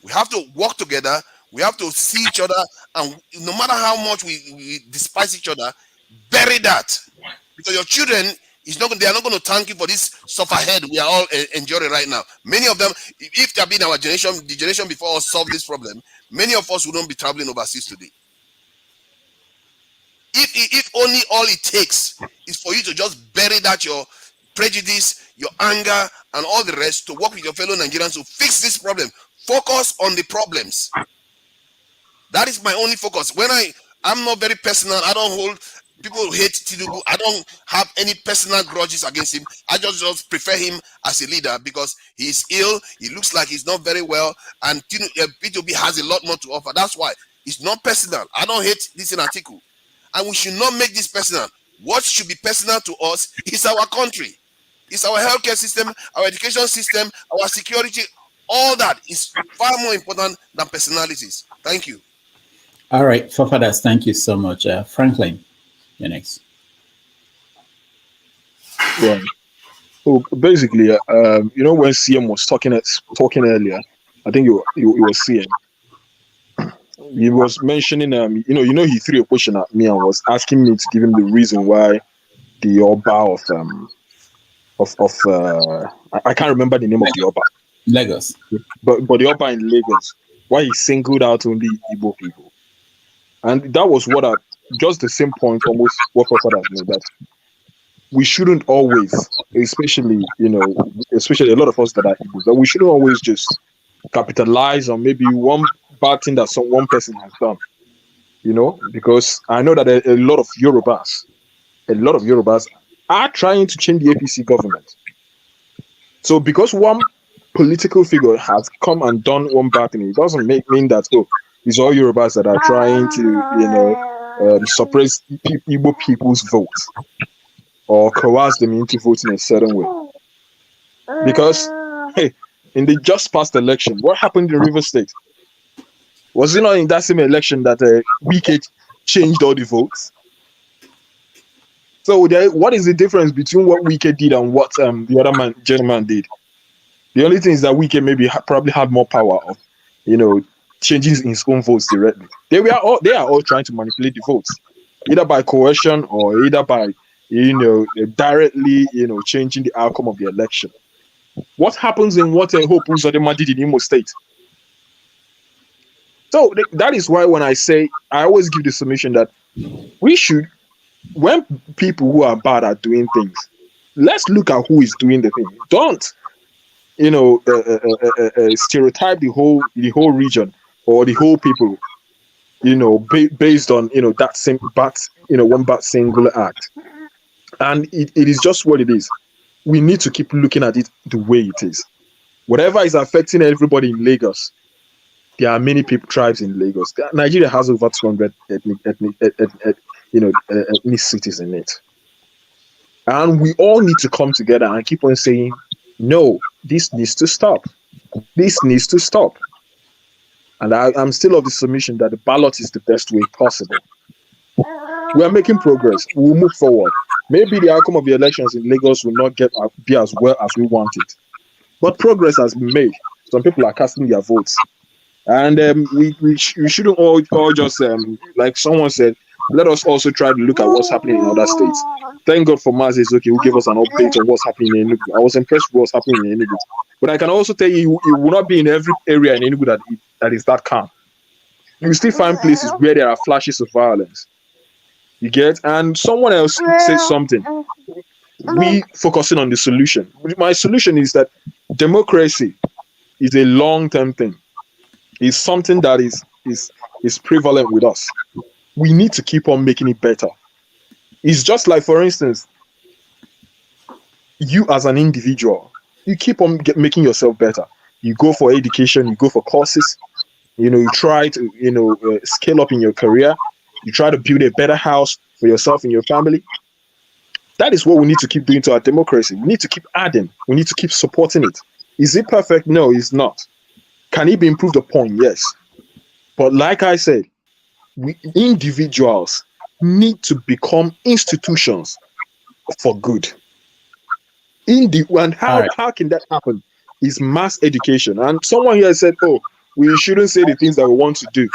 We have to work together. We have to see each other, and no matter how much we despise each other, bury that, because your children they are not going to thank you for this sufferhead we are all enduring right now. Many of them, if they have been our generation, the generation before us solved this problem, many of us wouldn't be traveling overseas today. If only all it takes is for you to just bury that, your prejudice, your anger, and all the rest, to work with your fellow Nigerians to fix this problem. focus on the problems. That is my only focus. When I'm not very personal. I don't hold people hate Tinubu. I don't have any personal grudges against him. I just prefer him as a leader because he's ill. He looks like he's not very well, and P2B has a lot more to offer. That's why it's not personal. I don't hate this in article, and we should not make this personal. What should be personal to us is our country. It's our healthcare system, our education system, our security. All that is far more important than personalities. Thank you. All right, Fafadas, thank you so much. Franklin, you're next. Right. So basically, when CM was talking earlier, I think you were CM. He was mentioning, he threw a question at me and was asking me to give him the reason why the Oba I can't remember the name of the Oba. Lagos. But the Oba in Lagos, why he singled out only Igbo people. And that was just the same point almost what Prophet has made, that we shouldn't always, especially a lot of us that are Igbo, that we shouldn't always just capitalize on maybe one bad thing that one person has done. Because I know that a lot of Yorubas are trying to change the APC government. So because one political figure has come and done one bad thing, it doesn't mean that, it's all Yorubas that are trying to, suppress Igbo people's votes or coerce them into voting a certain way. Because, in the just past election, what happened in River State? Was it not in that same election that Wike changed all the votes? So what is the difference between what Wike did and what the other gentleman did? The only thing is that Wike maybe probably had more power of, changing his own votes directly. They are all trying to manipulate the votes, either by coercion or either by, directly, changing the outcome of the election. What happens in what Hope Uzodinma did in Imo State? So that is why when I always give the submission that we should, when people who are bad at doing things, let's look at who is doing the thing. Don't, stereotype the whole region or the whole people, based on, that same one bad singular act. And it is just what it is. We need to keep looking at it the way it is. Whatever is affecting everybody in Lagos, there are many tribes in Lagos. Nigeria has over 200 ethnicities in it. And we all need to come together and keep on saying, no, this needs to stop. This needs to stop. And I'm still of the submission that the ballot is the best way possible. We are making progress. We'll move forward. Maybe the outcome of the elections in Lagos will not be as well as we want it. But progress has been made. Some people are casting their votes. And we shouldn't all just, like someone said, let us also try to look at what's happening in other states. Thank God for Mazi Ezoki, who gave us an update on what's happening in Enugu. I was impressed with what's happening in Enugu. But I can also tell you, it will not be in every area in Enugu that is that calm. You still find places where there are flashes of violence. You get? And someone else said something. We focusing on the solution. My solution is that democracy is a long-term thing. It's something that is prevalent with us. We need to keep on making it better. It's just like, for instance, you as an individual, you keep on making yourself better. You go for education, you go for courses, you try to, scale up in your career. You try to build a better house for yourself and your family. That is what we need to keep doing to our democracy. We need to keep adding. We need to keep supporting it. Is it perfect? No, it's not. Can it be improved upon? Yes. But like I said, we individuals need to become institutions for good. And how can that happen? Is mass education. And someone here said, we shouldn't say the things that we want to do.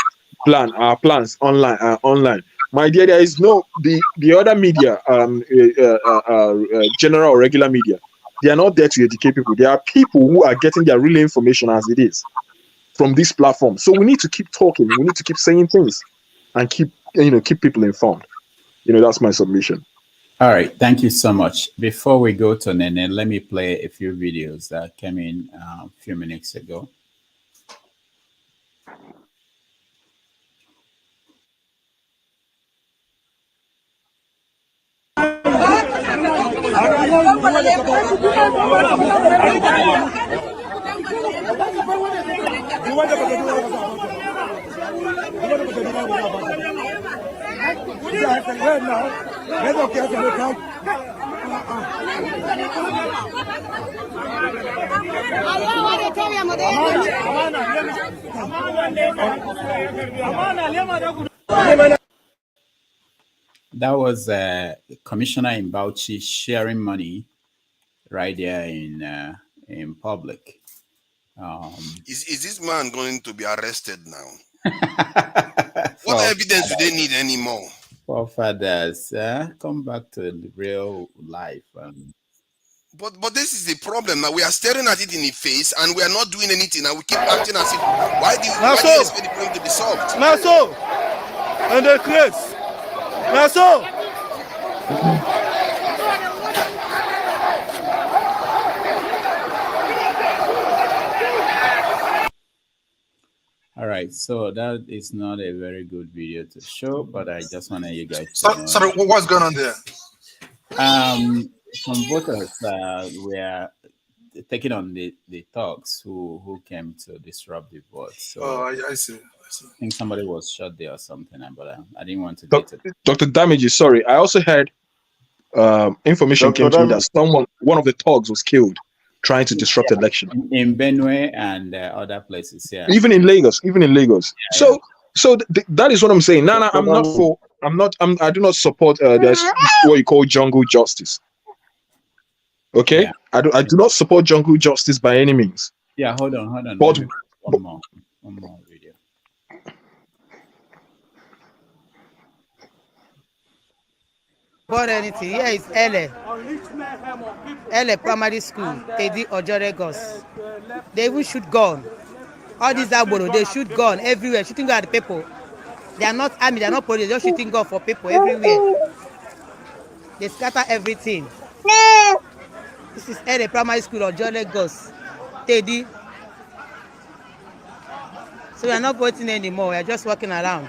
Our plans online. My dear, there is no the other media, general or regular media. They are not there to educate people. There are people who are getting their real information as it is from this platform. So we need to keep talking. We need to keep saying things and keep people informed. That's my submission. All right, thank you so much. Before we go to Nene, let me play a few videos that came in a few minutes ago. That was Commissioner in Bauchi sharing money right there in public. Is this man going to be arrested now? What evidence do they need anymore? Poor fathers, come back to the real life. But this is the problem now. We are staring at it in the face and we are not doing anything. And we keep acting as if why do you expect the problem to be solved? Now so, and the crates. Now so. All right, so that is not a very good video to show, but I just wanted you guys to know. Sorry, what's going on there? Some voters were taking on the thugs who came to disrupt the vote. So I see. I think somebody was shot there or something, but I didn't want to get it. Dr. Damages, sorry, I also heard information came to me that one of the thugs was killed trying to disrupt the election in Benue and other places. Yeah, even in Lagos. Yeah, so that is what I'm saying. No, I do not support there's what you call jungle justice. Okay, yeah. I do not support jungle justice by any means. Yeah, hold on. But one more video. About anything, here is LA Primary School, Tedi Ojoregos. They even shoot gun. All these Agboro, they shoot gun everywhere, shooting gun at the people. They are not army, they are not police, they're just shooting gun for people everywhere. They scatter everything. This is LA Primary School, Ojoregos, Tedi. So we are not voting anymore, we are just walking around.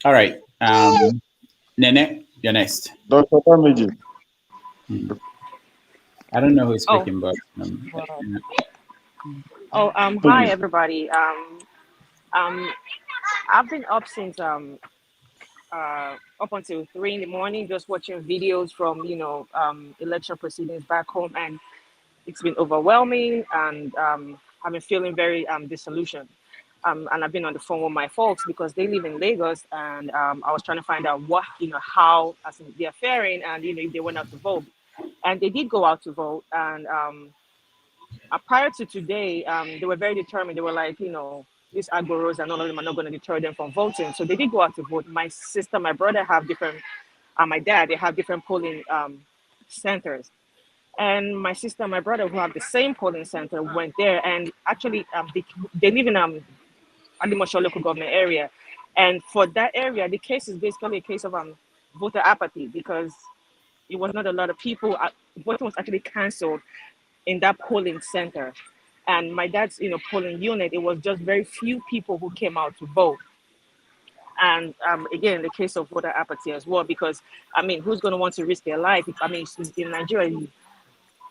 All right. Nene, you're next. Dr. Damages. I don't know who's speaking, but hi everybody. I've been up since up until 3 in the morning, just watching videos from election proceedings back home, and it's been overwhelming, and I've been feeling very disillusioned. And I've been on the phone with my folks because they live in Lagos, and I was trying to find out how they're faring, and if they went out to vote, and they did go out to vote. And prior to today, they were very determined. They were like, these Agboros and all of them are not going to deter them from voting. So they did go out to vote. My sister, my brother have different, my dad, they have different polling centers. And my sister and my brother, who have the same polling center, went there, and actually they live in Adimosho local government area. And for that area, the case is basically a case of voter apathy, because it was not a lot of people. Voting was actually canceled in that polling center. And my dad's polling unit, it was just very few people who came out to vote. And again, the case of voter apathy as well, because who's going to want to risk their life? In Nigeria,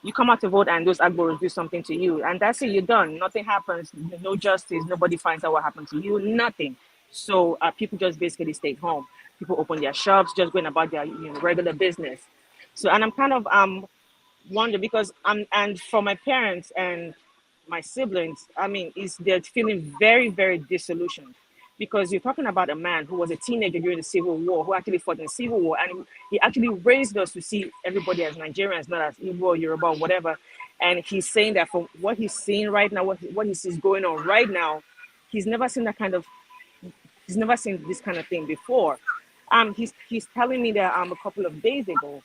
you come out to vote and those Agboros do something to you, and that's it, you're done. Nothing happens, no justice, nobody finds out what happened to you, nothing. So people just basically stayed home. People opened their shops, just going about their regular business. So, and I'm kind of wondering, because and for my parents and my siblings, they're feeling very, very disillusioned, because you're talking about a man who was a teenager during the Civil War, who actually fought in the Civil War, and he actually raised us to see everybody as Nigerians, not as Igbo, Yoruba, whatever. And he's saying that from what he's seeing right now, what he sees going on right now, he's never seen this kind of thing before. He's telling me that a couple of days ago,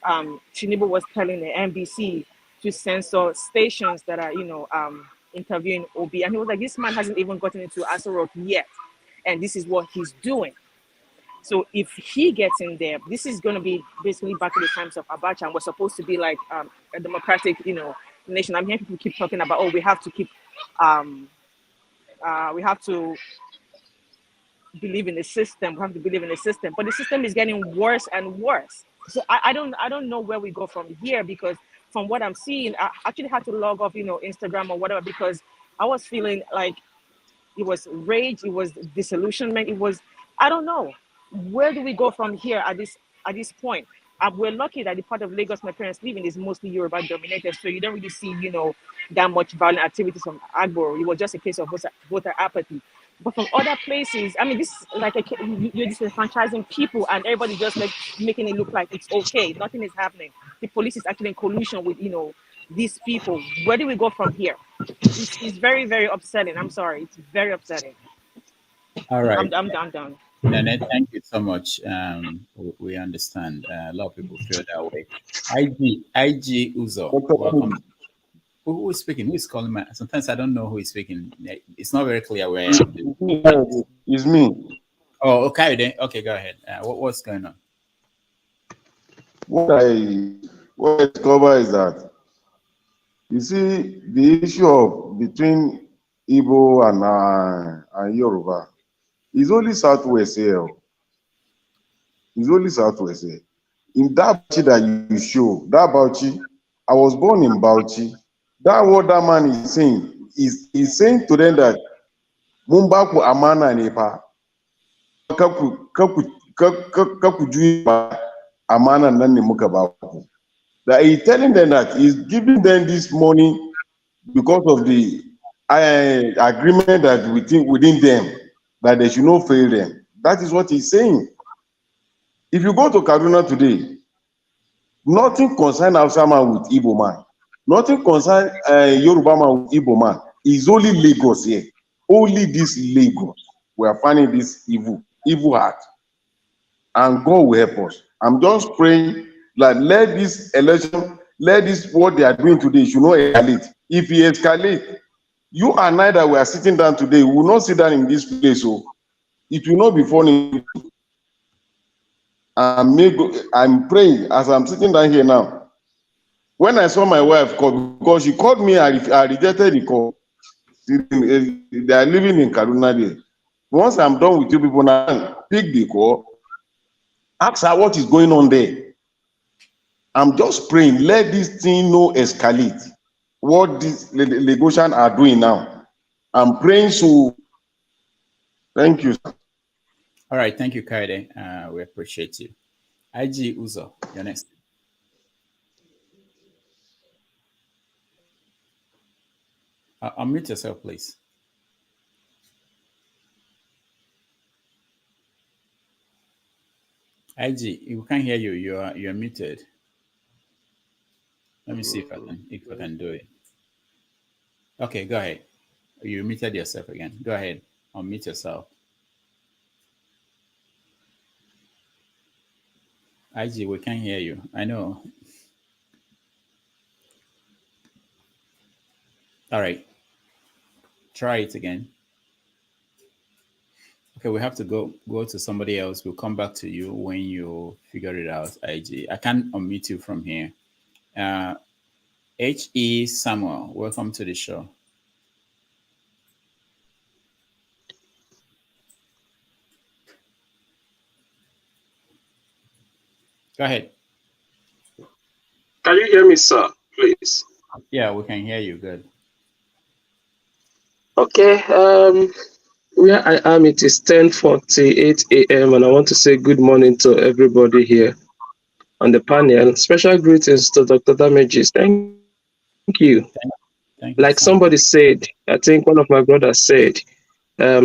Tinubu was telling the NBC to censor stations that are, interviewing Obi, and he was like, this man hasn't even gotten into Aso Rock yet, and this is what he's doing. So if he gets in there, this is going to be basically back to the times of Abacha, and we're supposed to be like a democratic, nation. I'm hearing people keep talking about, we have to keep, we have to believe in the system. We have to believe in the system, but the system is getting worse and worse. So I don't know where we go from here, because from what I'm seeing, I actually had to log off, Instagram or whatever, because I was feeling like it was rage, it was disillusionment, it was, I don't know. Where do we go from here at this point? We're lucky that the part of Lagos my parents live in is mostly Yoruba dominated, so you don't really see, that much violent activities from Agboro. It was just a case of voter apathy. But from other places, I mean, this is like you're disenfranchising people, and everybody just making it look like it's okay. Nothing is happening. The police is actually in collusion with, these people. Where do we go from here? It's very, very upsetting. I'm sorry. It's very upsetting. All right. I'm done. Nanette, thank you so much. We understand. A lot of people feel that way. IG Uzo, welcome. Who is speaking? Who is calling me? Sometimes I don't know who is speaking. It's not very clear where I am. It's me. Oh, okay then. Okay, go ahead. What's going on? What I discover is that, you see, the issue of between Igbo and Yoruba is only Southwest here. It's only Southwest here. In that Bauchi that you show, that Bauchi, I was born in Bauchi. That what that man is saying is saying to them that Mumbaku Amana Nepa Kaku Amana Nani Mukabaku. That he's telling them that he's giving them this money because of the agreement that within them, that they should not fail them. That is what he's saying. If you go to Kaduna today, nothing concern Hausa man with Igbo man. Nothing concern Yoruba man with Igbo man. It's only Lagos here. Only this Lagos. We are finding this evil heart. And God will help us. I'm just praying that let this election, let this what they are doing today should not escalate. If it escalate, you and I that we are sitting down today, we will not sit down in this place. So it will not be funny. I'm praying as I'm sitting down here now. When I saw my wife call, because she called me, I rejected the call. They are living in Kaduna there. Once I'm done with you people now, pick the call, ask her what is going on there. I'm just praying, let this thing no escalate. What these Lagosians are doing now. I'm praying, so thank you. All right, thank you, Kaide. We appreciate you. IG Uzo, you're next. Unmute yourself, please. IG, we can't hear you. You're muted. Let me see if I can do it. Okay, go ahead. You muted yourself again. Go ahead. Unmute yourself. IG, we can't hear you. I know. All right. Try it again. Okay, we have to go to somebody else. We'll come back to you when you figure it out, IG. I can't unmute you from here. H.E. Samuel, welcome to the show. Go ahead. Can you hear me, sir, please? Yeah, we can hear you. Good. Okay. Where I am, it is 10:48 a.m. and I want to say good morning to everybody here on the panel. Special greetings to Dr. Damages. Thank you. Thank you like somebody said, I think one of my brothers said,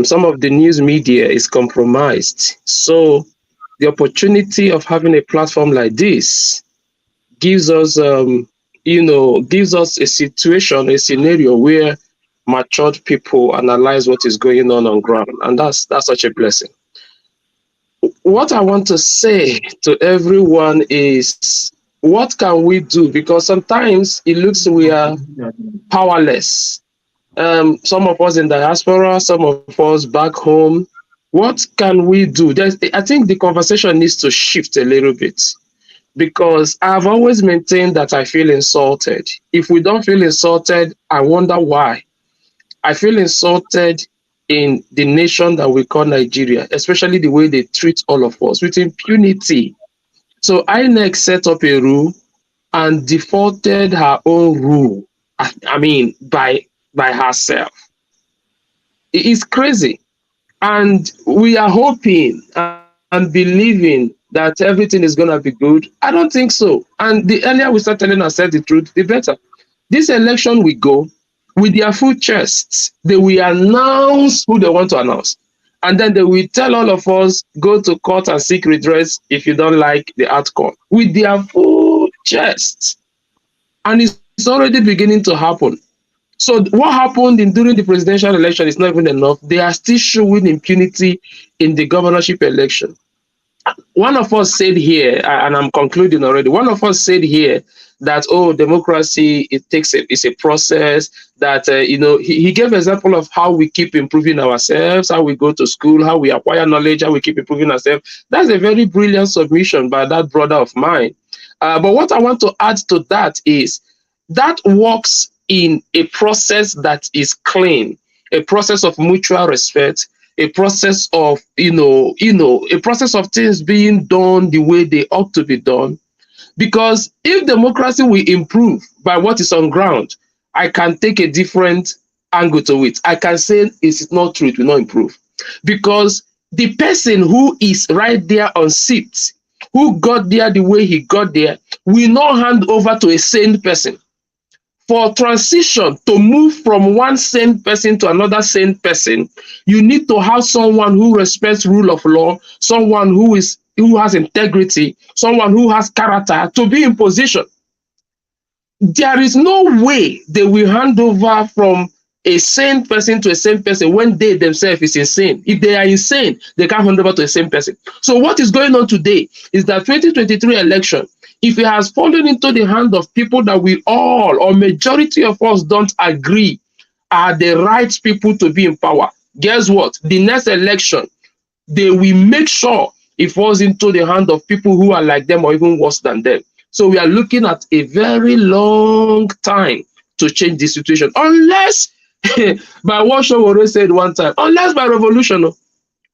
some of the news media is compromised. So the opportunity of having a platform like this gives us, gives us a situation, a scenario where matured people analyze what is going on ground, and that's such a blessing. What I want to say to everyone is, what can we do? Because sometimes it looks we are powerless. Some of us in diaspora, some of us back home. What can we do? I think the conversation needs to shift a little bit, because I've always maintained that I feel insulted. If we don't feel insulted, I wonder why. I feel insulted in the nation that we call Nigeria, especially the way they treat all of us with impunity. So INEC set up a rule and defaulted her own rule. I mean, by herself. It is crazy. And we are hoping and believing that everything is going to be good. I don't think so. And the earlier we start telling ourselves the truth, the better. This election we go with their full chests. They will announce who they want to announce. And then they will tell all of us, go to court and seek redress if you don't like the outcome. With their full chests. And it's already beginning to happen. So what happened during the presidential election is not even enough. They are still showing impunity in the governorship election. One of us said here, and I'm concluding already, one of us said here that, oh, democracy, it's a process that, he gave example of how we keep improving ourselves, how we go to school, how we acquire knowledge, how we keep improving ourselves. That's a very brilliant submission by that brother of mine. But what I want to add to that is that works in a process that is clean, a process of mutual respect, a process of, a process of things being done the way they ought to be done. Because if democracy will improve by what is on ground, I can take a different angle to it. I can say it's not true, it will not improve. Because the person who is right there on seat, who got there the way he got there, will not hand over to a sane person. For transition to move from one sane person to another sane person, you need to have someone who respects rule of law, someone who has integrity, someone who has character to be in position. There is no way they will hand over from a sane person to a sane person when they themselves is insane. If they are insane, they can't hand over to a sane person. So what is going on today is that 2023 election, if it has fallen into the hand of people that we all, or majority of us, don't agree are the right people to be in power, guess what? The next election, they will make sure it falls into the hand of people who are like them or even worse than them. So we are looking at a very long time to change the situation, unless by what Showore said one time, unless by revolution.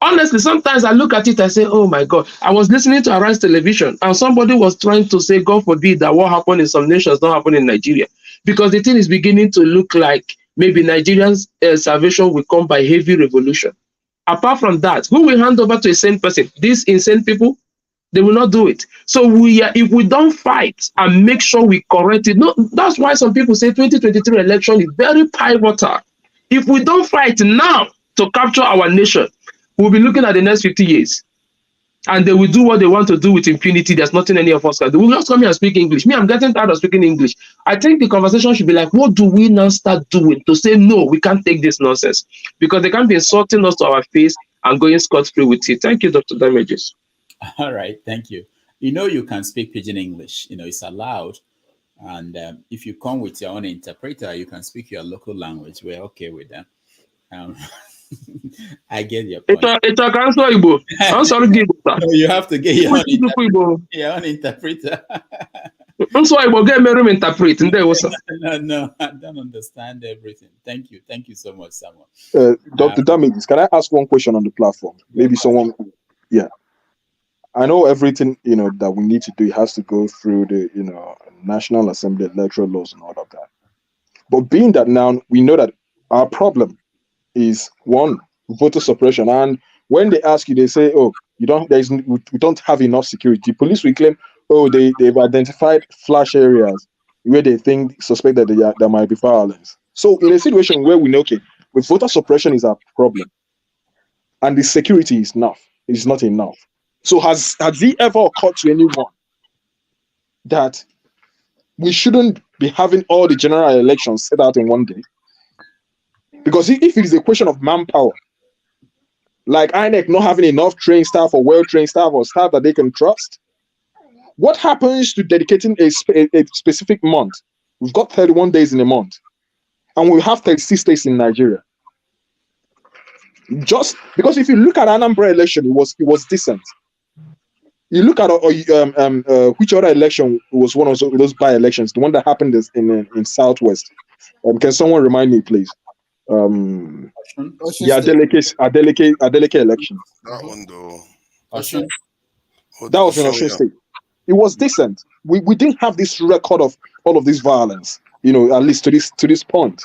Honestly, sometimes I look at it, I say, oh my God. I was listening to Arise Television and somebody was trying to say, God forbid that what happened in some nations don't happen in Nigeria. Because the thing is beginning to look like maybe Nigerians' salvation will come by heavy revolution. Apart from that, who will hand over to a sane person? These insane people, they will not do it. So if we don't fight and make sure we correct it, no, that's why some people say 2023 election is very pivotal. If we don't fight now to capture our nation, we'll be looking at the next 50 years. And they will do what they want to do with impunity. There's nothing any of us can do. We'll just come here and speak English. Me, I'm getting tired of speaking English. I think the conversation should be like, what do we now start doing to say, no, we can't take this nonsense? Because they can't be insulting us to our face and going scot-free with it. Thank you, Dr. Damages. All right, thank you. You can speak Pidgin English. It's allowed. And if you come with your own interpreter, you can speak your local language. We're okay with that. I get your point. I'm sorry, no, you have to get your own interpreter. I'm sorry, but get me room interpret. No, I don't understand everything. Thank you so much, Samuel. Dr. Damages, can I ask one question on the platform? Maybe someone, yeah. I know everything that we need to do has to go through the National Assembly electoral laws and all of that. But being that now we know that our problem is one, voter suppression, and when they ask you, they say, "Oh, we don't have enough security." Police will claim, "Oh, they've identified flash areas where they suspect that there might be violence." So in a situation where we know, okay, with voter suppression is our problem, and the security is not enough. So has it ever occurred to anyone that we shouldn't be having all the general elections set out in one day? Because if it is a question of manpower, like INEC not having enough trained staff or well-trained staff or staff that they can trust, what happens to dedicating a specific month? We've got 31 days in a month, and we have 36 states in Nigeria. Just because if you look at Anambra election, it was decent. You look at which other election was one of those by-elections, the one that happened in Southwest. Can someone remind me, please? the Adeleke election. That one though. That was in Osun State. It was decent. We didn't have this record of all of this violence, at least to this point.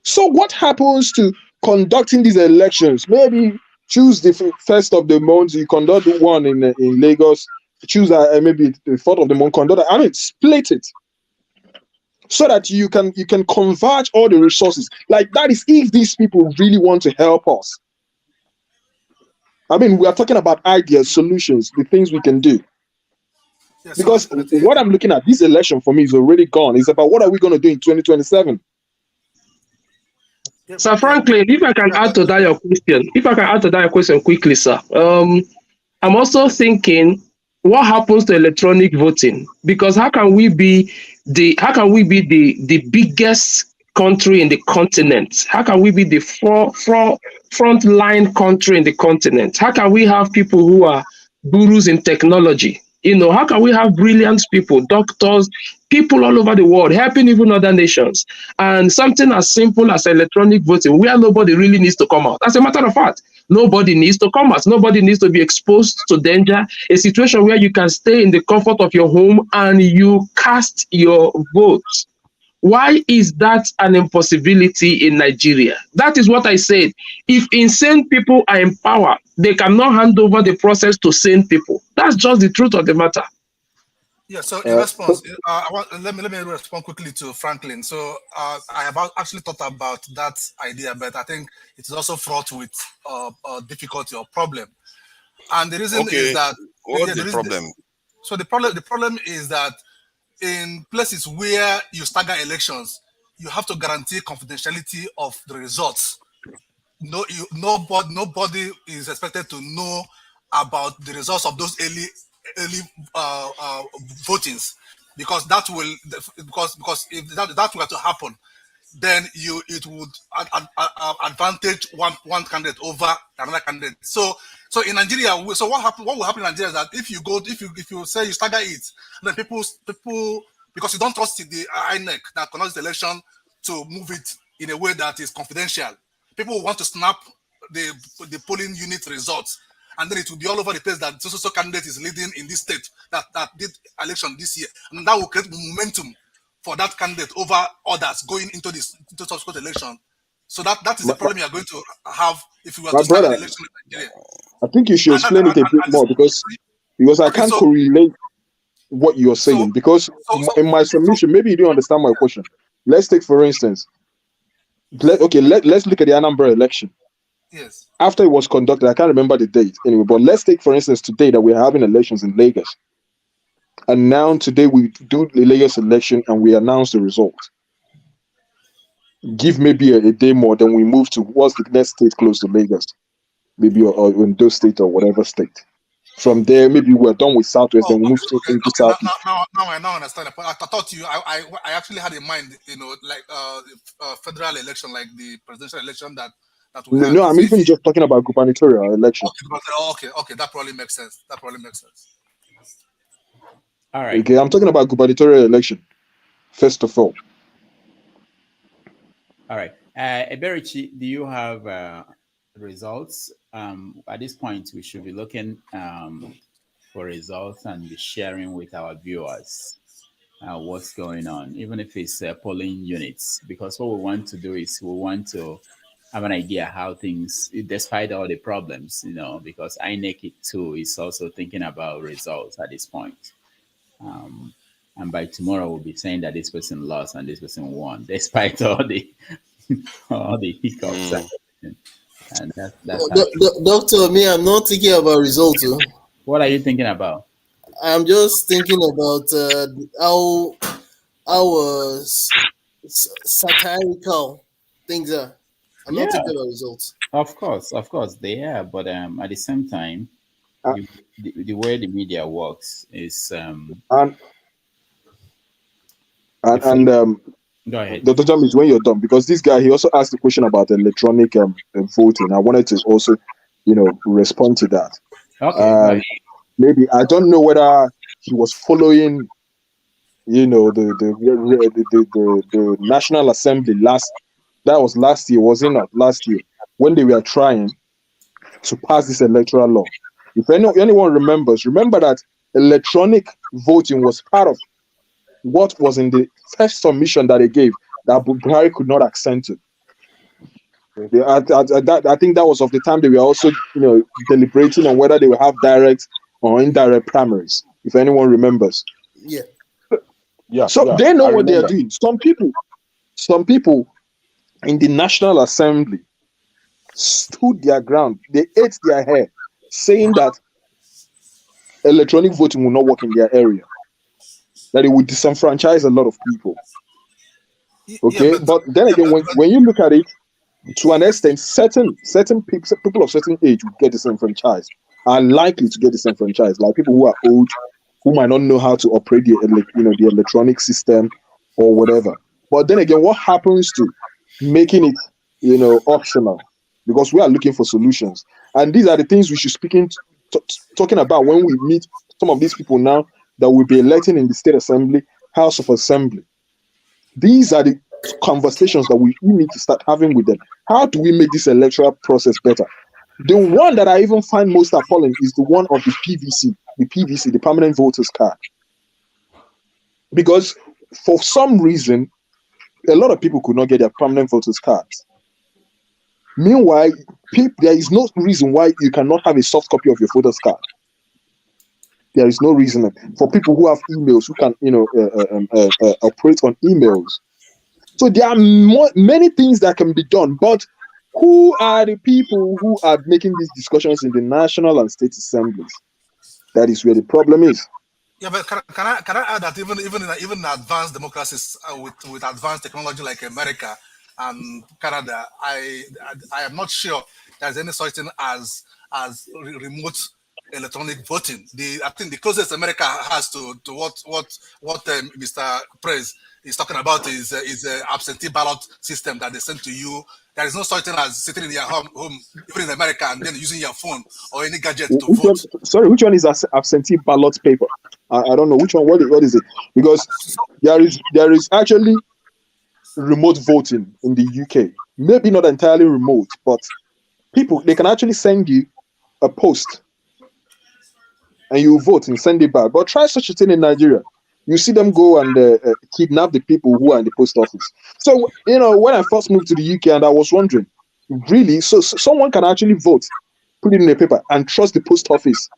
So what happens to conducting these elections? Maybe choose the first of the month, you conduct one in Lagos, choose maybe the fourth of the month, split it. So that you can converge all the resources. Like that is if these people really want to help us. We are talking about ideas, solutions, the things we can do. Yeah, because what I'm looking at, this election for me is already gone. It's about what are we going to do in 2027. Sir Franklin, if I can add to that your question quickly, sir. I'm also thinking, what happens to electronic voting? Because how can we be the biggest country in the continent? How can we be the front line country in the continent? How can we have people who are gurus in technology? How can we have brilliant people, doctors, people all over the world helping even other nations? And something as simple as electronic voting, where nobody really needs to come out. As a matter of fact, nobody needs to come out. Nobody needs to be exposed to danger. A situation where you can stay in the comfort of your home and you cast your vote. Why is that an impossibility in Nigeria? That is what I said. If insane people are in power, they cannot hand over the process to sane people. That's just the truth of the matter. Yeah, so in response, let me respond quickly to Franklin. So I have actually thought about that idea, but I think it's also fraught with difficulty or problem. And the reason is that what's the problem? So the problem is that in places where you stagger elections, you have to guarantee confidentiality of the results. Nobody is expected to know about the results of those early votings, because if that were to happen, then it would advantage one candidate over another candidate. So in Nigeria, what will happen in Nigeria is that if you say you stagger it, then people because you don't trust the INEC that conducts the election to move it in a way that is confidential, people will want to snap the polling unit results, and then it will be all over the place that so candidate is leading in this state that did election this year, and that will create momentum for that candidate over others going into subsequent election. So that is the problem you are going to have if you are to start an election in Nigeria. I think you should explain it a bit more because I can't correlate what you're saying, because in my submission, maybe you don't understand my question. Let's take, for instance, let's look at the Anambra election. Yes. After it was conducted, I can't remember the date anyway, but let's take, for instance, today that we're having elections in Lagos. And now today we do the Lagos election and we announce the result. Give maybe a day more, then we move to what's the next state close to Lagos, maybe or in those state or whatever state. From there, maybe we're done with Southwest, then we move into Southeast. Now I understand the point. I thought I actually had in mind, like federal election, like the presidential election that we had. No, I'm even just talking about gubernatorial election. Okay, that probably makes sense. All right. Okay, I'm talking about gubernatorial election, first of all. All right. Eberichi, do you have results? At this point, we should be looking for results and be sharing with our viewers what's going on, even if it's polling units, because what we want to do is we want to have an idea how things, despite all the problems, because INEC too is also thinking about results at this point. And by tomorrow, we'll be saying that this person lost and this person won, despite all the hiccups. And that's Doctor, me, I'm not thinking about results. What are you thinking about? I'm just thinking about how satirical things are. I'm not thinking about results. Of course, they are. But at the same time, the way the media works is go ahead. Dr. James, when you're done, because this guy, he also asked the question about electronic voting. I wanted to also, respond to that. Okay. Maybe I don't know whether he was following, the National Assembly last That was last year, was it not? Last year, when they were trying to pass this electoral law. If anyone remembers, remember that electronic voting was part of what was in the first submission that they gave that Buhari could not accent to. I think that was of the time they were also, deliberating on whether they will have direct or indirect primaries. If anyone remembers. Yeah. So they know what they are doing. Some people in the National Assembly stood their ground. They ate their hair, saying that electronic voting will not work in their area, that it would disenfranchise a lot of people. Okay, but then again, when you look at it, to an extent, certain people of certain age would get disenfranchised, are likely to get disenfranchised, like people who are old, who might not know how to operate the electronic system or whatever. But then again, what happens to making it optional? Because we are looking for solutions, and these are the things we should talking about when we meet some of these people now that will be electing in the State Assembly, House of Assembly. These are the conversations that we need to start having with them. How do we make this electoral process better? The one that I even find most appalling is the one of the PVC, the permanent voters card. Because for some reason, a lot of people could not get their permanent voters cards. Meanwhile, there is no reason why you cannot have a soft copy of your voters card. There is no reason for people who have emails, who can operate on emails. So there are many things that can be done, but who are the people who are making these discussions in the national and state assemblies? That is where the problem is. Yeah, but can I add that even in advanced democracies with advanced technology like America and Canada, I am not sure there's any such thing as remote electronic voting. I think the closest America has to what Mr. Prez is talking about is absentee ballot system that they send to you. There is no such thing as sitting in your home, even in America, and then using your phone or any gadget to vote. Which one is absentee ballot paper? I don't know which one. What is it? Because there is actually remote voting in the UK. Maybe not entirely remote, but they can actually send you a post and you vote and send it back. But try such a thing in Nigeria. You see them go and kidnap the people who are in the post office. So, when I first moved to the UK, and I was wondering, really? So someone can actually vote, put it in a paper, and trust the post office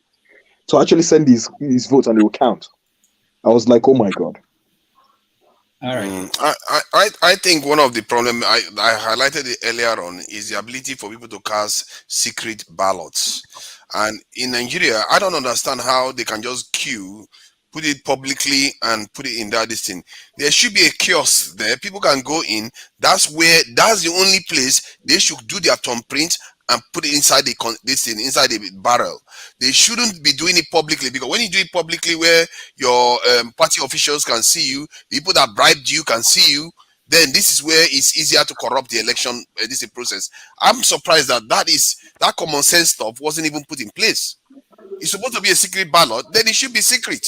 to actually send his vote and it will count. I was like, oh my God. All right. I think one of the problem I highlighted it earlier on is the ability for people to cast secret ballots. And in Nigeria, I don't understand how they can just queue, put it publicly and put it in that thing. There should be a kiosk there. People can go in. That's the only place they should do their thumbprint and put it inside inside the barrel. They shouldn't be doing it publicly, because when you do it publicly where your party officials can see you, the people that bribed you can see you, then this is where it's easier to corrupt the election process. I'm surprised that common sense stuff wasn't even put in place. It's supposed to be a secret ballot, then it should be secret.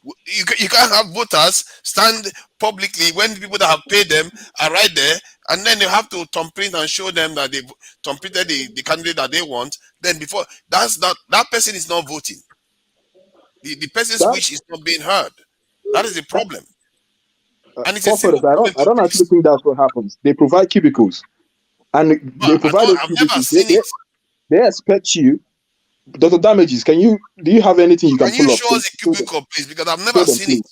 You can't have voters stand publicly when people that have paid them are right there, and then they have to thumbprint and show them that they've thumbprinted the candidate that they want. Then before that person is not voting. The person's wish is not being heard. That is the problem. And it's a simple problem. I don't actually think that's what happens. They provide cubicles, and they provide those cubicles. They expect you. Dr. Damages, do you have anything you can pull up? Can you show us a cubicle, please? Because I've never seen it.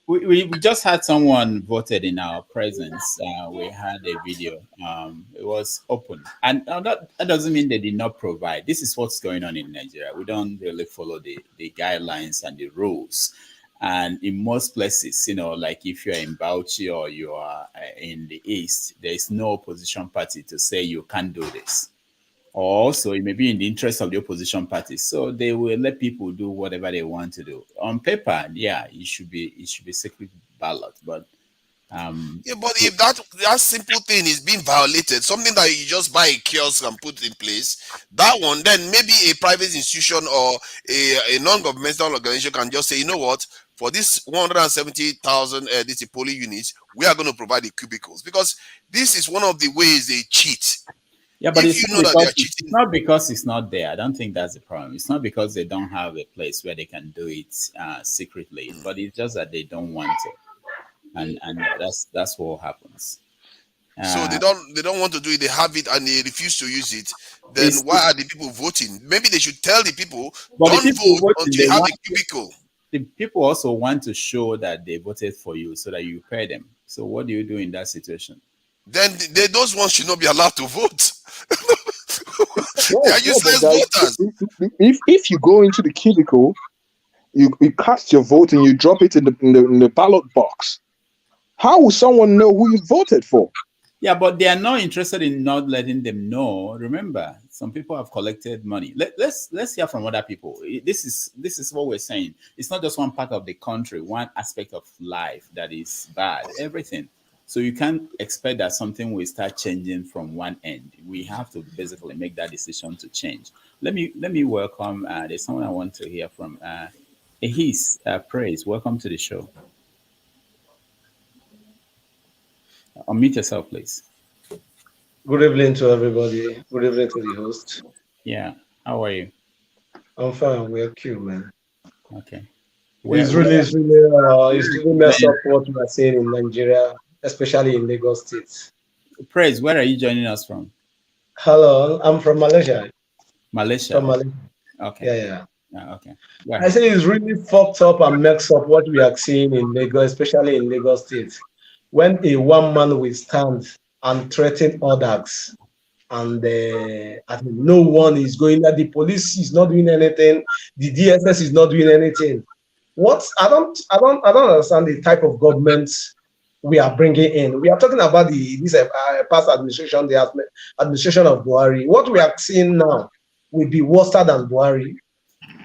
We just had someone voted in our presence. We had a video. It was open, and that doesn't mean they did not provide. This is what's going on in Nigeria. We don't really follow the guidelines and the rules. And in most places, like if you're in Bauchi or you are in the East, there is no opposition party to say you can't do this. Also, it may be in the interest of the opposition parties, so they will let people do whatever they want to do. On paper, it should be secret ballot, but but if that simple thing is being violated, something that you just buy a kiosk and put in place, that one, then maybe a private institution or a non-governmental organization can just say, you know what, for this 170,000 this polling units, we are going to provide the cubicles, because this is one of the ways they cheat. Yeah, but if it's you not, know that they are because, it's not because it's not there. I don't think that's the problem. It's not because they don't have a place where they can do it secretly, but it's just that they don't want it, and that's what happens. So they don't want to do it. They have it and they refuse to use it. Then why are the people voting? Maybe they should tell the people, don't vote until you have a cubicle. The people also want to show that they voted for you so that you pay them. So what do you do in that situation? Then those ones should not be allowed to vote. They are useless voters. If you go into the cubicle, you cast your vote and you drop it in the ballot box, how will someone know who you voted for? Yeah, but they are not interested in not letting them know. Remember, some people have collected money. Let's hear from other people. This is what we're saying. It's not just one part of the country, one aspect of life that is bad. Everything. So you can't expect that something will start changing from one end. We have to basically make that decision to change. Let me welcome. There's someone I want to hear from. Ehis Praise. Welcome to the show. Unmute yourself, please. Good evening to everybody. Good evening to the host. Yeah. How are you? I'm fine. We're cute, man. Okay. It's really messed up what we are seeing in Nigeria, especially in Lagos State. Praise, where are you joining us from? Hello, I'm from Malaysia. Malaysia. From Malaysia. Okay. Yeah. Okay. I say it's really fucked up and messed up what we are seeing in Lagos, especially in Lagos State. When a one man will stand and threaten others, and no one is going there, the police is not doing anything, the DSS is not doing anything. I don't understand the type of government we are bringing in. We are talking about this past administration, the administration of Buhari. What we are seeing now will be worse than Buhari,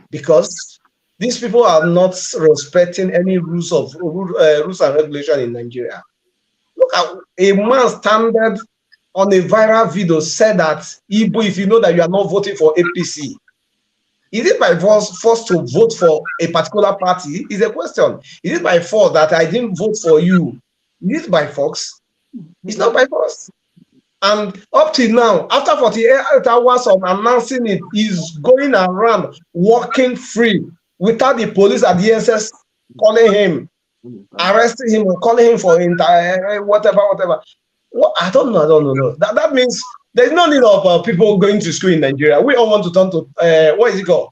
because these people are not respecting any rules and regulation in Nigeria. Look at a man standing on a viral video said that Igbo, if you know that you are not voting for APC, is it by force to vote for a particular party? Is a question. Is it by force that I didn't vote for you? Is it by force? It's not by force. And up till now, after 48 hours of announcing it, he's going around walking free without the police at the DSS calling him, arresting him, or calling him for whatever. Well, I don't know. That means there's no need of people going to school in Nigeria. We all want to turn to what is it called?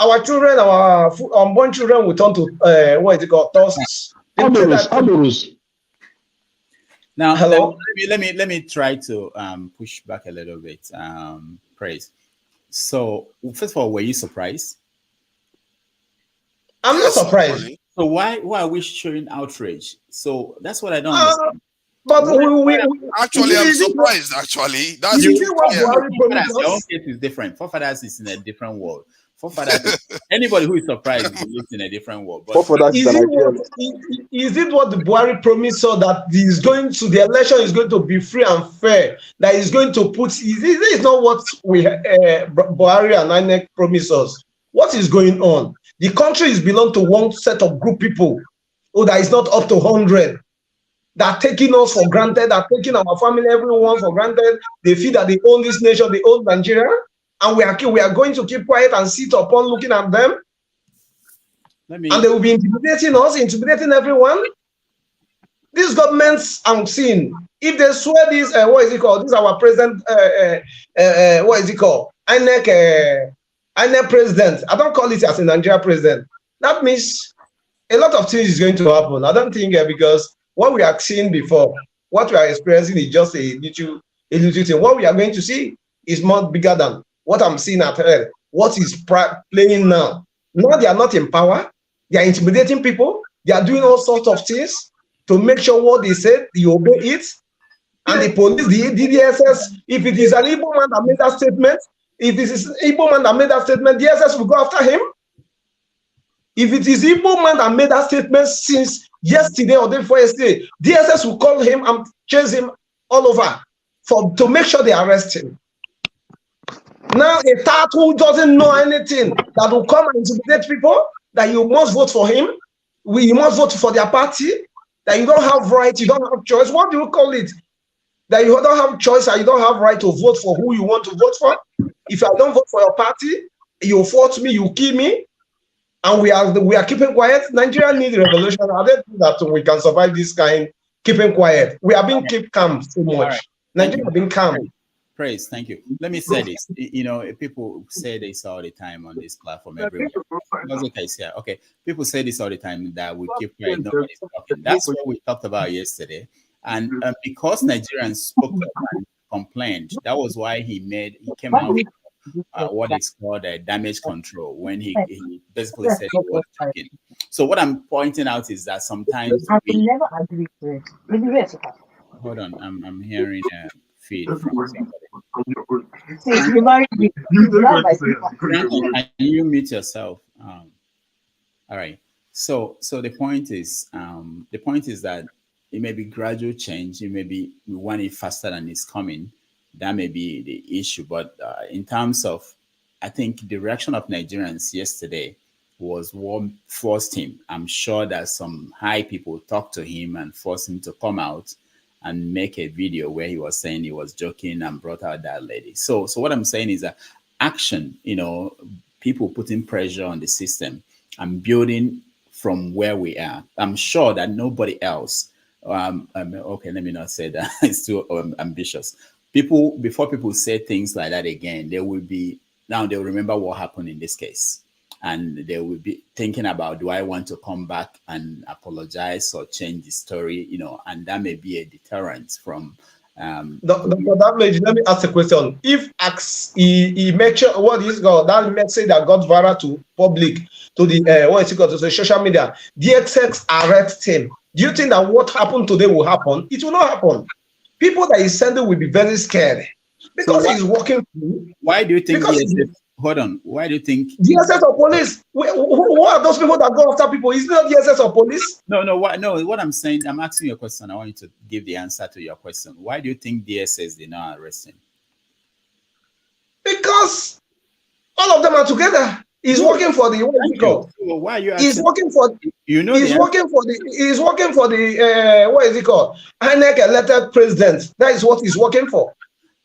Our children, our unborn children will turn to what is it called? Now, hello. Let me try to push back a little bit. Praise. So, first of all, were you surprised? I'm not surprised. So why are we showing outrage? So that's what I don't understand. But actually, I'm surprised. Actually, that's your own case is different. Forefathers is in a different world. Forefathers, anybody who is surprised lives in a different world. But is it what the Buhari promised, so that the election is going to be free and fair? That is going to put. This is not what Buhari and INEC promised us. What is going on? The country is belong to one set of group people that is not up to 100. That are taking us for granted, that are taking our family, everyone for granted. They feel that they own this nation, they own Nigeria, and we are going to keep quiet and sit upon looking at them. And they will be intimidating us, intimidating everyone. These governments I'm seeing, if they swear this, what is it called? This is our president, what is it called? INEC president. I don't call it as a Nigeria president. That means a lot of things is going to happen. I don't think because what we are seeing before, what we are experiencing is just a little thing. What we are going to see is much bigger than what I'm seeing at home. What is playing now? Now they are not in power. They are intimidating people. They are doing all sorts of things to make sure what they said, they obey it. And the police, the DSS, if it is an Igbo man that made that statement, if it is Igbo man that made that statement, DSS will go after him. If it is Igbo man that made that statement since yesterday or day before yesterday, DSS will call him and chase him all over to make sure they arrest him. Now a third who doesn't know anything that will come and intimidate people that you must vote for him. you must vote for their party, that you don't have right, you don't have choice. What do you call it? That you don't have choice and you don't have right to vote for who you want to vote for. If I don't vote for your party, you force me, you kill me, and we are keeping quiet. Nigeria needs revolution. I don't think that we can survive this kind keeping quiet. We are being kept calm so much. Right. Nigeria being calm. Praise, thank you. Let me say this. You know, people say this all the time on this platform. Everywhere. Okay, people say this all the time that we keep quiet, nobody's talking. That's what we talked about yesterday. And because Nigerians spoke up and complained, that was why he came out with what is called a damage control when he basically said he was joking. So what I'm pointing out is that sometimes never agree with it. Hold on, I'm hearing a feed from somebody. Can you mute yourself? All right. So the point is that it may be gradual change. It may be we want it faster than it's coming. That may be the issue. But in terms of, I think the reaction of Nigerians yesterday was what forced him. I'm sure that some high people talked to him and forced him to come out and make a video where he was saying he was joking and brought out that lady. So what I'm saying is that action, people putting pressure on the system and building from where we are. I'm sure that nobody else, okay, let me not say that, it's too ambitious. Before people say things like that again, they'll remember what happened in this case. And they will be thinking about, do I want to come back and apologize or change the story? And that may be a deterrent from. Dr. Damage, let me ask a question. If he make sure what is God, that message that got viral to public, to the to the social media, DXX arrest him. Do you think that what happened today will happen? It will not happen. People that he's sending will be very scared because he's working. Why do you think? Hold on. Why do you think DSS or police? Who are those people that go after people? Is it not DSS or police? No. What I'm saying, I'm asking you a question. I want you to give the answer to your question. Why do you think DSS did not arrest him? Because all of them are together. He's working for the So why are you asking? He's working for he's working for the what is it called? INEC elected president. That is what he's working for.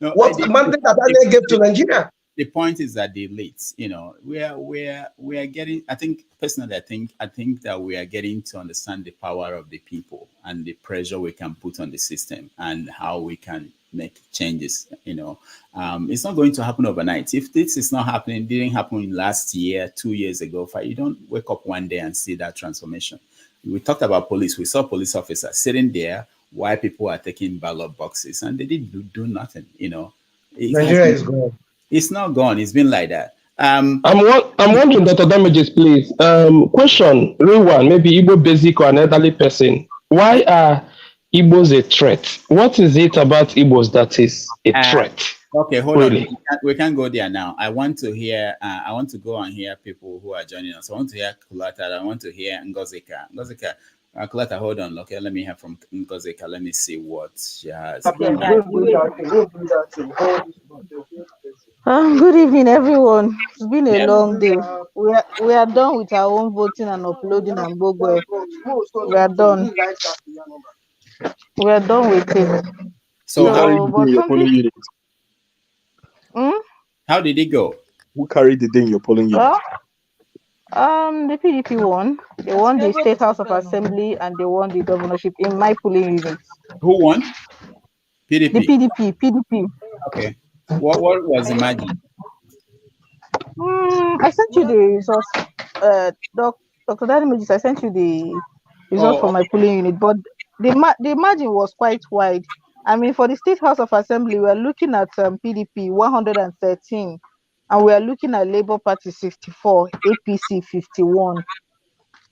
No, what mandate that INEC gave to Nigeria? The point is that the elites, we are getting. I think personally, I think that we are getting to understand the power of the people and the pressure we can put on the system and how we can make changes. It's not going to happen overnight. If this is not happening, didn't happen last year, 2 years ago. You don't wake up one day and see that transformation. We talked about police. We saw police officers sitting there while people are taking ballot boxes, and they didn't do nothing. Nigeria is gone. It's not gone. It's been like that. I'm wondering, Dr. Damages, please. Question, real one, maybe Igbo basic or an elderly person. Why are Igbos a threat? What is it about Igbos that is a threat? Okay, hold on. We can't go there now. I want to hear. I want to go and hear people who are joining us. I want to hear Kulata. I want to hear Ngozika. Kulata, hold on. Okay, let me hear from Ngozika. Let me see what she has. Good evening, everyone. It's been a long day. We are done with our own voting and uploading and Google. We are done. We are done with it. So how did it go? Who carried the day in your polling unit? The PDP won. They won the State House of Assembly and they won the governorship in my polling unit. Who won? PDP. The PDP. Okay. What was the margin? I sent you the results. Dr. Daniel, I sent you the results for my polling unit, but the margin was quite wide. I mean, for the State House of Assembly, we are looking at PDP 113, and we are looking at Labour Party 64, APC 51.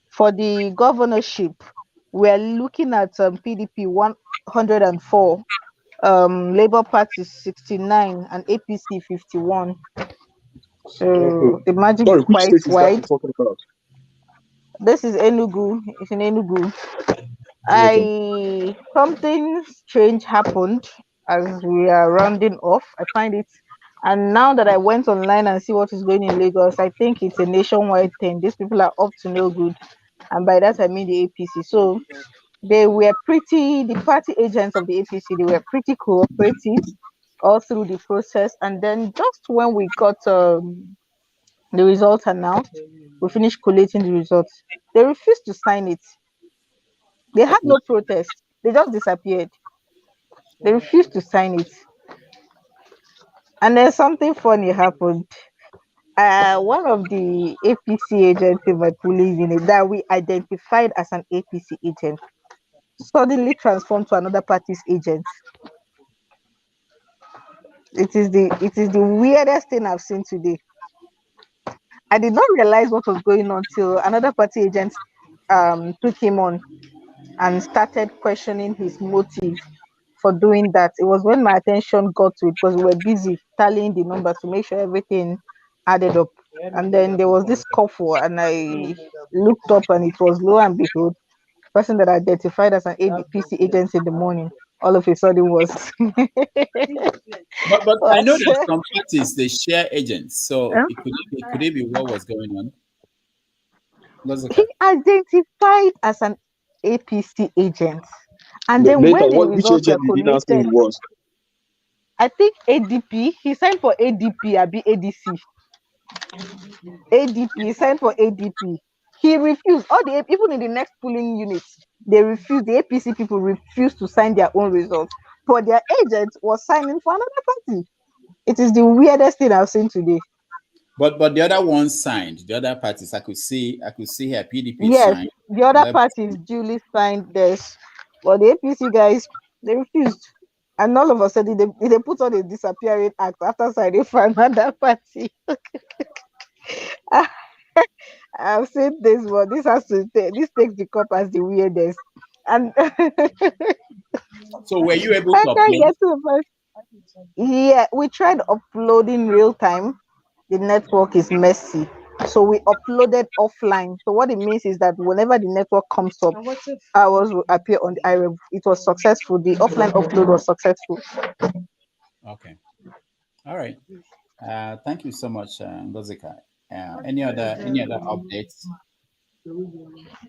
For the governorship, we are looking at PDP 104, Labour Party 69, and APC 51. So the margin is quite wide. This is Enugu. It's in Enugu. Something strange happened as we are rounding off. I find it, and now that I went online and see what is going in Lagos, I think it's a nationwide thing. These people are up to no good. and by that I mean the APC. So they were the party agents of the APC, they were pretty cooperative all through the process. And then just when we got the results announced, we finished collating the results, they refused to sign it. They had no protest, they just disappeared. They refused to sign it. And then something funny happened. One of the APC agents in my polling unit that we identified as an APC agent suddenly transformed to another party's agent. It is the weirdest thing I've seen today. I did not realize what was going on till another party agent took him on and started questioning his motive for doing that. It was when my attention got to it because we were busy tallying the numbers to make sure everything added up. And then there was this scuffle, and I looked up, and it was, lo and behold, person that I identified as an APC agent in the morning, all of a sudden was. But I know that some parties they share agents, so could it be what was going on? He identified as an APC agent, and then Later, when the which results were agent did he not say he collated, was? I think ADP. He signed for ADP, Abi ADC. ADP, he signed for ADP. He refused. Even in the next polling units, they refused. The APC people refused to sign their own results, but their agent was signing for another party. It is the weirdest thing I've seen today. But the other one signed. The other parties, I could see her PDP Yes, signed. the other parties duly signed this, but the APC guys, they refused. And all of a sudden, they put on a disappearing act after signing for another party. I've seen this one. This takes the cup as the weirdest. And so were you able to I can't upload? get to the first. Yeah, we tried uploading real time. The network is messy, so we uploaded offline. So what it means is that whenever the network comes up, ours will appear on the iRev. It was successful. The offline upload was successful. Okay, all right. Thank you so much, Ngozika. Any other updates?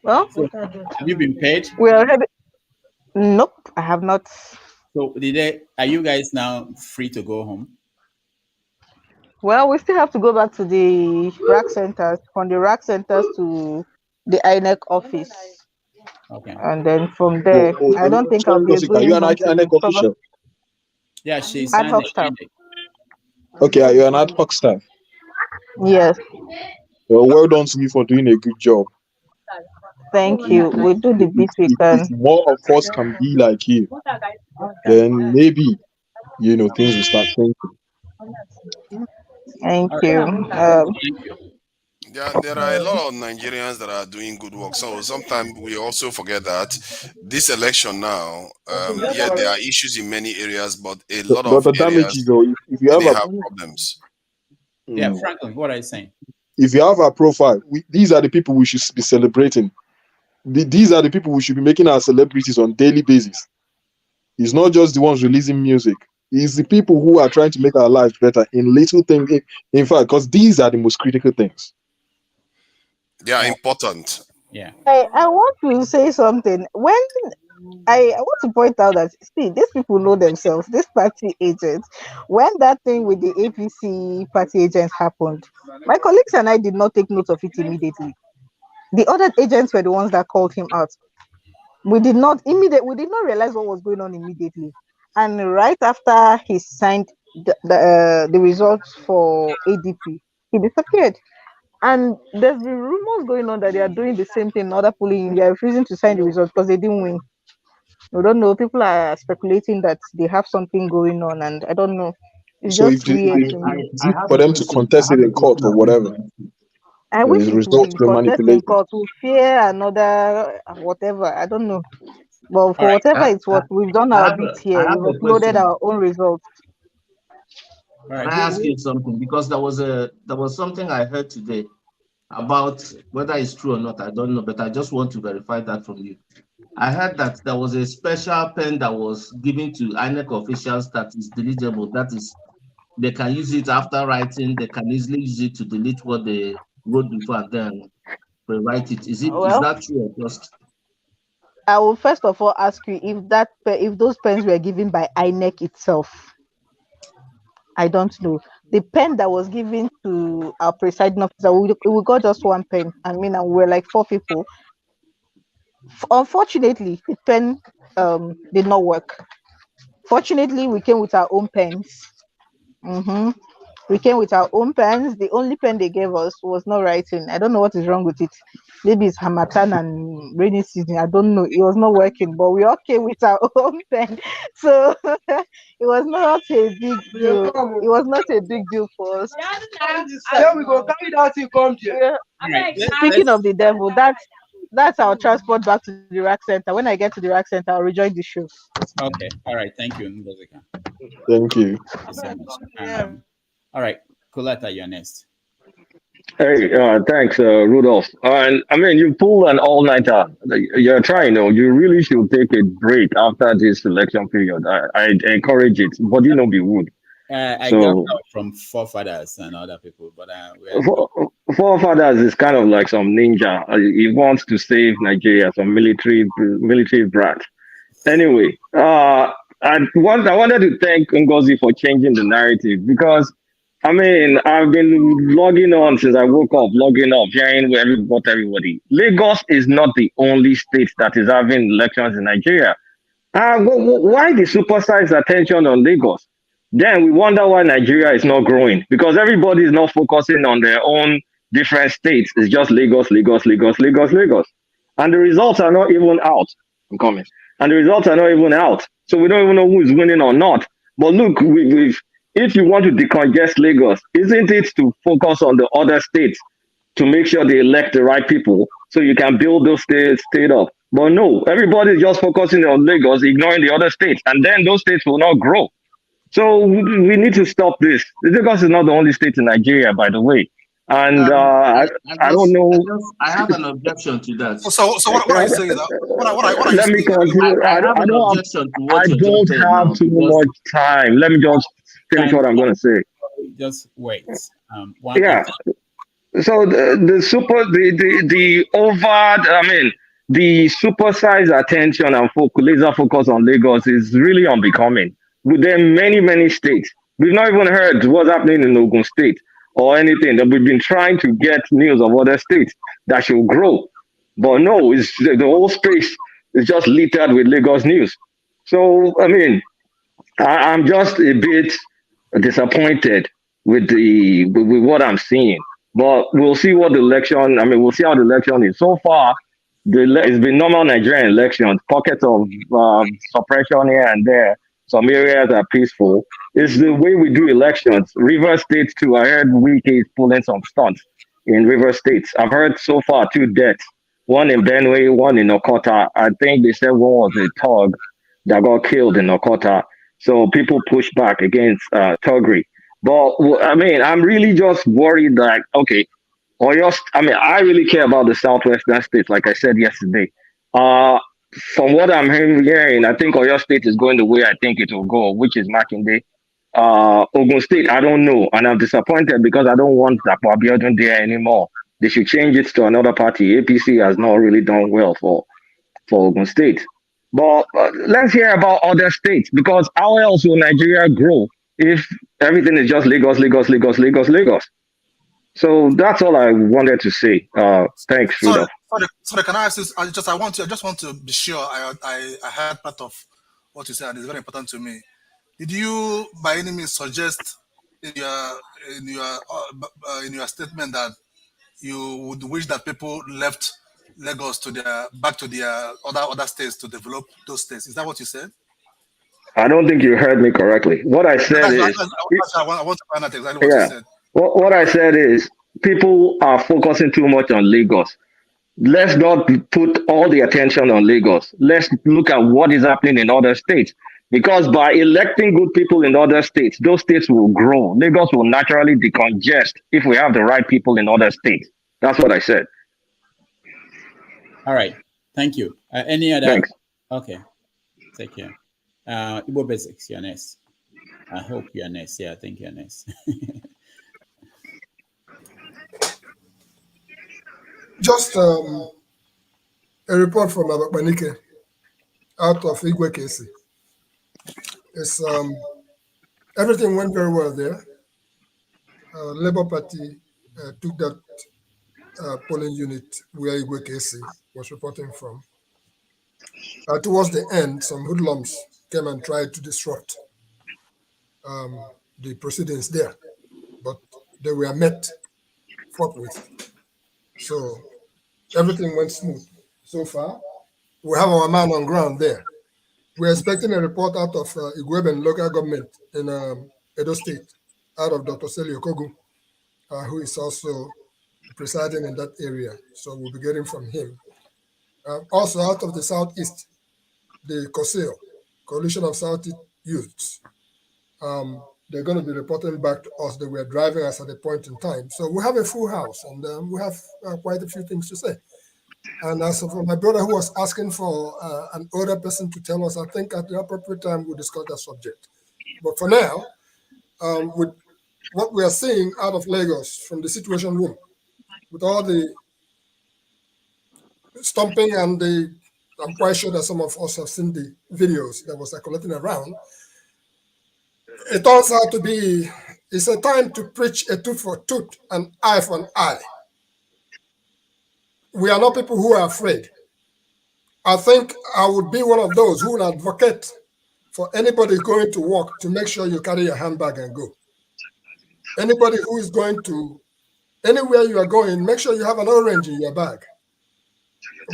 Well, so, have you been paid? We already. Nope, I have not. So are you guys now free to go home? Well, we still have to go back to the rack centers, from the rack centers to the INEC office. Okay. And then from there, I don't think I'll be going home. Are you an INEC official? Yeah, she's ad hoc staff. Okay, are you an ad hoc staff? Yes. Well done to you for doing a good job. Thank you. We do the best we can. If more of us can be like you, then maybe things will start changing. Thank you. There are a lot of Nigerians that are doing good work. So sometimes we also forget that this election now, there are issues in many areas, but a lot of the damage is, if you have problems. Yeah, Franklin, what are you saying? If you have a profile, these are the people we should be celebrating. These are the people we should be making our celebrities on daily basis. It's not just the ones releasing music. It's the people who are trying to make our lives better in little things. In fact, because these are the most critical things. They are important. Yeah. I want to say something. When I want to point out that, see, these people know themselves, these party agents. When that thing with the APC party agents happened, my colleagues and I did not take note of it immediately. The other agents were the ones that called him out. We did not realize what was going on immediately. And right after he signed the results for ADP, he disappeared. And there's been rumors going on that they are doing the same thing in other polling. They are refusing to sign the results because they didn't win. We don't know. People are speculating that they have something going on, and I don't know. It's So just weird to me. for them to contest it in court or whatever. I wish it would be contest in court. We fear another whatever. I don't know. But for whatever it's what we've done our bit here. We've uploaded our own results. Can I ask you something? Because there was something I heard today about whether it's true or not. I don't know, but I just want to verify that from you. I heard that there was a special pen that was given to INEC officials that is deleteable. That is, they can use it after writing. They can easily use it to delete what they wrote before and then rewrite it. Is Well, that true or just? I will first of all ask you if those pens were given by INEC itself. I don't know. The pen that was given to our presiding officer, we got just one pen. And we're like 4 people. Unfortunately, the pen did not work. Fortunately, we came with our own pens. We came with our own pens. The only pen they gave us was not writing. I don't know what is wrong with it. Maybe it's Hamatan and rainy season. I don't know. It was not working, but we all came with our own pen. So it was not a big deal. It was not a big deal for us. Then we go carry that thing come here. Speaking of the devil, that's our transport back to the rack center. When I get to the rack center, I'll rejoin the show. Okay. All right. Thank you, Ngozika. Thank you. Thank you so much. All right, Coletta, you're next. Hey, thanks, Rudolph. And I mean, you pull an all-nighter. You're trying, you really should take a break after this election period. I encourage it, but be wood. I got out from forefathers and other people, but forefathers is kind of like some ninja. He wants to save Nigeria, some military brat. Anyway, I wanted to thank Ngozi for changing the narrative because, I mean, I've been logging on since I woke up, hearing what everybody. Lagos is not the only state that is having elections in Nigeria. Why the supersized attention on Lagos? Then we wonder why Nigeria is not growing because everybody is not focusing on their own different states. It's just Lagos, Lagos, Lagos, Lagos, Lagos. And the results are not even out. I'm coming. And the results are not even out. So we don't even know who is winning or not. But look, if you want to decongest Lagos, isn't it to focus on the other states to make sure they elect the right people so you can build those states up? But no, everybody's just focusing on Lagos, ignoring the other states, and then those states will not grow. So we need to stop this. Lagos is not the only state in Nigeria, by the way. And I don't know. I have an objection to that. So what are you saying? What are you Let me continue. I don't have too much time. Let me just finish what I'm going to say. Just wait. So the supersized attention and laser focus on Lagos is really unbecoming. Within many states, we've not even heard what's happening in Ogun State or anything. That we've been trying to get news of other states that should grow, but no, it's the whole space is just littered with Lagos news. So I mean, I'm just a bit disappointed with what I'm seeing. But we'll see what the election. We'll see how the election is. So far, it's been normal Nigerian elections. Pockets of suppression here and there. Some areas are peaceful. It's the way we do elections. River State too. I heard Wike is pulling some stunts in River States. I've heard so far 2 deaths. One in Benue, one in Okota. I think they said one was a thug that got killed in Okota. So people push back against thuggery. But I'm really just worried that I really care about the southwestern states, like I said yesterday. From what I'm hearing, I think Oyo State is going the way I think it will go, which is Makinde. Ogun State, I don't know, and I'm disappointed because I don't want Dapo Abiodun there anymore. They should change it to another party. APC has not really done well for Ogun State. But let's hear about other states, because how else will Nigeria grow if everything is just Lagos, Lagos, Lagos, Lagos, Lagos? So that's all I wanted to say. Thanks, Rudolph. Sorry, can I ask this? I just want to be sure I heard part of what you said, and it's very important to me. Did you, by any means, suggest in your statement that you would wish that people left Lagos back to their other states to develop those states? Is that what you said? I don't think you heard me correctly. What I said is, I want to find out exactly what you said. What I said is, people are focusing too much on Lagos. Let's not put all the attention on Lagos. Let's look at what is happening in other states. Because by electing good people in other states, those states will grow. Lagos will naturally decongest if we have the right people in other states. That's what I said. All right. Thank you. Any other? Thanks. Okay. Take care. Igbo Basics, you're next. I hope you're next. Yeah, I think you're next. Just a report from Ababanike out of Igwe Kesi. It's everything went very well there. Labour Party took that polling unit where Igwe Kesi was reporting from. Towards the end, some hoodlums came and tried to disrupt the proceedings there, but they were met forthwith. So everything went smooth so far. We have our man on ground there. We're expecting a report out of Igweben local government in Edo State, out of Dr. Seli Okogu, who is also presiding in that area. So we'll be getting from him. Also out of the Southeast, the COSIL, Coalition of Southeast Youths, they're going to be reporting back to us. They were driving us at a point in time. So we have a full house, and we have quite a few things to say. And as for my brother who was asking for an older person to tell us, I think at the appropriate time we'll discuss that subject. But for now, with what we are seeing out of Lagos from the Situation Room, with all the stomping and I'm quite sure that some of us have seen the videos that was circulating around. It turns out to be, it's a time to preach a tooth for tooth, an eye for an eye. We are not people who are afraid. I think I would be one of those who would advocate for anybody going to work to make sure you carry your handbag and go. Anybody who is going to, anywhere you are going, make sure you have an orange in your bag.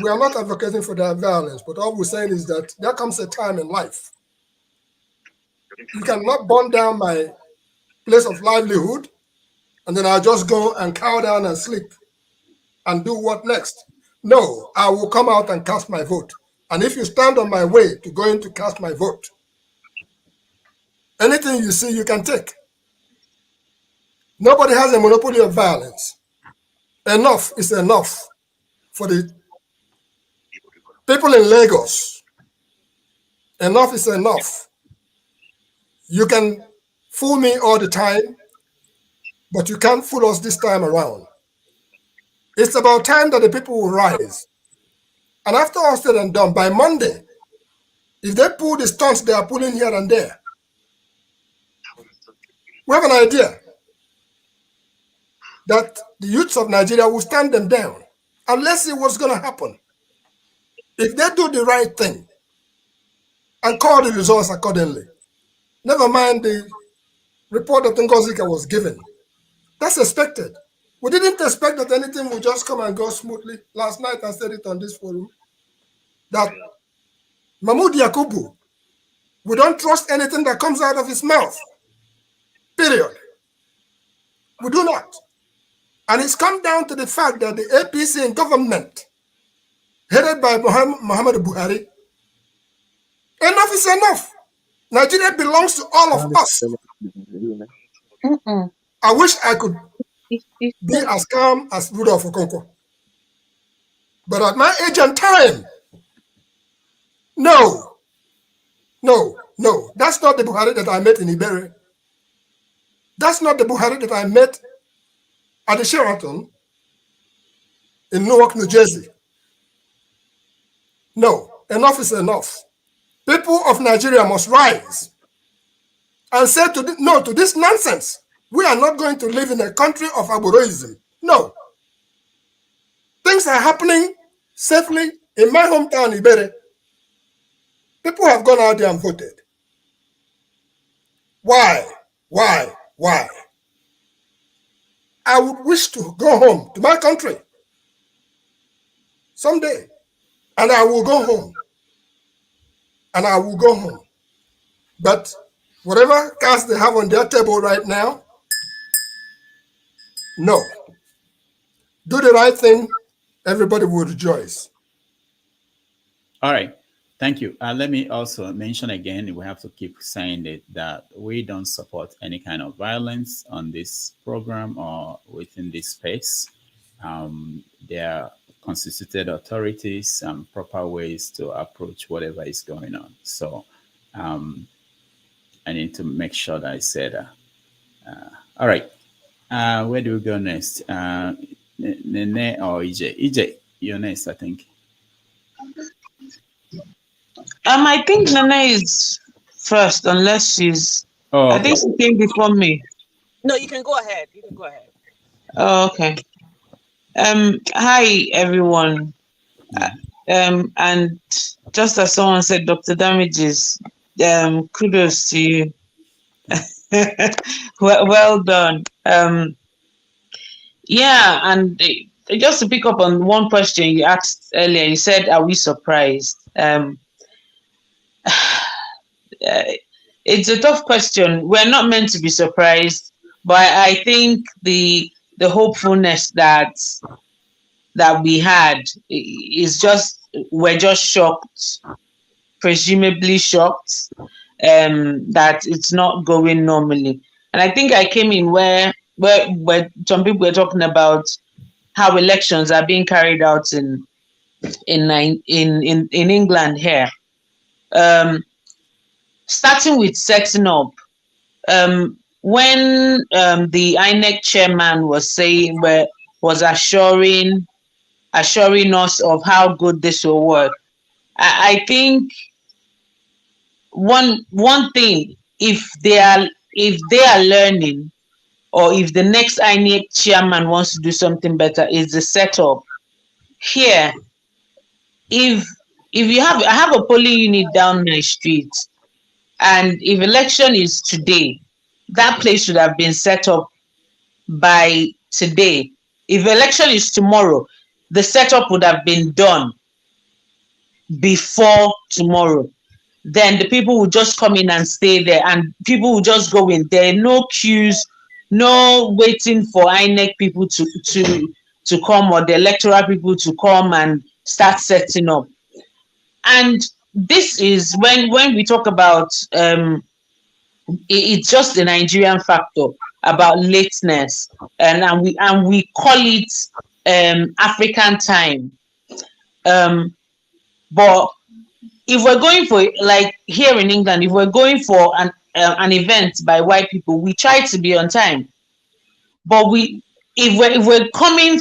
We are not advocating for that violence, but all we're saying is that there comes a time in life. You cannot burn down my place of livelihood, and then I'll just go and cow down and sleep and do what next? No, I will come out and cast my vote. And if you stand on my way to going to cast my vote, anything you see, you can take. Nobody has a monopoly of violence. Enough is enough for the people in Lagos. Enough is enough. You can fool me all the time, but you can't fool us this time around. It's about time that the people will rise. And after all said and done, by Monday, if they pull the stunts they are pulling here and there, we have an idea that the youths of Nigeria will stand them down. And let's see what's going to happen. If they do the right thing and call the results accordingly, never mind the report that Ngozika was given. That's expected. We didn't expect that anything would just come and go smoothly. Last night I said it on this forum, that Mahmoud Yakubu, we don't trust anything that comes out of his mouth. Period. We do not. And it's come down to the fact that the APC in government, headed by Muhammad Buhari, enough is enough. Nigeria belongs to all of us. I wish I could be as calm as Rudolph Okonkwo. But at my age and time, no. That's not the Buhari that I met in Iberia. That's not the Buhari that I met at the Sheraton in Newark, New Jersey. No, enough is enough. People of Nigeria must rise and say no to this nonsense. We are not going to live in a country of Agoroism. No. Things are happening safely in my hometown, Ibere. People have gone out there and voted. Why? I would wish to go home to my country someday, and I will go home. But whatever cards they have on their table right now, no. Do the right thing, everybody will rejoice. All right. Thank you. Let me also mention again, we have to keep saying it, that we don't support any kind of violence on this program or within this space. There are constituted authorities and proper ways to approach whatever is going on. So I need to make sure that I said that. All right. Where do we go next? Nene or EJ? EJ, you're next, I think. I think Nene is first, unless she's. Oh, I okay. think she came before me. No, you can go ahead. You can go ahead. Oh, okay. Hi everyone. And just as someone said, Dr. Damages, kudos to you. well done. Yeah, and just to pick up on one question you asked earlier, you said, "Are we surprised?" It's a tough question. We're not meant to be surprised, but I think the hopefulness that we had is just, we're just shocked, presumably shocked, that it's not going normally. And I think I came in where some people were talking about how elections are being carried out in England here. Starting with setting up, when the INEC chairman was saying, was assuring us of how good this will work, I think one thing, if they are learning, or if the next INEC chairman wants to do something better, is the setup. Here, if I have a polling unit down my street, and if election is today, that place should have been set up by today. If election is tomorrow, the setup would have been done before tomorrow. Then the people will just come in and stay there, and people will just go in. There are no queues, no waiting for INEC people to come, or the electoral people to come and start setting up. And this is when we talk about it's just the Nigerian factor about lateness, and we call it African time. But if we're going for, like here in England, if we're going for an event by white people, we try to be on time. But if we're coming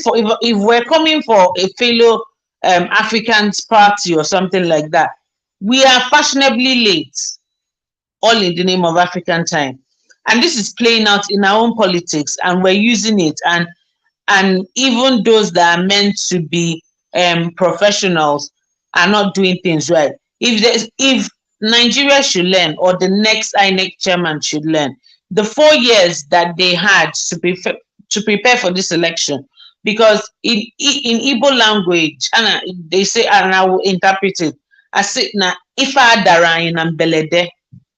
for a fellow Africans party or something like that, we are fashionably late, all in the name of African time. And this is playing out in our own politics, and we're using it. And even those that are meant to be professionals are not doing things right. If Nigeria should learn, or the next INEC chairman should learn, the 4 years that they had to prepare for this election, because in Igbo language, and they say, and I will interpret it, I say, na ifa dara in ambelede.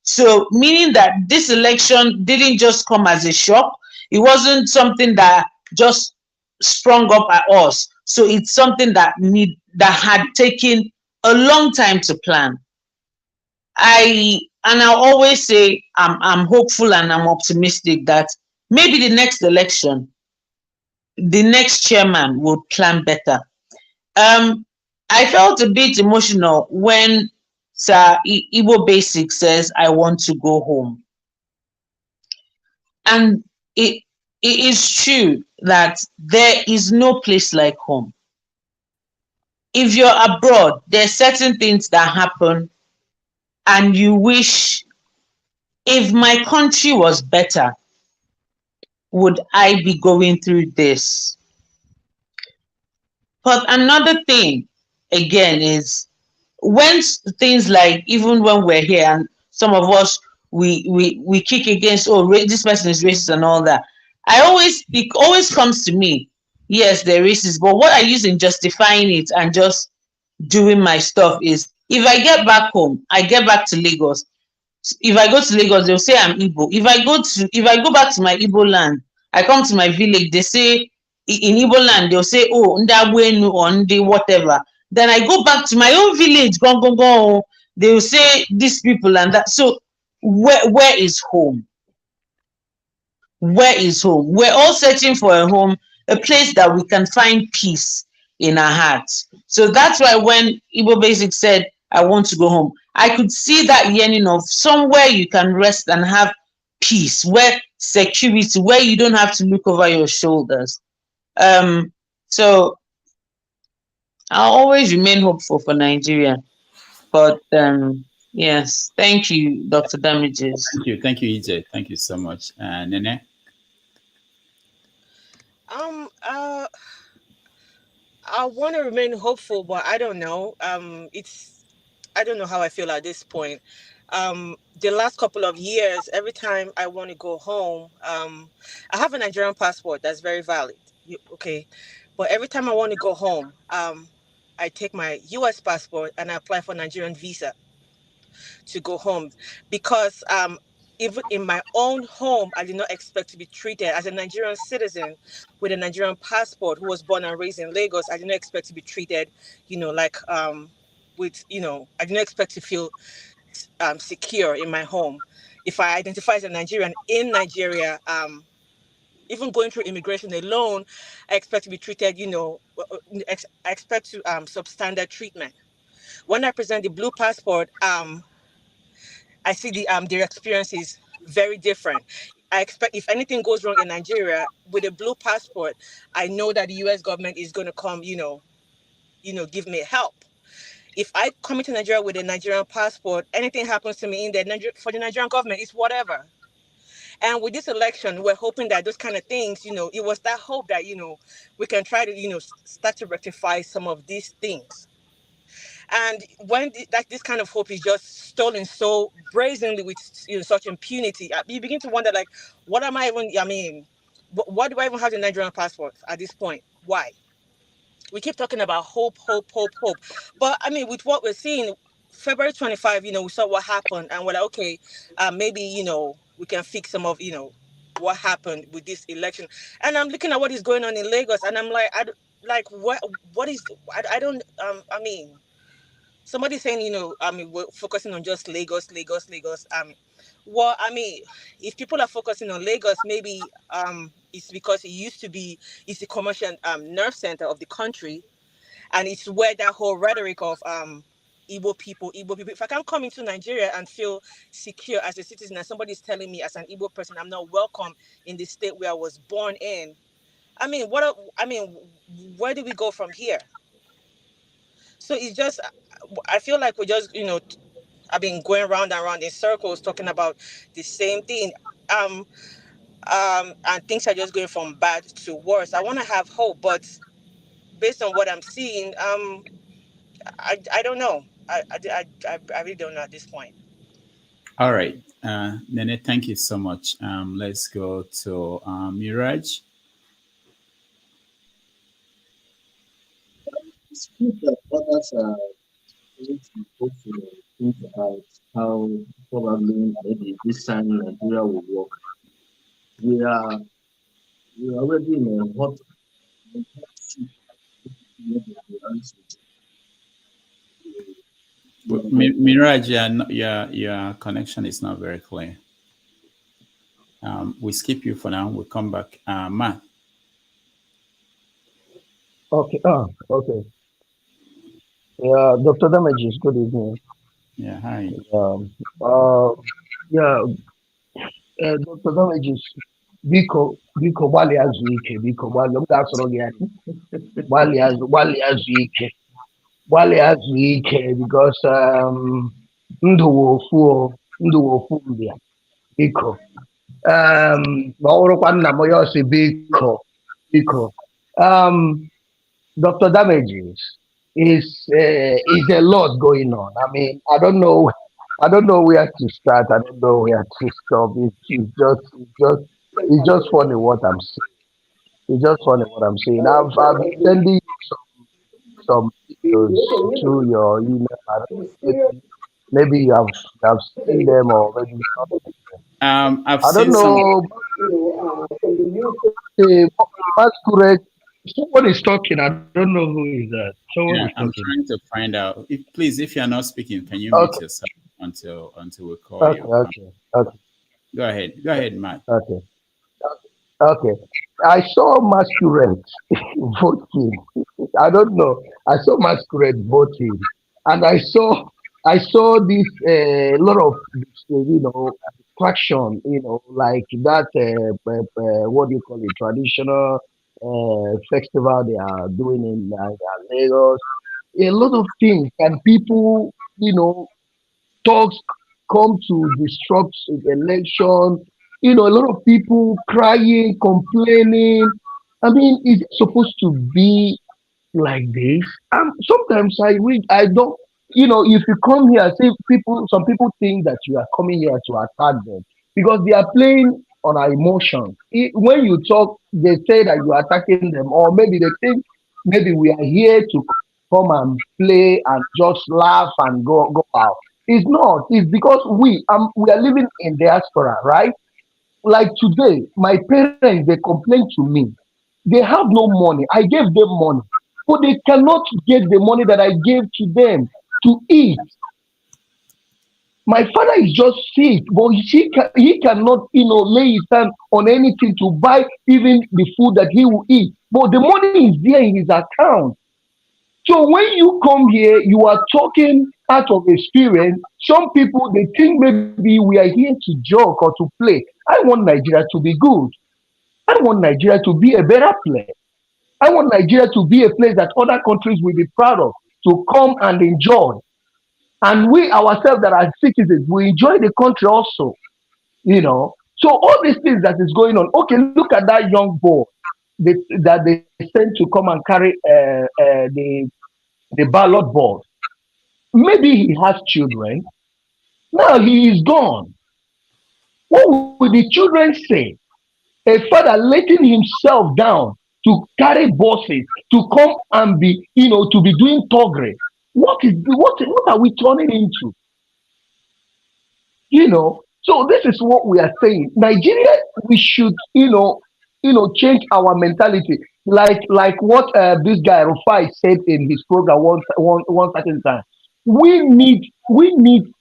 So meaning that this election didn't just come as a shock. It wasn't something that just sprung up at us. So it's something that had taken a long time to plan. I always say I'm hopeful and I'm optimistic that maybe the next election, the next chairman will plan better. I felt a bit emotional when Sir Igbo Basic says, "I want to go home." And it is true that there is no place like home. If you're abroad, there are certain things that happen, and you wish, if my country was better, would I be going through this? But another thing, again, is when things like, even when we're here and some of us, we kick against, oh, this person is racist and all that. It always comes to me, yes, they're racist, but what I use in justifying it and just doing my stuff is, if I get back home, I get back to Lagos. If I go to Lagos, they'll say I'm Igbo. If I go back to my Igbo land, I come to my village, they say, in Igbo land, they'll say, oh, Ndabwenu or Ndi whatever. Then I go back to my own village, go. They will say these people and that. So where is home? Where is home? We're all searching for a home, a place that we can find peace in our hearts. So that's why when Igbo Basic said, "I want to go home," I could see that yearning of somewhere you can rest and have peace, where security, where you don't have to look over your shoulders. So I'll always remain hopeful for Nigeria. But yes, thank you, Dr. Damages. Thank you, EJ. Thank you so much, Nene. Um, uh, I want to remain hopeful, but I don't know. I don't know how I feel at this point. The last couple of years, every time I want to go home, I have a Nigerian passport that's very valid. Okay, but every time I want to go home, I take my U.S. passport and I apply for Nigerian visa to go home because even in my own home, I did not expect to be treated as a Nigerian citizen with a Nigerian passport who was born and raised in Lagos. I did not expect to be treated, like with I did not expect to feel secure in my home. If I identify as a Nigerian in Nigeria, even going through immigration alone, I expect to be treated, I expect to substandard treatment. When I present the blue passport, I see their experience is very different. I expect if anything goes wrong in Nigeria with a blue passport, I know that the U.S. government is going to come, give me help. If I come into Nigeria with a Nigerian passport, anything happens to me in for the Nigerian government, it's whatever. And with this election, we're hoping that those kind of things, it was that hope that, we can try to, start to rectify some of these things. And when this kind of hope is just stolen so brazenly with such impunity, you begin to wonder, like, what am I even? I mean, what do I even have the Nigerian passport at this point? Why? We keep talking about hope, hope, hope, hope, but I mean, with what we're seeing, February 25, we saw what happened, and we're like, okay, maybe we can fix some of what happened with this election. And I'm looking at what is going on in Lagos, and I'm like, what is? I don't. I mean, somebody saying, I mean, we're focusing on just Lagos, Lagos, Lagos. Well, I mean, if people are focusing on Lagos, maybe it's because it's the commercial nerve center of the country, and it's where that whole rhetoric of Igbo people, Igbo people. If I can't come into Nigeria and feel secure as a citizen, and somebody's telling me as an Igbo person I'm not welcome in the state where I was born in, I mean, where do we go from here? So it's just, I feel like we're just, I've been going round and round in circles talking about the same thing. And things are just going from bad to worse. I want to have hope, but based on what I'm seeing, I don't know. I really don't know at this point. All right, Nene, thank you so much. Let's go to Miraj. It's good that others are able to hopeful think about how probably maybe this time Nigeria will work. We are already in a hot seat. Miraj, your connection is not very clear. We skip you for now. We'll come back. Matt. Okay. Okay. Yeah, Dr. Damages, good evening. Yeah, hi. Yeah, Dr. Damages, biko gbali azụ ike, biko gbali m ga-asọrọ gị anya. Gbali azụ ike because ndụ wụ ofu mbịa, biko. Ma ọ bụrụkwa nna m ya ọsị biko. Dr. Damages, is a lot going on. I mean, I don't know where to start. I don't know where to stop. It's just funny what I'm saying. It's just funny what I'm saying. I've been sending you some videos through your email. I don't know, maybe you have seen them or maybe not. I've I seen don't know. Masquerade. Someone is talking. I don't know who is that. Someone is I'm talking. trying to find out. Please, if you're not speaking, can you mute yourself until we call you? Okay. Go ahead, Matt. Okay. I saw Masquerade voting. I don't know. I saw Masquerade voting, and I saw this lot of distraction. Like that. What do you call it? Traditional festival they are doing in Lagos. A lot of things, and people, talks come to disrupt the election. A lot of people crying, complaining. I mean, it's supposed to be like this. Sometimes I don't, if you come here, some people think that you are coming here to attack them because they are playing on our emotions. When you talk, they say that you are attacking them, or maybe they think maybe we are here to come and play and just laugh and go out. It's not. It's because we are living in diaspora, right? Like today, my parents they complain to me. They have no money. I gave them money, but they cannot get the money that I gave to them to eat. My father is just sick, but he cannot, lay his hand on anything to buy even the food that he will eat. But the money is there in his account. So when you come here, you are talking out of experience. Some people they think maybe we are here to joke or to play. I want Nigeria to be good. I want Nigeria to be a better place. I want Nigeria to be a place that other countries will be proud of to come and enjoy. And we ourselves that are citizens, we enjoy the country also. So all these things that is going on. Okay, look at that young boy that they sent to come and carry the ballot board. Maybe he has children. Now he is gone. What will the children say? A father letting himself down to carry buses to come and to be doing toggery. What are we turning into? So this is what we are saying. Nigeria, we should, change our mentality. Like what this guy Rufai said in his program one certain time. We need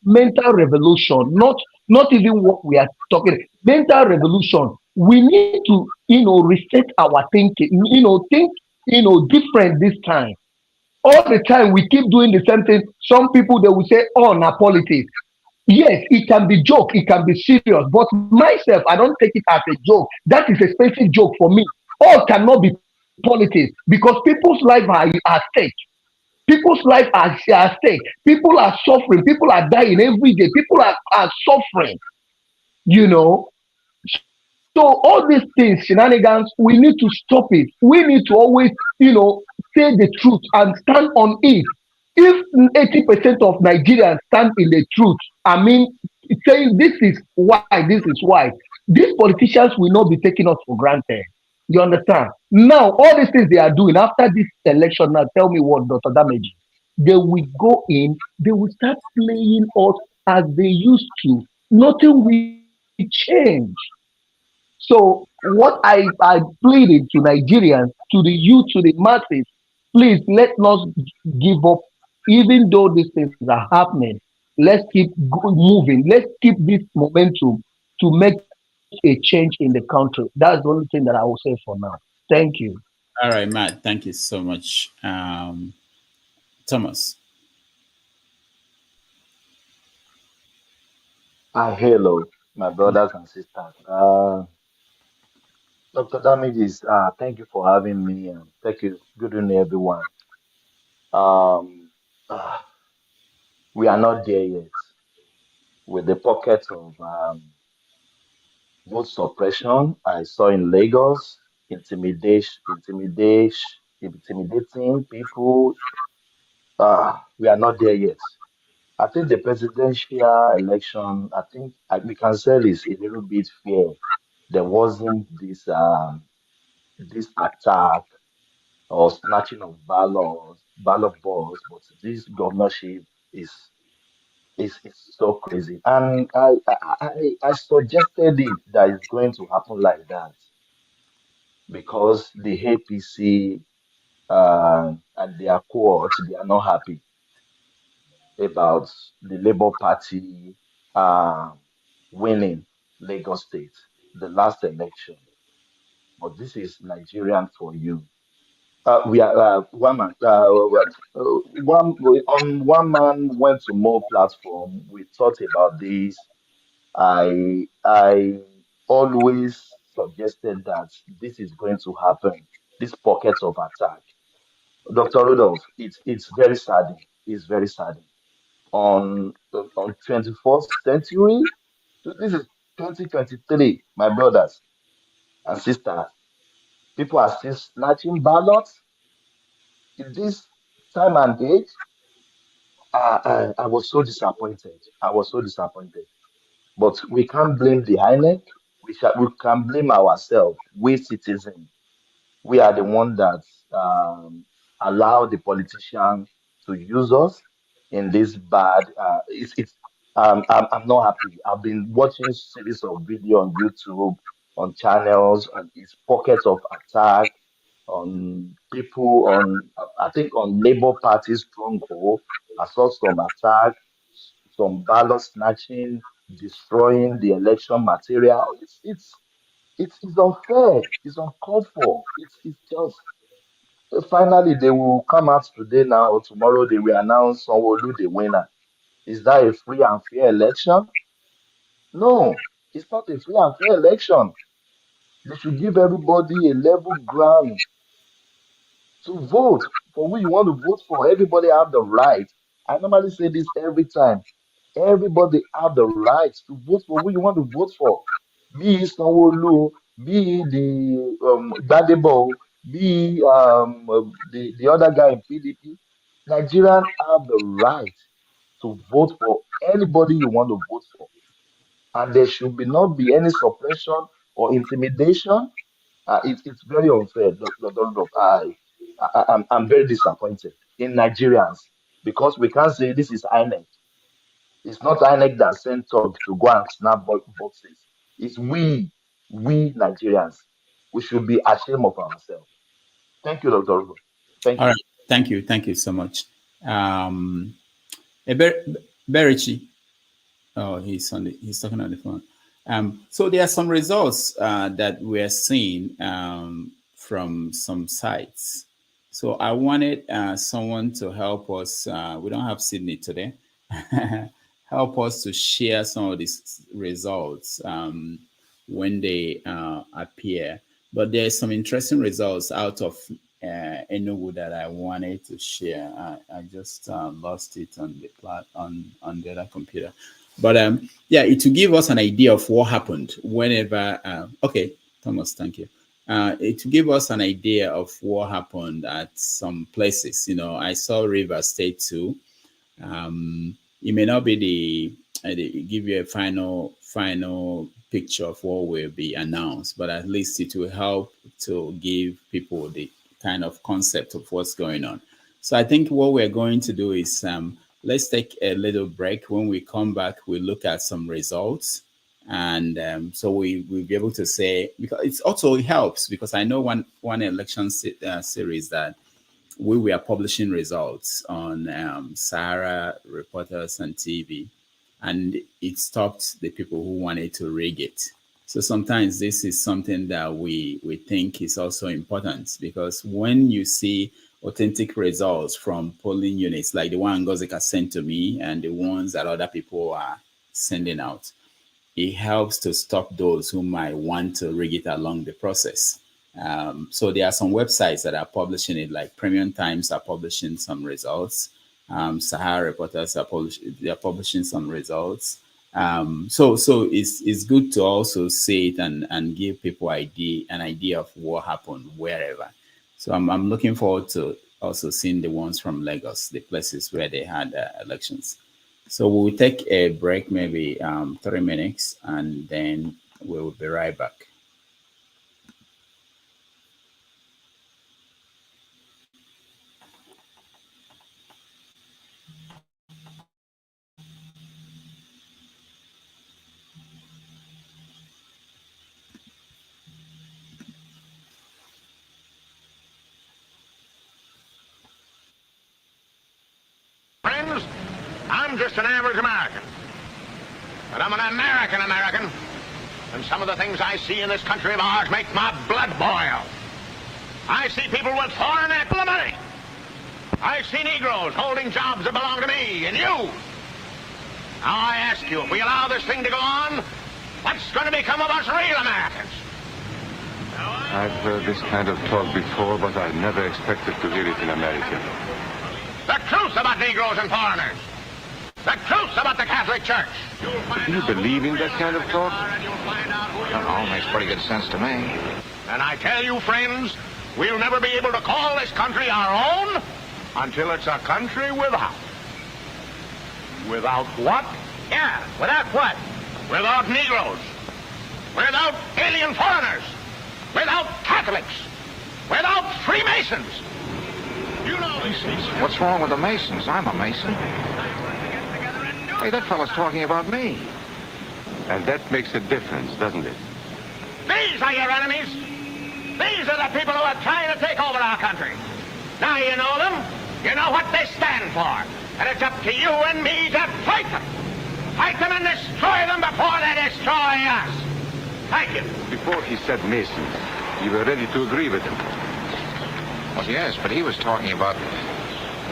mental revolution, not even what we are talking. Mental revolution. We need to, reset our thinking. Think, different this time. All the time we keep doing the same thing. Some people they will say, "Oh, na politics." Yes, it can be joke, it can be serious, but myself, I don't take it as a joke. That is a expensive joke for me. All cannot be politics because people's lives are at stake. People's lives are at stake. People are suffering. People are dying every day. People are suffering. You know, so all these things, shenanigans, we need to stop it. We need to always, say the truth and stand on it. If 80% of Nigerians stand in the truth, I mean, saying this is why, these politicians will not be taking us for granted. You understand? Now, all these things they are doing after this election, now tell me what, Dr. Damage. They will go in, they will start playing us as they used to. Nothing will change. So what I pleaded to Nigerians, to the youth, to the masses, please let us give up. Even though these things are happening, let's keep moving. Let's keep this momentum to make a change in the country. That's the only thing that I will say for now. Thank you. All right, Matt. Thank you so much. Thomas. Hello, my brothers and sisters. Dr. Damages, thank you for having me, and thank you. Good evening, everyone. Um, uh, we are not there yet with the pocket of vote suppression I saw in Lagos, intimidating people. We are not there yet. I think the presidential election, we can say is a little bit fair. There wasn't this attack or snatching of ballot balls, but this governorship is is so crazy. And I suggested it that it's going to happen like that because the APC and their cohorts they are not happy about the Labour Party uh, winning Lagos State the last election. But this is Nigerian for you. We are one man. On one man went to more platform. We thought about this. I always suggested that this is going to happen. these pockets of attack. Dr. Rudolph, it's very saddening. It's very saddening. On 21st century, this is 2023, my brothers and sisters. People are still snatching ballots in this time and age. I was so disappointed. I was so disappointed. But we can't blame the INEC. We can blame ourselves, we citizens. We are the one that allow the politician to use us in this bad. I'm not happy. I've been watching series of video on YouTube, on channels, and it's pockets of attack on people on I think on Labour Party stronghold. I saw some attack, some ballot snatching, destroying the election material. It's unfair. It's uncalled for. It's just finally they will come out today now or tomorrow they will announce Sanwo-Olu the winner. Is that a free and fair election? No, it's not a free and fair election. They should give everybody a level ground to vote for who you want to vote for. Everybody have the right. I normally say this every time. Everybody have the right to vote for who you want to vote for. Be it Sanwo-Olu, be it the Gbadebo, be the other guy in PDP. Nigerians have the right to vote for anybody you want to vote for, and there should be not be any suppression or intimidation. It's very unfair. Dr. I'm very disappointed in Nigerians because we can't say this is INEC. It's not INEC that sent Tug to go and snap boxes. It's we Nigerians. We should be ashamed of ourselves. Thank you, Dr. Rugo. Thank All you. right. Thank you so much. Berichi. Oh, he's talking on the phone. So there are some results that we're seeing from some sites. So I wanted someone to help us. We don't have Sydney today. Help us to share some of these results when they appear. But there's some interesting results out of Enugu that I wanted to share. I just lost it on the on the other computer. But yeah, it will give us an idea of what happened whenever. Okay, Thomas, thank you. It will give us an idea of what happened at some places. You know, I saw River State too. It may not be give you a final picture of what will be announced, but at least it will help to give people the kind of concept of what's going on. So I think what we're going to do is let's take a little break. When we come back, we'll look at some results. And so we'll be able to say, because it helps because I know one election series that we were publishing results on Sahara Reporters and TV, and it stopped the people who wanted to rig it. So sometimes this is something that we think is also important, because when you see authentic results from polling units like the one Ngozika sent to me and the ones that other people are sending out, it helps to stop those who might want to rig it along the process. So there are some websites that are publishing it, like Premium Times are publishing some results. Sahara Reporters are publishing some results. So it's good to also see it and give people an idea of what happened wherever. So I'm looking forward to also seeing the ones from Lagos, the places where they had elections. So we'll take a break, maybe 3 minutes, and then we'll be right back. Friends, I'm just an average American. But I'm an American, and some of the things I see in this country of ours make my blood boil. I see people with foreign money. I see Negroes holding jobs that belong to me and you. Now I ask you, if we allow this thing to go on, what's going to become of us real Americans? Now I've heard this kind of talk before, but I never expected to hear it in America. The truth about Negroes and foreigners. The truth about the Catholic Church. Do you believe in that kind of talk? That all makes pretty good sense to me. And I tell you, friends, we'll never be able to call this country our own until it's a country without. Without what? Yeah, without what? Without Negroes. Without alien foreigners. Without Catholics. Without Freemasons. You know Masons. What's wrong with the Masons? I'm a Mason. Hey, that fellow's talking about me. And that makes a difference, doesn't it? These are your enemies. These are the people who are trying to take over our country. Now you know them. You know what they stand for. And it's up to you and me to fight them. Fight them and destroy them before they destroy us. Thank you. Before he said Masons, you were ready to agree with him. Well, yes, but he was talking about...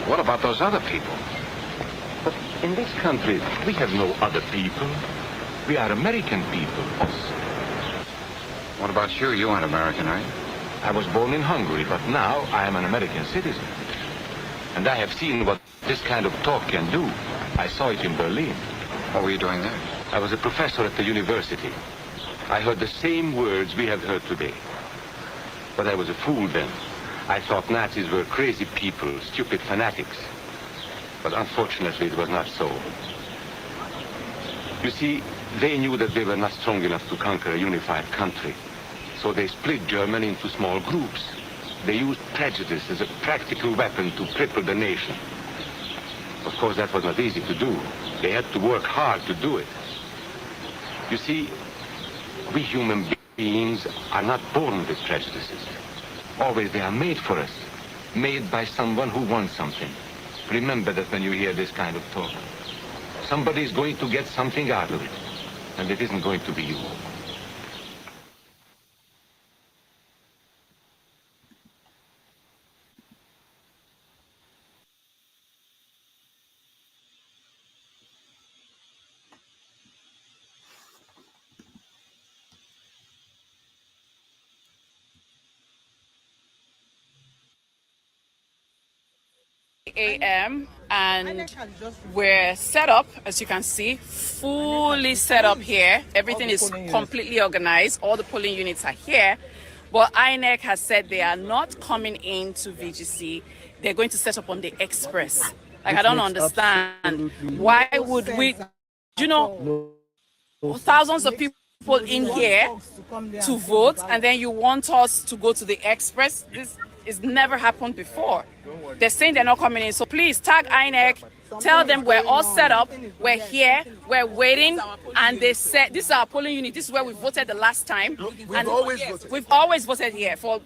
What about those other people? But in this country, we have no other people. We are American people. What about you? You aren't American, are you? I was born in Hungary, but now I am an American citizen. And I have seen what this kind of talk can do. I saw it in Berlin. What were you doing there? I was a professor at the university. I heard the same words we have heard today. But I was a fool then. I thought Nazis were crazy people, stupid fanatics. But unfortunately, it was not so. You see, they knew that they were not strong enough to conquer a unified country. So they split Germany into small groups. They used prejudice as a practical weapon to cripple the nation. Of course, that was not easy to do. They had to work hard to do it. You see, we human beings are not born with prejudices. Always they are made for us, made by someone who wants something. Remember that when you hear this kind of talk. Somebody is going to get something out of it, and it isn't going to be you. A.m. and we're set up, as you can see, fully set up here. Everything is completely organized. All the polling units are here. But INEC has said they are not coming into VGC. They're going to set up on the express. Like, I don't understand. Why would we, you know, thousands of people in here to vote, and then you want us to go to the express? This has never happened before. They're saying they're not coming in. So please tag INEC, tell them we're all set up, we're here, we're waiting, and they said this is our polling unit. This is where we voted the last time. We've always voted here for,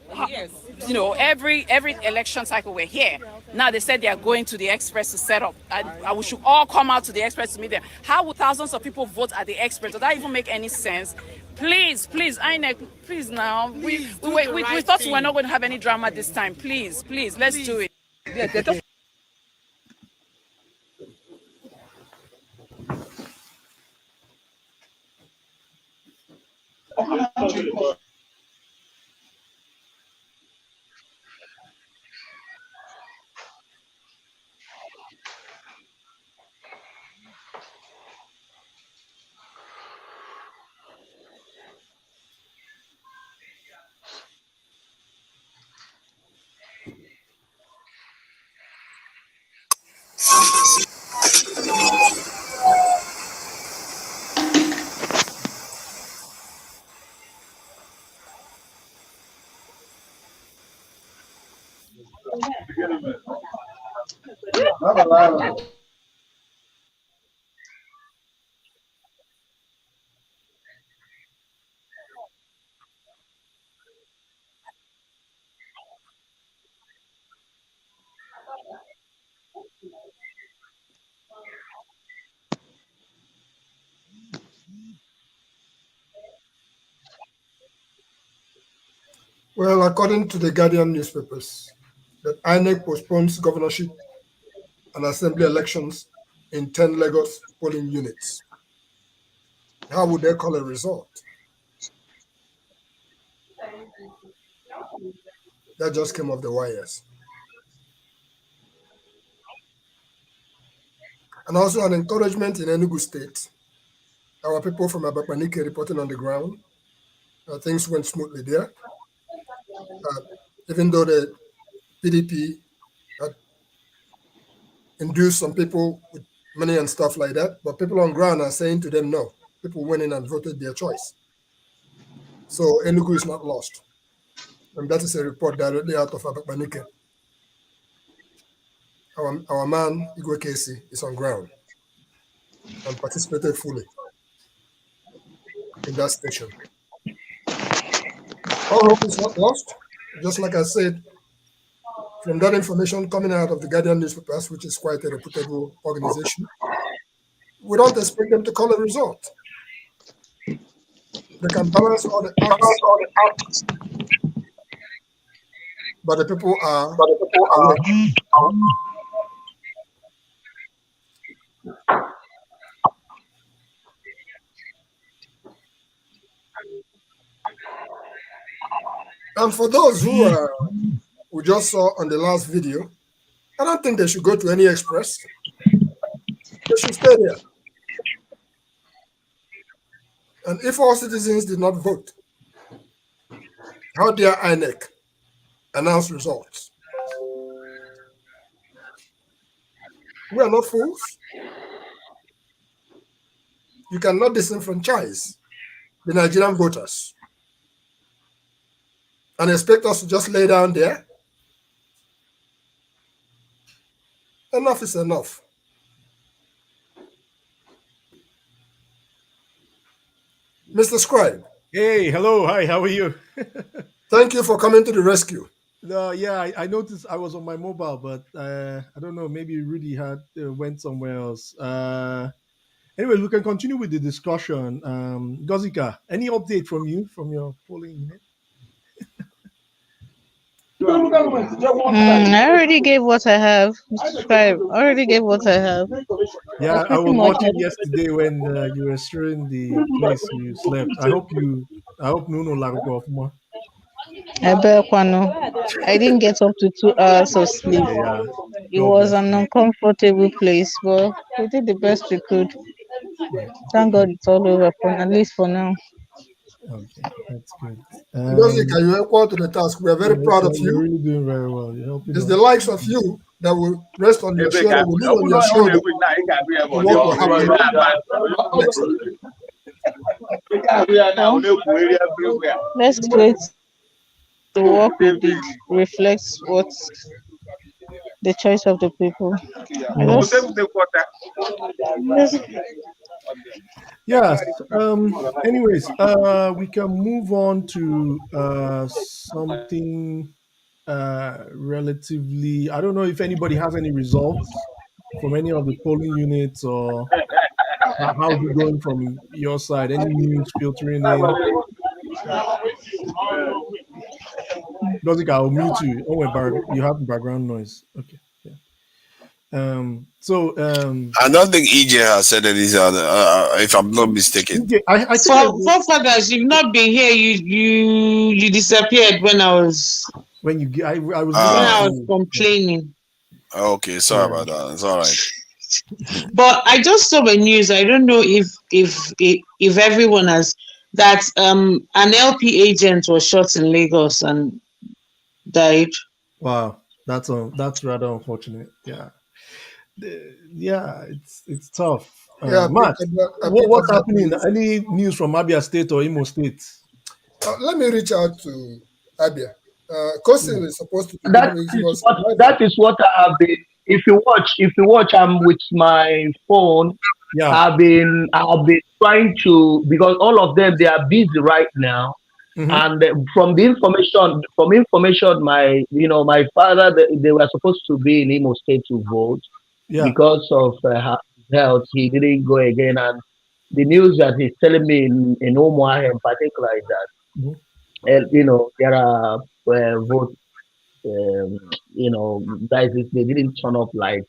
you know, every election cycle we're here. Now they said they are going to the express to set up, and we should all come out to the express to meet them. How would thousands of people vote at the express? Does that even make any sense? Please, INEC, please now. We thought we were not going to have any drama this time. Please, let's do it. Well, according to the Guardian newspapers, that INEC postpones governorship and assembly elections in 10 Lagos polling units. How would they call a result? That just came off the wires. And also an encouragement in Enugu State. Our people from Abapanike reporting on the ground. Things went smoothly there. Even though the PDP had induced some people with money and stuff like that, but people on ground are saying to them, no. People went in and voted their choice. So Enugu is not lost. And that is a report directly out of Abapanike. Our man, Igwe Casey, is on ground and participated fully in that station. All hope is not lost. Just like I said, from that information coming out of the Guardian newspapers, which is quite a reputable organization, we don't expect them to call a result. They can balance all the acts, but the people are awake. And for those who we just saw on the last video, I don't think they should go to any express. They should stay there. And if all citizens did not vote, how dare INEC announce results? We are not fools. You cannot disenfranchise the Nigerian voters and expect us to just lay down there. Enough is enough. Mr. Scribe. Hey, hello, hi, how are you? Thank you for coming to the rescue. Yeah, I noticed I was on my mobile, but I don't know, maybe Rudy had went somewhere else. Anyway, we can continue with the discussion. Gozika, any update from you from your polling unit? I already gave what I have. Mr. Scribe, I already gave what I have. Yeah, I was watching yesterday when you were showing the place you slept. I hope Nuno Lago of more. I didn't get up to 2 hours of sleep. Yeah. It was an uncomfortable place, but we did the best we could. Thank God it's all over, at least for now. Okay, that's good. Gozika, you are equal to the task. We are very proud of you. You're really doing very well. You're helping It's us. the likes of you that will rest on your shoulder, will lean on your shoulder. What will happen next? Let's create the work we did reflects what the choice of the people. Yes. Anyways, we can move on to something relatively. I don't know if anybody has any results from any of the polling units, or how's it going from your side? Any news filtering in? Logic, I'll mute you. Oh, you have background noise. Okay. Yeah. I don't think EJ has said anything, if I'm not mistaken. I for fathers, you've not been here. You disappeared when I was I was when I was complaining. Okay, sorry about that. It's all right. But I just saw the news. I don't know if everyone has that an LP agent was shot in Lagos and died. Wow, that's rather unfortunate. Yeah. Yeah, it's tough. Yeah, Matt, what's happening? Any news from Abia State or Imo State? Let me reach out to Abia. Kosil is supposed to be that is what I've been. If you watch, I'm with my phone. Yeah. I've been trying to, because all of them, they are busy right now. Mm-hmm. And from information, my father, they were supposed to be in Imo State to vote. Yeah. Because of health, he didn't go again. And the news that he's telling me in Omwa in particular is that, there are vote, guys, they didn't turn up like,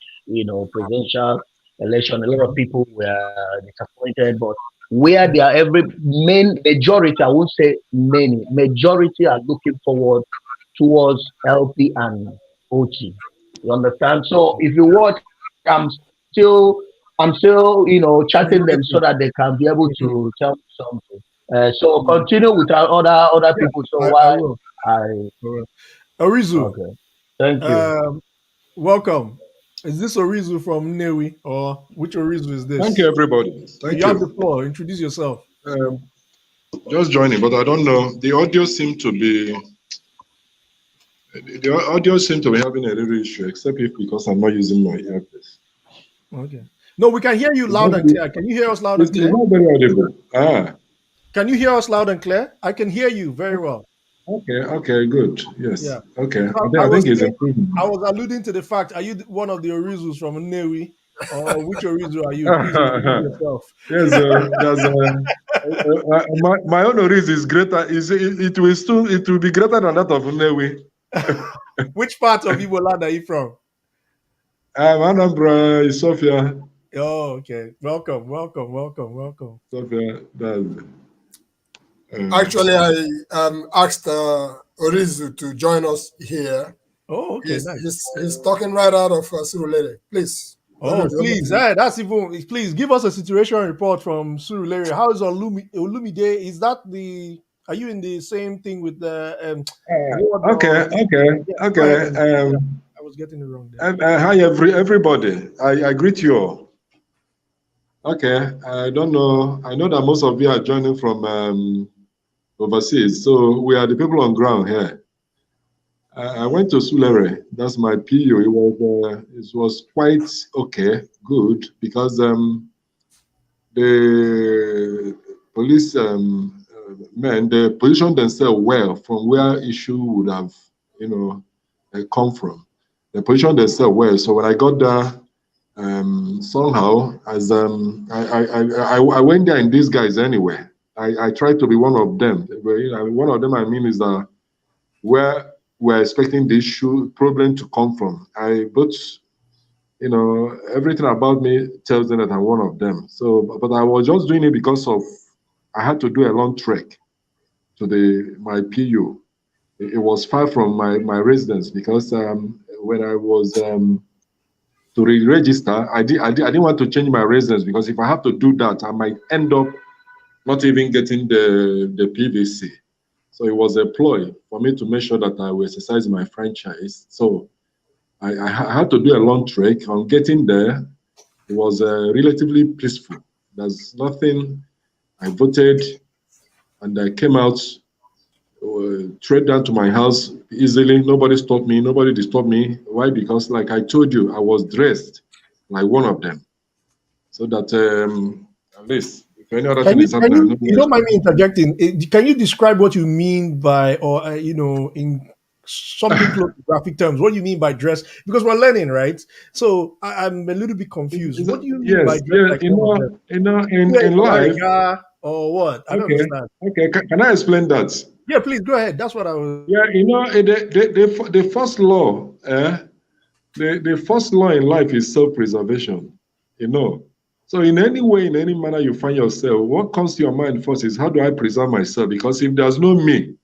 presidential election. A lot of people were disappointed, but where they are majority, I won't say many, majority are looking forward towards LP and OT. You understand? So if you watch, I'm still, chatting them so that they can be able Mhm. to tell me something. So Mm. continue with our other Yeah, people. So I why will. I I will. Orizu, okay. Thank you. welcome. Is this Orizu from Newi, or which Orizu is Thank you, this? everybody. Thank You have the you. floor. Introduce yourself. Um, just joining, but I don't know. The audio seem to be having a little issue, except if because I'm not using my earpiece. Okay. No, we can hear you It's loud not, and clear. Can you hear us loud and it's clear? not very audible. Ah, Can you hear us loud and clear? I can hear you very well. okay, good. Yes, Yeah. okay. So I I think was it's saying, improving. I was alluding to the fact, are you one of the Orizus from Newi? Or which Orizu are you? Please introduce yourself. Yes, my own origin is greater. It will be greater than that of Newi. Which part of Igbo land are you from? I'm Anambra, Sophia. Oh, okay. Welcome, welcome, welcome, welcome. Sophia, that's. Actually, I asked Orizu to join us here. Oh, okay, nice. He's talking right out of Surulere. Please. Oh, please, that's even. Please give us a situation report from Surulere. How is Olumide? Is that the? Are you in the same thing with the? Okay. Yeah, go ahead. Yeah, Um, I was getting it wrong there. Hi, everybody. I greet you all. Okay, I don't know. I know that most of you are joining from overseas, so we are the people on ground here. I went to Sulere. That's my PU. It was quite okay, good, because the police men, they positioned themselves well from where issue would have, come from. They positioned themselves well. So when I got there, somehow, as I went there in disguise anyway. I tried to be one of them. One of them I mean is that where we're expecting the issue problem to come from. Everything about me tells them that I'm one of them. So, but I was just doing it because of I had to do a long trek to my PU. It was far from my residence because when I was to re-register, I didn't want to change my residence because if I have to do that, I might end up not even getting the PVC. So it was a ploy for me to make sure that I will exercise my franchise. So I had to do a long trek. On getting there, it was relatively peaceful. There's nothing. I voted, and I came out, straight down to my house easily. Nobody stopped me. Nobody disturbed me. Why? Because, like I told you, I was dressed like one of them, so that at least if any other thing is happening, I know You where don't it's mind me coming interjecting? Can you describe what you mean by, or in something close to graphic terms, what do you mean by dress? Because we're learning, right? So I'm a little bit confused. What do you mean by Yes, dress yeah, like one of them? in Wearing life. Balenciaga or what? I don't Okay, understand. okay. Can I explain that? Yeah, please go ahead. That's what I was. Yeah, the first law, the first law in life is self-preservation. So in any way, in any manner you find yourself, what comes to your mind first is how do I preserve myself? Because if there's no me,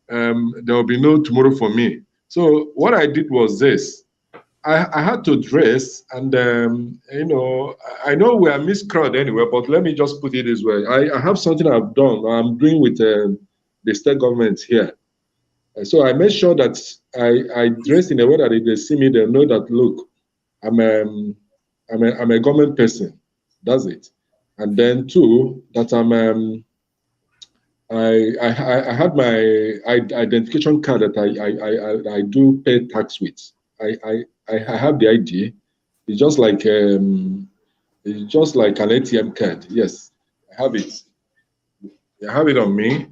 there will be no tomorrow for me. So what I did was this. I had to dress, and I know we are mixed crowd anyway, but let me just put it this way. I have something I'm doing with the state government here. So I made sure that I dress in a way that if they see me, they'll know that look, I'm a government person. That's it. And then two, that I had my identification card that I do pay tax with. I have the ID. It's just like an ATM card. Yes, I have it. I have it on me,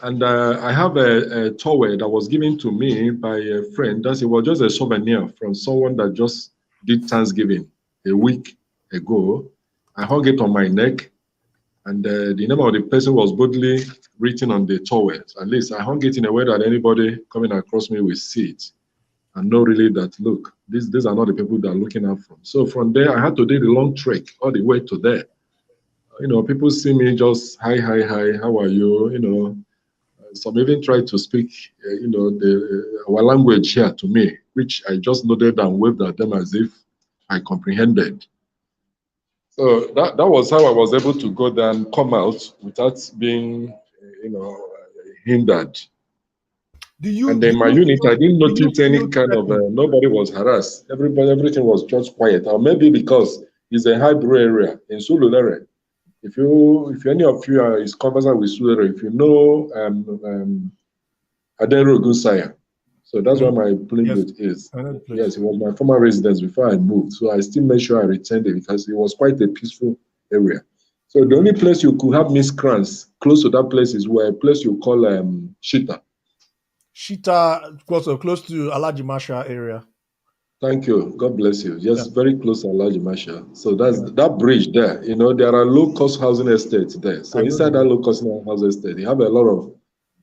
and I have a towel that was given to me by a friend. It was just a souvenir from someone that just did Thanksgiving a week ago. I hung it on my neck, and the name of the person was boldly written on the towel. At least I hung it in a way that anybody coming across me will see it and know really that look, these are not the people that are looking out from. So from there, I had to do the long trek all the way to there. People see me just hi, how are you? some even tried to speak, our language here to me, which I just nodded and waved at them as if I comprehended. So that was how I was able to go there and come out without being, hindered. And in my unit, I didn't notice any kind of nobody was harassed. Everything was just quiet. Or maybe because it's a high brew area in Sululere. If any of you is conversant with Sululere, if you know Adero Gusaya, so that's where my polling booth is. Yes, it was my former residence before I moved. So I still made sure I retained it because it was quite a peaceful area. So the only place you could have miscreants close to that place is where a place you call Shita. Shita, close to Alaji Masha area. Thank you. God bless you. Just very close to Alaji Masha. So that's that bridge there. There are low-cost housing estates there. So inside that low-cost housing estate, they have a lot of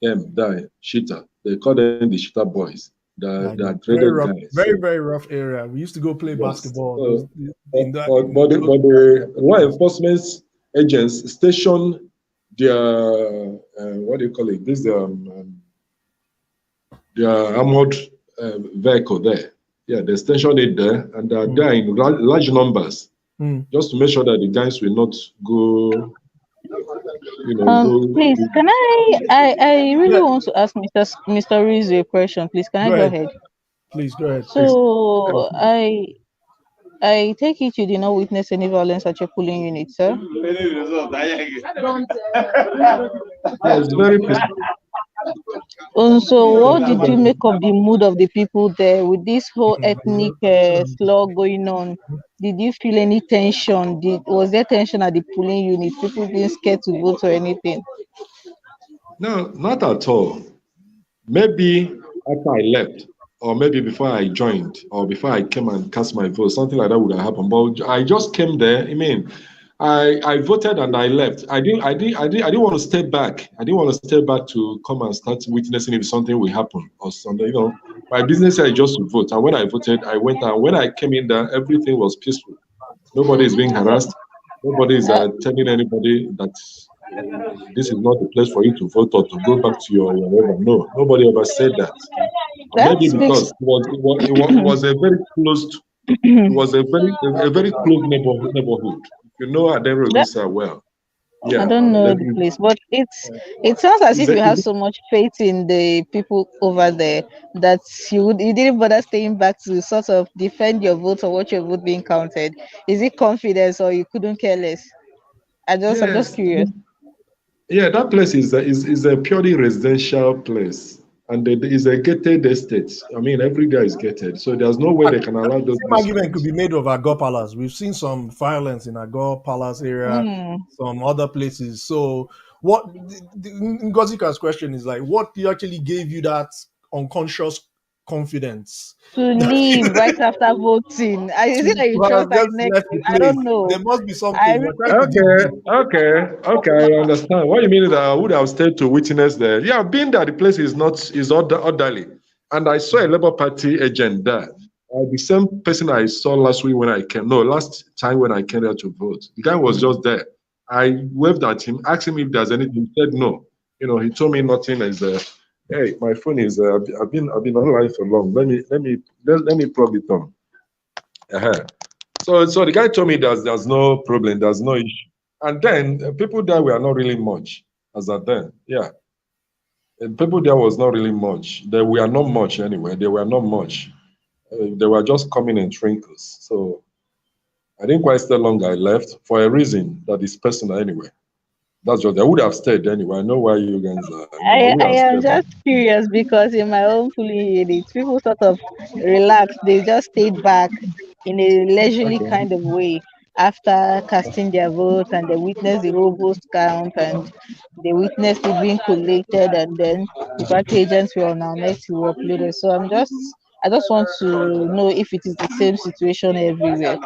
them there, Shita. They call them the Shita boys. They're traded Very rough, guys. very rough area. We used to go play basketball. But the law enforcement agents station their what do you call it? This their armored vehicle there. Yeah, they station it there, and they're there in large numbers, just to make sure that the guys will not go. Please, can I really want to ask Mr. Rizu a question, please. Can I go ahead? Please go ahead. So I take it you did not witness any violence at your polling unit, sir? It's very peaceful. So what did you make of the mood of the people there with this whole ethnic slur going on? Did you feel any tension? Was there tension at the polling unit? People being scared to vote or anything? No, not at all. Maybe after I left, or maybe before I joined, or before I came and cast my vote, something like that would have happened. But I just came there. I mean, I voted and I left. I didn't want to stay back. I didn't want to stay back to come and start witnessing if something will happen or something. My business is just to vote. And when I voted, I went and when I came in there, everything was peaceful. Nobody is being harassed. Nobody is telling anybody that this is not the place for you to vote or to go back to your wherever. No, nobody ever said that. Maybe because it was a very closed. It was a very close neighborhood. You know Adero Gusa well. Yeah, I don't know the place, but it sounds as if you have so much faith in the people over there that you didn't bother staying back to sort of defend your vote or watch your vote being counted. Is it confidence or you couldn't care less? I'm just curious. Yeah, that place is a purely residential place. And it is a gated estate. I mean, every guy is gated. So there's no way they can allow those. Same argument could be made of Agor Palace. We've seen some violence in Agor Palace area, some other places. So what Ngozika's question is like, what actually gave you that unconscious confidence to leave right after voting? Is it like you trust I don't know. There must be something. Okay. I understand. What you mean is that I would have stayed to witness there. Yeah, being that the place is orderly, and I saw a Labour Party agent there. The same person I saw last time when I came there to vote. The guy was just there. I waved at him, asked him if there's anything. He said no. He told me nothing is there. Hey, my phone is. I've been online for long. Let me plug it on. So the guy told me there's no problem, there's no issue, and then people there were not really much as at then. Yeah, and people there was not really much. They were not much anyway. They were not much. They were just coming in trinkles. So I didn't quite stay long. I left for a reason that is personal anyway. That's what I would have stayed anyway. I know why you guys are. I am just curious because in my own polling unit, people sort of relaxed. They just stayed back in a leisurely kind of way after casting their votes, and they witnessed the whole vote count, and they witnessed it being collated, and then the party agents were on our net to upload it. So I just want to know if it is the same situation everywhere.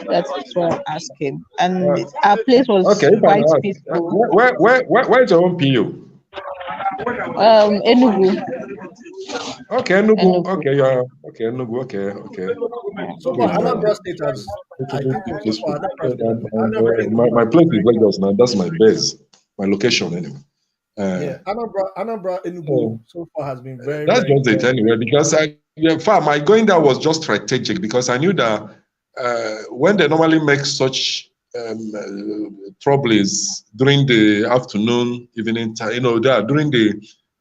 That's what I'm asking. And our place was quite peaceful. Where is your own PU? Enugu. Okay, Enugu. Okay, yeah. Okay, Enugu. Okay. So far, Anambra State has. I think my place is Lagos now. That's my base, my location anyway. Yeah, Anambra Enugu So so far has been very, that's very just it good. anyway. Because in fact, my going there was just strategic because I knew that when they normally make such trouble is during the afternoon, evening time. During the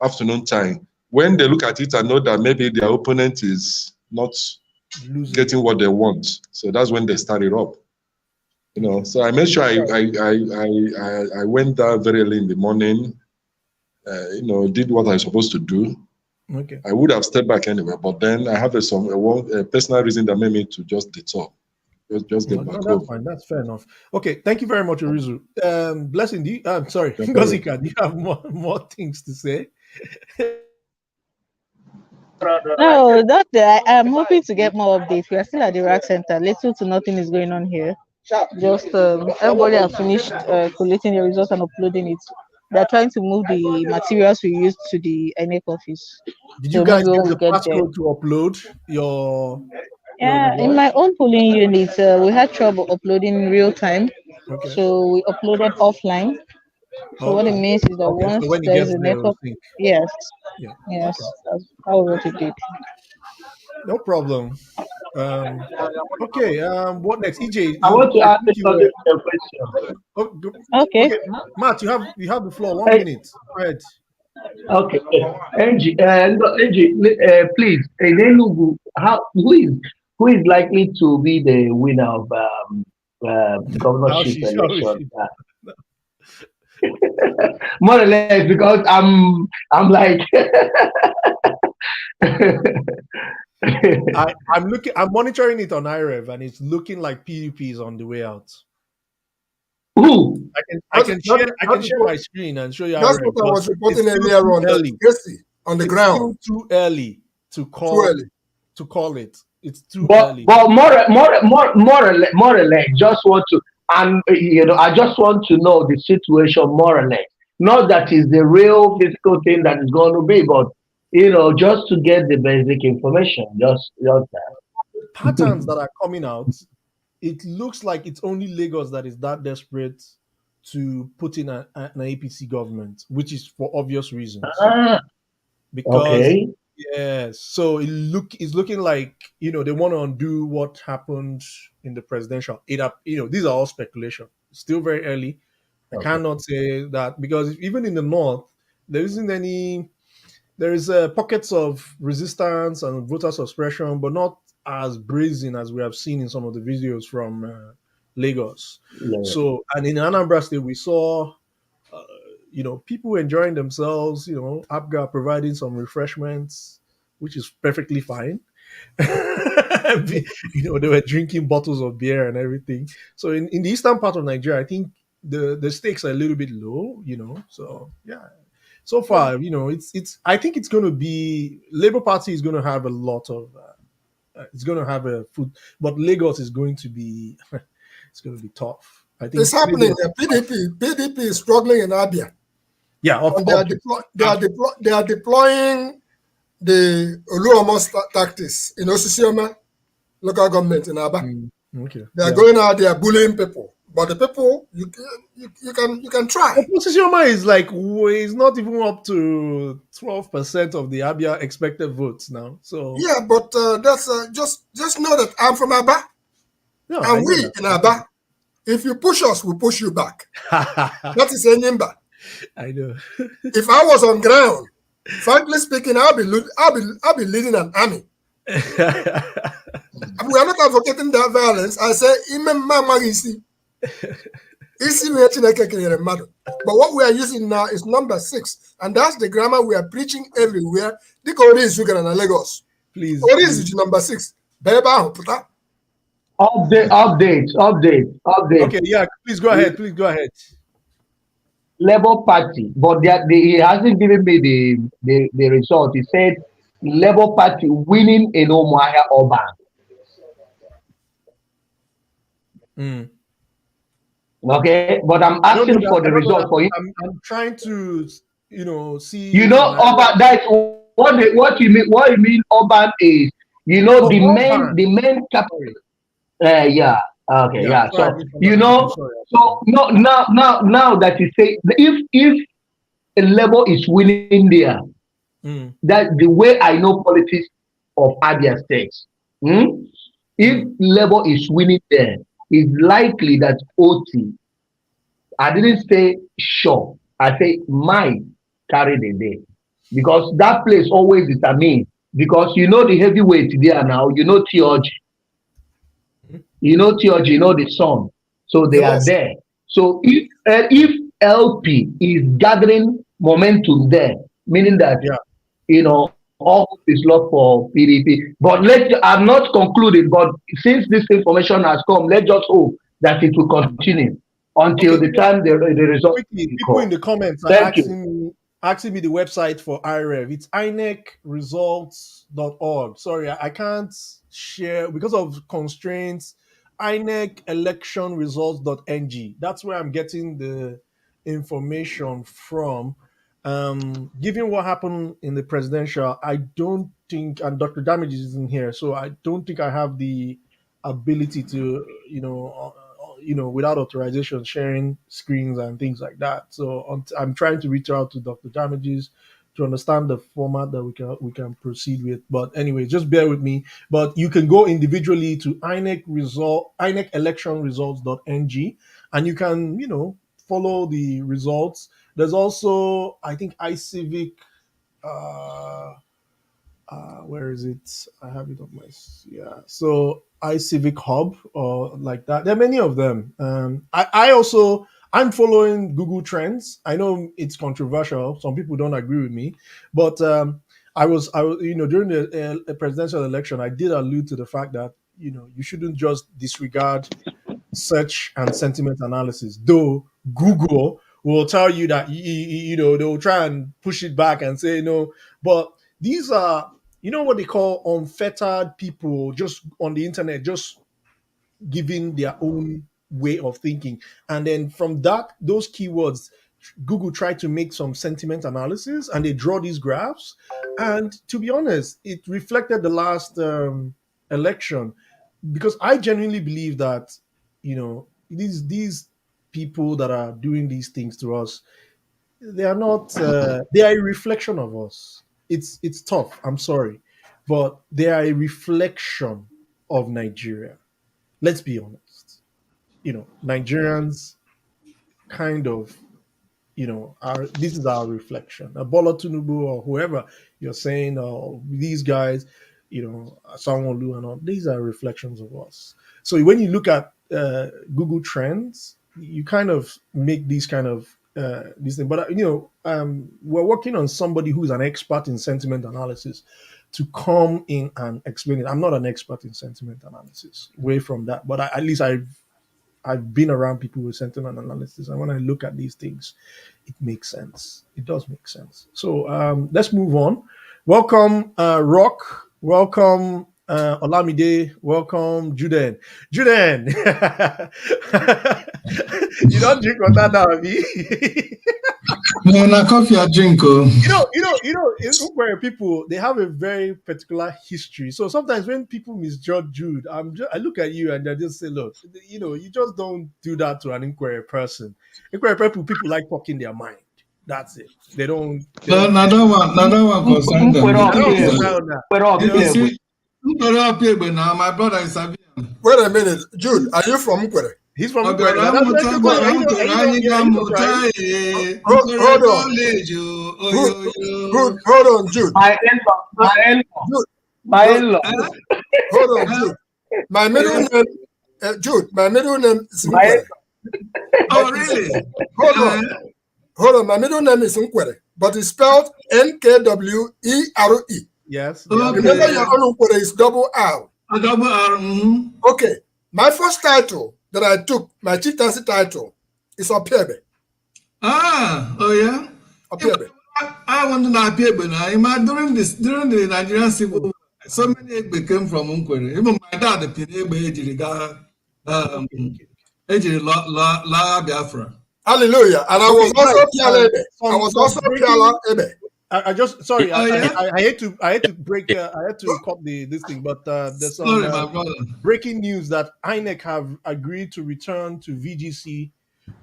afternoon time when they look at it and know that maybe their opponent is not Losing. getting what they want. So that's when they start it up. So I made sure I went there very early in the morning. Did what I was supposed to do. Okay. I would have stepped back anyway, but then I have a personal reason that made me to just detour, just get No, back that's home. fine. That's fair enough. Okay, thank you very much, Orizu. Blessing, I'm sorry, No problem. Gozika, do you have more things to say? No, that's I'm hoping to get more updates. We are still at the rack center. Little to nothing is going on here. Just everybody has finished collating the results and uploading it. They're trying to move the materials we used to the INEC office. Did So you guys maybe get when we the get there. passcode to upload your Yeah, in result? my own polling unit, we had trouble uploading in real time. Okay. So we uploaded offline. So what it Okay. means is that Okay. once So when it there is gets a there, we'll network, sync. yes, Yeah. yes, Okay. that's how what it did. No problem. Okay. What next? EJ, I want to I ask think you something were. to your question. Okay. Okay, Matt, you have the floor. 1 Hey, minute. Go ahead. okay, Angie, no, Angie, please, in Enugu, who is likely to be the winner of How governorship she? How election? she? More or less, because I'm like, I'm monitoring it on IREV, and it's looking like PUP is on the way out. who? I can share my screen and show you That's IREV, what I but was it's reporting still earlier too on. That early. Jesse on the It's ground. still too early to Too call early. it. It's too But early. more or less, just want to, and I just want to know the situation more or less. Not that is the real physical thing that is going to be, but just to get the basic information, just that. Patterns that are coming out, it looks like it's only Lagos that is that desperate to put in an APC government, which is for obvious reasons. Ah, Because okay. so it's looking like they want to undo what happened in the presidential. These are all speculation. It's still very early. I Okay. cannot say that because even in the north, there isn't any. There is pockets of resistance and voter suppression, but not as brazen as we have seen in some of the videos from Lagos. Yeah. So, and in Anambra State, we saw people enjoying themselves, APGA providing some refreshments, which is perfectly fine. They were drinking bottles of beer and everything. So in the eastern part of Nigeria, I think the stakes are a little bit low, So yeah. So far, it's I think it's going to be Labour Party is going to have a lot of it's going to have a food, but Lagos is going to be it's going to be tough. I think It's happening. Lagos, PDP is struggling in Abia. yeah, And they are deploying the Oluomo tactics in Osisioma local government in Aba. okay. They are going out there bullying people, but the people you can try. Osisioma is like is not even up to 12% of the Abia expected votes now. So Yeah, but that's just know that I'm from Aba, no, I and know we that. in Aba, if you push us, we push you back. That is a number. I know. If I was on ground, frankly speaking, I'll be leading an army. We are not advocating that violence. I say, but what we are using now is number 6, and that's the grammar we are preaching everywhere. Lagos. Please. What is number 6? Update. Okay, yeah, please go ahead. Please go ahead. Labour Party, but he hasn't given me the result. He said Labour Party winning in Umuahia Urban. Okay, but I'm asking for the result for you. I'm trying to, see. Urban. That's what you mean. What you mean? Urban is, the main capital. Yeah. Okay. Yeah. So so no, now that you say, if Labour is winning there. That the way I know politics of Abia State. If Labour is winning there, it's likely that OT, I didn't say sure, I say might carry the day. Because that place always determines, because you know the heavyweight there now, you know theology, you know the sun. So they are Yes. there. So if LP is gathering momentum there, meaning that all hope is lost for PDP. But I'm not concluding, but since this information has come, let's just hope that it will continue until the time the result Quickly, will people in come. the comments are Thank you. asking me the website for IREV. It's inecresults.org. Sorry, I can't share because of constraints. INECelectionresults.ng. That's where I'm getting the information from. Given what happened in the presidential, I don't think, and Dr. Damages isn't here, so I don't think I have the ability to, without authorization, sharing screens and things like that. So I'm trying to reach out to Dr. Damages to understand the format that we can proceed with. But anyway, just bear with me. But you can go individually to INECelectionresults.ng, and you can, follow the results. There's also, I think, iCivic. Where is it? I have it on my So iCivic Hub or like that. There are many of them. I'm following Google Trends. I know it's controversial. Some people don't agree with me, but I was during the presidential election, I did allude to the fact that you shouldn't just disregard search and sentiment analysis. Though Google will tell you that they'll try and push it back and say no, but these are what they call unfettered people just on the internet, just giving their own way of thinking, and then from those keywords, Google tried to make some sentiment analysis, and they draw these graphs. And to be honest, it reflected the last election, because I genuinely believe that these people that are doing these things to us, they are not they are a reflection of us. It's tough, I'm sorry, but they are a reflection of Nigeria. Let's be honest. Nigerians kind of this is our reflection. Bola Tinubu or whoever you're saying, or these guys, Sanwo-Olu and all, these are reflections of us. So when you look at Google Trends, you kind of make these kind of these things. But we're working on somebody who's an expert in sentiment analysis to come in and explain it. I'm not an expert in sentiment analysis, away from that, but at least I've been around people with sentiment analysis, and when I look at these things, it makes sense. It does make sense. So let's move on. Welcome, Rock. Welcome, Olamide. Welcome, Juden. Juden, you don't drink water now, Abi. No, na coffee I drink. Oh. In Ukwere, people, they have a very particular history. So sometimes when people misjudge Jude, I look at you and I just say, look, you just don't do that to an Ukwere person. Ukwere people like talking their mind. That's it. They don't. No, that one concern them. You see, now my brother is a. Wait a minute, Jude, are you from Nkwere? He's from Nkwere. Hold on, Jude. My in-law. Hold on, Jude. My middle name, Jude. My middle name is Nkwere. Oh, really? Hold on. My middle name is Nkwere, but it's spelled Nkwere. Yes. Okay. Remember, your own Nkwere is double R. Double R. Okay. My first title that I took, my chieftaincy title, is Opiebe. Oh yeah. Opiebe. I want to know Opiebe now. During the Nigerian Civil War, so many Egbe came from Nkwere. Even my dad, the Egbe La Biafra. Hallelujah. And I was also Piala Ebe. I was also Piala Ebe. I just sorry. I hate to break. I had to cut this thing, but there's some breaking news that INEC have agreed to return to VGC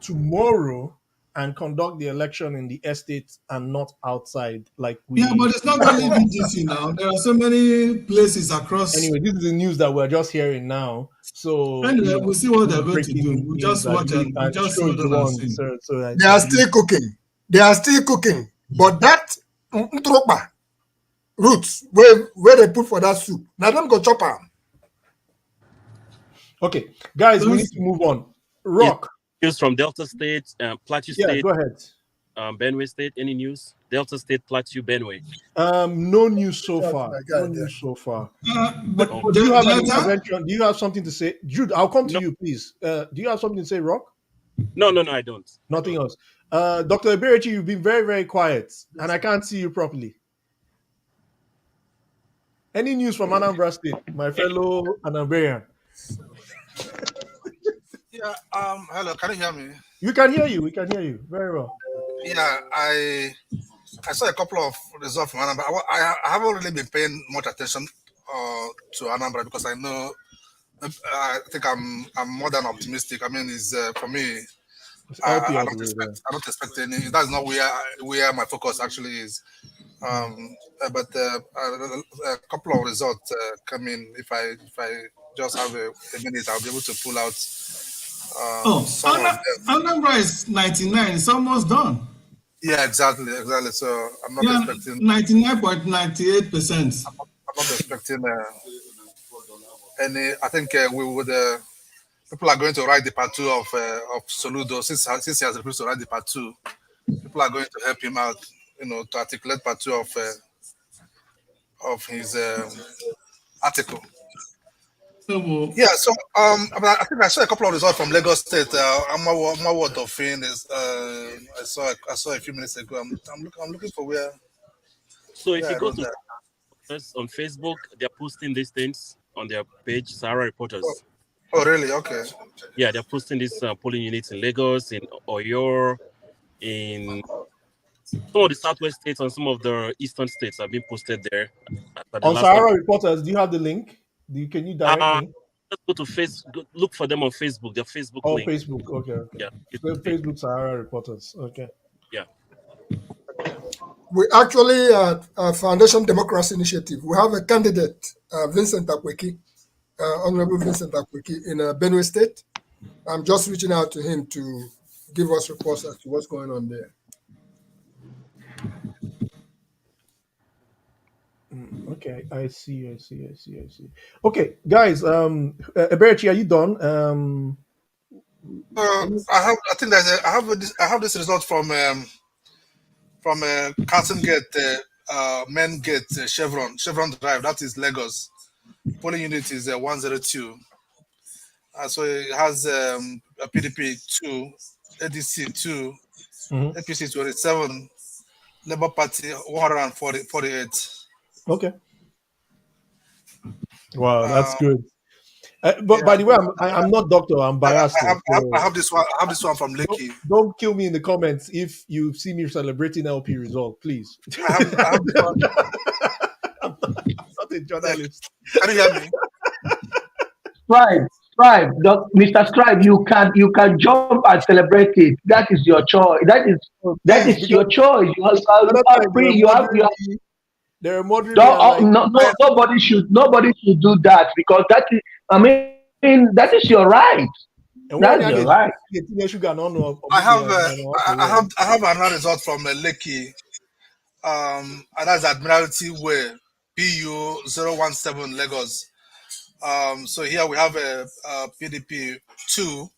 tomorrow and conduct the election in the estate and not outside like we. Yeah, but it's not only VGC now. There are so many places across. Anyway, this is the news that we're just hearing now. So anyway, we'll see what they're going to breaking do. We'll just news, I watch believe, and we'll just show slow it down and on, see. so They are still cooking. They are still cooking. But that ntropa roots where they put for that soup, now them go chop am. Okay, guys, we need to move on. Rock. News from Delta State, Plateau Yeah, State. go ahead. Benue State. Any news? Delta State, Plateau, Benue. No news so far. No news so far. But But do you have an intervention? Do you have something to say, Jude? I'll come to you, please. Do you have something to say, Rock? No, I don't. Nothing else. Dr. Eberechi, you've been very, very quiet, and I can't see you properly. Any news from Anambra State, my fellow Anambarian? Yeah. Hello. Can you hear me? We can hear you. We can hear you very well. Yeah. I saw a couple of results from Anambra. I haven't really been paying much attention to Anambra because I know. I think I'm more than optimistic. I mean, it's for me. I don't expect any. That's not where my focus actually is. But a couple of results come in. If I just have a minute, I'll be able to pull out. Anambra is 99. It's almost done. Yeah, exactly. So I'm not expecting 99.98%. I'm not expecting any. I think we would. People are going to write the part 2 of Soludo since he has refused to write the part 2. People are going to help him out, to articulate part 2 of his article. Yeah, so I think I saw a couple of results from Lagos State. What of thing is I saw a few minutes ago. I'm looking for where. So if you go to on Facebook, they're posting these things on their page, Sahara Reporters. Oh, really? Okay. Yeah, they're posting these polling units in Lagos, in Oyo, in some of the southwest states and some of the eastern states have been posted there. On Sahara Reporters, do you have the link? Can you direct me? Just go to Facebook, look for them on Facebook. Their Facebook link. Facebook. Okay. Yeah. Facebook Sahara Reporters. Okay. Yeah. We actually Foundation Democracy Initiative. We have a candidate, Vincent Akweki, Honorable Vincent Akweki in Benue State. I'm just reaching out to him to give us reports as to what's going on there. Okay, I see. Okay, guys, Eberechi, are you done? I have this result from Carson Gate, Main Gate, Chevron Drive. That is Lagos. Polling unit is 102. So it has a PDP 2, ADC 2, APC 27, Labour Party 148. Okay. Wow, that's good. But by the way, I'm not doctor. I'm biased. I have this one. I have this one from Lekki. Don't kill me in the comments if you see me celebrating LP result, please. I have this one. I'm not a journalist. Can you hear me? Scribe, Mr. Scribe, you can jump and celebrate it. That is your choice. That is your choice. You are free. You have. There are moderate. Nobody should do that because that is. I mean, that is your right. That's your right. I have another result from Lekki. And that's Admiralty Way, PU 017 Lagos. So here we have a PDP 2,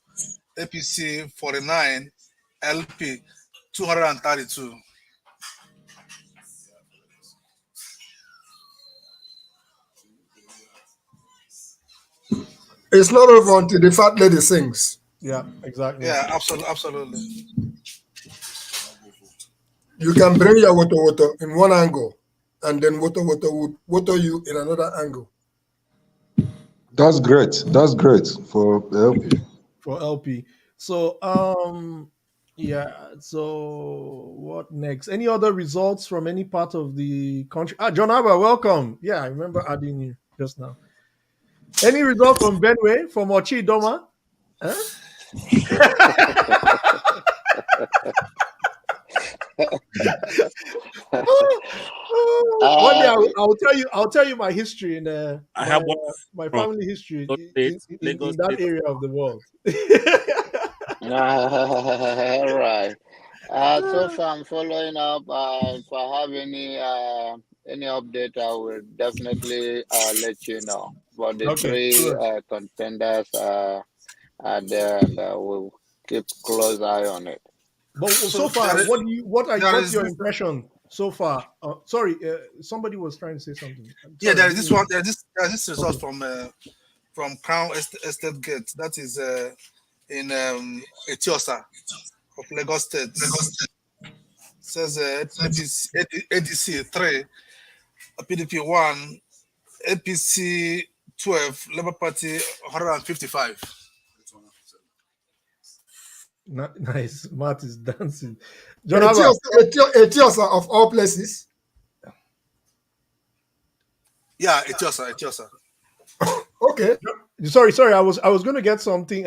APC 49, LP 232. It's not over until the fat lady sings. Yeah, exactly. Yeah, absolutely. You can bring your water in one angle, and then water would water you in another angle. That's great. That's great for LP. For LP. So yeah. So what next? Any other results from any part of the country? John Abba, welcome. Yeah, I remember adding you just now. Any result from Benue, from Ochi Doma? Huh? One day I'll tell you my history in I have one my from family history Lagos in that State. area of the world. All right. So far, I'm following up. If I have any update, I will definitely let you know. But the Okay, three good. contenders are there, and we'll keep close eye on it. But so So far, there what's is your this. impression so far? Sorry, somebody was trying to say something. I'm Yeah, sorry, I there is this didn't. one. There is this result Okay. from Crown Estate Gate. That is in Etiosa of Lagos State. Says ADC 3, PDP 1, APC 12, Labour Party 155. Nice. Matt is dancing. John Abba. Etiosa of all places. Yeah, Etiosa. Okay. Sorry. I was going to get something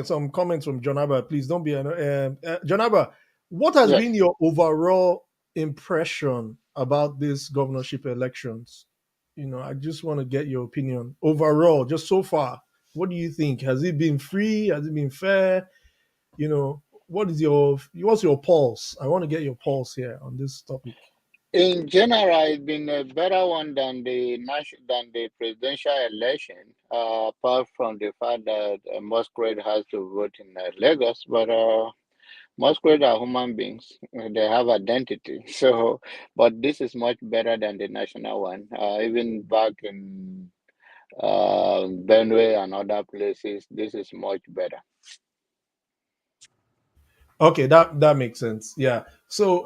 some comments from John Abba. Please don't be John Abba. What has Yes. been your overall impression about these governorship elections? I just want to get your opinion overall, just so far. What do you think? Has it been free? Has it been fair? What's your pulse? I want to get your pulse here on this topic. In general, it's been a better one than the presidential election, apart from the fact that Musgrave has to vote in Lagos. But Musgrave are human beings; they have identity. So, but this is much better than the national one. Even back in Benue and other places, this is much better. Okay, that makes sense. Yeah. So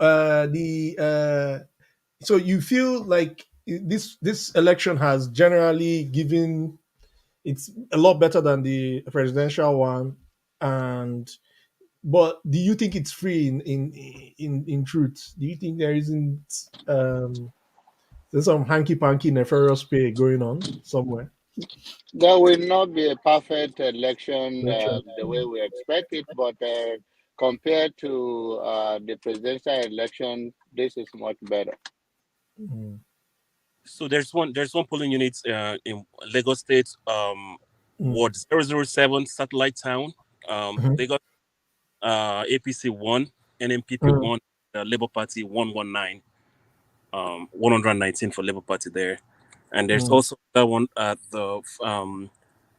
so you feel like this election has generally given it's a lot better than the presidential one, but do you think it's free in truth? Do you think there isn't there's some hanky panky nefarious play going on somewhere? There will not be a perfect election Election. the way we expect it, but compared to the presidential election, this is much better. Mm. So there's one polling unit in Lagos State, Mm. Ward 007, Satellite Town. Mhm. They got APC 1, NMPP Mm. 1, Labour Party 119, 119 for Labour Party there. And there's Mm. also that one at the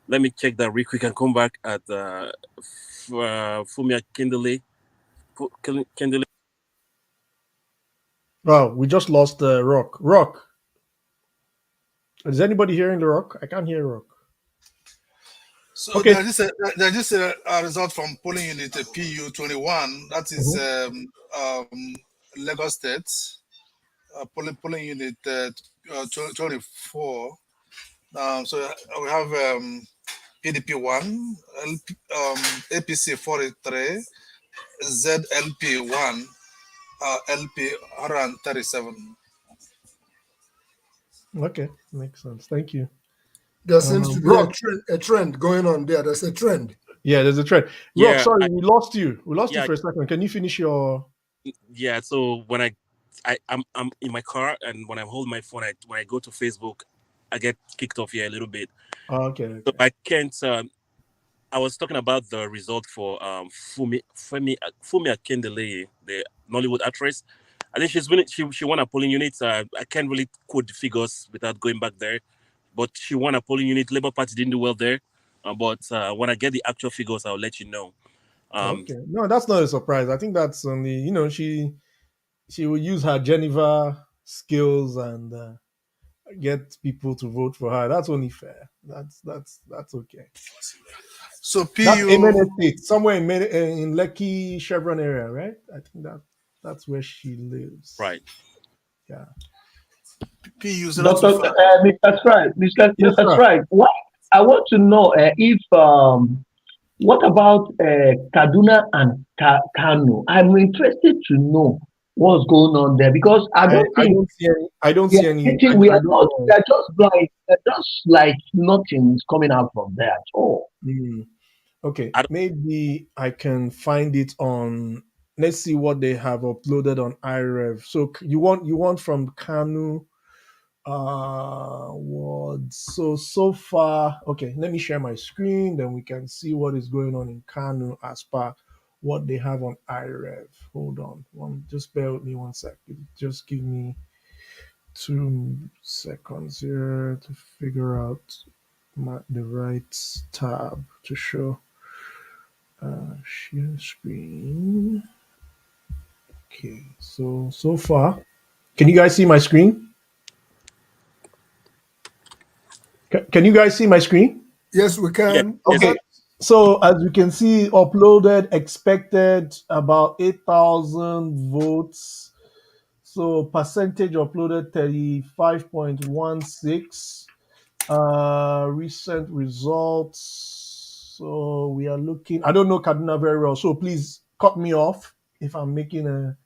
let me check that real quick and come back at the Fumia Kindle. Kindle. Wow, we just lost Rock. Rock. Is anybody hearing the Rock? I can't hear Rock. So Okay. there's a result from polling unit PU 21. That is Lagos State. Polling unit 24. So we have PDP 1, APC 43, ZLP 1, LP 137. Okay, makes sense. Thank you. There seems to be Rock. a trend going on there. There's a trend. Yeah, there's a trend. Rock, Yeah, sorry, we lost you. We lost you yeah, for a second. Can you finish your? yeah. So when I'm in my car, and when I hold my phone, when I go to Facebook, I get kicked off here a little bit. Oh, okay. So I can't. I was talking about the result for Fumi Akindele, the Nollywood actress. I think she won a polling unit. I can't really quote the figures without going back there, but she won a polling unit. Labour Party didn't do well there, but when I get the actual figures, I'll let you know. Okay. No, that's not a surprise. I think that's only she will use her Geneva skills and get people to vote for her. That's only fair. That's okay. So That's Amen PU Estate, somewhere in Lekki Chevron area, right? I think that's where she lives. Right. Yeah. PU Dr. 025. Mr. Strike, Mr. Yes, Mr. sir. Strike, what I want to know if what about Kaduna and Kano? I'm interested to know what's going on there because I don't I think don't see any. I don't we see are any. getting, we I are don't not. know. We are just like nothing is coming out from there at all. Mm. Okay, maybe I can find it on. Let's see what they have uploaded on iRev. So you want from Kanu words. So far, okay. Let me share my screen, then we can see what is going on in Kanu as per what they have on iRev. Hold on, just bear with me 1 second. Just give me 2 seconds here to figure out the right tab to show. Share screen. Okay, so far, can you guys see my screen? Can you guys see my screen? Yes, we can. Is Okay. that So as you can see, uploaded expected about 8,000 votes. So percentage uploaded 35.16. Recent results. So we are looking. I don't know Kaduna very well, so please cut me off if I'm making a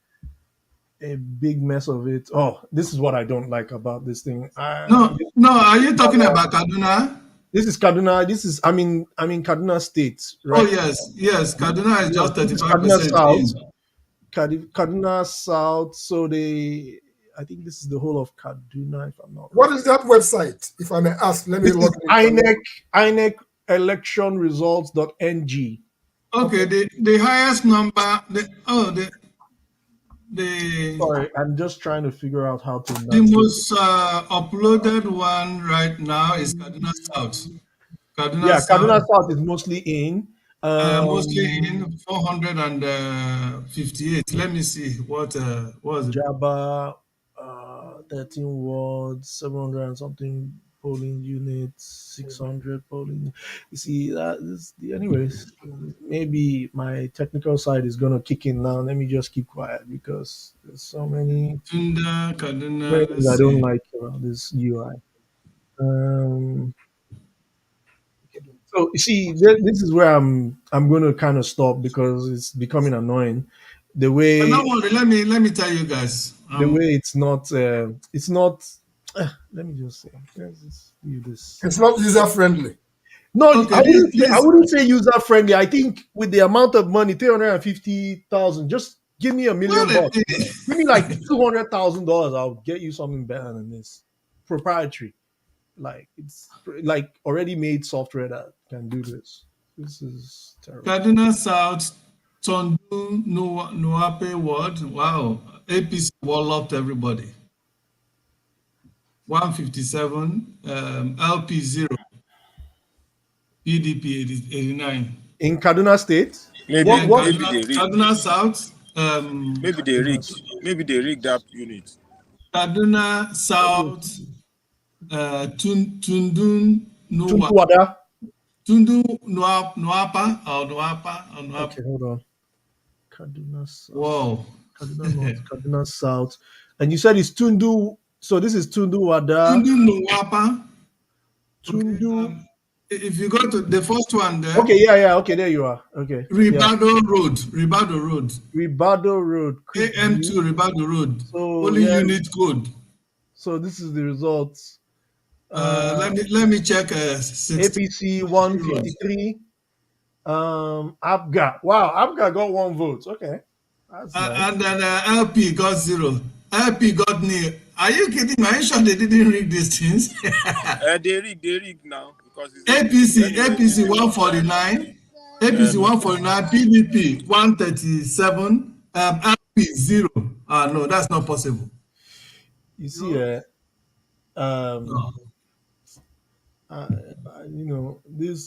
big mess of it. Oh, this is what I don't like about this thing. No, no. Are you talking about Kaduna? This is Kaduna. This is I mean Kaduna State, Oh right? yes, yes. Kaduna is Yes, just this is 35% in. Kaduna South. So I think this is the whole of Kaduna, if I'm not what wrong. is that website? If I may ask, let me This is log in. INEC electionresults.ng. Okay, the highest number. The Sorry, I'm just trying to figure out how to the navigate. most uploaded one right now is Kaduna South. Kaduna Yeah, South, Kaduna South is mostly in. mostly in 458. Let me see what was it. Jaba, 13 wards, 700 and something polling units, 600 polling. You see, anyways, maybe my technical side is going to kick in now. Let me just keep quiet because there's so many Tunda, Kaduna. things I Let's don't see. like about this UI. Um, so you see, this is where I'm going to kind of stop because it's becoming annoying. The But way don't worry. Let me tell you guys. it's not let me just say, let's just do this. It's not user friendly. No, Okay. I wouldn't say, I This. wouldn't say user friendly. I think with the amount of money, 350,000, just give me $1 Well, million. Give me like $200,000. I'll get you something better than this. Proprietary. Like it's like already made software that can do this. This is terrible. Kaduna South, Tondu, Nuape Ward. Wow. APC walloped everybody. 157. LP 0. PDP 89. In Kaduna State, Maybe what maybe they rigged. Kaduna South. Maybe they rigged. Maybe they rigged that unit. Kaduna South. Tundun Nuwa. Tuntuwada. Tundu Nuapa or Nuapa. Okay, hold on. Kaduna South. Whoa. Kaduna North, Kaduna South. And you said it's Tundu. So this is Tundu Wada. Tundu Nuapa. Tundu. If you go to the first one there. Okay, yeah. Okay, there you are. Okay. Ribado Road. Ribado Road. Ribado Road. AM2 Ribado Road. So Only unit code. So this is the results. Let me check. APC 153. Abga. Wow, Abga got 1 vote. Okay. That's nice. And then LP got 0. LP got nil. Are you kidding me? Are you sure they didn't rig these things? They rigged now because it's APC 149. APC 149. PDP 137. LP 0. No, that's not possible. You see,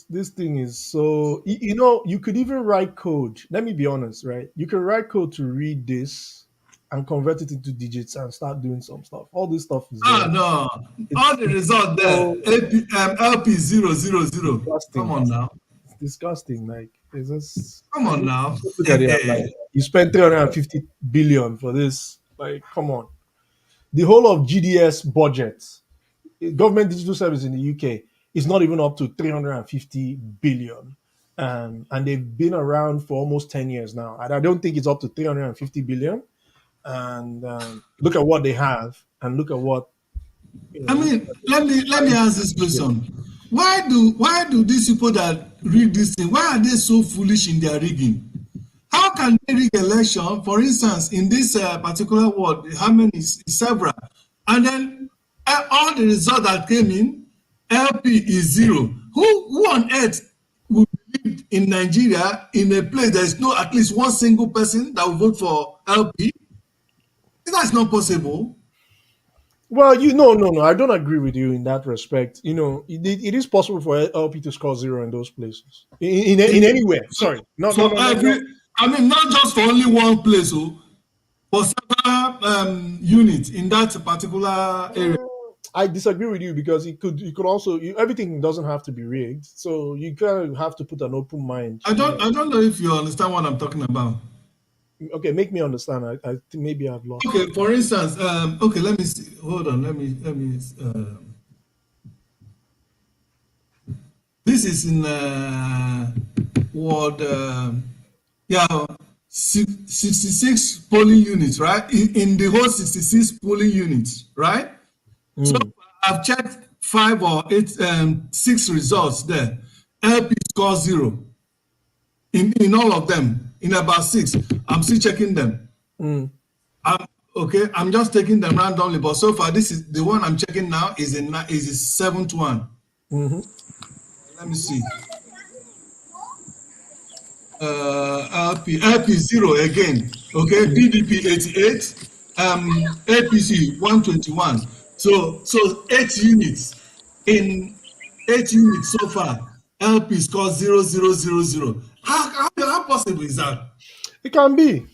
this thing is so you could even write code. Let me be honest, right? You can write code to read this and convert it into digits and start doing some stuff. All this stuff is No. All the results there. LP 000. Come on now. It's disgusting. Like, it's just, come on now. Look at it. Like, you spent 350 billion for this. Like, come on. The whole of GDS budget, government digital service in the UK, is not even up to 350 billion. And they've been around for almost 10 years now. And I don't think it's up to 350 billion. And look at what they have, and look at what. I mean, let me ask this question. why do these people that rig this thing, why are they so foolish in their rigging? How can they rig election? For instance, in this particular ward, how many is several, and then all the results that came in, LP is 0. Who on earth would believe in Nigeria in a place there is no at least one single person that will vote for LP? That's not possible. Well, no. I don't agree with you in that respect. It is possible for LP to score 0 in those places. In anywhere. Sorry, no. For every, I mean, not just for only one place, for several units in that particular area. I disagree with you because it could also everything doesn't have to be rigged, so you kind of have to put an open mind. I don't know if you understand what I'm talking about. Okay, make me understand. I think maybe I've lost. Okay, for instance, okay, let me see. Hold on, let me. This is in Ward, 66 polling units, right? In the whole 66 polling units, right? So I've checked 5 or 8, 6 results there. LP score 0 in all of them. In about 6, I'm still checking them. I'm just taking them randomly, but so far this is the one I'm checking now is the 7th one. Let me see. LP 0 again. Okay, PDP 88, APC 121. So 8 units in 8 units so far. LP score 0, 0, 0, 0. How possible is that? It can be,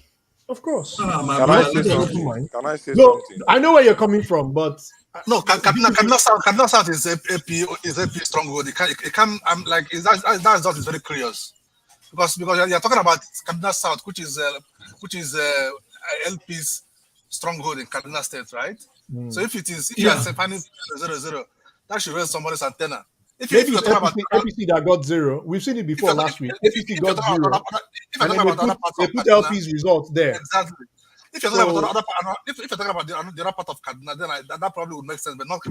of course. My Can brother, I say something? Can I say No, something? I know where you're coming from, but No, Kaduna South is AP stronghold. It can. I'm like that's just very curious because you're talking about Kaduna South, which is LP's stronghold in Kaduna State, right? So if you are finding 0, that should raise somebody's antenna. Maybe it's APC that got 0. We've seen it before last week. APC got 0, and then they put LP's results there. Exactly. If you're talking about the other part of Kaduna, then that probably would make sense, but not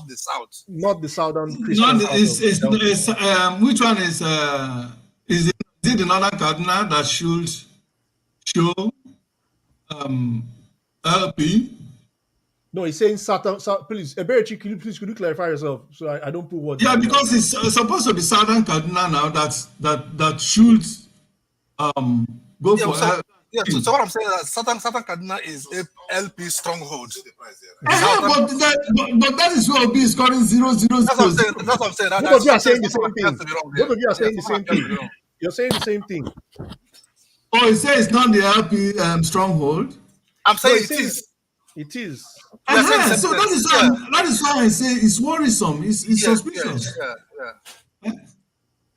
the south. Not the southern Christian part of which one is it the northern Kaduna that should show LP? No, he's saying southern. Please, Eberechi, could you clarify yourself so I don't put what? Yeah, because it's supposed to be southern Kaduna now that should go for. So what I'm saying is that southern Kaduna is LP stronghold. But that is where LP is scoring 0, 0, 0. That's what I'm saying. Both of you are saying the same thing. Both of you are saying the same thing. You're saying the same thing. Oh, he says it's not the LP stronghold. I'm saying it is. It is. So that is why I say it's worrisome. It's suspicious. Yeah.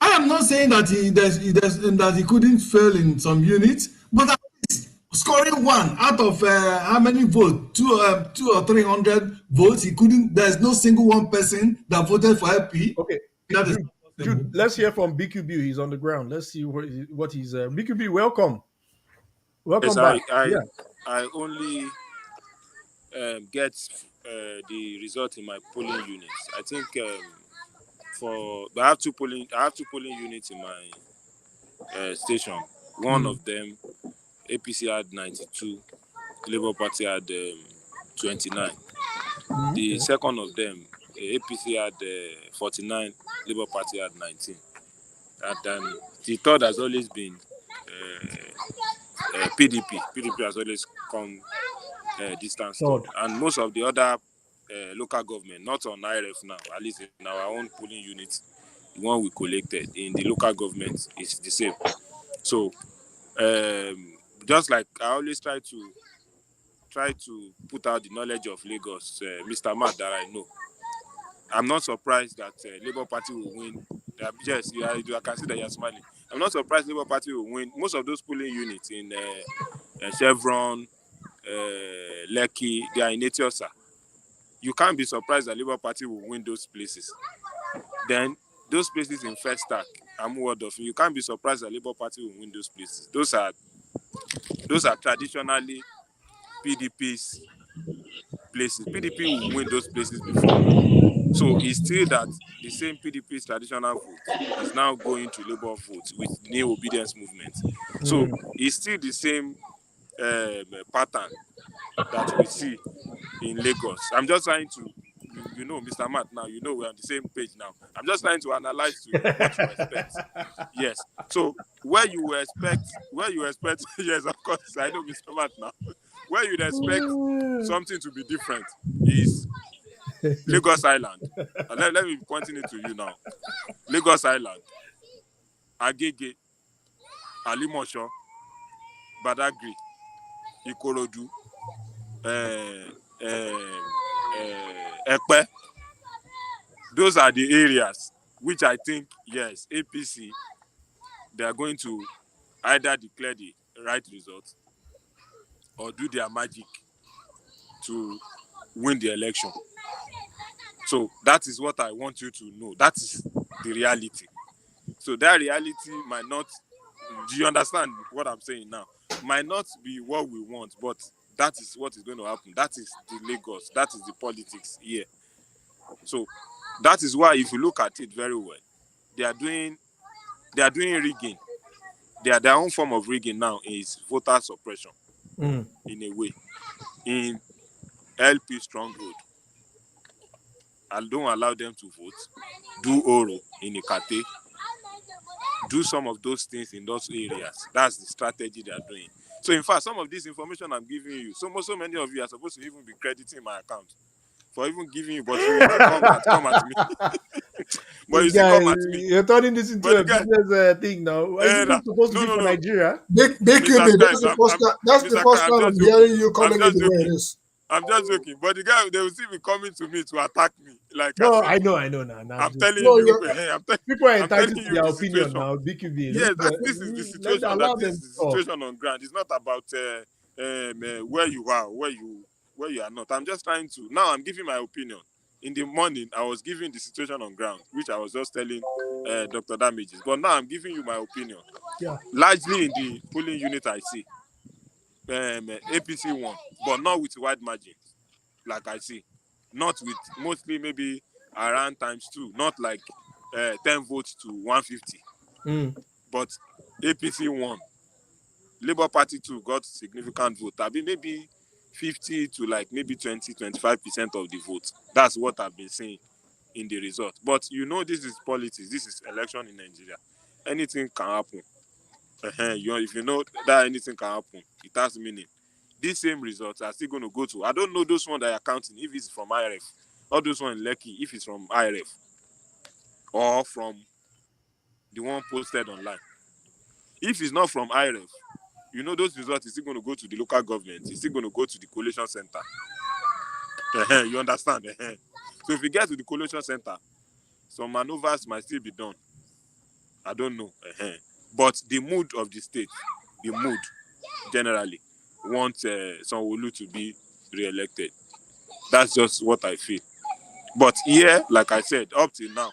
I am not saying that he couldn't fail in some units, but at least scoring 1 out of how many votes? 2 or 300 votes. He couldn't. There's no single one person that voted for LP. Okay. Jude, let's hear from BQB. He's on the ground. Let's see what he's. BQB, welcome. Welcome back. I only get the result in my polling units. I think I have two polling units in my station. One of them, APC had 92, Labour Party had 29. The second of them, APC had 49, Labour Party had 19. And the third has always been PDP. PDP has always come distance third. And most of the other local government, not on IRF now, at least in our own polling units, the one we collected in the local government is the same. So just like I always try to put out the knowledge of Lagos, Mr. Matt, that I know. I'm not surprised that Labour Party will win. Yes, I can see that you're smiling. I'm not surprised Labour Party will win most of those polling units in Chevron, Lekki. They are in Etiosa. You can't be surprised that Labour Party will win those places. Then those places in First Stack, you can't be surprised that Labour Party will win those places. Those are traditionally PDP's places. PDP will win those places before. So it's still that the same PDP's traditional vote is now going to Labour vote with new obedience movement. So it's still the same pattern that we see in Lagos. I'm just trying to, you know, Mr. Matt, now you know we're on the same page now. I'm just trying to analyze to what you expect. Yes. So where you expect, yes, of course, I know Mr. Matt now. Where you'd expect something to be different is Lagos Island. Let me be pointing it to you now. Lagos Island, Agege, Alimosho, Badagry, Ikorodu, Epe. Those are the areas which I think, yes, APC, they are going to either declare the right result or do their magic to win the election. So that is what I want you to know. That is the reality. So that reality might not, do you understand what I'm saying now? Might not be what we want, but that is what is going to happen. That is the Lagos. That is the politics here. So that is why if you look at it very well, they are doing rigging. Their own form of rigging now is voter suppression in a way. In LP stronghold, and don't allow them to vote. Do Oro in Ikate. Do some of those things in those areas. That's the strategy they are doing. So in fact, some of this information I'm giving you, so many of you are supposed to even be crediting my account for even giving you, but you will still come at me. But you still come at me. You're turning this into a business thing now. Is it supposed to be for Nigeria? BQB, that's the first time I'm hearing you calling it the way it is. I'm just joking, but the guy, they will still be coming to me to attack me. Like no, I know now. I'm telling you, people are entitled to you their the opinion situation. now. BQB, Yes, this is the situation. This is the situation on ground. It's not about where you are, where you are not. I'm just trying to. Now I'm giving my opinion. In the morning, I was giving the situation on ground, which I was just telling Dr. Damages. But now I'm giving you my opinion. Yeah. Largely in the polling unit, I see APC won, but not with wide margins, like I see. Not with mostly maybe around ×2, not like 10 votes to 150. But APC won. Labour Party too got significant vote. I mean, maybe 50 to like maybe 20-25% of the vote. That's what I've been saying in the result. But you know, this is politics. This is election in Nigeria. Anything can happen. If you know that anything can happen, it has meaning. These same results are still going to go to, I don't know those ones that are counting, if it's from IRF, or those ones in Lekki, if it's from IRF, or from the one posted online. If it's not from IRF, you know those results is still going to go to the local government, it's still going to go to the collation center. You understand? So if you get to the collation center, some maneuvers might still be done. I don't know. But the mood of the state, the mood generally, wants Sanwo-Olu to be re-elected. That's just what I feel. But here, like I said, up till now,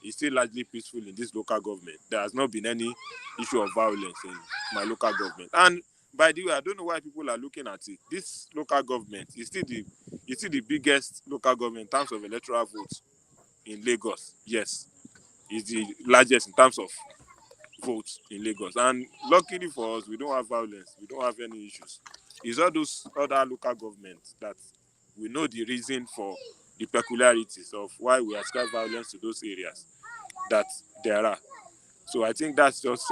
it's still largely peaceful in this local government. There has not been any issue of violence in my local government. And by the way, I don't know why people are looking at it. This local government is still the biggest local government in terms of electoral votes in Lagos. Yes, it's the largest in terms of votes in Lagos. And luckily for us, we don't have violence. We don't have any issues. It's all those other local governments that we know the reason for the peculiarities of why we ascribe violence to those areas that there are. So I think that's just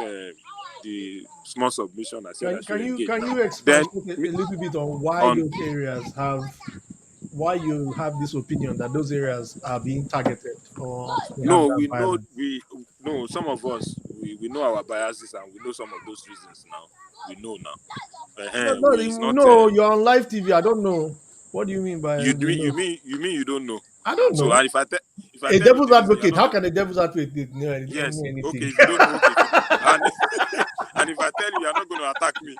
the small submission I said. Can you expand a little bit on why those areas why you have this opinion that those areas are being targeted or no, we violence? know some of us we know our biases and we know some of those reasons now. We know now. No, you're on live TV. I don't know. What do you mean by you mean you don't know? I don't know. So and if I a devil's advocate, how can a devil's advocate know anything? Yes. Know anything? Okay, if you don't know, okay. And if I tell you, you're not going to attack me.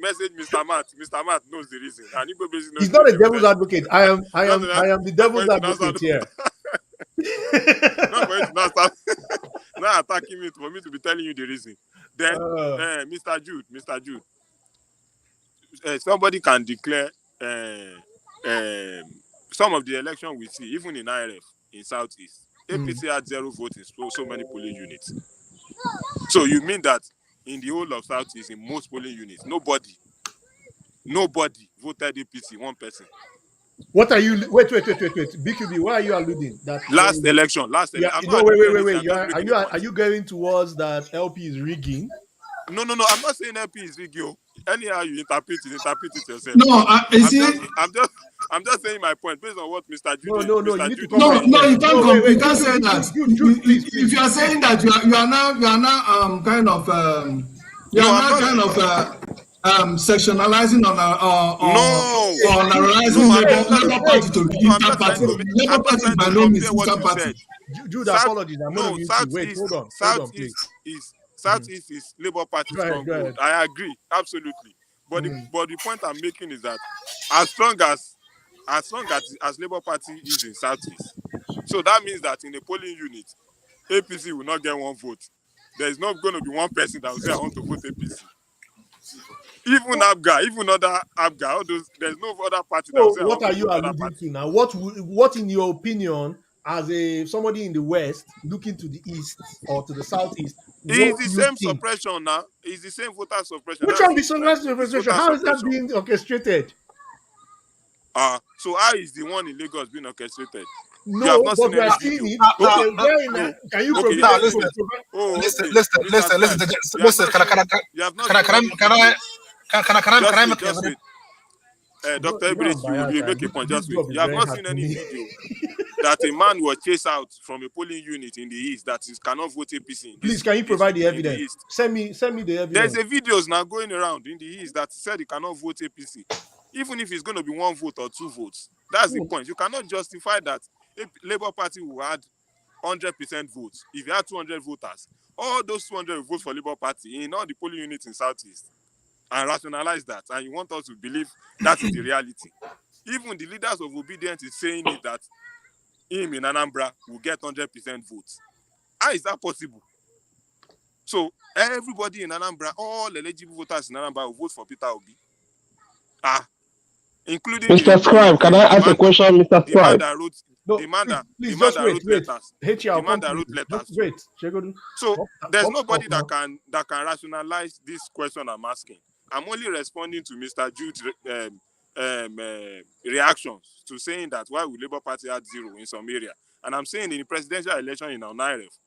Message Mr. Matt. Mr. Matt knows the reason. And he's not a devil's advocate. I am the devil's advocate here. Not for you to not start not attacking me, for me to be telling you the reason. Then, Mr. Jude, somebody can declare some of the election we see, even in IRF, in Southeast, APC had 0 votes in so many polling units. So you mean that in the whole of Southeast, in most polling units, nobody voted APC, one person. What are you? Wait. BQB, why are you alluding? That Last election. Yeah, I'm no, not wait. anything, I'm just making a point. Are you going towards that LP is rigging? No. I'm not saying LP is rigging. Anyhow you interpret it yourself. No, I'm just saying my point based on what Mr. Jude. No. Mr. You need to Jude come no, back. you can't say that. Jude, please. If you are saying that you are now kind of sectionalizing or analyzing Labour Party to be Eastern Party. Labour Party by no means Eastern Party. Jude, apologies. I'm going to mute you. Wait, hold on, please. Southeast is Labour Party stronghold. I agree, absolutely. But the point I'm making is that as long as Labour Party is in Southeast, so that means that in a polling unit, APC will not get 1 vote. There is not going to be one person that will say I want to vote APC. Even ABGA, even other ABGA, all those, there's no other party that will say I want to vote. What are you alluding to now? What in your opinion, as somebody in the West looking to the East or to the Southeast, it's the same suppression now. It's the same voter suppression. Which one is suppression? How is that being orchestrated? So how is the one in Lagos being orchestrated? No, but we are seeing it. Can you provide? Listen. Can I make a video? Dr. Ibris, you make a point. Just wait. You have not seen any video that a man was chased out from a polling unit in the East that cannot vote APC. Please, can you provide the evidence? Send me the evidence. There's a videos now going around in the East that said he cannot vote APC. Even if it's going to be 1 vote or 2 votes. That's the point. You cannot justify that if Labour Party will add 100% votes. If you had 200 voters, all those 200 will vote for Labour Party in all the polling units in Southeast and rationalize that. And you want us to believe that is the reality. Even the leaders of obedience is saying it that him in Anambra will get 100% votes. How is that possible? So everybody in Anambra, all eligible voters in Anambra will vote for Peter Obi. Including Mr. Scribe, can I ask a question, Mr. Scribe? The man that wrote letters. So there's nobody that can rationalize this question I'm asking. I'm only responding to Mr. Jude's reactions to saying that why would Labour Party had 0 in some area. And I'm saying in the presidential election in Nairef,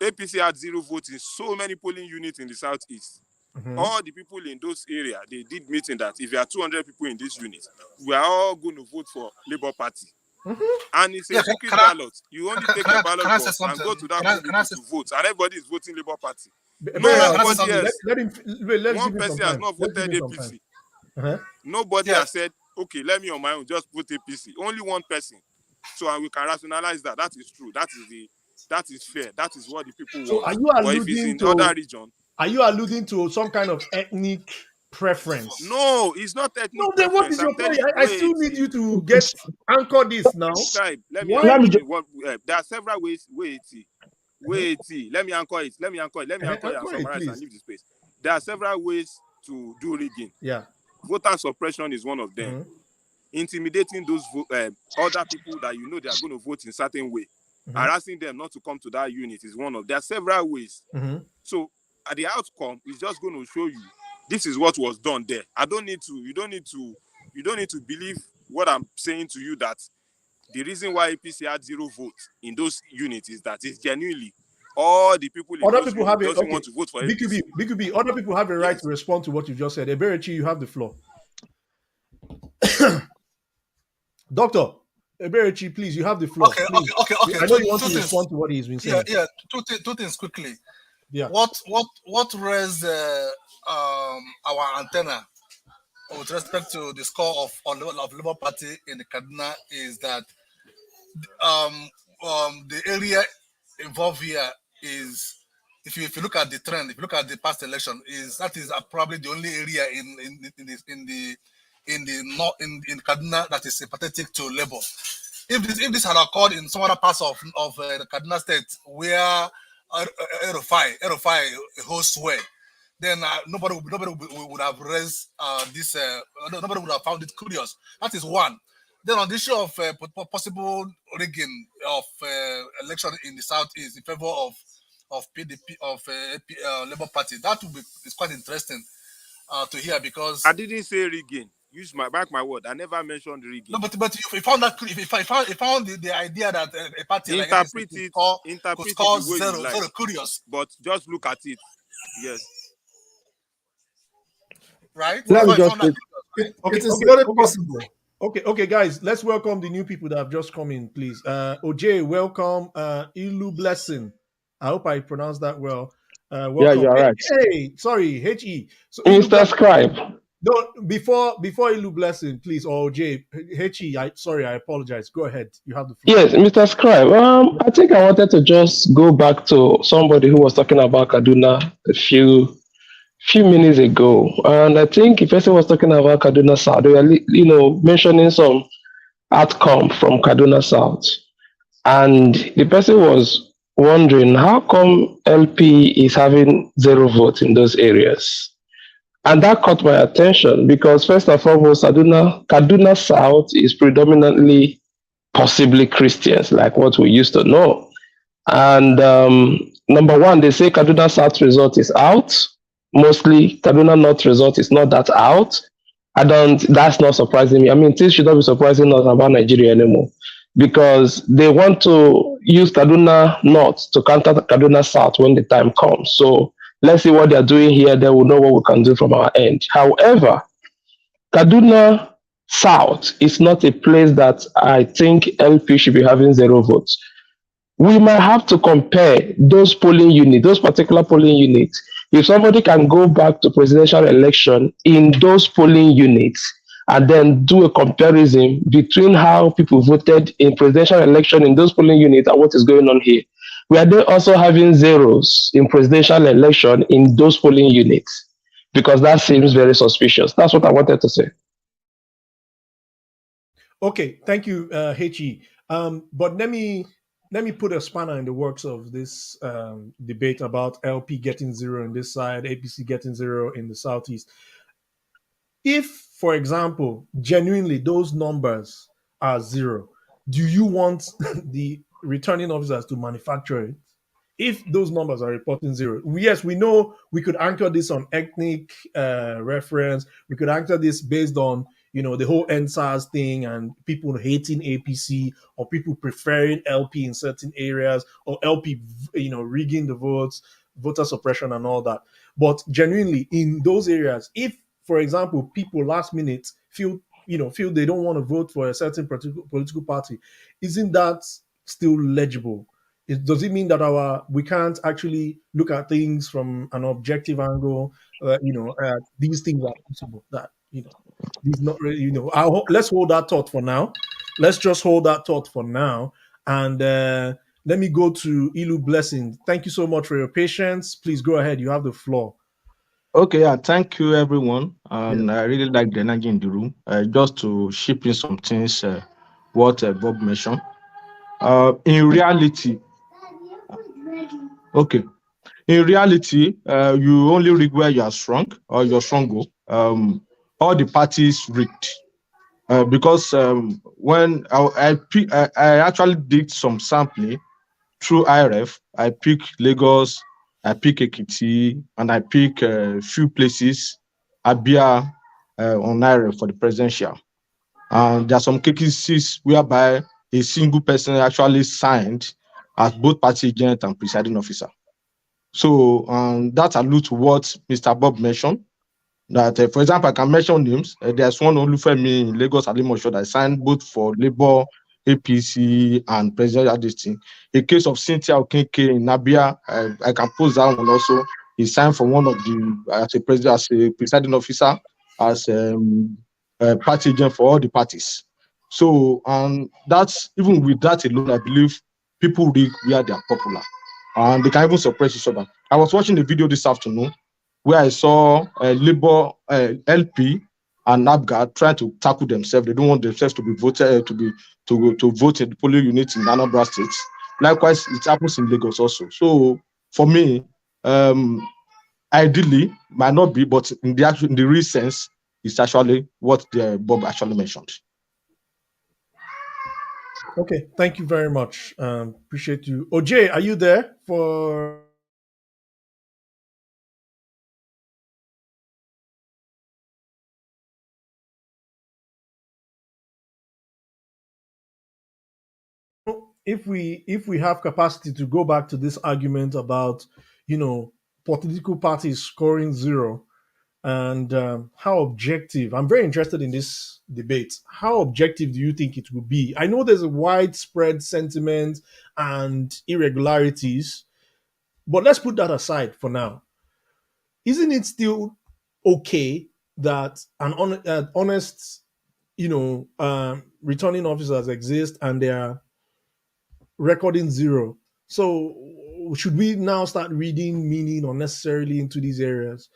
APC had 0 votes in so many polling units in the Southeast. All the people in those areas, they did meeting that if there are 200 people in this unit, we are all going to vote for Labour Party. And it's a secret ballot. You only take a ballot box and go to that unit to vote, and everybody is voting Labour Party. Nobody else. One person has not voted APC. Nobody has said, okay, let me on my own just vote APC. Only one person. So we can rationalize that. That is true. That is fair. That is what the people want. So are you alluding to other region? Are you alluding to some kind of ethnic preference? No, it's not ethnic. No, then what is your point? I still need you to anchor this now. Let me there are several ways. Wait. Let me anchor it. Let me anchor it and summarize and leave the space. There are several ways to do rigging. Yeah. Voter suppression is one of them. Intimidating those other people that you know they are going to vote in a certain way. Harassing them not to come to that unit is one of. There are several ways. So at the outcome is just going to show you this is what was done there. You don't need to believe what I'm saying to you, that the reason why APC had 0 votes in those units is that it's genuinely all the people in those units doesn't want to vote for APC. BQB, other people have a right to respond to what you just said. Eberechi, you have the floor. Dr. Eberechi, please, you have the floor. Okay. I know you want to respond to what he's been saying. Yeah. Two things quickly. Yeah. What raised our antenna with respect to the score of Labour Party in the Kaduna is that the area involved here is, if you look at the trend, if you look at the past election, that is probably the only area in Kaduna that is sympathetic to Labour. If this had occurred in some other parts of the Kaduna state where Erufai hosts were, then nobody would have raised this. Nobody would have found it curious. That is one. Then on the issue of possible rigging of election in the southeast in favor of PDP of Labour Party, that would be is quite interesting to hear because I didn't say rigging. Use my word. I never mentioned rigging. no, but you found that if I found the idea that a party like interpret NDC it could score the way zero, you like. zero curious, but just look at it. Yes. Right? Let me Found just that it, curious, right? It is very possible. Okay, guys, let's welcome the new people that have just come in, please. OJ, welcome. Ilu Blessing. I hope I pronounced that well. Yeah, Welcome. you're right. Hey, sorry, HE. So Ilu Mr. Blessing. Scribe. No, before Ilu Blessing, please, or OJ, HE. I apologize. Go ahead. You have the floor. Yes, Mr. Scribe. I think I wanted to just go back to somebody who was talking about Kaduna a few minutes ago, and I think the person was talking about Kaduna South. They were, mentioning some outcome from Kaduna South, and the person was wondering how come LP is having zero votes in those areas. And that caught my attention because first and foremost, Kaduna South is predominantly possibly Christians, like what we used to know. And number one, they say Kaduna South result is out. Mostly Kaduna North result is not that out. That's not surprising me. I mean, this should not be surprising us about Nigeria anymore because they want to use Kaduna North to counter Kaduna South when the time comes. So let's see what they're doing here. Then we'll know what we can do from our end. However, Kaduna South is not a place that I think LP should be having zero votes. We might have to compare those particular polling units. If somebody can go back to presidential election in those polling units and then do a comparison between how people voted in presidential election in those polling units and what is going on here, we are then also having zeros in presidential election in those polling units because that seems very suspicious. That's what I wanted to say. Okay, thank you, HE. But let me put a spanner in the works of this debate about LP getting zero in this side, APC getting zero in the southeast. If, for example, genuinely those numbers are zero, do you want the returning officers to manufacture it? If those numbers are reporting zero, yes, we know we could anchor this on ethnic reference. We could anchor this based on the whole NSAS thing and people hating APC or people preferring LP in certain areas or LP, rigging the votes, voter suppression and all that. But genuinely in those areas, if, for example, people last minute feel they don't want to vote for a certain political party, isn't that still legible? Does it mean that we can't actually look at things from an objective angle? These things are possible. That these not really. Let's hold that thought for now. Let's just hold that thought for now, and let me go to Ilu Blessing. Thank you so much for your patience. Please go ahead. You have the floor. Okay, thank you, everyone. And I really like the energy in the room. Just to ship in some things, what Bob mentioned. In reality, you only rig where you are strong or you're strong. All the parties rigged. Because when I actually did some sampling through IRF, I pick Lagos, I pick Ekiti, and I pick a few places, Abia on IRF for the presidential. And there are some cases whereby a single person actually signed as both party agent and presiding officer. So that alludes to what Mr. Bob mentioned. That, for example, I can mention names. There's one Olufemi in Lagos, Alimosho, that signed both for Labour, APC, and presidential listing. A case of Cynthia Okenke in Abia, I can post that one also. He signed for one of the as a presiding officer, as a party agent for all the parties. So, that's even with that alone, I believe people rig where they are popular, and they can even suppress each other. I was watching the video this afternoon where I saw Labour, LP, and NABGA trying to tackle themselves. They don't want themselves to be voted to vote in the polling unit in Anambra State. Likewise, it happens in Lagos also. So for me, ideally might not be, but in the real sense, it's actually what Bob actually mentioned. Okay, thank you very much. Appreciate you. OJ, are you there for? If we have capacity to go back to this argument about political parties scoring zero and how objective, I'm very interested in this debate. How objective do you think it will be? I know there's a widespread sentiment and irregularities, but let's put that aside for now. Isn't it still okay that honest, returning officers exist and they are recording zero? So should we now start reading meaning unnecessarily into these areas?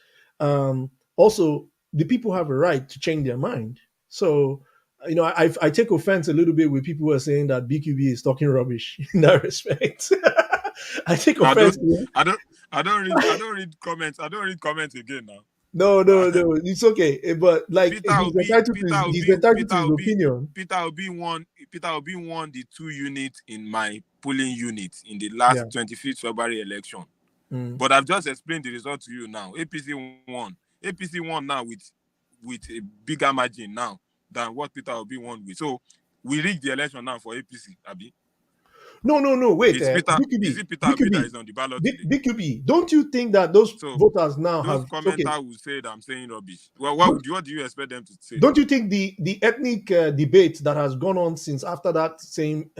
Also, the people have a right to change their mind. So I take offense a little bit with people who are saying that BQB is talking rubbish in that respect. I take I offense. don't, I don't read comments. I don't read comments again now. No, no, no. It's okay. But like Peter Obi, Peter he's Obi, entitled Peter to his Obi, opinion. Peter Obi won. Peter Obi won the 2 units in my polling unit in the Yeah. last 25th February election. Mm. But I've just explained the result to you now. APC won. APC won now with a bigger margin now than what Peter Obi won with. So we rigged the election now for APC, Abi. No. Wait, Is BQB, it Peter Obi that is on the ballot today? BQB. Don't you think that those So voters now those have okay? commenters will say that I'm saying rubbish. Well, Don't, what do you expect them to say? don't you think the ethnic debate that has gone on since after that same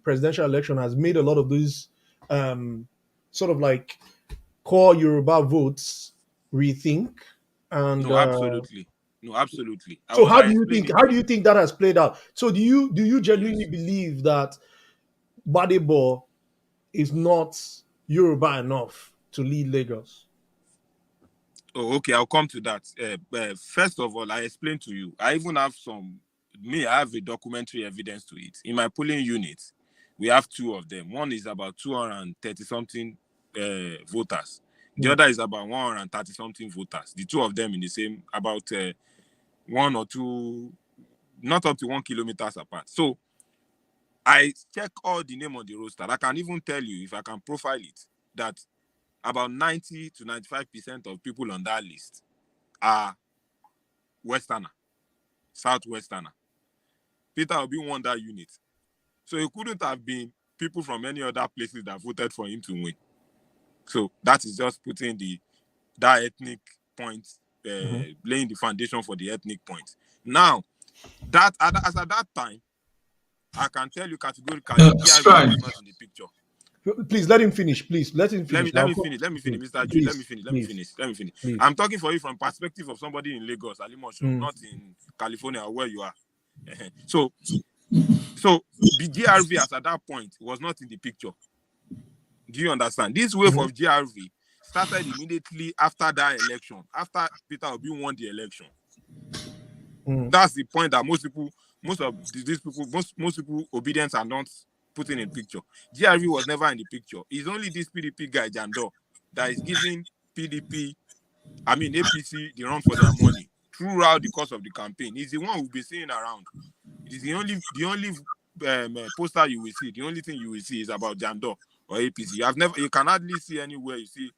presidential election has made a lot of these sort of like core Yoruba votes rethink? And No, absolutely. No, absolutely. so I how do you explained think it. that has played out? So do you genuinely Yes. believe that Badebo is not Yoruba enough to lead Lagos? Oh, okay. I'll come to that. First of all, I explained to you. I even have I have a documentary evidence to it. In my polling unit, we have two of them. One is about 230 something voters. The Hmm. other is about 130 something voters. The two of them in the same, about one or two, not up to 1 kilometers apart. So I check all the name on the roster. I can even tell you, if I can profile it, that about 90 to 95% of people on that list are Westerner, Southwesterner. Peter Obi won that unit. So it couldn't have been people from any other places that voted for him to win. So that is just putting that ethnic point, laying the foundation for the ethnic point. Now, as at that time, I can tell you categorically, GRV Strike. was not in the picture. Please let him finish. Please let him finish. Let me finish, Mr. Jude. Let me finish. Please. I'm talking for you from perspective of somebody in Lagos, Alimosho, Mm. not in California where you are. So the GRV as at that point was not in the picture. Do you understand? This wave of GRV started immediately after that election, after Peter Obi won the election. Mm. That's the point that most people obedience are not putting in picture. GRV was never in the picture. It's only this PDP guy, Jando, that is giving APC the run for their money throughout the course of the campaign. He's the one we'll be seeing around. It is the only poster you will see. The only thing you will see is about Jando or APC. You can hardly see anywhere you see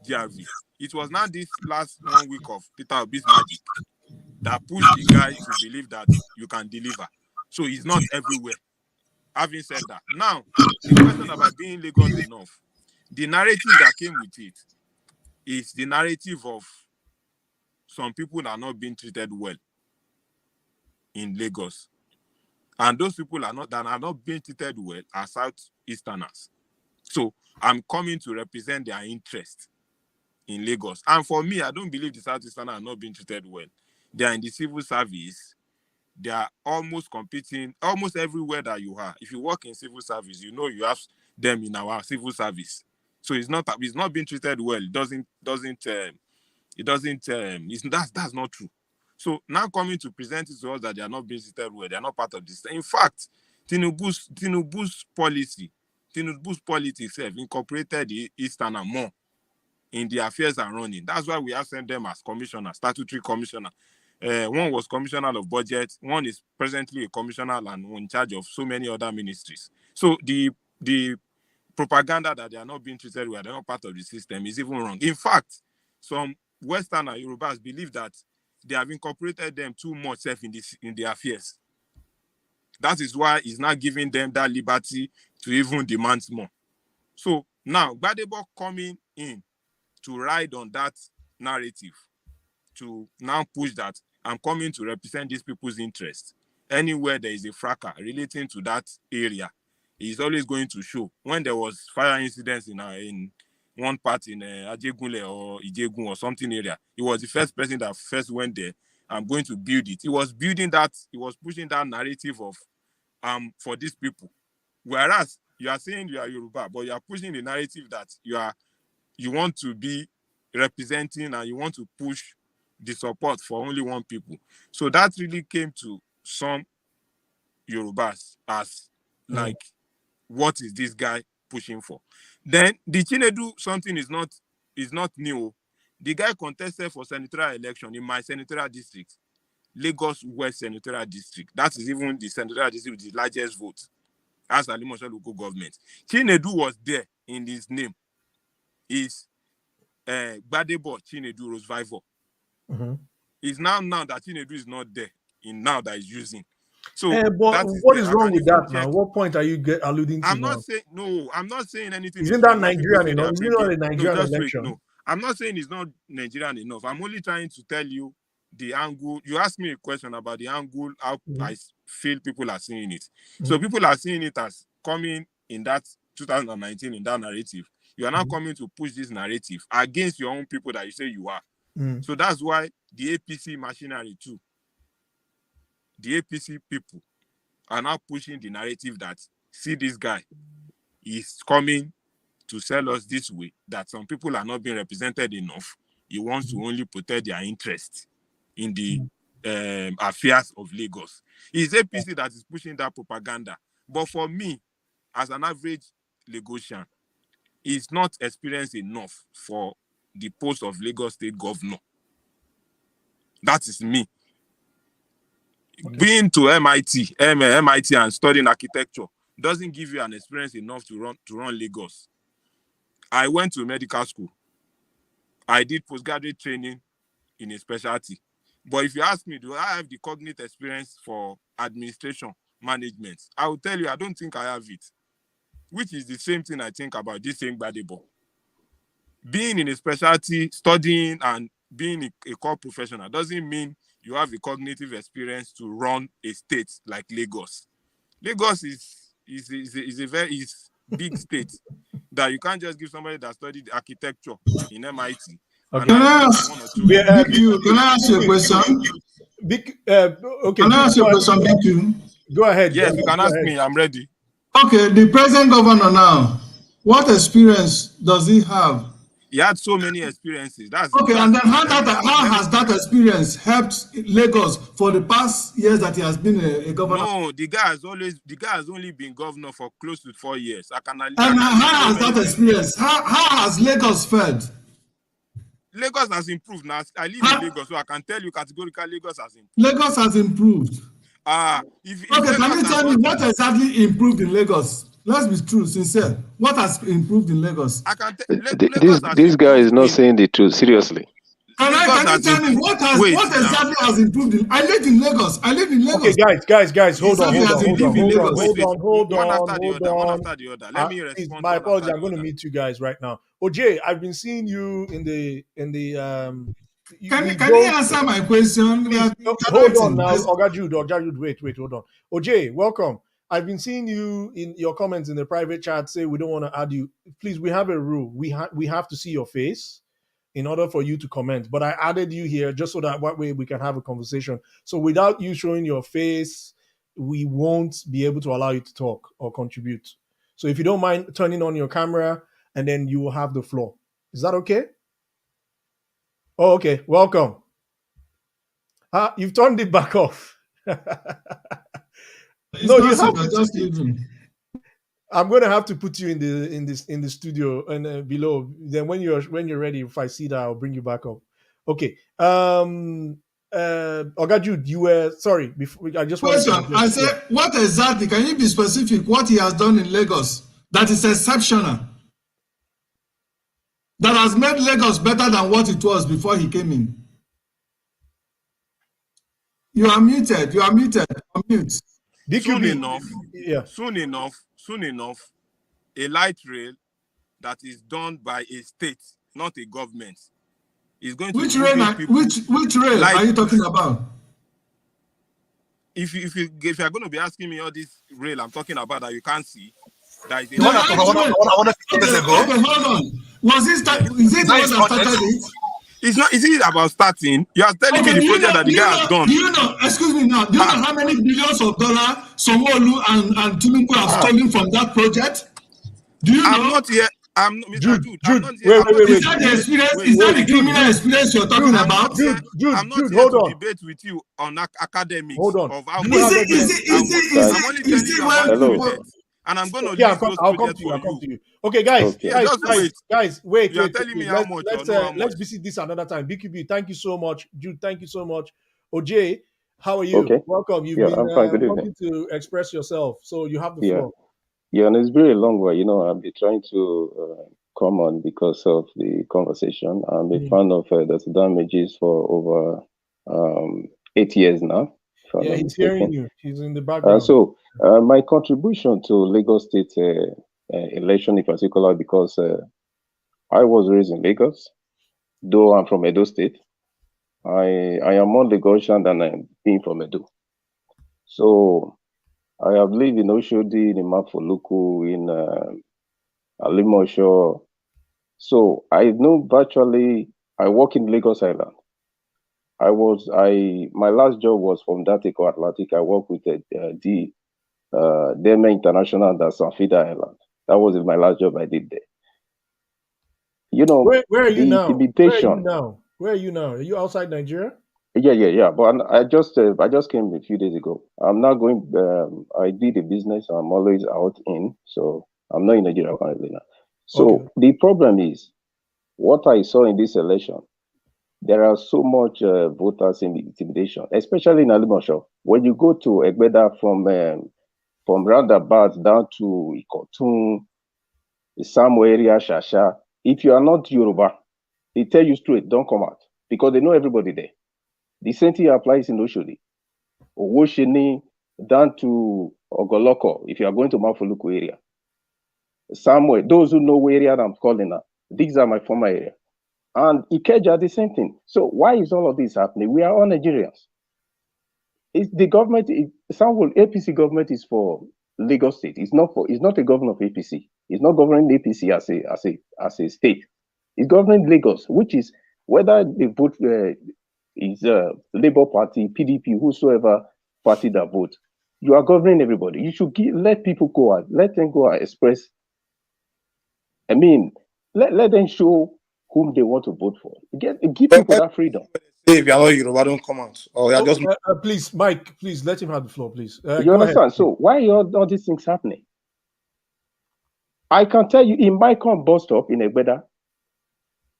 GRV. It was not this last 1 week of Peter Obi's magic that pushed the guy to believe that you can deliver. So he's not everywhere. Having said that, now the question about being Lagos enough, the narrative that came with it is the narrative of some people that are not being treated well in Lagos. And those people that are not being treated well are Southeasterners. So I'm coming to represent their interest in Lagos. And for me, I don't believe the Southeasterners are not being treated well. They are in the civil service. They are almost competing almost everywhere that you are. If you work in civil service, you know you have them in our civil service. So it's not being treated well. That's not true. So now coming to present it to us that they are not being treated well, they are not part of this. In fact, Tinubu's policy itself incorporated the Easterner more in the affairs and running. That's why we have sent them as commissioner, statutory commissioner. One was commissioner of budget. One is presently a commissioner and in charge of so many other ministries. So the propaganda that they are not being treated well, they're not part of the system, is even wrong. In fact, some Western and Yorubas believe that they have incorporated them too much in their affairs. That is why it's not giving them that liberty to even demand more. So now, Gbadebo coming in to ride on that narrative, to now push that I'm coming to represent these people's interests. Anywhere there is a fracas relating to that area, he's always going to show. When there was fire incidents in one part in Ajegunle or Ijegun or something area, he was the first person that first went there. I'm going to build it. He was building that. He was pushing that narrative of for these people. Whereas you are saying you are Yoruba, but you are pushing the narrative that you want to be representing and you want to push the support for only one people. So that really came to some Yorubas as like, what is this guy pushing for? Then the Chinedu something is not new. The guy contested for senatorial election in my senatorial district, Lagos West Senatorial District. That is even the senatorial district with the largest vote as a Limosho local government. Chinedu was there in his name. Is Gbadebo Chinedu Rosevivor. It's now that Chinedu is not there in now that he's using. So but what is wrong with that now? What point are you alluding to? I'm not saying no. I'm not saying anything. Isn't that Nigerian enough? Isn't not a Nigerian election? No, I'm not saying it's not Nigerian enough. I'm only trying to tell you the angle. You asked me a question about the angle, how I feel people are seeing it. So people are seeing it as coming in that 2019 in that narrative. You are now coming to push this narrative against your own people that you say you are. So that's why the APC machinery too, the APC people are now pushing the narrative that, see, this guy is coming to sell us this way, that some people are not being represented enough. He wants to only protect their interest in the affairs of Lagos. It's APC that is pushing that propaganda. But for me, as an average Lagosian, it's not experienced enough for the post of Lagos State Governor. That is me. Being to MIT and studying architecture doesn't give you an experience enough to run Lagos. I went to medical school. I did postgraduate training in a specialty. But if you ask me, do I have the cognitive experience for administration, management? I will tell you, I don't think I have it. Which is the same thing I think about this same Gbadebo. Being in a specialty, studying and being a core professional doesn't mean you have a cognitive experience to run a state like Lagos. Lagos is a very big state that you can't just give somebody that studied architecture in MIT. Okay. Can I ask you a question? Okay. Can I ask you a question, BQ? Go ahead. Yes, you can ask me. I'm ready. Okay, the present governor now, what experience does he have? He had so many experiences. And then how has that experience helped Lagos for the past years that he has been a governor? No, the guy has only been governor for close to 4 years. And how has that experience? How has Lagos fared? Lagos has improved. Now I live in Lagos, so I can tell you categorically Lagos has improved. Lagos has improved. Can you tell me what exactly improved in Lagos? Let's be true, sincere. What has improved in Lagos? This guy is not saying the truth. Seriously. Can you tell me what exactly has improved? I live in Lagos. Okay, guys, hold on. One after the other. Let me respond. My apologies. I'm going to meet you guys right now. OJ, I've been seeing you in the Can you answer my question? Hold on now, Oga Jude, wait, hold on. OJ, welcome. I've been seeing you in your comments in the private chat say we don't want to add you. Please, we have a rule. We have to see your face in order for you to comment. But I added you here just so that way we can have a conversation. So without you showing your face, we won't be able to allow you to talk or contribute. So if you don't mind turning on your camera, and then you will have the floor. Is that okay? Oh, okay. Welcome. You've turned it back off. No, you have to just leave him. I'm going to have to put you in the studio and below. Then when you're ready, if I see that, I'll bring you back up. Okay. Oga Jude, you were sorry. Before I just wanted Question. to I address, say, what exactly? Can you be specific? What he has done in Lagos that is exceptional, that has made Lagos better than what it was before he came in? You are muted. You are muted. Unmute. DQB. Yeah. Soon enough, a light rail that is done by a state, not a government, is going to Which be rail? moving people. Which rail light, are you talking about? If you are going to be asking me all this rail I'm talking about that you can't see, that is a The light rail. Okay, hold on. Was it start? Is it the one that started it? It's not. Is it about starting? You are telling me Okay, the project that the guy has done. do you know, excuse me now, do you know how many billions of dollars Sanwo-Olu and Tinubu have stolen from that project? Do you know? I'm not here. I'm Mr. Jude. I'm not here. Wait. Is that the experience? Is that the criminal experience you're talking about? I'm not here to debate with you on academics. Hold on. Of how I'm much only telling you about the project. And I'm going to Yeah, list those I'll come projects to you. for I'll come you. to you. Okay, guys, Yeah, just wait. wait. You are telling me how much or not how much. Let's visit this another time. BQB, thank you so much. Jude, thank you so much. OJ, how are you? Okay. Welcome. You've Yeah, been I'm fine. Good evening. wanting to express yourself, so you have the Yeah. floor. Yeah, and it's been a long way. I've been trying to come on because of the conversation. I'm a fan of Dr. Damages for over 8 years now. If I'm Yeah, not he's mistaken. hearing you. He's in the background. So my contribution to Lagos State election in particular, because I was raised in Lagos, though I'm from Edo State. I am more Lagosian than I'm being from Edo. So I have lived in Oshodi, in Mafoluku, in Alimosho. So I know virtually, I work in Lagos Island. My last job was from Datiko Atlantic. I work with the Deme International and Sanfida Island. That was my last job I did there. Where are you now? Intimidation. Where are you now? Are you outside Nigeria? Yeah. But I just came a few days ago. I'm not going. I did a business. I'm always out in. So I'm not in Nigeria currently now. So the problem is, what I saw in this election, there are so much voters in intimidation, especially in Alimosho. When you go to Egbeda from roundabout down to Ikotun, Samo area, Shasha, if you are not Yoruba, they tell you straight, don't come out, because they know everybody there. The same thing applies in Oshodi, Owosheni, down to Ogoloko, if you are going to Mafoluku area. Somewhere, those who know where area I'm calling now, these are my former area. And Ikeja, the same thing. So why is all of this happening? We are all Nigerians. It's the government, APC government is for Lagos State. It's not a governor of APC. It's not governing APC as a state. It's governing Lagos, which is whether they vote is Labour Party, PDP, whosoever party that vote. You are governing everybody. You should let people go out. Let them go out, express. I mean, let them show whom they want to vote for. Give people that freedom. If you are not Yoruba, don't come out. Or you are just. Please, Mike, please let him have the floor, please. You understand? Ahead. So why are all these things happening? I can tell you, in my bus stop in Egbeda,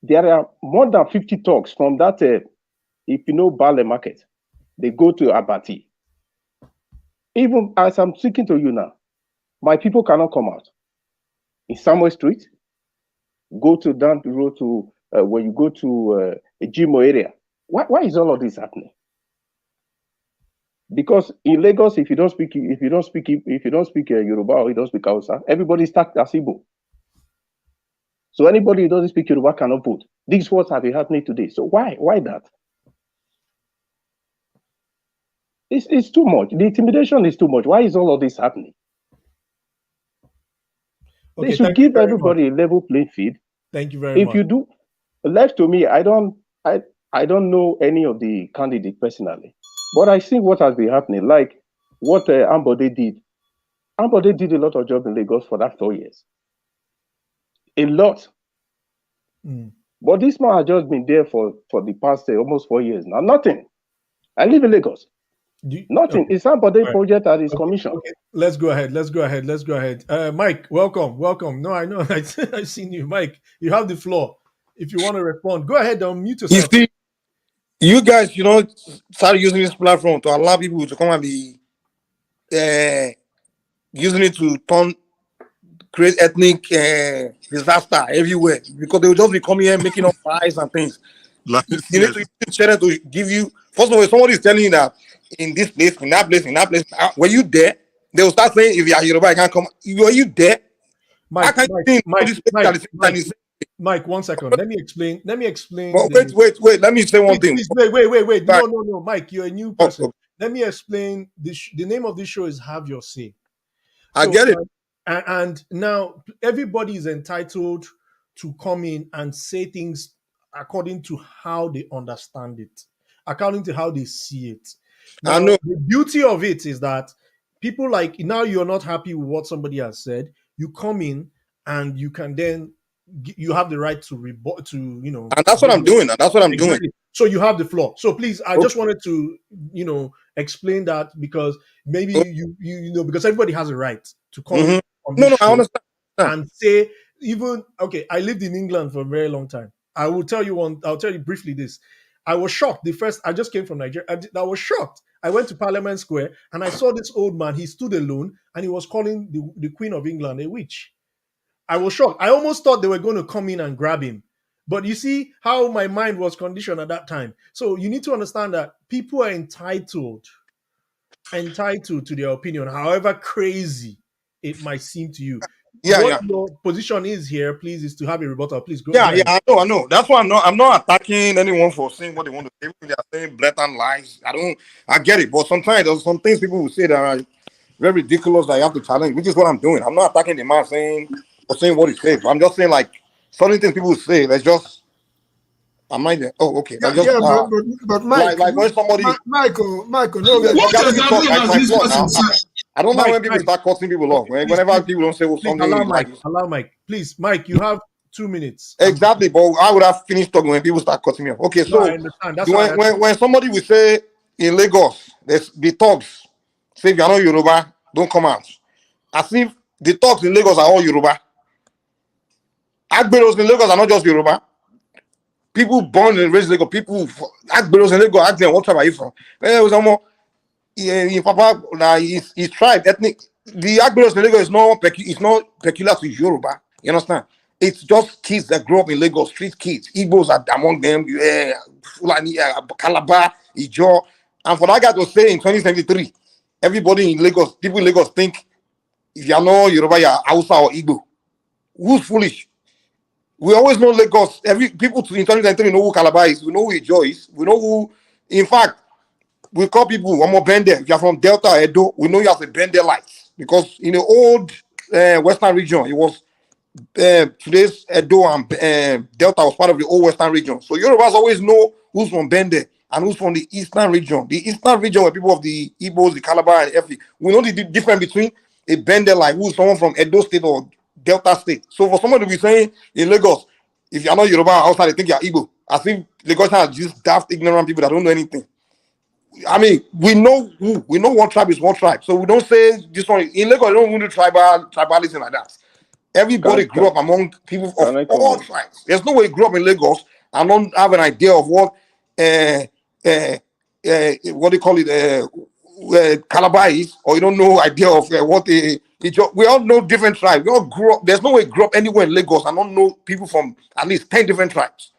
there are more than 50 talks from that, if you know Bale Market, they go to Abati. Even as I'm speaking to you now, my people cannot come out. In Samuel Street, go to down the road to when you go to a Jimo area. Why is all of this happening? Because in Lagos, if you don't speak Yoruba or you don't speak Hausa, everybody starts as Igbo. So anybody who doesn't speak Yoruba cannot vote. This is what has been happening today. So why that? It's too much. The intimidation is too much. Why is all of this happening? Okay, they should give everybody a level playing field. Thank you very much. If you do, left to me, I don't know any of the candidates personally, but I see what has been happening. Like what Ambode did. Ambode did a lot of job in Lagos for that 4 years. A lot. But this man has just been there for the past almost 4 years now. Nothing. I live in Lagos. Nothing. Okay. It's Ambode project that is commissioned. Okay. Let's go ahead. Mike, welcome. No, I know. I've seen you. Mike, you have the floor. If you want to respond, go ahead and unmute yourself. you guys, start using this platform to allow people to come and be using it to create ethnic disaster everywhere because they will just be coming here making up lies and things. You need to use this channel to give you. First of all, if somebody is telling you that in this place, in that place, in that place, were you there? They will start saying, if you are Yoruba, you can't come. Were you there? How can you be in all these places at the same time? Mike, 1 second. Let me explain. Well, wait. Let me say one thing. Please, wait. No. Mike, you're a new person. Okay. Let me explain. The name of this show is Have Your Say. I get it. And now everybody is entitled to come in and say things according to how they understand it, according to how they see it. Now, I know. the beauty of it is that people like now you're not happy with what somebody has said. You come in and you can then you have the right to rebut to And that's what I'm doing. And that's what I'm doing. So you have the floor. So please, I just wanted to explain that because maybe you because everybody has a right to come in on this show I understand. and say okay. I lived in England for a very long time. I'll tell you briefly this. I was shocked. I just came from Nigeria. I was shocked. I went to Parliament Square and I saw this old man. He stood alone and he was calling the Queen of England a witch. I was shocked. I almost thought they were going to come in and grab him. But you see how my mind was conditioned at that time. So you need to understand that people are entitled to their opinion, however crazy it might seem to you. What your position is here, please, is to have a rebuttal. Please go. Yeah, I know. That's why I'm not attacking anyone for saying what they want to say. They are saying blatant lies. I get it. But sometimes there's some things people will say that are very ridiculous that you have to challenge, which is what I'm doing. I'm not attacking the man saying what he says. I'm just saying like certain things people say. Let's just. I might. Oh, okay. But Mike, like when somebody. Michael, no. I don't know when people start cutting people off. Whenever people don't say something, allow Mike. Please, Mike, you have 2 minutes. Exactly, but I would have finished talking when people start cutting me off. Okay, so I understand. That's when somebody will say in Lagos, there's the thugs say if you're not Yoruba, don't come out. As if the thugs in Lagos are all Yoruba. Agberos in Lagos are not just Yoruba. People born and raised in Lagos, Agberos in Lagos, ask them what tribe are you from? Papa, his tribe, ethnic. The Agberos in Lagos is not peculiar to Yoruba. You understand? It's just kids that grow up in Lagos, street kids. Igbos are among them, Fulani, Calabar, Ijo. And for that guy to say in 2073, everybody in Lagos, people in Lagos think if you're not Yoruba, you're Hausa or Igbo. Who's foolish? We always know Lagos. People in 2023 know who Calabar is. We know who Ijo is. We know who, in fact, we call people one more Bender. If you're from Delta Edo, we know you as a Benderite. Because in the old Western region, it was today's Edo and Delta was part of the old Western region. So Yorubas always know who's from Bende and who's from the Eastern region. The Eastern region were people of the Igbos, the Calabar, and Efi. We know the difference between a Bende like who's someone from Edo State or Delta State. So for someone to be saying in Lagos, if you're not Yoruba outside, they think you're Igbo. I think Lagos are just daft, ignorant people that don't know anything. I mean, we know one tribe is one tribe. So we don't say this one in Lagos, they don't do tribalism like that. Everybody grew up among people of all tribes. There's no way you grew up in Lagos and don't have an idea of what what do you call it, Calabar is, or you don't know idea of what we all know different tribes. We all grew up. There's no way you grew up anywhere in Lagos and don't know people from at least 10 different tribes.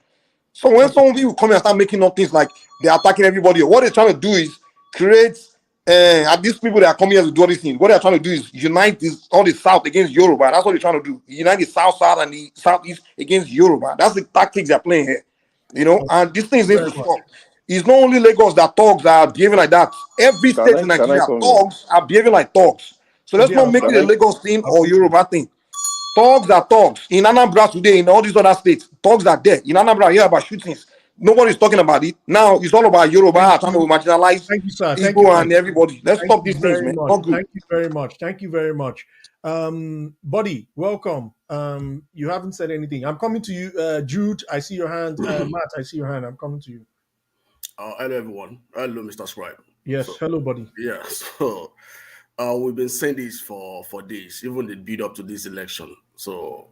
So when some people come and start making up things like they're attacking everybody, what they're trying to do is create and these people that are coming here to do this thing, what they're trying to do is unite all the South against Yoruba. That's what they're trying to do. Unite the South and the Southeast against Yoruba. That's the tactics they're playing here. And this thing is to stop. It's not only Lagos that thugs are behaving like that. Every state in Nigeria, thugs are behaving like thugs. So let's not make it a Lagos thing or Yoruba thing. Thugs are thugs. In Anambra today, in all these other states, thugs are there. In Anambra, you hear about shootings. Nobody's talking about it. Now it's all about Yoruba trying to marginalize Igbo and everybody. Let's stop these things, man. Thank you very much. Thank you very much. Buddy, welcome. You haven't said anything. I'm coming to you. Jude, I see your hand. Matt, I see your hand. I'm coming to you. Hello, everyone. Hello, Mr. Scribe. Yes, hello, buddy. Yeah, so we've been saying this for days, even the build up to this election. So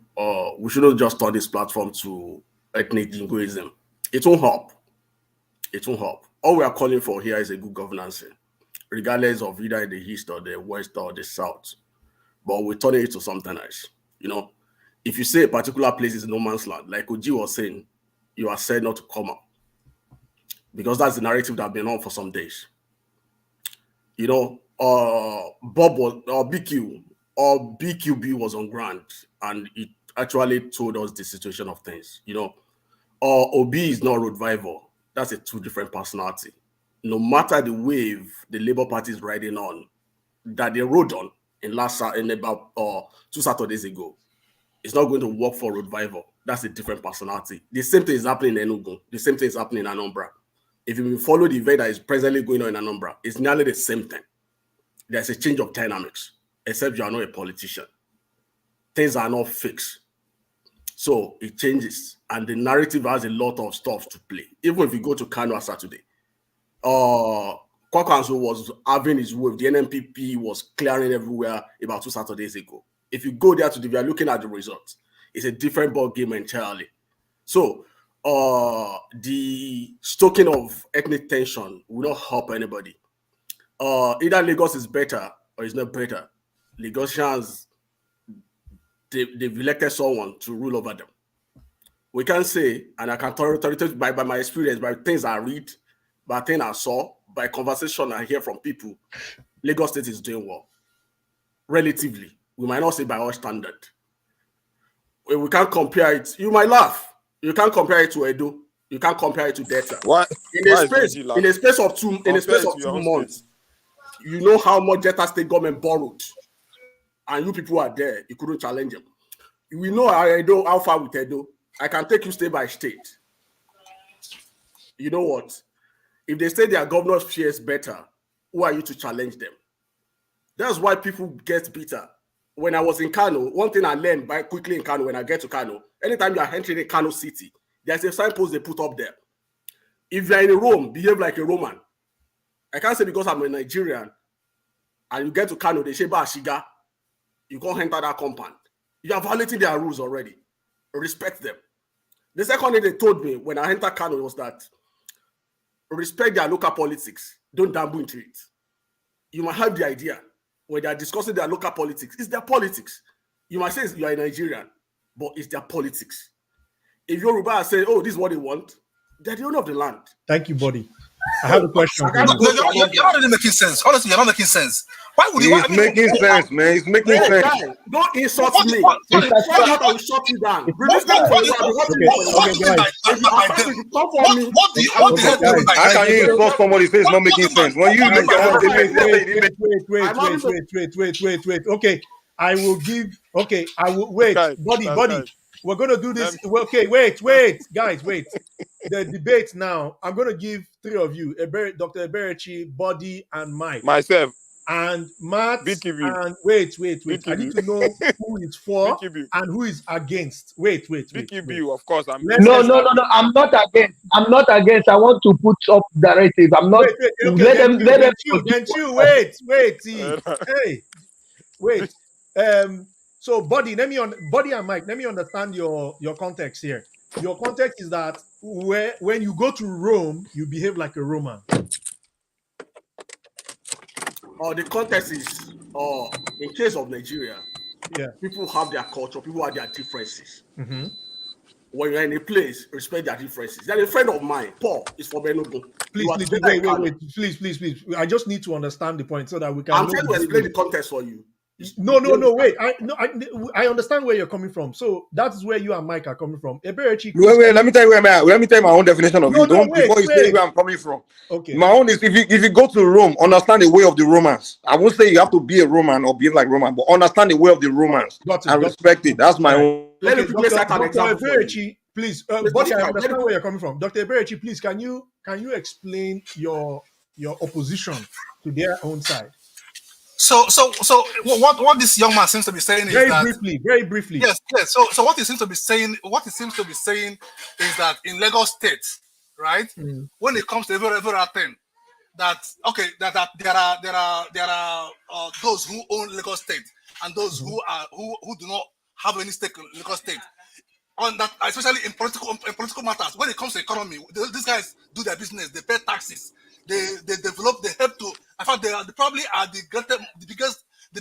we shouldn't just turn this platform to ethnic jingoism. It won't help. it won't help. All we are calling for here is a good governance, regardless of either in the east or the west or the south. But we turn it into something else. You know, if you say a particular place is no man's land, like Oji was saying, you are said not to come out. Because that's the narrative that's been on for some days. You know, Bob was, or BQ, or BQB was on ground, and it actually told us the situation of things. You know, OB is not Roadvival. That's a two different personality. No matter the wave the Labour Party is riding on, that they rode on in about 2 Saturdays ago, it's not going to work for Roadvival. That's a different personality. The same thing is happening in Enugu. The same thing is happening in Anambra. If you follow the event that is presently going on in Anambra, it's nearly the same thing. There's a change of dynamics, except you are not a politician. Things are not fixed. So it changes, and the narrative has a lot of stuff to play. Even if you go to Kano on Saturday, Kwakanzo was having his wave. The NMPP was clearing everywhere about 2 Saturdays ago. If you go there today, we are looking at the results. It's a different ball game entirely. So the stoking of ethnic tension will not help anybody. Either Lagos is better or it's not better. Lagosians, they've elected someone to rule over them. We can say, and I can tell you by my experience, by things I read, by things I saw, by conversation I hear from people, Lagos State is doing well. Relatively. We might not say by our standard. We can't compare it. You might laugh. You can't compare it to Edo. You can't compare it to Delta. Why? In a space of 2 months, you know how much Delta State government borrowed, and you people are there. You couldn't challenge them. We know how far with Edo. I can take you state by state. You know what? If they say their governor shares better, who are you to challenge them? That's why people get bitter. When I was in Kano, one thing I learned quickly in Kano, when I get to Kano, anytime you are entering a Kano city, there's a signpost they put up there. If you're in Rome, behave like a Roman. I can't say because I'm a Nigerian, and you get to Kano, they say, Shiga, you can't enter that compound. You are violating their rules already. Respect them. The second thing they told me when I entered Kano was that respect their local politics. Don't dabble into it. You might have the idea when they are discussing their local politics. It's their politics. You might say you are a Nigerian, but it's their politics. If Yoruba say, oh, this is what they want, they're the owner of the land. Thank you, buddy. I have a question. You're not really making sense. Honestly, you're not making sense. Why would you? It's making sense, man. It's making sense. Guy, don't insult me. I will shut you down. Release them for you. How can you insult somebody say it's not making sense? When you look at wait. Okay, I will give. Okay, I will wait. Buddy. We're gonna do this. Okay, wait, guys, wait. The debate now. I'm gonna give 3 of you: Dr. Eberechi, Buddy, and Mike. Myself. And Matt. And wait. I need to know who is for and who is against. Wait. BQB, of course. No. I'm not against. I want to put up directive. I'm not. Let them. Wait. Hey, wait. So, Buddy and Mike, let me understand your context here. Your context is that when you go to Rome, you behave like a Roman. The context is, in case of Nigeria, people have their culture, people have their differences. Mm-hmm. When you're in a place, respect their differences. There's a friend of mine, Paul, is from Enugu. Please. I just need to understand the point so that we can. I'm trying to explain the context for you. No, wait. I understand where you're coming from. So that's where you and Mike are coming from. Eberechi. Wait. Let me tell you where I'm at. Let me tell you my own definition of it. Before you say where I'm coming from. Okay. My own is if you go to Rome, understand the way of the Romans. I won't say you have to be a Roman or behave like Roman, but understand the way of the Romans and respect it. That's my own. Let me place that Dr. example. Eberechi, please. Buddy, I understand where you're coming from. Dr. Eberechi, please, can you explain your opposition to their own side? So what this young man seems to be saying is very briefly. Yes. So what he seems to be saying is that in Lagos State, right? When it comes to every thing, that there are those who own Lagos State and those who do not have any stake in Lagos State. on that, especially in political matters. When it comes to economy, these guys do their business. They pay taxes. They develop. They help to. I thought they probably are the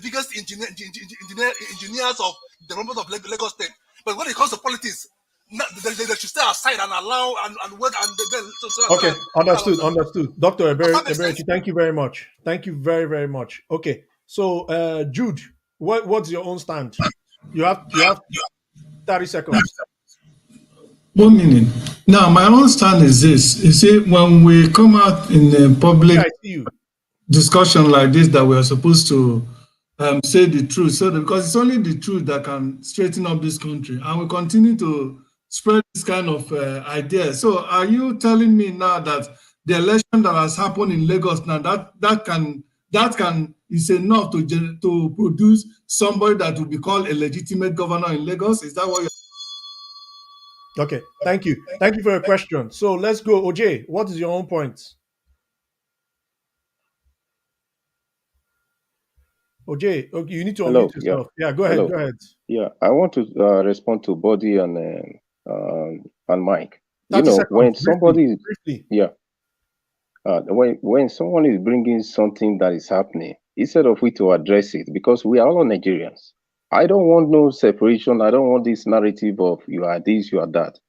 biggest engineers of development of Lagos State. But when it comes to politics, they should stay aside and allow and wait and then. Okay, understood. Dr. Eberechi, thank you very much. Thank you very, very much. Okay, so Jude, what's your own stand? You have 30 seconds. 1 minute. Now, my own stand is this. You see, when we come out in a public discussion like this, that we are supposed to say the truth, because it's only the truth that can straighten up this country, and we continue to spread this kind of ideas. So, are you telling me now that the election that has happened in Lagos now that can is enough to produce somebody that will be called a legitimate governor in Lagos? Is that what you're? Okay, thank you. Thank you for your question. So let's go. OJ, what is your own point? OJ, okay, you need to Hello. unmute yourself. Yeah, go ahead. Hello. Go ahead. Yeah, I want to respond to Body and Mike. 30 seconds, When somebody briefly. when someone is bringing something that is happening, instead of we to address it, because we are all Nigerians. I don't want no separation. I don't want this narrative of you are this, you are that.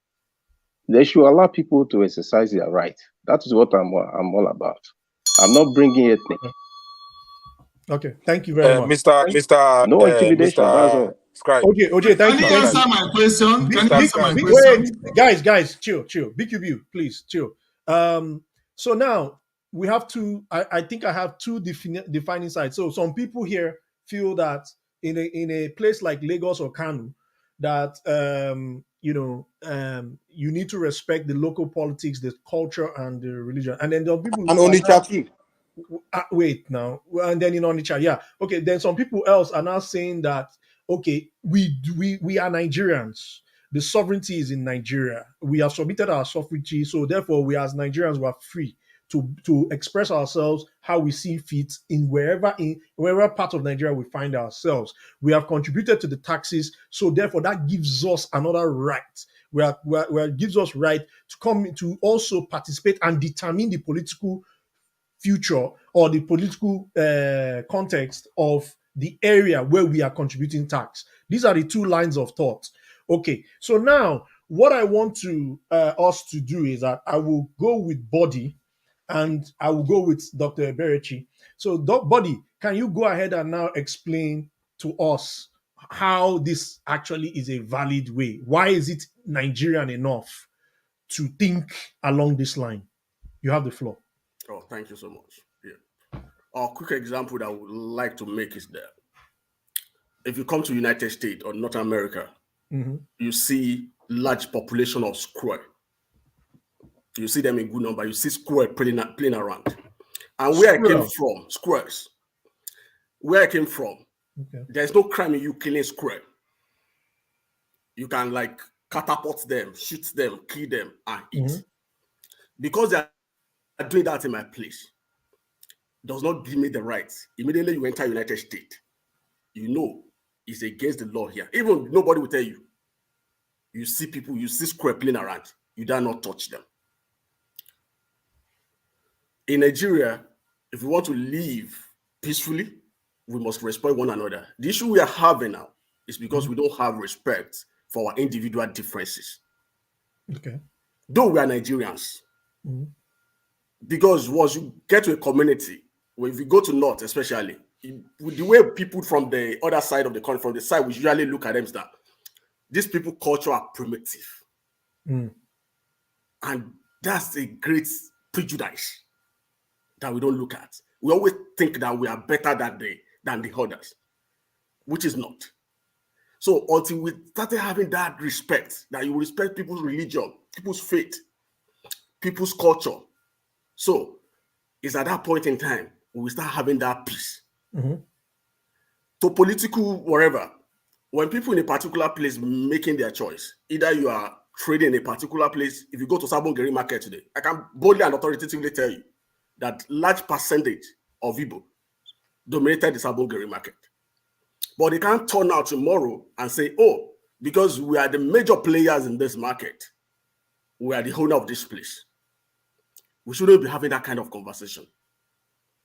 They should allow people to exercise their right. That is what I'm all about. I'm not bringing ethnic. Okay, thank you very much. No intimidation. That's all. Scribe. OJ, thank you. Can you answer my question? Can you answer my question? Wait, guys, chill. BQB, please, chill. So now we have two. I think I have two defining sides. So some people here feel that in a place like Lagos or Kanu, that you need to respect the local politics, the culture, and the religion. And then there are people and Onitsha too. Wait now, and then in Onitsha, yeah, okay. Then some people else are now saying that okay, we are Nigerians. The sovereignty is in Nigeria. We have submitted our sovereignty, so therefore, we as Nigerians were free to express ourselves how we see fit in wherever part of Nigeria we find ourselves. We have contributed to the taxes, so therefore that gives us another right. Where it gives us right to come to also participate and determine the political future or the political context of the area where we are contributing tax. These are the two lines of thought. Okay, so now what I want to us to do is that I will go with Body and I will go with Dr. Eberechi. So, Body, can you go ahead and now explain to us how this actually is a valid way? Why is it Nigerian enough to think along this line? You have the floor. Oh, thank you so much. Yeah. A quick example that I would like to make is that if you come to United States or North America, you see large population of squirrel. You see them in good number. You see squirrel playing around. And where I came from, squirrels. Where I came from, there's no crime in you killing squirrel. You can like catapult them, shoot them, kill them, and eat. Because they are doing that in my place does not give me the right. Immediately you enter United States, you know it's against the law here. Even nobody will tell you. You see people, you see squirrel playing around, you dare not touch them. In Nigeria, if we want to live peacefully, we must respect one another. The issue we are having now is because we don't have respect for our individual differences. Okay. Though we are Nigerians, because once you get to a community, when we go to North especially, with the way people from the other side of the country, from the side, we usually look at them that these people culture are primitive. And that's a great prejudice that we don't look at. We always think that we are better than the others, which is not. So until we started having that respect, that you respect people's religion, people's faith, people's culture. So it's at that point in time when we start having that peace. To political whatever, when people in a particular place making their choice, either you are trading in a particular place, if you go to Sabongeri market today, I can boldly and authoritatively tell you that large percentage of Igbo dominated the Sabongeri market. But they can't turn out tomorrow and say, oh, because we are the major players in this market. We are the owner of this place. We shouldn't be having that kind of conversation.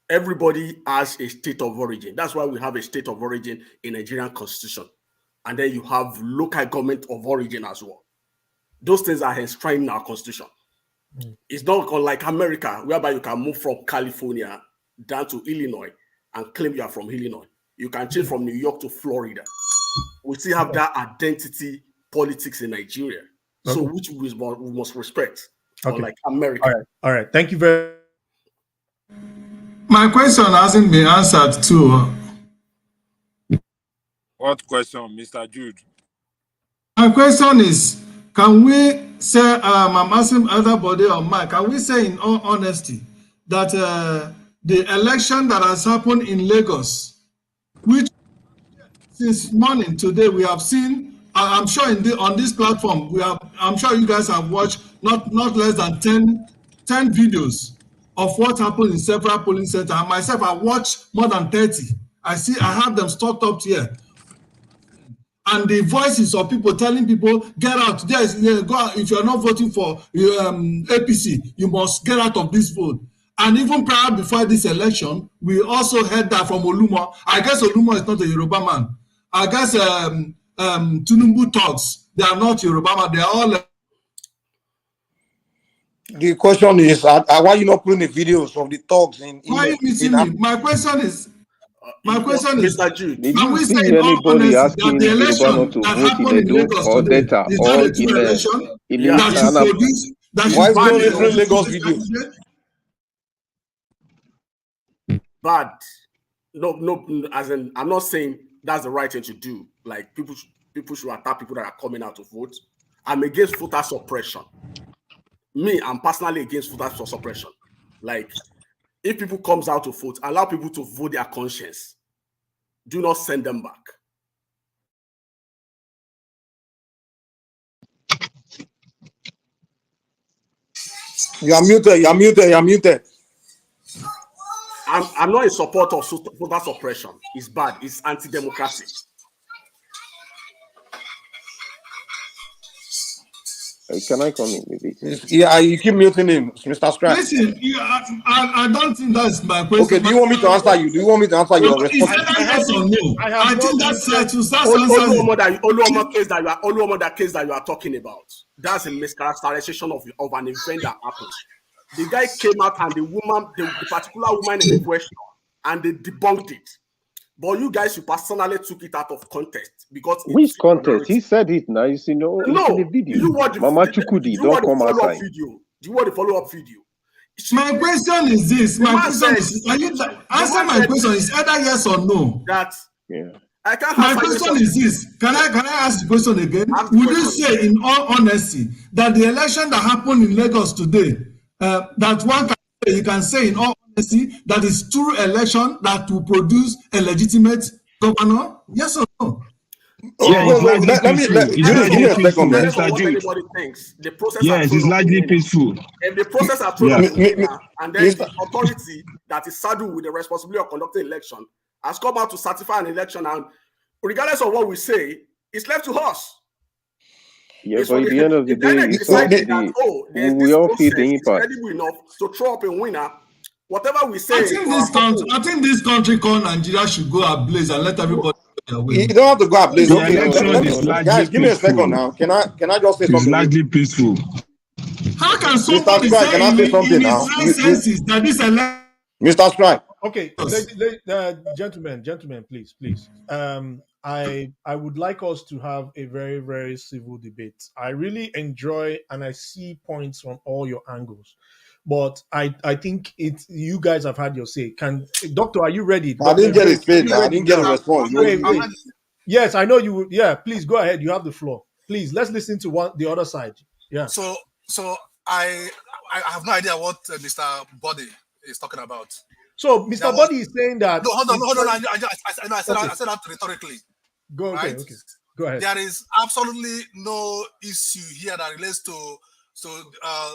Everybody has a state of origin. That's why we have a state of origin in Nigerian constitution. And then you have local government of origin as well. Those things are enshrined in our constitution. It's not like America, whereby you can move from California down to Illinois and claim you are from Illinois. You can change from New York to Florida. We still have that identity politics in Nigeria. So which we must respect. Unlike America. All right. Thank you very much. My question hasn't been answered too. What question, Mr. Jude? My question is, can we say, I'm asking everybody on mic, can we say in all honesty that the election that has happened in Lagos, which since morning today we have seen, I'm sure on this platform, I'm sure you guys have watched not less than 10 videos of what happened in several polling centers. And myself, I watched more than 30. I have them stocked up here. And the voices of people telling people, get out. Go out. If you're not voting for APC, you must get out of this vote. And even prior before this election, we also heard that from Olumo. I guess Olumo is not a Yoruba man. I guess Tinubu talks. They are not Yoruba man. They are all. The question is, why are you not putting the videos of the talks in? Why are you missing me? My question is, Mr. Jude, did can you we say see in all anybody honesty asking that the Yoruba not election to that vote in happened in Edo Lagos or today Delta is or that a true election that should Anambra? produce Why is no referring Lagos video? Bad. No, as in, I'm not saying that's the right thing to do. Like people should attack people that are coming out to vote. I'm against voter suppression. Me, I'm personally against voter suppression. Like, if people comes out to vote, allow people to vote their conscience. Do not send them back. You are muted. I'm not in support of voter suppression. It's bad. It's anti-democratic. Can I come in, maybe? Yeah, you keep muting him, Mr. Scratch. Listen, I don't think that's my question. Okay, do you want me to answer you? Do you want me to answer your response? Is that yes or no? I think that's Oluomo case that you are talking about. That's a mischaracterization of an event that happened. The guy came out and the particular woman in question, and they debunked it. But you guys, you personally took it out of context because which context? He said it now. It's in the video. You want the Mama Chukudi, don't come outside. Do you want the follow-up video? My question is this. My question is, answer my question is either yes or no. I can't. My question is this. Can I ask the question again? Would you say, in all honesty, that the election that happened in Lagos today, you can say in all honesty that is true election that will produce a legitimate governor? Yes or no? Yeah, it's largely peaceful. Mr. Jude. The process Yes, it's largely peaceful. If the process are thrown and then the authority that is saddled with the responsibility of conducting election has come out to certify an election, and regardless of what we say, it's left to us. Yeah, but at the end of the day, we all feel the impact. Credible enough to throw up a winner. Whatever we say, I think this country called Nigeria should go ablaze and let everybody go their way. You don't have to go ablaze. Guys, give me a second now. Can I just say something? It's largely peaceful. How can somebody say in his right senses that this election? Mr. Strike. Okay, gentlemen, please. I would like us to have a very, very civil debate. I really enjoy and I see points from all your angles, but I think you guys have had your say. Doctor, are you ready? I didn't get it straight. I didn't get a response. Yes, I know you would. Yeah, please go ahead. You have the floor. Please, let's listen to the other side. Yeah. So I have no idea what Mr. Body is talking about. So Mr. Body is saying that. No, hold on. I said that rhetorically. Go right? Okay. Go ahead. There is absolutely no issue here that relates to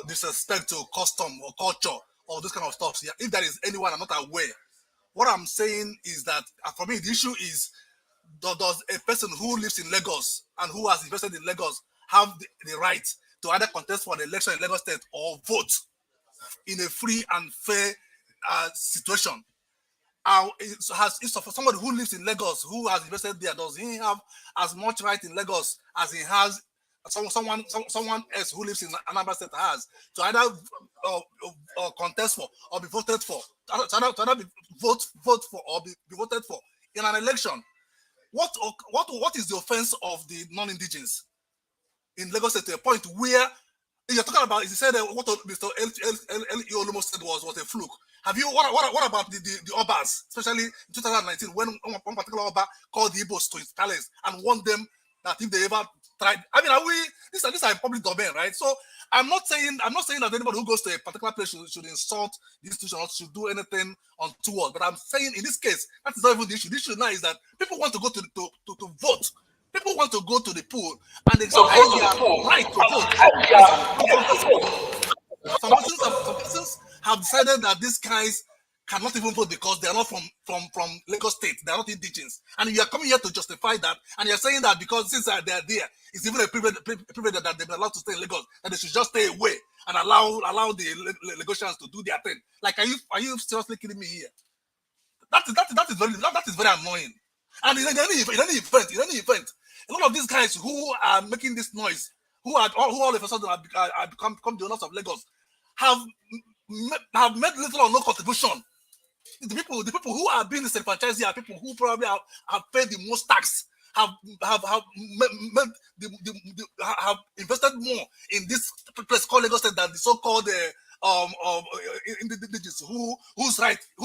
disrespect to custom or culture or this kind of stuff. Yeah, if there is anyone I'm not aware, what I'm saying is that for me the issue is does a person who lives in Lagos and who has invested in Lagos have the right to either contest for an election in Lagos State or vote in a free and fair situation? For somebody who lives in Lagos, who has invested there, does he have as much right in Lagos as he has someone else who lives in Anambra State has to either contest for or be voted for, to either be vote for or be voted for in an election? What is the offense of the non-indigens in Lagos State to a point where you're talking about? He said what Mr. L. almost said was a fluke. Have you what about the Obas, especially in 2019 when one particular Oba called the Igbos to his palace and warned them that if they ever tried, I mean, these are public domain, right? So I'm not saying that anybody who goes to a particular place should insult the institution or should do anything untoward. But I'm saying in this case, that is not even the issue. The issue now is that people want to go to vote. People want to go to the pool and exercise their right to vote. Some persons have decided that these guys cannot even vote because they are not from Lagos State. They are not indigenous. And you are coming here to justify that, and you're saying that because since they are there, it's even a privilege that they've been allowed to stay in Lagos, that they should just stay away and allow the Lagosians to do their thing. Like, are you seriously kidding me here? That is very annoying. And in any event, a lot of these guys who are making this noise, who all of a sudden have become the owners of Lagos, have made little or no contribution. The people who are being disenfranchised here are people who probably have paid the most tax, have invested more in this place called Lagos State than the so-called indigenous whose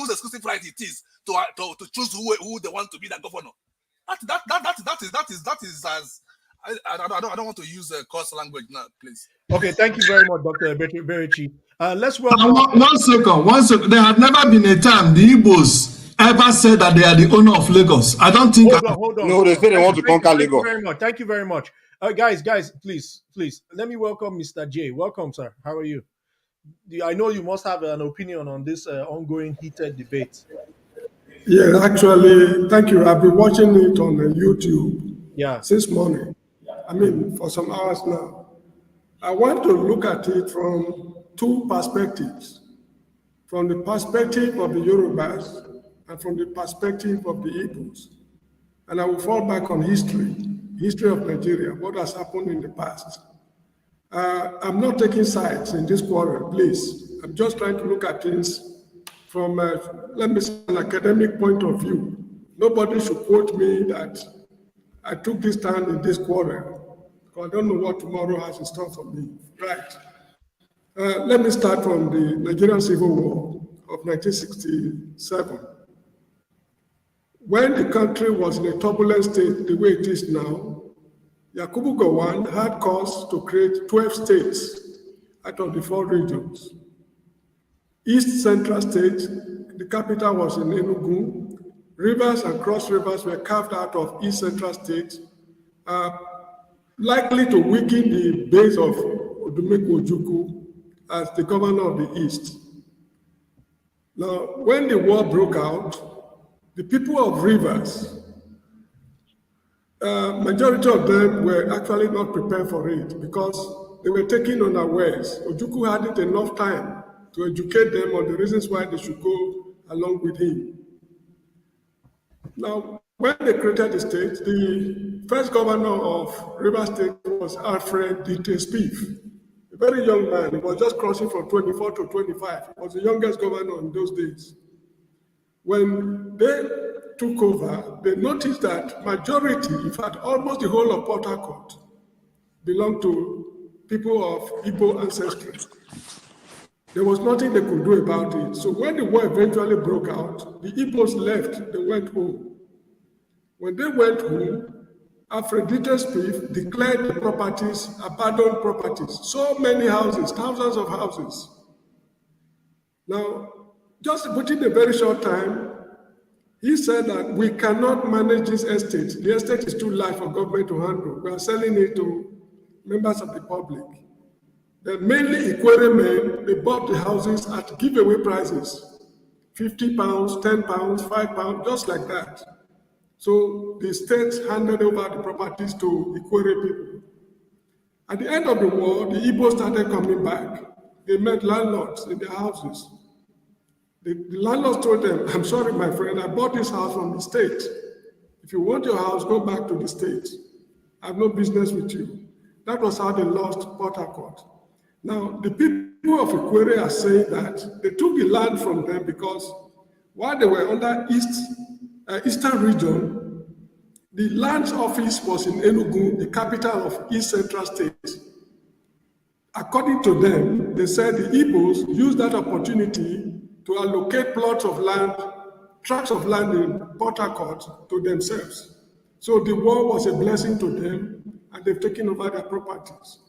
exclusive right it is to choose who they want to be their governor. That is as I don't want to use coarse language now, please. Okay, thank you very much, Dr. Berichi. Let's welcome. One second. There had never been a time the Igbos ever said that they are the owner of Lagos. I don't think. Hold on. No, they say they want to conquer Lagos. Thank you very much. Guys, please, let me welcome Mr. J. Welcome, sir. How are you? I know you must have an opinion on this ongoing heated debate. Yeah, actually, thank you. I've been watching it on YouTube since morning. I mean, for some hours now. I want to look at it from two perspectives. From the perspective of the Yorubas and from the perspective of the Igbos. And I will fall back on history of Nigeria, what has happened in the past. I'm not taking sides in this quarrel, please. I'm just trying to look at things from, let me say, an academic point of view. Nobody should quote me that I took this stand in this quarrel, because I don't know what tomorrow has in store for me. Right. Let me start from the Nigerian Civil War of 1967. When the country was in a turbulent state the way it is now, Yakubu Gowon had cause to create 12 states out of the 4 regions. East Central State, the capital was in Enugu. Rivers and cross rivers were carved out of East Central State, likely to weaken the base of Odumegwu Ojukwu as the governor of the East. Now, when the war broke out, the people of Rivers, majority of them were actually not prepared for it because they were taken unawares. Ojukwu hadn't enough time to educate them on the reasons why they should go along with him. Now, when they created the state, the first governor of Rivers State was Alfred Dite Spieth, a very young man. He was just crossing from 24 to 25. He was the youngest governor in those days. When they took over, they noticed that majority, in fact, almost the whole of Port Harcourt belonged to people of Igbo ancestry. There was nothing they could do about it. So when the war eventually broke out, the Igbos left, they went home. When they went home, Aphrodite Spieth declared the properties abandoned properties. So many houses, thousands of houses. Now, just within a very short time, he said that we cannot manage this estate. The estate is too large for government to handle. We are selling it to members of the public. Then mainly Ikwere men, they bought the houses at giveaway prices. 50 pounds, 10 pounds, 5 pounds, just like that. So the states handed over the properties to Ikwere people. At the end of the war, the Igbos started coming back. They met landlords in their houses. The landlords told them, I'm sorry, my friend, I bought this house from the state. If you want your house, go back to the state. I have no business with you. That was how they lost Port Harcourt. Now, the people of Ikwere are saying that they took the land from them because while they were under Eastern region, the land office was in Enugu, the capital of East Central State. According to them, they said the Igbos used that opportunity to allocate plots of land, tracts of land in Port Harcourt to themselves. So the war was a blessing to them, and they've taken over their properties.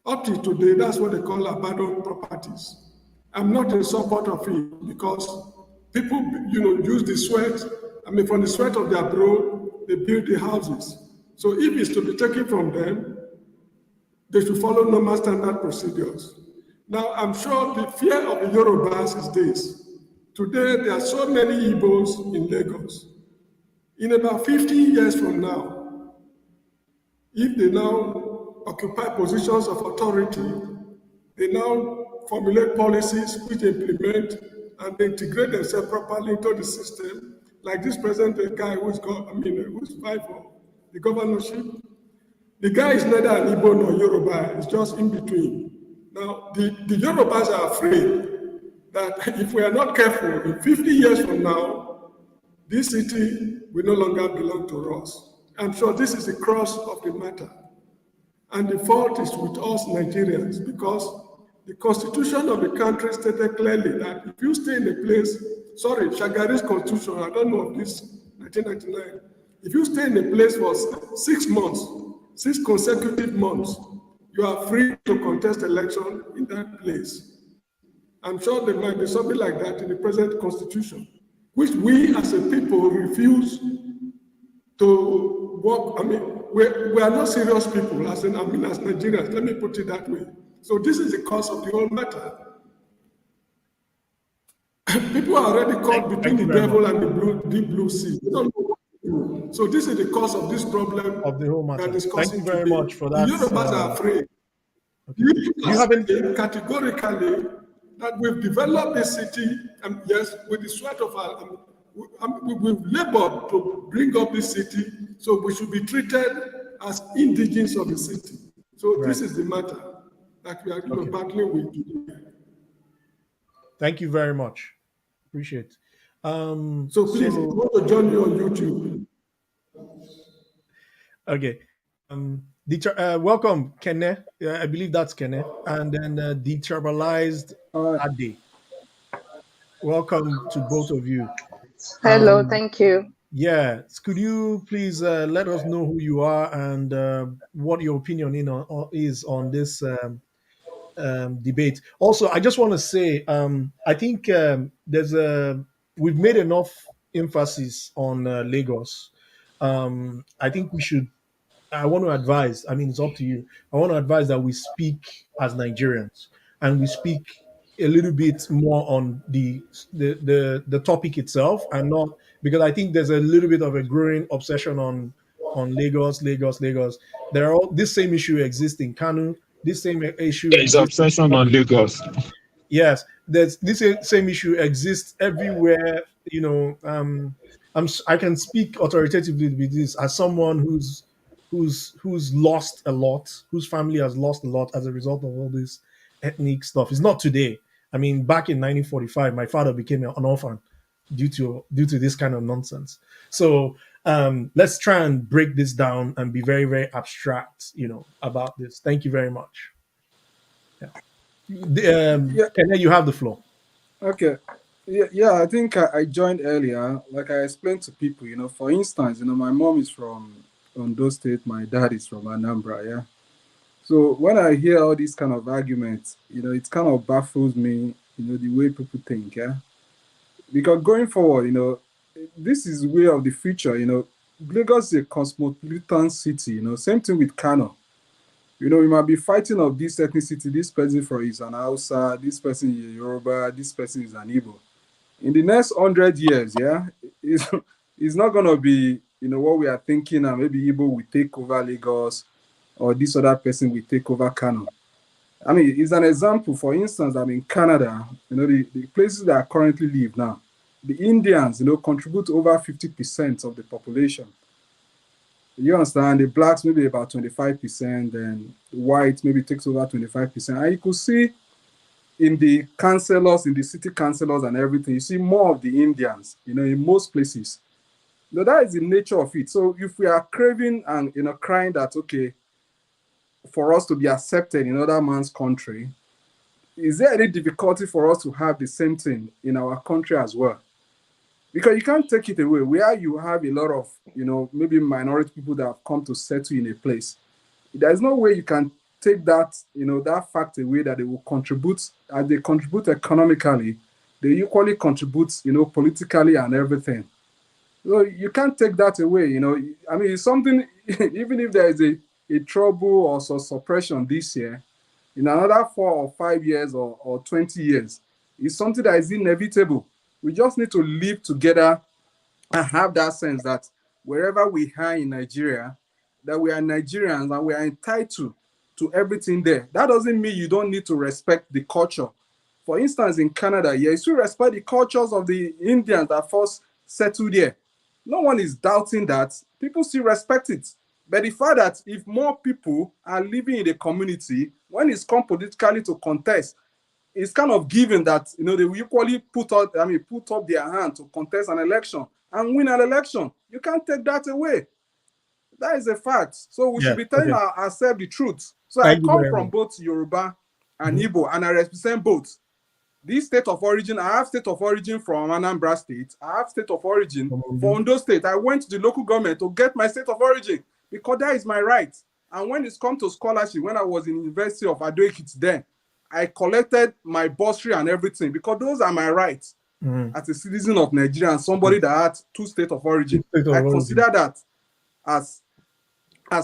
Up to today, that's what they call abandoned properties. I'm not in support of it because people, use the sweat. From the sweat of their brow, they build the houses. So if it's to be taken from them, they should follow normal standard procedures. Now, I'm sure the fear of the Yorubas is this. Today, there are so many Igbos in Lagos. In about 50 years from now, if they now occupy positions of authority, they now formulate policies which implement and they integrate themselves properly into the system, like this present guy who's fighting for the governorship. The guy is neither an Igbo nor Yoruba, it's just in between. Now, the Yorubas are afraid that if we are not careful, in 50 years from now, this city will no longer belong to us. I'm sure this is the crux of the matter. And the fault is with us Nigerians, because the constitution of the country stated clearly that if you stay in a place, Shagari's constitution, I don't know of this, 1999, if you stay in a place for 6 months, 6 consecutive months, you are free to contest election in that place. I'm sure there might be something like that in the present constitution, which we as a people refuse to work. We are not serious people as Nigerians, let me put it that way. So this is the cause of the whole matter. People are already caught between the devil and the deep blue sea. They don't know what to do. So this is the cause of this problem of the whole matter. that is causing Thank you very today. much for that. The Yorubas are afraid. Okay. You haven't categorically that we've developed this city, and yes, with the sweat of our, we've labored to bring up this city, so we should be treated as indigenous of the city. So this is the matter that we are battling with today. Thank you very much. Appreciate it. So please, if you want to join me on YouTube. Okay. Welcome, Kenne. I believe that's Kenne. And then Detribalized Ade. Welcome to both of you. Hello, thank you. Yeah. Could you please let us know who you are and what your opinion is on this debate? Also, I just want to say, I think we've made enough emphasis on Lagos. I think I want to advise, it's up to you. I want to advise that we speak as Nigerians and we speak a little bit more on the topic itself, and not because I think there's a little bit of a growing obsession on Lagos. This same issue exists in Kanu. This same issue There's obsession on Lagos. Yes, this same issue exists everywhere. I can speak authoritatively with this as someone who's lost a lot, whose family has lost a lot as a result of all this ethnic stuff. It's not today. Back in 1945, my father became an orphan due to this kind of nonsense. So let's try and break this down and be very, very abstract, about this. Thank you very much. Kenya, you have the floor. Okay. Yeah, I think I joined earlier. Like I explained to people, for instance, my mom is from Ondo State, my dad is from Anambra, yeah. So when I hear all these kind of arguments, it kind of baffles me, the way people think, yeah. Because going forward, this is way of the future, Lagos is a cosmopolitan city, same thing with Kano. We might be fighting of this ethnicity, this person is an Hausa, this person is a Yoruba, this person is an Igbo. In the next 100 years, yeah, it's not going to be, what we are thinking, and maybe Igbo will take over Lagos, or this other person will take over Kano. I mean, it's an example. For instance, I mean, Canada, the places that I currently live now, the Indians, contribute over 50% of the population. You understand? The blacks maybe about 25%, and the whites maybe takes over 25%. And you could see in the councillors, in the city councillors and everything, you see more of the Indians, in most places. That is the nature of it. So if we are craving and crying that, okay, for us to be accepted in other man's country, is there any difficulty for us to have the same thing in our country as well? Because you can't take it away. Where you have a lot of, maybe minority people that have come to settle in a place, there's no way you can take that, that fact away that they will contribute, as they contribute economically, they equally contribute, politically and everything. So you can't take that away, I mean, it's something, even if there is a trouble or suppression this year, in another 4 or 5 years or 20 years, it's something that is inevitable. We just need to live together and have that sense that wherever we are in Nigeria, that we are Nigerians and we are entitled to everything there. That doesn't mean you don't need to respect the culture. For instance, in Canada, you still respect the cultures of the Indians that first settled there. No one is doubting that. People still respect it. But the fact that if more people are living in the community, when it's come politically to contest, it's kind of given that they will equally put up their hand to contest an election and win an election. You can't take that away. That is a fact. So we should be telling ourselves the truth. So I come from both Yoruba and Igbo, and I represent both. This state of origin, I have state of origin from Anambra State. I have state of origin for Ondo State. I went to the local government to get my state of origin because that is my right. And when it's come to scholarship, when I was in University of Ado-Ekiti then, I collected my bursary and everything because those are my rights as a citizen of Nigeria and somebody that had 2 states of origin. I consider that as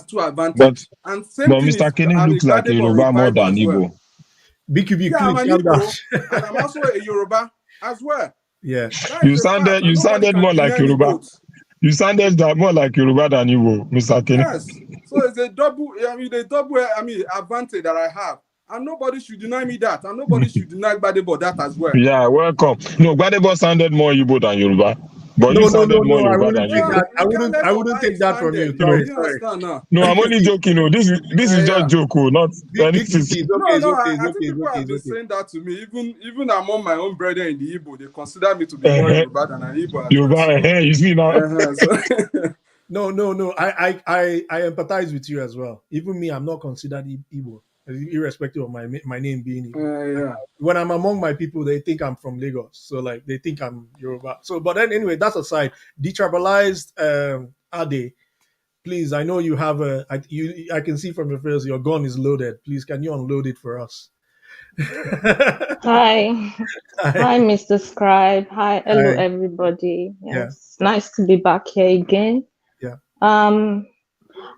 2 advantages. And same but thing Mr. is Kenny looks like a Yoruba more than Igbo. Yeah, I'm an Igbo, and I'm also a Yoruba as well. Yeah, you sounded more like Yoruba. You sounded more like Yoruba than Igbo, Mr. Kenny. Yes, so it's a double advantage that I have, and nobody should deny me that, and nobody should deny Gbadebo that as well. Yeah, welcome. No, Gbadebo sounded more Igbo than Yoruba, but you sounded more Yoruba than Igbo. I wouldn't take that from you. Sorry. No, I'm only joking. No, this is just joke. Not anything. I think people have been saying that to me. Even among my own brethren in the Igbo, they consider me to be more Yoruba than an Igbo. Yoruba, you see now. No. I empathize with you as well. Even me, I'm not considered Igbo, irrespective of my name being Igbo. When I'm among my people, they think I'm from Lagos, so like they think I'm Yoruba. So, but then anyway, that's aside. Detribalized Ade, please. I know you have I can see from your face your gun is loaded. Please, can you unload it for us? Hi, Mr. Scribe. Hello, everybody. Yes, nice to be back here again. Yeah.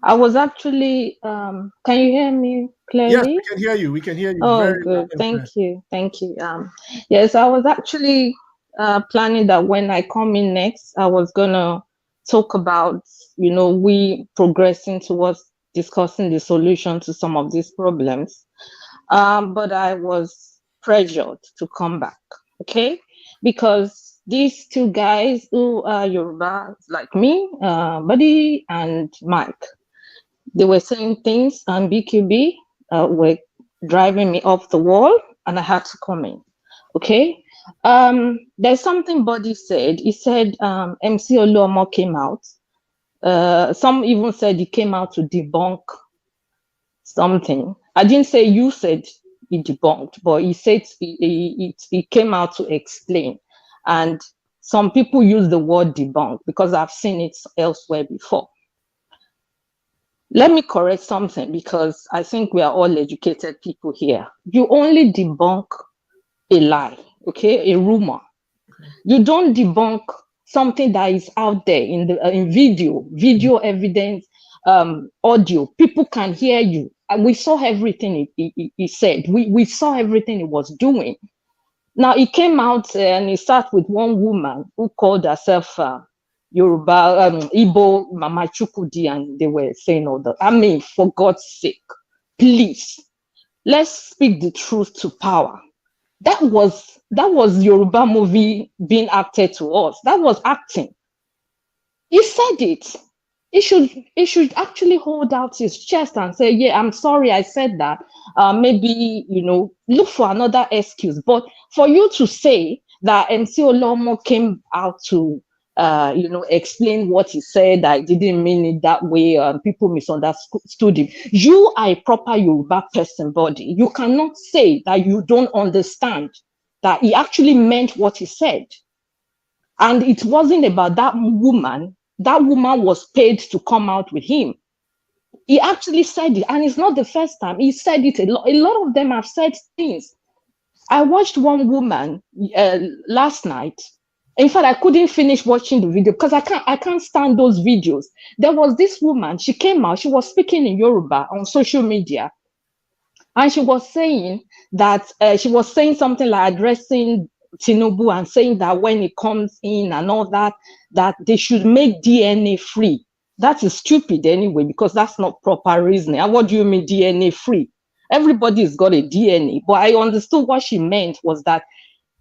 I was actually. Can you hear me clearly? Yes, we can hear you. We can hear you. Oh, very good. Thank you. Yes, I was actually planning that when I come in next, I was gonna talk about we progressing towards discussing the solution to some of these problems. But I was pressured to come back, okay? Because these 2 guys who are Yoruba, like me, Buddy and Mike, they were saying things, and BQB were driving me off the wall, and I had to come in, okay? There's something Buddy said. He said MC Oluomo came out. Some even said he came out to debunk something. I didn't say you said he debunked, but he said he came out to explain. And some people use the word debunk because I've seen it elsewhere before. Let me correct something because I think we are all educated people here. You only debunk a lie, okay, a rumor. You don't debunk something that is out there in video evidence, audio. People can hear you. We saw everything he said. We saw everything he was doing. Now he came out and he sat with one woman who called herself Yoruba, Igbo, Mama Chukudi, and they were saying all that. I mean, for God's sake, please, let's speak the truth to power. That was Yoruba movie being acted to us. That was acting. He said it. He should actually hold out his chest and say, yeah, I'm sorry I said that. Maybe, look for another excuse. But for you to say that MC Olomo came out to, explain what he said, I didn't mean it that way, people misunderstood him. You are a proper Yoruba person, body. You cannot say that you don't understand that he actually meant what he said. And it wasn't about that woman. That woman was paid to come out with him. He actually said it, and it's not the first time. He said it a lot. A lot of them have said things. I watched one woman last night. In fact, I couldn't finish watching the video because I can't stand those videos. There was this woman. She came out. She was speaking in Yoruba on social media, and she was saying that she was saying something like addressing Tinubu and saying that when it comes in and all that, that they should make DNA free. That is stupid anyway, because that's not proper reasoning. And what do you mean DNA free? Everybody's got a DNA, but I understood what she meant was that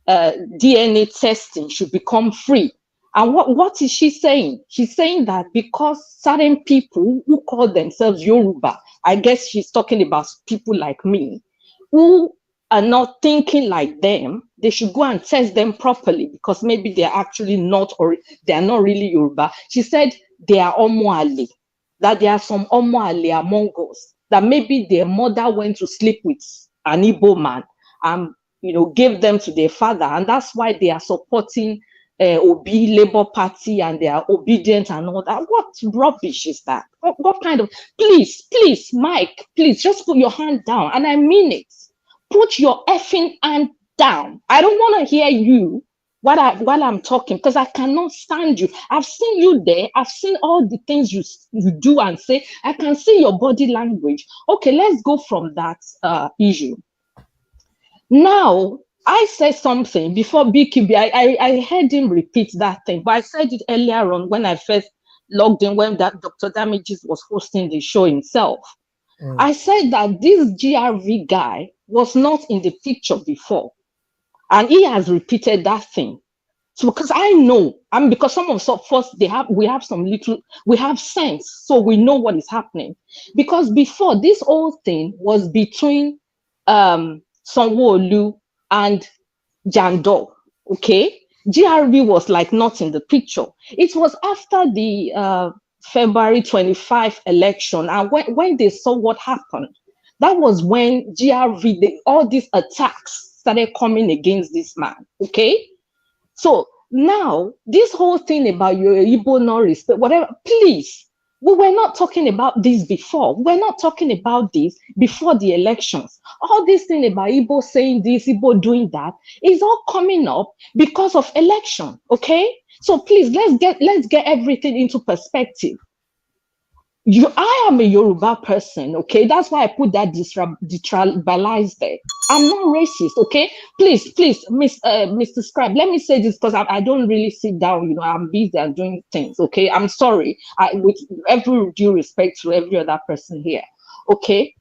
DNA testing should become free. And what is she saying? She's saying that because certain people who call themselves Yoruba, I guess she's talking about people like me, who are not thinking like them, they should go and test them properly because maybe they're actually not, or they're not really Yoruba. She said they are Omoali, that there are some Omoali among us, that maybe their mother went to sleep with an Igbo man and gave them to their father, and that's why they are supporting Obi Labour Party and they are obedient and all that. What rubbish is that? What kind of, please, Mike, please just put your hand down, and I mean it. Put your effing hand down. I don't want to hear you while I'm talking because I cannot stand you. I've seen you there. I've seen all the things you do and say. I can see your body language. Okay, let's go from that issue. Now, I said something before BQB. I heard him repeat that thing, but I said it earlier on when I first logged in, when that Dr. Damages was hosting the show himself. I said that this GRV guy was not in the picture before, and he has repeated that thing. So because I know, because some of us we have sense, so we know what is happening. Because before, this whole thing was between Sanwo-Olu and Jandor, okay? GRV was like not in the picture. It was after the February 25 election, and when they saw what happened, that was when GRV, all these attacks started coming against this man, okay? So now, this whole thing about your Igbo no respect, whatever, please, we were not talking about this before. We're not talking about this before the elections. All this thing about Igbo saying this, Igbo doing that, is all coming up because of election, okay? So please, let's get everything into perspective. I am a Yoruba person, okay? That's why I put that detribalized there. I'm not racist, okay? Please, Mr. Scribe, let me say this because I don't really sit down, I'm busy and doing things, okay? I'm sorry, with every due respect to every other person here, okay?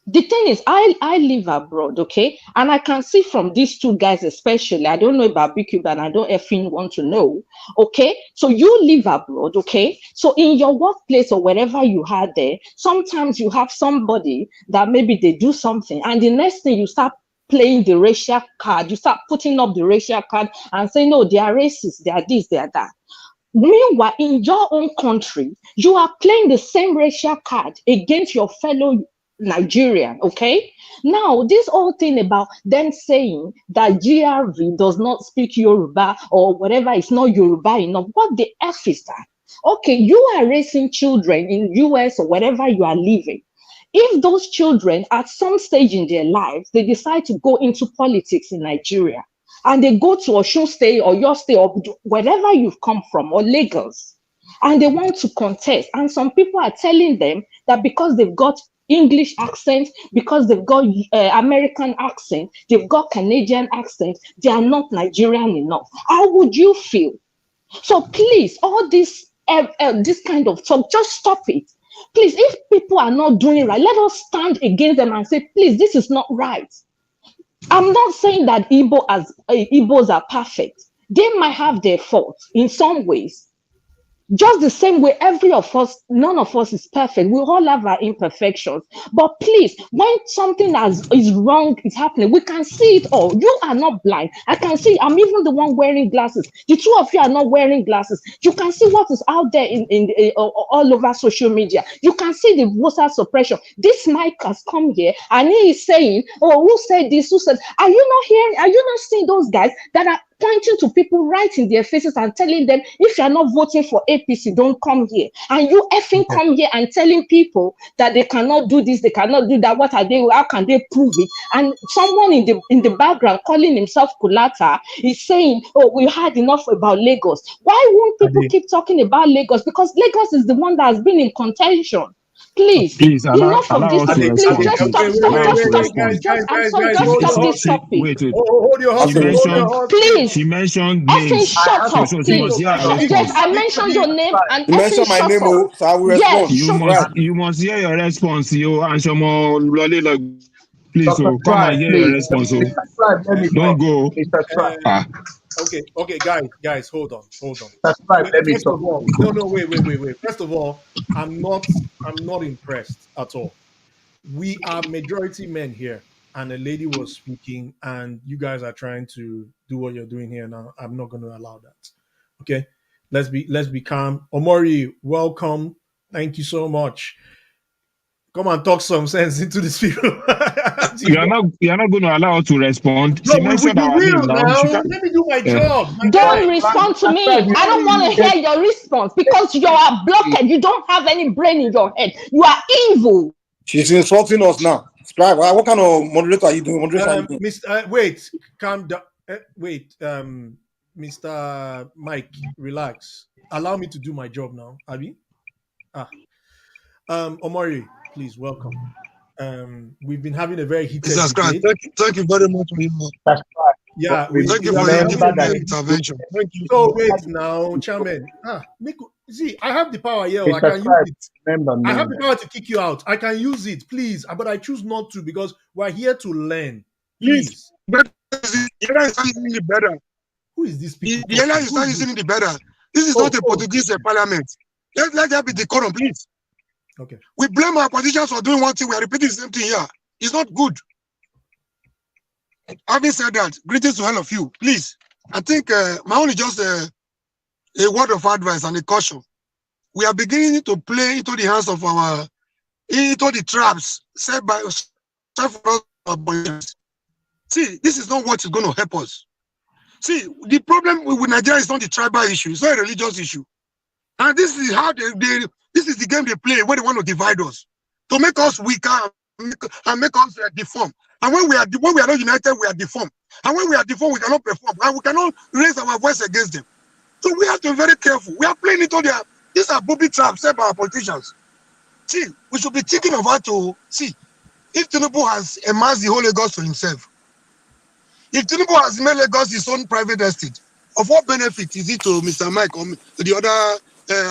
The thing is, I live abroad, okay? And I can see from these two guys especially, I don't know about BQ, but I don't effing want to know, okay? So you live abroad, okay? So in your workplace or wherever you are there, sometimes you have somebody that maybe they do something, and the next thing you start playing the racial card, you start putting up the racial card and saying, no, they are racist, they are this, they are that. Meanwhile, in your own country, you are playing the same racial card against your fellow Nigerian, okay? Now, this whole thing about them saying that GRV does not speak Yoruba or whatever is not Yoruba enough, what the F is that? Okay, you are raising children in US or wherever you are living. If those children at some stage in their lives, they decide to go into politics in Nigeria, and they go to Osun State or your state or wherever you've come from or Lagos, and they want to contest, and some people are telling them that because they've got English accent, because they've got American accent, they've got Canadian accent, they are not Nigerian enough. How would you feel? So please, all this kind of talk, just stop it. Please, if people are not doing right, let us stand against them and say, please, this is not right. I'm not saying that Igbos are perfect. They might have their faults in some ways. Just the same way, none of us is perfect. We all have our imperfections. But please, when something is wrong is happening, we can see it all. You are not blind. I can see. I'm even the one wearing glasses. The two of you are not wearing glasses. You can see what is out there all over social media. You can see the voter suppression. This Mike has come here and he is saying, "Oh, who said this? Who said?" Are you not hearing? Are you not seeing those guys that are pointing to people right in their faces and telling them, if you're not voting for APC, don't come here. And you effing come here and telling people that they cannot do this, they cannot do that. What are they? How can they prove it? And someone in the background calling himself Kulata is saying, oh, we had enough about Lagos. Why won't people keep talking about Lagos? Because Lagos is the one that has been in contention. Please enough of allow this. us to Please respond. just stop. I'm sorry, just stop this topic. Wait. Hold your She hustle. mentioned, Please. she mentioned Effing names. shut up, So she please. must hear her Yes, response. I mentioned your name and You mentioned my name, up. so I will Yes, respond. You must hear your response, yo. And Shomo, please, Dr. so come and hear your please. response, so Mr. Tribe, let me don't talk. go. Mr. Tribe. Okay, guys, hold on. Mr. Tribe, let me First talk. of all, no, wait. First of all, I'm not impressed at all. We are majority men here, and a lady was speaking, and you guys are trying to do what you're doing here now. I'm not going to allow that. Okay, let's be calm. Omori, welcome. Thank you so much. Come and talk some sense into this people. You are not going to allow her to respond. No, She we mentioned our will name now. now. She can, Let me do my job. Don't respond to me. I don't want to hear your response because you are blocked. You don't have any brain in your head. You are evil. She's insulting us now. Scribe, what kind of moderator are you doing? Wait, calm down. Wait, Mr. Mike, relax. Allow me to do my job now, Abby. Omori, please welcome. We've been having a very heated debate. Thank you very much for your. Yeah, thank you for your intervention. Thank you. So wait now, Chairman. See, I have the power here. I can use it. I have the power to kick you out. I can use it, please, but I choose not to because we're here to learn. Please. The is using the better. Who is this people? The area is not using the better. This is not a Portuguese parliament. Let there be decorum, please. Okay. We blame our politicians for doing one thing. We are repeating the same thing here. It's not good. Having said that, greetings to all of you. Please, I think my only just a word of advice and a caution. We are beginning to play into the hands of into the traps set for us. See, this is not what is going to help us. See, the problem with Nigeria is not the tribal issue. It's not a religious issue. And this is how this is the game they play when they want to divide us, to make us weaker and make us deform. And when we are not united, we are deformed. And when we are deformed, we cannot perform. And we cannot raise our voice against them. So we have to be very careful. We are playing into these are booby traps set by our politicians. See, we should be thinking of how to see if Tinubu has amassed the whole Lagos to himself. If Tinubu has made Lagos his own private estate, of what benefit is it to Mr. Mike or to the other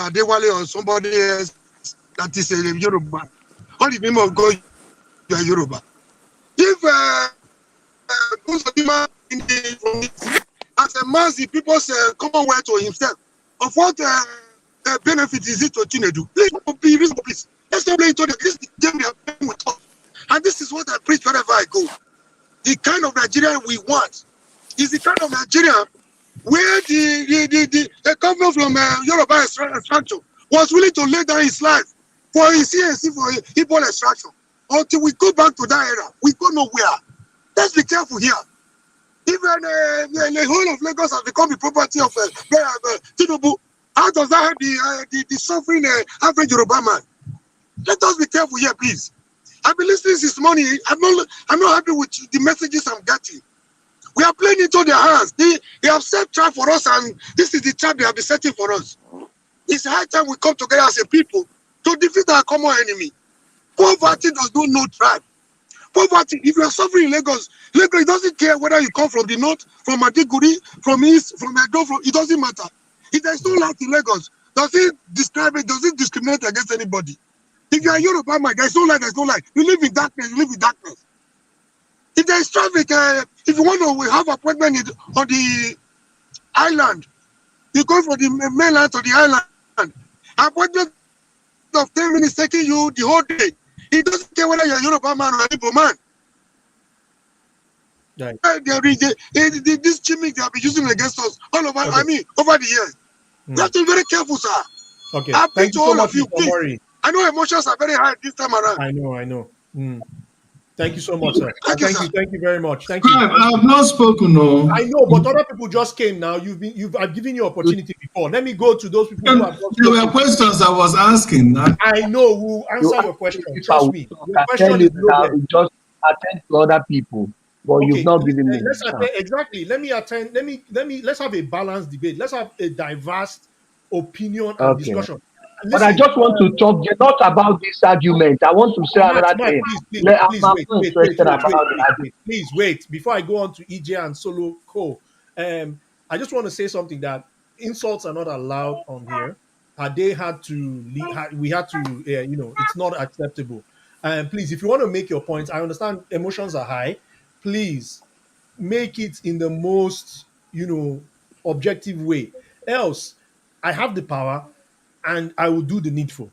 Adewale or somebody else that is a Yoruba? All the name of God, you are Yoruba. If as a mass, the people's commonwealth to himself, of what benefit is it to Tinubu? Please be reasonable, please. Let's not play into this game we are playing with us. And this is what I preach wherever I go. The kind of Nigeria we want is the kind of Nigeria where the government from Yoruba extraction was willing to lay down his life for his CNC for Igbo extraction. Until we go back to that era, we go nowhere. Let's be careful here. Even the whole of Lagos has become the property of Tinubu. How does that help the suffering average Yoruba man? Let us be careful here, please. I've been listening this morning. I'm not happy with the messages I'm getting. We are playing into their hands. They have set trap for us, and this is the trap they have been setting for us. It's high time we come together as a people to defeat our common enemy. Poverty does not know tribe. Poverty, if you are suffering in Lagos it doesn't care whether you come from the north, from Maiduguri, from east, from Edo, it doesn't matter. If there's no light in Lagos, does it describe it? Does it discriminate against anybody? If you are Yoruba man, there's no light, there's no light. You live in darkness, you live in darkness. If there is traffic, if you want to have appointment on the island, you go from the mainland to the island. Appointment of 10 minutes taking you the whole day. It doesn't care whether you're a Yoruba man or a Igbo man. This gimmick they have been using against us all over, over the years. You have to be very careful, sir. Okay. I Thank you to so all much, of you, Mr. please. Mori. I know emotions are very high this time around. I know. Thank you so much, sir. Thank you very much. Thank you. I have not spoken, no. I know, but other people just came now. I've given you opportunity before. Let me go to those people who have not There spoken. were questions I was asking. I know. We'll answer your question. Trust me. Your I question tell is you that I loaded. will just attend to other people, but you've Okay, not given me let's the chance. attend, exactly. Let me attend. Let's have a balanced debate. Let's have a diverse opinion and Okay. discussion. But I just want to talk not about this argument. I want to say another thing. Please, I'm not wait, interested about the please wait. Before I go on to EJ and Solo Co, I just want to say something that insults are not allowed on here. They had to we had to, it's not acceptable. Please, if you want to make your points, I understand emotions are high. Please make it in the most, objective way. Else, I have the power and I will do the needful.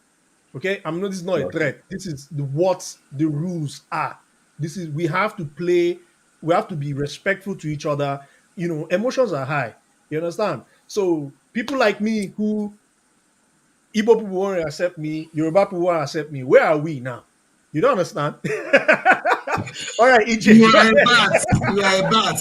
Okay, this is not a threat. This is what the rules are. We have to play, we have to be respectful to each other. Emotions are high. You understand? So people like me who Igbo people won't accept me, Yoruba people won't accept me. Where are we now? You don't understand? All right, EJ. You are a bat. You are a bat.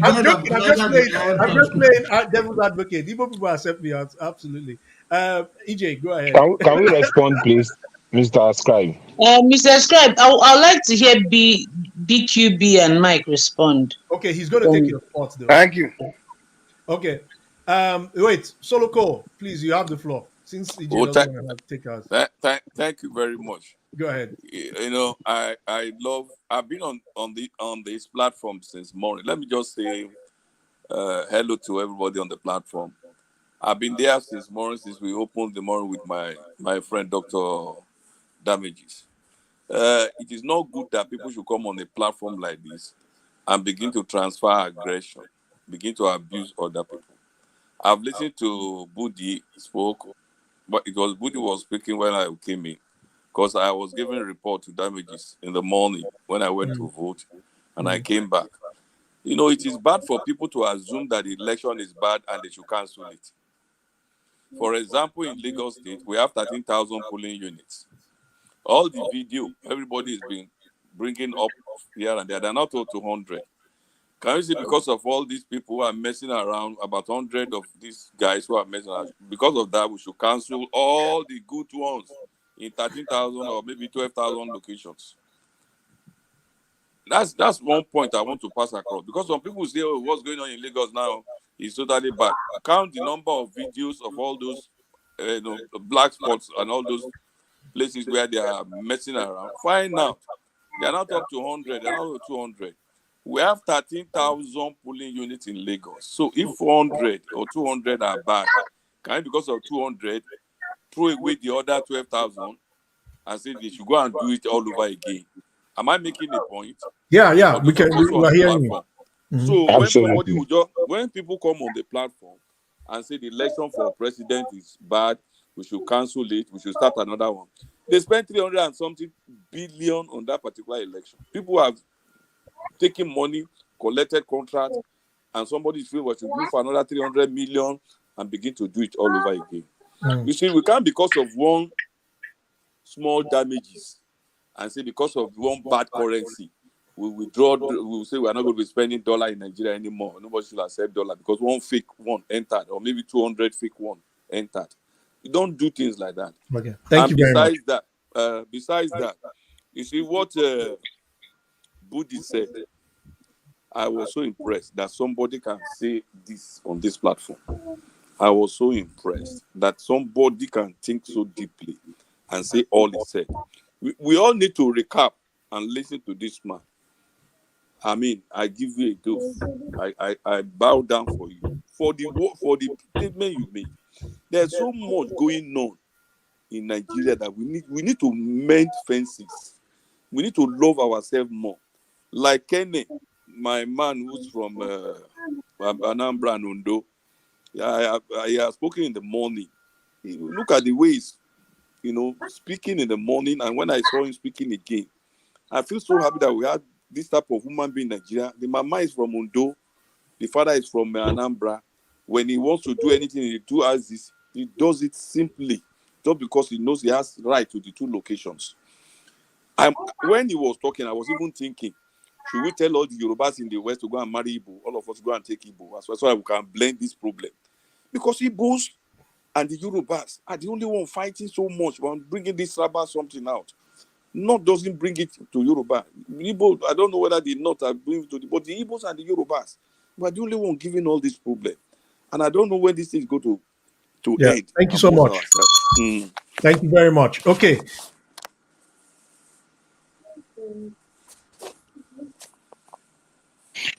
I'm joking. I'm just playing devil's advocate. Igbo people accept me, absolutely. EJ, go ahead. Can we respond, please, Mr. Scribe? Mr. Scribe, I'd like to hear BQB and Mike respond. Okay, he's going to take your spot, though. Thank you. Okay. Wait, Solo Co, please, you have the floor. Since EJ doesn't want to take us. Thank you very much. Go ahead. I've been on this platform since morning. Let me just say hello to everybody on the platform. I've been there since morning, since we opened the morning with my friend Dr. Damages. It is not good that people should come on a platform like this and begin to transfer aggression, begin to abuse other people. I've listened to Budi spoke, but it was Budi was speaking when I came in, because I was giving a report to Damages in the morning when I went to vote, and I came back. It is bad for people to assume that the election is bad and they should cancel it. For example, in Lagos State, we have 13,000 polling units. All the video, everybody has been bringing up here and there. They're not all 200. Can you see, because of all these people who are messing around, about 100 of these guys who are messing around, because of that, we should cancel all the good ones in 13,000 or maybe 12,000 locations. That's one point I want to pass across, because some people say, oh, what's going on in Lagos now is totally bad. Count the number of videos of all those black spots and all those places where they are messing around. Find out. They are not up to 100. They are not up to 200. We have 13,000 polling units in Lagos. So if 400 or 200 are bad, can you, because of 200, throw away the other 12,000 and say they should go and do it all over again? Am I making a point? Yeah, we can. We're hearing you. So when people come on the platform and say the election for president is bad, we should cancel it, we should start another one. They spent 300 and something billion on that particular election. People have taken money, collected contracts, and somebody is feeling we should move for another 300 million and begin to do it all over again. You see, we can't, because of one small damages, and say because of one bad currency, we withdraw. We will say we are not going to be spending dollar in Nigeria anymore. Nobody should accept dollar because one fake one entered, or maybe 200 fake one entered. You don't do things like that. Okay, thank you very much. Besides that, you see what Budi said. I was so impressed that somebody can say this on this platform. I was so impressed that somebody can think so deeply and say all he said. We all need to recap and listen to this man. I mean, I give you a dose. I bow down for you for the statement you made. There's so much going on in Nigeria that we need to mend fences. We need to love ourselves more. Like Kenny, my man who's from Anambra and Undo, I have spoken in the morning. Look at the ways, speaking in the morning, and when I saw him speaking again, I feel so happy that we had this type of human being in Nigeria. The mama is from Undo, the father is from Anambra. When he wants to do anything, he does it simply, just because he knows he has right to the two locations. When he was talking, I was even thinking, should we tell all the Yorubas in the West to go and marry Igbo? All of us go and take Igbo, so that we can blend this problem. Because Igbos and the Yorubas are the only one fighting so much on bringing this Rabba something out. North doesn't bring it to Yoruba. Igbo, I don't know whether the North are bringing it to but the Igbos and the Yorubas were the only one giving all this problem. And I don't know when this is going to end. Thank you so much. Thank you very much. Okay.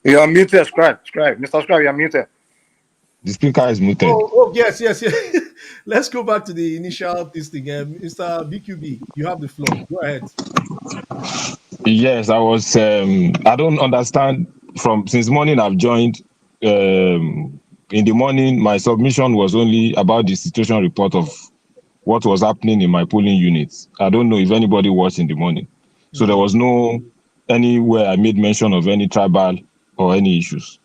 You are muted, Scribe. Mr. Scribe, you are muted. The speaker is muted. Oh, yes. Let's go back to the initial listing. Mr. BQB, you have the floor. Go ahead. Yes, I was. I don't understand. Since morning I've joined. In the morning, my submission was only about the situation report of what was happening in my polling units. I don't know if anybody watched in the morning. So there was no anywhere I made mention of any tribal or any issues.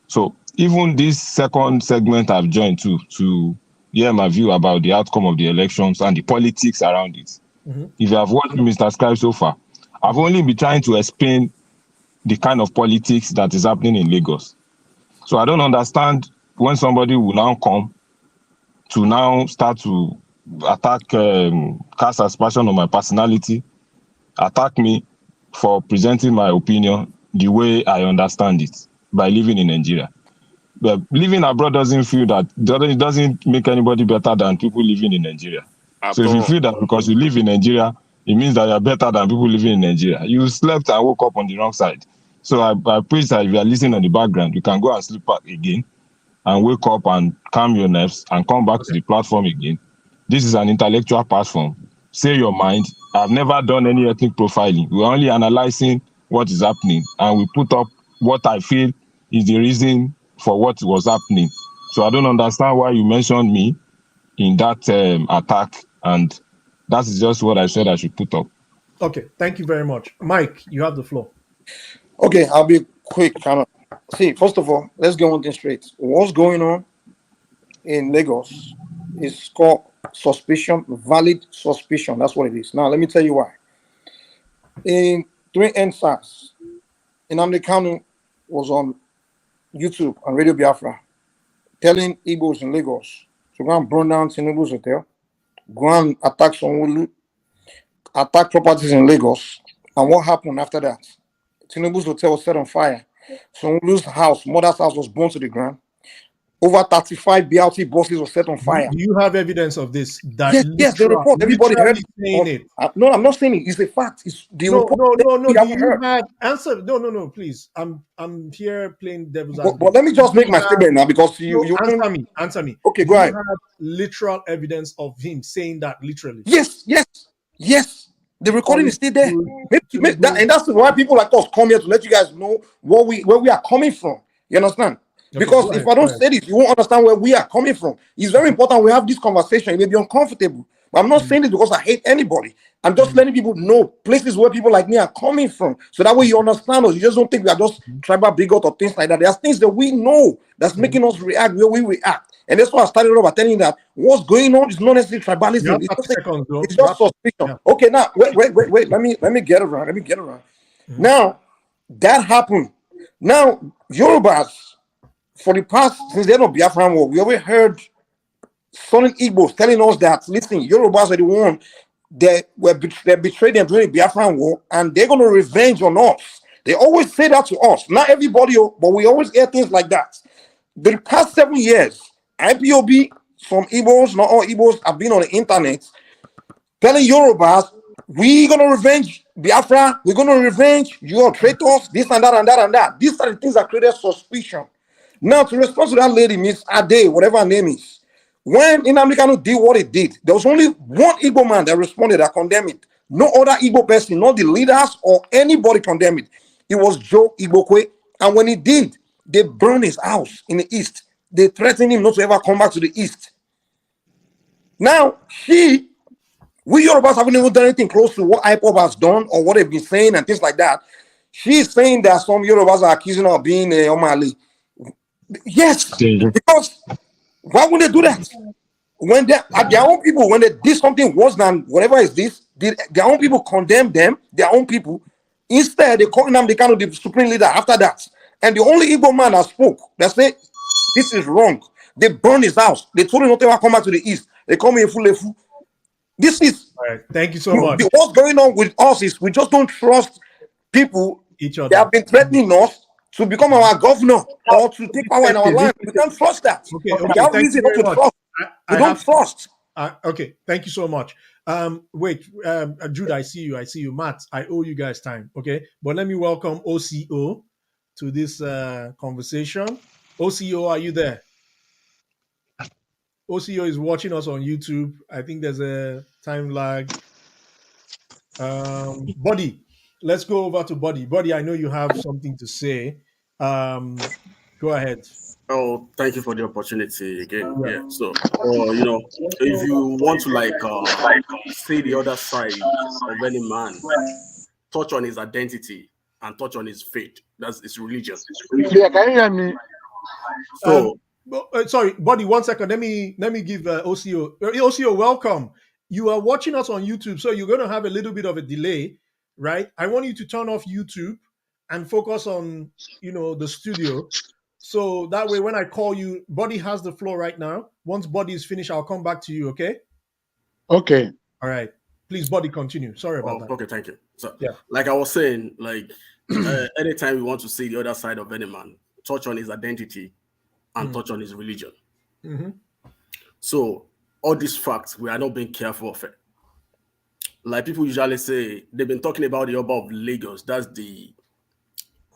So even this second segment I've joined to hear my view about the outcome of the elections and the politics around it. Mm-hmm. If you have watched Mr. Scribe so far, I've only been trying to explain the kind of politics that is happening in Lagos. So I don't understand when somebody will now come to now start to attack, cast aspersion on my personality, attack me for presenting my opinion the way I understand it by living in Nigeria. But living abroad doesn't feel that, it doesn't make anybody better than people living in Nigeria. So if you feel that because you live in Nigeria, it means that you're better than people living in Nigeria. You slept and woke up on the wrong side. So I preach that if you are listening on the background, you can go and sleep back again and wake up and calm your nerves and come back to the platform again. This is an intellectual platform. Say your mind. I've never done any ethnic profiling. We're only analyzing what is happening, and we put up what I feel is the reason for what was happening. So I don't understand why you mentioned me in that attack, and that is just what I said I should put up. Okay, thank you very much. Mike, you have the floor. Okay, I'll be quick. See, first of all, let's get one thing straight. What's going on in Lagos is called suspicion, valid suspicion. That's what it is. Now, let me tell you why. During NSAS, Nnamdi Kanu was on YouTube and Radio Biafra telling Igbos in Lagos to go and burn down Tinubu's hotel, go and attack Sanwo-Olu, attack properties in Lagos. And what happened after that? Tinubu's hotel was set on fire. Sanwo-Olu's house, mother's house, was burned to the ground. Over 35 BRT buses were set on fire. Do you have evidence of this? Yes, the report. Everybody heard saying it. No, I'm not saying it. It's a fact. It's the report. No. Do you have answer? No, please. I'm here playing devil's advocate. But let me just make my statement now, because you answer me. Okay, go ahead. You have literal evidence of him saying that literally. Yes. The recording is still there. And that's why people like us come here to let you guys know where we are coming from. You understand? Because if I don't say this, you won't understand where we are coming from. It's very important we have this conversation. It may be uncomfortable, but I'm not saying this because I hate anybody. I'm just letting people know places where people like me are coming from, so that way you understand us. You just don't think we are just tribal bigot or things like that. There's things that we know that's making us react where we react. And that's why I started off by telling you that what's going on is not necessarily tribalism. It's just suspicion. Yeah. Okay, now wait. Let me get around. Now that happened. Now Yorubas, for the past, since the end of Biafran War, we always heard Southern Igbos telling us that, listen, Yorubas are the one that betrayed them during the Biafran War, and they're going to revenge on us. They always say that to us. Not everybody, but we always hear things like that. The past 7 years, IPOB, some Igbos, not all Igbos, have been on the internet telling Yorubas, we're going to revenge Biafra, we're going to revenge your traitors, this and that and that and that. These are the things that created suspicion. Now, to respond to that lady, Miss Ade, whatever her name is, when Nnamdi Kanu did what he did, there was only one Igbo man that responded that condemned it. No other Igbo person, not the leaders or anybody condemned it. It was Joe Igbokwe. And when he did, they burned his house in the east. They threatened him not to ever come back to the east. Now, we Yorubas haven't even done anything close to what IPOB has done or what they've been saying and things like that. She's saying that some Yorubas are accusing her of being Omali. Yes, because why would they do that? When they are their own people, when they did something worse than whatever is this, their own people condemn them, their own people. Instead, they call them the kind of the supreme leader after that. And the only Igbo man that spoke, that said, this is wrong. They burned his house. They told him not to ever come back to the east. They call me a fool. This is all right. Thank you so much. What's going on with us is we just don't trust people. Each other. They have been threatening us to become our governor or to take power in our land. We can't trust that. Okay. We have reason not to trust. We don't trust. Okay, thank you so much. Wait, Jude, I see you. Matt, I owe you guys time. Okay, but let me welcome OCO to this conversation. OCO, are you there? OCO is watching us on YouTube. I think there's a time lag. Buddy, let's go over to Buddy. Buddy, I know you have something to say. Go ahead. Oh, thank you for the opportunity again. Yeah. So, if you want to see the other side of any man, touch on his identity and touch on his faith. That's his religion. Yeah, can you hear me? So, sorry, Buddy, 1 second. Let me give OCO. OCO, welcome. You are watching us on YouTube, so you're going to have a little bit of a delay, right? I want you to turn off YouTube and focus on, the studio. So that way, when I call you, Buddy has the floor right now. Once Buddy is finished, I'll come back to you, okay? Okay. All right. Please, Buddy, continue. Sorry about that. Okay, thank you. So, yeah, like I was saying, anytime we want to see the other side of any man, touch on his identity and touch on his religion. Mm-hmm. So, all these facts, we are not being careful of it. Like people usually say, they've been talking about the Oba of Lagos. That's the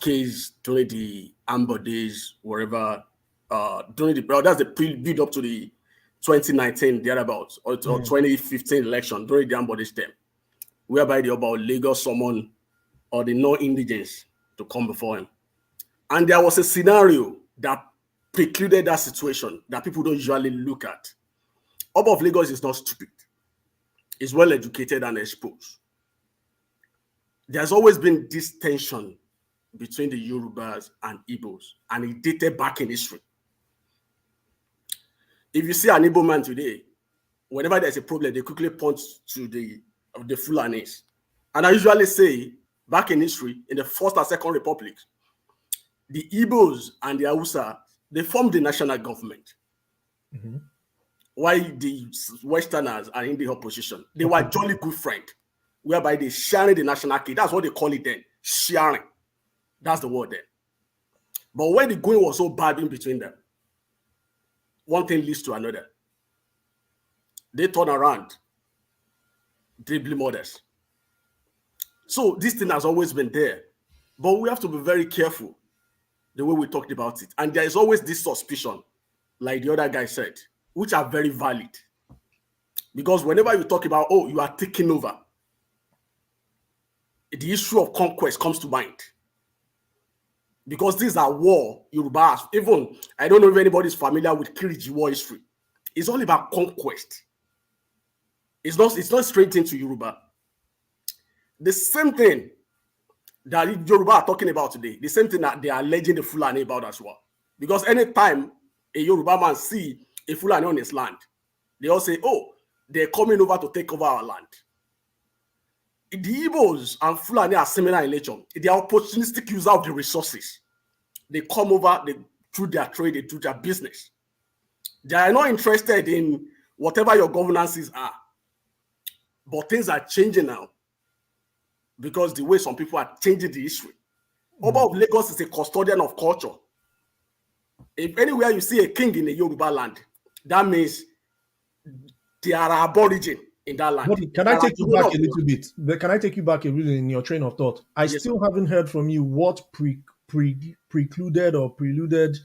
case during the Amber days, wherever, that's the build up to the 2019 thereabouts or 2015 election during the Amber days term, whereby the Oba of Lagos summoned or the non-indigents to come before him. And there was a scenario that precluded that situation that people don't usually look at. Oba of Lagos is not stupid. He's well educated and exposed. There's always been this tension between the Yorubas and Igbos, and it dated back in history. If you see an Igbo man today, whenever there's a problem, they quickly point to the Fulanis. And I usually say, back in history, in the First and Second Republic, the Igbos and the Hausa, they formed the national government. Mm-hmm. While the Westerners are in the opposition, they were jolly good friends, whereby they sharing the national key. That's what they call it then, sharing. That's the word then. But when the going was so bad in between them, one thing leads to another. They turn around, dribbling mothers. So this thing has always been there. But we have to be very careful the way we talked about it. And there is always this suspicion, like the other guy said, which are very valid. Because whenever you talk about, you are taking over, the issue of conquest comes to mind. Because these are war, Yoruba. Even, I don't know if anybody's familiar with Kiriji war history. It's all about conquest. It's not straight into Yoruba. The same thing that Yoruba are talking about today, the same thing that they are alleging the Fulani about as well. Because anytime a Yoruba man see a Fulani on his land, they all say, they're coming over to take over our land. The Igbos and Fulani are similar in nature. They are opportunistic users of the resources. They come over, they do their trade, they do their business. They are not interested in whatever your governances are. But things are changing now because the way some people are changing the history. Oba of Lagos is a custodian of culture. If anywhere you see a king in a Yoruba land, that means they are aborigine in that land. But can I take you back a little bit? Can I take you back a little in your train of thought? I still haven't heard from you what precluded or preluded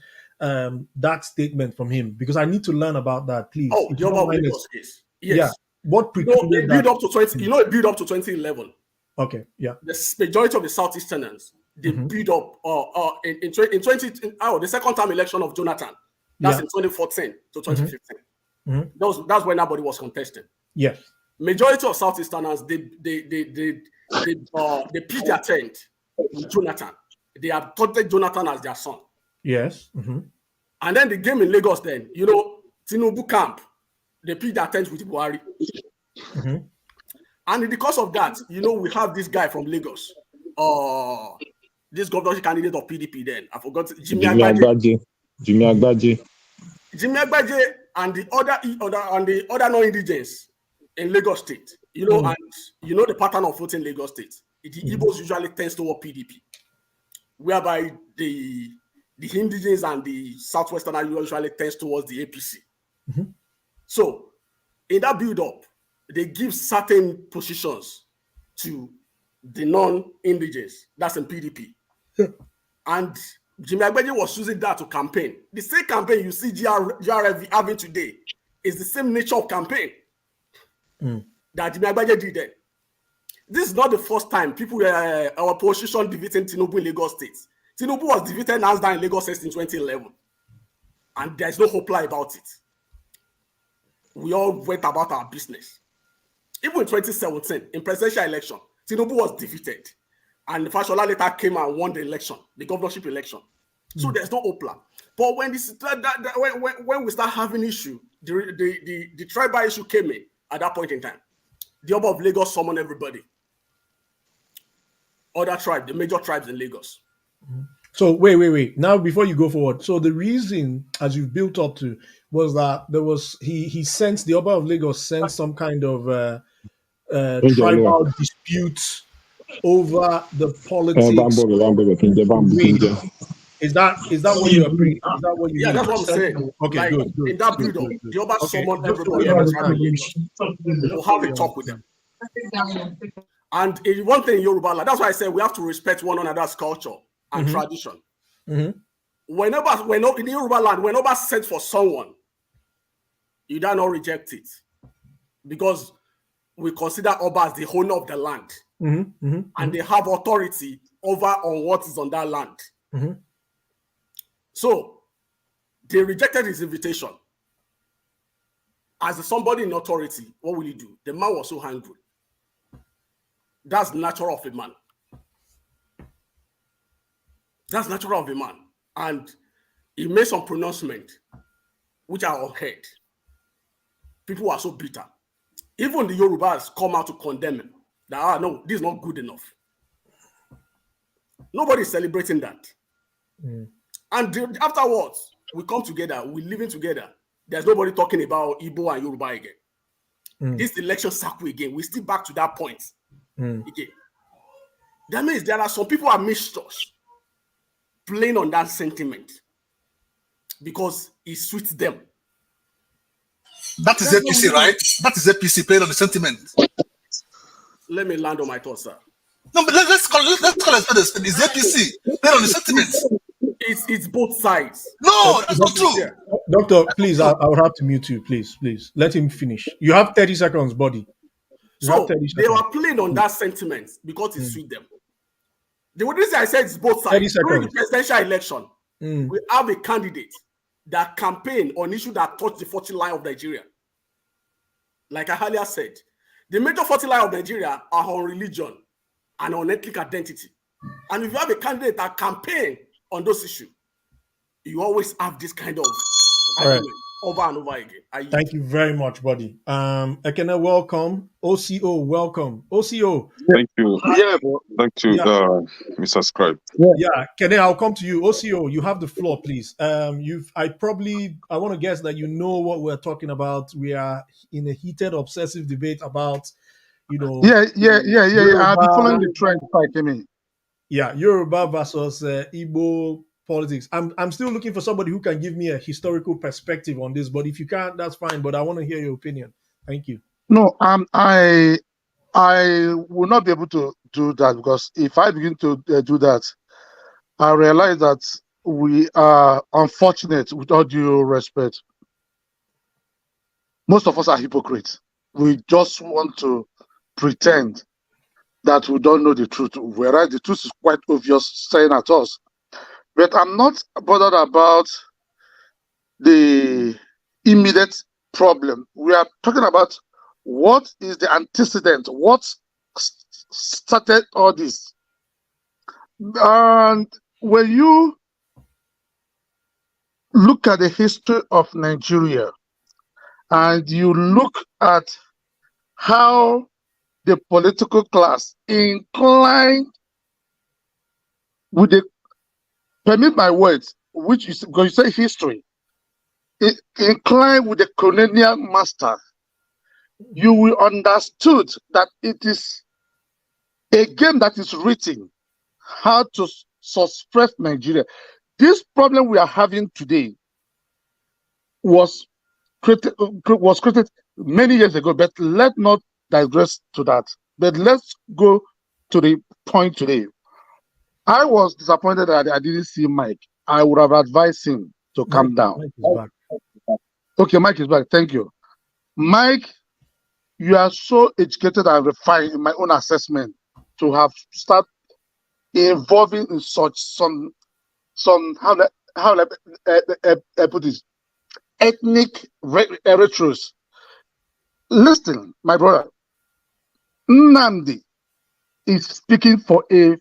that statement from him? Because I need to learn about that, please. Oh, If the you Oba don't of mind Lagos us- case. Yeah. Yes. What You know, precluded it built that? up to 20. You know, it built up to 2011. Okay. Yeah. The majority of the Southeasterners, they build up in the second term election of Jonathan. That's in 2014 to 2015. That's when nobody was contesting. Yes. Majority of Southeasterners, they pitched their tent with Jonathan. They adopted Jonathan as their son. Yes. And then the game in Lagos, then, you know, Tinubu camp, they pitched their tent with Buhari. And because of that, you know, we have this guy from Lagos, this governorship candidate of PDP then. I forgot, Jimmy Agbaje. Jimmy Agbaje and the other non-indigents in Lagos State. You know, and you know the pattern of voting in Lagos State. The Igbos usually tends toward PDP, whereby the indigents and the Southwesterners usually tends towards the APC. So, in that build-up, they give certain positions to the non-indigents. That's in PDP. And Jimmy Agbaje was using that to campaign. The same campaign you see GRF having today is the same nature of campaign that Jimmy Agbaje did then. This is not the first time people our opposition defeating Tinubu in Lagos State. Tinubu was defeated hands down in Lagos State in 2011. And there's no hope lie about it. We all went about our business. Even in 2017, in presidential election, Tinubu was defeated. And Fashola later came and won the election, the governorship election. So there's no opla. But when when we start having issue, the tribal issue came in at that point in time. The Oba of Lagos summoned everybody. Other tribes, the major tribes in Lagos. So wait. Now before you go forward, so the reason, as you've built up to, was that there was he sensed the Oba of Lagos sensed some kind of tribal dispute over the politics. Is that what you agree? Is that what you mean? That's what I'm saying. Okay, like, good. In that build-up, the Oba summoned everybody in Lagos to have a talk with them. And one thing in Yoruba land, that's why I say we have to respect one another's culture and tradition. Whenever in Yoruba land, whenever sent for someone, you do not reject it, because we consider Oba as the owner of the land, and they have authority on what is on that land. So they rejected his invitation. As somebody in authority, what will he do? The man was so angry. That's natural of a man. That's natural of a man. And he made some pronouncement which are unheard. People are so bitter. Even the Yorubas come out to condemn him. That, no, this is not good enough. Nobody is celebrating that. And afterwards, we come together, we're living together. There's nobody talking about Igbo and Yoruba again. This election cycle again, we're still back to that point. Again. That means there are some people who are misters playing on that sentiment because it suits them. That is APC, right? That is APC playing on the sentiment. Let me land on my thoughts, sir. No, but let's call it this. It's APC playing on the sentiment. It's both sides. No, that's not true. Doctor, please, I'll have to mute you. Please. Let him finish. You have 30 seconds, buddy. So they were playing on that sentiment because it suits them. The reason I said it's both sides. During the presidential election, we have a candidate that campaigned on issues that touch the 40 line of Nigeria. Like I earlier said, the major 40 line of Nigeria are on religion and on ethnic identity. And if you have a candidate that campaign on those issues, you always have this kind of argument over and over again. Thank you very much, buddy. Ekene, welcome. OCO, welcome. OCO. Thank you. Thank you, Mr. Scribe. Yeah, Kene, I'll come to you. OCO, you have the floor, please. I want to guess that you know what we're talking about. We are in a heated, obsessive debate about, Yeah. I've been following the trend before I came in. Yeah, Yoruba versus Igbo politics. I'm still looking for somebody who can give me a historical perspective on this, but if you can't, that's fine. But I want to hear your opinion. Thank you. No, I will not be able to do that, because if I begin to do that, I realize that we are unfortunate, with all due respect. Most of us are hypocrites. We just want to pretend that we don't know the truth, whereas the truth is quite obvious staring at us. But I'm not bothered about the immediate problem. We are talking about what is the antecedent, what started all this. And when you look at the history of Nigeria and you look at how the political class inclined with the, permit my words, which is going to say history, inclined with the colonial master, you will understood that it is a game that is written how to suppress Nigeria. This problem we are having today was created many years ago, but let's not digress to that. But let's go to the point today. I was disappointed that I didn't see Mike. I would have advised him to calm down. Mike is back. Okay, Mike is back. Thank you. Mike, you are so educated and refined in my own assessment to have started involving in such some how I put this, ethnic retros. Listen, my brother, Nnamdi is speaking for a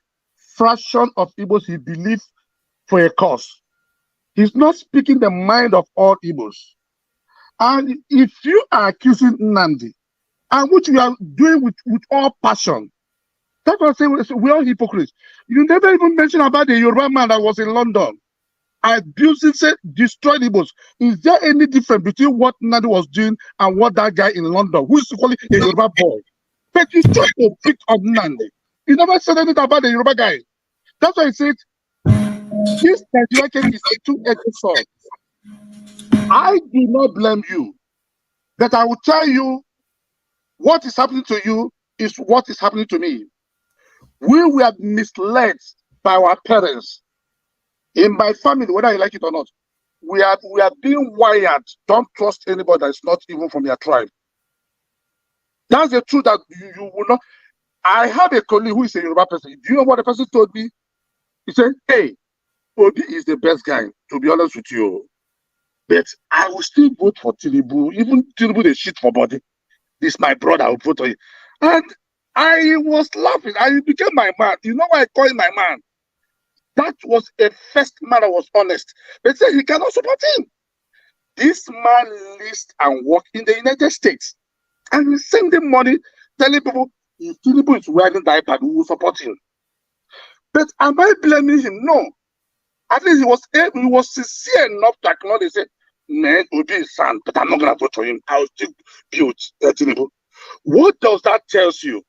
fraction of Igbos he believes for a cause. He's not speaking the mind of all Igbos. And if you are accusing Nnamdi, and which we are doing with all passion, that's what I'm saying, we're all hypocrites. You never even mentioned about the Yoruba man that was in London, abusing, destroyed Igbos. Is there any difference between what Nnamdi was doing and what that guy in London, who is equally a Yoruba boy? But you try to pick on Nnamdi. You never said anything about the Yoruba guy. That's why I said, this Nigeria case is a two-edged sword. I do not blame you, but I will tell you what is happening to you is what is happening to me. We were misled by our parents. In my family, whether you like it or not, we are being wired. Don't trust anybody that's not even from your tribe. That's the truth that you will not. I have a colleague who is a Yoruba person. Do you know what the person told me? He said, hey, Obi is the best guy, to be honest with you. But I will still vote for Tinubu. Even Tinubu, they shit for body. This is my brother, I will vote for him. And I was laughing. I became my man. You know why I call him my man? That was a first man that was honest. They said he cannot support him. This man lives and works in the United States. And he's sending money, telling people, if Tinubu is wearing the iPad, we will support him. But am I blaming him? No. At least he was sincere enough to acknowledge, say, man, Obi is son, but I'm not going to vote for him. I'll still build Tinubu. What does that tell you?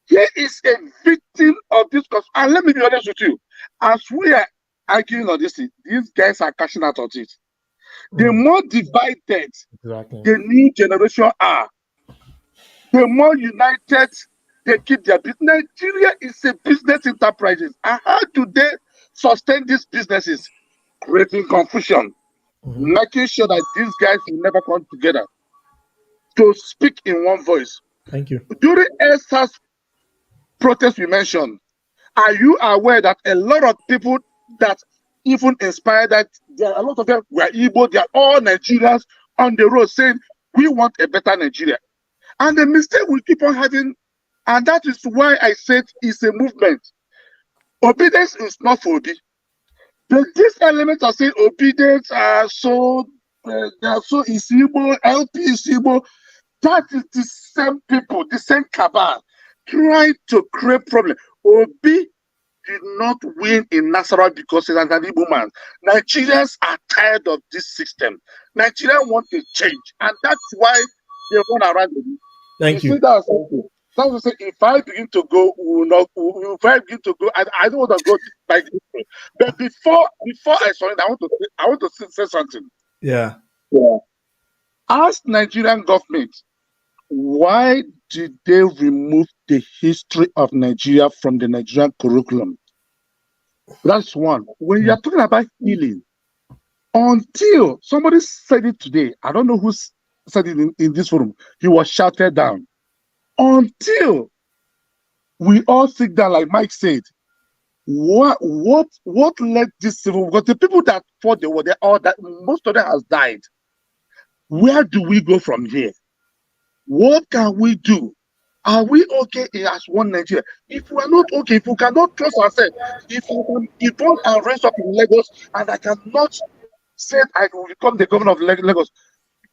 Here is a victim of this cause. And let me be honest with you. As we are arguing on this thing, these guys are cashing out on it. The more divided the new generation are, the more united they keep their business. Nigeria is a business enterprise. And how do they sustain these businesses? Creating confusion, making sure that these guys will never come together to speak in one voice. Thank you. During ESA's protest we mentioned, are you aware that a lot of people that even inspired that, there are a lot of them were Igbo, they are all Nigerians on the road saying, we want a better Nigeria. And the mistake we keep on having, and that is why I said it's a movement. Obedience is not for Obi. These elements are saying obedience are so, they are so Igbo, LP is Igbo. That is the same people, the same cabal, trying to create problem. Obi did not win in Nasarawa because he's an Igbo man. Nigerians are tired of this system. Nigerians want a change, and that's why they run around. Thank you. See, that's something. Some say, if I begin to go, we will not. If I begin to go, I don't want to go like this. But before I surrender, I want to say something. Yeah. Ask Nigerian government, why did they remove the history of Nigeria from the Nigerian curriculum? That's one. When you're talking about healing, until somebody said it today, I don't know who said it in this forum, he was shouted down. Until we all sit down, like Mike said, what led this civil war? Because the people that fought the war, they all that most of them has died. Where do we go from here? What can we do? Are we okay as one Nigeria? If we are not okay, if we cannot trust ourselves, if we can deport and raise up in Lagos, and I cannot say I will become the governor of Lagos,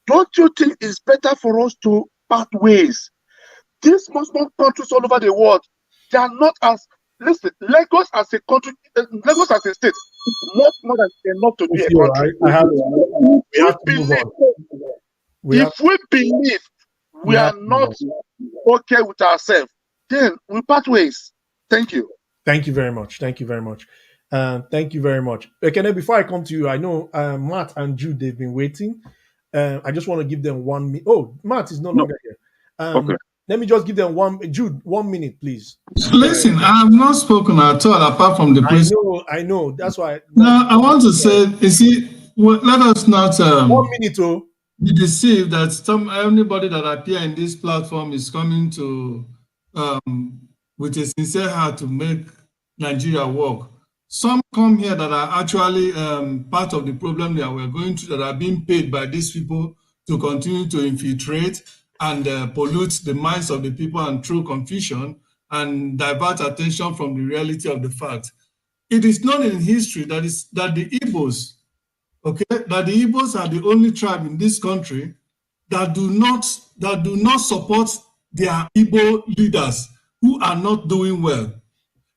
don't you think it's better for us to part ways? These Muslim countries all over the world, they are not as, listen, Lagos as a country, Lagos as a state, is not more than enough to be a country. we have to move on. If we believe we are not okay with ourselves, then we part ways. Thank you. Thank you very much. Thank you very much. Thank you very much. Okay, before I come to you, I know Matt and Jude, they've been waiting. I just want to give them 1 minute. Oh, Matt is no longer here. Okay. Let me just give them Jude, 1 minute, please. Listen, I have not spoken at all apart from the place. I know. That's why. Now, I want to say, you see, let us not 1 minute, be deceived that anybody that appear in this platform is coming to with a sincere heart to make Nigeria work. Some come here that are actually part of the problem that we're going through, that are being paid by these people to continue to infiltrate and pollute the minds of the people and throw confusion and divert attention from the reality of the fact. It is known in history that the Igbos, that the Igbos are the only tribe in this country that do not support their Igbo leaders who are not doing well.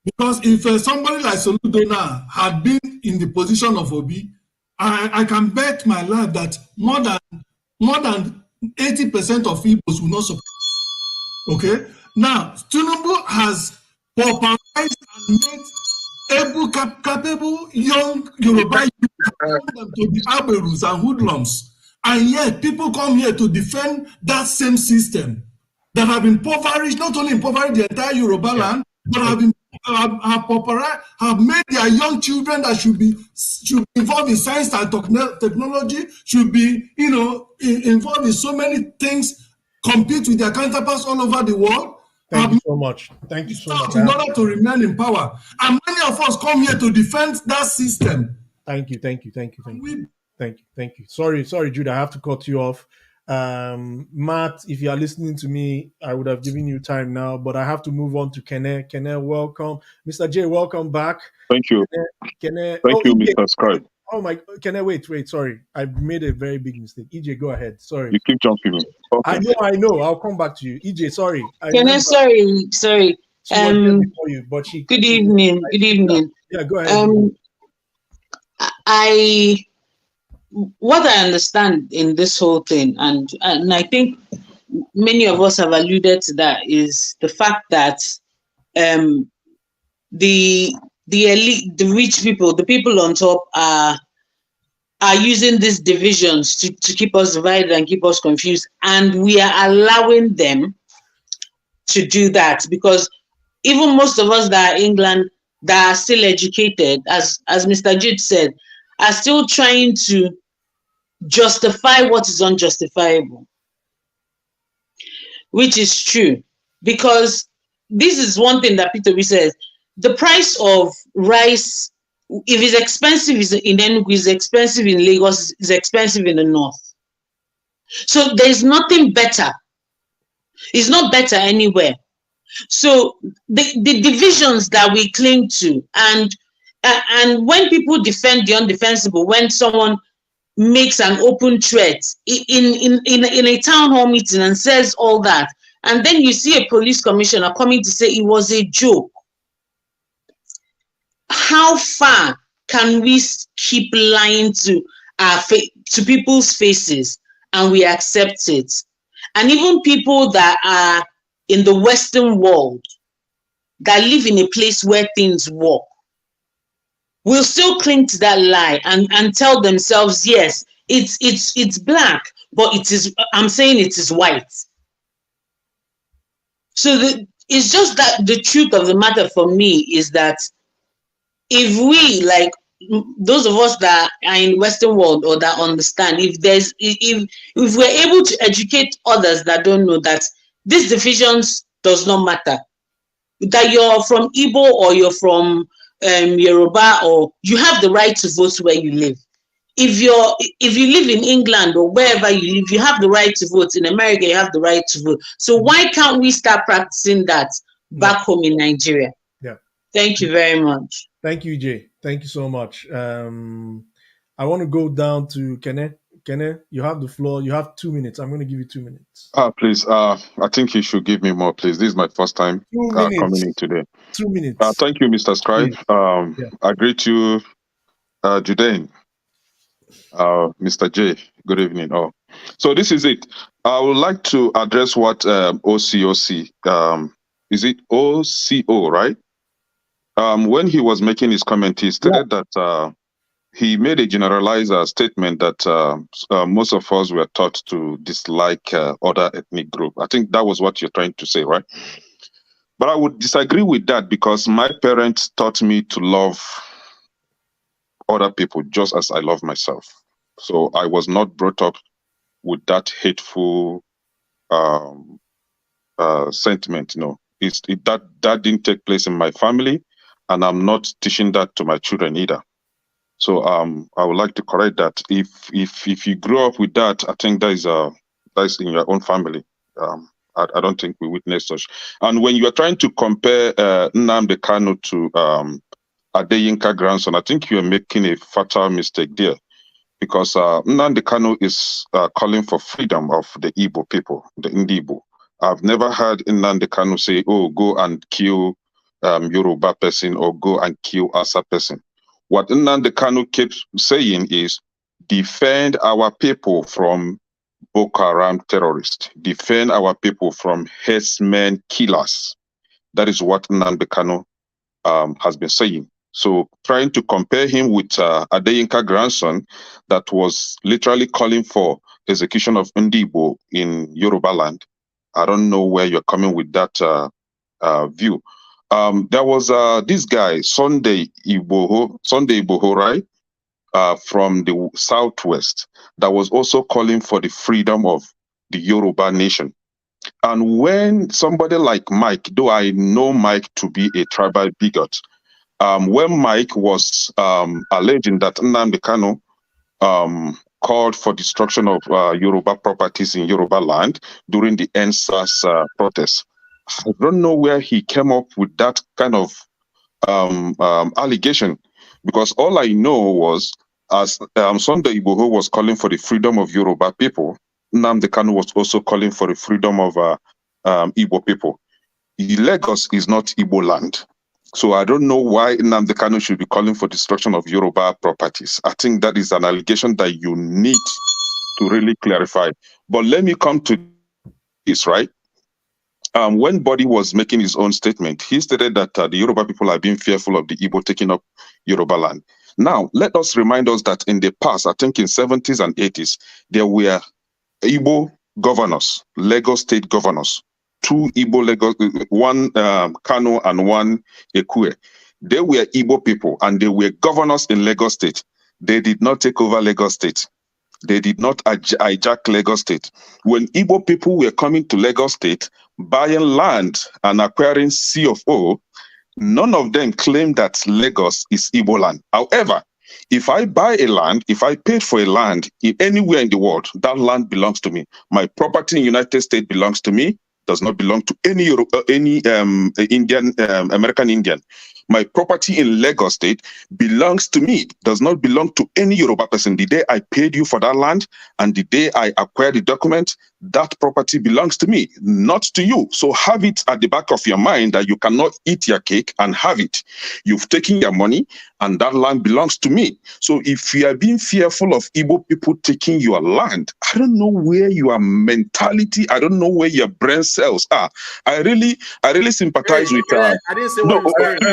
Because if somebody like Soludo now had been in the position of Obi, I can bet my life that more than 80% of Igbos will not support. Okay? Now, Tinubu has popularized and made capable young Yoruba youth to be aberus and hoodlums. And yet, people come here to defend that same system that have impoverished, not only impoverished the entire Yoruba land, but have made their young children that should be involved in science and technology, should be, involved in so many things, compete with their counterparts all over the world. Thank you so much. Thank you so much. In order to remain in power. And many of us come here to defend that system. Thank you. Sorry, Jude, I have to cut you off. Matt, if you are listening to me, I would have given you time now, but I have to move on to Kene. Kene, welcome. Mr. J, welcome back. Thank you. Kene, Thank you, Mr. Scribe. Oh my, Kene, wait, sorry. I've made a very big mistake. EJ, go ahead. Sorry. You keep jumping me. Okay. I know. I'll come back to you. EJ, sorry. Kene, sorry. Before you, but good evening. Yeah, go ahead. What I understand in this whole thing, and I think many of us have alluded to that, is the fact that the elite, the rich people, the people on top are using these divisions to keep us divided and keep us confused, and we are allowing them to do that, because even most of us that are England, that are still educated, as Mr. Jude said, are still trying to justify what is unjustifiable, which is true. Because this is one thing that Peter says, the price of rice, if it's expensive in Enugu, it's expensive in Lagos, it's expensive in the north. So there's nothing better. It's not better anywhere. So the divisions that we cling to, and when people defend the undefensible, when someone makes an open threat in a town hall meeting and says all that, and then you see a police commissioner coming to say it was a joke, how far can we keep lying to people's faces and we accept it? And even people that are in the Western world, that live in a place where things work, will still cling to that lie and tell themselves, yes, it's black, but I'm saying it is white. So it's just that the truth of the matter for me is that if we, like those of us that are in Western world or that understand, if we're able to educate others that don't know, that these divisions does not matter, that you're from Igbo or you're from Yoruba, or you have the right to vote where you live. If you live in England or wherever you live, you have the right to vote. In America, you have the right to vote. So why can't we start practicing that back home in Nigeria? Yeah. Thank you very much. Thank you, Jay. Thank you so much. I want to go down to Kene. Kene, you have the floor. You have 2 minutes. I'm going to give you 2 minutes. Please, I think you should give me more, please. This is my first time 2 minutes. coming in today. 2 minutes. Thank you, Mr. Scribe. Yeah. I greet you, Judean, Mr. J. Good evening. So this is it. I would like to address what OCOC, is it OCO, right? When he was making his comment, he stated that he made a generalized statement that most of us were taught to dislike other ethnic group. I think that was what you're trying to say, right? But I would disagree with that because my parents taught me to love other people just as I love myself. So I was not brought up with that hateful sentiment. No, that didn't take place in my family, and I'm not teaching that to my children either. So I would like to correct that. If you grew up with that, I think that's in your own family. I don't think we witnessed such. And when you are trying to compare Nnamdi Kanu to Adeyinka grandson, I think you are making a fatal mistake there, because Nnamdi Kanu is calling for freedom of the Igbo people, the Igbo. I've never heard Nnamdi Kanu say, "Oh, go and kill Yoruba person or go and kill Asa person." What Nnamdi Kanu keeps saying is, defend our people from Boko Haram terrorists, defend our people from herdsmen killers. That is what Nnamdi Kanu has been saying. So trying to compare him with Adeyinka grandson that was literally calling for execution of Ndibo in Yoruba land, I don't know where you're coming with that view. There was this guy, Sunday Igboho, right? From the southwest, that was also calling for the freedom of the Yoruba nation. And when somebody like Mike, though I know Mike to be a tribal bigot, when Mike was alleging that Nnamdi Kanu called for destruction of Yoruba properties in Yoruba land during the NSAS protests, I don't know where he came up with that kind of allegation, because all I know was, as Sunday Igboho was calling for the freedom of Yoruba people, Nnamdi Kanu was also calling for the freedom of Igbo people. Lagos is not Igbo land. So I don't know why Nnamdi Kanu should be calling for destruction of Yoruba properties. I think that is an allegation that you need to really clarify. But let me come to this, right? When Body was making his own statement, he stated that the Yoruba people are being fearful of the Igbo taking up Yoruba land. Now, let us remind us that in the past, I think in 70s and 80s, there were Igbo governors, Lagos state governors, two Igbo Lagos, one Kano and one Ekwe. They were Igbo people and they were governors in Lagos state. They did not take over Lagos state. They did not hijack Lagos state. When Igbo people were coming to Lagos state, buying land and acquiring C of O, none of them claimed that Lagos is Igbo land. However, if I buy a land, if I paid for a land anywhere in the world, that land belongs to me. My property in United States belongs to me, does not belong to any Indian, American Indian. My property in Lagos state belongs to me, does not belong to any Yoruba person. The day I paid you for that land and the day I acquired the document, that property belongs to me, not to you. So have it at the back of your mind that you cannot eat your cake and have it. You've taken your money and that land belongs to me. So if you are being fearful of Igbo people taking your land, I don't know where your mentality, I don't know where your brain cells are. I really sympathize with I didn't say what you said.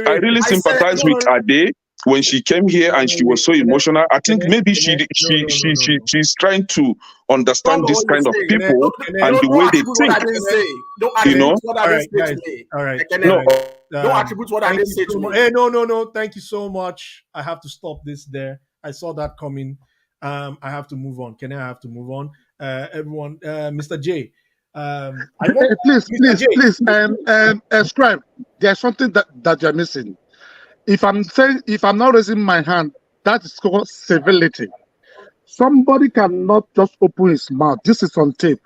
I really sympathize with Ade. when she came here and she was so emotional. I think maybe she's trying to understand Don't this what kind you're of saying, man. people and the Don't way they attribute what think. I didn't say. Don't You know, attribute what I All didn't right, say guys. to me. All right. no. Don't attribute what I Thank didn't you say so to much. me. Hey, no. Thank you so much. I have to stop this there. I saw that coming. I have to move on. Can I have to move on? Everyone, Mr. J. I want Please, Mr. J. Scribe, there's something that you're missing. If I'm not raising my hand, that is called civility. Somebody cannot just open his mouth. This is on tape.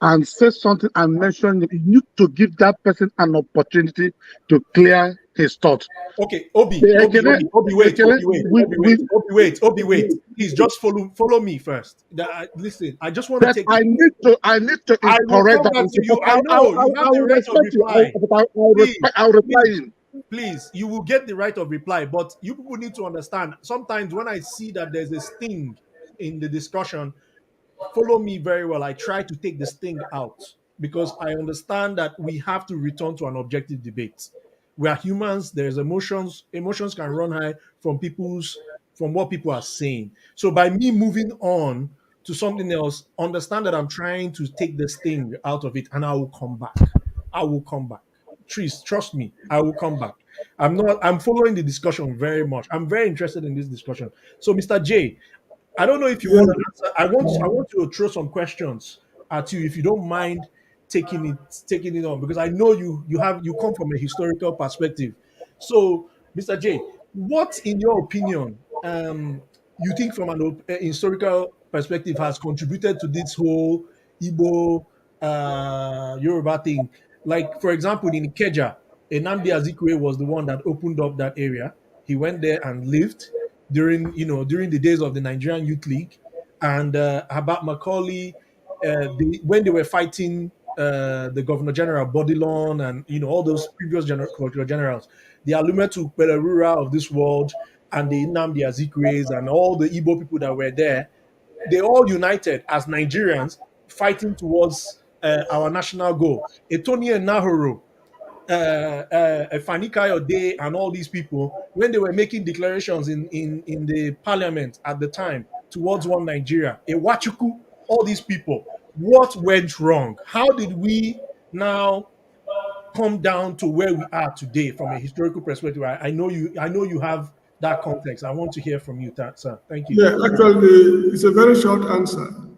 And say something and mention it. You need to give that person an opportunity to clear his thought. Okay, Obi, wait. Please just follow me first. Listen, I just want to But take. I need to I will correct come that back to you. I because know you I have the will right of respect you. reply. I'll reply him. Please, you will get the right of reply, but you people need to understand. Sometimes when I see that there's a sting in the discussion, follow me very well. I try to take the sting out because I understand that we have to return to an objective debate. We are humans. There's emotions. Emotions can run high from what people are saying. So by me moving on to something else, understand that I'm trying to take the sting out of it, and I will come back. I will come back. Trees, trust me, I will come back. I'm following the discussion very much. I'm very interested in this discussion. So, Mr. J, I don't know if you Yeah. want to answer. I want to throw some questions at you if you don't mind taking it on, because I know you come from a historical perspective. So, Mr. J, what in your opinion you think from a historical perspective has contributed to this whole Igbo Yoruba thing? Like, for example, in Ikeja, Nnamdi Azikiwe was the one that opened up that area. He went there and lived during the days of the Nigerian Youth League, and about Macaulay, when they were fighting the Governor General Bodilon and all those previous cultural generals, the Alumetu Pelerura of this world, and the Nnamdi Azikiwes and all the Igbo people that were there, they all united as Nigerians fighting towards our national goal. Etoni and Nahoro, Fani Kayode and all these people, when they were making declarations in the parliament at the time towards one Nigeria, Ewachuku, all these people, what went wrong? How did we now come down to where we are today from a historical perspective? I know you have that context. I want to hear from you, sir. Thank you. Yeah, actually, it's a very short answer.